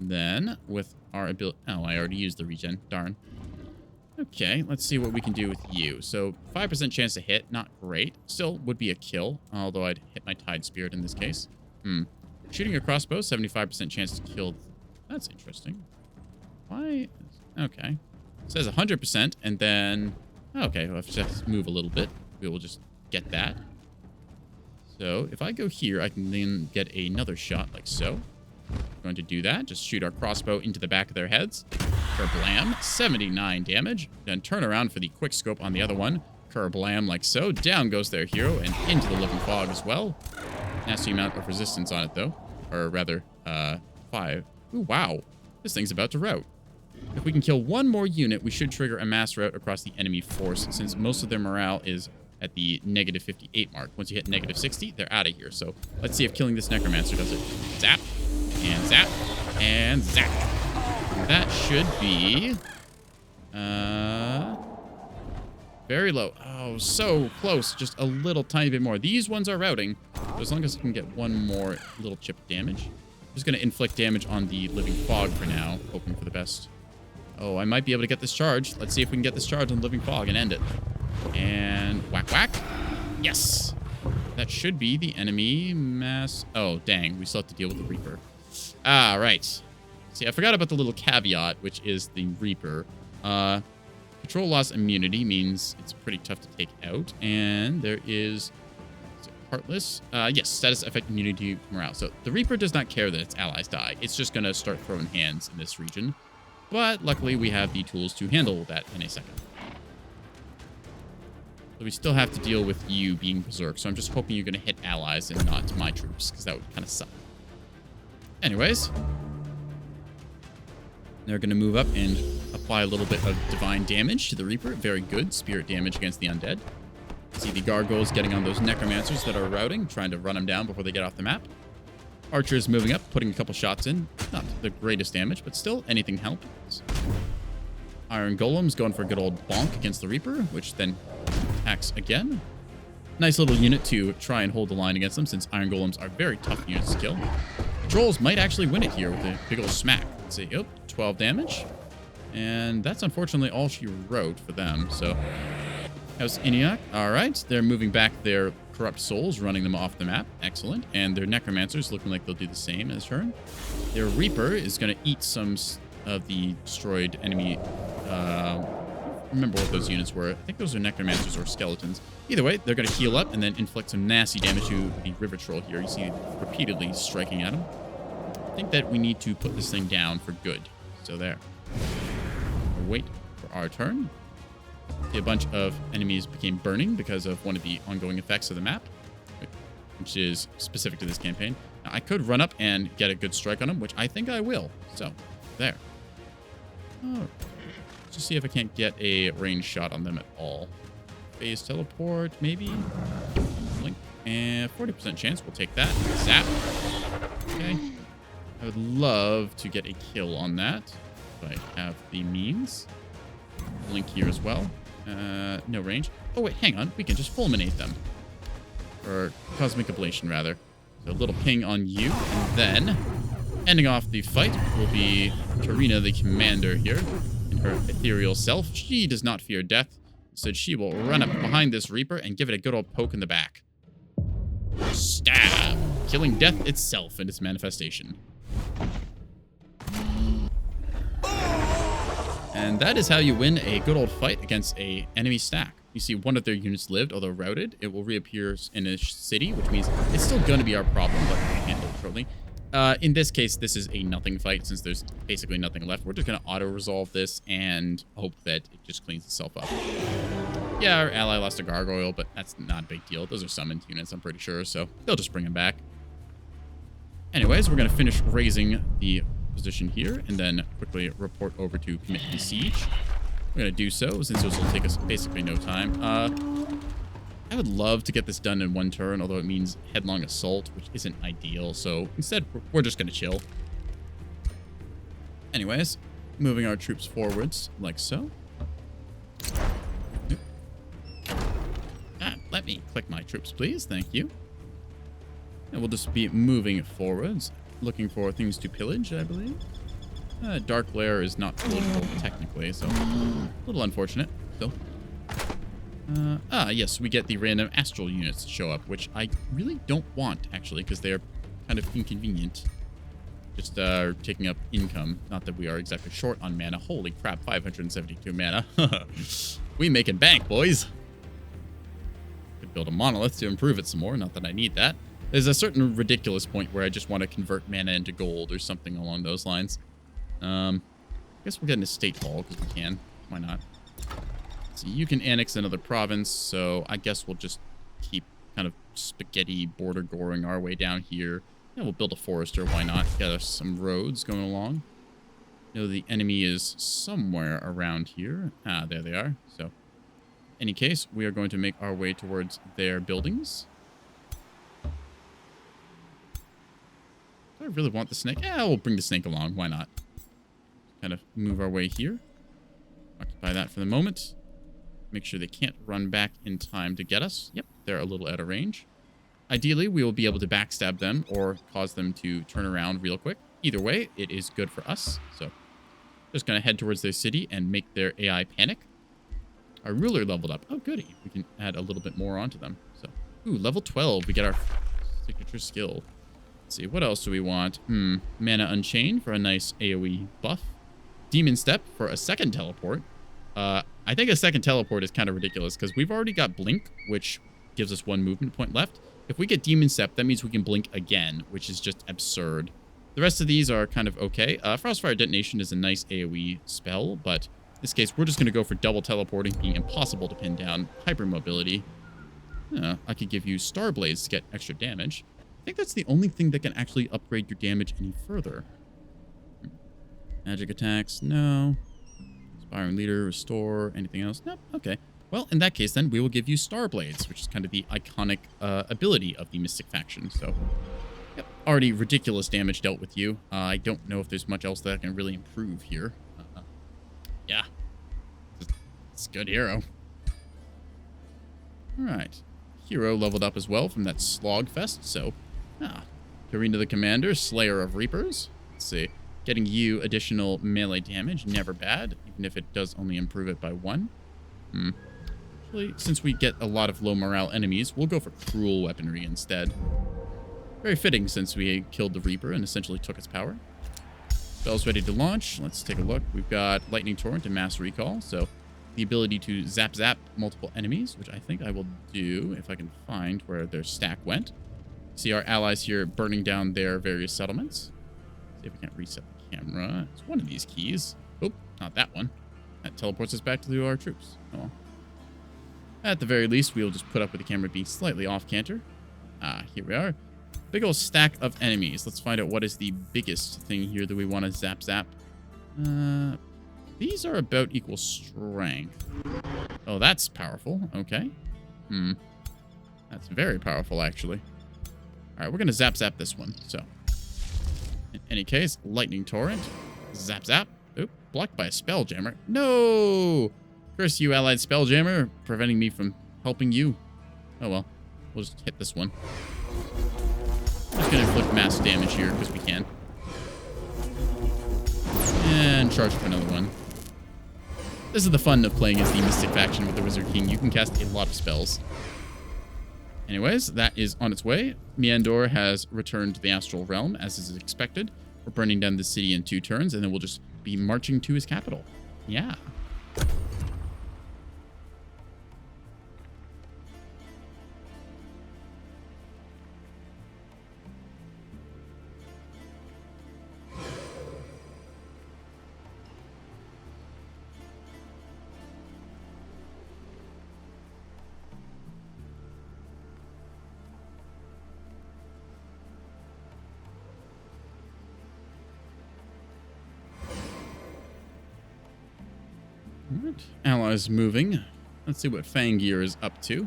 Then, with our ability... Oh, I already used the regen. Darn. Okay, let's see what we can do with you. So, 5% chance to hit. Not great. Still would be a kill, although I'd hit my Tide Spirit in this case. Shooting a crossbow, 75% chance to kill. That's interesting. Why? Okay. It says 100%, and then... Okay, we'll have to just move a little bit. We will just get that. So, if I go here, I can then get another shot like so. Going to do that. Just shoot our crossbow into the back of their heads. Kerblam. 79 damage. Then turn around for the quick scope on the other one. Kerblam like so. Down goes their hero and into the living fog as well. Nasty amount of resistance on it though. Or rather, 5. Ooh, wow. This thing's about to rout. If we can kill one more unit, we should trigger a mass rout across the enemy force, since most of their morale is at the negative 58 mark. Once you hit negative 60, they're out of here. So let's see if killing this Necromancer does it. Zap. And zap. And zap. That should be... very low. Oh, so close. Just a little tiny bit more. These ones are routing. So as long as I can get one more little chip of damage. I'm just going to inflict damage on the living fog for now, hoping for the best. Oh, I might be able to get this charge. Let's see if we can get this charge on living fog and end it. And whack, whack. Yes. That should be the enemy mass. Oh, dang. We still have to deal with the Reaper. Ah, right. See, I forgot about the little caveat, which is the Reaper. Control loss immunity means it's pretty tough to take out. And there is it Heartless? Yes, status effect immunity morale. So the Reaper does not care that its allies die. It's just going to start throwing hands in this region. But luckily, we have the tools to handle that in a second. So we still have to deal with you being Berserk. So I'm just hoping you're going to hit allies and not my troops, because that would kind of suck. Anyways, they're going to move up and apply a little bit of divine damage to the Reaper. Very good. Spirit damage against the undead. See the gargoyles getting on those necromancers that are routing, trying to run them down before they get off the map. Archers moving up, putting a couple shots in. Not the greatest damage, but still, anything helps. Iron Golems going for a good old bonk against the Reaper, which then attacks again. Nice little unit to try and hold the line against them, since Iron Golems are very tough units to kill. The Trolls might actually win it here with a big old smack. Let's see. Oh, 12 damage. And that's unfortunately all she wrote for them. So, House Iniak. All right. They're moving back their corrupt souls, running them off the map. Excellent. And their Necromancers looking like they'll do the same in this turn. Their Reaper is going to eat some of the destroyed enemy. Remember what those units were. I think those are Necromancers or Skeletons. Either way, they're going to heal up and then inflict some nasty damage to the River Troll here. You see repeatedly striking at him. I think that we need to put this thing down for good. So there. We'll wait for our turn. See, a bunch of enemies became burning because of one of the ongoing effects of the map, which is specific to this campaign. Now, I could run up and get a good strike on them, which I think I will. So, there. Oh. Let's just see if I can't get a range shot on them at all. Phase teleport, maybe. Blink. And 40% chance. We'll take that. Zap. Okay. I would love to get a kill on that, if I have the means. Blink here as well. No range. Oh, wait, hang on. We can just fulminate them. Or Cosmic Ablation, rather. So a little ping on you. And then, ending off the fight will be Karina, the commander here. And her ethereal self. She does not fear death. Instead, she will run up behind this Reaper and give it a good old poke in the back. Stab! Killing death itself in its manifestation. And that is how you win a good old fight against a enemy stack. You see one of their units lived, although routed. It will reappear in a city, which means it's still going to be our problem, but we can handle it shortly. In this case, this is a nothing fight since there's basically nothing left. We're just going to auto-resolve this and hope that it just cleans itself up. Yeah, our ally lost a gargoyle, but that's not a big deal. Those are summoned units, I'm pretty sure, so they'll just bring him back. Anyways, we're going to finish raising the position here and then quickly report over to commit the siege. We're going to do so since this will take us basically no time. I would love to get this done in one turn, although it means headlong assault, which isn't ideal. So instead, we're just going to chill. Anyways, moving our troops forwards like so. Let me click my troops, please. Thank you. And we'll just be moving forwards, looking for things to pillage, I believe. Dark Lair is not political, technically, so a little unfortunate, still. Yes, we get the random astral units to show up, which I really don't want, actually, because they are kind of inconvenient. Just taking up income. Not that we are exactly short on mana. Holy crap, 572 mana. We making bank, boys. Could build a monolith to improve it some more. Not that I need that. There's a certain ridiculous point where I just want to convert mana into gold or something along those lines. I guess we'll get an estate hall because we can. Why not? So you can annex another province, so I guess we'll just keep kind of spaghetti border goring our way down here. Yeah, we'll build a forester, why not? Get us some roads going along. You know, the enemy is somewhere around here. Ah, there they are. So, in any case, we are going to make our way towards their buildings. Do I really want the snake? Yeah, we'll bring the snake along. Why not? Kind of move our way here. Occupy that for the moment. Make sure they can't run back in time to get us. Yep, they're a little out of range. Ideally, we will be able to backstab them or cause them to turn around real quick. Either way, it is good for us. So, just going to head towards their city and make their AI panic. Our ruler leveled up. Oh, goody. We can add a little bit more onto them. So, ooh, level 12. We get our signature skill. Let's see, what else do we want? Mana Unchained for a nice AoE buff. Demon Step for a second teleport. I think a second teleport is kind of ridiculous because we've already got Blink, which gives us 1 movement point left. If we get Demon Step, that means we can blink again, which is just absurd. The rest of these are kind of okay. Frostfire Detonation is a nice AoE spell, but in this case, we're just going to go for double teleporting, being impossible to pin down. Hypermobility. I could give you Star Blades to get extra damage. I think that's the only thing that can actually upgrade your damage any further. Magic attacks, no. Inspiring Leader, Restore, anything else? Nope, okay. Well, in that case, then, we will give you Star Blades, which is kind of the iconic ability of the Mystic faction. So, yep, already ridiculous damage dealt with you. I don't know if there's much else that I can really improve here. Yeah. It's a good hero. Alright. Hero leveled up as well from that Slogfest, so... Karina the Commander, Slayer of Reapers. Let's see. Getting you additional melee damage, never bad, even if it does only improve it by 1. Actually, since we get a lot of low morale enemies, we'll go for cruel weaponry instead. Very fitting since we killed the Reaper and essentially took its power. Spell's ready to launch. Let's take a look. We've got Lightning Torrent and Mass Recall, so the ability to zap multiple enemies, which I think I will do if I can find where their stack went. See our allies here burning down their various settlements. See if we can't reset the camera. It's one of these keys. Oh, not that one. That teleports us back to our troops. Oh well. At the very least, we'll just put up with the camera being slightly off canter. Here we are. Big old stack of enemies. Let's find out what is the biggest thing here that we want to zap. These are about equal strength. Oh, that's powerful. Okay. That's very powerful, actually. All right, we're going to zap this one. So, in any case, Lightning Torrent. Zap. Oop, blocked by a Spelljammer. No! Curse you, allied Spelljammer, preventing me from helping you. Oh, well. We'll just hit this one. I'm just going to inflict mass damage here, because we can. And charge up another one. This is the fun of playing as the Mystic faction with the Wizard King. You can cast a lot of spells. Anyways, that is on its way. Meandor has returned to the Astral Realm, as is expected. We're burning down the city in 2 turns, and then we'll just be marching to his capital. Yeah. Alright, allies moving. Let's see what Fangir is up to.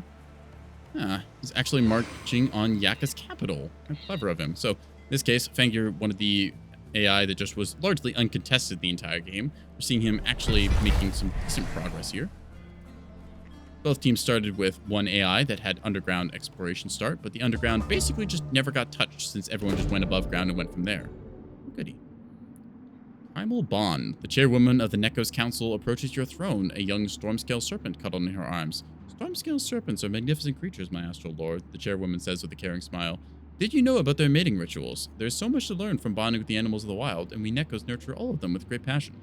He's actually marching on Yakka's capital. How clever of him. So, in this case, Fangir, one of the AI that just was largely uncontested the entire game. We're seeing him actually making some decent progress here. Both teams started with one AI that had underground exploration start, but the underground basically just never got touched since everyone just went above ground and went from there. Goody. Primal Bond. The chairwoman of the Neko's Council approaches your throne, a young storm-scale serpent cuddled in her arms. Storm-scale serpents are magnificent creatures, my astral lord, the chairwoman says with a caring smile. Did you know about their mating rituals? There's so much to learn from bonding with the animals of the wild, and we Nekos nurture all of them with great passion.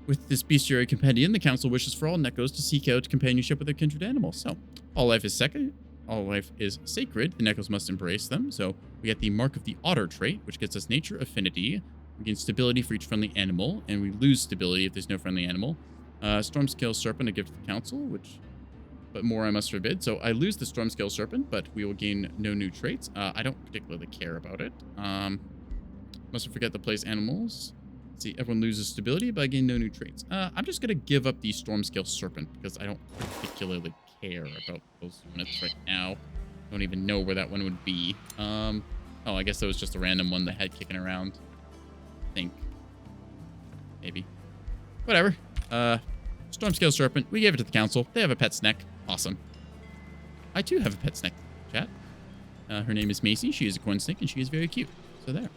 With this bestiary companion, the council wishes for all Nekos to seek out companionship with their kindred animals. So, all life is sacred. All life is sacred. The Nekos must embrace them. So, we get the Mark of the Otter trait, which gets us nature affinity. We gain stability for each friendly animal, and we lose stability if there's no friendly animal. Storm-scale serpent I give to the council, but more I must forbid. So I lose the Storm-scale serpent, but we will gain no new traits. I don't particularly care about it. Must forget the place animals. Let's see, everyone loses stability, but I gain no new traits. I'm just going to give up the Storm-scale serpent, because I don't particularly care about those units right now. Don't even know where that one would be. Oh, I guess that was just a random one that had kicking around. Think. Maybe. Whatever. Storm-scale serpent. We gave it to the council. They have a pet snake. Awesome. I too have a pet snake, chat. Her name is Macy. She is a corn snake, and she is very cute. So there.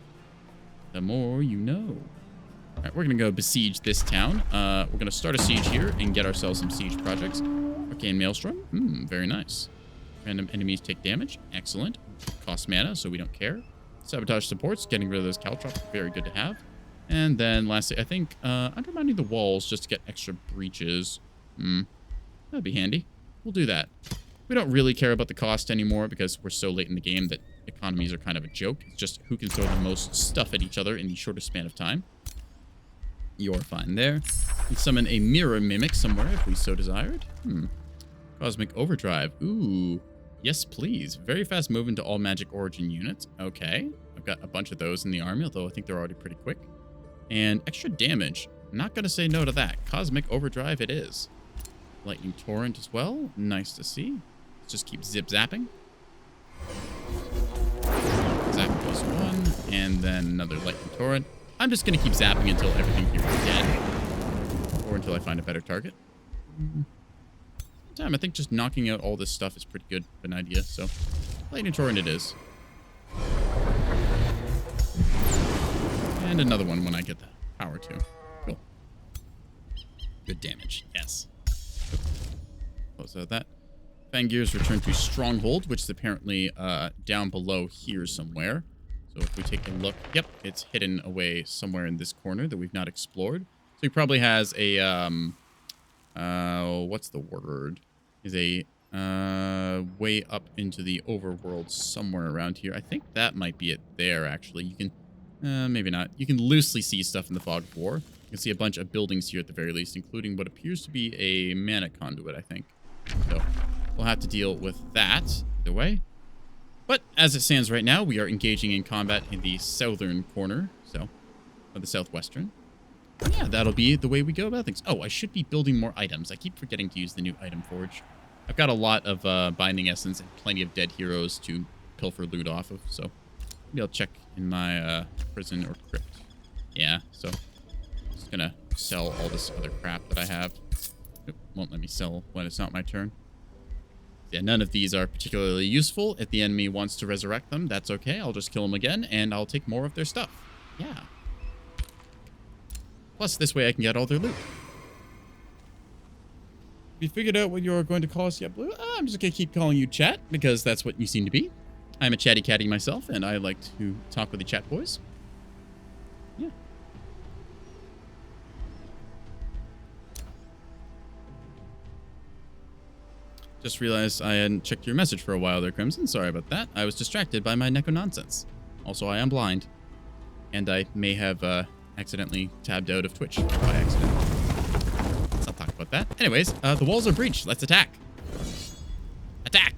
The more you know. All right, we're going to go besiege this town. We're going to start a siege here and get ourselves some siege projects. Arcane Maelstrom. Very nice. Random enemies take damage. Excellent. Cost mana, so we don't care. Sabotage supports, getting rid of those caltrops, very good to have. And then lastly, I think undermining the walls just to get extra breaches. That'd be handy. We'll do that. We don't really care about the cost anymore because we're so late in the game that economies are kind of a joke. It's just who can throw the most stuff at each other in the shortest span of time. You're fine there. We can summon a mirror mimic somewhere if we so desired. Cosmic Overdrive. Ooh. Yes, please. Very fast move into all magic origin units. Okay. I've got a bunch of those in the army, although I think they're already pretty quick. And extra damage. Not going to say no to that. Cosmic Overdrive it is. Lightning Torrent as well. Nice to see. Let's just keep zip-zapping. Zap plus 1. And then another Lightning Torrent. I'm just going to keep zapping until everything here is dead. Or until I find a better target. I think just knocking out all this stuff is pretty good of an idea, so Lightning Torrent it is. And another one when I get the power to. Cool. Good damage, yes. Close out that. Fangir's return to Stronghold, which is apparently down below here somewhere. So if we take a look, yep, it's hidden away somewhere in this corner that we've not explored. So he probably has a what's the word? Is a way up into the overworld somewhere around here. I think that might be it there, actually. You can, maybe not. You can loosely see stuff in the Fog of War. You can see a bunch of buildings here at the very least, including what appears to be a mana conduit, I think. So we'll have to deal with that either way. But as it stands right now, we are engaging in combat in the southern corner, so, or the southwestern. Yeah, that'll be the way we go about things. Oh, I should be building more items. I keep forgetting to use the new item forge. I've got a lot of binding essence and plenty of dead heroes to pilfer loot off of, so maybe I'll check in my prison or crypt. Yeah, so I'm just gonna sell all this other crap that I have. Nope, won't let me sell when it's not my turn. Yeah, none of these are particularly useful. If the enemy wants to resurrect them, that's okay. I'll just kill them again, and I'll take more of their stuff. Yeah. Plus, this way I can get all their loot. you figured out what you're going to call us yet, Blue? I'm just going to keep calling you Chat, because that's what you seem to be. I'm a chatty catty myself, and I like to talk with the chat boys. Yeah. Just realized I hadn't checked your message for a while there, Crimson. Sorry about that. I was distracted by my Neko nonsense. Also, I am blind. And I may have accidentally tabbed out of Twitch by accident. Let's not talk about that. Anyways, the walls are breached. Let's attack. Attack!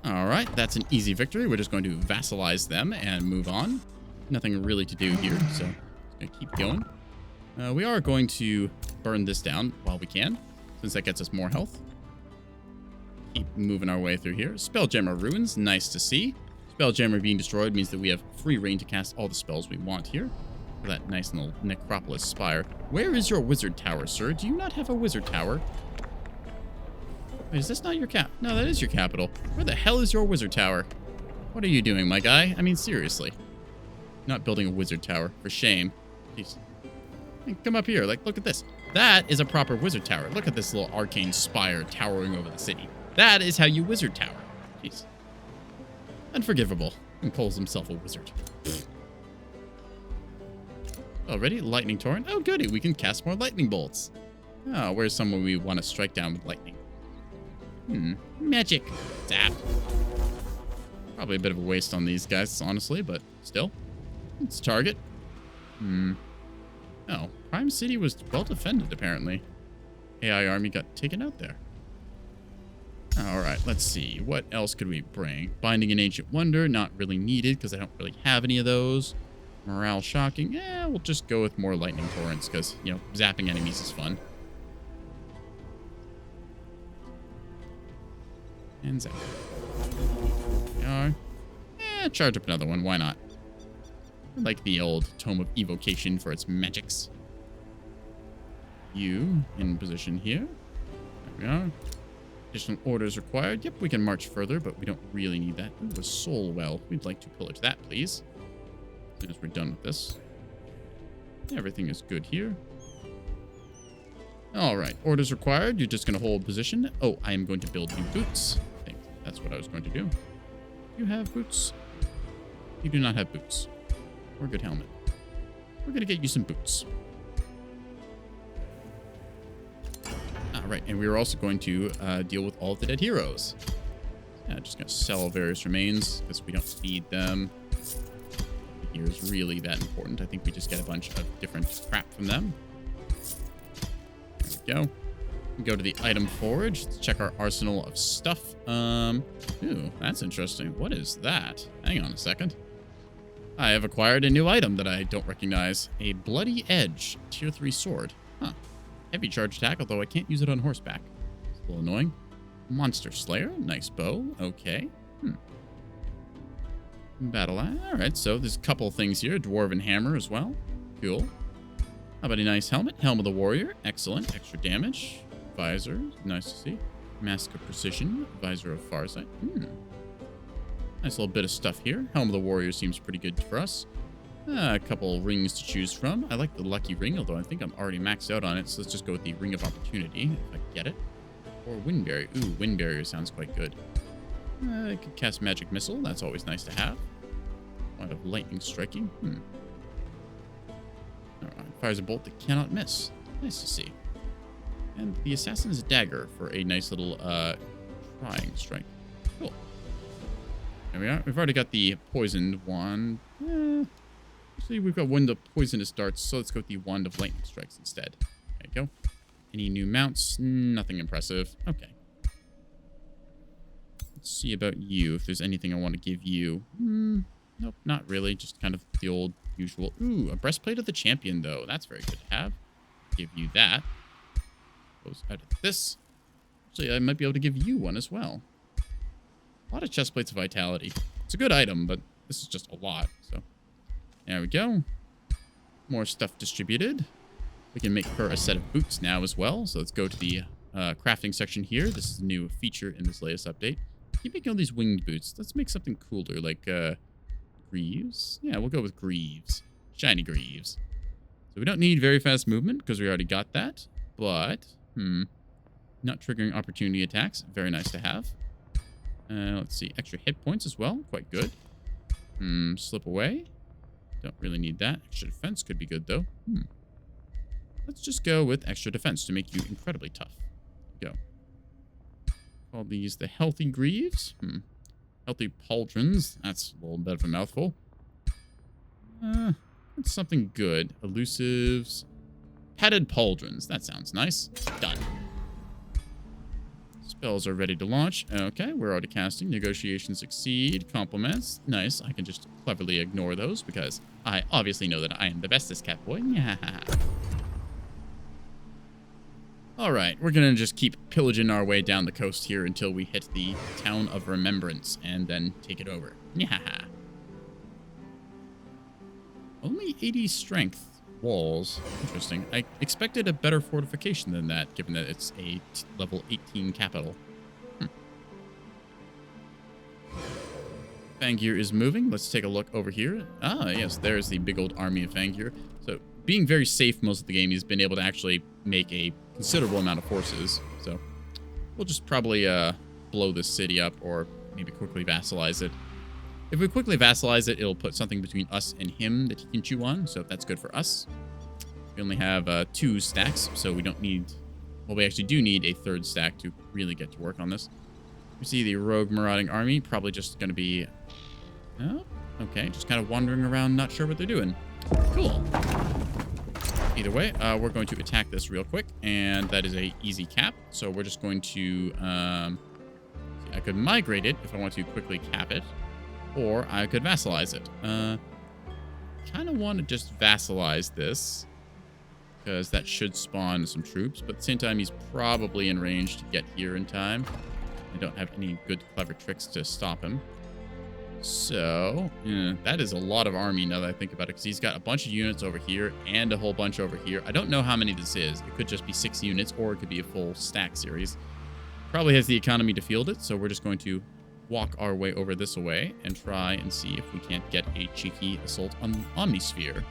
Alright, that's an easy victory. We're just going to vassalize them and move on. Nothing really to do here, so just going to keep going. We are going to burn this down while we can, since that gets us more health. Keep moving our way through here. Spelljammer ruins, nice to see. Spelljammer being destroyed means that we have free reign to cast all the spells we want here. For that nice little necropolis spire. Where is your wizard tower, sir? Do you not have a wizard tower? Wait, is this not your cap? No, that is your capital. Where the hell is your wizard tower? What are you doing, my guy? I mean, seriously. Not building a wizard tower. For shame. Jeez. Hey, come up here. Like, look at this. That is a proper wizard tower. Look at this little arcane spire towering over the city. That is how you wizard tower. Jeez. Unforgivable. And calls himself a wizard. Already? Lightning torrent? Oh, goody. We can cast more lightning bolts. Oh, where's someone we want to strike down with lightning? Magic. Zap. Probably a bit of a waste on these guys, honestly, but still. It's target. Oh, Prime City was well defended, apparently. AI army got taken out there. Alright, let's see. What else could we bring? Binding an Ancient Wonder, not really needed, because I don't really have any of those. Morale shocking. Yeah, we'll just go with more lightning torrents, because, you know, zapping enemies is fun. And zap. Charge up another one. Why not? I like the old Tome of Evocation for its magics. You in position here. There we are. Additional orders required. Yep, we can march further, but we don't really need that. Ooh, a soul well. We'd like to pillage that, please. As soon as we're done with this. Everything is good here. All right, orders required. You're just going to hold position. Oh, I am going to build you boots. I think that's what I was going to do. You have boots? You do not have boots. Or a good helmet. We're going to get you some boots. All right, and we are also going to deal with all of the dead heroes. Yeah, just going to sell various remains because we don't feed them. Here is really that important. I think we just get a bunch of different crap from them. There we go. Go to the item forge. Let's check our arsenal of stuff. Ooh, that's interesting. What is that? Hang on a second. I have acquired a new item that I don't recognize. A Bloody Edge, tier 3 sword. Huh. Heavy charge attack, although I can't use it on horseback. It's a little annoying. Monster Slayer, nice bow. Okay. Battle axe. All right, so there's a couple things here. Dwarven hammer as well. Cool. How about a nice helmet? Helm of the Warrior. Excellent. Extra damage. Visor. Nice to see. Mask of Precision. Visor of Farsight. Nice little bit of stuff here. Helm of the Warrior seems pretty good for us. A couple rings to choose from. I like the Lucky Ring, although I think I'm already maxed out on it, so let's just go with the Ring of Opportunity, if I can get it. Or Wind Barrier. Ooh, Wind Barrier sounds quite good. I could cast Magic Missile. That's always nice to have. A lot of lightning striking. Alright, fires a bolt that cannot miss. Nice to see. And the Assassin's Dagger for a nice little trying strike. Cool. There we are. We've already got the poisoned wand. Actually, we've got wand of poisonous darts, so let's go with the wand of lightning strikes instead. There you go. Any new mounts? Nothing impressive. Okay. Let's see about you, if there's anything I want to give you. Nope, not really. Just kind of the old usual. Ooh, a breastplate of the champion, though. That's very good to have. Give you that. Goes out of this. Actually, I might be able to give you one as well. A lot of chestplates of vitality. It's a good item, but this is just a lot. So there we go. More stuff distributed. We can make her a set of boots now as well. So let's go to the crafting section here. This is a new feature in this latest update. Keep making all these winged boots. Let's make something cooler, like greaves. Yeah, we'll go with greaves. Shiny Greaves. So we don't need very fast movement because we already got that. But, not triggering opportunity attacks. Very nice to have. Let's see. Extra hit points as well. Quite good. Slip away. Don't really need that. Extra defense could be good, though. Let's just go with extra defense to make you incredibly tough. Go. Call these the Healthy Greaves. Healthy Pauldrons. That's a little bit of a mouthful. That's something good. Elusives. Padded Pauldrons. That sounds nice. Done. Spells are ready to launch. Okay, we're already casting. Negotiations succeed. Compliments. Nice. I can just cleverly ignore those because I obviously know that I am the bestest Catboy. Alright, we're gonna just keep pillaging our way down the coast here until we hit the Town of Remembrance and then take it over. Only 80 strength walls. Interesting. I expected a better fortification than that, given that it's a level 18 capital. Fangir is moving. Let's take a look over here. Ah, yes, there's the big old army of Fangir. So, being very safe most of the game, he's been able to actually make a considerable amount of forces. So, we'll just probably blow this city up or maybe quickly vassalize it. If we quickly vassalize it, it'll put something between us and him that he can chew on, so that's good for us. We only have 2 stacks, so we don't need... Well, we actually do need a 3rd stack to really get to work on this. We see the rogue marauding army, probably just going to be... Oh, okay, just kind of wandering around, not sure what they're doing. Cool. Either way, we're going to attack this real quick, and that is a easy cap, so we're just going to... I could migrate it if I want to quickly cap it. Or I could vassalize it. Kind of want to just vassalize this. Because that should spawn some troops. But at the same time, he's probably in range to get here in time. I don't have any good, clever tricks to stop him. So, that is a lot of army now that I think about it. Because he's got a bunch of units over here and a whole bunch over here. I don't know how many this is. It could just be 6 units or it could be a full stack series. Probably has the economy to field it. So we're just going to walk our way over this way and try and see if we can't get a cheeky assault on Omnisphere.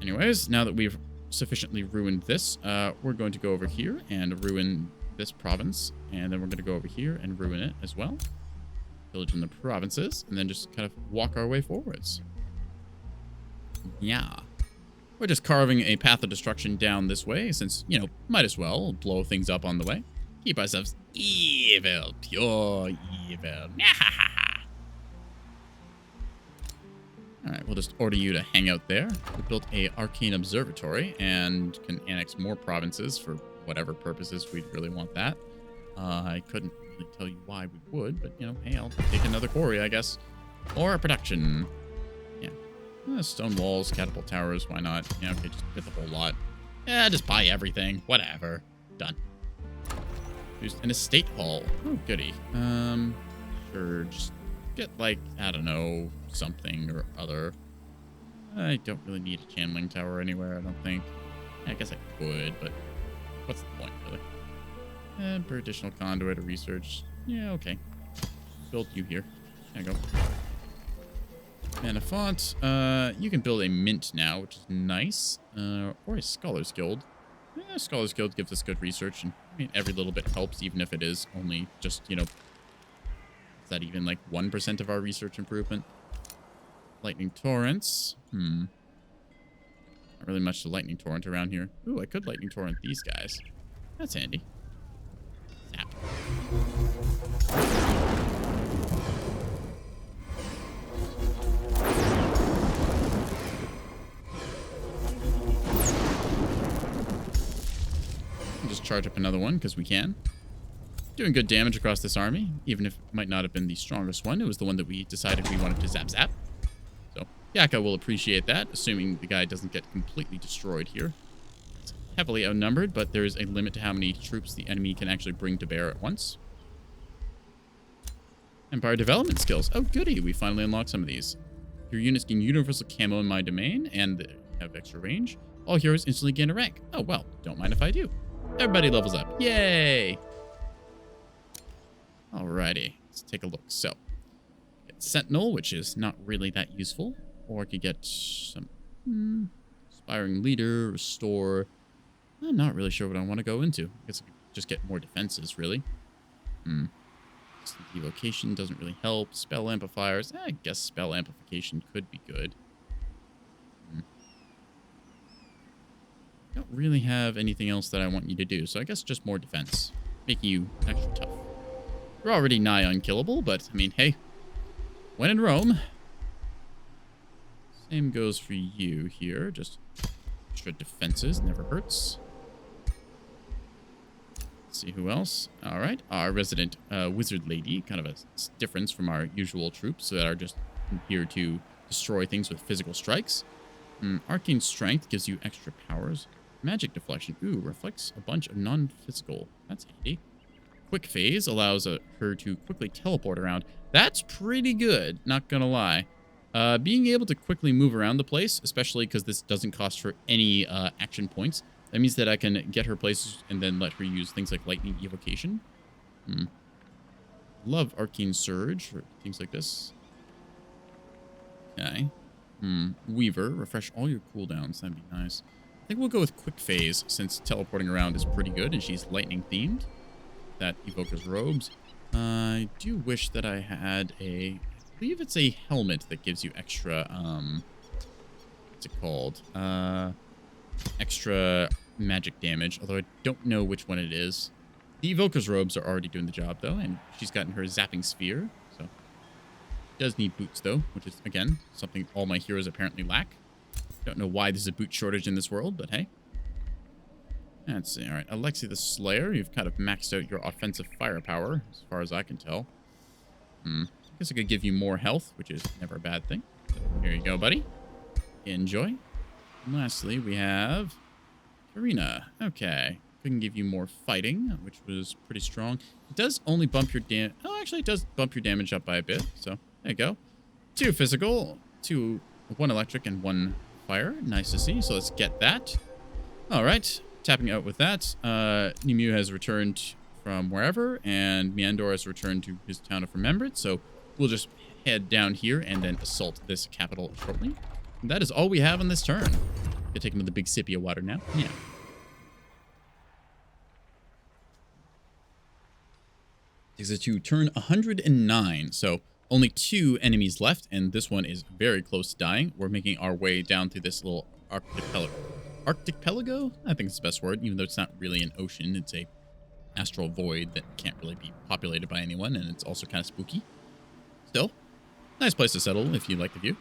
Anyways, now that we've sufficiently ruined this, we're going to go over here and ruin this province, and then we're going to go over here and ruin it as well. Pillage in the provinces, and then just kind of walk our way forwards. Yeah. We're just carving a path of destruction down this way, since, you know, might as well blow things up on the way. Keep ourselves evil, pure evil. Alright, we'll just order you to hang out there. We built a arcane observatory and can annex more provinces for whatever purposes we'd really want that. I couldn't really tell you why we would, but, you know, hey, I'll take another quarry, I guess. Or production. Yeah. Stone walls, catapult towers, why not? Yeah, okay, just get the whole lot. Yeah, just buy everything. Whatever. Done. There's an estate hall. Oh, goody. Sure, just get, like, I don't know, something or other. I don't really need a channeling tower anywhere, I don't think. I guess I could, but what's the point, really? And for additional conduit or research, yeah, okay. Build you here. There you go. And a font. You can build a mint now, which is nice. Or a Scholars Guild. Yeah, Scholars Guild gives us good research, and I mean, every little bit helps, even if it is only just, you know, is that even like 1% of our research improvement? Lightning Torrents. Not really much to Lightning Torrent around here. Ooh, I could Lightning Torrent these guys. That's handy. Zap. Just charge up another one because we can. Doing good damage across this army, even if it might not have been the strongest one. It was the one that we decided we wanted to zap zap. So Yaka will appreciate that, assuming the guy doesn't get completely destroyed here. It's heavily outnumbered, but there is a limit to how many troops the enemy can actually bring to bear at once. Empire development skills. Oh, goody. We finally unlocked some of these. Your units gain universal camo in my domain and have extra range. All heroes instantly gain a rank. Oh, well, don't mind if I do. Everybody levels up. Yay! Alrighty, let's take a look. So, Sentinel, which is not really that useful. Or I could get some Inspiring Leader, Restore. I'm not really sure what I want to go into. I guess I could just get more defenses, really. Evocation doesn't really help. Spell Amplifiers. I guess Spell Amplification could be good. Don't really have anything else that I want you to do, so I guess just more defense. Making you extra tough. You're already nigh unkillable, but, I mean, hey. When in Rome. Same goes for you here. Just extra defenses. Never hurts. Let's see who else. All right. Our resident wizard lady. Kind of a difference from our usual troops that are just here to destroy things with physical strikes. Arcane Strength gives you extra powers. Magic Deflection. Ooh, reflects a bunch of non-physical. That's handy. Quick Phase allows her to quickly teleport around. That's pretty good, not gonna lie. Being able to quickly move around the place, especially because this doesn't cost her any action points, that means that I can get her places and then let her use things like Lightning Evocation. Love Arcane Surge for things like this. Okay. Weaver, refresh all your cooldowns. That'd be nice. I think we'll go with Quick Phase, since teleporting around is pretty good, and she's lightning themed. That Evoker's Robes. I do wish that I had I believe it's a helmet that gives you extra, what's it called? Extra magic damage, although I don't know which one it is. The Evoker's Robes are already doing the job, though, and she's gotten her Zapping Sphere, so. Does need boots, though, which is, again, something all my heroes apparently lack. Don't know why there's a boot shortage in this world, but hey. Let's see. All right, Alexi the Slayer, you've kind of maxed out your offensive firepower, as far as I can tell. I guess I could give you more health, which is never a bad thing. So here you go, buddy. Enjoy. And lastly, we have Karina. Okay. Couldn't give you more fighting, which was pretty strong. It does only bump your damage. Oh, actually, it does bump your damage up by a bit. So there you go. 2 physical, 1 electric, and 1 fire. Nice to see. So let's get that. All right. Tapping out with that. Nimu has returned from wherever, and Meandor has returned to his town of Remembrance. So we'll just head down here and then assault this capital shortly. And that is all we have on this turn. Gonna take another big sippy of water now. Yeah. Takes us to turn 109. So only 2 enemies left, and this one is very close to dying. We're making our way down through this little archipelago? I think it's the best word, even though it's not really an ocean. It's a astral void that can't really be populated by anyone, and it's also kind of spooky. Still, nice place to settle if you like the view.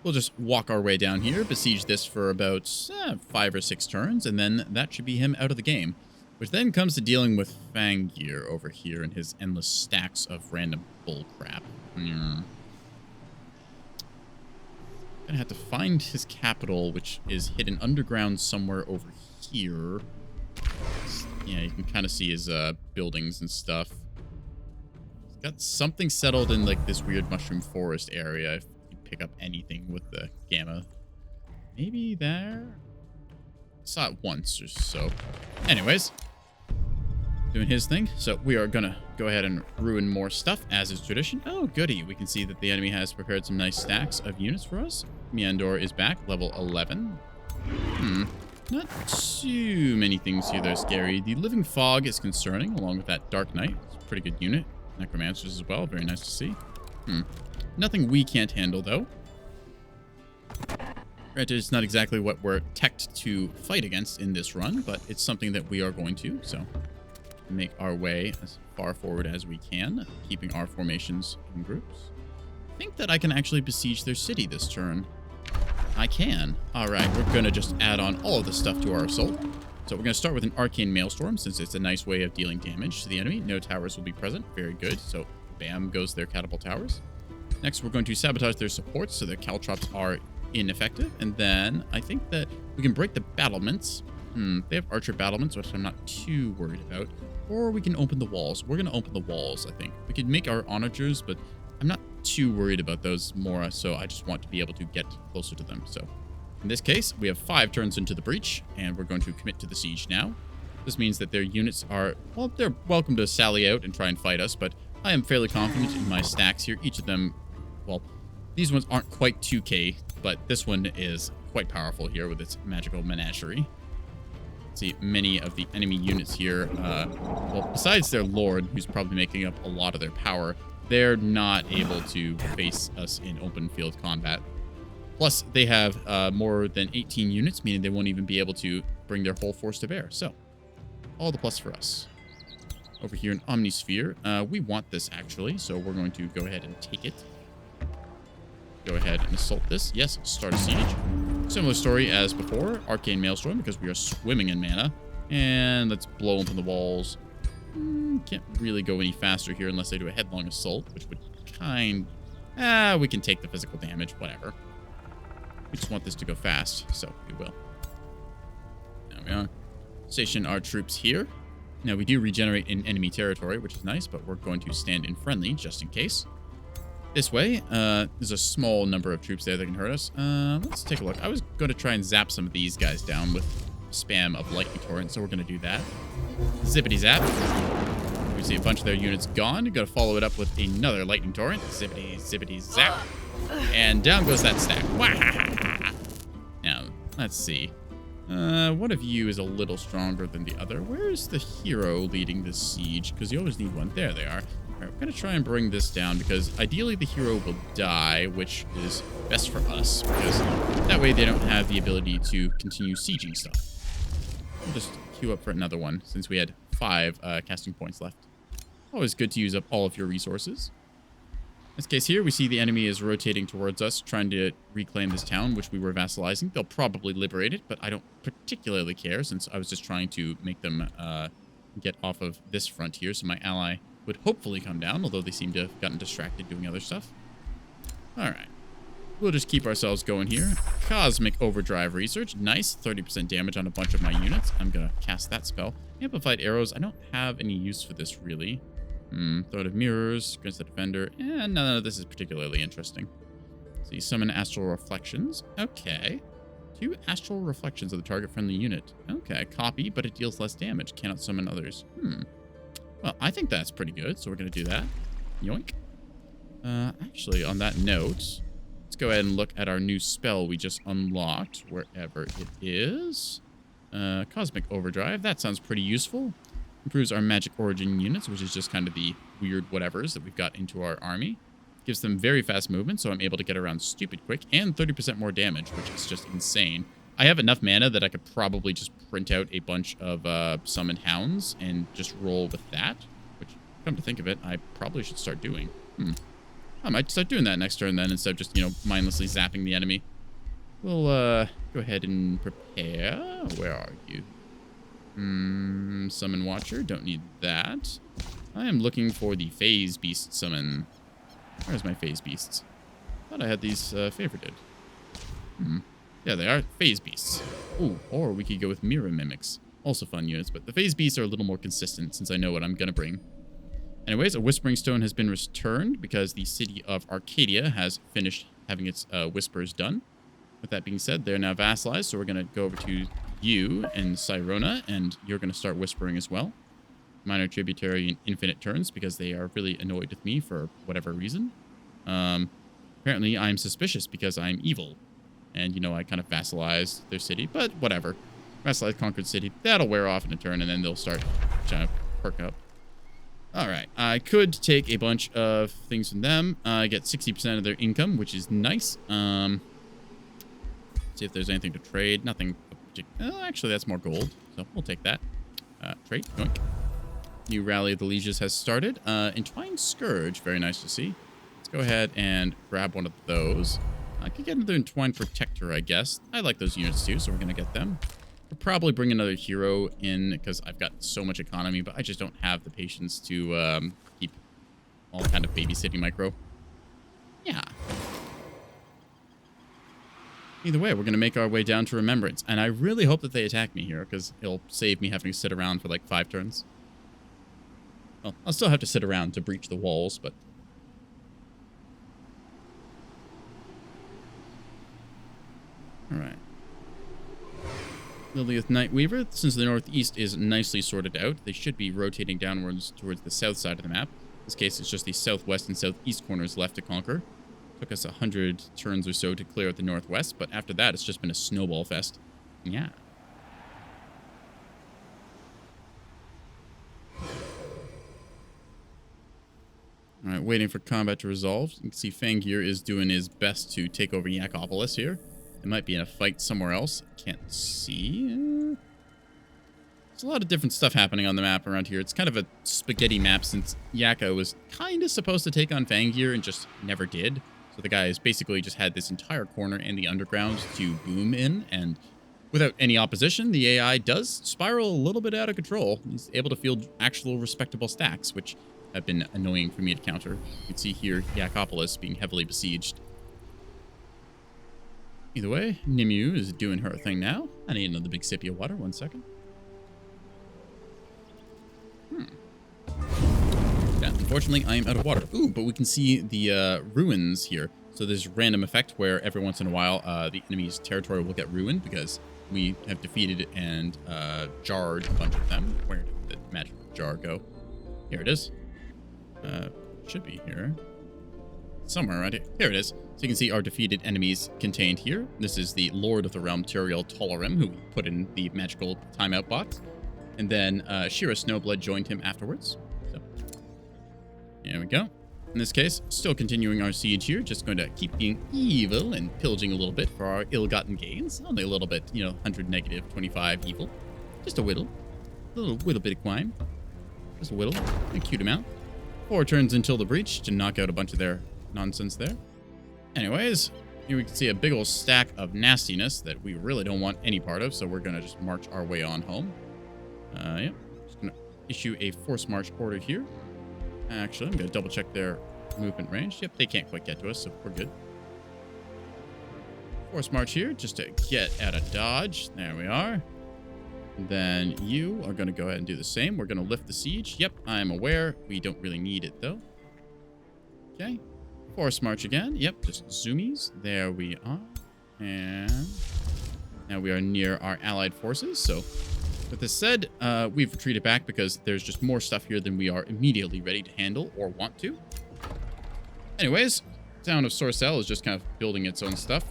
We'll just walk our way down here, besiege this for about 5 or 6 turns, and then that should be him out of the game. Which then comes to dealing with Fangir over here and his endless stacks of random bullcrap. Gonna have to find his capital, which is hidden underground somewhere over here. Yeah, you can kind of see his buildings and stuff. He's got something settled in like this weird mushroom forest area. If you pick up anything with the gamma. Maybe there? Saw it once or so. Anyways, doing his thing. So we are gonna go ahead and ruin more stuff, as is tradition. Oh, goody. We can see that the enemy has prepared some nice stacks of units for us. Meandor is back, level 11. Not too many things here that are scary. The Living Fog is concerning, along with that Dark Knight. It's a pretty good unit. Necromancers as well. Very nice to see. Nothing we can't handle, though. Granted, it's not exactly what we're teched to fight against in this run, but it's something that we are going to, so make our way as far forward as we can, keeping our formations in groups. I think that I can actually besiege their city this turn. I can. All right, we're going to just add on all of the stuff to our assault. So we're going to start with an Arcane Maelstrom, since it's a nice way of dealing damage to the enemy. No towers will be present. Very good. So bam goes their catapult towers. Next, we're going to sabotage their supports so their caltrops are ineffective, and then I think that we can break the battlements. They have archer battlements, which I'm not too worried about. Or we can open the walls. We're going to open the walls, I think. We could make our onagers, but I'm not too worried about those more, so I just want to be able to get closer to them. So in this case, we have 5 turns into the breach, and we're going to commit to the siege now. This means that their units are, well, they're welcome to sally out and try and fight us, but I am fairly confident in my stacks here. Each of them, well, These ones aren't quite 2k, but this one is quite powerful here with its magical menagerie. See, many of the enemy units here, well, besides their lord, who's probably making up a lot of their power, they're not able to face us in open field combat. Plus, they have more than 18 units, meaning they won't even be able to bring their whole force to bear. So, all the plus for us. Over here in Omnisphere, we want this, actually, so we're going to go ahead and take it. Go ahead and assault this. Yes, start a siege. Similar story as before, Arcane Maelstrom, because we are swimming in mana. And let's blow open the walls. Can't really go any faster here unless I do a headlong assault, which would we can take the physical damage, whatever. We just want this to go fast, so we will. There we are. Station our troops here. Now, we do regenerate in enemy territory, which is nice, but we're going to stand in friendly, just in case. This way, there's a small number of troops there that can hurt us. Let's take a look. I was going to try and zap some of these guys down with spam of lightning torrent, so we're going to do that. Zippity zap. We see a bunch of their units gone. Got to follow it up with another lightning torrent. Zippity, zippity zap. And down goes that stack. Now, let's see. One of you is a little stronger than the other. Where's the hero leading this siege? Because you always need one. There they are. All right, we're going to try and bring this down because ideally the hero will die, which is best for us because that way they don't have the ability to continue sieging stuff. We'll just queue up for another one since we had 5 casting points left. Always good to use up all of your resources. In this case here, we see the enemy is rotating towards us, trying to reclaim this town, which we were vassalizing. They'll probably liberate it, but I don't particularly care since I was just trying to make them get off of this front here, so my ally would hopefully come down, although they seem to have gotten distracted doing other stuff. All right. We'll just keep ourselves going here. Cosmic Overdrive Research. Nice. 30% damage on a bunch of my units. I'm going to cast that spell. Amplified Arrows. I don't have any use for this, really. Throat of Mirrors. Against the Defender. And none of this is particularly interesting. See, summon Astral Reflections. Okay. 2 Astral Reflections of the target friendly unit. Okay. Copy, but it deals less damage. Cannot summon others. Well, I think that's pretty good, so we're going to do that. Yoink. Actually, on that note, let's go ahead and look at our new spell we just unlocked, wherever it is. Cosmic Overdrive. That sounds pretty useful. Improves our magic origin units, which is just kind of the weird whatevers that we've got into our army. Gives them very fast movement, so I'm able to get around stupid quick, and 30% more damage, which is just insane. I have enough mana that I could probably just print out a bunch of summoned hounds and just roll with that, which, come to think of it, I probably should start doing. I might start doing that next turn then, instead of just, mindlessly zapping the enemy. We'll go ahead and prepare. Where are you? Summon Watcher. Don't need that. I am looking for the Phase Beast summon. Where's my Phase Beasts? Thought I had these favorited. Yeah, they are Phase Beasts. Ooh, or we could go with Mirror Mimics. Also fun units, but the Phase Beasts are a little more consistent since I know what I'm going to bring. Anyways, a Whispering Stone has been returned because the city of Arcadia has finished having its whispers done. With that being said, they're now vassalized, so we're going to go over to you and Sirona, and you're going to start whispering as well. Minor Tributary and Infinite Turns because they are really annoyed with me for whatever reason. Apparently, I'm suspicious because I'm evil. And, I kind of vassalized their city, but whatever. Vassalized Conquered City. That'll wear off in a turn, and then they'll start trying to perk up. All right. I could take a bunch of things from them. I get 60% of their income, which is nice. See if there's anything to trade. Nothing particular. Oh, actually, that's more gold, so we'll take that. Trade. Yoink. New Rally of the Lieges has started. Entwined Scourge. Very nice to see. Let's go ahead and grab one of those. I could get another Entwined Protector, I guess. I like those units too, so we're going to get them. We'll probably bring another hero in because I've got so much economy, but I just don't have the patience to keep all kind of babysitting micro. Yeah. Either way, we're going to make our way down to Remembrance, and I really hope that they attack me here because it'll save me having to sit around for like 5 turns. Well, I'll still have to sit around to breach the walls, but... Alright. Lilith Nightweaver, since the northeast is nicely sorted out, they should be rotating downwards towards the south side of the map. In this case, it's just the southwest and southeast corners left to conquer. Took us 100 turns or so to clear out the northwest, but after that, it's just been a snowball fest. Yeah. All right, waiting for combat to resolve. You can see Fangir is doing his best to take over Yakopolis here. It might be in a fight somewhere else. Can't see. There's a lot of different stuff happening on the map around here. It's kind of a spaghetti map since Yakko was kind of supposed to take on Fangir and just never did. So the guy has basically just had this entire corner and the underground to boom in, and without any opposition, the AI does spiral a little bit out of control. He's able to field actual respectable stacks, which have been annoying for me to counter. You can see here Yakopolis being heavily besieged. Either way, Nimue is doing her thing now. I need another big sip of water. 1 second. Yeah, unfortunately, I am out of water. Ooh, but we can see the ruins here. So there's a random effect where every once in a while the enemy's territory will get ruined because we have defeated and jarred a bunch of them. Where did the magic jar go? Here it is. Should be here. Somewhere around here. Here it is. So you can see our defeated enemies contained here. This is the Lord of the Realm, Turiel Tolarim, who we put in the magical timeout box. And then Shira Snowblood joined him afterwards. So, here we go. In this case, still continuing our siege here. Just going to keep being evil and pillaging a little bit for our ill-gotten gains. Only a little bit, 100 negative 25 evil. Just a whittle. A little bit of crime. Just a whittle. A cute amount. 4 turns until the breach to knock out a bunch of their nonsense there. Anyways, here we can see a big old stack of nastiness that we really don't want any part of, so we're going to just march our way on home. Yep. Just going to issue a force march order here. Actually, I'm going to double check their movement range. Yep, they can't quite get to us, so we're good. Force march here just to get out of dodge. There we are. Then you are going to go ahead and do the same. We're going to lift the siege. Yep, I'm aware. We don't really need it, though. Okay. Force march again. Yep, just zoomies. There we are. And now we are near our allied forces. So with this said, we've retreated back because there's just more stuff here than we are immediately ready to handle or want to. Anyways, Town of Sorcel is just kind of building its own stuff.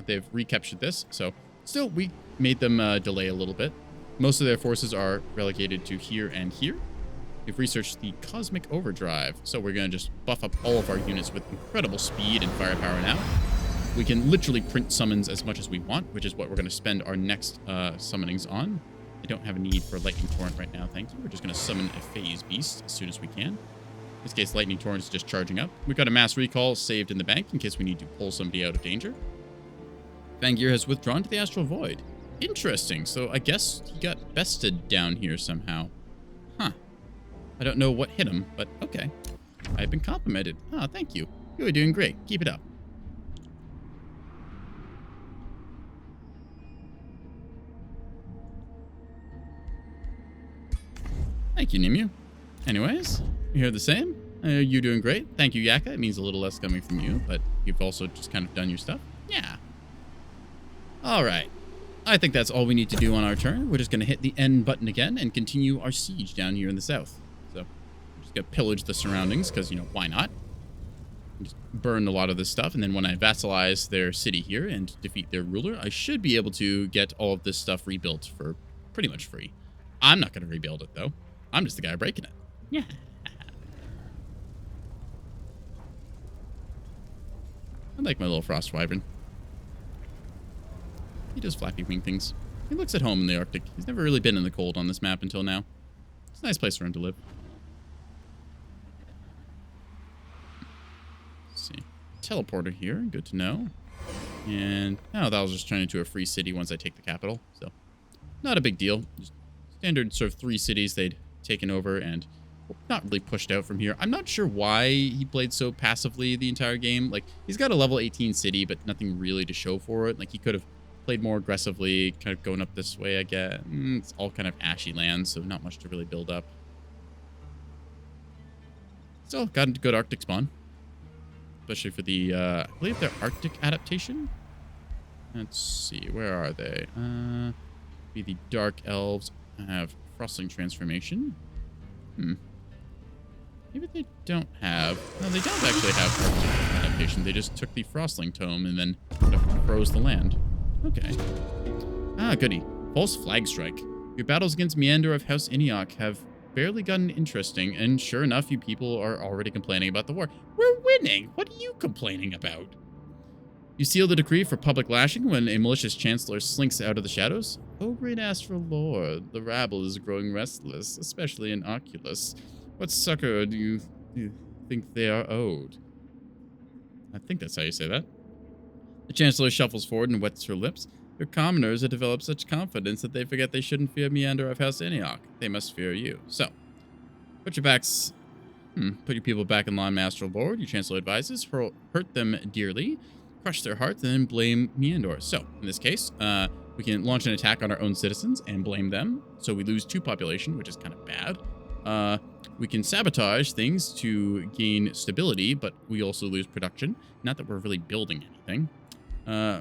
They've recaptured this. So still, we made them delay a little bit. Most of their forces are relegated to here and here. We've researched the Cosmic Overdrive, so we're going to just buff up all of our units with incredible speed and firepower now. We can literally print summons as much as we want, which is what we're going to spend our next summonings on. I don't have a need for Lightning Torrent right now, thank you. We're just going to summon a Phase Beast as soon as we can. In this case, Lightning Torrent is just charging up. We've got a Mass Recall saved in the bank in case we need to pull somebody out of danger. Fangir has withdrawn to the Astral Void. Interesting. So I guess he got bested down here somehow. Huh. I don't know what hit him, but okay. I've been complimented. Ah, thank you. You are doing great. Keep it up. Thank you, Nimue. Anyways, you hear the same. You're doing great. Thank you, Yaka. It means a little less coming from you, but you've also just kind of done your stuff. Yeah. All right. I think that's all we need to do on our turn. We're just going to hit the N button again and continue our siege down here in the south. So we're just going to pillage the surroundings because, why not? Just burn a lot of this stuff. And then when I vassalize their city here and defeat their ruler, I should be able to get all of this stuff rebuilt for pretty much free. I'm not going to rebuild it, though. I'm just the guy breaking it. Yeah. I like my little frost wyvern. He does flappy wing things. He looks at home in the Arctic. He's never really been in the cold on this map until now. It's a nice place for him to live. Let's see. Teleporter here. Good to know. And now that was just turn into a free city once I take the capital. So, not a big deal. Just standard sort of 3 cities they'd taken over and not really pushed out from here. I'm not sure why he played so passively the entire game. Like, he's got a level 18 city, but nothing really to show for it. Like, he could have played more aggressively, kind of going up this way, I guess. It's all kind of ashy land, so not much to really build up. Still, got a good Arctic spawn. Especially for the, I believe their Arctic adaptation? Let's see, where are they? Be the Dark Elves have Frostling Transformation. Maybe they don't have... No, they don't actually have Arctic location. They just took the Frostling Tome and then froze the land. Okay. Ah, goody. False flag strike. Your battles against Meander of House Iniok have barely gotten interesting, and sure enough, you people are already complaining about the war. We're winning! What are you complaining about? You seal the decree for public lashing when a malicious chancellor slinks out of the shadows? Oh, great astral lord, the rabble is growing restless, especially in Oculus. What succor do you think they are owed? I think that's how you say that. The chancellor shuffles forward and wets her lips. Your commoners have developed such confidence that they forget they shouldn't fear Meander of House Iniok. They must fear you. So, put your people back in line, Master Lord. Your chancellor advises. Hurt them dearly, crush their hearts, and then blame Meander. So, in this case, we can launch an attack on our own citizens and blame them. So we lose 2 population, which is kind of bad. We can sabotage things to gain stability, but we also lose production. Not that we're really building anything.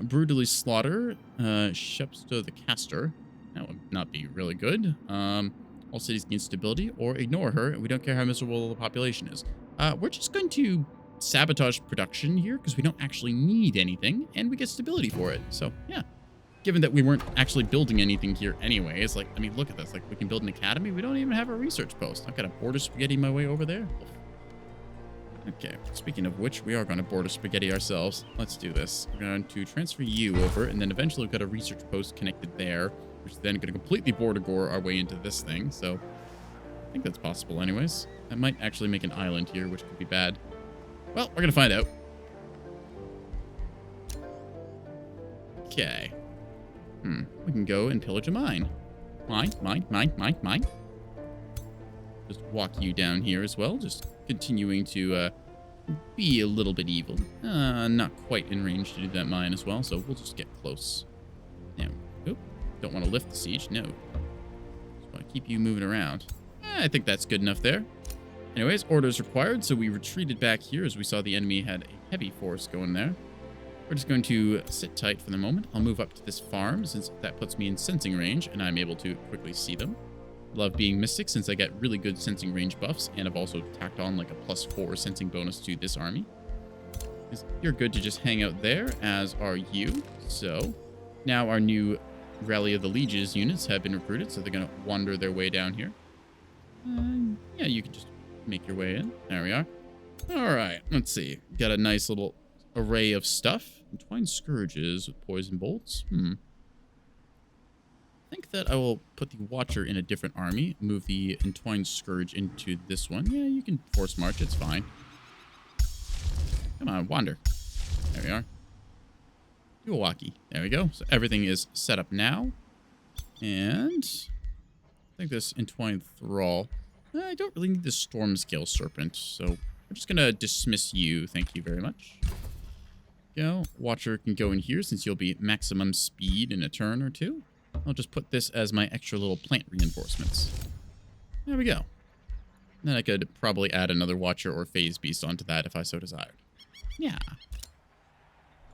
Brutally slaughter Shepsta the Caster. That would not be really good. All cities gain stability, or ignore her. We don't care how miserable the population is. We're just going to sabotage production here because we don't actually need anything, and we get stability for it. So, yeah. Given that we weren't actually building anything here anyway, it's like, I mean, look at this. Like, we can build an academy. We don't even have a research post. I've got to border spaghetti my way over there. Okay, speaking of which, we are going to border spaghetti ourselves. Let's do this. We're going to transfer you over, and then eventually we've got a research post connected there, which is then going to completely border gore our way into this thing. So, I think that's possible anyways. I might actually make an island here, which could be bad. Well, we're going to find out. Okay. We can go and pillage a mine. Mine. Just walk you down here as well. Just continuing to be a little bit evil. Not quite in range to do that mine as well, so we'll just get close. Now, don't want to lift the siege. No. Just want to keep you moving around. I think that's good enough there. Anyways, orders required, so we retreated back here as we saw the enemy had a heavy force going there. We're just going to sit tight for the moment. I'll move up to this farm since that puts me in sensing range and I'm able to quickly see them. Love being Mystic since I get really good sensing range buffs, and I've also tacked on like a +4 sensing bonus to this army. You're good to just hang out there, as are you. So now our new Rally of the Lieges units have been recruited, so they're going to wander their way down here. Yeah, you can just make your way in. There we are. All right, let's see. Got a nice little array of stuff. Entwined Scourges with poison bolts. I think that I will put the Watcher in a different army. Move the Entwined Scourge into this one. Yeah, you can force march. It's fine. Come on, wander. There we are. Do a walkie. There we go. So everything is set up now. And I think this Entwined Thrall. I don't really need the Storm Scale Serpent, so we're just going to dismiss you. Thank you very much. Go. Watcher can go in here since you'll be maximum speed in a turn or two. I'll just put this as my extra little plant reinforcements. There we go. Then I could probably add another Watcher or Phase Beast onto that if I so desired. Yeah.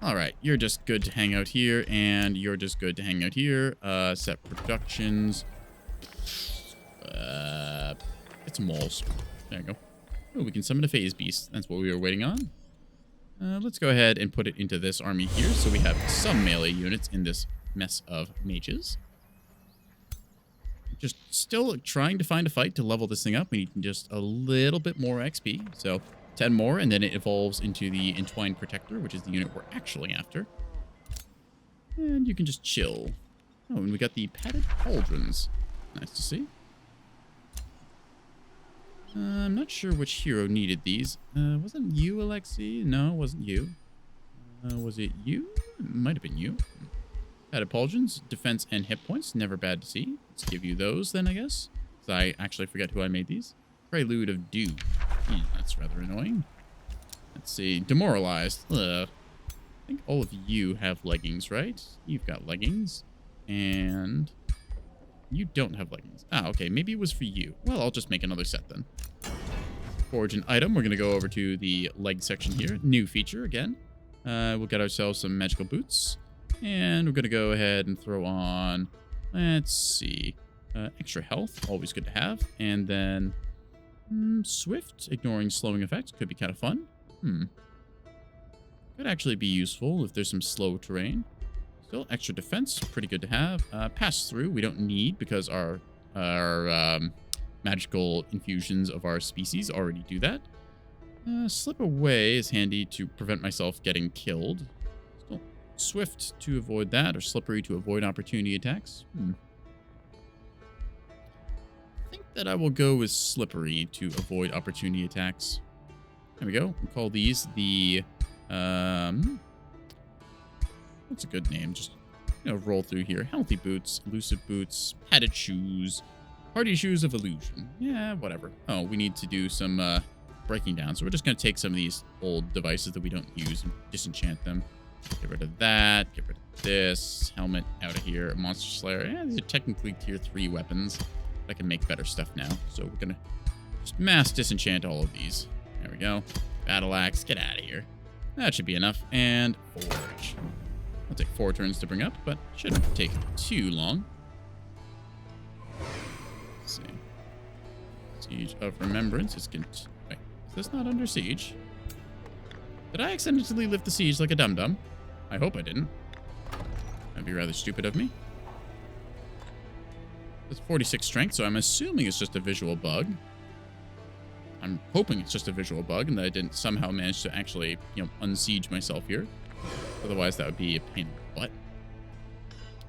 Alright, you're just good to hang out here, and you're just good to hang out here. Set productions. Get some walls. There you go. Oh, we can summon a Phase Beast. That's what we were waiting on. Let's go ahead and put it into this army here so we have some melee units in this mess of mages. Just still trying to find a fight to level this thing up. We need just a little bit more XP. So 10 more, and then it evolves into the Entwined Protector, which is the unit we're actually after. And you can just chill. Oh, and we got the Padded Pauldrons. Nice to see. I'm not sure which hero needed these. Wasn't you, Alexi? No, it wasn't you. Was it you? It might have been you. Padded Pauldrons, defense and hit points. Never bad to see. Let's give you those then, I guess. So I actually forget who I made these. Prelude of Dew. That's rather annoying. Let's see. Demoralized. I think all of you have leggings, right? You've got leggings. And you don't have leggings. Ah, okay. Maybe it was for you. Well, I'll just make another set then. Forge an item. We're going to go over to the leg section here. New feature again. We'll get ourselves some magical boots. And we're going to go ahead and throw on, let's see, extra health. Always good to have. And then Swift, ignoring slowing effects. Could be kind of fun. Could actually be useful if there's some slow terrain. Still, extra defense, pretty good to have. Pass through, we don't need because our magical infusions of our species already do that. Slip away is handy to prevent myself getting killed. Still, swift to avoid that, or slippery to avoid opportunity attacks. I think that I will go with slippery to avoid opportunity attacks. There we go. We'll call these the what's a good name? Just, you know, roll through here. Healthy boots, elusive boots, padded shoes, party shoes of illusion. Yeah, whatever. Oh, we need to do some breaking down. So we're just going to take some of these old devices that we don't use and disenchant them. Get rid of that. Get rid of this. Helmet out of here. Monster Slayer. Yeah, these are technically tier 3 weapons. I can make better stuff now. So we're going to just mass disenchant all of these. There we go. Battle Axe. Get out of here. That should be enough. And Forge. I'll take 4 turns to bring up, but shouldn't take too long. Let's see. Siege of Remembrance is Wait, is this not under siege? Did I accidentally lift the siege like a dum-dum? I hope I didn't. That'd be rather stupid of me. It's 46 strength, so I'm assuming it's just a visual bug. I'm hoping it's just a visual bug and that I didn't somehow manage to actually, you know, unsiege myself here. Otherwise, that would be a pain in the butt.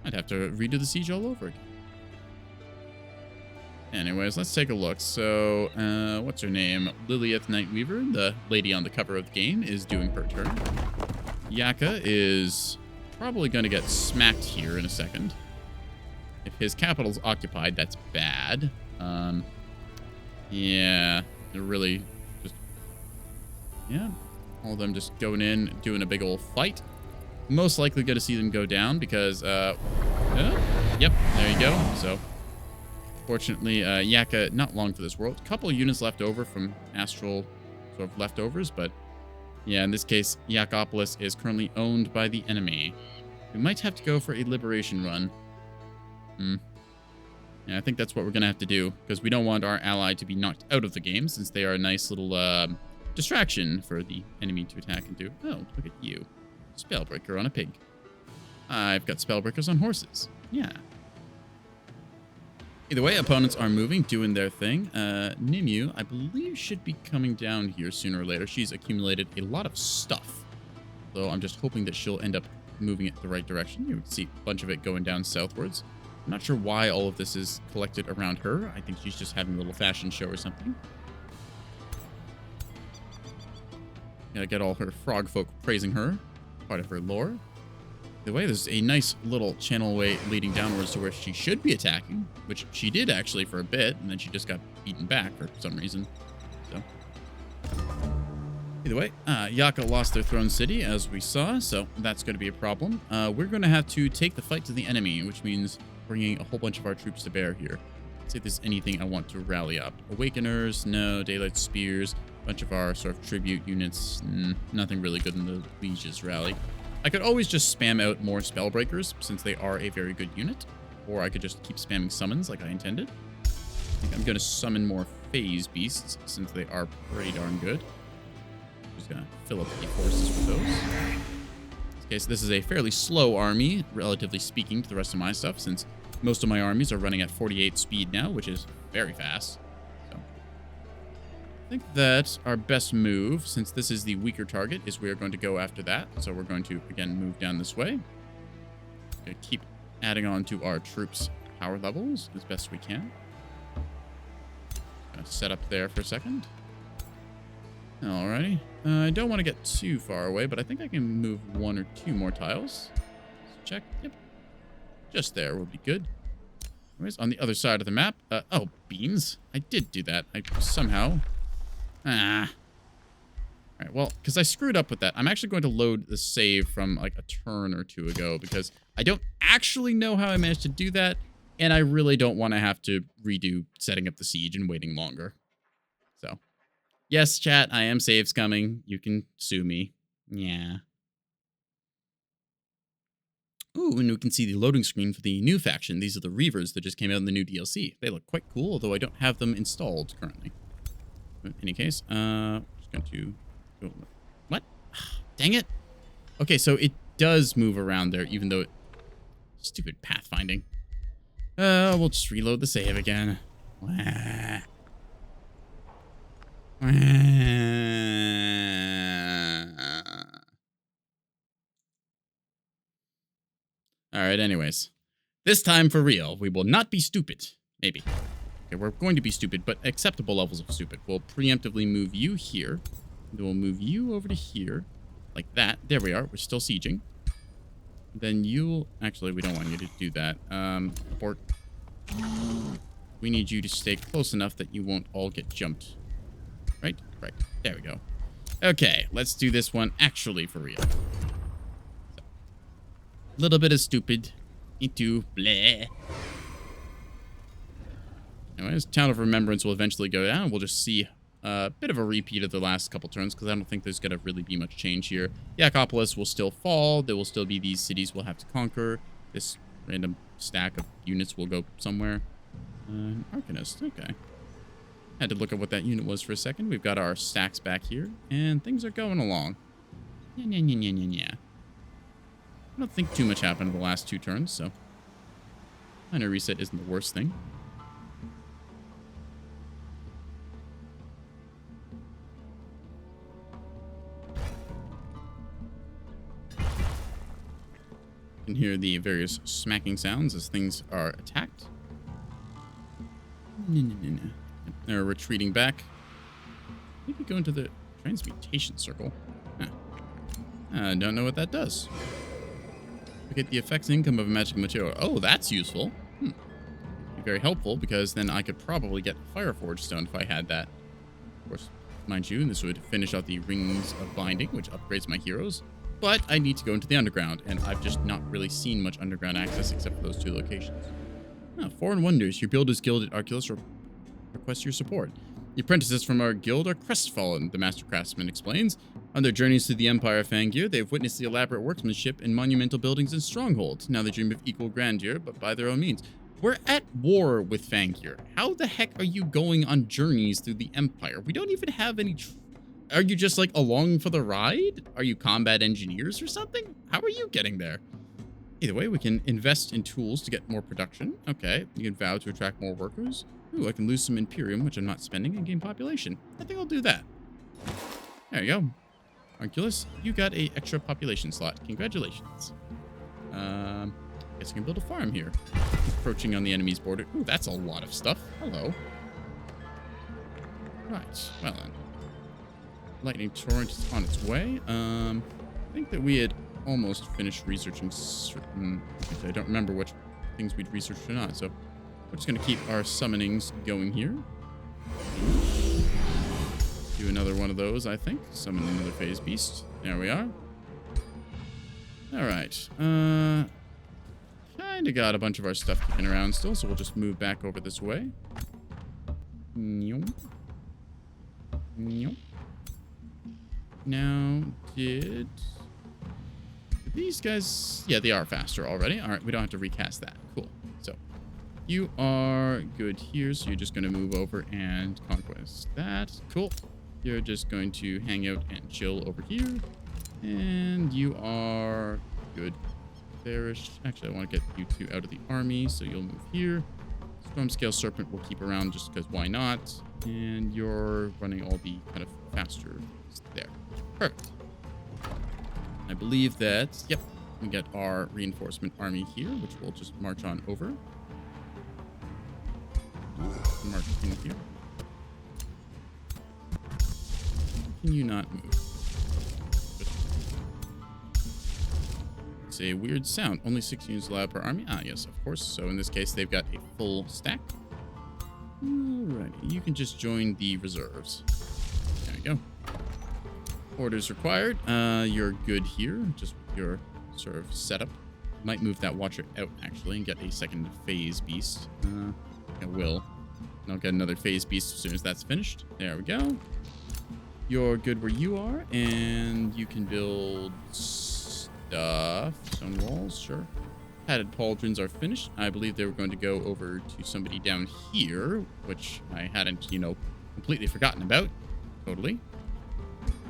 I'd have to redo the siege all over again. Anyways, let's take a look. So, what's her name? Lilith Nightweaver, the lady on the cover of the game, is doing her turn. Yaka is probably going to get smacked here in a second. If his capital's occupied, that's bad. Yeah, they're really just... Yeah, all of them just going in, doing a big old fight. Most likely going to see them go down because, yep, there you go. So, fortunately, Yaka, not long for this world. A couple of units left over from Astral sort of leftovers, but yeah, in this case, Yakopolis is currently owned by the enemy. We might have to go for a liberation run. Yeah, I think that's what we're going to have to do, because we don't want our ally to be knocked out of the game, since they are a nice little distraction for the enemy to attack into. Oh, look at you. Spellbreaker on a pig. I've got spellbreakers on horses. Yeah. Either way, opponents are moving, doing their thing. Nimue, I believe, should be coming down here sooner or later. She's accumulated a lot of stuff. So I'm just hoping that she'll end up moving it the right direction. You can see a bunch of it going down southwards. I'm not sure why all of this is collected around her. I think she's just having a little fashion show or something. Gotta get all her frog folk praising her. Part of her lore. The way, there's a nice little channel way leading downwards to where she should be attacking, which she did actually for a bit, and then she just got beaten back for some reason. So, either way, Yaka lost their throne city, as we saw, so that's going to be a problem. We're going to have to take the fight to the enemy, which means bringing a whole bunch of our troops to bear here. Let's see if there's anything I want to rally up. Awakeners, no. Daylight Spears, a bunch of our sort of tribute units, nothing really good in the Liege's rally. I could always just spam out more Spellbreakers, since they are a very good unit. Or I could just keep spamming summons like I intended. I think I'm going to summon more Phase Beasts, since they are pretty darn good. Just going to fill up the forces with those. Okay, so this is a fairly slow army, relatively speaking, to the rest of my stuff, since most of my armies are running at 48 speed now, which is very fast. So, I think that our best move, since this is the weaker target, is we are going to go after that. So we're going to, again, move down this way. Okay, keep adding on to our troops' power levels as best we can. Gonna set up there for a second. Alrighty. I don't want to get too far away, but I think I can move 1 or 2 more tiles. Let's check. Yep. Just there will be good. Anyways, on the other side of the map. Oh, beans. I did do that. I somehow... Alright, well, because I screwed up with that. I'm actually going to load the save from like a turn or 2 ago, because I don't actually know how I managed to do that, and I really don't want to have to redo setting up the siege and waiting longer. So... Yes, chat, I am saves coming. You can sue me. Yeah. Ooh, and we can see the loading screen for the new faction. These are the Reavers that just came out in the new DLC. They look quite cool, although I don't have them installed currently. But in any case, just going to go... What? Dang it. Okay, so it does move around there, even though stupid pathfinding. We'll just reload the save again. Wah. Wah. Alright, anyways. This time for real, we will not be stupid. Maybe. Okay, we're going to be stupid, but acceptable levels of stupid. We'll preemptively move you here. Then we'll move you over to here. Like that. There we are. We're still sieging. Then you'll... Actually, we don't want you to do that. Port. We need you to stay close enough that you won't all get jumped. Right? Right. There we go. Okay, let's do this one actually for real. So, little bit of stupid into bleh. Anyways, Town of Remembrance will eventually go down. We'll just see a bit of a repeat of the last couple turns, because I don't think there's going to really be much change here. The Acropolis will still fall. There will still be these cities we'll have to conquer. This random stack of units will go somewhere. Arcanist, okay. Had to look at what that unit was for a second. We've got our stacks back here, and things are going along. Yeah. I don't think too much happened in the last 2 turns, so minor reset isn't the worst thing. You can hear the various smacking sounds as things are attacked. They're retreating back. Maybe go into the transmutation circle. Huh. I don't know what that does. Look at the effects and income of a magical material. Oh, that's useful. Be very helpful, because then I could probably get Fireforge Stone if I had that. Of course, mind you, this would finish out the Rings of Binding, which upgrades my heroes. But I need to go into the underground, and I've just not really seen much underground access except for those 2 locations. Foreign Wonders. Your Builders Guild at Arculus requests your support. The apprentices from our guild are crestfallen, the Master Craftsman explains. On their journeys through the Empire of Fangir, they have witnessed the elaborate workmanship in monumental buildings and strongholds. Now they dream of equal grandeur, but by their own means. We're at war with Fangir. How the heck are you going on journeys through the Empire? We don't even have any... Are you just, like, along for the ride? Are you combat engineers or something? How are you getting there? Either way, we can invest in tools to get more production. Okay, you can vow to attract more workers. Ooh, I can lose some Imperium, which I'm not spending, and gain population. I think I'll do that. There you go. Arculus, you got a extra population slot. Congratulations. Guess I can build a farm here. Approaching on the enemy's border. Ooh, that's a lot of stuff. Hello. Right, well then. Lightning Torrent is on its way. I think that we had almost finished researching certain... I don't remember which things we'd researched or not, so we're just going to keep our summonings going here. Do another one of those, I think. Summon another phase beast. There we are. Alright. Kinda got a bunch of our stuff kicking around still, so we'll just move back over this way. Now, did these guys... Yeah, they are faster already. All right, we don't have to recast that. Cool. So, you are good here, so you're just going to move over and conquest that. Cool. You're just going to hang out and chill over here. And you are good there-ish. Actually, I want to get you 2 out of the army, so you'll move here. Stormscale Serpent we'll keep around just because why not? And you're running all the kind of faster there. Perfect. I believe that, yep, we get our reinforcement army here, which we'll just march on over. March in here. Can you not move? It's a weird sound. Only 6 units allowed per army. Ah, yes, of course. So in this case, they've got a full stack. Alrighty, you can just join the reserves. There we go. Orders required. You're good here. Just your sort of setup. Might move that Watcher out, actually, and get a second phase beast. I will. And I'll get another phase beast as soon as that's finished. There we go. You're good where you are, and you can build stuff. Stone walls, sure. Padded pauldrons are finished. I believe they were going to go over to somebody down here, which I hadn't, completely forgotten about. Totally.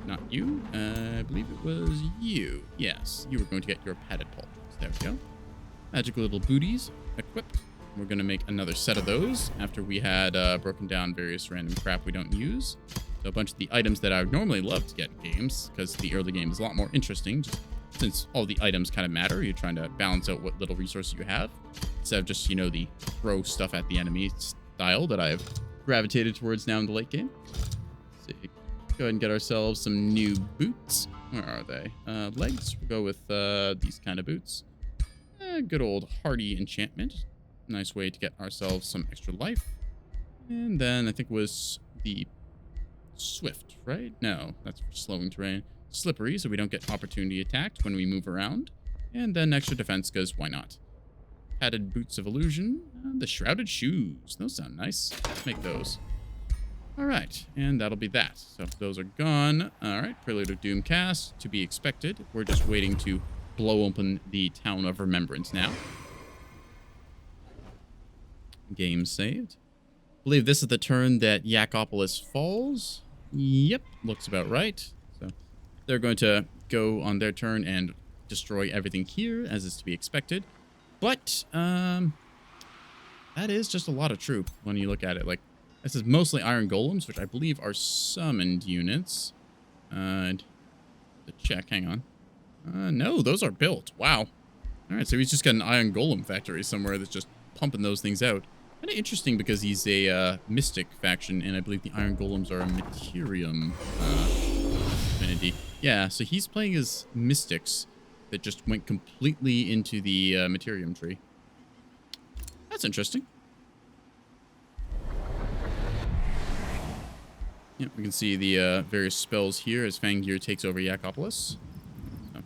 not you. I believe it was you. Yes, you were going to get your padded pulp. There we go. Magical little booties equipped. We're going to make another set of those after we had broken down various random crap we don't use. So a bunch of the items that I would normally love to get in games, because the early game is a lot more interesting, just since all the items kind of matter. You're trying to balance out what little resources you have, instead of just, you know, the throw stuff at the enemy style that I've gravitated towards now in the late game. Let's see. Go ahead and get ourselves some new boots. Where are they? Legs. We'll go with these kind of boots. Good old hardy enchantment. Nice way to get ourselves some extra life. And then I think it was the swift, right? No, that's for slowing terrain. Slippery, so we don't get opportunity attacked when we move around. And then extra defense, because why not? Padded boots of illusion. The shrouded shoes. Those sound nice. Let's make those. All right, and that'll be that. So those are gone. All right, Prelude of Doom cast, to be expected. We're just waiting to blow open the Town of Remembrance now. Game saved. I believe this is the turn that Yakopolis falls. Yep, looks about right. So they're going to go on their turn and destroy everything here, as is to be expected. But that is just a lot of troop when you look at it. Like, this is mostly Iron Golems, which I believe are summoned units. To check, hang on. No, those are built. Wow. All right, so he's just got an Iron Golem factory somewhere that's just pumping those things out. Kind of interesting because he's a Mystic faction, and I believe the Iron Golems are a Materium divinity. Yeah, so he's playing as Mystics that just went completely into the Materium tree. That's interesting. Yep, we can see the various spells here as Fangir takes over Yakopolis. So,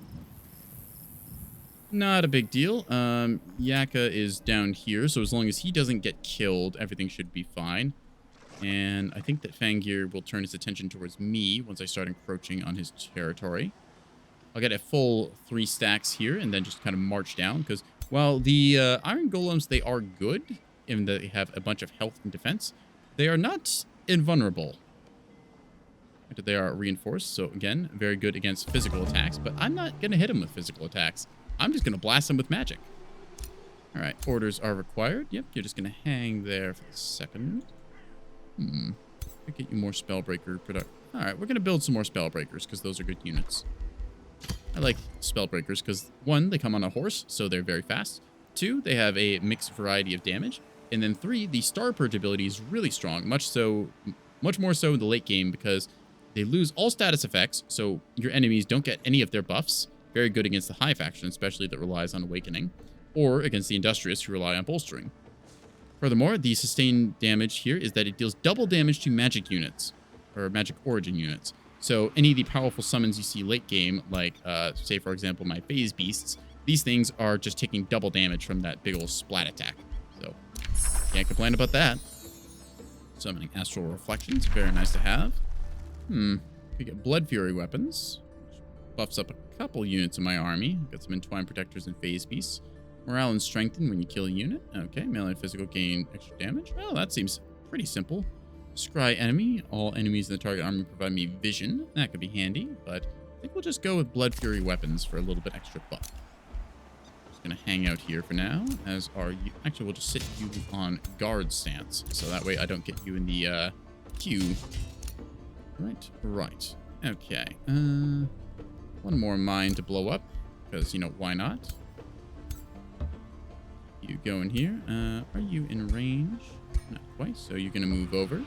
not a big deal. Yaka is down here, so as long as he doesn't get killed, everything should be fine. And I think that Fangir will turn his attention towards me once I start encroaching on his territory. I'll get a full 3 stacks here and then just kind of march down, because while the Iron Golems, they are good, in that they have a bunch of health and defense, they are not invulnerable. They are reinforced, so again, very good against physical attacks, but I'm not going to hit them with physical attacks. I'm just going to blast them with magic. All right, orders are required. Yep, you're just going to hang there for a second. I'll get you more Spellbreaker product. All right, we're going to build some more Spellbreakers, because those are good units. I like Spellbreakers because, 1, they come on a horse, so they're very fast. 2, they have a mixed variety of damage. And then 3, the Star Purge ability is really strong, much more so in the late game, because they lose all status effects, so your enemies don't get any of their buffs. Very good against the High faction, especially that relies on Awakening, or against the Industrious, who rely on Bolstering. Furthermore, the sustained damage here is that it deals double damage to magic units, or magic origin units. So any of the powerful summons you see late game, like, say, for example, my Phase Beasts, these things are just taking double damage from that big old splat attack. So, can't complain about that. Summoning Astral Reflections, very nice to have. We get Blood Fury weapons, which buffs up a couple units in my army. Got some Entwined Protectors and Phase Beasts. Morale and Strengthen when you kill a unit. Okay, melee and physical gain extra damage. Well, that seems pretty simple. Scry enemy. All enemies in the target army provide me vision. That could be handy, but I think we'll just go with Blood Fury weapons for a little bit extra buff. Just gonna hang out here for now, as are you. Actually, we'll just sit you on guard stance, so that way I don't get you in the queue. Right. Okay. One more mine to blow up, because, you know, why not? You go in here. Are you in range? Not quite, so you're going to move over.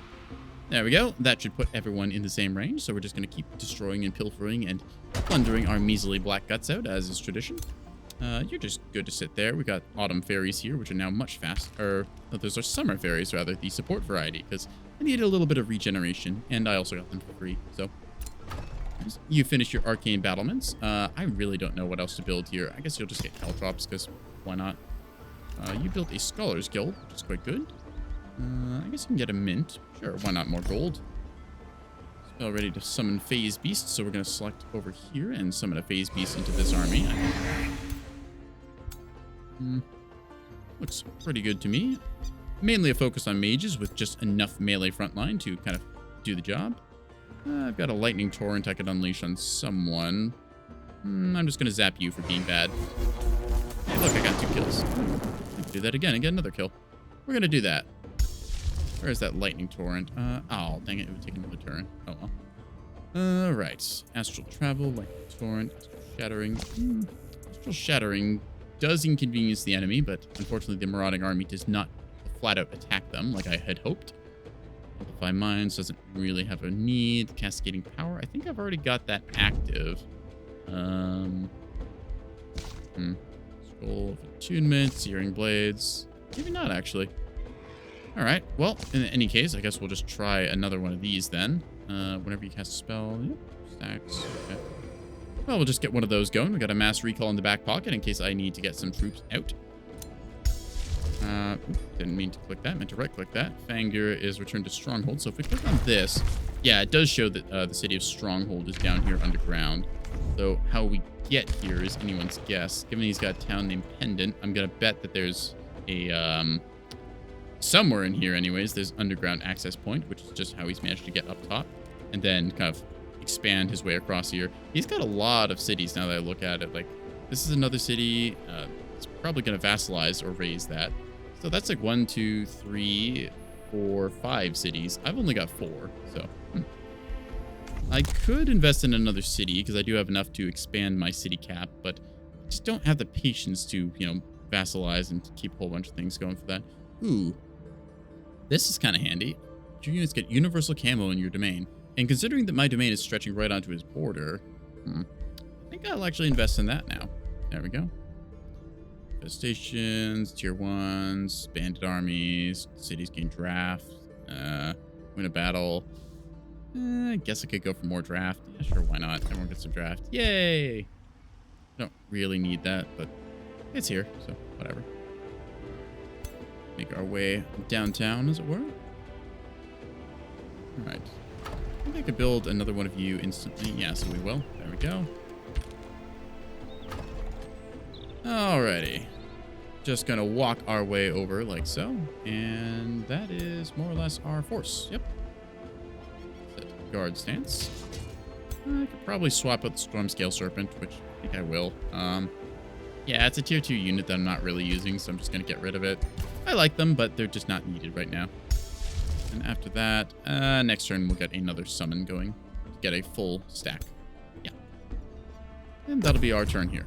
There we go. That should put everyone in the same range, so we're just going to keep destroying and pilfering and plundering our measly black guts out, as is tradition. You're just good to sit there. We got Autumn Fairies here, which are now much faster. No, those are Summer Fairies, rather, the support variety, because I needed a little bit of regeneration, and I also got them for free, so. You finish your Arcane Battlements. I really don't know what else to build here. I guess you'll just get Caltrops, because why not? You built a Scholars Guild, which is quite good. I guess you can get a Mint. Sure, why not more gold? Spell ready to summon Phase Beasts, so we're going to select over here and summon a Phase Beast into this army. Looks pretty good to me. Mainly a focus on mages with just enough melee frontline to kind of do the job. I've got a lightning torrent I could unleash on someone. I'm just going to zap you for being bad. Hey, look, I got 2 kills. I can do that again and get another kill. We're going to do that. Where is that lightning torrent? Oh, dang it. It would take another turn. Oh, well. Alright. Astral travel, lightning torrent, astral shattering. Astral shattering does inconvenience the enemy, but unfortunately the marauding army does not flat out attack them like I had hoped. Amplify Minds doesn't really have a need. Cascading Power, I think I've already got that active. Scroll of Attunement, Searing Blades. Maybe not, actually. Alright, well, in any case, I guess we'll just try another one of these then. Whenever you cast a spell, yep, stacks, okay. Well, we'll just get one of those going. We got a mass recall in the back pocket in case I need to get some troops out. Didn't mean to click that, meant to right-click that. Fangir is returned to Stronghold, so if we click on this, yeah, it does show that the city of Stronghold is down here underground. So how we get here is anyone's guess. Given he's got a town named Pendant, I'm going to bet that there's a, somewhere in here anyways, there's underground access point, which is just how he's managed to get up top, and then kind of expand his way across here. He's got a lot of cities now that I look at it. Like, this is another city. It's probably going to vassalize or raise that. So that's like 1, 2, 3, 4, 5 cities. I've only got 4, so I could invest in another city because I do have enough to expand my city cap, but I just don't have the patience to, you know, vassalize and keep a whole bunch of things going for that. Ooh, this is kind of handy. Your units get universal camo in your domain, and considering that my domain is stretching right onto his border, I think I'll actually invest in that now. There we go. Stations, tier 1s, bandit armies, cities gain draft, win a battle. I guess I could go for more draft. Yeah, sure, why not? Everyone gets a draft. Yay! I don't really need that, but it's here, so whatever. Make our way downtown, as it were. Alright. I think I could build another one of you instantly. Yeah, so we will. There we go. Alrighty. Just gonna walk our way over like so. And that is more or less our force. Yep. Set guard stance. I could probably swap out the Storm Scale Serpent, which I think I will. Yeah, it's a tier 2 unit that I'm not really using, so I'm just gonna get rid of it. I like them, but they're just not needed right now. And after that, next turn we'll get another summon going. Get a full stack. Yeah. And that'll be our turn here.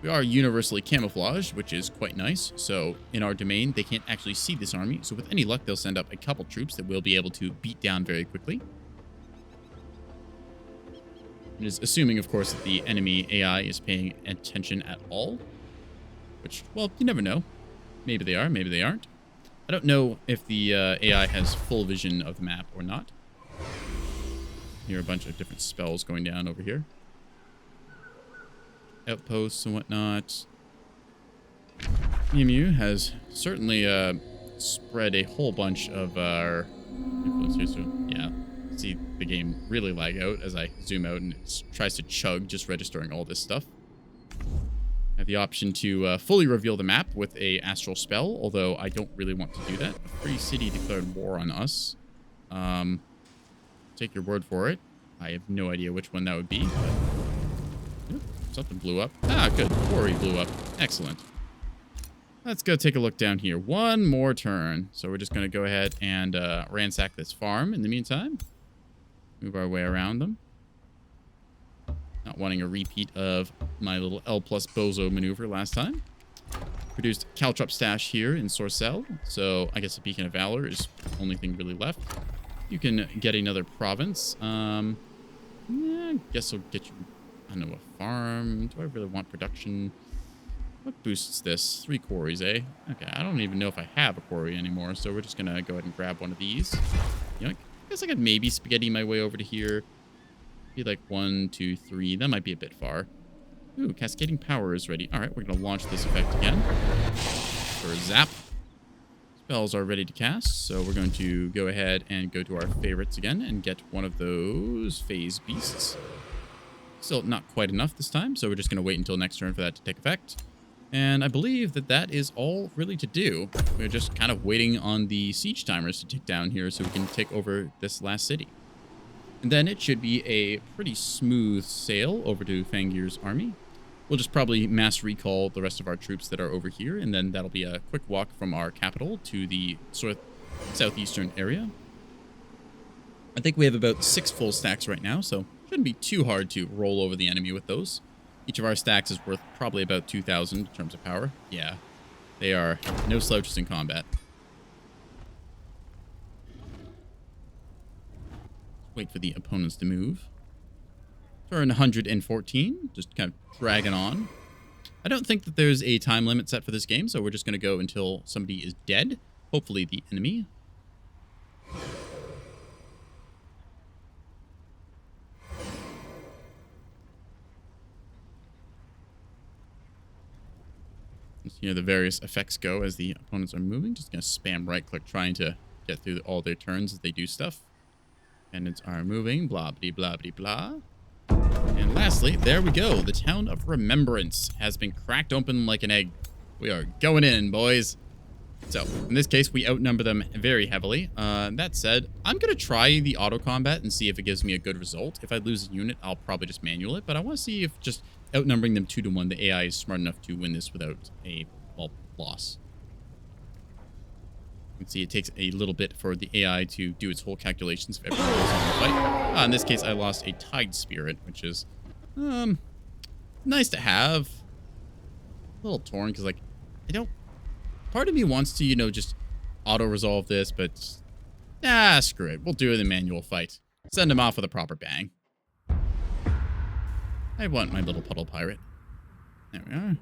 We are universally camouflaged, which is quite nice. So in our domain, they can't actually see this army. So with any luck, they'll send up a couple troops that we'll be able to beat down very quickly. It is assuming, of course, that the enemy AI is paying attention at all. Which, well, you never know. Maybe they are, maybe they aren't. I don't know if the AI has full vision of the map or not. Here are a bunch of different spells going down over here. Outposts and whatnot. Emu has certainly spread a whole bunch of our influence here. So, yeah, see the game really lag out as I zoom out and it tries to chug, just registering all this stuff. I have the option to fully reveal the map with a astral spell, although I don't really want to do that. A free city declared war on us. Take your word for it. I have no idea which one that would be, but something blew up. Ah, good. Quarry blew up. Excellent. Let's go take a look down here. One more turn. So we're just going to go ahead and ransack this farm in the meantime. Move our way around them. Not wanting a repeat of my little L plus bozo maneuver last time. Produced Caltrop stash here in Sorcel. So I guess a Beacon of Valor is the only thing really left. You can get another province. Yeah, I guess I'll get you, I don't know, a farm. Do I really want production? What boosts this? 3 quarries, eh? Okay, I don't even know if I have a quarry anymore, so we're just gonna go ahead and grab one of these. You know, I guess I could maybe spaghetti my way over to here. Be like 1, 2, 3. That might be a bit far. Ooh, Cascading Power is ready. All right, we're gonna launch this effect again. For a zap. Spells are ready to cast, so we're going to go ahead and go to our favorites again and get one of those phase beasts. Still not quite enough this time, so we're just going to wait until next turn for that to take effect. And I believe that that is all really to do. We're just kind of waiting on the siege timers to tick down here so we can take over this last city. And then it should be a pretty smooth sail over to Fangir's army. We'll just probably mass recall the rest of our troops that are over here, and then that'll be a quick walk from our capital to the southeastern area. I think we have about 6 full stacks right now, so shouldn't be too hard to roll over the enemy with those. Each of our stacks is worth probably about 2,000 in terms of power. Yeah, they are no slouches in combat. Wait for the opponents to move. Turn 114, just kind of dragging on. I don't think that there's a time limit set for this game, so we're just going to go until somebody is dead. Hopefully the enemy. Let's see how the various effects go as the opponents are moving. Just going to spam right click trying to get through all their turns as they do stuff. Attendants are moving, blah, blah, blah, blah, blah. And lastly, there we go. The town of Remembrance has been cracked open like an egg. We are going in, boys. So, in this case, we outnumber them very heavily. That said, I'm going to try the auto combat and see if it gives me a good result. If I lose a unit, I'll probably just manual it. But I want to see if just outnumbering them 2-1, the AI is smart enough to win this without a, well, loss. You can see it takes a little bit for the AI to do its whole calculations if everyone goes on the fight. In this case, I lost a Tide Spirit, which is nice to have. A little torn because, like, I don't... Part of me wants to, you know, just auto-resolve this, but... Nah, screw it. We'll do it in a manual fight. Send him off with a proper bang. I want my little puddle pirate. There we are.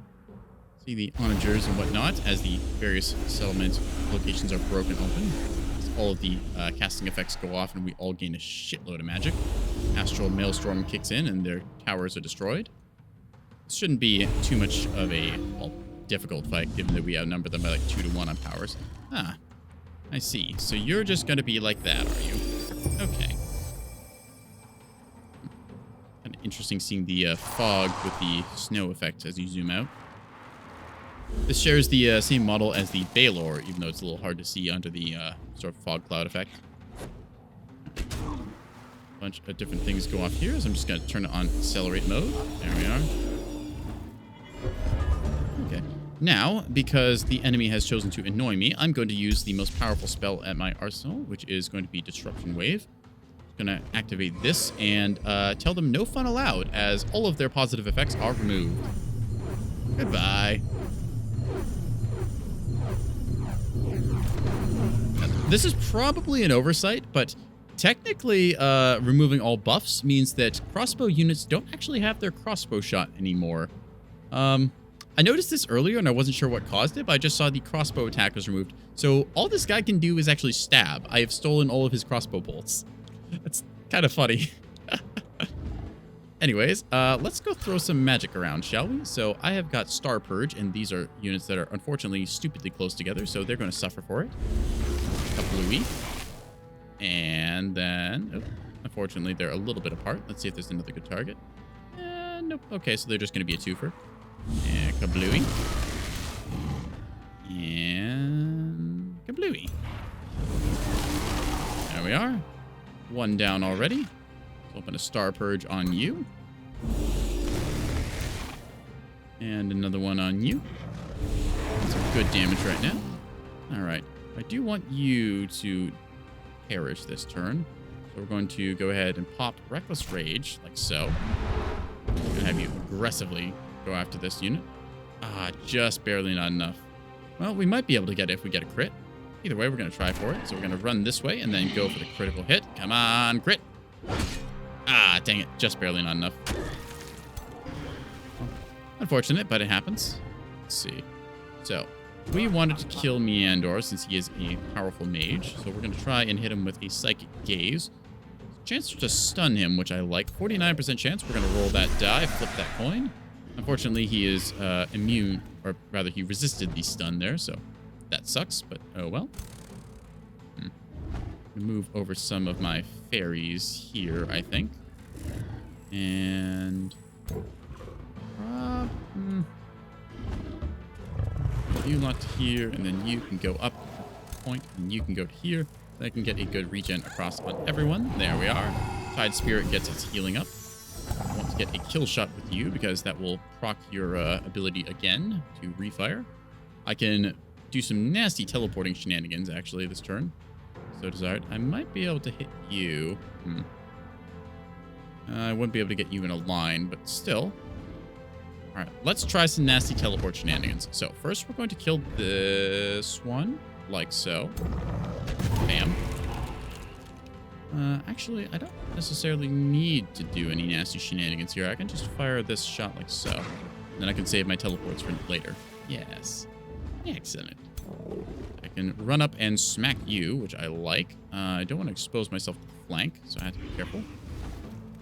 See the onagers and whatnot as the various settlement locations are broken open. As all of the casting effects go off and we all gain a shitload of magic. Astral Maelstrom kicks in and their towers are destroyed. This shouldn't be too much of a, well, difficult fight given that we outnumber them by like 2-1 on powers. Ah, I see. So you're just going to be like that, are you? Okay. Kind of interesting seeing the fog with the snow effect as you zoom out. This shares the same model as the Baylor, even though it's a little hard to see under the sort of fog cloud effect. A bunch of different things go off here, so I'm just going to turn it on accelerate mode. There we are. Okay. Now, because the enemy has chosen to annoy me, I'm going to use the most powerful spell at my arsenal, which is going to be Disruption Wave. I'm going to activate this and tell them no fun allowed, as all of their positive effects are removed. Goodbye. This is probably an oversight, but technically removing all buffs means that crossbow units don't actually have their crossbow shot anymore. I noticed this earlier and I wasn't sure what caused it, but I just saw the crossbow attack was removed. So all this guy can do is actually stab. I have stolen all of his crossbow bolts. That's kind of funny. Anyways, let's go throw some magic around, shall we? So I have got Star Purge, and these are units that are unfortunately stupidly close together, so they're going to suffer for it. Kablooey. And then, oh, unfortunately, they're a little bit apart. Let's see if there's another good target. Nope. Okay, so they're just going to be a twofer. And Kablooey. And Kablooey. There we are. One down already. Open a Star Purge on you. And another one on you. Some good damage right now. Alright. I do want you to perish this turn. So we're going to go ahead and pop Reckless Rage, like so. I'm going to have you aggressively go after this unit. Ah, just barely not enough. Well, we might be able to get it if we get a crit. Either way, we're going to try for it. So we're going to run this way and then go for the critical hit. Come on, crit. Ah, dang it. Just barely not enough. Unfortunate, but it happens. Let's see. So, we wanted to kill Meandor since he is a powerful mage. So we're going to try and hit him with a Psychic Gaze. Chance to stun him, which I like. 49% chance. We're going to roll that die, flip that coin. Unfortunately, he is immune, or rather, he resisted the stun there, so that sucks, but oh well. Move over some of my fairies here, I think. lot to here, and then you can go up a point, and you can go to here. Then I can get a good regen across on everyone. There we are. Tide Spirit gets its healing up. I want to get a kill shot with you because that will proc your ability again to refire. I can do some nasty teleporting shenanigans, actually, this turn. So desired. I might be able to hit you. I wouldn't be able to get you in a line, but still. All right, let's try some nasty teleport shenanigans. So first, we're going to kill this one, like so. Bam. Actually, I don't necessarily need to do any nasty shenanigans here. I can just fire this shot like so. Then I can save my teleports for later. Yes. Excellent. I can run up and smack you, which I like. I don't want to expose myself to the flank, so I have to be careful.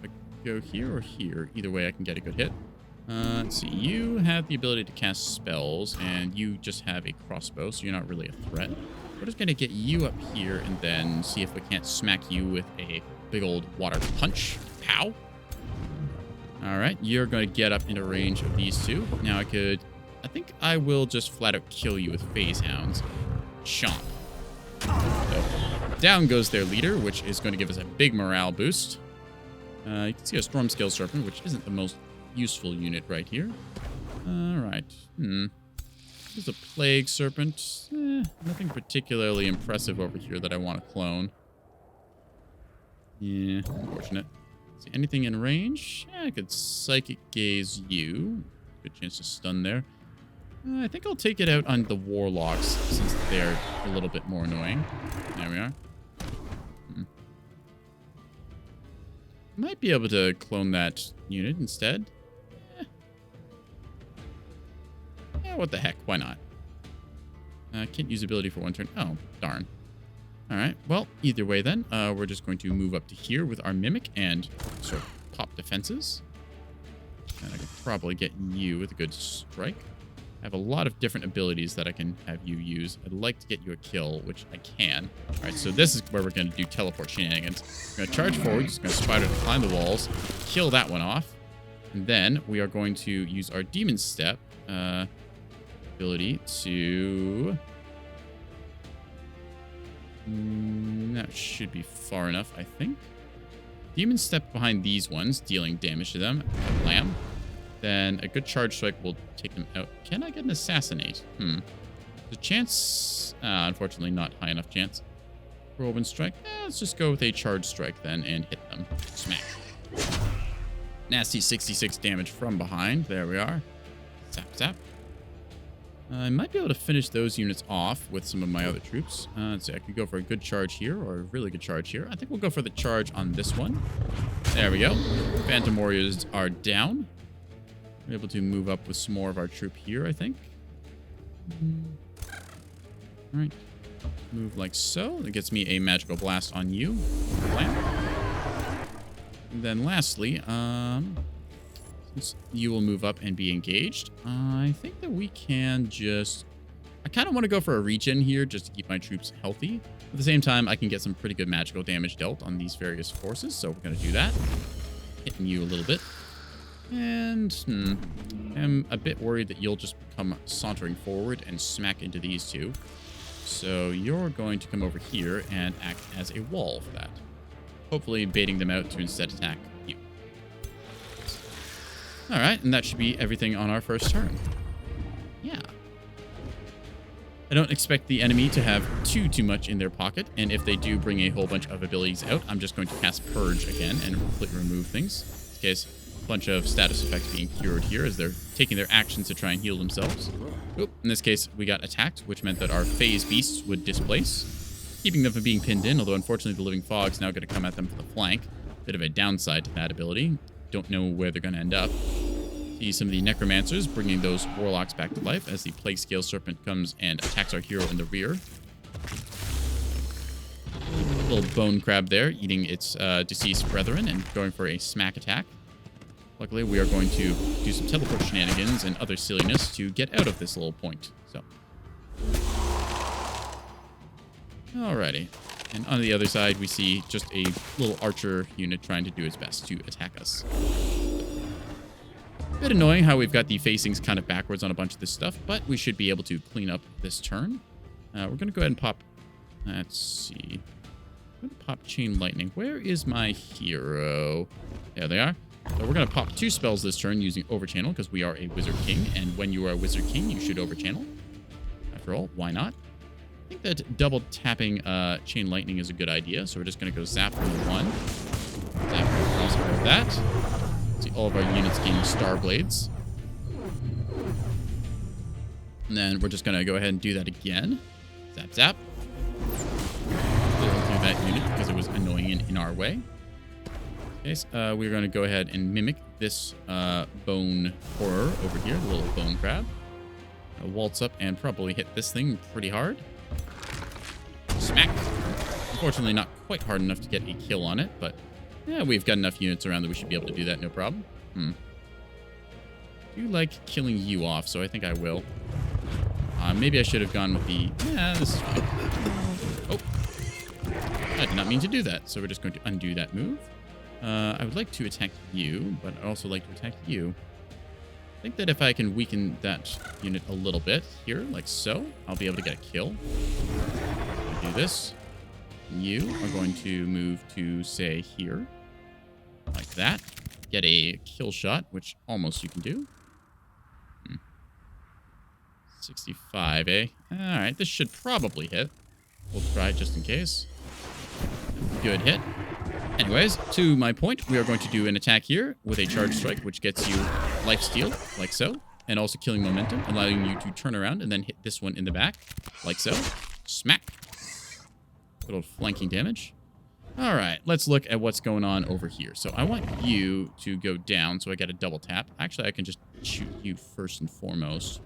If I go here or here, either way I can get a good hit. Let's see. You have the ability to cast spells, and you just have a crossbow, so you're not really a threat. We're just going to get you up here and then see if we can't smack you with a big old water punch. Pow. All right. You're going to get up into range of these two. Now I think I will just flat out kill you with Phase Hounds. Chomp. So, down goes their leader, which is going to give us a big morale boost. You can see a Storm Scale Serpent, which isn't the most useful unit right here. All right. There's a Plague Serpent. Nothing particularly impressive over here that I want to clone. Yeah, unfortunate. See anything in range? Yeah, I could Psychic Gaze you. Good chance to stun there. I think I'll take it out on the Warlocks since they're a little bit more annoying. There we are. Might be able to clone that unit instead. Yeah, what the heck? Why not? Can't use ability for one turn. Oh, darn. All right. Well, either way then, we're just going to move up to here with our Mimic and sort of pop defenses. And I could probably get you with a good strike. I have a lot of different abilities that I can have you use. I'd like to get you a kill, which I can. All right, so this is where we're going to do teleport shenanigans. We're going to charge forward, just going to spider to climb the walls, kill that one off. And then we are going to use our Demon Step ability to... that should be far enough, I think. Demon Step behind these ones, dealing damage to them. Lamb. Then a good charge strike will take them out. Can I get an assassinate? The chance... unfortunately, not high enough chance. Whirlwind strike? Let's just go with a charge strike then and hit them. Smack. Nasty 66 damage from behind. There we are. Zap, zap. I might be able to finish those units off with some of my other troops. Let's see, I could go for a good charge here or a really good charge here. I think we'll go for the charge on this one. There we go. Phantom Warriors are down. We're able to move up with some more of our troop here, I think. All right. Move like so. That gets me a magical blast on you. Blam. And then lastly, since you will move up and be engaged, I think that we can just... I kind of want to go for a regen here just to keep my troops healthy. At the same time, I can get some pretty good magical damage dealt on these various forces, so we're going to do that. Hitting you a little bit. And I'm a bit worried that you'll just come sauntering forward and smack into these two. So you're going to come over here and act as a wall for that. Hopefully baiting them out to instead attack you. All right, and that should be everything on our first turn. Yeah. I don't expect the enemy to have too much in their pocket, and if they do bring a whole bunch of abilities out, I'm just going to cast Purge again and completely remove things. In this case, a bunch of status effects being cured here as they're taking their actions to try and heal themselves. Oop, in this case, we got attacked, which meant that our phase beasts would displace, keeping them from being pinned in, although unfortunately the living fog's now going to come at them from the flank. Bit of a downside to that ability. Don't know where they're going to end up. See some of the necromancers bringing those warlocks back to life as the plague scale serpent comes and attacks our hero in the rear. Little bone crab there, eating its deceased brethren and going for a smack attack. Luckily, we are going to do some teleport shenanigans and other silliness to get out of this little point. So, alrighty. And on the other side, we see just a little archer unit trying to do its best to attack us. Bit annoying how we've got the facings kind of backwards on a bunch of this stuff, but we should be able to clean up this turn. We're going to go ahead and pop... Let's see. I'm going to pop Chain Lightning. Where is my hero? There they are. So we're going to pop 2 spells this turn using Overchannel because we are a Wizard King, and when you are a Wizard King, you should Overchannel. After all, why not? I think that double tapping Chain Lightning is a good idea, so we're just going to go zap for 1. Zap across all of that. See all of our units gain Star Blades. And then we're just going to go ahead and do that again. Zap, zap. We'll do that unit because it was annoying and in our way. Okay, so, we're going to go ahead and mimic this bone horror over here, the little bone crab. Waltz up and probably hit this thing pretty hard. Smack. Unfortunately, not quite hard enough to get a kill on it, but yeah, we've got enough units around that we should be able to do that, no problem. I do like killing you off, so I think I will. Maybe I should have gone with the... Yeah, this is fine. Oh. I did not mean to do that, so we're just going to undo that move. I would like to attack you, but I'd also like to attack you. I think that if I can weaken that unit a little bit here, like so, I'll be able to get a kill. Do this. You are going to move to, say, here. Like that. Get a kill shot, which almost you can do. 65, eh? Alright, this should probably hit. We'll try just in case. Good hit. Anyways, to my point, we are going to do an attack here with a charge strike, which gets you lifesteal, like so, and also killing momentum, allowing you to turn around and then hit this one in the back, like so. Smack. Good old flanking damage. All right, let's look at what's going on over here. So I want you to go down so I get a double tap. Actually, I can just shoot you first and foremost.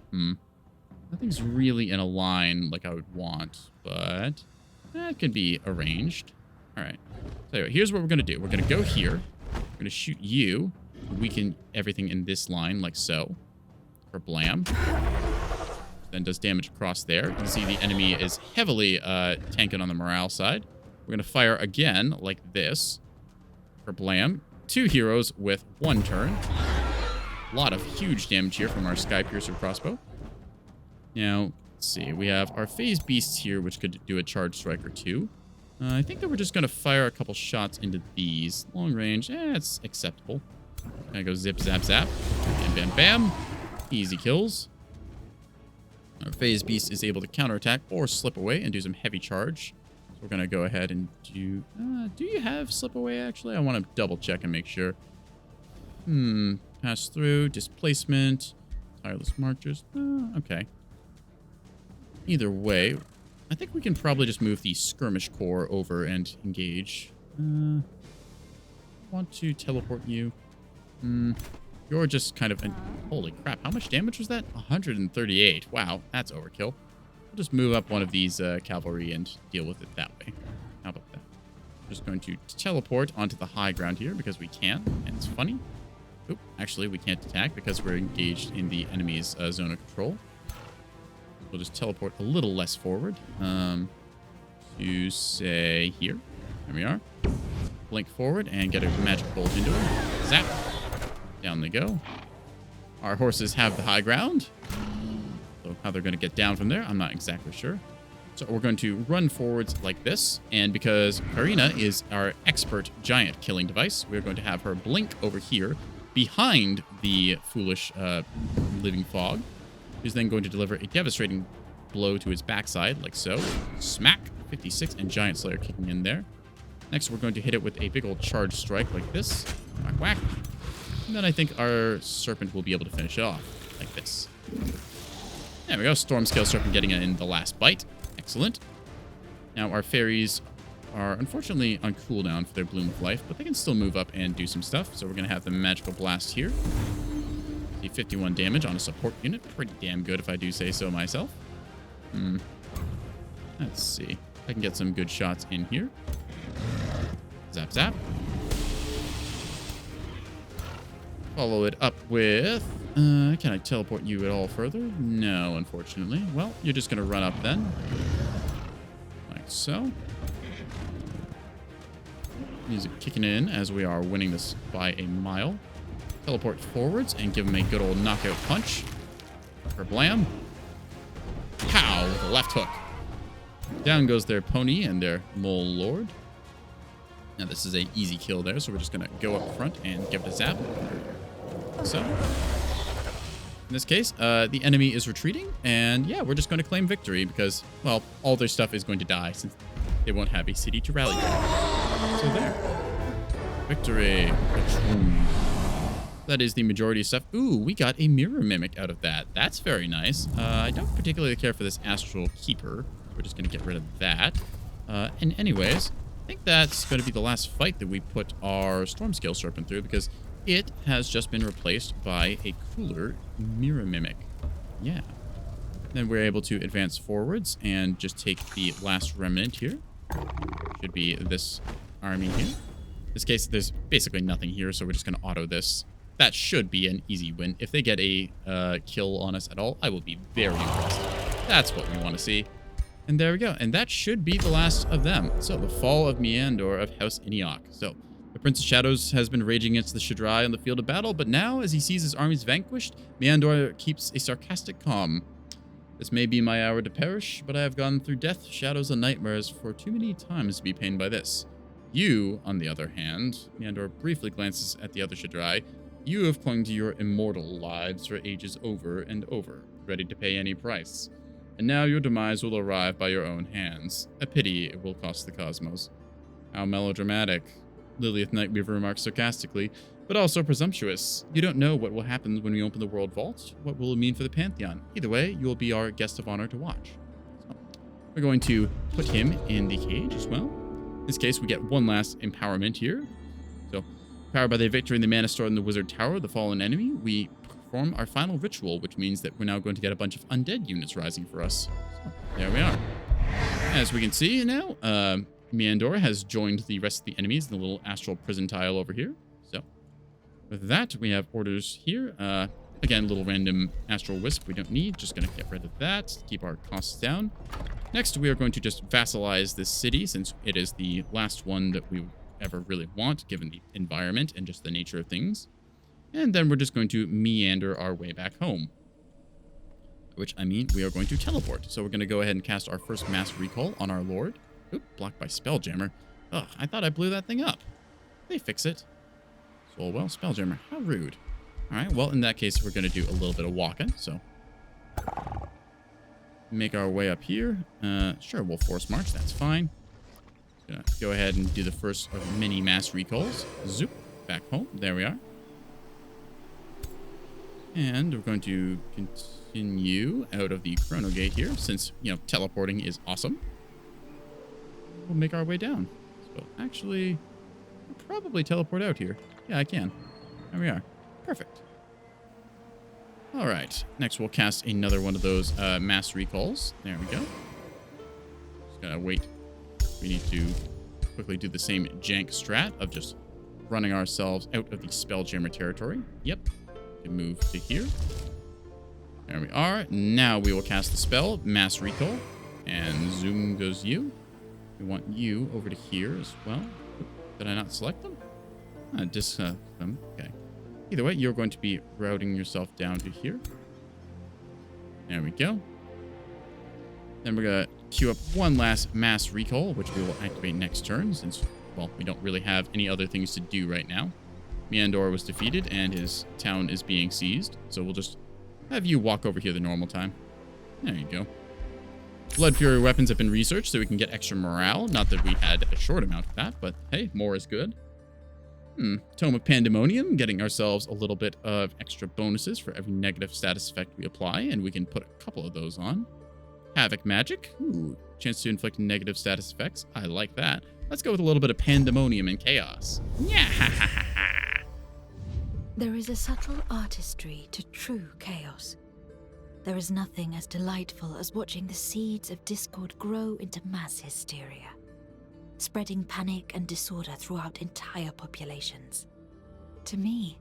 Nothing's really in a line like I would want, but that could be arranged. All right. So anyway, here's what we're going to do. We're going to go here. We're going to shoot you. Weaken everything in this line, like so. For blam. Then does damage across there. You can see the enemy is heavily tanking on the morale side. We're going to fire again, like this. For blam. 2 heroes with 1 turn. A lot of huge damage here from our Sky Piercer crossbow. Now, let's see. We have our phase beasts here, which could do a charge strike or 2. I think that we're just going to fire a couple shots into these. Long range, it's acceptable. Gonna go zip, zap, zap. Bam, bam, bam. Easy kills. Our phase beast is able to counterattack or slip away and do some heavy charge. So we're going to go ahead and do... do you have slip away, actually? I want to double check and make sure. Pass through, displacement, tireless marchers. Okay. Either way, I think we can probably just move the skirmish core over and engage. Want to teleport you. You're just kind of... Holy crap, how much damage was that? 138. Wow, that's overkill. We'll just move up one of these cavalry and deal with it that way. How about that? I'm just going to teleport onto the high ground here because we can, and it's funny. Oop, actually, we can't attack because we're engaged in the enemy's zone of control. We'll just teleport a little less forward. To, say, here. There we are. Blink forward and get a magic bolt into it. Zap. Down they go. Our horses have the high ground. So how they're going to get down from there, I'm not exactly sure. So we're going to run forwards like this. And because Karina is our expert giant killing device, we're going to have her blink over here behind the foolish living fog, who's then going to deliver a devastating blow to his backside, like so. Smack. 56 and Giant Slayer kicking in there. Next, we're going to hit it with a big old charge strike like this. Whack, whack. And then I think our Serpent will be able to finish it off like this. There we go. Stormscale Serpent getting it in the last bite. Excellent. Now, our fairies are unfortunately on cooldown for their Bloom of Life, but they can still move up and do some stuff. So we're going to have the Magical Blast here. See 51 damage on a support unit. Pretty damn good if I do say so myself. Let's see. I can get some good shots in here. Zap, zap. Follow it up with... can I teleport you at all further? No, unfortunately. Well, you're just going to run up then. Like so. Music kicking in as we are winning this by a mile. teleport forwards and give him a good old knockout punch. For blam. Pow! With a left hook. Down goes their pony and their mole lord. Now this is a easy kill there, so we're just gonna go up front and give it a zap. So, in this case, the enemy is retreating, and yeah, we're just going to claim victory because, well, all their stuff is going to die since they won't have a city to rally to. So there. Victory. That is the majority of stuff. Ooh, we got a mirror mimic out of that. That's very nice. I don't particularly care for this astral keeper. We're just going to get rid of that. And anyways, I think that's going to be the last fight that we put our storm scale serpent through because it has just been replaced by a cooler mirror mimic. Yeah. Then we're able to advance forwards and just take the last remnant here. Should be this army here. In this case, there's basically nothing here, so we're just going to auto this. That should be an easy win. If they get a kill on us at all, I will be very impressed. That's what we want to see. And there we go. And that should be the last of them. So the fall of Meandor of House Iniok. So the Prince of Shadows has been raging against the Shadrai on the field of battle, but now, as he sees his armies vanquished, Meandor keeps a sarcastic calm. This may be my hour to perish, but I have gone through death, shadows, and nightmares for too many times to be pained by this. You, on the other hand, Meandor briefly glances at the other Shadrai, you have clung to your immortal lives for ages over and over, ready to pay any price. And now your demise will arrive by your own hands. A pity it will cost the cosmos. How melodramatic. Lilith Nightweaver remarks sarcastically, but also presumptuous. You don't know what will happen when we open the World Vault. What will it mean for the Pantheon? Either way, you will be our guest of honor to watch. So, we're going to put him in the cage as well. In this case, we get one last empowerment here. So, powered by the victory in the mana stored in the Wizard Tower, the fallen enemy, we perform our final ritual, which means that we're now going to get a bunch of undead units rising for us. So, there we are. As we can see now, Meandor has joined the rest of the enemies in the little astral prison tile over here. So, with that, we have orders here. Again, little random astral wisp we don't need. Just going to get rid of that to keep our costs down. Next, we are going to just vassalize this city since it is the last one that we ever really want, given the environment and just the nature of things. And then we're just going to meander our way back home. Which, I mean, we are going to teleport. So we're going to go ahead and cast our first mass recall on our lord. Oop, blocked by Spelljammer. Ugh, I thought I blew that thing up. They fix it. So, well, Spelljammer, how rude. Alright, well, in that case, we're going to do a little bit of walking, so. Make our way up here. Sure, we'll force march, that's fine. Gonna go ahead and do the first of many mass recalls. Zoop, back home. There we are. And we're going to continue out of the Chrono Gate here, since, you know, teleporting is awesome. We'll make our way down. So, actually, I'll probably teleport out here. Yeah, I can. There we are. Perfect. All right. Next, we'll cast another one of those mass recalls. There we go. Just gotta wait. We need to quickly do the same jank strat of just running ourselves out of the Spelljammer territory. Yep. We can move to here. There we are. Now we will cast the spell, Mass Recall. And zoom goes you. We want you over to here as well. Did I not select them? Okay. Either way, you're going to be routing yourself down to here. There we go. Then we're going to queue up one last Mass Recall, which we will activate next turn since, well, we don't really have any other things to do right now. Meandor was defeated and his town is being seized. So we'll just have you walk over here the normal time. There you go. Blood Fury weapons have been researched so we can get extra morale. Not that we had a short amount of that, but hey, more is good. Tome of Pandemonium, getting ourselves a little bit of extra bonuses for every negative status effect we apply, and we can put a couple of those on. Havoc Magic, ooh, chance to inflict negative status effects. I like that. Let's go with a little bit of Pandemonium and Chaos. Yeah. There is a subtle artistry to true chaos. There is nothing as delightful as watching the seeds of discord grow into mass hysteria, spreading panic and disorder throughout entire populations. To me,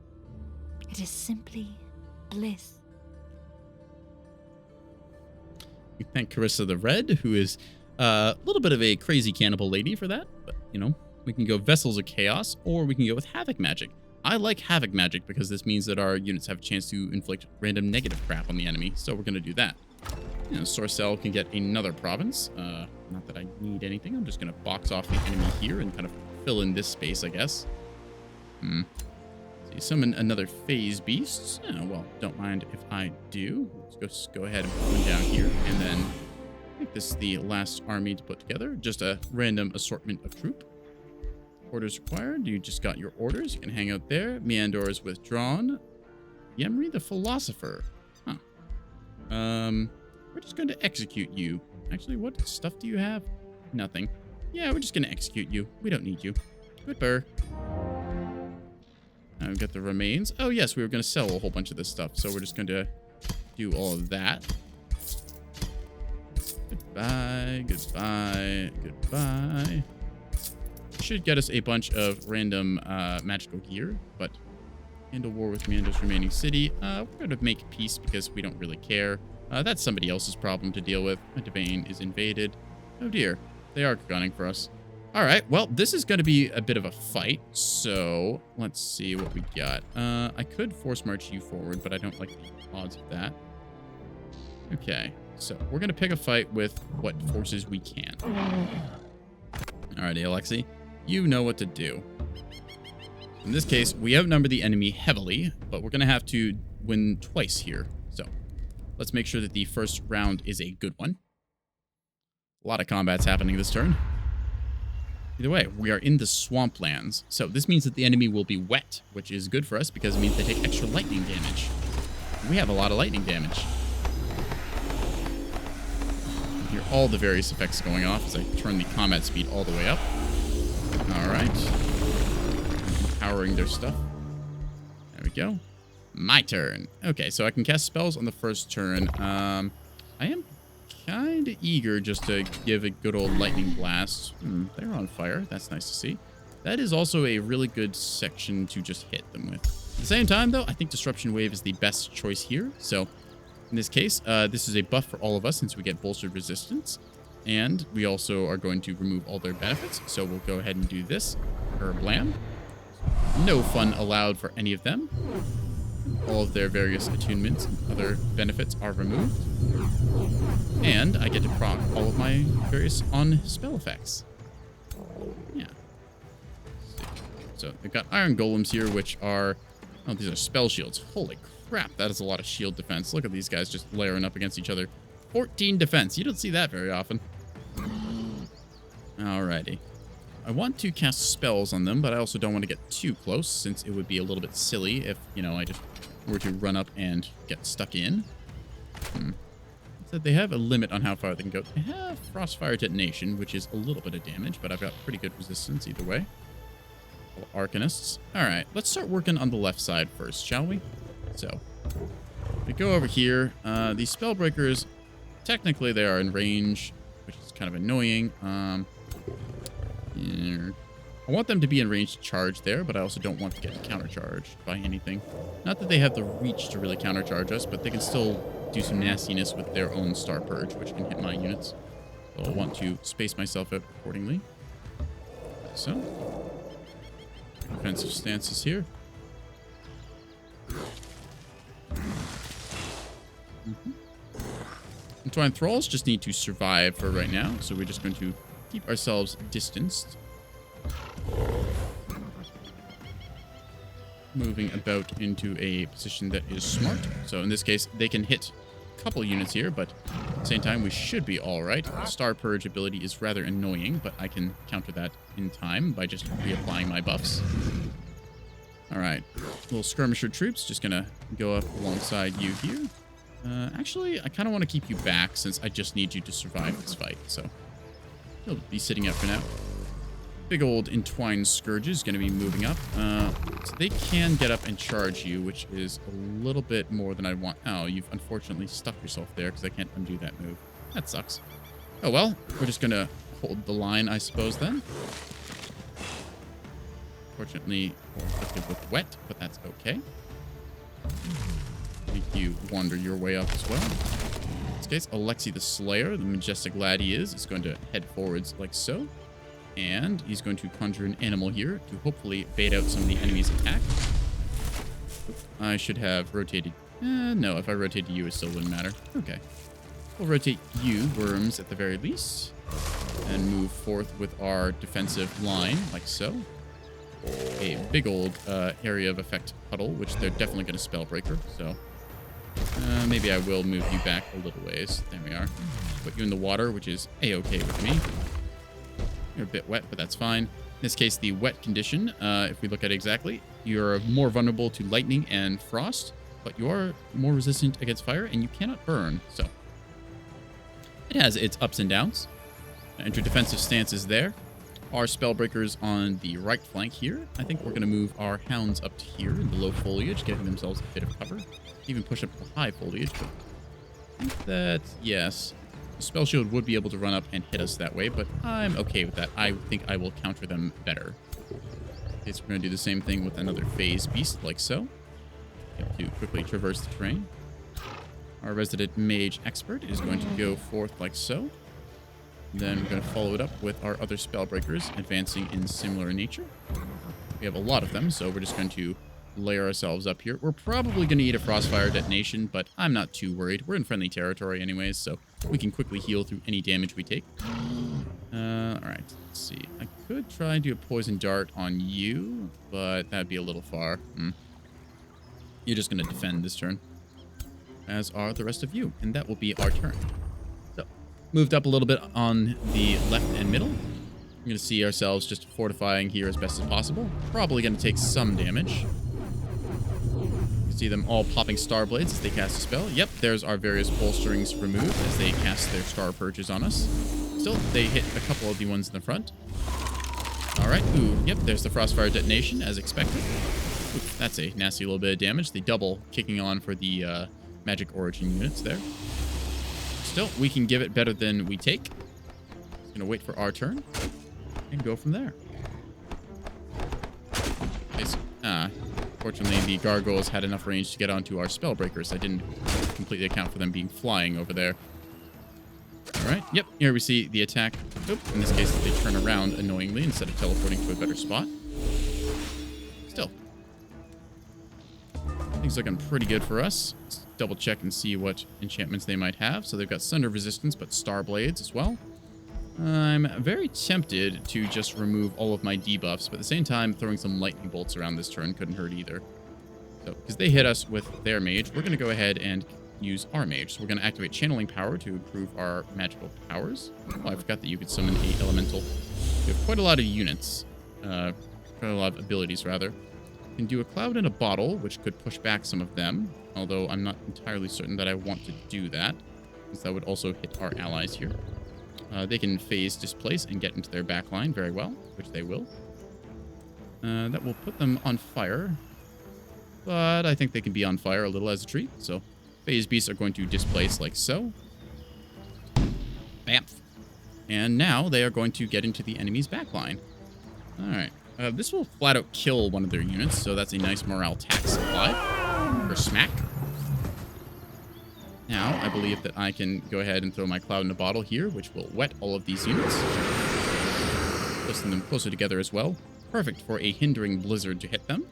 it is simply bliss. We thank Carissa the Red, who is a little bit of a crazy cannibal lady for that. But, you know, we can go Vessels of Chaos, or we can go with Havoc Magic. I like Havoc magic because this means that our units have a chance to inflict random negative crap on the enemy, so we're going to do that. You know, Sorcel can get another province. Not that I need anything. I'm just going to box off the enemy here and kind of fill in this space, I guess. So you summon another phase beast. Well, don't mind if I do. Let's go ahead and put one down here, and then make this the last army to put together. Just a random assortment of troop. Orders required. You just got your orders. You can hang out there. Meandor is withdrawn. Yemri the Philosopher. Huh. We're just going to execute you. Actually, what stuff do you have? Nothing. Yeah, we're just going to execute you. We don't need you. Goodbye. We've got the remains. Oh, yes, we were going to sell a whole bunch of this stuff, so we're just going to do all of that. Goodbye, goodbye, goodbye. Should get us a bunch of random magical gear, but handle war with Meander's remaining city. We're going to make peace because we don't really care. That's somebody else's problem to deal with. My domain is invaded. Oh dear, they are gunning for us. All right, well, this is going to be a bit of a fight, so let's see what we got. I could force march you forward, but I don't like the odds of that. Okay, so we're going to pick a fight with what forces we can. All right, Alexi, you know what to do. In this case, we outnumber the enemy heavily, but we're going to have to win twice here. So let's make sure that the first round is a good one. A lot of combat's happening this turn. Either way, we are in the swamplands, so this means that the enemy will be wet, which is good for us because it means they take extra lightning damage. We have a lot of lightning damage. You hear all the various effects going off as I turn the combat speed all the way up. All right. Empowering their stuff. There we go. My turn. Okay, so I can cast spells on the first turn. I am kind of eager just to give a good old lightning blast. They're on fire. That's nice to see. That is also a really good section to just hit them with. At the same time, though, I think Disruption Wave is the best choice here. So in this case, this is a buff for all of us since we get bolstered resistance. And we also are going to remove all their benefits. So we'll go ahead and do this. Blam. No fun allowed for any of them. All of their various attunements and other benefits are removed. And I get to proc all of my various on-spell effects. Yeah. So they've got Iron Golems here, which are... Oh, these are spell shields. Holy crap, that is a lot of shield defense. Look at these guys just layering up against each other. 14 defense. You don't see that very often. Alrighty. I want to cast spells on them, but I also don't want to get too close, since it would be a little bit silly if, you know, I just were to run up and get stuck in. So they have a limit on how far they can go. They have Frostfire Detonation, which is a little bit of damage, but I've got pretty good resistance either way. Arcanists. Alright, let's start working on the left side first, shall we? So, we go over here. These Spellbreakers, technically they are in range, which is kind of annoying. I want them to be in range to charge there, but I also don't want to get countercharged by anything. Not that they have the reach to really countercharge us, but they can still do some nastiness with their own Star Purge, which can hit my units. So I'll want to space myself out accordingly. So, defensive stances here. Entwined Thralls just need to survive for right now, so we're just going to keep ourselves distanced. Moving about into a position that is smart. So in this case, they can hit a couple units here, but at the same time, we should be all right. The Star Purge ability is rather annoying, but I can counter that in time by just reapplying my buffs. All right, little skirmisher troops, just gonna go up alongside you here. Actually, I kind of want to keep you back since I just need you to survive this fight, so you'll be sitting up for now. Big old Entwined Scourge is going to be moving up. So they can get up and charge you, which is a little bit more than I want. Oh, you've unfortunately stuck yourself there because I can't undo that move. That sucks. Oh, well, we're just going to hold the line, I suppose, then. Fortunately, we're afflicted with wet, but that's okay. Make you wander your way up as well. In this case, Alexi the Slayer, the majestic lad he is going to head forwards like so. And he's going to conjure an animal here to hopefully bait out some of the enemy's attack. I should have rotated. No, if I rotated you, it still wouldn't matter. Okay. We'll rotate you, worms, at the very least. And move forth with our defensive line, like so. A big old area of effect puddle, which they're definitely going to Spellbreaker, so... maybe I will move you back a little ways. There we are. Put you in the water, which is A-okay with me. You're a bit wet, but that's fine. In this case, the wet condition, if we look at it exactly, you're more vulnerable to lightning and frost, but you are more resistant against fire, and you cannot burn, so... It has its ups and downs. And your defensive stance is there. Our Spellbreakers on the right flank here. I think we're going to move our hounds up to here in the low foliage, giving themselves a bit of cover. Even push up the high foliage, but I think that, yes, the Spell Shield would be able to run up and hit us that way, but I'm okay with that. I think I will counter them better. Okay, so we're going to do the same thing with another Phase Beast, like so. Have to quickly traverse the terrain. Our resident Mage Expert is going to go forth like so. Then we're going to follow it up with our other Spellbreakers, advancing in similar nature. We have a lot of them, so we're just going to layer ourselves up here. We're probably going to eat a Frostfire detonation, but I'm not too worried. We're in friendly territory anyways, so we can quickly heal through any damage we take. Alright, let's see. I could try and do a Poison Dart on you, but that'd be a little far. You're just going to defend this turn, as are the rest of you, and that will be our turn. So, moved up a little bit on the left and middle. We're going to see ourselves just fortifying here as best as possible. Probably going to take some damage. You see them all popping Star Blades as they cast a spell. Yep, there's our various bolsterings removed as they cast their Star Purges on us. Still, they hit a couple of the ones in the front. Alright, ooh, yep, there's the Frostfire detonation as expected. Ooh, that's a nasty little bit of damage. The double kicking on for the magic origin units there. Still, we can give it better than we take. Just gonna wait for our turn and go from there. Okay, so, fortunately, the gargoyles had enough range to get onto our Spellbreakers. I didn't completely account for them being flying over there. Alright, yep, here we see the attack. Oop, in this case, they turn around annoyingly instead of teleporting to a better spot. Still. Things looking pretty good for us. Let's double check and see what enchantments they might have. So they've got Sunder Resistance, but Star Blades as well. I'm very tempted to just remove all of my debuffs, but at the same time, throwing some lightning bolts around this turn couldn't hurt either. So, because they hit us with their mage, we're going to go ahead and use our mage. So we're going to activate Channeling Power to improve our magical powers. Oh, I forgot that you could summon a elemental. We have quite a lot of units. Quite a lot of abilities, rather. We can do a Cloud in a Bottle, which could push back some of them, although I'm not entirely certain that I want to do that, since that would also hit our allies here. They can phase displace and get into their back line very well, which they will. That will put them on fire, but I think they can be on fire a little as a treat. So phase beasts are going to displace like so. Bamf. And now they are going to get into the enemy's back line. All right. This will flat out kill one of their units, so that's a nice morale tax applied. Or smack. Now, I believe that I can go ahead and throw my Cloud in a Bottle here, which will wet all of these units. Placing them closer together as well. Perfect for a hindering blizzard to hit them.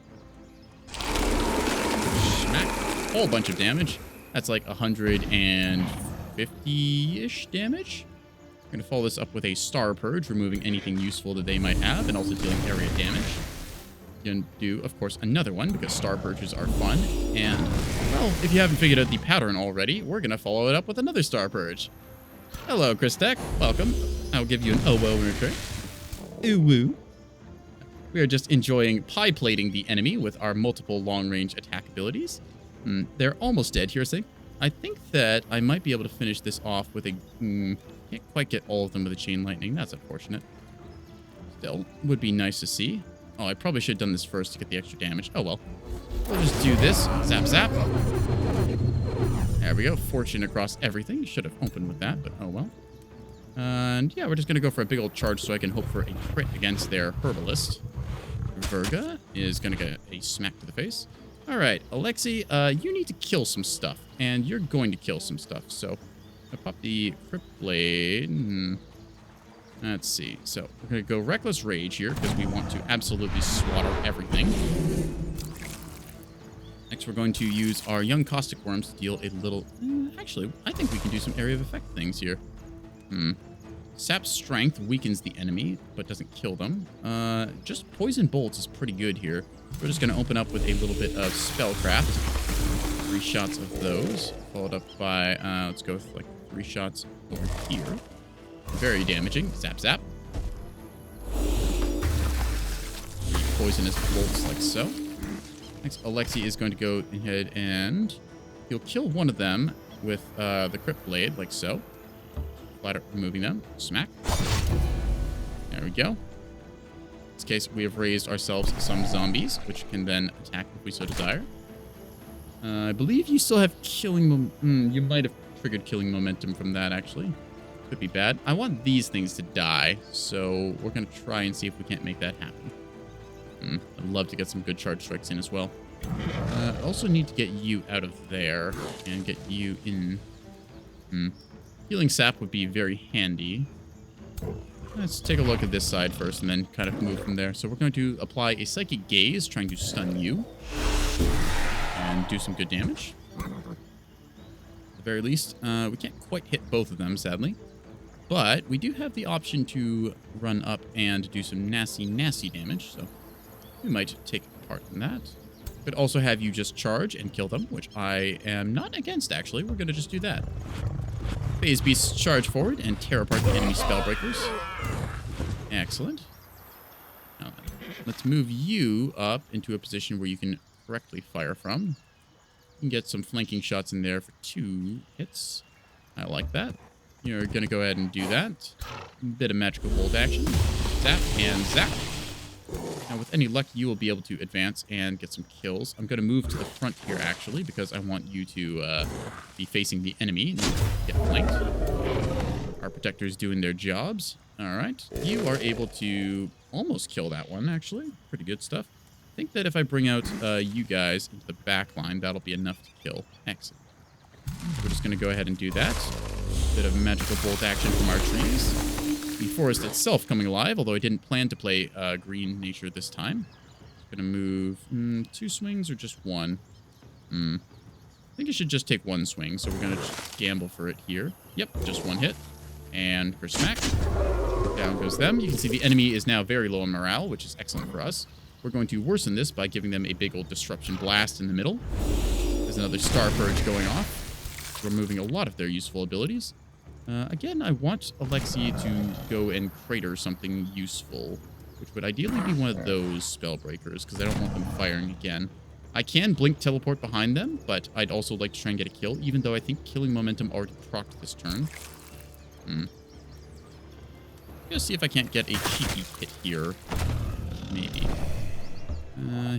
Smack. Whole bunch of damage. That's like 150-ish damage. I'm going to follow this up with a Star Purge, removing anything useful that they might have, and also dealing area damage. Going to do, of course, another one, because Star Purges are fun. And, well, if you haven't figured out the pattern already, we're going to follow it up with another Star Purge. Hello, Christek. Welcome. I'll give you an oh-well in return. Ooh-woo. We are just enjoying pie-plating the enemy with our multiple long-range attack abilities. They're almost dead here, so I think that I might be able to finish this off with a... can't quite get all of them with a Chain Lightning. That's unfortunate. Still, would be nice to see. Oh, I probably should have done this first to get the extra damage. Oh, well. We'll just do this. Zap, zap. There we go. Fortune across everything. Should have opened with that, but oh, well. And yeah, we're just going to go for a big old charge so I can hope for a crit against their Herbalist. Verga is going to get a smack to the face. All right, Alexi, you need to kill some stuff, and you're going to kill some stuff. So I pop the Crypt Blade. Let's see. So we're going to go Reckless Rage here because we want to absolutely slaughter everything. Next, we're going to use our young caustic worms to deal a little... actually, I think we can do some area of effect things here. Sap strength weakens the enemy, but doesn't kill them. Just poison bolts is pretty good here. We're just going to open up with a little bit of spellcraft. 3 shots of those, followed up by, let's go with like 3 shots over here. Very damaging. Zap, zap. Poisonous bolts like so. Next, Alexi is going to go ahead and he'll kill one of them with the Crypt Blade, like so. Flat out removing them. Smack. There we go. In this case, we have raised ourselves some zombies, which can then attack if we so desire. I believe you still have killing... you might have triggered killing momentum from that, actually. Could be bad. I want these things to die, so we're going to try and see if we can't make that happen. I'd love to get some good charge strikes in as well. I also need to get you out of there and get you in. Healing sap would be very handy. Let's take a look at this side first and then kind of move from there. So we're going to apply a psychic gaze, trying to stun you and do some good damage. At the very least, we can't quite hit both of them, sadly. But we do have the option to run up and do some nasty, nasty damage. So we might take part in that. Could also have you just charge and kill them, which I am not against, actually. We're going to just do that. Phase Beasts charge forward and tear apart the enemy Spellbreakers. Excellent. Now then, let's move you up into a position where you can correctly fire from. You can get some flanking shots in there for 2 hits. I like that. You're going to go ahead and do that. Bit of magical bolt action. Zap and zap. Now, with any luck, you will be able to advance and get some kills. I'm going to move to the front here, actually, because I want you to be facing the enemy and get flanked. Our protectors doing their jobs. All right. You are able to almost kill that one, actually. Pretty good stuff. I think that if I bring out you guys into the back line, that'll be enough to kill. Excellent. We're just going to go ahead and do that. Bit of magical bolt action from our trees. The forest itself coming alive, although I didn't plan to play green nature this time. Gonna move 2 swings or just 1. I think I should just take 1 swing, so we're gonna just gamble for it here. Yep, just 1 hit. And for smack. Down goes them. You can see the enemy is now very low in morale, which is excellent for us. We're going to worsen this by giving them a big old disruption blast in the middle. There's another star purge going off, removing a lot of their useful abilities. Again, I want Alexi to go and crater something useful, which would ideally be one of those Spellbreakers, because I don't want them firing again. I can blink teleport behind them, but I'd also like to try and get a kill, even though I think killing momentum already procced this turn. I'm gonna see if I can't get a cheeky hit here. Maybe.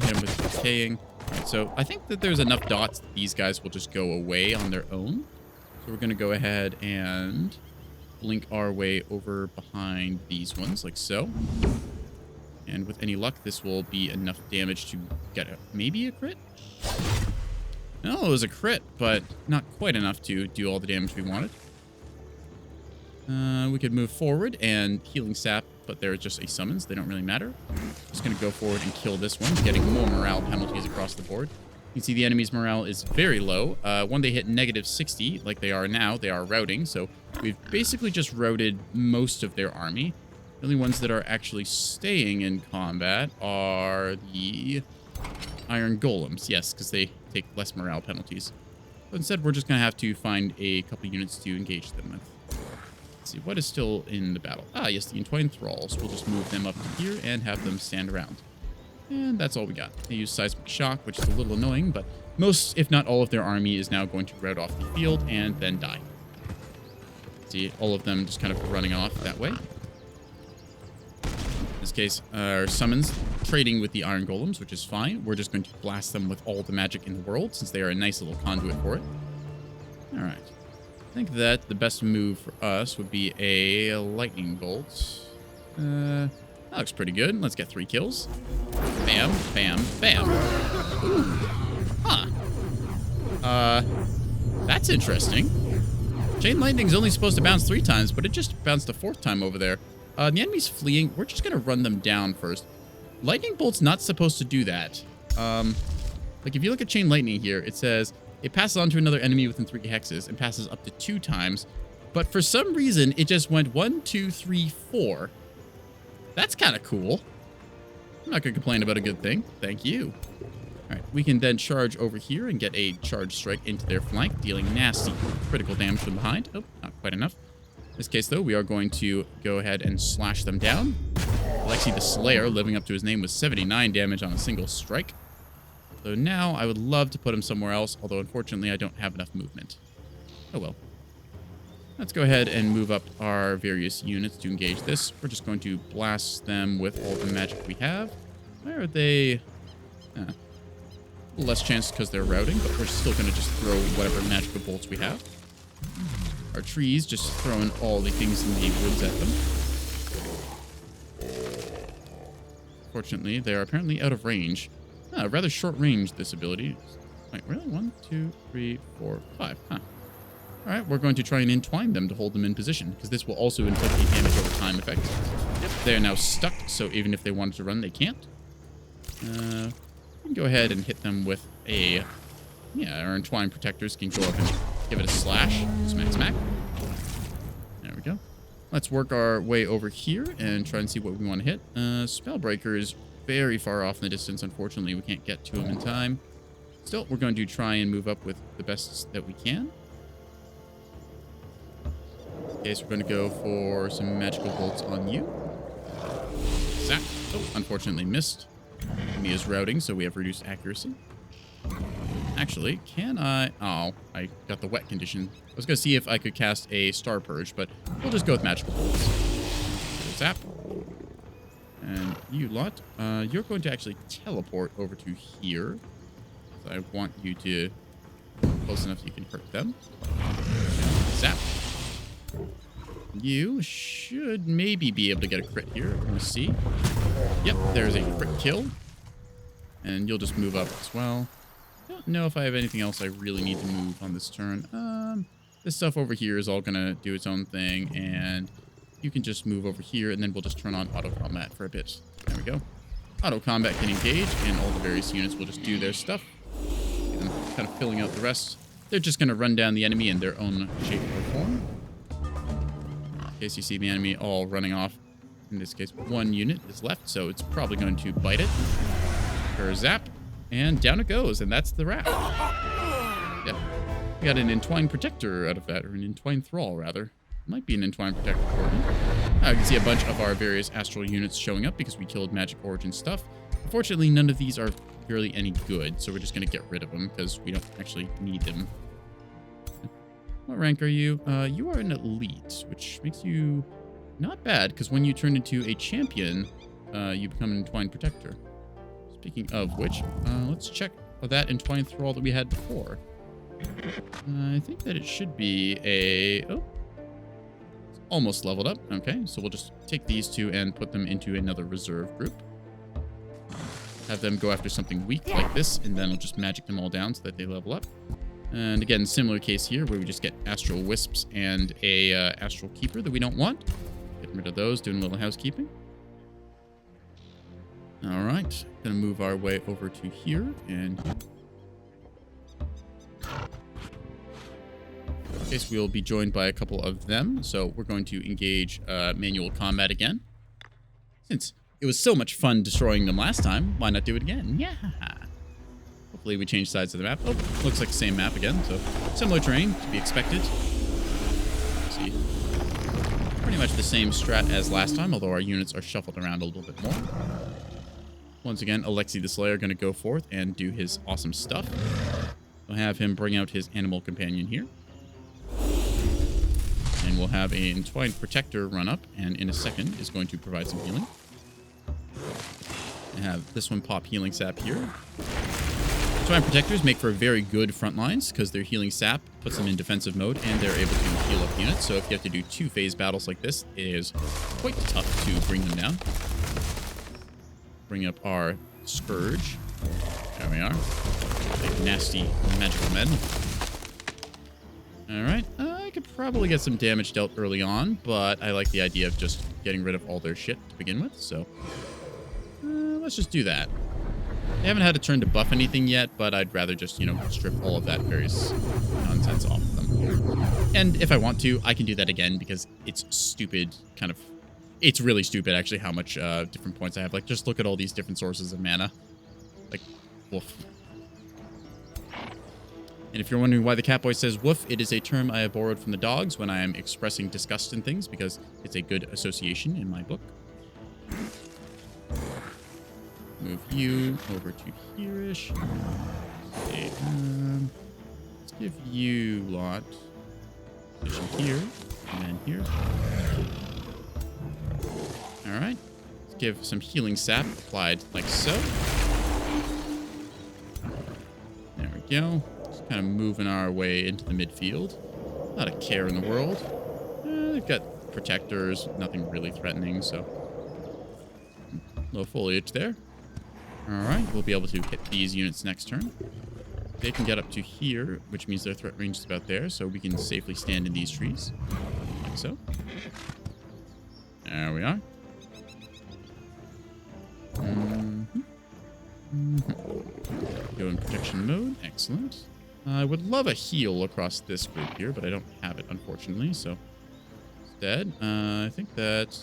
Hit him with decaying. Right, so I think that there's enough dots that these guys will just go away on their own. So we're going to go ahead and blink our way over behind these ones, like so. And with any luck, this will be enough damage to get maybe a crit? No, it was a crit, but not quite enough to do all the damage we wanted. We could move forward and healing sap, but they're just a summons. They don't really matter. Just going to go forward and kill this one, getting more morale penalties across the board. You can see the enemy's morale is very low. When they hit -60, like they are now, they are routing. So we've basically just routed most of their army. The only ones that are actually staying in combat are the Iron Golems. Yes, because they take less morale penalties. But instead, we're just going to have to find a couple units to engage them with. Let's see, what is still in the battle? Ah, yes, the Entwined Thralls. We'll just move them up to here and have them stand around. And that's all we got. They use Seismic Shock, which is a little annoying, but most, if not all of their army is now going to rout off the field and then die. See, all of them just kind of running off that way. In this case, our summons trading with the Iron Golems, which is fine. We're just going to blast them with all the magic in the world, since they are a nice little conduit for it. All right. I think that the best move for us would be a Lightning Bolt. That looks pretty good. Let's get 3 kills. Bam, bam, bam. Ooh. Huh. That's interesting. Chain Lightning's only supposed to bounce 3 times, but it just bounced a 4th time over there. The enemy's fleeing. We're just going to run them down first. Lightning Bolt's not supposed to do that. Like, if you look at Chain Lightning here, it says it passes on to another enemy within 3 hexes and passes up to 2 times. But for some reason, it just went 1, 2, 3, 4. That's kind of cool. I'm not going to complain about a good thing. Thank you. All right, we can then charge over here and get a charge strike into their flank, dealing nasty critical damage from behind. Oh, not quite enough. In this case, though, we are going to go ahead and slash them down. Alexi the Slayer, living up to his name, was 79 damage on a single strike. So now I would love to put him somewhere else, although unfortunately I don't have enough movement. Oh well. Let's go ahead and move up our various units to engage this. We're just going to blast them with all the magic we have. Where are they? Less chance because they're routing, but we're still going to just throw whatever magical bolts we have. Our trees, just throwing all the things in the woods at them. Fortunately, they are apparently out of range. Rather short range, this ability. Wait, really? 1, 2, 3, 4, 5. Huh. All right, we're going to try and entwine them to hold them in position, because this will also inflict a damage over time effect. Yep, they are now stuck, so even if they wanted to run, they can't. We can go ahead and hit them with a... Yeah, our entwined protectors can go up and give it a slash. Smack, smack. There we go. Let's work our way over here and try and see what we want to hit. Spellbreaker is very far off in the distance. Unfortunately, we can't get to him in time. Still, we're going to try and move up with the best that we can. Okay, so we're going to go for some magical bolts on you. Zap. Oh, unfortunately missed. Mia's routing, so we have reduced accuracy. Actually, can I... Oh, I got the wet condition. I was going to see if I could cast a Star Purge, but we'll just go with magical bolts. Zap. And you lot, you're going to actually teleport over to here. So I want you to close enough so you can hurt them. Zap. You should maybe be able to get a crit here. Let me see. Yep, there's a crit kill. And you'll just move up as well. I don't know if I have anything else I really need to move on this turn. This stuff over here is all going to do its own thing. And you can just move over here, and then we'll just turn on auto combat for a bit. There we go. Auto combat can engage, and all the various units will just do their stuff. And kind of filling out the rest. They're just going to run down the enemy in their own shape or form. In case you see the enemy all running off. In this case, 1 unit is left, so it's probably going to bite it. Or zap. And down it goes, and that's the wrap. Yeah. We got an Entwined Protector out of that, or an Entwined Thrall, rather. Might be an Entwined Protector for me. You can see a bunch of our various astral units showing up because we killed Magic Origin stuff. Unfortunately, none of these are really any good, so we're just going to get rid of them because we don't actually need them. What rank are you? You are an elite, which makes you not bad, because when you turn into a champion, you become an Entwined Protector. Speaking of which, let's check that Entwined Thrall that we had before. I think that it should be a... Oh. It's almost leveled up. Okay, so we'll just take these two and put them into another reserve group. Have them go after something weak like this, and then we'll just magic them all down so that they level up. And again, similar case here, where we just get Astral Wisps and a Astral Keeper that we don't want. Getting rid of those, doing a little housekeeping. All right, gonna move our way over to here, and in case we'll be joined by a couple of them, so we're going to engage manual combat again. Since it was so much fun destroying them last time, why not do it again? Yeah. Hopefully we change sides of the map. Oh, looks like the same map again, so similar terrain to be expected. Let's see. Pretty much the same strat as last time, although our units are shuffled around a little bit more. Once again, Alexi the Slayer going to go forth and do his awesome stuff. We'll have him bring out his animal companion here. And we'll have an Entwined Protector run up, and in a second is going to provide some healing. I have this one pop healing sap here. Entwined Protectors make for very good front lines because their healing sap puts them in defensive mode, and they're able to heal up units. So if you have to do 2-phase battles like this, it is quite tough to bring them down. Bring up our Scourge. There we are. Big nasty magical men. Alright, I could probably get some damage dealt early on, but I like the idea of just getting rid of all their shit to begin with, so let's just do that. They haven't had a turn to buff anything yet, but I'd rather just, you know, strip all of that various nonsense off of them. And if I want to, I can do that again because it's stupid, kind of... It's really stupid, actually, how much different points I have. Like, just look at all these different sources of mana. Like, woof. And if you're wondering why the Catboy says woof, it is a term I have borrowed from the dogs when I am expressing disgust in things, because it's a good association in my book. Move you over to here-ish. Okay, let's give you lot position here, and then here. Alright. Let's give some healing sap applied like so. There we go. Just kind of moving our way into the midfield. Not a care in the world. They've got protectors, nothing really threatening, so... Low foliage there. Alright, we'll be able to hit these units next turn. They can get up to here, which means their threat range is about there, so we can safely stand in these trees. Like so. There we are. Go in protection mode. Excellent. I would love a heal across this group here, but I don't have it, unfortunately, so... Instead, I think that...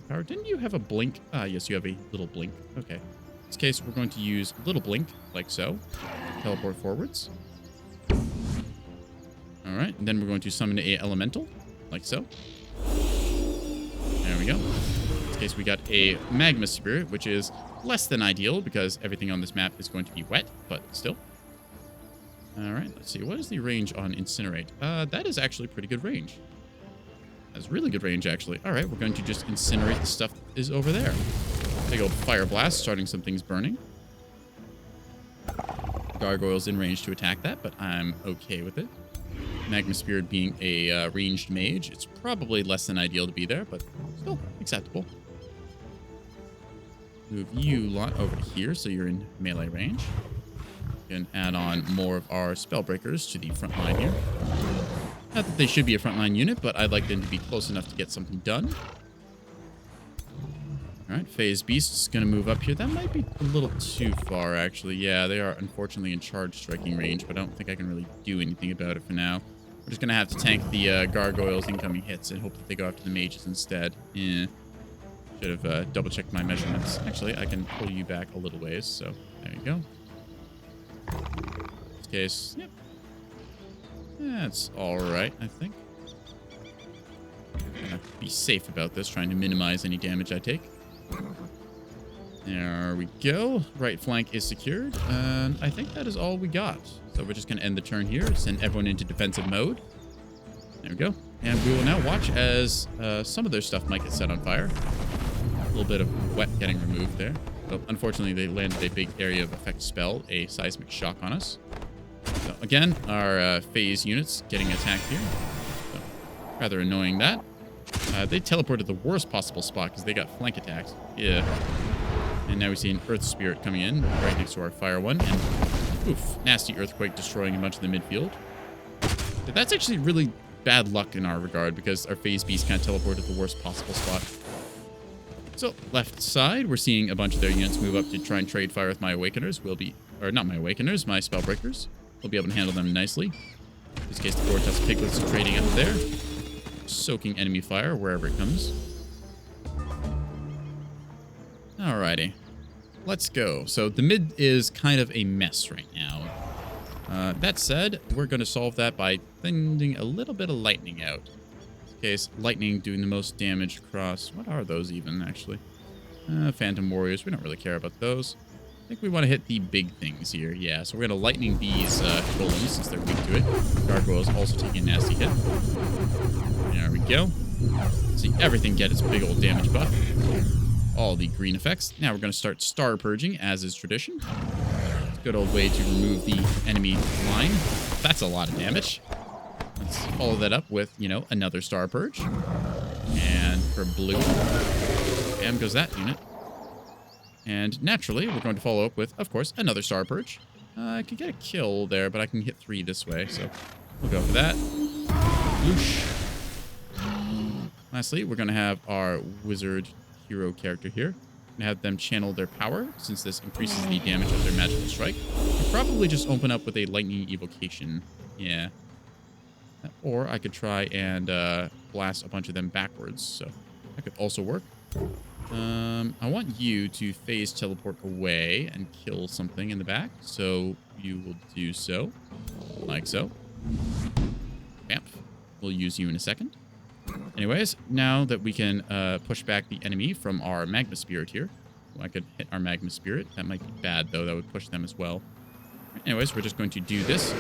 Power. Didn't you have a blink? Yes, you have a little blink. Okay. In this case, we're going to use little blink, like so. Teleport forwards. Alright, and then we're going to summon a elemental, like so. There we go. In this case, we got a magma spirit, which is less than ideal, because everything on this map is going to be wet, but still. Alright, let's see. What is the range on Incinerate? That is actually pretty good range. That's really good range, actually. All right, we're going to just incinerate the stuff that is over there. Big old fire blast, starting some things burning. Gargoyle's in range to attack that, but I'm okay with it. Magma Spirit being a ranged mage, it's probably less than ideal to be there, but still acceptable. Move you lot over here so you're in melee range. We can add on more of our Spellbreakers to the front line here. Not that they should be a frontline unit, but I'd like them to be close enough to get something done. Alright, Phase Beast is going to move up here. That might be a little too far, actually. Yeah, they are unfortunately in charge striking range, but I don't think I can really do anything about it for now. We're just going to have to tank the Gargoyles' incoming hits and hope that they go after the mages instead. Should have double-checked my measurements. Actually, I can pull you back a little ways, so there you go. In this case, yep. That's alright, I think. I'm gonna be safe about this, trying to minimize any damage I take. There we go. Right flank is secured, and I think that is all we got. So we're just going to end the turn here, send everyone into defensive mode. There we go. And we will now watch as some of their stuff might get set on fire. A little bit of wet getting removed there. But unfortunately, they landed a big area of effect spell, a seismic shock on us. So again, our phase units getting attacked here. So, rather annoying that. They teleported the worst possible spot because they got flank attacked. Yeah. And now we see an Earth Spirit coming in right next to our Fire one. And oof, nasty Earthquake destroying a bunch of the midfield. But that's actually really bad luck in our regard because our Phase Beast kind of teleported the worst possible spot. So, left side, we're seeing a bunch of their units move up to try and trade fire with my Awakeners. Or not my Awakeners, my Spellbreakers. We'll be able to handle them nicely. In this case, the Gortuss Piglets are trading up there. Soaking enemy fire wherever it comes. Alrighty. Let's go. So the mid is kind of a mess right now. That said, we're going to solve that by sending a little bit of lightning out. In this case, lightning doing the most damage across... What are those even, actually? Phantom Warriors. We don't really care about those. I think we want to hit the big things here. Yeah, so we're going to lightning these golems since they're weak to it. Gargoyles also taking a nasty hit. There we go. See everything get its big old damage buff. All the green effects. Now we're going to start star purging, as is tradition. It's a good old way to remove the enemy line. That's a lot of damage. Let's follow that up with, you know, another star purge. And for blue, bam goes that unit. And naturally, we're going to follow up with, of course, another Star Purge. I could get a kill there, but I can hit 3 this way, so we'll go for that. Whoosh. Lastly, we're going to have our wizard hero character here. and have them channel their power, since this increases the damage of their magical strike. And probably just open up with a lightning evocation. Yeah. Or I could try and blast a bunch of them backwards. So that could also work. I want you to phase teleport away and kill something in the back. So you will do so. Like so. Yep. We'll use you in a second. Anyways, now that we can push back the enemy from our magma spirit here. Well, I could hit our magma spirit. That might be bad, though. That would push them as well. Anyways, we're just going to do this.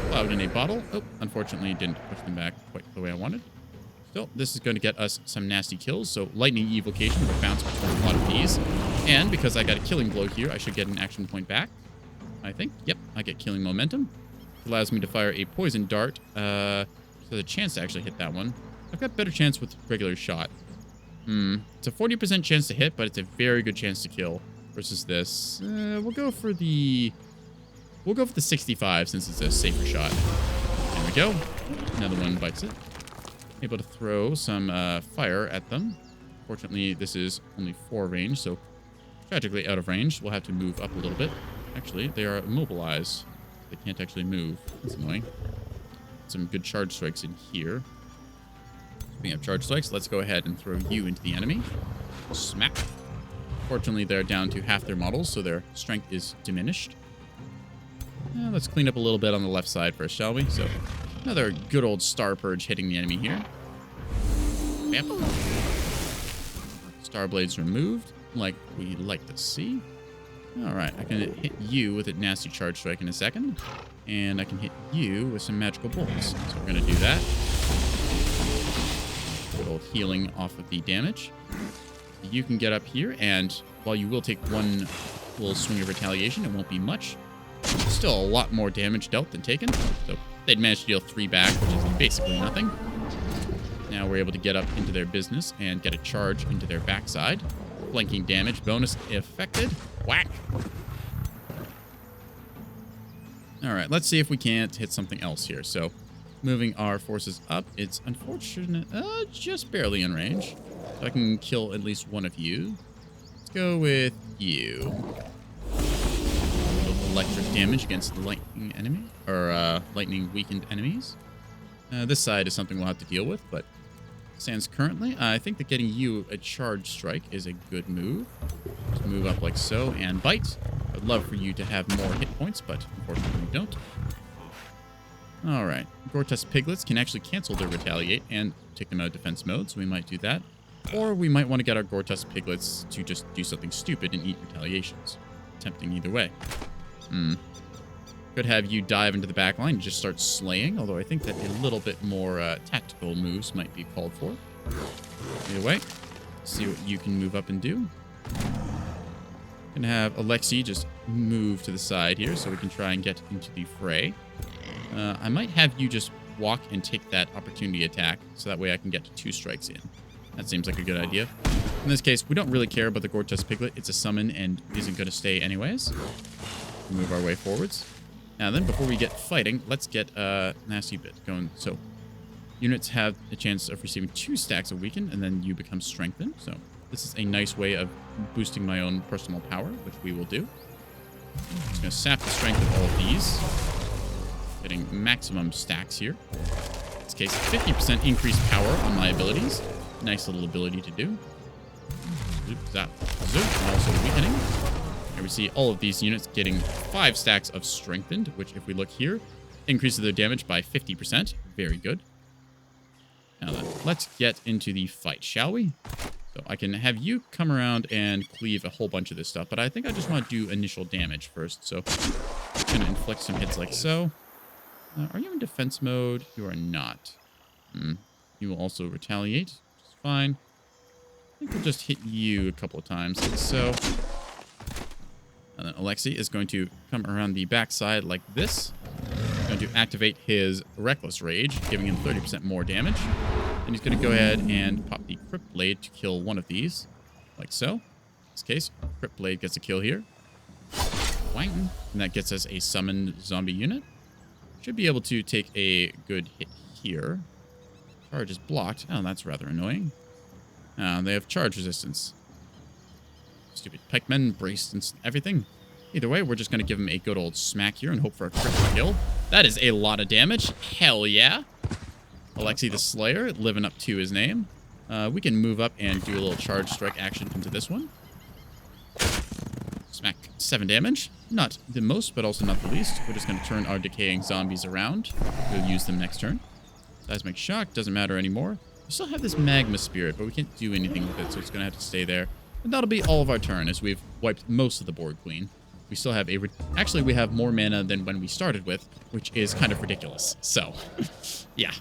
Cloud in a bottle. Oh, unfortunately, it didn't push them back quite the way I wanted. Still, this is going to get us some nasty kills. So, lightning evocation will bounce between a lot of these. And because I got a killing blow here, I should get an action point back. I think. Yep, I get killing momentum. It allows me to fire a poison dart. So there's a chance to actually hit that one. I've got better chance with regular shot. It's a 40% chance to hit, but it's a very good chance to kill. Versus this. We'll go for the 65 since it's a safer shot. There we go. Another one bites it. Able to throw some fire at them. Fortunately, this is only 4 range, so tragically out of range. We'll have to move up a little bit. Actually, they are immobilized. They can't actually move. That's annoying. Some good charge strikes in here. Speaking of charge strikes, let's go ahead and throw you into the enemy. Smack. Fortunately, they're down to half their models, so their strength is diminished. Let's clean up a little bit on the left side first, shall we? So, another good old Star Purge hitting the enemy here. Yep. Star Blades removed, like we like to see. Alright, I can hit you with a nasty charge strike in a second. And I can hit you with some magical bolts. So we're going to do that. Good old healing off of the damage. You can get up here, and while you will take one little swing of retaliation, it won't be much. Still a lot more damage dealt than taken. So they'd managed to deal 3 back, which is basically nothing. Now we're able to get up into their business and get a charge into their backside. Flanking damage bonus affected. Whack. All right, let's see if we can't hit something else here. So moving our forces up, it's unfortunate, just barely in range. So I can kill at least one of you. Let's go with you. Electric damage against lightning enemy, or lightning weakened enemies. This side is something we'll have to deal with, but stands currently, I think that getting you a charge strike is a good move. Just move up like so and bite. I'd love for you to have more hit points, but unfortunately we don't. All right, Gortus piglets can actually cancel their retaliate and take them out of defense mode, so we might do that. Or we might want to get our Gortus piglets to just do something stupid and eat retaliations. Tempting either way. Could have you dive into the back line and just start slaying, although I think that a little bit more tactical moves might be called for. Either way, see what you can move up and do. Gonna have Alexi just move to the side here so we can try and get into the fray. I might have you just walk and take that opportunity attack so that way I can get 2 strikes in. That seems like a good idea. In this case, we don't really care about the Gortus Piglet. It's a summon and isn't going to stay anyways. Move our way forwards. Now then, before we get fighting, let's get a nasty bit going. So, units have a chance of receiving 2 stacks of weaken, and then you become strengthened. So, this is a nice way of boosting my own personal power, which we will do. I'm just going to sap the strength of all of these. Getting maximum stacks here. In this case, 50% increased power on my abilities. Nice little ability to do. Zoop, zap, zoop, and also weakening. Here we see all of these units getting 5 stacks of strengthened, which if we look here, increases their damage by 50%. Very good. Now then, let's get into the fight, shall we? So I can have you come around and cleave a whole bunch of this stuff, but I think I just want to do initial damage first. So I'm going to inflict some hits like so. Are you in defense mode? You are not. You will also retaliate, which is fine. I think we'll just hit you a couple of times, like so. And then Alexi is going to come around the backside like this. He's going to activate his Reckless Rage, giving him 30% more damage. And he's going to go ahead and pop the Crypt Blade to kill one of these, like so. In this case, Crypt Blade gets a kill here. Wang. And that gets us a summoned zombie unit. Should be able to take a good hit here. Charge is blocked. Oh, that's rather annoying. They have charge resistance. Stupid pikemen, braced and everything. Either way, we're just going to give him a good old smack here and hope for a critical kill. That is a lot of damage. Hell yeah. Alexi the Slayer, living up to his name. We can move up and do a little charge strike action into this one. Smack, 7 damage. Not the most, but also not the least. We're just going to turn our decaying zombies around. We'll use them next turn. Seismic shock, doesn't matter anymore. We still have this magma spirit, but we can't do anything with it, so it's going to have to stay there. And that'll be all of our turn, as we've wiped most of the board queen. We still have actually, we have more mana than when we started with, which is kind of ridiculous. So, yeah.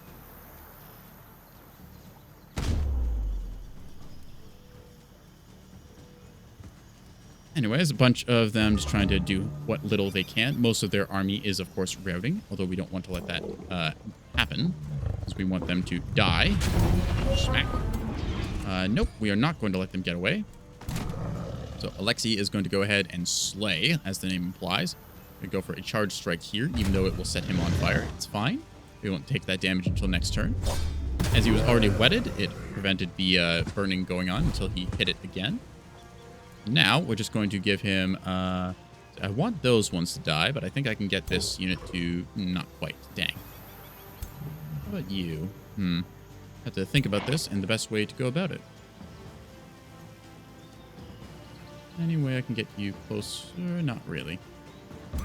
Anyways, a bunch of them just trying to do what little they can. Most of their army is, of course, routing, although we don't want to let that happen, because we want them to die. Smack. Nope, we are not going to let them get away. So Alexi is going to go ahead and slay, as the name implies. We go for a charge strike here, even though it will set him on fire. It's fine. We won't take that damage until next turn. As he was already wetted, it prevented the burning going on until he hit it again. Now, we're just going to give him... I want those ones to die, but I think I can get this unit to... Not quite. Dang. How about you? Have to think about this and the best way to go about it. Any way I can get you closer? Not really.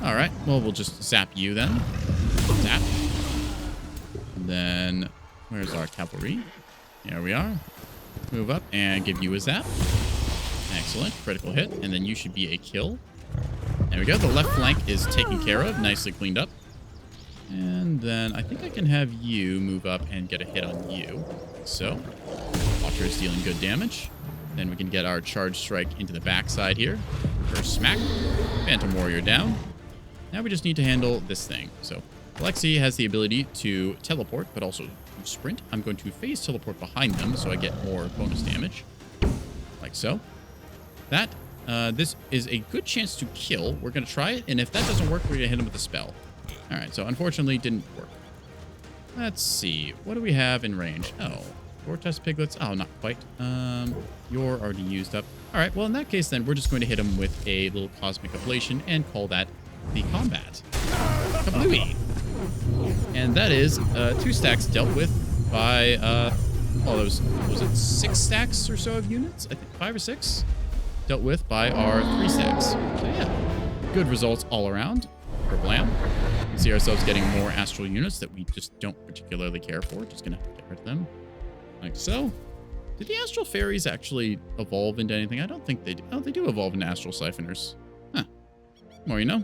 Alright, well, we'll just zap you then. Zap. And then, where's our cavalry? Here we are. Move up and give you a zap. Excellent. Critical hit. And then you should be a kill. There we go. The left flank is taken care of. Nicely cleaned up. And then I think I can have you move up and get a hit on you. So, Watcher is dealing good damage. Then we can get our charge strike into the backside here. First smack. Phantom Warrior down. Now we just need to handle this thing. So Alexi has the ability to teleport, but also sprint. I'm going to phase teleport behind them so I get more bonus damage. Like so. This is a good chance to kill. We're going to try it, and if that doesn't work, we're going to hit him with a spell. All right, so unfortunately, it didn't work. Let's see. What do we have in range? Oh. Vortex piglets. Oh, not quite. You're already used up. All right. Well, in that case, then we're just going to hit him with a little cosmic ablation and call that the combat. Kablooey. And that is 2 stacks dealt with by was it 6 stacks or so of units? I think 5 or 6 dealt with by our 3 stacks. So yeah, good results all around. For Blam. We see ourselves getting more astral units that we just don't particularly care for. Just gonna get rid of them. Like so. Did the astral fairies actually evolve into anything? I don't think they do. Oh, they do evolve into astral siphoners. Huh. More you know.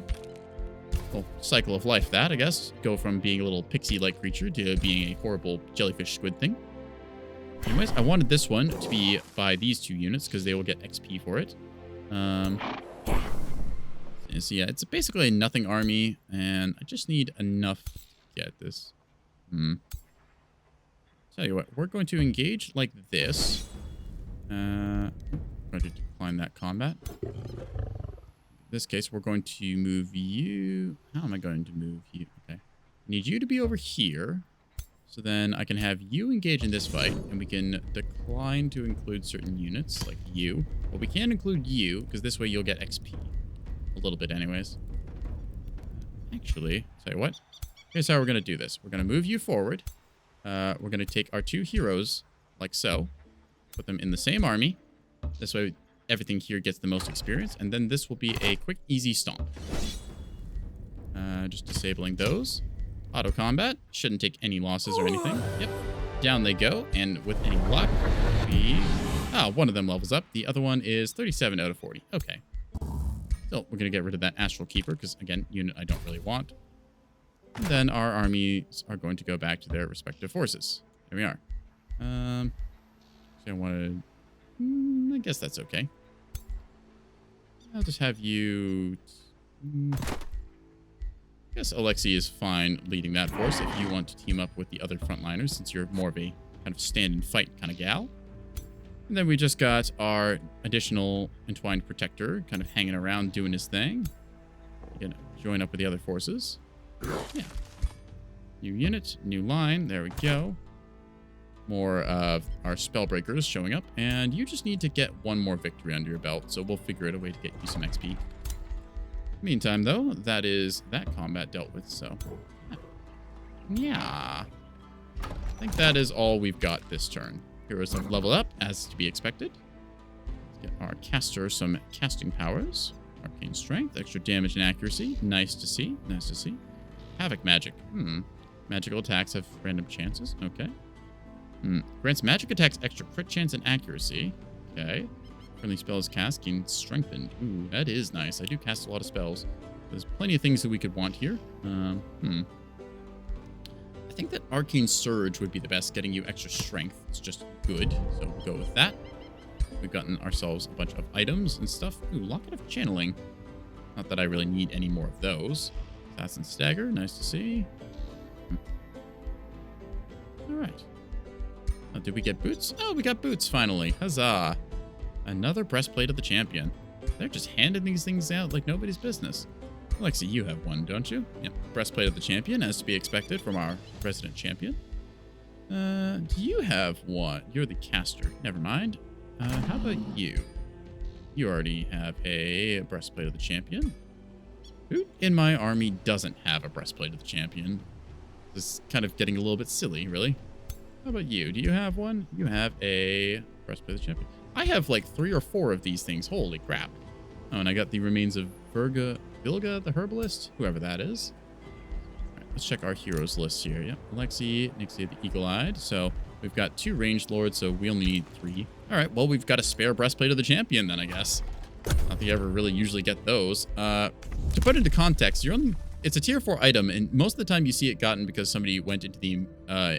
Well, cycle of life that, I guess. Go from being a little pixie-like creature to being a horrible jellyfish squid thing. Anyways, I wanted this one to be by these 2 units because they will get XP for it. So yeah, it's basically a nothing army, and I just need enough to get this. Tell you what, we're going to engage like this. I'm going to decline that combat. In this case, we're going to move you. How am I going to move you? Okay. I need you to be over here. So then I can have you engage in this fight, and we can decline to include certain units, like you. But we can include you, because this way you'll get XP. A little bit anyways. Actually, tell you what. Here's how we're going to do this. We're going to move you forward. We're going to take our 2 heroes, like so. Put them in the same army. This way, everything here gets the most experience. And then this will be a quick, easy stomp. Just disabling those. Auto combat. Shouldn't take any losses or anything. Yep. Down they go. And with any luck, one of them levels up. The other one is 37 out of 40. Okay. So we're going to get rid of that Astral Keeper because, again, unit I don't really want. And then our armies are going to go back to their respective forces. There we are. So I want to... I guess that's okay. I'll just have you... I guess Alexi is fine leading that force if you want to team up with the other frontliners, since you're more of a kind of stand and fight kind of gal. And then we just got our additional Entwined Protector kind of hanging around doing his thing. Gonna join up with the other forces. Yeah. New unit, new line. There we go. more of our spellbreakers showing up, and you just need to get one more victory under your belt, so we'll figure out a way to get you some XP. Meantime, though, that is that combat dealt with, so yeah. I think that is all we've got this turn. Heroes have leveled up, as to be expected. Let's get our caster some casting powers. Arcane strength, extra damage and accuracy. Nice to see. Nice to see. Havoc magic. Magical attacks have random chances. Okay. Grants magic attacks extra crit chance and accuracy. Okay. Friendly spells cast gain strengthened. Ooh, that is nice. I do cast a lot of spells. There's plenty of things that we could want here. I think that Arcane Surge would be the best, getting you extra strength. It's just good, so we'll go with that. We've gotten ourselves a bunch of items and stuff. Ooh, Locket of Channeling. Not that I really need any more of those. Assassin Stagger, nice to see. All right. Did we get boots? Oh, we got boots finally. Huzzah. Another breastplate of the champion. They're just handing these things out like nobody's business. Alexi, you have one, don't you? Yep. Breastplate of the champion, as to be expected from our resident champion. Do you have one? You're the caster. Never mind. How about you? You already have a breastplate of the champion. Who in my army doesn't have a breastplate of the champion? This is kind of getting a little bit silly, really. How about you? Do you have one? You have a breastplate of the champion. I have like 3 or 4 of these things. Holy crap. Oh, and I got the remains of Vilga the herbalist, whoever that is. All right, let's check our heroes list here. Yep, Alexi, Nixie the Eagle-Eyed. So we've got 2 ranged lords, so we only need 3. All right, well, we've got a spare breastplate of the champion then, I guess. Not that you ever really usually get those. To put into context, it's a tier 4 item, and most of the time you see it gotten because somebody went into the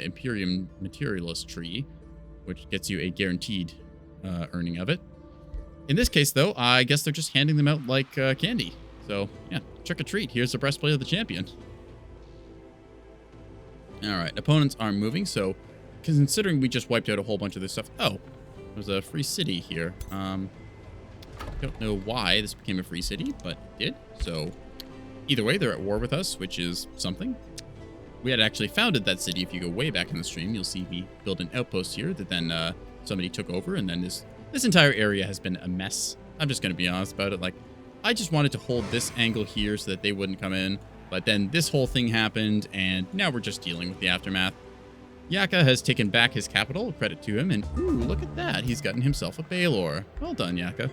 Imperium Materialist tree, which gets you a guaranteed earning of it. In this case, though, I guess they're just handing them out like candy. So, yeah, trick or treat. Here's the breastplate of the champion. All right, opponents are moving, so considering we just wiped out a whole bunch of this stuff. Oh, there's a free city here. Don't know why this became a free city, but it did. So either way, they're at war with us, which is something. We had actually founded that city. If you go way back in the stream, you'll see me build an outpost here that then somebody took over, and then this entire area has been a mess. I'm just going to be honest about it. Like, I just wanted to hold this angle here so that they wouldn't come in, but then this whole thing happened, and now we're just dealing with the aftermath. Yaka has taken back his capital, credit to him, and ooh, look at that. He's gotten himself a Baylor. Well done, Yaka.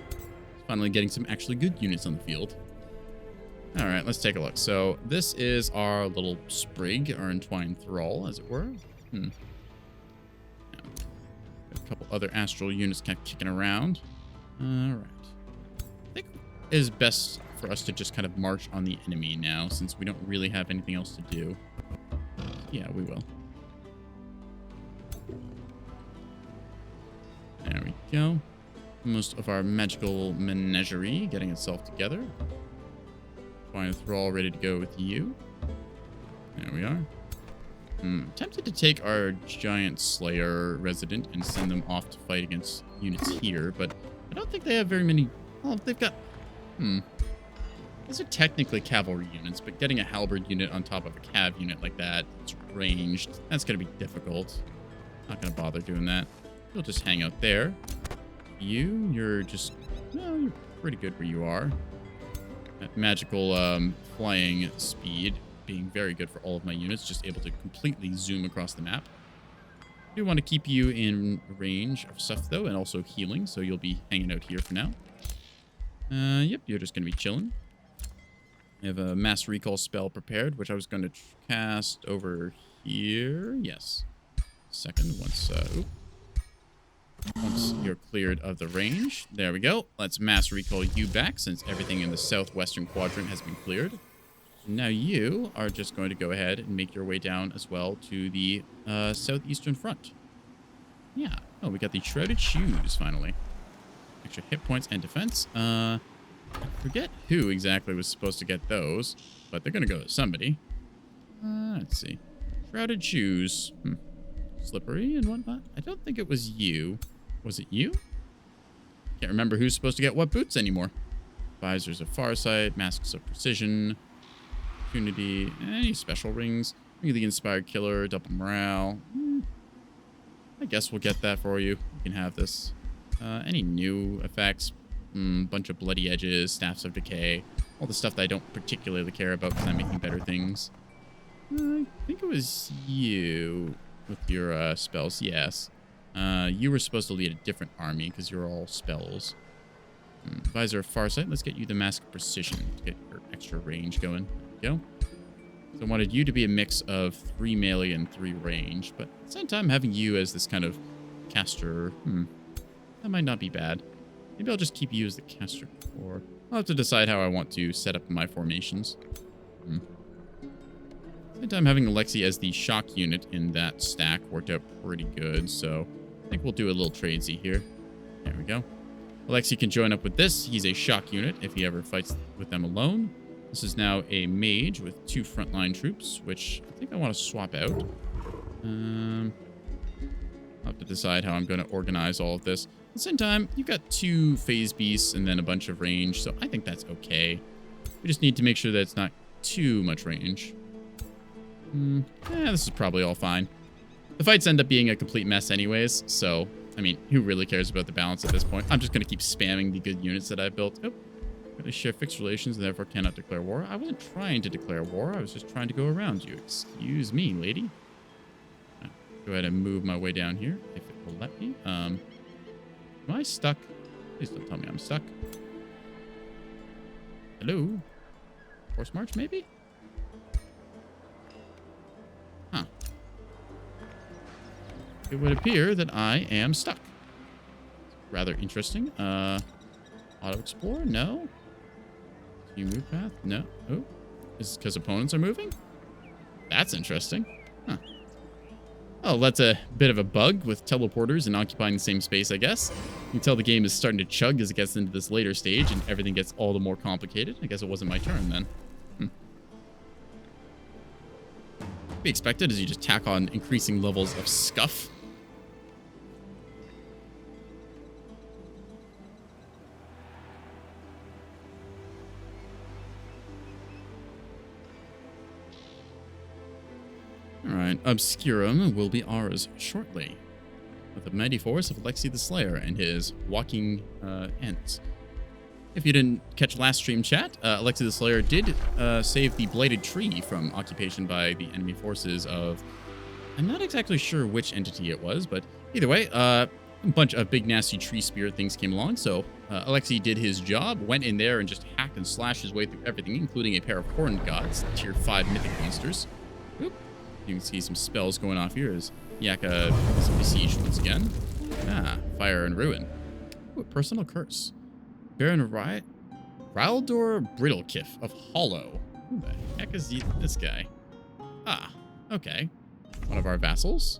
Finally getting some actually good units on the field. All right, let's take a look. So this is our little sprig, or entwined thrall, as it were. Yeah. A couple other astral units kind of kicking around. All right. I think it is best for us to just kind of march on the enemy now, since we don't really have anything else to do. Yeah, we will. There we go. Most of our magical menagerie getting itself together. Fine thrall ready to go with you. There we are. Tempted to take our giant slayer resident and send them off to fight against units here, but I don't think they have very many. Oh, they've got. These are technically cavalry units, but getting a halberd unit on top of a cav unit like that, it's ranged. That's going to be difficult. Not going to bother doing that. You'll just hang out there. You're just. No, you're pretty good where you are. That magical flying speed being very good for all of my units, just able to completely zoom across the map. I do want to keep you in range of stuff, though, and also healing, so you'll be hanging out here for now. Yep, you're just going to be chilling. I have a mass recall spell prepared, which I was going to cast over here. Yes. Second, once you're cleared of the range. There we go. Let's mass recall you back, since everything in the southwestern quadrant has been cleared. Now you are just going to go ahead and make your way down as well to the southeastern front. Yeah. Oh, we got the Shrouded Shoes, finally. Extra hit points and defense. I forget who exactly was supposed to get those, but they're going to go to somebody. Let's see. Shrouded Shoes. Slippery and whatnot. I don't think it was you. Was it you? Can't remember who's supposed to get what boots anymore. Visors of Farsight, Masks of Precision, Opportunity, any special rings. Ring of the Inspired Killer, Double Morale. I guess we'll get that for you. You can have this. Any new effects? Bunch of bloody edges, staffs of decay, all the stuff that I don't particularly care about because I'm making better things. I think it was you with your spells. Yes. You were supposed to lead a different army because you're all spells. Visor of Farsight. Let's get you the Mask of Precision to get your extra range going. There we go. So I wanted you to be a mix of 3 melee and 3 range, but at the same time having you as this kind of caster, that might not be bad. Maybe I'll just keep you as the caster core. I'll have to decide how I want to set up my formations. At the same time, having Alexi as the shock unit in that stack worked out pretty good, so I think we'll do a little tradesy here. There we go. Alexi can join up with this. He's a shock unit if he ever fights with them alone. This is now a mage with 2 frontline troops, which I think I want to swap out. I'll have to decide how I'm going to organize all of this. At the same time, you've got 2 phase beasts and then a bunch of range, so I think that's okay. We just need to make sure that it's not too much range. This is probably all fine. The fights end up being a complete mess anyways, so, I mean, who really cares about the balance at this point? I'm just going to keep spamming the good units that I've built. Oh, going to share fixed relations and therefore cannot declare war. I wasn't trying to declare war. I was just trying to go around you. Excuse me, lady. Go ahead and move my way down here, if it will let me. Am I stuck? Please don't tell me I'm stuck. Hello? Force march, maybe? Huh. It would appear that I am stuck. Rather interesting. Auto explore? No. Can you move path? No. Oh. Is it because opponents are moving? That's interesting. Huh. Oh, that's a bit of a bug with teleporters and occupying the same space, I guess. You can tell the game is starting to chug as it gets into this later stage and everything gets all the more complicated. I guess it wasn't my turn then. To be expected as you just tack on increasing levels of scuff. Alright, Obscurum will be ours shortly. With the mighty force of Alexi the Slayer and his walking ents. If you didn't catch last stream chat, Alexi the Slayer did save the Blighted Tree from occupation by the enemy forces of... I'm not exactly sure which entity it was, but either way, a bunch of big nasty tree spirit things came along, so Alexi did his job, went in there and just hacked and slashed his way through everything, including a pair of Horned Gods, tier 5 mythic monsters. Oop. You can see some spells going off here as Yaka is besieged once again. Fire and Ruin. Ooh, Personal Curse. Baron Raldor Brittlekiff of Hollow. Who the heck is this guy? Okay. One of our vassals.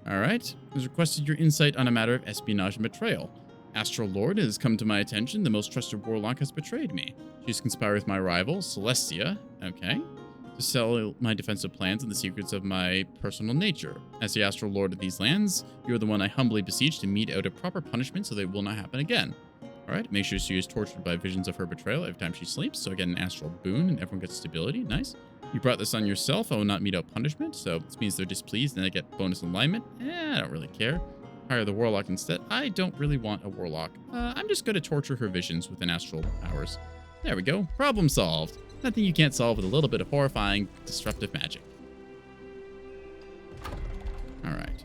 Alright. Has requested your insight on a matter of espionage and betrayal. Astral Lord has come to my attention. The most trusted warlock has betrayed me. She's conspired with my rival, Celestia. Okay. To sell my defensive plans and the secrets of my personal nature. As the Astral Lord of these lands, you are the one I humbly beseech to mete out a proper punishment so that it will not happen again. Alright, make sure she is tortured by visions of her betrayal every time she sleeps, so I get an astral boon and everyone gets stability. Nice. You brought this on yourself. I will not mete out punishment, so this means they're displeased and I get bonus alignment. I don't really care. Hire the warlock instead. I don't really want a warlock. I'm just going to torture her visions with an astral powers. There we go. Problem solved. Nothing you can't solve with a little bit of horrifying, disruptive magic. Alright.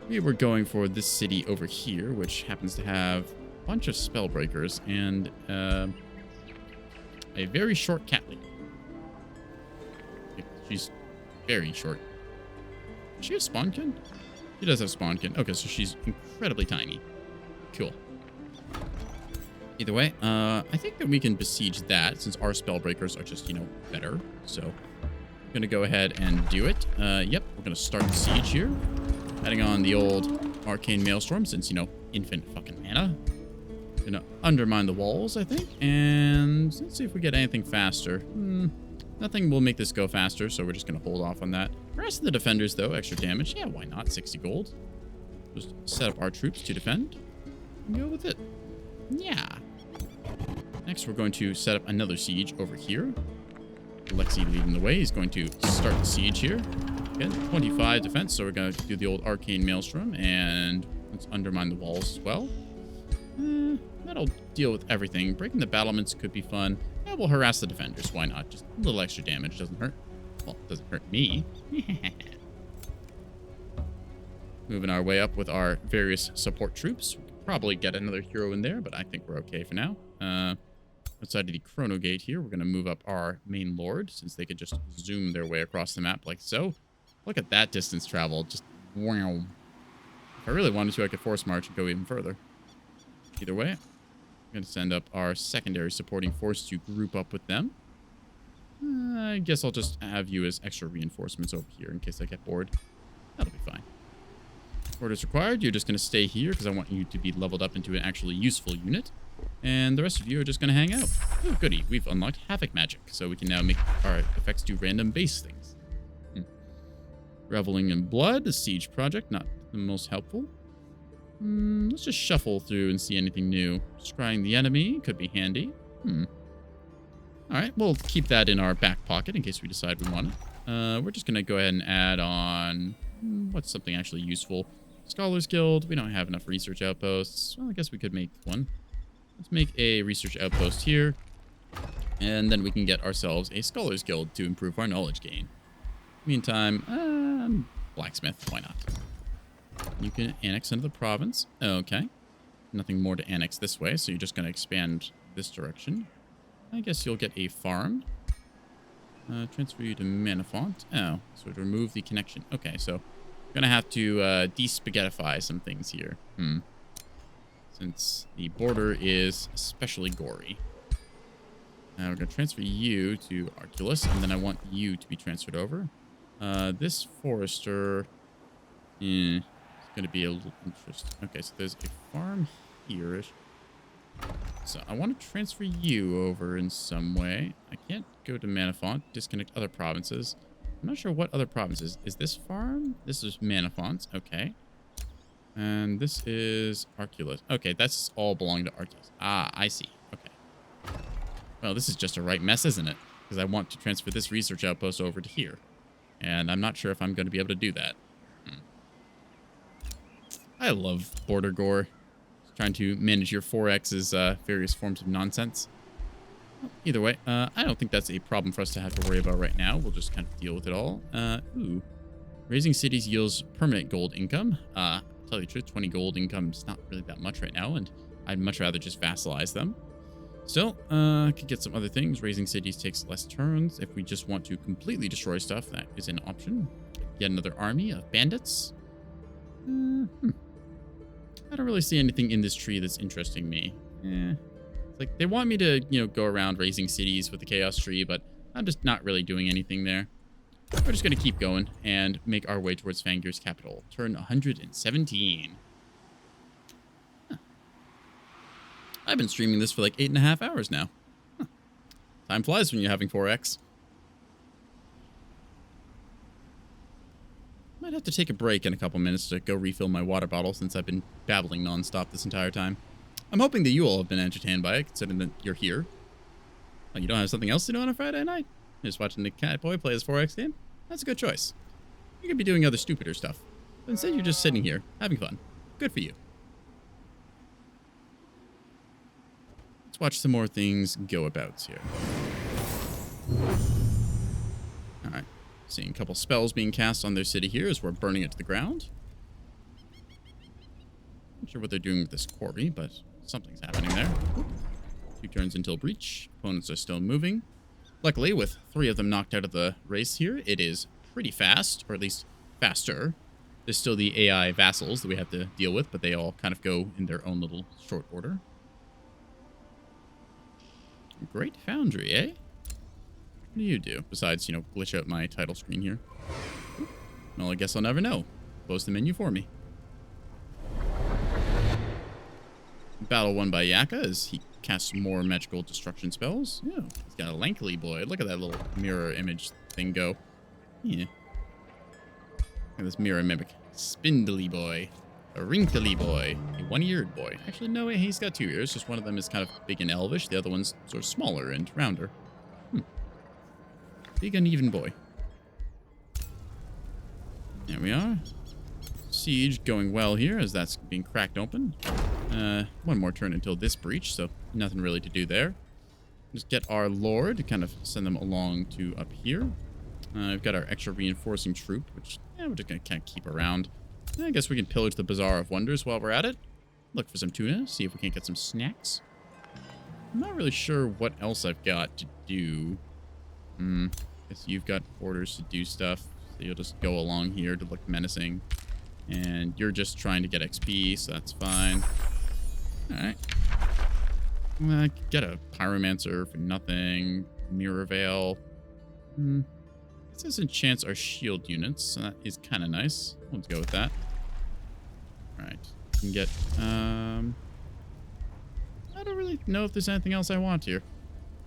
We were going for this city over here, which happens to have a bunch of spellbreakers and a very short Catly. She's very short. Does she have Spawnkin? She does have Spawnkin. Okay, so she's incredibly tiny. Cool. Either way, I think that we can besiege that since our spellbreakers are just, better. So I'm going to go ahead and do it. Yep, we're going to start the siege here. Heading on the old Arcane Maelstrom since, infinite fucking mana. Going to undermine the walls, I think. And let's see if we get anything faster. Nothing will make this go faster, so we're just going to hold off on that. The rest of the defenders, though, extra damage. Yeah, why not? 60 gold. Just set up our troops to defend. And go with it. Yeah. Next, we're going to set up another siege over here. Alexi leading the way. He's going to start the siege here. Again, 25 defense, so we're going to do the old Arcane Maelstrom, and let's undermine the walls as well. That'll deal with everything. Breaking the battlements could be fun. Yeah, we'll harass the defenders. Why not? Just a little extra damage doesn't hurt. Well, it doesn't hurt me. Moving our way up with our various support troops. We could probably get another hero in there, but I think we're okay for now. Outside of the Chrono Gate here, we're going to move up our main lord, since they could just zoom their way across the map like so. Look at that distance travel. Just wow. If I really wanted to, I could force march and go even further. Either way, I'm going to send up our secondary supporting force to group up with them. I guess I'll just have you as extra reinforcements over here in case I get bored. That'll be fine. Orders required. You're just going to stay here because I want you to be leveled up into an actually useful unit. And the rest of you are just going to hang out. Oh, goody. We've unlocked Havoc Magic, so we can now make our effects do random base things. Reveling in Blood, a siege project, not the most helpful. Let's just shuffle through and see anything new. Scrying the enemy could be handy. Alright, we'll keep that in our back pocket in case we decide we want it. We're just going to go ahead and add on... what's something actually useful? Scholars Guild. We don't have enough research outposts. Well, I guess we could make one. Let's make a research outpost here. And then we can get ourselves a Scholars Guild to improve our knowledge gain. Meantime, blacksmith. Why not? You can annex into the province. Okay. Nothing more to annex this way, so you're just going to expand this direction. I guess you'll get a farm. Transfer you to Manafont. Oh, so to remove the connection. Okay, so we're going to have to de-spaghettify some things here. Since the border is especially gory. Now we're going to transfer you to Arculus, and then I want you to be transferred over. This forester is going to be a little interesting. Okay, so there's a farm here. So I want to transfer you over in some way. I can't go to Manafont, disconnect other provinces. I'm not sure what other provinces. Is this farm? This is Manafont. Okay. And this is Arculus. Okay, that's all belonging to Arculus. Ah, I see. Okay. Well, this is just a right mess, isn't it? Because I want to transfer this research outpost over to here. And I'm not sure if I'm going to be able to do that. I love border gore. Trying to manage your 4X's various forms of nonsense. Well, either way, I don't think that's a problem for us to have to worry about right now. We'll just kind of deal with it all. Raising cities yields permanent gold income. Tell you the truth, 20 gold income is not really that much right now, and I'd much rather just vassalize them. Still, could get some other things. Raising cities takes less turns. If we just want to completely destroy stuff, that is an option. Yet another army of bandits. I don't really see anything in this tree that's interesting me. It's like they want me to, go around raising cities with the Chaos Tree, but I'm just not really doing anything there. We're just going to keep going and make our way towards Fangir's capital. Turn 117. Huh. I've been streaming this for like 8.5 hours now. Huh. Time flies when you're having 4X. Might have to take a break in a couple minutes to go refill my water bottle since I've been babbling nonstop this entire time. I'm hoping that you all have been entertained by it, considering that you're here. Oh, you don't have something else to do on a Friday night? You're just watching the Catboy play his 4X game? That's a good choice. You could be doing other stupider stuff. But instead, you're just sitting here, having fun. Good for you. Let's watch some more things go about here. Alright. Seeing a couple spells being cast on their city here as we're burning it to the ground. Not sure what they're doing with this quarry, but something's happening there. 2 turns until breach. Opponents are still moving. Luckily, with 3 of them knocked out of the race here, it is pretty fast, or at least faster. There's still the AI vassals that we have to deal with, but they all kind of go in their own little short order. Great Foundry, eh? What do you do, besides, glitch out my title screen here? Well, I guess I'll never know. Close the menu for me. Battle won by Yaka as he casts more magical destruction spells. Yeah, he's got a Lankly boy. Look at that little mirror image thing go. Yeah. Look at this mirror mimic. Spindly boy. A wrinkly boy. A one-eared boy. Actually, no, he's got 2 ears. Just one of them is kind of big and elvish. The other one's sort of smaller and rounder. Big uneven boy. There we are. Siege going well here as that's being cracked open. One more turn until this breach, so nothing really to do there. Just get our lord to kind of send them along to up here. We've got our extra reinforcing troop, which we're just going to kind of keep around. I guess we can pillage the Bazaar of Wonders while we're at it. Look for some tuna, see if we can't get some snacks. I'm not really sure what else I've got to do. Guess you've got orders to do stuff, so you'll just go along here to look menacing. And you're just trying to get XP, so that's fine. Alright. Get a Pyromancer for nothing. Mirror Veil. This doesn't chance our shield units, so that is kind of nice. Let's go with that. Alright. We can get, I don't really know if there's anything else I want here.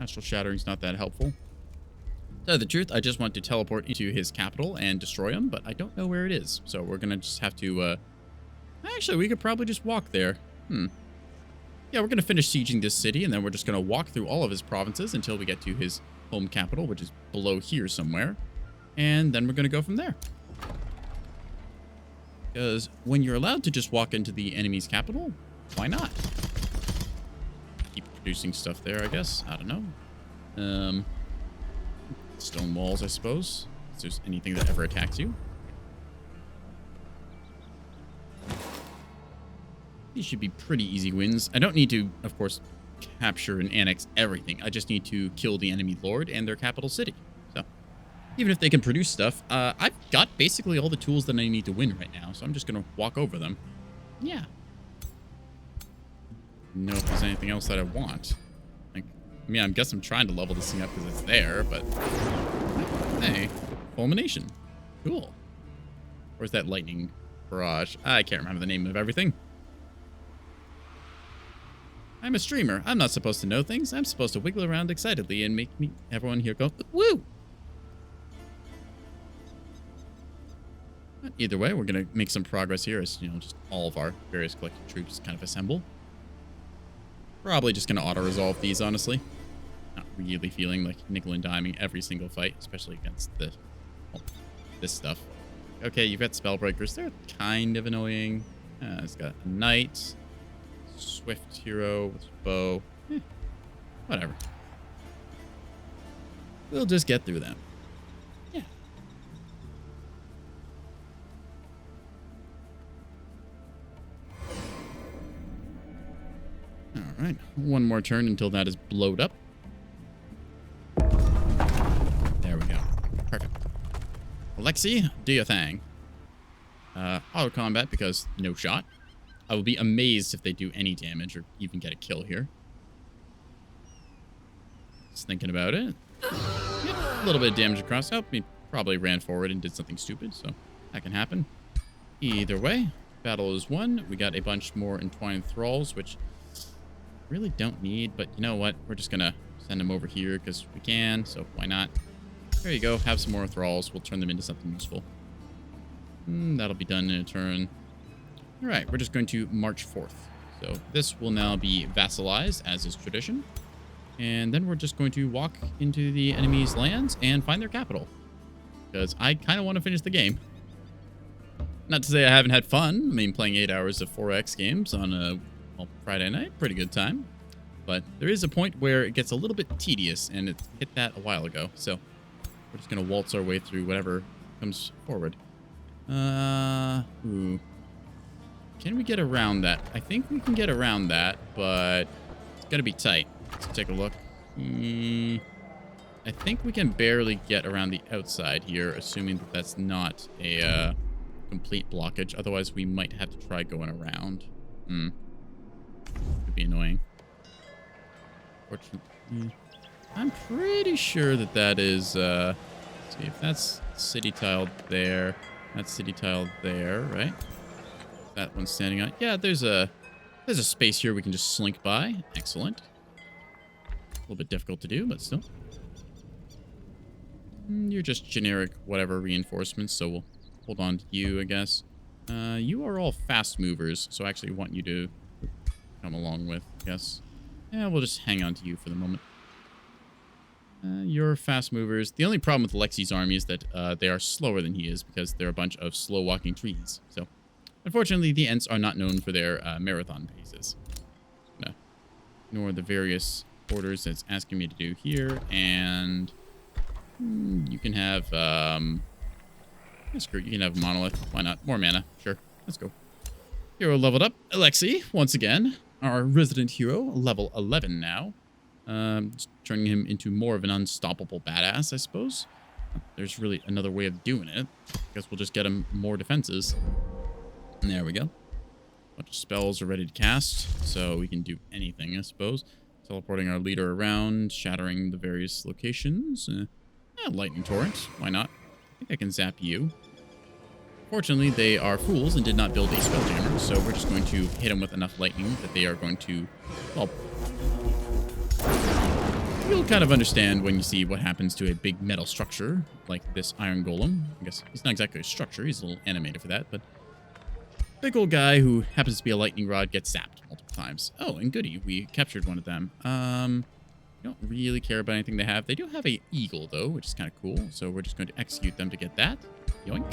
Astral Shattering's not that helpful. To tell the truth, I just want to teleport into his capital and destroy him, but I don't know where it is. So we're going to just have to, actually, we could probably just walk there. Yeah, we're going to finish sieging this city, and then we're just going to walk through all of his provinces until we get to his home capital, which is below here somewhere. And then we're going to go from there. Because when you're allowed to just walk into the enemy's capital, why not? Keep producing stuff there, I guess. I don't know. Stone walls, I suppose. If there's anything that ever attacks you. These should be pretty easy wins. I don't need to, of course, capture and annex everything. I just need to kill the enemy lord and their capital city. So, even if they can produce stuff, I've got basically all the tools that I need to win right now. So I'm just going to walk over them. Yeah. Know if there's anything else that I want. Like, I mean, I guess I'm trying to level this thing up because it's there, but... Hey, fulmination. Cool. Where's that lightning barrage? I can't remember the name of everything. I'm a streamer. I'm not supposed to know things. I'm supposed to wiggle around excitedly and make everyone here go, woo! But either way, we're going to make some progress here as, you know, just all of our various collected troops kind of assemble. Probably just going to auto-resolve these, honestly. Not really feeling like nickel and diming every single fight, especially against this stuff. Okay, you've got Spellbreakers. They're kind of annoying. It's got a Knight. Swift hero with bow. Whatever. We'll just get through them. Yeah. Alright. One more turn until that is blowed up. There we go. Perfect. Alexi, do your thing. Auto combat because no shot. I will be amazed if they do any damage or even get a kill here. Just thinking about it. Yep, a little bit of damage across. Oh, he probably ran forward and did something stupid, so that can happen. Either way, battle is won. We got a bunch more entwined thralls, which really don't need, but you know what? We're just going to send them over here because we can, so why not? There you go. Have some more thralls. We'll turn them into something useful. That'll be done in a turn. All right, we're just going to march forth. So this will now be vassalized, as is tradition. And then we're just going to walk into the enemy's lands and find their capital. Because I kind of want to finish the game. Not to say I haven't had fun. I mean, playing 8 hours of 4X games on a Friday night, pretty good time. But there is a point where it gets a little bit tedious, and it hit that a while ago. So we're just going to waltz our way through whatever comes forward. Ooh. Can we get around that? I think we can get around that, but it's going to be tight. Let's take a look. I think we can barely get around the outside here, assuming that that's not a complete blockage. Otherwise, we might have to try going around. Could be annoying. Fortunately, I'm pretty sure that that is... let's see, if that's city tiled there, that's city tiled there, right? That one's standing on. Yeah, there's a space here we can just slink by. Excellent. A little bit difficult to do, but still. You're just generic whatever reinforcements, so we'll hold on to you, I guess. You are all fast movers, so I actually want you to come along with, I guess. Yeah, we'll just hang on to you for the moment. You're fast movers. The only problem with Alexi's army is that they are slower than he is because they're a bunch of slow-walking trees. So, unfortunately, the Ents are not known for their marathon paces. Ignore the various orders that it's asking me to do here, and you can have screw it, you can have monolith. Why not? More mana. Sure. Let's go. Hero leveled up. Alexi, once again, our resident hero, level 11 now. Just turning him into more of an unstoppable badass, I suppose. There's really another way of doing it. I guess we'll just get him more defenses. And there we go. Bunch of spells are ready to cast, so we can do anything, I suppose. Teleporting our leader around, shattering the various locations. Lightning torrent. Why not? I think I can zap you. Fortunately, they are fools and did not build a spelljammer, so we're just going to hit them with enough lightning that they are going to, well, you'll kind of understand when you see what happens to a big metal structure like this iron golem. I guess he's not exactly a structure, he's a little animated for that, but big old guy who happens to be a lightning rod gets zapped multiple times. Oh, and goody, we captured one of them. Don't really care about anything they have. They do have a eagle, though, which is kind of cool, so we're just going to execute them to get that. Yoink.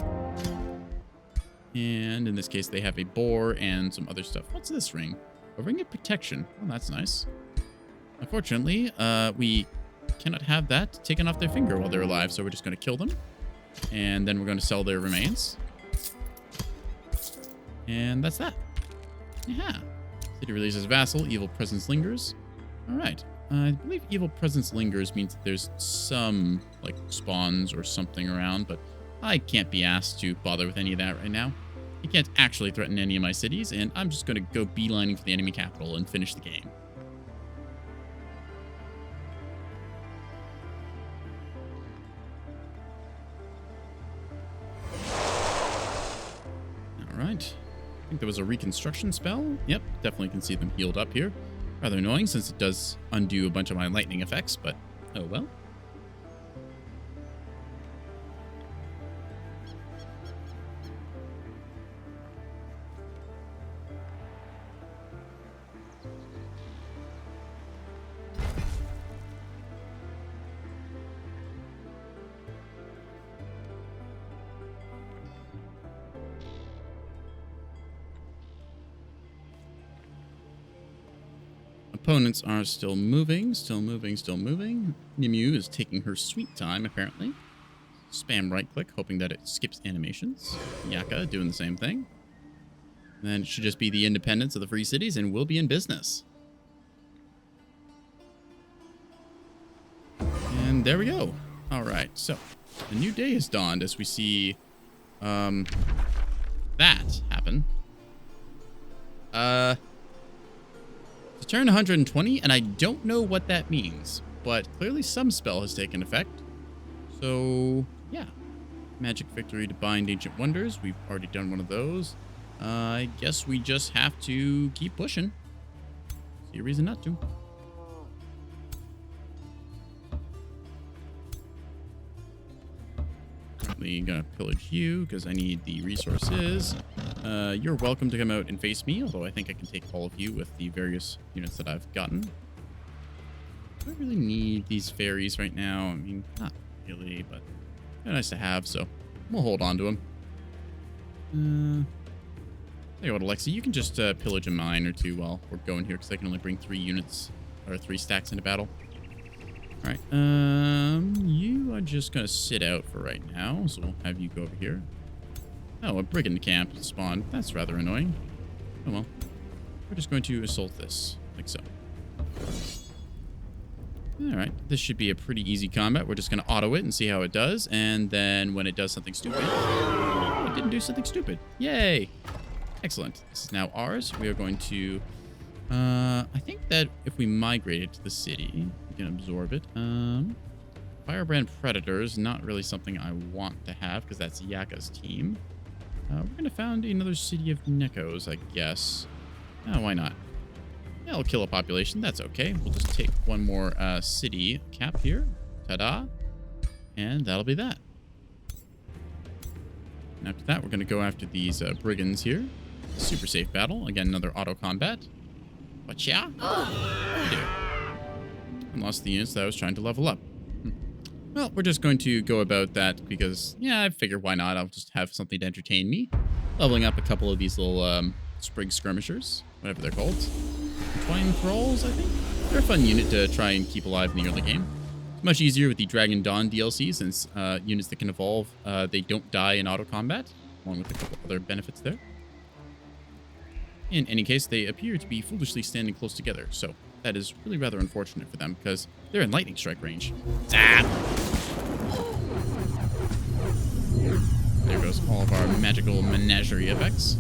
And in this case, they have a boar and some other stuff. What's this ring? A ring of protection. Oh, that's nice. Unfortunately, we cannot have that taken off their finger while they're alive, so we're just going to kill them. And then we're going to sell their remains. And that's that. Yeah. City releases vassal. Evil presence lingers. All right. I believe evil presence lingers means that there's some, like, spawns or something around, but I can't be asked to bother with any of that right now. He can't actually threaten any of my cities, and I'm just going to go beelining for the enemy capital and finish the game. All right. I think there was a reconstruction spell. Yep, definitely can see them healed up here. Rather annoying since it does undo a bunch of my lightning effects, but oh well. Opponents are still moving, still moving, still moving. Nimue is taking her sweet time, apparently. Spam right-click, hoping that it skips animations. Yaka doing the same thing. And then it should just be the independence of the free cities, and we'll be in business. And there we go. All right, so a new day has dawned as we see that happen. It's turn 120, and I don't know what that means, but clearly some spell has taken effect. So, yeah. Magic Victory to bind Ancient Wonders. We've already done one of those. I guess we just have to keep pushing. See a reason not to. Currently gonna pillage you because I need the resources. You're welcome to come out and face me, although I think I can take all of you with the various units that I've gotten. Do I really need these fairies right now? I mean, not really, but they're nice to have, so we'll hold on to them. Tell you what, Alexi, you can just pillage a mine or two while we're going here, because I can only bring 3 units, or 3 stacks into battle. Alright, you are just gonna sit out for right now, so we'll have you go over here. Oh, a brigand camp spawned. That's rather annoying. Oh well. We're just going to assault this, like so. Alright, this should be a pretty easy combat. We're just gonna auto it and see how it does, and then when it does something stupid... Oh, it didn't do something stupid. Yay! Excellent. This is now ours. We are going to... I think that if we migrate it to the city, we can absorb it. Firebrand Predators, not really something I want to have, because that's Yaka's team. We're going to found another city of Nekos, I guess. Oh, why not? Yeah, it'll kill a population. That's okay. We'll just take one more city cap here. Ta-da. And that'll be that. And after that, we're going to go after these brigands here. Super safe battle. Again, another auto combat. But yeah. Oh dear. I lost the units that I was trying to level up. Well, we're just going to go about that because, yeah, I figure why not? I'll just have something to entertain me. Leveling up a couple of these little sprig skirmishers, whatever they're called. Twine Thralls, I think? They're a fun unit to try and keep alive in the early game. It's much easier with the Dragon Dawn DLC since units that can evolve, they don't die in auto combat, along with a couple other benefits there. In any case, they appear to be foolishly standing close together, so that is really rather unfortunate for them because they're in lightning strike range. Zap! There goes all of our magical menagerie effects.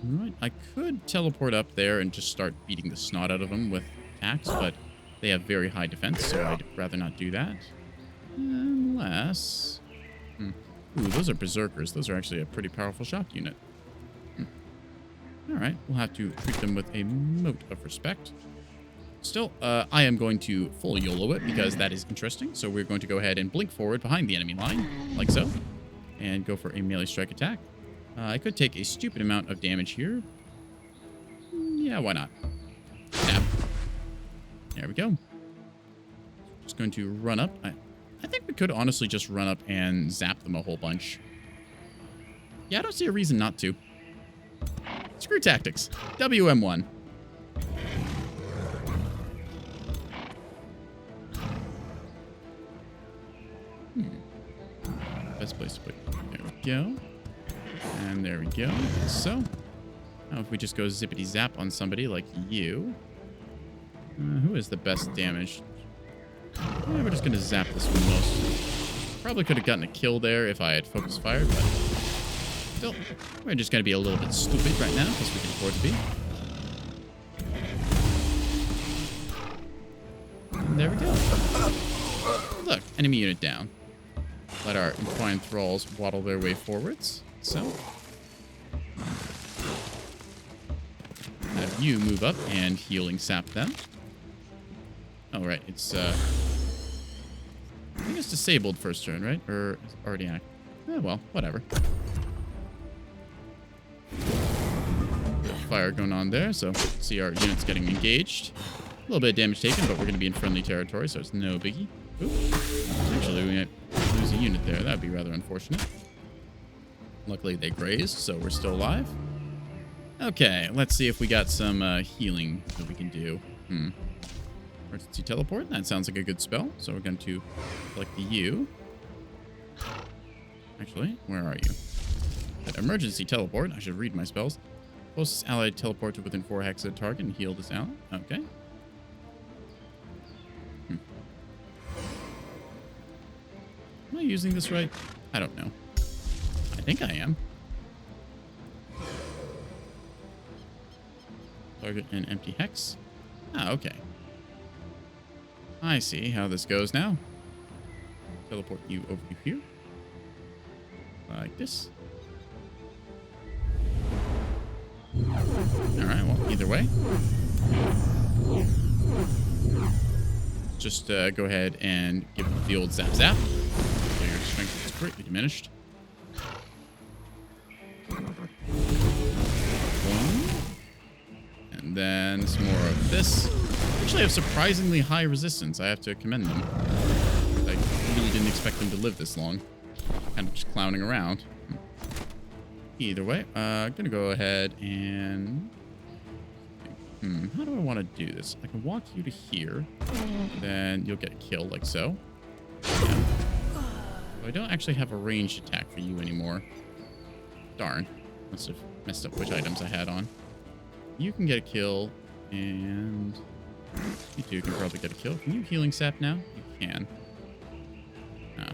Alright, I could teleport up there and just start beating the snot out of them with attacks, but they have very high defense, so I'd rather not do that. Unless... Ooh, those are berserkers. Those are actually a pretty powerful shock unit. Alright, we'll have to treat them with a mote of respect. Still, I am going to full YOLO it because that is interesting. So we're going to go ahead and blink forward behind the enemy line, like so, and go for a melee strike attack. I could take a stupid amount of damage here. Yeah, why not? Snap. There we go. Just going to run up. I think we could honestly just run up and zap them a whole bunch. Yeah, I don't see a reason not to. Screw tactics. WM1. Best place to put it. There we go. And there we go. So, now if we just go zippity zap on somebody like you. Who is the best damage? Yeah, we're just going to zap this one most. Probably could have gotten a kill there if I had focus fired, but still, we're just going to be a little bit stupid right now because we can afford to be. And there we go. Look, enemy unit down. Let our entwined thralls waddle their way forwards. So, have you move up and healing sap them. Oh, right. It's, I think it's disabled first turn, right? Or is it already active? Eh, well, whatever. Fire going on there, so see our units getting engaged. A little bit of damage taken, but we're going to be in friendly territory, so it's no biggie. Oop. Actually, we might lose a unit there. That would be rather unfortunate. Luckily, they grazed, so we're still alive. Okay, let's see if we got some healing that we can do. Emergency teleport. That sounds like a good spell. So we're going to select the U. Actually, where are you? That emergency teleport. I should read my spells. Closest allied teleport to within 4 hex of the target and heal this ally. Okay. Am I using this right? I don't know. I think I am. Target an empty hex. Ah, okay. I see how this goes now. Teleport you over to here. Like this. Alright, well, either way. Just go ahead and give it the old zap zap. So your strength is greatly diminished. And then some more of this. Actually have surprisingly high resistance. I have to commend them. I really didn't expect them to live this long. Kind of just clowning around. Either way, I'm gonna go ahead and... how do I want to do this? I can walk you to here. Then you'll get a kill like so. Yeah. I don't actually have a ranged attack for you anymore. Darn. Must have messed up which items I had on. You can get a kill, and you two can probably get a kill. Can you healing sap now? You can. Ah.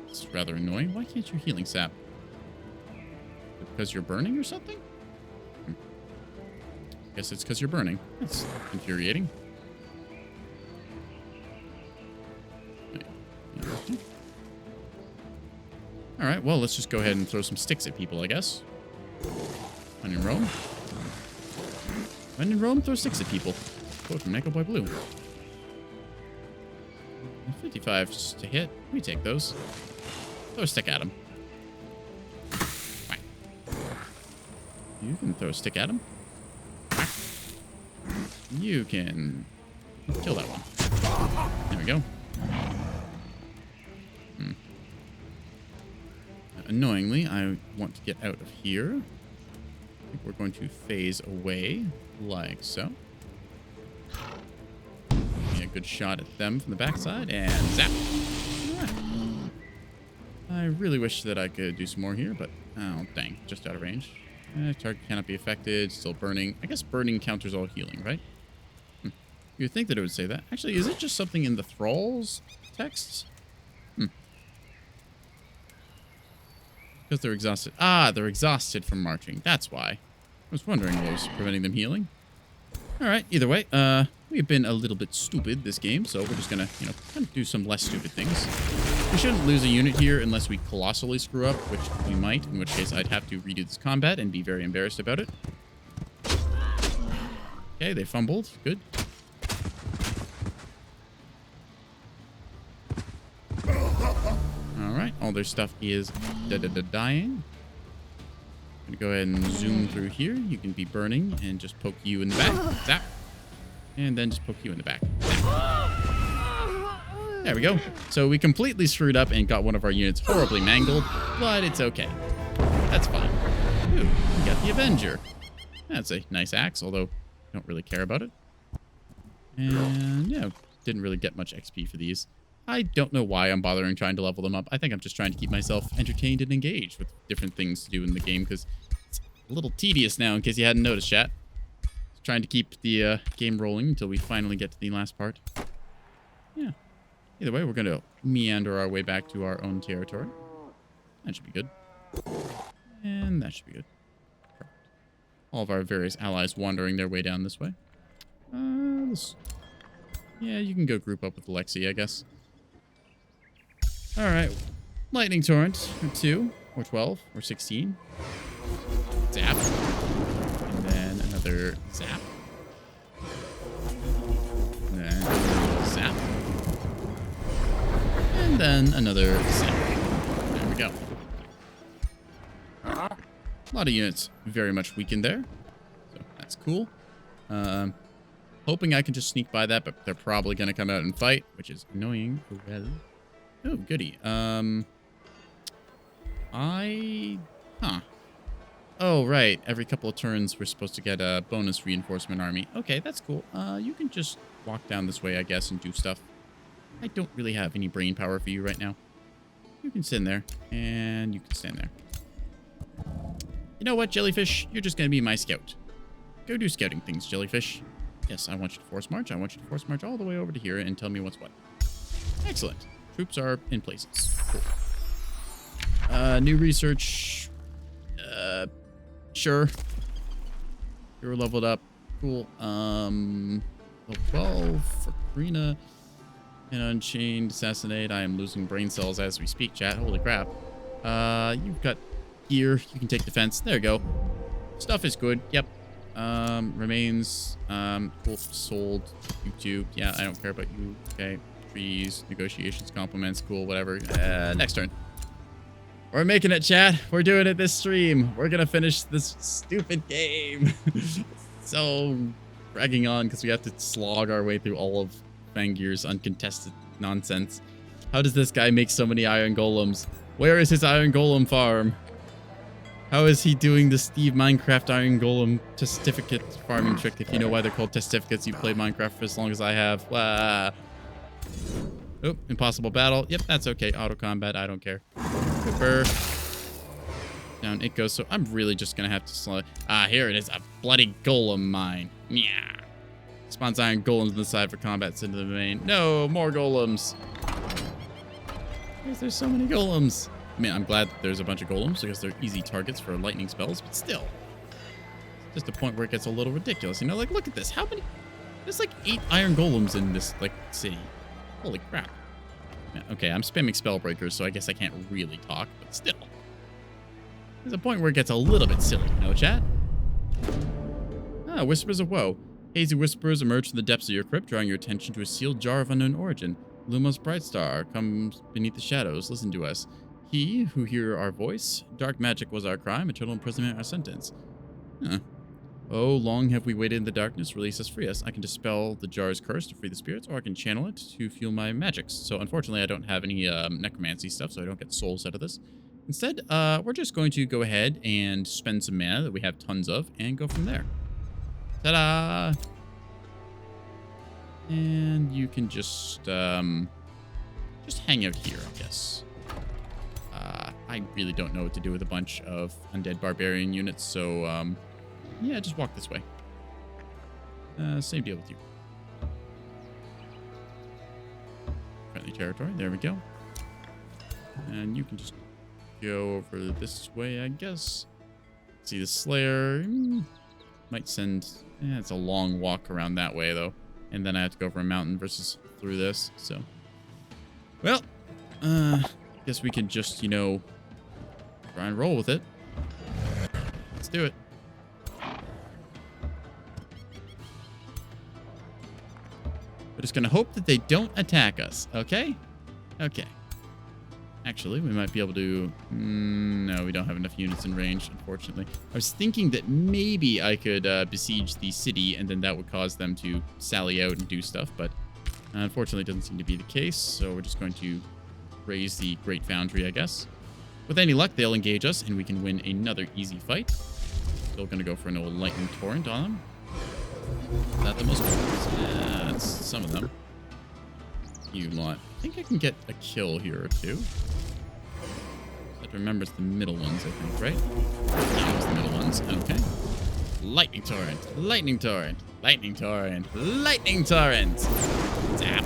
It's rather annoying. Why can't you healing sap? Because you're burning or something? Guess it's because you're burning. That's infuriating. Alright, well, let's just go ahead and throw some sticks at people, I guess. When in Rome. When in Rome, throw sticks at people. Quote from NekoboyBlue. 55 just to hit. We take those. Throw a stick at him. Whack. You can throw a stick at him. Whack. You can kill that one. There we go. annoyingly, I want to get out of here. I think we're going to phase away, like so. Get a good shot at them from the backside, and zap. All right. I really wish that I could do some more here, but oh, dang, just out of range. Target cannot be affected, still burning. I guess burning counters all healing, right? You'd think that it would say that. Actually, is it just something in the Thrall's texts? Because they're exhausted. Ah, they're exhausted from marching. That's why. I was wondering what was preventing them healing. All right, either way, we've been a little bit stupid this game, so we're just gonna, kind of do some less stupid things. We shouldn't lose a unit here unless we colossally screw up, which we might, in which case I'd have to redo this combat and be very embarrassed about it. Okay, they fumbled. Good. Alright, all their stuff is dying. I'm gonna go ahead and zoom through here. You can be burning and just poke you in the back. Zap. And then just poke you in the back. Zap. There we go. So we completely screwed up and got one of our units horribly mangled, but it's okay. That's fine. Ooh, we got the Avenger. That's a nice axe, although I don't really care about it. And yeah, didn't really get much XP for these. I don't know why I'm bothering trying to level them up. I think I'm just trying to keep myself entertained and engaged with different things to do in the game, because it's a little tedious now, in case you hadn't noticed, chat. Just trying to keep the game rolling until we finally get to the last part. Yeah. Either way, we're going to meander our way back to our own territory. That should be good. And that should be good. Perfect. All of our various allies wandering their way down this way. Yeah, you can go group up with Alexi, I guess. Alright. Lightning Torrent, or 2, or 12, or 16. Zap. And then another zap. And then another zap. And then another zap. There we go. A lot of units very much weakened there. So that's cool. Hoping I can just sneak by that, but they're probably going to come out and fight, which is annoying. Well. Oh, goody. Oh, right. Every couple of turns, we're supposed to get a bonus reinforcement army. Okay, that's cool. You can just walk down this way, I guess, and do stuff. I don't really have any brain power for you right now. You can stand there, and you can stand there. You know what, Jellyfish? You're just going to be my scout. Go do scouting things, Jellyfish. Yes, I want you to force march. I want you to force march all the way over to here and tell me what's what. Excellent. Troops are in places. Cool. New research. Sure. You're leveled up. Cool. Level 12 for Karina. And Unchained, Assassinate. I am losing brain cells as we speak, chat. Holy crap. You've got gear. You can take defense. There you go. Stuff is good. Yep. Remains. Cool. Sold. You two. Yeah, I don't care about you. Okay. Trees. Negotiations. Compliments. Cool. Whatever. Next turn. We're making it, chat. We're doing it this stream. We're gonna finish this stupid game. So dragging on because we have to slog our way through all of Fangir's uncontested nonsense. How does this guy make so many iron golems? Where is his iron golem farm? How is he doing the Steve Minecraft iron golem testificate farming trick? If you know why they're called testificates, you played Minecraft for as long as I have. Oh, impossible battle. Yep, that's okay. Auto combat, I don't care. Cooper. Down it goes. So I'm really just gonna have to slow. Here it is. A bloody golem mine. Yeah. Spawns iron golems on the side for combats into the main. No, more golems. There's so many golems. I mean, I'm glad that there's a bunch of golems because they're easy targets for lightning spells, but still. It's just a point where it gets a little ridiculous. You know, like, look at this. How many? There's like 8 iron golems in this, like, city. Holy crap. Yeah, okay, I'm spamming spellbreakers, so I guess I can't really talk, but still. There's a point where it gets a little bit silly, no chat? Whispers of woe. Hazy whispers emerge from the depths of your crypt, drawing your attention to a sealed jar of unknown origin. Lumos bright star comes beneath the shadows. Listen to us. He who hear our voice, dark magic was our crime, eternal imprisonment our sentence. Oh, long have we waited in the darkness. Release us, free us. I can dispel the jar's curse to free the spirits, or I can channel it to fuel my magics. So unfortunately, I don't have any necromancy stuff, so I don't get souls out of this. Instead, we're just going to go ahead and spend some mana that we have tons of and go from there. Ta-da! And you can just hang out here, I guess. I really don't know what to do with a bunch of undead barbarian units, so, yeah, just walk this way. Same deal with you. Friendly territory, there we go. And you can just go over this way, I guess. See the Slayer. Might send... it's a long walk around that way, though. And then I have to go over a mountain versus through this, so... Well, guess we can just, you know, try and roll with it. Let's do it. We're just gonna hope that they don't attack us, okay? Okay. Actually, we might be able to... no, we don't have enough units in range, unfortunately. I was thinking that maybe I could besiege the city, and then that would cause them to sally out and do stuff, but unfortunately it doesn't seem to be the case, so we're just going to raise the Great Foundry, I guess. With any luck, they'll engage us, and we can win another easy fight. Still going to go for an old Lightning Torrent on them. Is that the most... yeah, that's some of them. You lot. I think I can get a kill here or two. I have to remember it's the middle ones, I think, right? Yeah, it's the middle ones. Okay. Lightning Torrent. Lightning Torrent. Lightning Torrent. Lightning Torrent. Zap.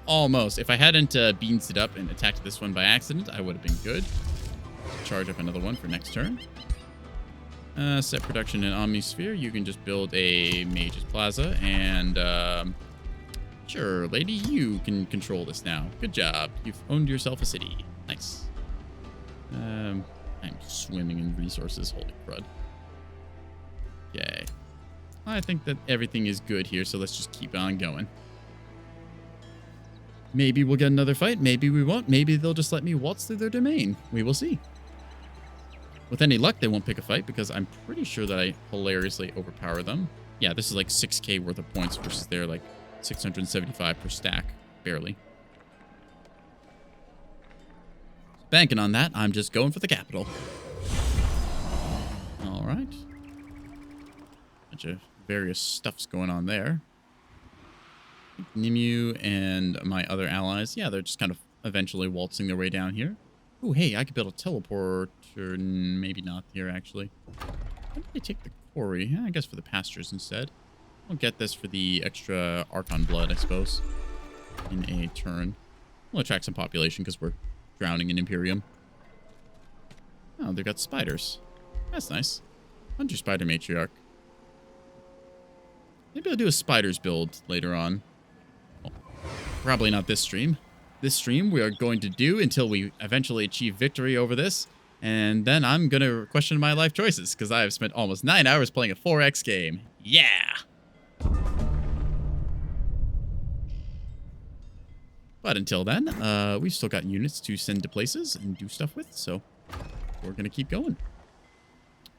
Almost. If I hadn't beansed it up and attacked this one by accident, I would have been good. Charge up another one for next turn. Set production in Omnisphere. You can just build a Mage's Plaza and... sure, lady, you can control this now. Good job. You've owned yourself a city. Nice. I'm swimming in resources. Holy crud. Okay. I think that everything is good here, so let's just keep on going. Maybe we'll get another fight. Maybe we won't. Maybe they'll just let me waltz through their domain. We will see. With any luck, they won't pick a fight because I'm pretty sure that I hilariously overpower them. Yeah, this is like 6k worth of points versus their like 675 per stack. Barely. Banking on that, I'm just going for the capital. All right. Bunch of various stuffs going on there. Nimue and my other allies, yeah, they're just kind of eventually waltzing their way down here. Oh, hey, I could build a teleporter. Maybe not here, actually. Why did they take the quarry? Yeah, I guess for the pastures instead. I'll get this for the extra Archon blood, I suppose, in a turn. We'll attract some population because we're drowning in Imperium. Oh, they've got spiders. That's nice. Hunter Spider Matriarch. Maybe I'll do a spiders build later on. Well, probably not this stream. This stream we are going to do until we eventually achieve victory over this. And then I'm going to question my life choices because I have spent almost 9 hours playing a 4X game. Yeah! But until then, we've still got units to send to places and do stuff with, so we're going to keep going.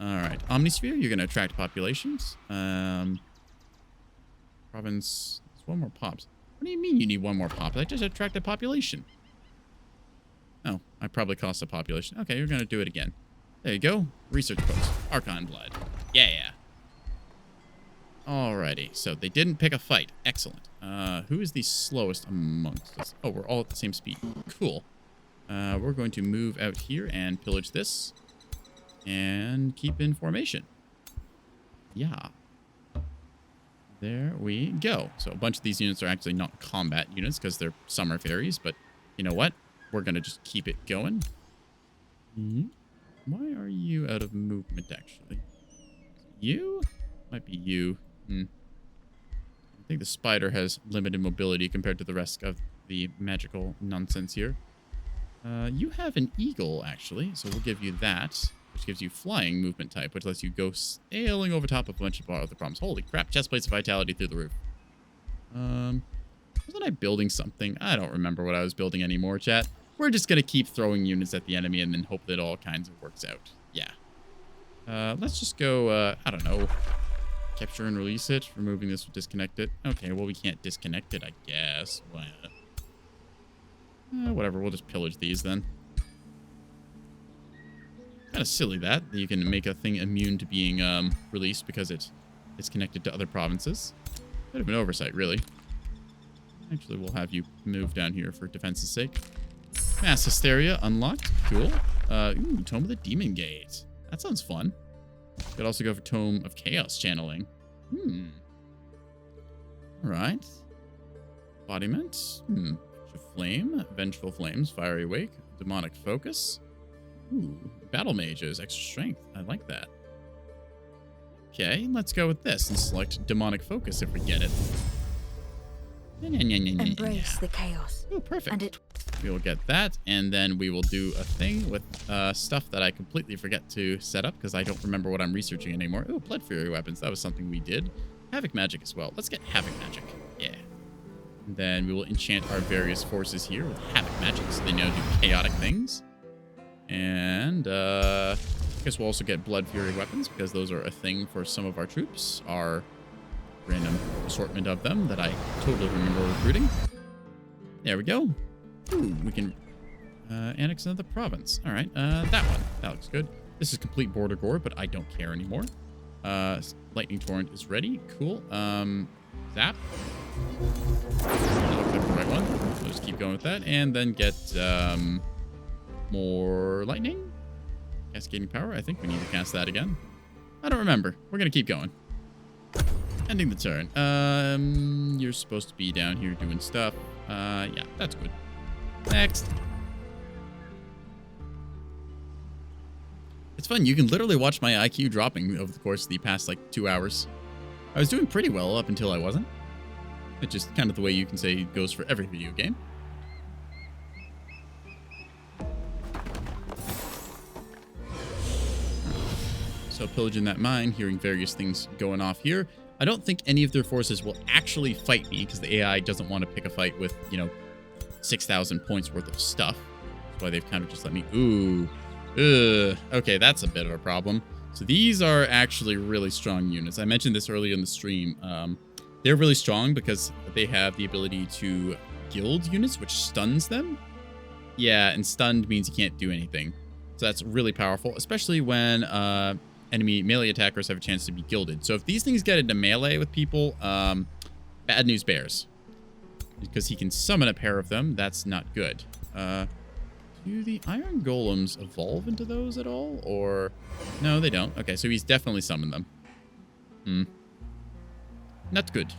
Alright, Omnisphere, you're going to attract populations. Province, there's one more pops. What do you mean you need one more pop? I just attracted population. Oh, I probably cost a population. Okay, you're going to do it again. There you go. Research post. Archon blood. Yeah. Alrighty, so they didn't pick a fight. Excellent. Who is the slowest amongst us? Oh, we're all at the same speed. Cool. We're going to move out here and pillage this. And keep in formation. Yeah. There we go. So a bunch of these units are actually not combat units because they're summer fairies, but you know what? We're going to just keep it going. Why are you out of movement, actually? You? Might be you. I think the spider has limited mobility compared to the rest of the magical nonsense here. You have an eagle, actually, so we'll give you that, which gives you flying movement type, which lets you go sailing over top of a bunch of other problems. Holy crap, chest plates of vitality through the roof. Wasn't I building something? I don't remember what I was building anymore, chat. We're just going to keep throwing units at the enemy and then hope that all kinds of works out. Yeah. Let's just go, I don't know, capture and release it. Removing this will disconnect it. Okay, well, we can't disconnect it, I guess. Whatever, we'll just pillage these then. Kind of silly that you can make a thing immune to being released because it's connected to other provinces. Bit of an oversight, really. Actually, we'll have you move down here for defense's sake. Mass Hysteria unlocked. Cool. Ooh, Tome of the Demon Gate. That sounds fun. Could also go for Tome of Chaos Channeling. Alright. Embodiment. Flame. Vengeful Flames. Fiery Wake. Demonic Focus. Ooh. Battle Mages. Extra Strength. I like that. Okay, let's go with this and select Demonic Focus if we get it. Embrace the chaos. Oh, perfect. And we will get that, and then we will do a thing with stuff that I completely forget to set up because I don't remember what I'm researching anymore. Oh, Blood Fury weapons. That was something we did. Havoc Magic as well. Let's get Havoc Magic. Yeah. And then we will enchant our various forces here with Havoc Magic so they now do chaotic things. And I guess we'll also get Blood Fury weapons because those are a thing for some of our troops. Our random assortment of them that I totally remember recruiting. There we go. Ooh, we can annex another province. All right, that one. That looks good. This is complete border gore, but I don't care anymore. Lightning Torrent is ready. Cool. Zap. That looks like the right one. So just keep going with that. And then get more lightning. Cascading Power. I think we need to cast that again. I don't remember. We're going to keep going. Ending the turn. You're supposed to be down here doing stuff. Yeah, that's good. Next. It's fun. You can literally watch my IQ dropping over the course of the past, like, 2 hours. I was doing pretty well up until I wasn't. It's just kind of the way you can say it goes for every video game. So pillaging that mine, hearing various things going off here. I don't think any of their forces will actually fight me because the AI doesn't want to pick a fight with, 6,000 points worth of stuff. That's why they've kind of just let me... Ooh. Okay, that's a bit of a problem. So these are actually really strong units. I mentioned this earlier in the stream. They're really strong because they have the ability to gild units, which stuns them. Yeah, and stunned means you can't do anything. So that's really powerful, especially when enemy melee attackers have a chance to be gilded. So if these things get into melee with people, bad news bears. Because he can summon a pair of them, that's not good. Do the iron golems evolve into those at all? Or... No, they don't. Okay, so he's definitely summoned them. Not good.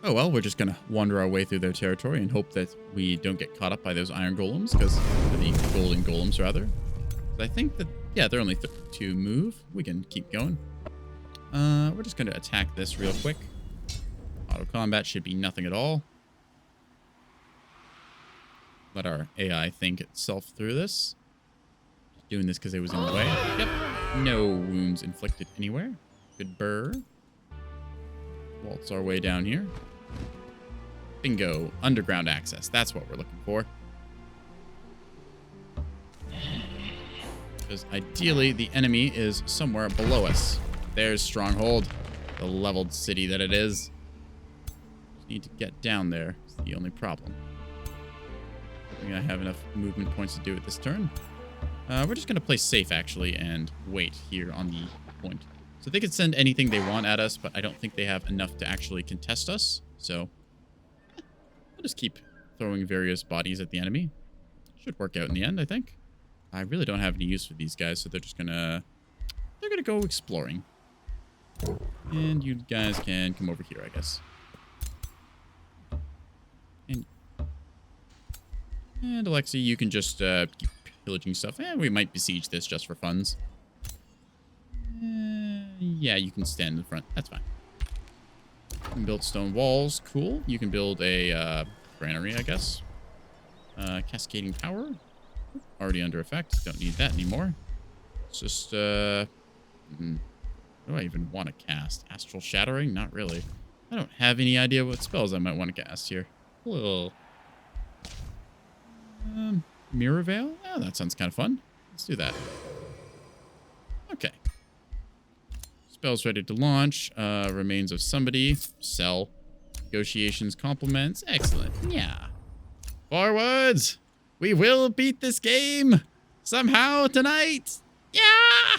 Oh, well, we're just going to wander our way through their territory and hope that we don't get caught up by those iron golems, because the golden golems, rather. I think that, yeah, they're only 32 move. We can keep going. We're just going to attack this real quick. Auto combat should be nothing at all. Let our AI think itself through this. Just doing this because it was in the way. Yep. No wounds inflicted anywhere. Good burr. Waltz our way down here. Bingo. Underground access. That's what we're looking for. Because ideally, the enemy is somewhere below us. There's Stronghold. The leveled city that it is. Just need to get down there. It's the only problem. We're going to have enough movement points to do it this turn. We're just going to play safe, actually, and wait here on the point. So they could send anything they want at us, but I don't think they have enough to actually contest us. So I'll just keep throwing various bodies at the enemy. Should work out in the end, I think. I really don't have any use for these guys, so they're just gonna... They're gonna go exploring. And you guys can come over here, I guess. And Alexi, you can just keep pillaging stuff. We might besiege this just for funds. Yeah, you can stand in front. That's fine. You can build stone walls. Cool. You can build a granary, I guess. Cascading power. Already under effect. Don't need that anymore. It's just, what do I even want to cast? Astral Shattering? Not really. I don't have any idea what spells I might want to cast here. Cool. Mirror Veil? Oh, that sounds kind of fun. Let's do that. Okay. Spells ready to launch. Remains of somebody. Sell. Negotiations compliments. Excellent. Yeah. Forwards! We will beat this game somehow tonight. Yeah!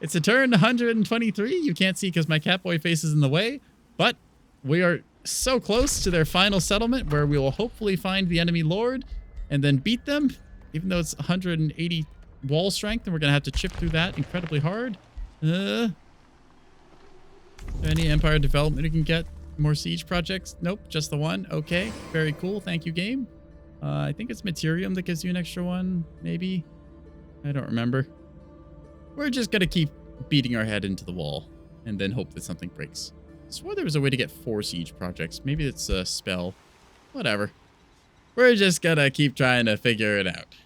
It's a turn 123. You can't see because my Catboy face is in the way, but we are so close to their final settlement where we will hopefully find the enemy lord and then beat them, even though it's 180 wall strength, and we're going to have to chip through that incredibly hard. Any Empire development we can get? More siege projects? Nope, just the one. Okay, very cool. Thank you, game. I think it's Materium that gives you an extra one, maybe? I don't remember. We're just going to keep beating our head into the wall and then hope that something breaks. I swore there was a way to get 4 siege projects. Maybe it's a spell. Whatever. We're just going to keep trying to figure it out.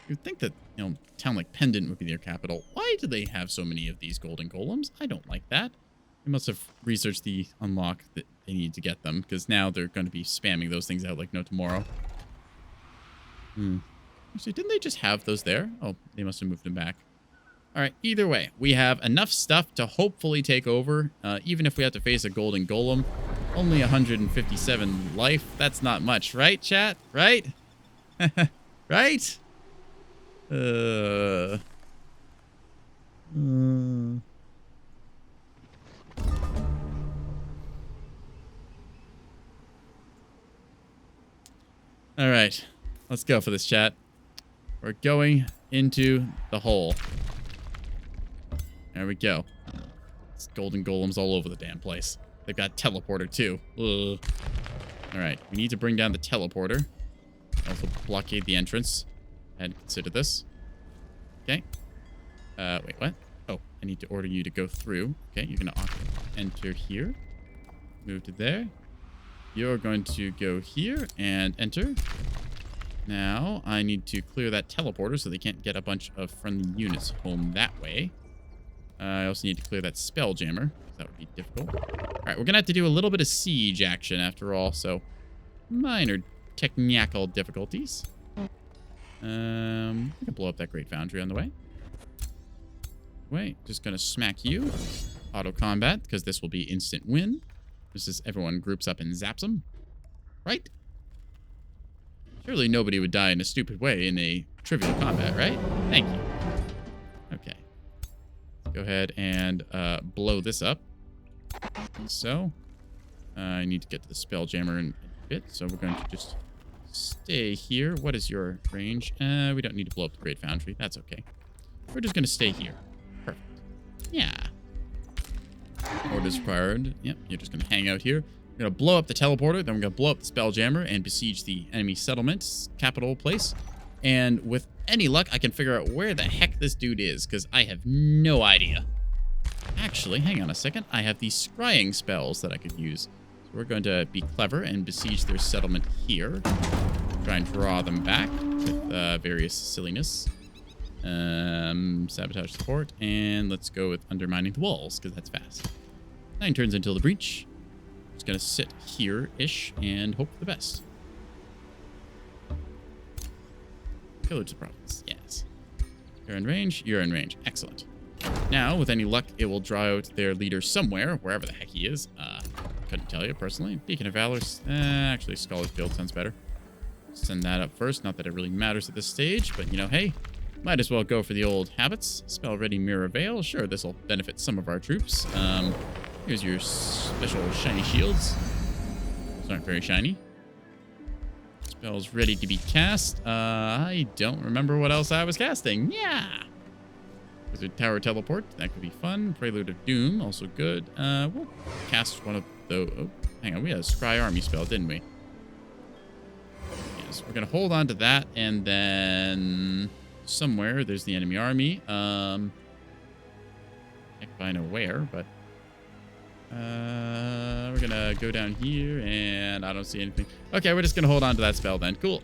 You'd think that, you know, a town like Pendant would be their capital. Why do they have so many of these golden golems? I don't like that. They must have researched the unlock that they need to get them, because now they're going to be spamming those things out like no tomorrow. Actually, didn't they just have those there? Oh, they must have moved them back. All right, either way, we have enough stuff to hopefully take over, even if we have to face a golden golem. Only 157 life. That's not much, right, chat? Right? Right? All right, let's go for this, chat. We're going into the hole. There we go. It's golden golems all over the damn place. They've got teleporter too. Ugh. All right, we need to bring down the teleporter. Also blockade the entrance. I hadn't considered this. Okay. Wait, what? Oh, I need to order you to go through. Okay, you're gonna enter here. Move to there. You're going to go here and enter. Now, I need to clear that teleporter so they can't get a bunch of friendly units home that way. I also need to clear that spelljammer. That would be difficult. All right, we're going to have to do a little bit of siege action after all, so minor technical difficulties. I can blow up that Great Foundry on the way. Wait, just going to smack you. Auto combat, because this will be instant win. This is everyone groups up and zaps them. Right? Surely nobody would die in a stupid way in a trivial combat, right? Thank you. Okay. Go ahead and blow this up. So, I need to get to the Spelljammer in a bit, so we're going to just stay here. What is your range? We don't need to blow up the Great Foundry. That's okay. We're just going to stay here. Perfect. Yeah. Orders required. Yep, you're just going to hang out here. We're going to blow up the teleporter, then we're going to blow up the Spelljammer and besiege the enemy settlement, capital place. And with any luck, I can figure out where the heck this dude is, because I have no idea. Actually, hang on a second. I have these scrying spells that I could use. So we're going to be clever and besiege their settlement here. Try and draw them back with various silliness. Sabotage support, and let's go with undermining the walls, because that's fast. 9 turns until the breach. Just gonna sit here-ish and hope for the best. Pillage the province, yes. You're in range, you're in range. Excellent. Now, with any luck, it will draw out their leader somewhere, wherever the heck he is. Couldn't tell you, personally. Beacon of Valor, actually, Scholar's Guild sounds better. Send that up first, not that it really matters at this stage, but, you know, hey, might as well go for the old habits. Spell Ready Mirror Veil. Sure, this will benefit some of our troops. Here's your special shiny shields. Those aren't very shiny. Spells ready to be cast. I don't remember what else I was casting. Yeah. Wizard Tower Teleport. That could be fun. Prelude of Doom. Also good. We'll cast one of those. Oh, hang on. We had a Scry Army spell, didn't we? Yes. We're going to hold on to that. And then somewhere there's the enemy army. Can't find where, but we're gonna go down here and I don't see anything. Okay, we're just gonna hold on to that spell then. Cool.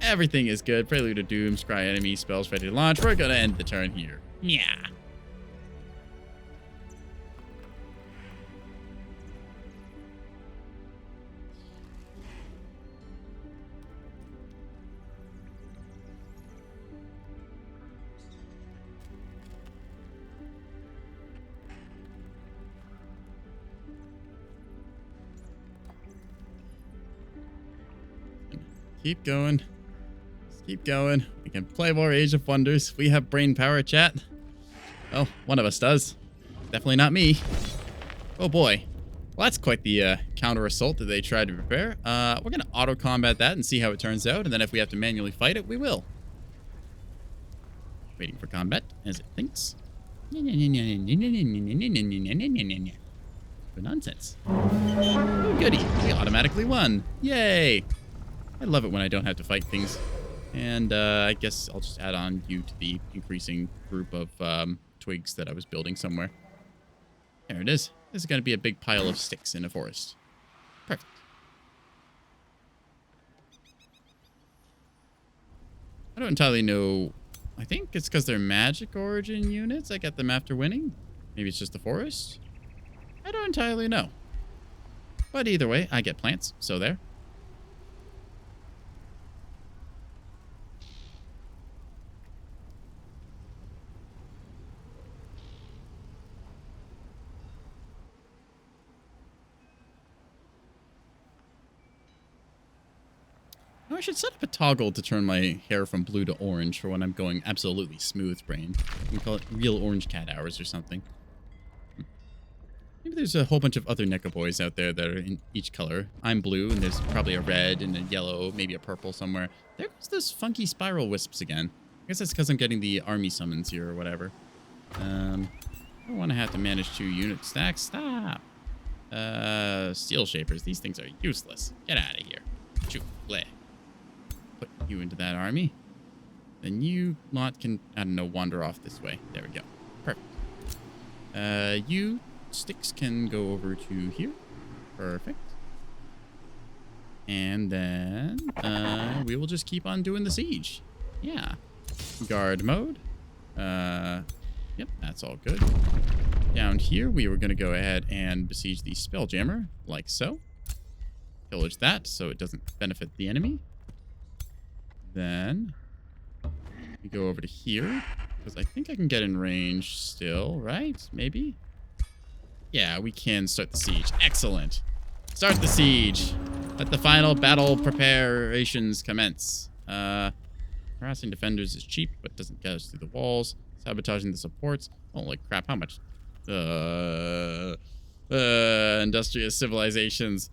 Everything is good. Prelude of Doom, Scry enemy, spells ready to launch. We're gonna end the turn here. Yeah. keep going. Just keep going. We can play more Age of Wonders. We have brain power, chat. Well, one of us does. Definitely not me. Oh boy. Well, that's quite the counter assault that they tried to prepare. We're going to auto combat that and see how it turns out. And then if we have to manually fight it, we will. Waiting for combat as it thinks. Nonsense. Oh, goody. We automatically won. Yay. I love it when I don't have to fight things. And I guess I'll just add on you to the increasing group of twigs that I was building somewhere. There it is. This is going to be a big pile of sticks in a forest. Perfect. I don't entirely know. I think it's because they're magic origin units. I get them after winning. Maybe it's just the forest. I don't entirely know. But either way, I get plants. So there. I should set up a toggle to turn my hair from blue to orange for when I'm going absolutely smooth brain. We call it real orange cat hours or something. Maybe there's a whole bunch of other Nekoboys out there that are in each color. I'm blue, and there's probably a red and a yellow, maybe a purple somewhere. There goes those funky spiral wisps again. I guess that's because I'm getting the army summons here or whatever. I don't want to have to manage 2 unit stacks. Stop! Steel shapers. These things are useless. Get out of here. Shoot. Bleh. Put you into that army. Then you lot can, I don't know, wander off this way. There we go. Perfect. You sticks can go over to here. Perfect. And then we will just keep on doing the siege. Yeah. Guard mode. Yep, that's all good. Down here, we were going to go ahead and besiege the Spelljammer, like so. Pillage that so it doesn't benefit the enemy. Then we go over to here, because I think I can get in range still, right? Maybe? Yeah, we can start the siege. Excellent. Start the siege. Let the final battle preparations commence. Harassing defenders is cheap, but doesn't get us through the walls. Sabotaging the supports. Holy crap, how much? Industrious civilizations.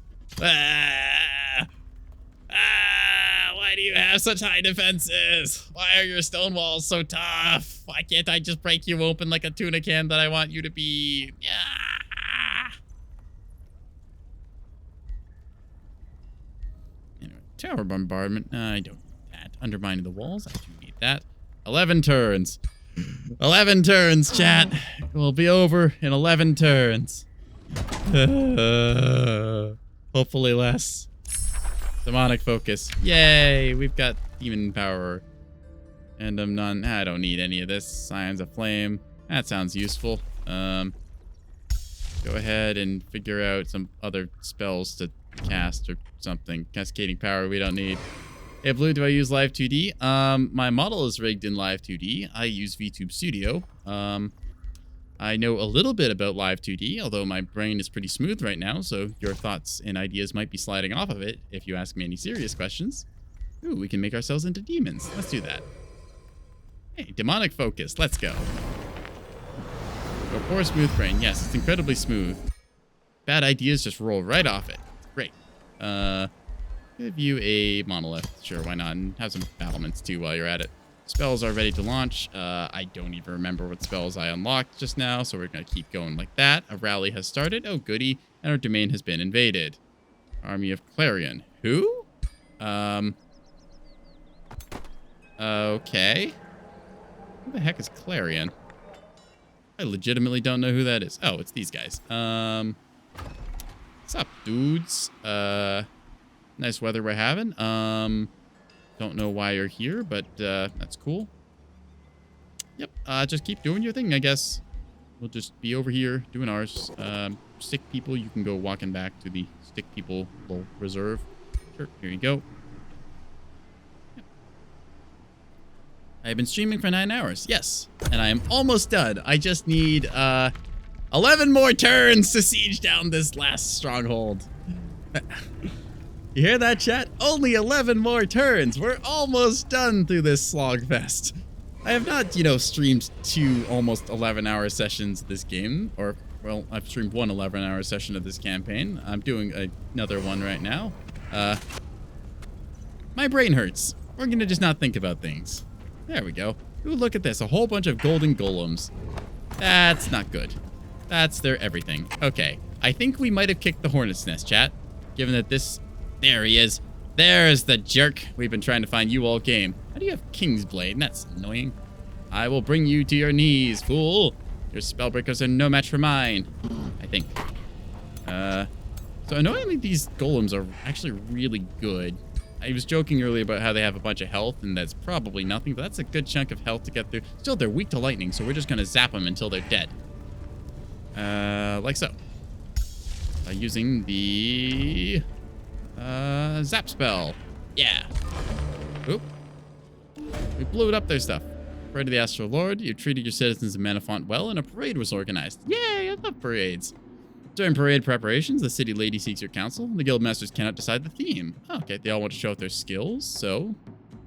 Why do you have such high defenses? Why are your stone walls so tough? Why can't I just break you open like a tuna can that I want you to be? Anyway, tower bombardment. I don't need that. Undermining the walls. I do need that. 11 turns. 11 turns, chat. We'll be over in 11 turns. Hopefully less. Demonic focus. Yay! We've got demon power. And I don't need any of this. Scions of Flame. That sounds useful. Go ahead and figure out some other spells to cast or something. Cascading power we don't need. Hey, Blue, do I use Live 2D? My model is rigged in Live 2D. I use VTube Studio. I know a little bit about Live 2D, although my brain is pretty smooth right now, so your thoughts and ideas might be sliding off of it if you ask me any serious questions. Ooh, we can make ourselves into demons. Let's do that. Hey, demonic focus. Let's go. Go poor smooth brain. Yes, it's incredibly smooth. Bad ideas just roll right off it. Great. Give you a monolith. Sure, why not? And have some battlements too while you're at it. Spells are ready to launch. I don't even remember what spells I unlocked just now, so we're going to keep going like that. A rally has started. Oh, goody. And our domain has been invaded. Army of Clarion. Who? Okay. Who the heck is Clarion? I legitimately don't know who that is. Oh, it's these guys. What's up, dudes? Nice weather we're having. Don't know why you're here, but that's cool. Yep, just keep doing your thing, I guess. We'll just be over here doing ours. Stick people, you can go walking back to the stick people little reserve. Sure, here you go. Yep. I've been streaming for 9 hours, yes. And I am almost done. I just need 11 more turns to siege down this last stronghold. You hear that, chat? Only 11 more turns. We're almost done through this slog fest. I have not, streamed 2 almost 11-hour sessions of this game. Or, well, I've streamed 1 11-hour session of this campaign. I'm doing another one right now. My brain hurts. We're gonna just not think about things. There we go. Ooh, look at this. A whole bunch of golden golems. That's not good. That's their everything. Okay. I think we might have kicked the hornet's nest, chat. Given that this... There he is. There's the jerk. We've been trying to find you all game. How do you have King's Blade? That's annoying. I will bring you to your knees, fool. Your spellbreakers are no match for mine. I think. So annoyingly, these golems are actually really good. I was joking earlier about how they have a bunch of health, and that's probably nothing, but that's a good chunk of health to get through. Still, they're weak to lightning, so we're just going to zap them until they're dead. Like so. Using the... zap spell. Yeah. Oop. We blew it up their stuff. Pray to the Astral Lord, you treated your citizens of Manafont well, and a parade was organized. Yay, I love parades. During parade preparations, the city lady seeks your counsel. The guild masters cannot decide the theme. Oh, okay, they all want to show off their skills, so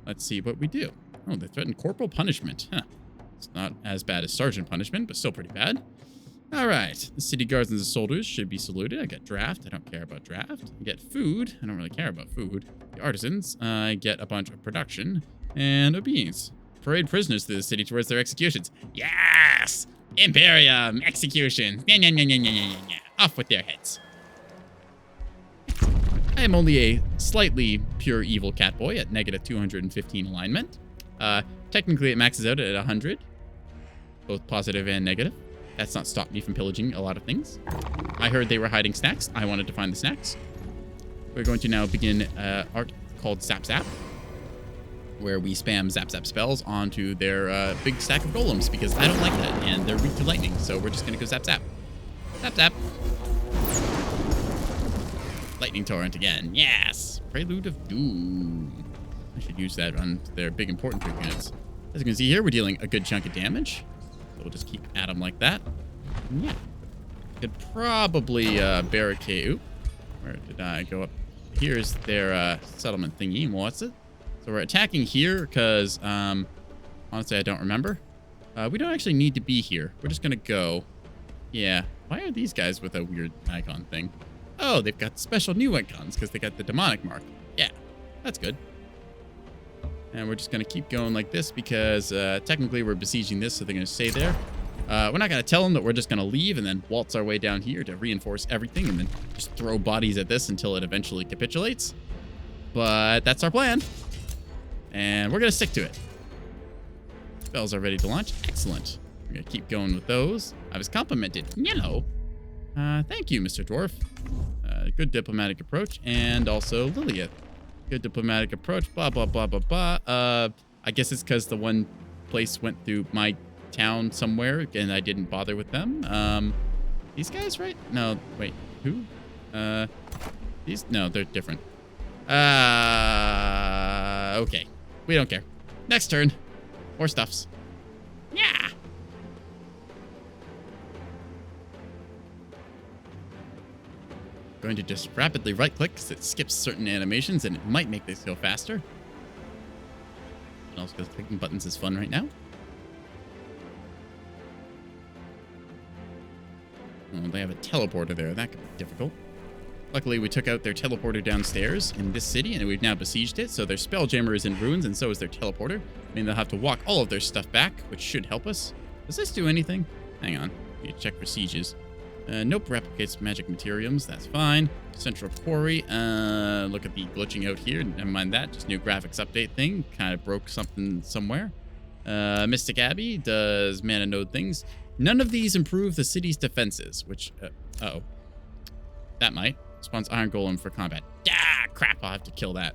let's see what we do. Oh, they threaten corporal punishment. Huh. It's not as bad as sergeant punishment, but still pretty bad. All right, the city guards and the soldiers should be saluted. I get draft. I don't care about draft. I get food. I don't really care about food. The artisans, I get a bunch of production. And obedience. Parade prisoners through the city towards their executions. Yes! Imperium! Execution! Off with their heads. I am only a slightly pure evil Catboy at negative 215 alignment. Technically, it maxes out at 100. Both positive and negative. That's not stopped me from pillaging a lot of things. I heard they were hiding snacks. I wanted to find the snacks. We're going to now begin art called Zap Zap, where we spam Zap Zap spells onto their big stack of golems, because I don't like that, and they're weak to lightning, so we're just going to go Zap Zap. Zap Zap. Lightning Torrent again. Yes! Prelude of Doom. I should use that on their big important trick units. As you can see here, we're dealing a good chunk of damage. So we'll just keep at them like that. Yeah. Could probably barricade... Oop. Where did I go up? Here's their settlement thingy. What's it? So we're attacking here because, honestly, I don't remember. We don't actually need to be here. We're just going to go. Yeah. Why are these guys with a weird icon thing? Oh, they've got special new icons because they got the demonic mark. Yeah, that's good. And we're just going to keep going like this because technically we're besieging this, so they're going to stay there. We're not going to tell them that we're just going to leave and then waltz our way down here to reinforce everything and then just throw bodies at this until it eventually capitulates. But that's our plan. And we're going to stick to it. Spells are ready to launch. Excellent. We're going to keep going with those. I was complimented. Thank you, Mr. Dwarf. Good diplomatic approach. And also Lilith. Good diplomatic approach. Blah, blah, blah, blah, blah. I guess it's because the one place went through my town somewhere and I didn't bother with them. These guys, right? No, wait. Who? These? No, they're different. Okay. We don't care. Next turn. More stuffs. Yeah. Going to just rapidly right-click because it skips certain animations and it might make this go faster. And also because clicking buttons is fun right now. Oh, they have a teleporter there. That could be difficult. Luckily, we took out their teleporter downstairs in this city, and we've now besieged it, so their Spelljammer is in ruins, and so is their teleporter. I mean, they'll have to walk all of their stuff back, which should help us. Does this do anything? Hang on. Need to check for sieges. Nope, replicates magic materials. That's fine. Central Quarry. Look at the glitching out here. Never mind that. Just new graphics update thing. Kind of broke something somewhere. Mystic Abbey does mana node things. None of these improve the city's defenses, which... uh-oh. That might. Spawns Iron Golem for combat. Ah, crap. I'll have to kill that.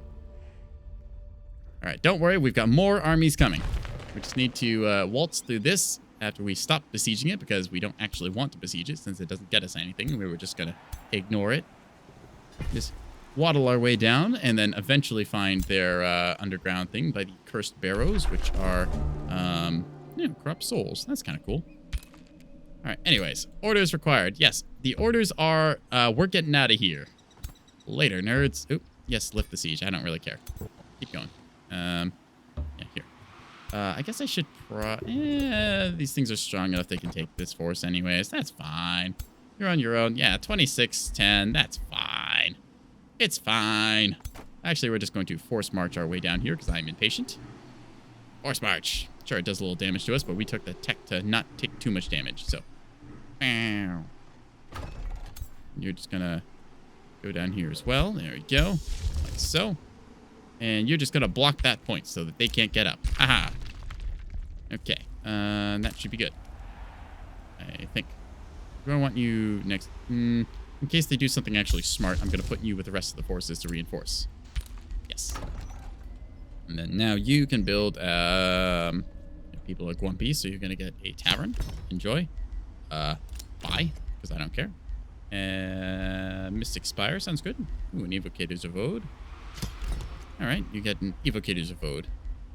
All right, don't worry. We've got more armies coming. We just need to waltz through this after we stop besieging it because we don't actually want to besiege it since it doesn't get us anything. We were just going to ignore it. Just waddle our way down and then eventually find their underground thing by the Cursed Barrows, which are corrupt souls. That's kind of cool. All right, anyways, orders required. Yes, the orders are, we're getting out of here. Later, nerds. Oop, Yes, lift the siege. I don't really care. Keep going. Yeah, here. I guess I should these things are strong enough they can take this force anyways. That's fine. You're on your own. Yeah, 26-10. That's fine. It's fine. Actually, we're just going to force march our way down here because I'm impatient. Force march. Sure, it does a little damage to us, but we took the tech to not take too much damage, so. You're just gonna go down here as well. There we go. Like so. And you're just gonna block that point so that they can't get up. Aha. Okay. That should be good. I think. I want you next. In case they do something actually smart, I'm gonna put you with the rest of the forces to reinforce. Yes. And then now you can build. People are grumpy, so you're gonna get a tavern. Enjoy. Buy, because I don't care. Mystic Spire sounds good. Ooh, an Evocator's of Ode. Alright, you get an Evocator's of Ode.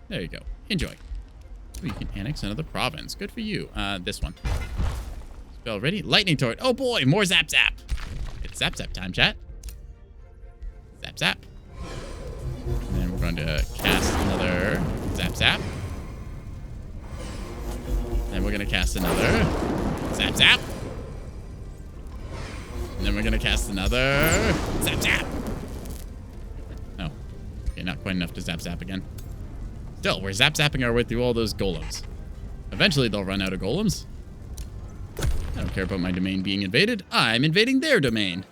There you go. Enjoy. Ooh, you can annex another province. Good for you. This one. Spell ready. Lightning Torrent. Oh boy, more Zap Zap. It's Zap Zap time, chat. Zap Zap. And then we're going to cast another Zap Zap. Then we're going to cast another Zap Zap. And then we're going to cast another Zap Zap. Oh. Okay, not quite enough to Zap Zap again. Still, we're Zap Zapping our way through all those golems. Eventually, they'll run out of golems. I don't care about my domain being invaded. I'm invading their domain.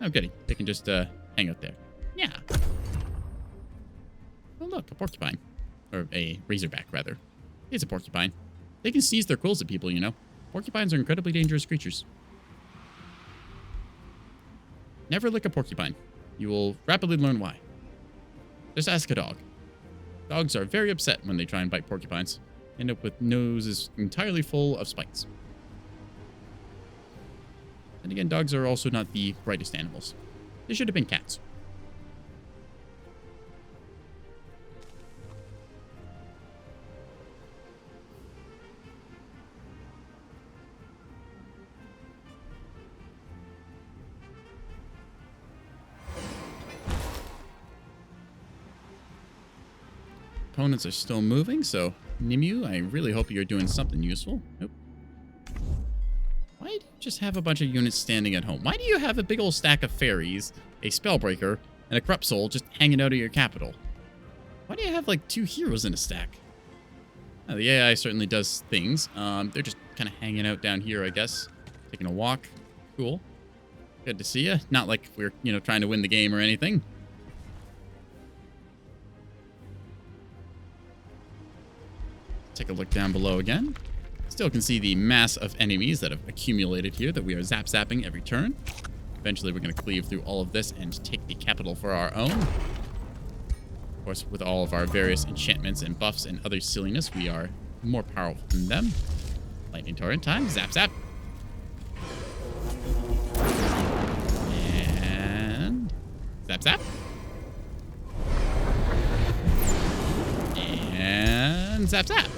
Oh, goody. They can just hang out there. Yeah. Oh, look, a porcupine. Or a razorback, rather. It's a porcupine. They can seize their quills at people, you know. Porcupines are incredibly dangerous creatures. Never lick a porcupine. You will rapidly learn why. Just ask a dog. Dogs are very upset when they try and bite porcupines. End up with noses entirely full of spikes. And again, dogs are also not the brightest animals. They should have been cats. Opponents are still moving, so Nimue, I really hope you're doing something useful. Nope. Why do you just have a bunch of units standing at home? Why do you have a big old stack of fairies, a spellbreaker, and a corrupt soul just hanging out of your capital? Why do you have like 2 heroes in a stack? Oh, the AI certainly does things. They're just kind of hanging out down here, I guess. Taking a walk. Cool. Good to see you. Not like we're, trying to win the game or anything. Take a look down below again. Still can see the mass of enemies that have accumulated here that we are zapping every turn. Eventually, we're going to cleave through all of this and take the capital for our own. Of course, with all of our various enchantments and buffs and other silliness, we are more powerful than them. Lightning Torrent time. Zap, zap. And zap, zap. And zap, zap.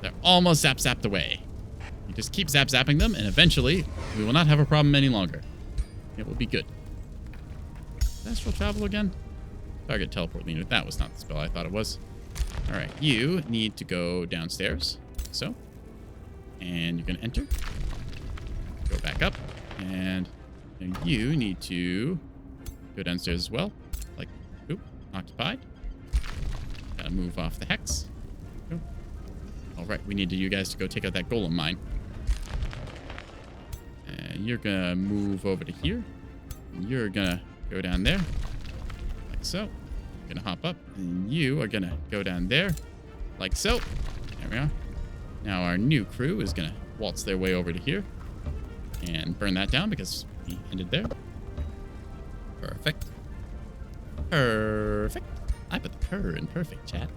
They're almost zap-zapped away. You just keep zap-zapping them, and eventually, we will not have a problem any longer. It will be good. Astral travel again? Target teleport leader. That was not the spell I thought it was. Alright, you need to go downstairs. Like so. And you're going to enter. Go back up. And you need to go downstairs as well. Like, oop, occupied. Gotta move off the hex. All right, we need you guys to go take out that golem mine. And you're gonna move over to here. And you're gonna go down there, like so. You're gonna hop up, and you are gonna go down there, like so. There we are. Now our new crew is gonna waltz their way over to here and burn that down because we ended there. Perfect. Perfect. I put the purr in perfect, chat.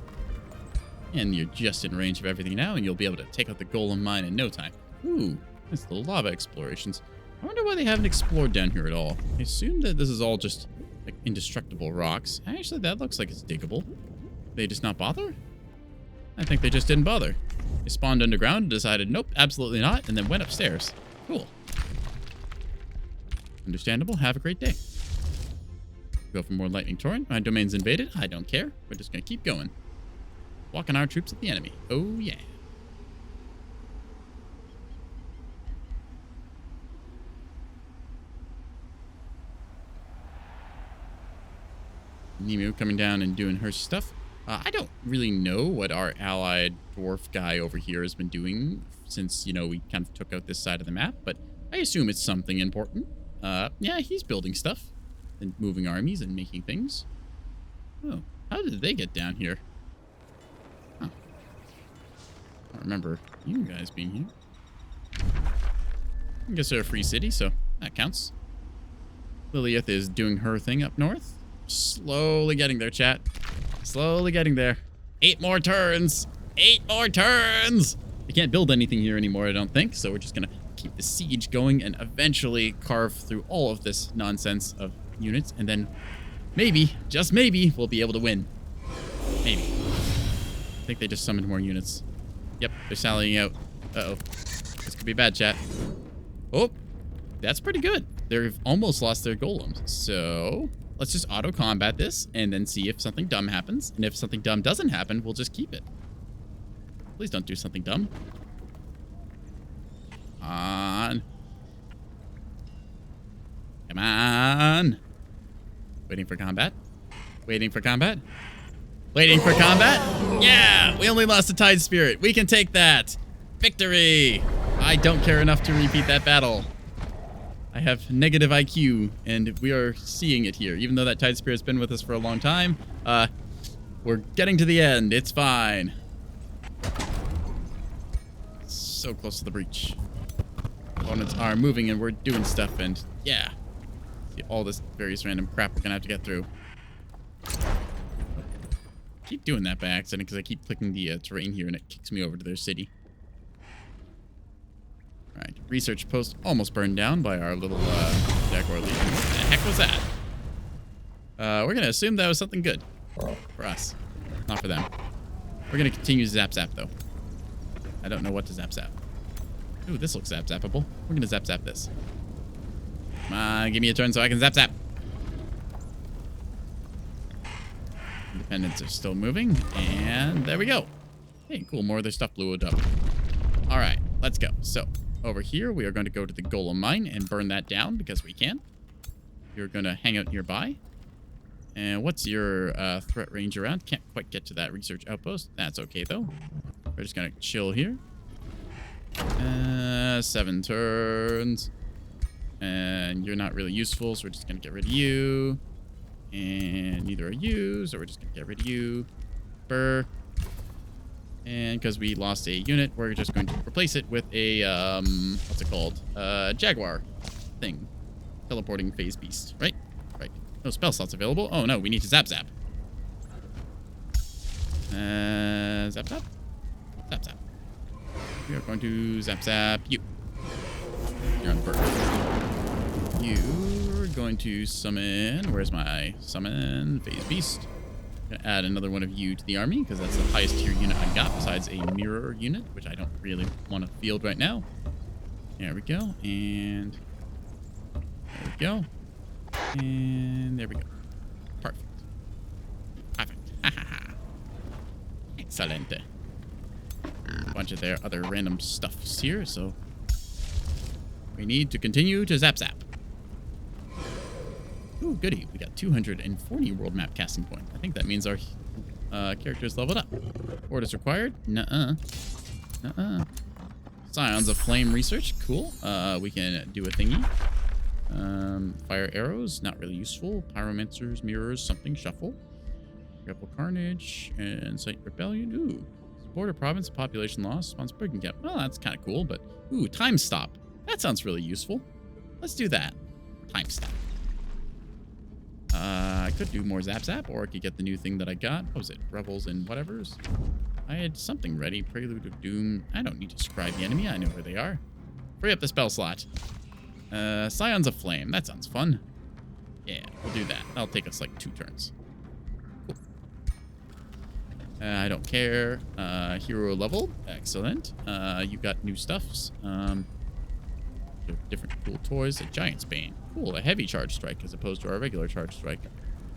And you're just in range of everything now, and you'll be able to take out the golem mine in no time. Ooh, that's the lava explorations. I wonder why they haven't explored down here at all. I assume that this is all just like indestructible rocks. Actually, that looks like it's diggable. They just not bother? I think they just didn't bother. They spawned underground and decided, nope, absolutely not, and then went upstairs. Cool. Understandable. Have a great day. Go for more lightning torrent. My domain's invaded. I don't care. We're just going to keep going. Walking our troops at the enemy. Oh, yeah. Nemu coming down and doing her stuff. I don't really know what our allied dwarf guy over here has been doing since, you know, we kind of took out this side of the map, but I assume it's something important. Yeah, he's building stuff and moving armies and making things. Oh, how did they get down here? Huh. I don't remember you guys being here. I guess they're a free city, so that counts. Lilith is doing her thing up north. Slowly getting there, chat. Slowly getting there. 8 more turns. 8 more turns. We can't build anything here anymore, I don't think. So we're just going to keep the siege going and eventually carve through all of this nonsense of units. And then maybe, just maybe, we'll be able to win. Maybe. I think they just summoned more units. Yep, they're sallying out. Uh-oh. This could be bad, chat. Oh, that's pretty good. They've almost lost their golems. So let's just auto-combat this and then see if something dumb happens. And if something dumb doesn't happen, we'll just keep it. Please don't do something dumb. Come on. Come on. Waiting for combat. Waiting for combat. Waiting for combat. Yeah, we only lost a Tide Spirit. We can take that. Victory. I don't care enough to repeat that battle. I have negative IQ, and we are seeing it here. Even though that Tide Spirit's been with us for a long time, we're getting to the end. It's fine. So close to the breach. Opponents are moving, and we're doing stuff, and yeah. See all this various random crap we're gonna have to get through. Keep doing that by accident, because I keep clicking the terrain here, and it kicks me over to their city. Alright, research post almost burned down by our little Jaguar Legion. What the heck was that? We're gonna assume that was something good. For us. Not for them. We're gonna continue zap zap though. I don't know what to zap zap. Ooh, this looks zap zappable. We're gonna zap zap this. Come on, give me a turn so I can zap zap. Independents are still moving, and there we go. Hey, cool, more of their stuff blew up. Alright, let's go. So over here, we are going to go to the Golem Mine and burn that down because we can. You're going to hang out nearby. And what's your threat range around? Can't quite get to that research outpost. That's okay, though. We're just going to chill here. 7 turns. And you're not really useful, so we're just going to get rid of you. And neither are you, so we're just going to get rid of you. Burr. And because we lost a unit, we're just going to replace it with a, what's it called? Jaguar thing. Teleporting phase beast, right? Right. No spell slots available. Oh, no, we need to zap zap. Zap zap? Zap zap. We are going to zap zap you. You're on bird. You're going to summon, where's my summon? Phase beast. Gonna add another one of you to the army because that's the highest tier unit I got besides a mirror unit, which I don't really want to field right now. There we go, and there we go, and there we go. Perfect. Perfect. Excellent. A bunch of their other random stuffs here, so we need to continue to zap zap. Ooh, goody. We got 240 world map casting point. I think that means our character's leveled up. Orders required? Nuh-uh. Nuh-uh. Scions of Flame research. Cool. We can do a thingy. Fire arrows. Not really useful. Pyromancers, mirrors, something. Shuffle. Rebel Carnage. And Site Rebellion. Ooh. Border province, population loss. Spawns Brigham Cap. Well, that's kind of cool, but... Ooh, time stop. That sounds really useful. Let's do that. Time stop. I could do more zap zap, or I could get the new thing that I got. What was it? Rebels and whatevers? I had something ready. Prelude of Doom. I don't need to describe the enemy. I know where they are. Free up the spell slot. Scions of Flame. That sounds fun. Yeah, we'll do that. That'll take us like 2 turns. Cool. I don't care. Hero level. Excellent. You've got new stuffs. Different cool toys. A Giant's Bane. Cool, a heavy charge strike as opposed to our regular charge strike.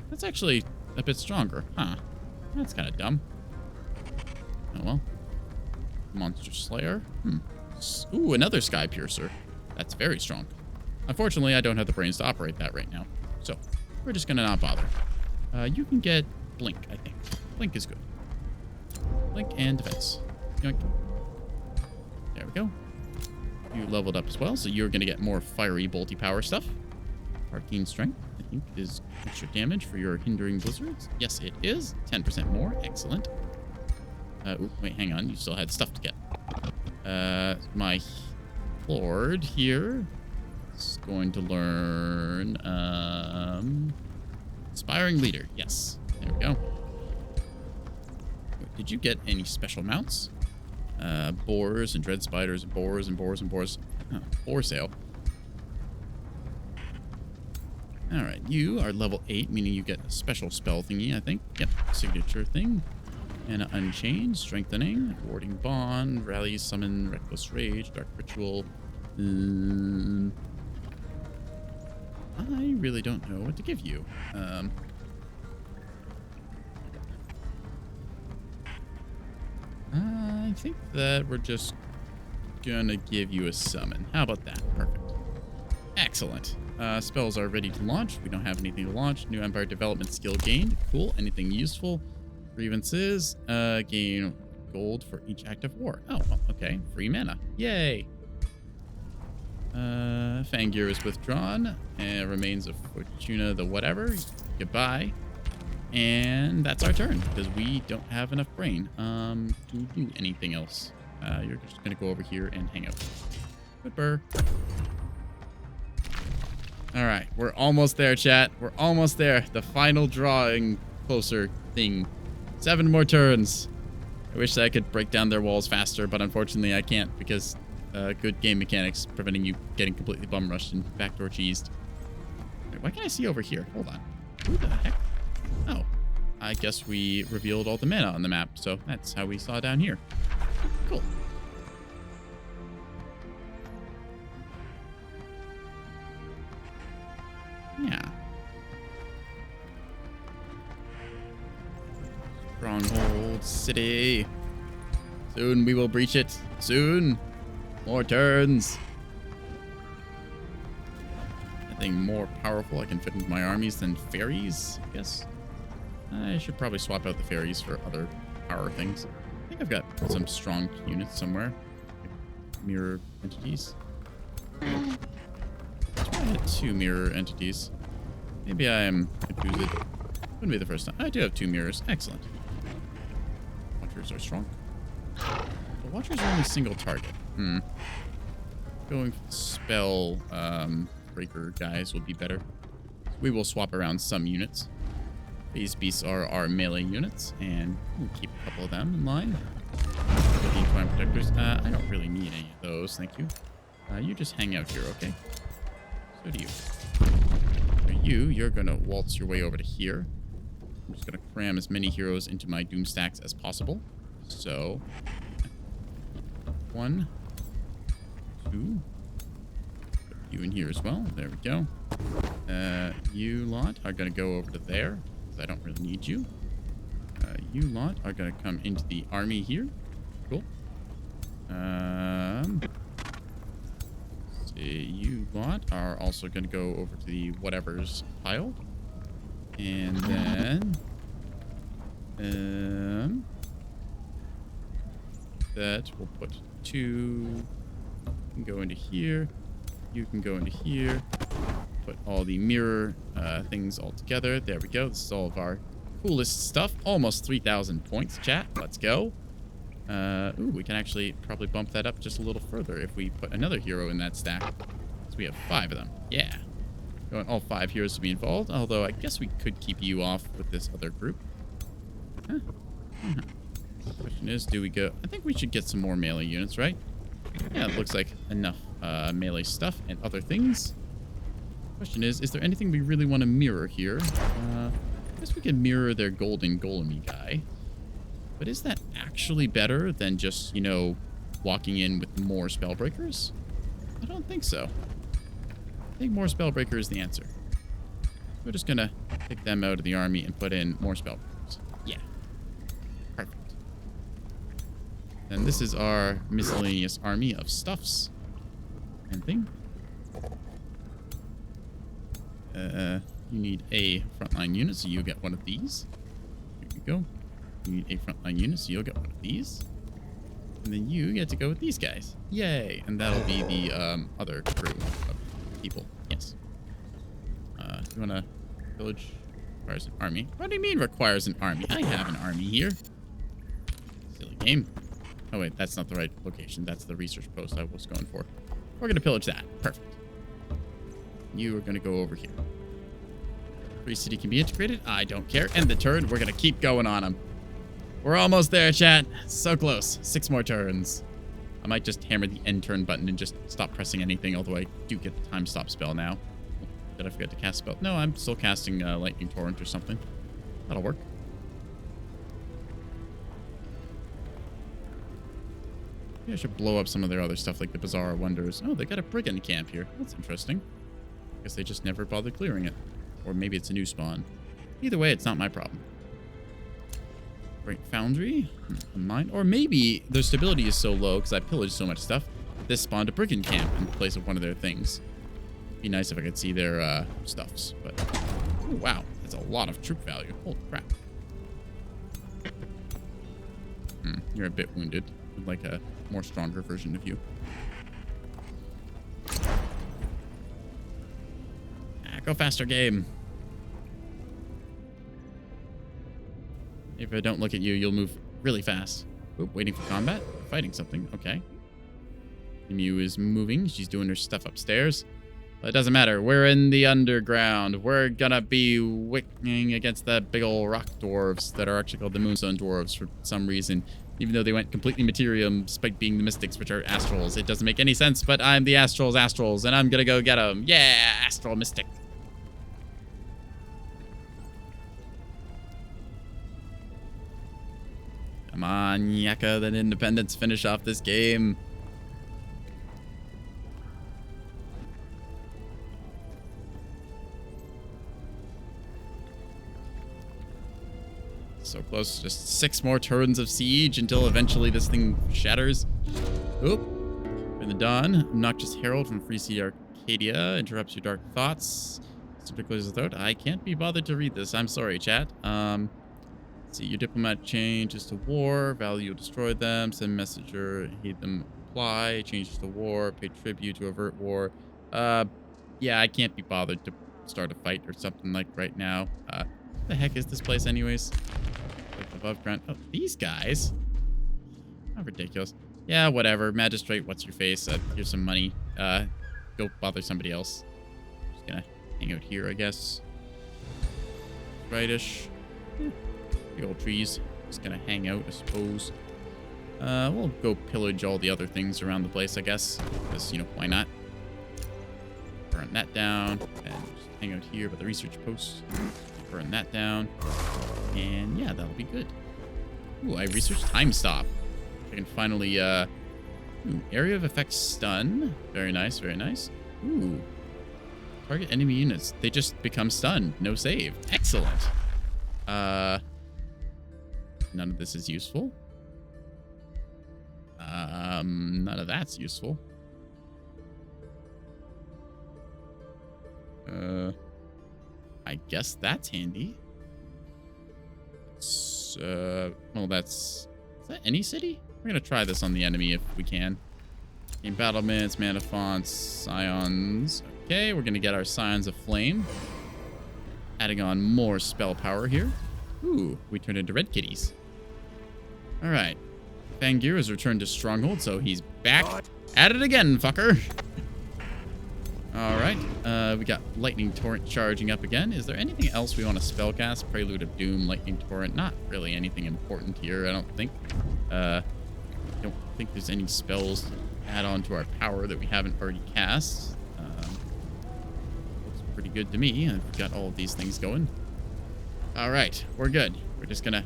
That's actually a bit stronger. Huh. That's kind of dumb. Oh well. Monster Slayer. Ooh, another Sky Piercer. That's very strong. Unfortunately, I don't have the brains to operate that right now. So, we're just going to not bother. You can get Blink, I think. Blink is good. Blink and defense. Yoink. There we go. You leveled up as well, so you're going to get more fiery, bolty power stuff. Arcane Strength, I think, is extra damage for your hindering blizzards. Yes, it is. 10% more. Excellent. Ooh, wait, hang on. You still had stuff to get. My Lord here is going to learn Inspiring Leader. Yes. There we go. Wait, did you get any special mounts? Boars and dread spiders and boars and boars and boars. Oh, boar sale. Alright, you are level 8, meaning you get a special spell thingy, I think. Yep, signature thing. And Unchained, Strengthening, Warding Bond, Rally, Summon, Reckless Rage, Dark Ritual. I really don't know what to give you. I think that we're just gonna give you a summon. How about that? Perfect. Excellent. Spells are ready to launch. We don't have anything to launch. New Empire Development skill gained. Cool. Anything useful? Grievances. Gain gold for each act of war. Oh, well, okay. Free mana. Yay. Fangir is withdrawn. Remains of Fortuna the whatever. Goodbye. And that's our turn, because we don't have enough brain to do anything else. You're just going to go over here and hang out. Good burr. All right, we're almost there, chat. We're almost there. The final drawing closer thing. 7 more turns. I wish that I could break down their walls faster, but unfortunately I can't because good game mechanics preventing you getting completely bum rushed and backdoor cheesed. Wait, why can't I see over here? Hold on. Who the heck? Oh, I guess we revealed all the mana on the map, so that's how we saw down here. Cool. Yeah. Stronghold City. Soon we will breach it. Soon. More turns. Nothing more powerful I can fit into my armies than fairies, I guess. I should probably swap out the fairies for other power things. I think I've got some strong units somewhere. Like mirror entities. I had 2 mirror entities. Maybe I am confused. Wouldn't be the first time. I do have 2 mirrors. Excellent. Watchers are strong. The Watchers are only single target. Going for the spell breaker guys will be better. We will swap around some units. These beasts are our melee units, and we'll keep a couple of them in line. Twine protectors. I don't really need any of those, thank you. You just hang out here, okay? So do you. For you're gonna waltz your way over to here. I'm just gonna cram as many heroes into my doom stacks as possible. So 1, 2. Put you in here as well. There we go. You lot are gonna go over to there. I don't really need you. You lot are going to come into the army here. Cool. See, you lot are also going to go over to the whatever's pile. And then... that we'll put 2... You can go into here. You can go into here. Put all the mirror things all together. There we go. This is all of our coolest stuff. Almost 3,000 points, chat. Let's go. Ooh, we can actually probably bump that up just a little further if we put another hero in that stack. So we have 5 of them. Yeah. We want all 5 heroes to be involved, although I guess we could keep you off with this other group. Huh. Question is, do we go... I think we should get some more melee units, right? Yeah, it looks like enough melee stuff and other things. Question is there anything we really want to mirror here? I guess we can mirror their golden golemy guy. But is that actually better than just, you know, walking in with more spellbreakers? I don't think so. I think more Spellbreaker is the answer. We're just gonna take them out of the army and put in more Spellbreakers. Yeah. Perfect. And this is our miscellaneous army of stuffs and thing. You need a frontline unit, so you'll get one of these. Here you go. You need a frontline unit, so you'll get one of these. And then you get to go with these guys. Yay! And that'll be the other crew of people. Yes. You want to village? Requires an army. What do you mean requires an army? I have an army here. Silly game. Oh wait, that's not the right location. That's the research post I was going for. We're gonna pillage that. Perfect. You are gonna go over here. Free city can be integrated. I don't care. End the turn. We're gonna keep going on them. We're almost there, chat. So close. 6 more turns. I might just hammer the end turn button and just stop pressing anything, although I do get the time stop spell now. Did I forget to cast spell? No, I'm still casting Lightning Torrent or something. That'll work. Yeah, I should blow up some of their other stuff like the Bazaar Wonders. Oh, they got a brigand camp here. That's interesting. Guess they just never bothered clearing it. Or maybe it's a new spawn. Either way, it's not my problem. Great Foundry. Mine. Or maybe their stability is so low because I pillaged so much stuff. This spawned a brigand camp in place of one of their things. Be nice if I could see their stuffs, but oh, wow, that's a lot of troop value. Holy crap. You're a bit wounded. Would like a more stronger version of you. Go faster, game. If I don't look at you, you'll move really fast. Oop, waiting for combat? Fighting something. Okay. Mew is moving. She's doing her stuff upstairs. But it doesn't matter. We're in the underground. We're gonna be wicking against the big old rock dwarves that are actually called the Moonstone Dwarves for some reason. Even though they went completely Materium despite being the Mystics, which are Astrals. It doesn't make any sense, but I'm the Astrals, and I'm gonna go get them. Yeah, Astral Mystic. Come on, Yaka, the Independents finish off this game. So close. Just 6 more turns of siege until eventually this thing shatters. Oop. In the dawn, obnoxious herald from Free City Arcadia interrupts your dark thoughts. Typically as a throat. I can't be bothered to read this. I'm sorry, chat. Let's see. Your diplomat changes to war. Value destroy them. Send messenger. Hate them. Apply. Changes to war. Pay tribute to avert war. Yeah, I can't be bothered to start a fight or something like right now. What the heck is this place anyways? Like above ground. Oh, these guys. How ridiculous. Yeah, whatever. Magistrate, what's your face? Here's some money. Go bother somebody else. Just gonna hang out here, I guess. Rightish. Big old trees. Just gonna hang out, I suppose. We'll go pillage all the other things around the place, I guess. Because, you know, why not? Burn that down. And just hang out here by the research post. Burn that down. And yeah, that'll be good. Ooh, I researched time stop. I can finally, area of effect stun. Very nice, very nice. Ooh. Target enemy units. They just become stunned. No save. Excellent. None of this is useful. None of that's useful. I guess that's handy. Well, is that any city? We're gonna try this on the enemy if we can. Game battlements, mana fonts, scions. Okay, we're gonna get our Scions of Flame. Adding on more spell power here. Ooh, we turned into red kitties. Alright. Fangir has returned to Stronghold, so he's back at it again, fucker. Alright, we got Lightning Torrent charging up again. Is there anything else we want to spellcast? Prelude of Doom, Lightning Torrent. Not really anything important here, I don't think. I don't think there's any spells to add on to our power that we haven't already cast. Looks pretty good to me. I've got all of these things going. Alright, we're good. We're just gonna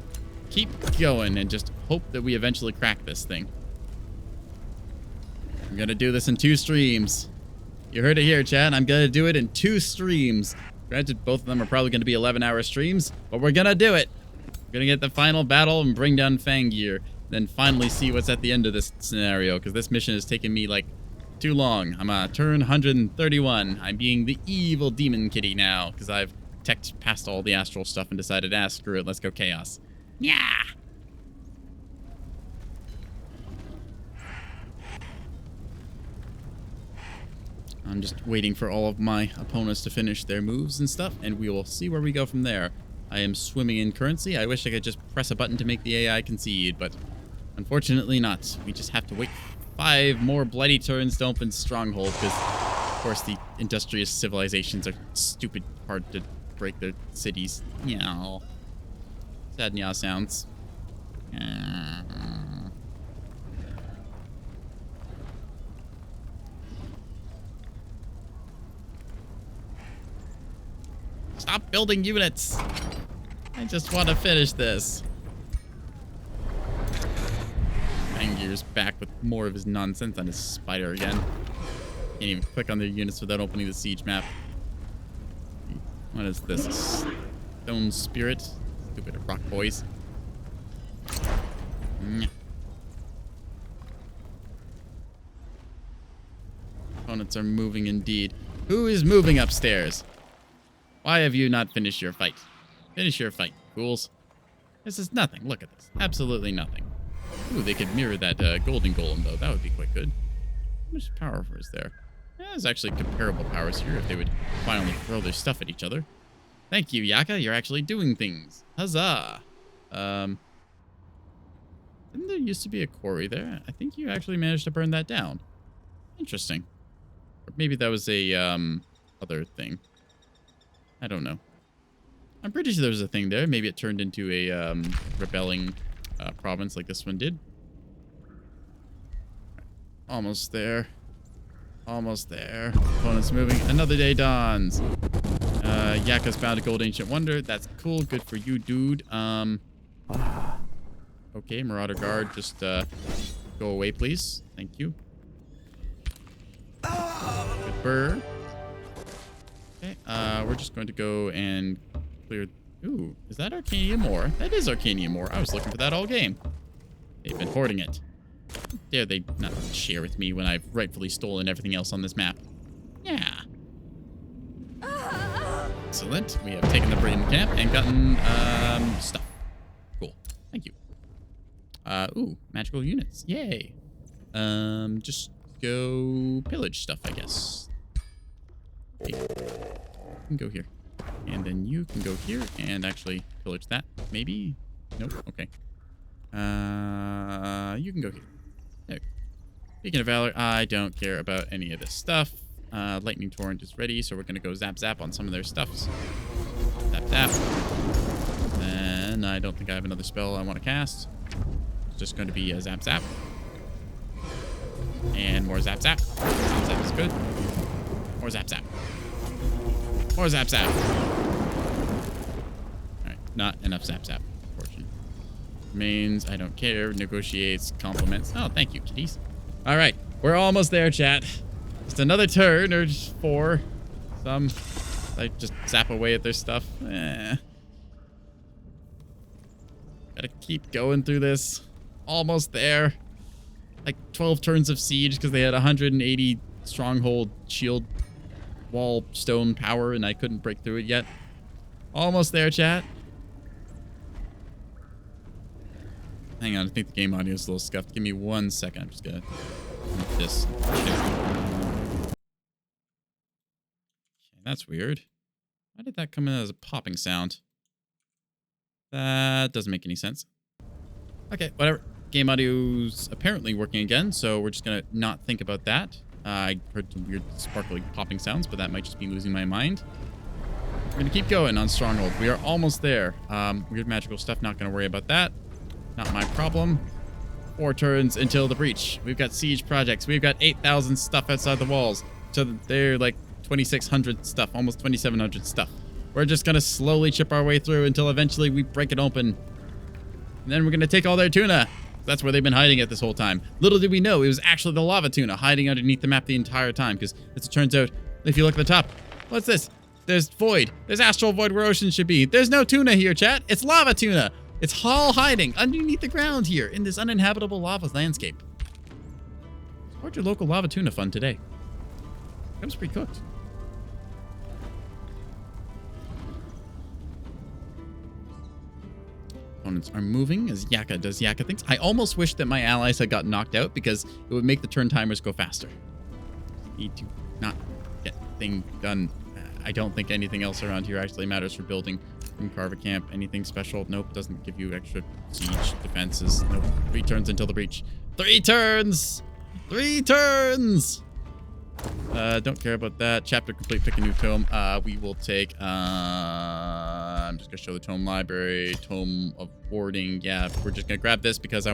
keep going and just hope that we eventually crack this thing. I'm gonna do this in 2 streams. You heard it here, chat. I'm gonna do it in 2 streams. Granted, both of them are probably gonna be 11-hour streams, but we're gonna do it. We're gonna get the final battle and bring down Fangir. Then finally see what's at the end of this scenario, because this mission has taken me, like, too long. I'm turn 131. I'm being the evil demon kitty now, because I've teched past all the astral stuff and decided, screw it, let's go chaos. Yeah! I'm just waiting for all of my opponents to finish their moves and stuff, and we will see where we go from there. I am swimming in currency. I wish I could just press a button to make the AI concede, but unfortunately not. We just have to wait 5 more bloody turns to open Stronghold, because, of course, the industrious civilizations are stupid hard to break their cities. Meow. Sad meow sounds. Stop building units. I just want to finish this. Fangir's back with more of his nonsense on his spider again. Can't even click on their units without opening the siege map. What is this? Stone spirit? Stupid rock boys. Opponents are moving indeed. Who is moving upstairs? Why have you not finished your fight? Finish your fight, fools. This is nothing. Look at this. Absolutely nothing. Ooh, they could mirror that golden golem, though. That would be quite good. How much power is there? There's actually comparable powers here if they would finally throw their stuff at each other. Thank you, Yaka. You're actually doing things. Huzzah. Didn't there used to be a quarry there? I think you actually managed to burn that down. Interesting. Or maybe that was a other thing. I don't know. I'm pretty sure there was a thing there. Maybe it turned into a rebelling province like this one did. Almost there. Almost there. Opponent's moving. Another day dawns. Yaka's found a gold ancient wonder. That's cool. Good for you, dude. Okay, Marauder Guard, just go away, please. Thank you. Good burr. Okay, we're just going to go and clear... Ooh, is that Arcanium ore? That is Arcanium ore. I was looking for that all game. They've been hoarding it. How dare they not share with me when I've rightfully stolen everything else on this map? Yeah. Excellent. We have taken the Braden camp and gotten stuff. Cool. Thank you. Ooh, magical units. Yay. Just go pillage stuff, I guess. Okay. You can go here. And then you can go here and actually pillage that. Maybe? Nope. Okay. You can go here. There. Speaking of Valor, I don't care about any of this stuff. Lightning Torrent is ready, so we're going to go zap zap on some of their stuffs. Zap zap. Then I don't think I have another spell I want to cast. It's just going to be a zap zap. And more zap zap. Zap zap is good. More zap zap. More zap zap. Alright, not enough zap zap, unfortunately. Remains, I don't care. Negotiates, compliments. Oh, thank you, kitties. Alright, we're almost there, chat. Just another turn, or just 4. Some. I just zap away at their stuff. Gotta keep going through this. Almost there. Like 12 turns of siege because they had 180 stronghold shield wall stone power and I couldn't break through it yet. Almost there, chat. Hang on, I think the game audio is a little scuffed. Give me 1 second. I'm just gonna make this. Okay, that's weird. Why did that come in as a popping sound? That doesn't make any sense. Okay, whatever. Game audio's apparently working again, so we're just gonna not think about that. I heard some weird sparkly popping sounds, but that might just be losing my mind. We're gonna keep going on Stronghold. We are almost there. Weird magical stuff, not gonna worry about that. Not my problem. 4 turns until the breach. We've got siege projects. We've got 8,000 stuff outside the walls. So they're like 2,600 stuff, almost 2,700 stuff. We're just gonna slowly chip our way through until eventually we break it open. And then we're gonna take all their tuna. That's where they've been hiding at this whole time. Little did we know it was actually the lava tuna hiding underneath the map the entire time, because as it turns out, if you look at the top, what's this? There's void. There's astral void where ocean should be. There's no tuna here, chat. It's lava tuna. It's all hiding underneath the ground here in this uninhabitable lava landscape. Support your local lava tuna fun today. Comes pre-cooked. Opponents are moving as Yaka does Yaka things. I almost wish that my allies had got knocked out because it would make the turn timers go faster. Need to not get thing done. I don't think anything else around here actually matters for building from Carver Camp. Anything special? Nope. Doesn't give you extra siege defenses. Nope. 3 turns until the breach. 3 turns! 3 turns! Don't care about that. Chapter complete. Pick a new tome. We will take, I'm just gonna show the tome library. Tome of warding. Yeah, we're just gonna grab this because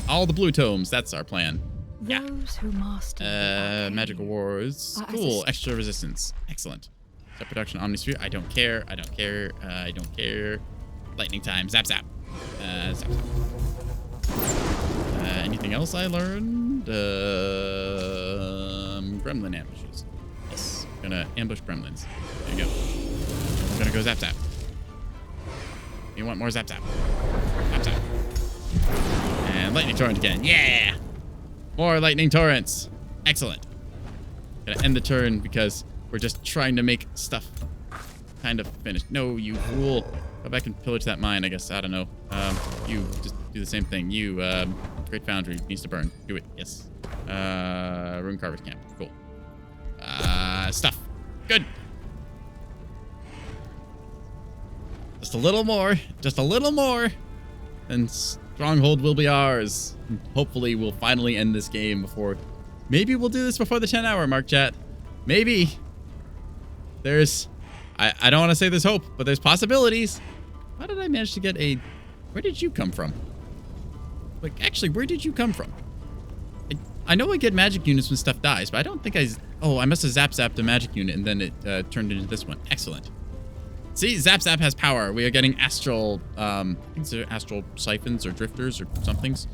all the blue tomes. That's our plan. Yeah. Those who master magical wars. Cool. Extra resistance. Excellent. Set production omnisphere. I don't care. I don't care. I don't care. Lightning time. Zap zap. Zap zap. Anything else I learned? Gremlin ambushes. Yes. Gonna ambush gremlins. There you go. I'm gonna go zap zap. You want more zap zap? Zap zap. And lightning torrent again. Yeah! More lightning torrents. Excellent. Gonna end the turn because we're just trying to make stuff kind of finished. No, you fool. Go back and pillage that mine, I guess. I don't know. You just do the same thing. You, Great Foundry needs to burn. Do it. Yes. Rune Carver's Camp. Cool. Stuff. Good. Just a little more. Just a little more. And Stronghold will be ours. Hopefully, we'll finally end this game before... Maybe we'll do this before the 10-hour mark, chat. Maybe. There's... I don't want to say there's hope, but there's possibilities. How did I manage to get a... Where did you come from? Like, actually, where did you come from? I know I get magic units when stuff dies, but I don't think I... Oh, I must have zapped a magic unit, and then it turned into this one. Excellent. See, Zap has power. We are getting astral... I think they're astral siphons or drifters or somethings.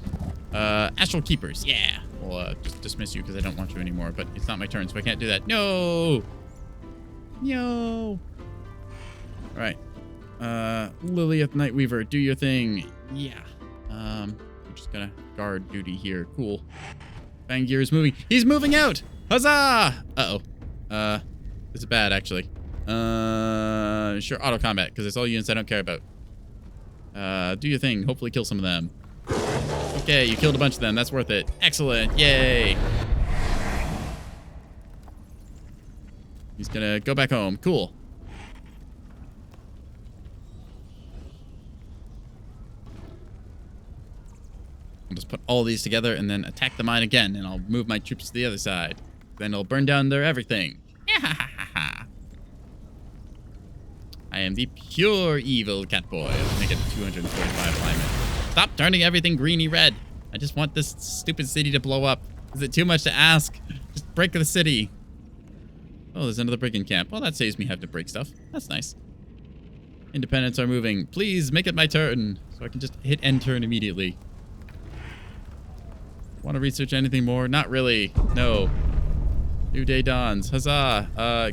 Astral keepers. Yeah. We'll just dismiss you because I don't want you anymore, but it's not my turn, so I can't do that. No! No! All right. Lilith Nightweaver, do your thing. Yeah. We're just gonna guard duty here. Cool. Fangir is moving. He's moving out! Huzzah! Uh-oh. This is bad, actually. Sure, auto combat, because it's all units I don't care about. Do your thing. Hopefully kill some of them. Okay, you killed a bunch of them. That's worth it. Excellent. Yay. He's gonna go back home. Cool. I'll just put all these together and then attack the mine again, and I'll move my troops to the other side. Then I'll burn down their everything. I am the pure evil Catboy. I'll make it 245 alignment. Stop turning everything greeny red. I just want this stupid city to blow up. Is it too much to ask? Just break the city. Oh, there's another brigand camp. Well, that saves me having to break stuff. That's nice. Independents are moving. Please make it my turn so I can just hit end turn immediately. Want to research anything more? Not really. No. New day dawns. Huzzah.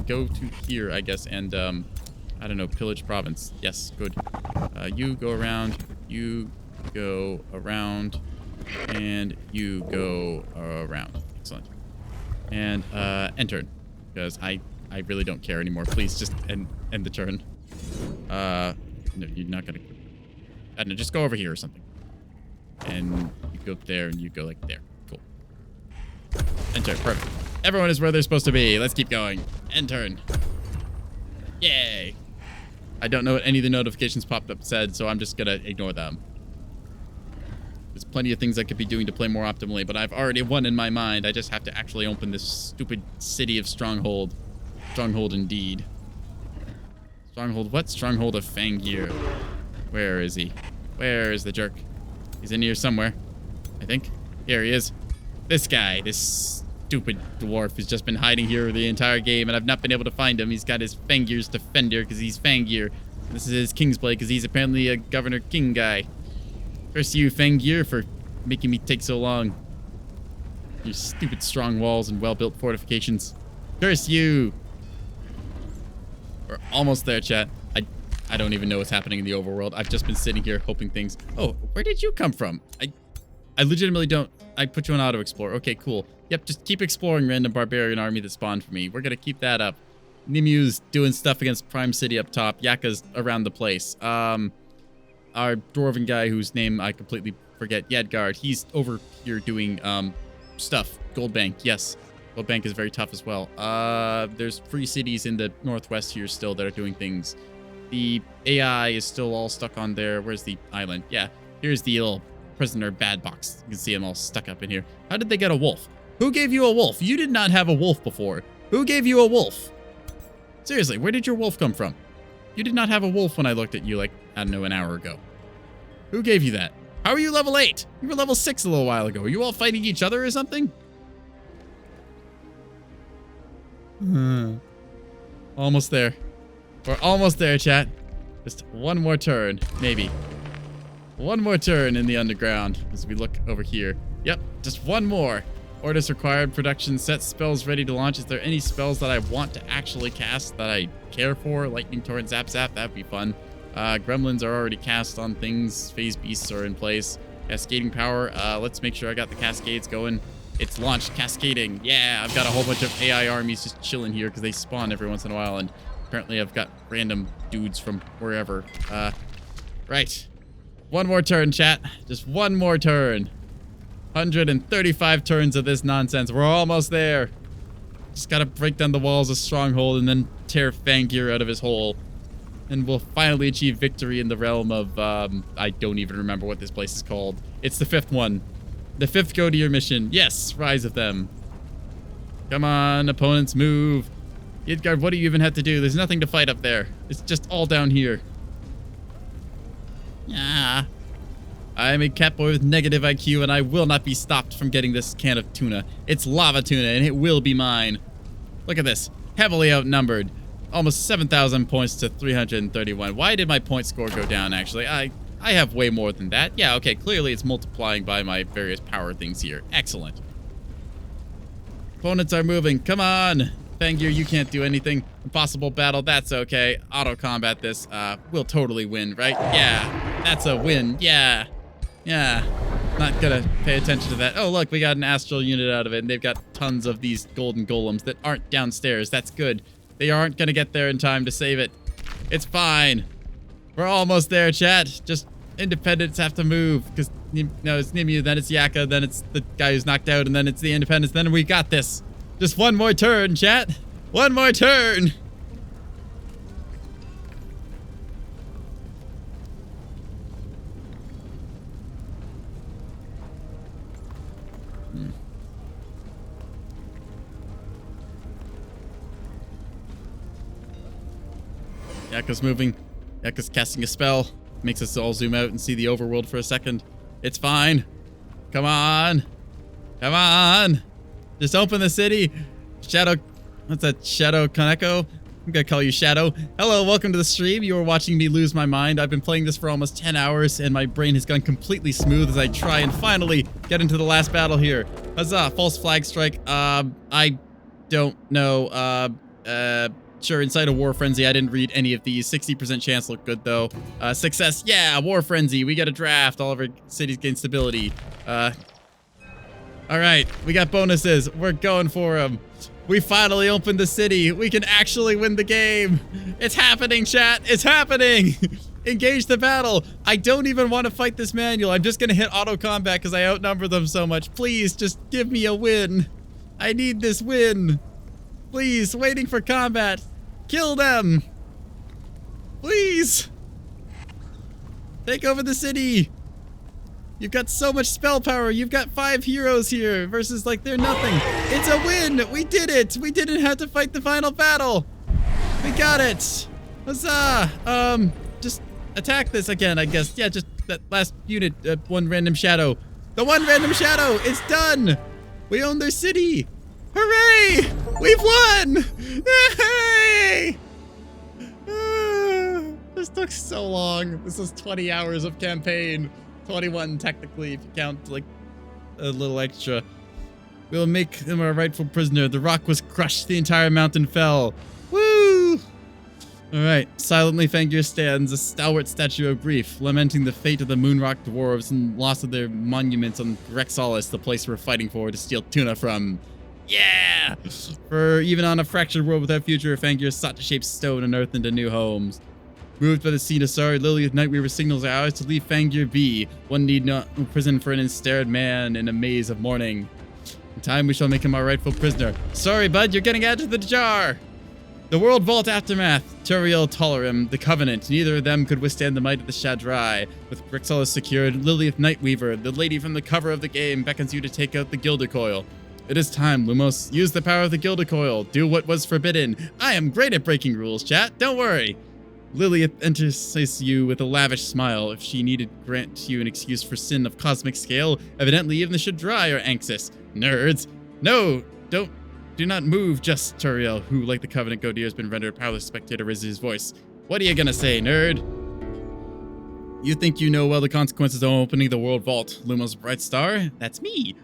Go to here, I guess, and, I don't know, pillage province. Yes, good. You go around. You go around. And you go around. Excellent. And, end turn. Because I really don't care anymore. Please, just end the turn. No, you're not gonna... I don't know, just go over here or something. And you go there, and you go, like, there. Cool. End turn. Perfect. Everyone is where they're supposed to be. Let's keep going. End turn. Yay. I don't know what any of the notifications popped up said, so I'm just gonna ignore them. There's plenty of things I could be doing to play more optimally, but I've already won in my mind. I just have to actually open this stupid city of Stronghold. Stronghold indeed. Stronghold what? Stronghold of Fangir. Where is he? Where is the jerk? He's in here somewhere, I think. Here he is. This guy, this stupid dwarf has just been hiding here the entire game, and I've not been able to find him. He's got his Fangir's Defender because he's Fangir. This is his Kingsblade because he's apparently a Governor King guy. Curse you, Fangir, for making me take so long? Your stupid strong walls and well-built fortifications. Curse you! We're almost there, chat. I don't even know what's happening in the overworld. I've just been sitting here hoping things... Oh, where did you come from? I legitimately don't... I put you on auto-explore. Okay, cool. Yep, just keep exploring random barbarian army that spawned for me. We're gonna keep that up. Nimu's doing stuff against Prime City up top. Yaka's around the place. Our dwarven guy whose name I completely forget, Yadgard, he's over here doing stuff. Gold Bank, yes. Gold Bank is very tough as well. There's free cities in the northwest here still that are doing things. The AI is still all stuck on there. Where's the island? Yeah, here's the little prisoner bad box. You can see them all stuck up in here. How did they get a wolf? Who gave you a wolf? You did not have a wolf before. Who gave you a wolf? Seriously, where did your wolf come from? You did not have a wolf when I looked at you like, I don't know, an hour ago. Who gave you that? How are you level 8? You were level 6 a little while ago. Are you all fighting each other or something? Almost there. We're almost there, chat. Just one more turn, maybe. One more turn in the underground as we look over here. Yep, just one more. Orders required, production set, spells ready to launch. Is there any spells that I want to actually cast that I care for? Lightning Torrent, Zap Zap, that'd be fun. Gremlins are already cast on things. Phase Beasts are in place. Cascading Power, let's make sure I got the Cascades going. It's launched, Cascading. Yeah, I've got a whole bunch of AI armies just chilling here because they spawn every once in a while, and apparently I've got random dudes from wherever. Right. One more turn, chat. Just one more turn. 135 turns of this nonsense. We're almost there. Just gotta break down the walls of Stronghold and then tear Fangir out of his hole. And we'll finally achieve victory in the realm of, I don't even remember what this place is called. It's the 5th one. The 5th Godir mission. Yes, Rise of Them. Come on, opponents, move. Yidgard, what do you even have to do? There's nothing to fight up there. It's just all down here. Ah. I'm a Catboy with negative IQ, and I will not be stopped from getting this can of tuna. It's lava tuna, and it will be mine. Look at this. Heavily outnumbered. Almost 7,000 points to 331. Why did my point score go down, actually? I have way more than that. Yeah, okay, clearly it's multiplying by my various power things here. Excellent. Opponents are moving. Come on. Fangir, you can't do anything. Impossible battle. That's okay. Auto combat this. We'll totally win, right? Yeah. That's a win. Yeah. Yeah. Not gonna pay attention to that. Oh, look, we got an astral unit out of it, and they've got tons of these golden golems that aren't downstairs. That's good. They aren't gonna get there in time to save it. It's fine. We're almost there, chat. Just independents have to move, because no, it's Nimue, then it's Yaka, then it's the guy who's knocked out, and then it's the independents. Then we got this. Just one more turn, chat. One more turn. Yaka's moving. Yaka's casting a spell. Makes us all zoom out and see the overworld for a second. It's fine. Come on. Come on. Just open the city. Shadow. What's that? Shadow Kaneko? I'm gonna call you Shadow. Hello, welcome to the stream. You are watching me lose my mind. I've been playing this for almost 10 hours, and my brain has gone completely smooth as I try and finally get into the last battle here. Huzzah, false flag strike. I don't know. Sure, inside a War Frenzy. I didn't read any of these. 60% chance look good, though. Success. Yeah, War Frenzy. We got a draft. All of our cities gain stability. All right, we got bonuses. We're going for them. We finally opened the city. We can actually win the game. It's happening, chat. It's happening. Engage the battle. I don't even want to fight this manual. I'm just going to hit auto combat because I outnumber them so much. Please, just give me a win. I need this win. Please, waiting for combat. Kill them. Please. Take over the city. You've got so much spell power. You've got 5 heroes here versus like they're nothing. It's a win. We did it. We didn't have to fight the final battle. We got it. Huzzah. Just attack this again, I guess. Yeah, just that last unit, one random shadow. The one random shadow. It's done. We own their city. Hooray! We've won! Hey! This took so long. This was 20 hours of campaign. 21 technically, if you count like a little extra. We'll make him our rightful prisoner. The rock was crushed, the entire mountain fell. Woo! Alright, silently Fangir stands, a stalwart statue of grief, lamenting the fate of the Moonrock dwarves and loss of their monuments on Grexolis, the place we're fighting for to steal tuna from. Yeah! For even on a fractured world without future, Fangir sought to shape stone and earth into new homes. Moved by the scene of sorrow, Lily of Nightweaver signals our eyes to leave Fangir be. One need not imprison for an ensnared man in a maze of mourning. In time we shall make him our rightful prisoner. Sorry, bud, you're getting added to the jar! The World Vault Aftermath, Turiel Tolarim, the Covenant, neither of them could withstand the might of the Shadrai. With Grixelis secured, Lilith Nightweaver, the lady from the cover of the game, beckons you to take out the Gilder Coil. It is time, Lumos. Use the power of the Gilder Coil. Do what was forbidden. I am great at breaking rules, chat. Don't worry. Lilith enters you with a lavish smile. If she needed grant you an excuse for sin of cosmic scale, evidently even the Shadrai are anxious. Nerds. No, do not move, just Turiel, who, like the Covenant Godir, has been rendered powerless. Spectator raises his voice. What are you gonna say, nerd? You think you know well the consequences of opening the World Vault, Lumos bright star? That's me.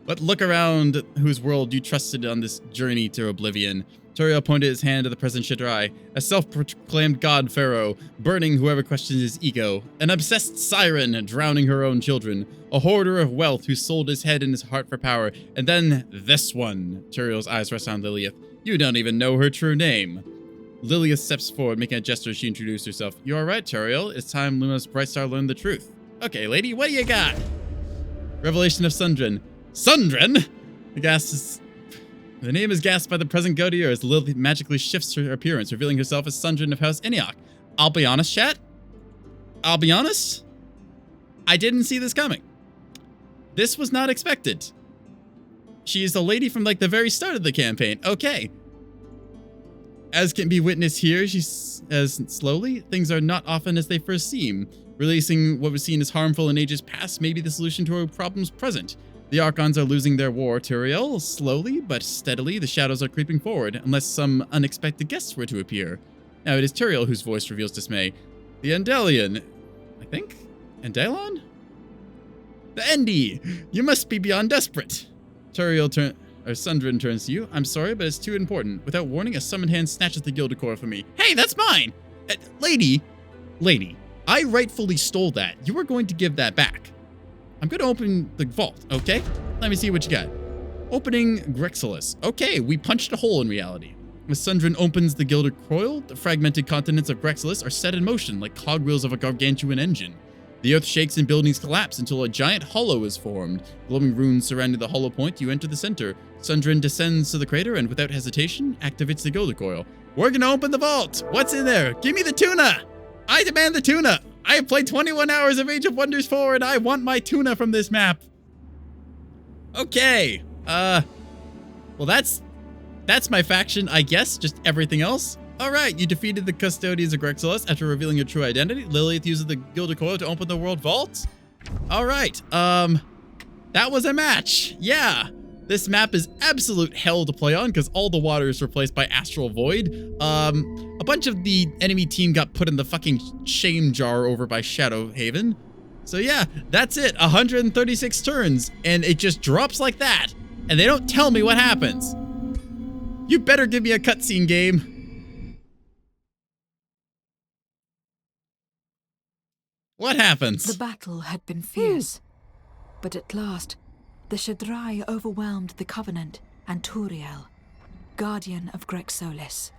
But look around whose world you trusted on this journey to oblivion. Turiel pointed his hand to the present Shadrai, a self-proclaimed god pharaoh, burning whoever questions his ego, an obsessed siren drowning her own children, a hoarder of wealth who sold his head and his heart for power, and then this one. Turiel's eyes rest on Lilith. You don't even know her true name. Lilith steps forward, making a gesture as she introduced herself. You are right, Turiel. It's time Lumos Brightstar learned the truth. Okay, lady, what do you got? Revelation of Sundren. Sundren? The name is gasped by the present Godir as Lilith magically shifts her appearance, revealing herself as Sundren of House Eniok. I'll be honest, chat. I'll be honest. I didn't see this coming. This was not expected. She is the lady from like the very start of the campaign. Okay. As can be witnessed here, she says slowly, things are not often as they first seem. Releasing what was seen as harmful in ages past may be the solution to our problems present. The Archons are losing their war, Turiel. Slowly but steadily, the shadows are creeping forward, unless some unexpected guests were to appear. Now it is Turiel whose voice reveals dismay. The Endelion, I think? Endelon? The Endi! You must be beyond desperate. Sundren turns to you. I'm sorry, but it's too important. Without warning, a summoned hand snatches the Gilder Coil from me. Hey, that's mine! Lady, I rightfully stole that. You are going to give that back. I'm going to open the vault, okay? Let me see what you got. Opening Grexolis. Okay, we punched a hole in reality. As Sundren opens the Gilder Coil, the fragmented continents of Grexolis are set in motion like cogwheels of a gargantuan engine. The earth shakes and buildings collapse until a giant hollow is formed. Glowing runes surrounding the hollow point, you enter the center. Sundren descends to the crater and without hesitation activates the Gilder Coil. We're going to open the vault. What's in there? Give me the tuna. I demand the tuna. I have played 21 hours of Age of Wonders 4 and I want my tuna from this map. Okay. Well, that's my faction, I guess. Just everything else. All right, you defeated the Custodians of Grexolis after revealing your true identity. Lilith uses the Gilder Coil to open the World Vault. All right. That was a match. Yeah. This map is absolute hell to play on because all the water is replaced by Astral Void. A bunch of the enemy team got put in the fucking shame jar over by Shadow Haven. So yeah, that's it. 136 turns, and it just drops like that. And they don't tell me what happens. You better give me a cutscene, game. What happens? The battle had been fierce, but at last, the Shadrai overwhelmed the Covenant and Turiel, guardian of Grexolis.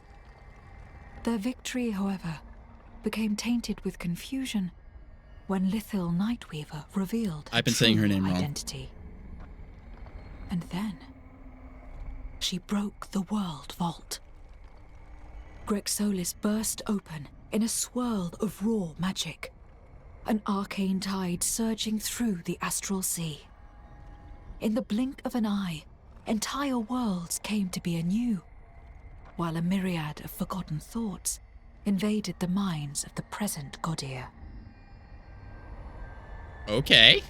Their victory, however, became tainted with confusion when Lithil Nightweaver revealed her true identity. And then, she broke the World Vault. Grexolis burst open in a swirl of raw magic, an arcane tide surging through the astral sea. In the blink of an eye, entire worlds came to be anew, while a myriad of forgotten thoughts invaded the minds of the present Godir. Okay.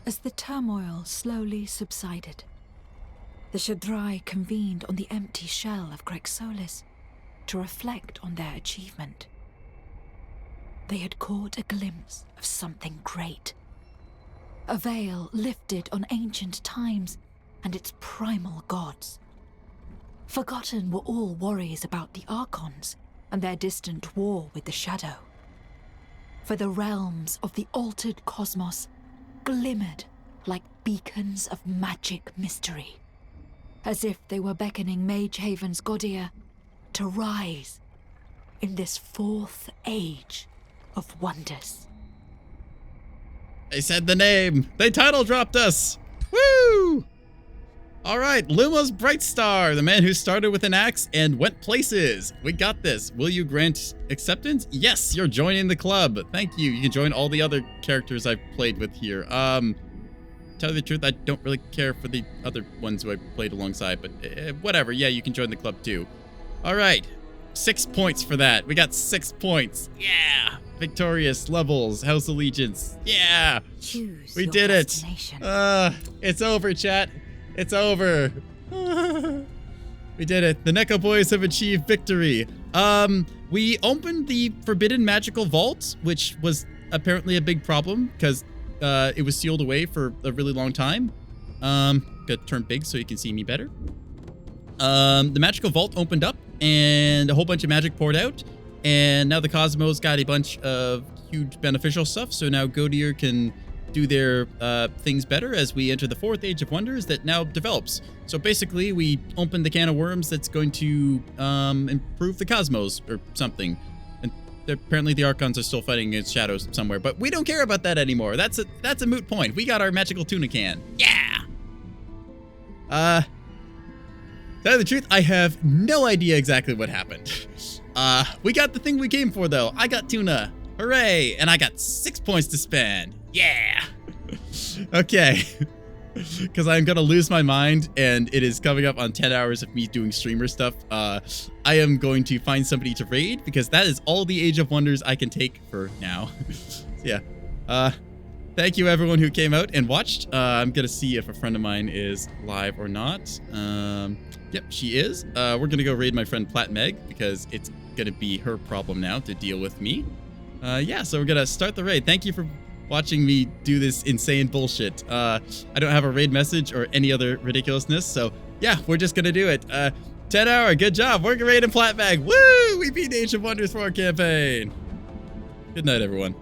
As the turmoil slowly subsided, the Shadrai convened on the empty shell of Grexolis to reflect on their achievement. they had caught a glimpse of something great. A veil lifted on ancient times and its primal gods. Forgotten were all worries about the Archons and their distant war with the Shadow. For the realms of the altered cosmos glimmered like beacons of magic mystery, as if they were beckoning Magehaven's Godir to rise in this fourth age of wonders. They said the name. They title dropped us. Woo! All right, Luma's Bright Star, the man who started with an axe and went places. We got this. Will you grant acceptance? Yes, you're joining the club. Thank you. You can join all the other characters I've played with here. Tell you the truth, I don't really care for the other ones who I played alongside, but whatever. Yeah, you can join the club too. All right, 6 points for that. We got 6 points. Yeah. Victorious levels, House Allegiance. Yeah. Choose we your did it. destination. It's over, chat. It's over. We did it. The Neko Boys have achieved victory. We opened the Forbidden Magical Vault, which was apparently a big problem because it was sealed away for a really long time. Gotta turn big so you can see me better. The Magical Vault opened up and a whole bunch of magic poured out. And now the Cosmos got a bunch of huge beneficial stuff. So now Godir can do their things better as we enter the fourth Age of Wonders that now develops. So basically, we opened the can of worms that's going to improve the Cosmos or something. And apparently the Archons are still fighting against shadows somewhere, but we don't care about that anymore. That's a moot point. We got our magical tuna can. Yeah! To tell you the truth, I have no idea exactly what happened. We got the thing we came for, though. I got tuna. Hooray! And I got 6 points to spend. Yeah! Okay. Because I'm going to lose my mind, and it is coming up on 10 hours of me doing streamer stuff. I am going to find somebody to raid, because that is all the Age of Wonders I can take for now. So yeah. Thank you, everyone who came out and watched. I'm going to see if a friend of mine is live or not. Yep, she is. We're going to go raid my friend Plat Meg, because it's going to be her problem now to deal with me. Yeah, so we're going to start the raid. Thank you for watching me do this insane bullshit. I don't have a raid message or any other ridiculousness, so yeah, we're just going to do it. 10 hour, good job. We're raiding Plat Meg. Woo! We beat Age of Wonders for our campaign. Good night, everyone.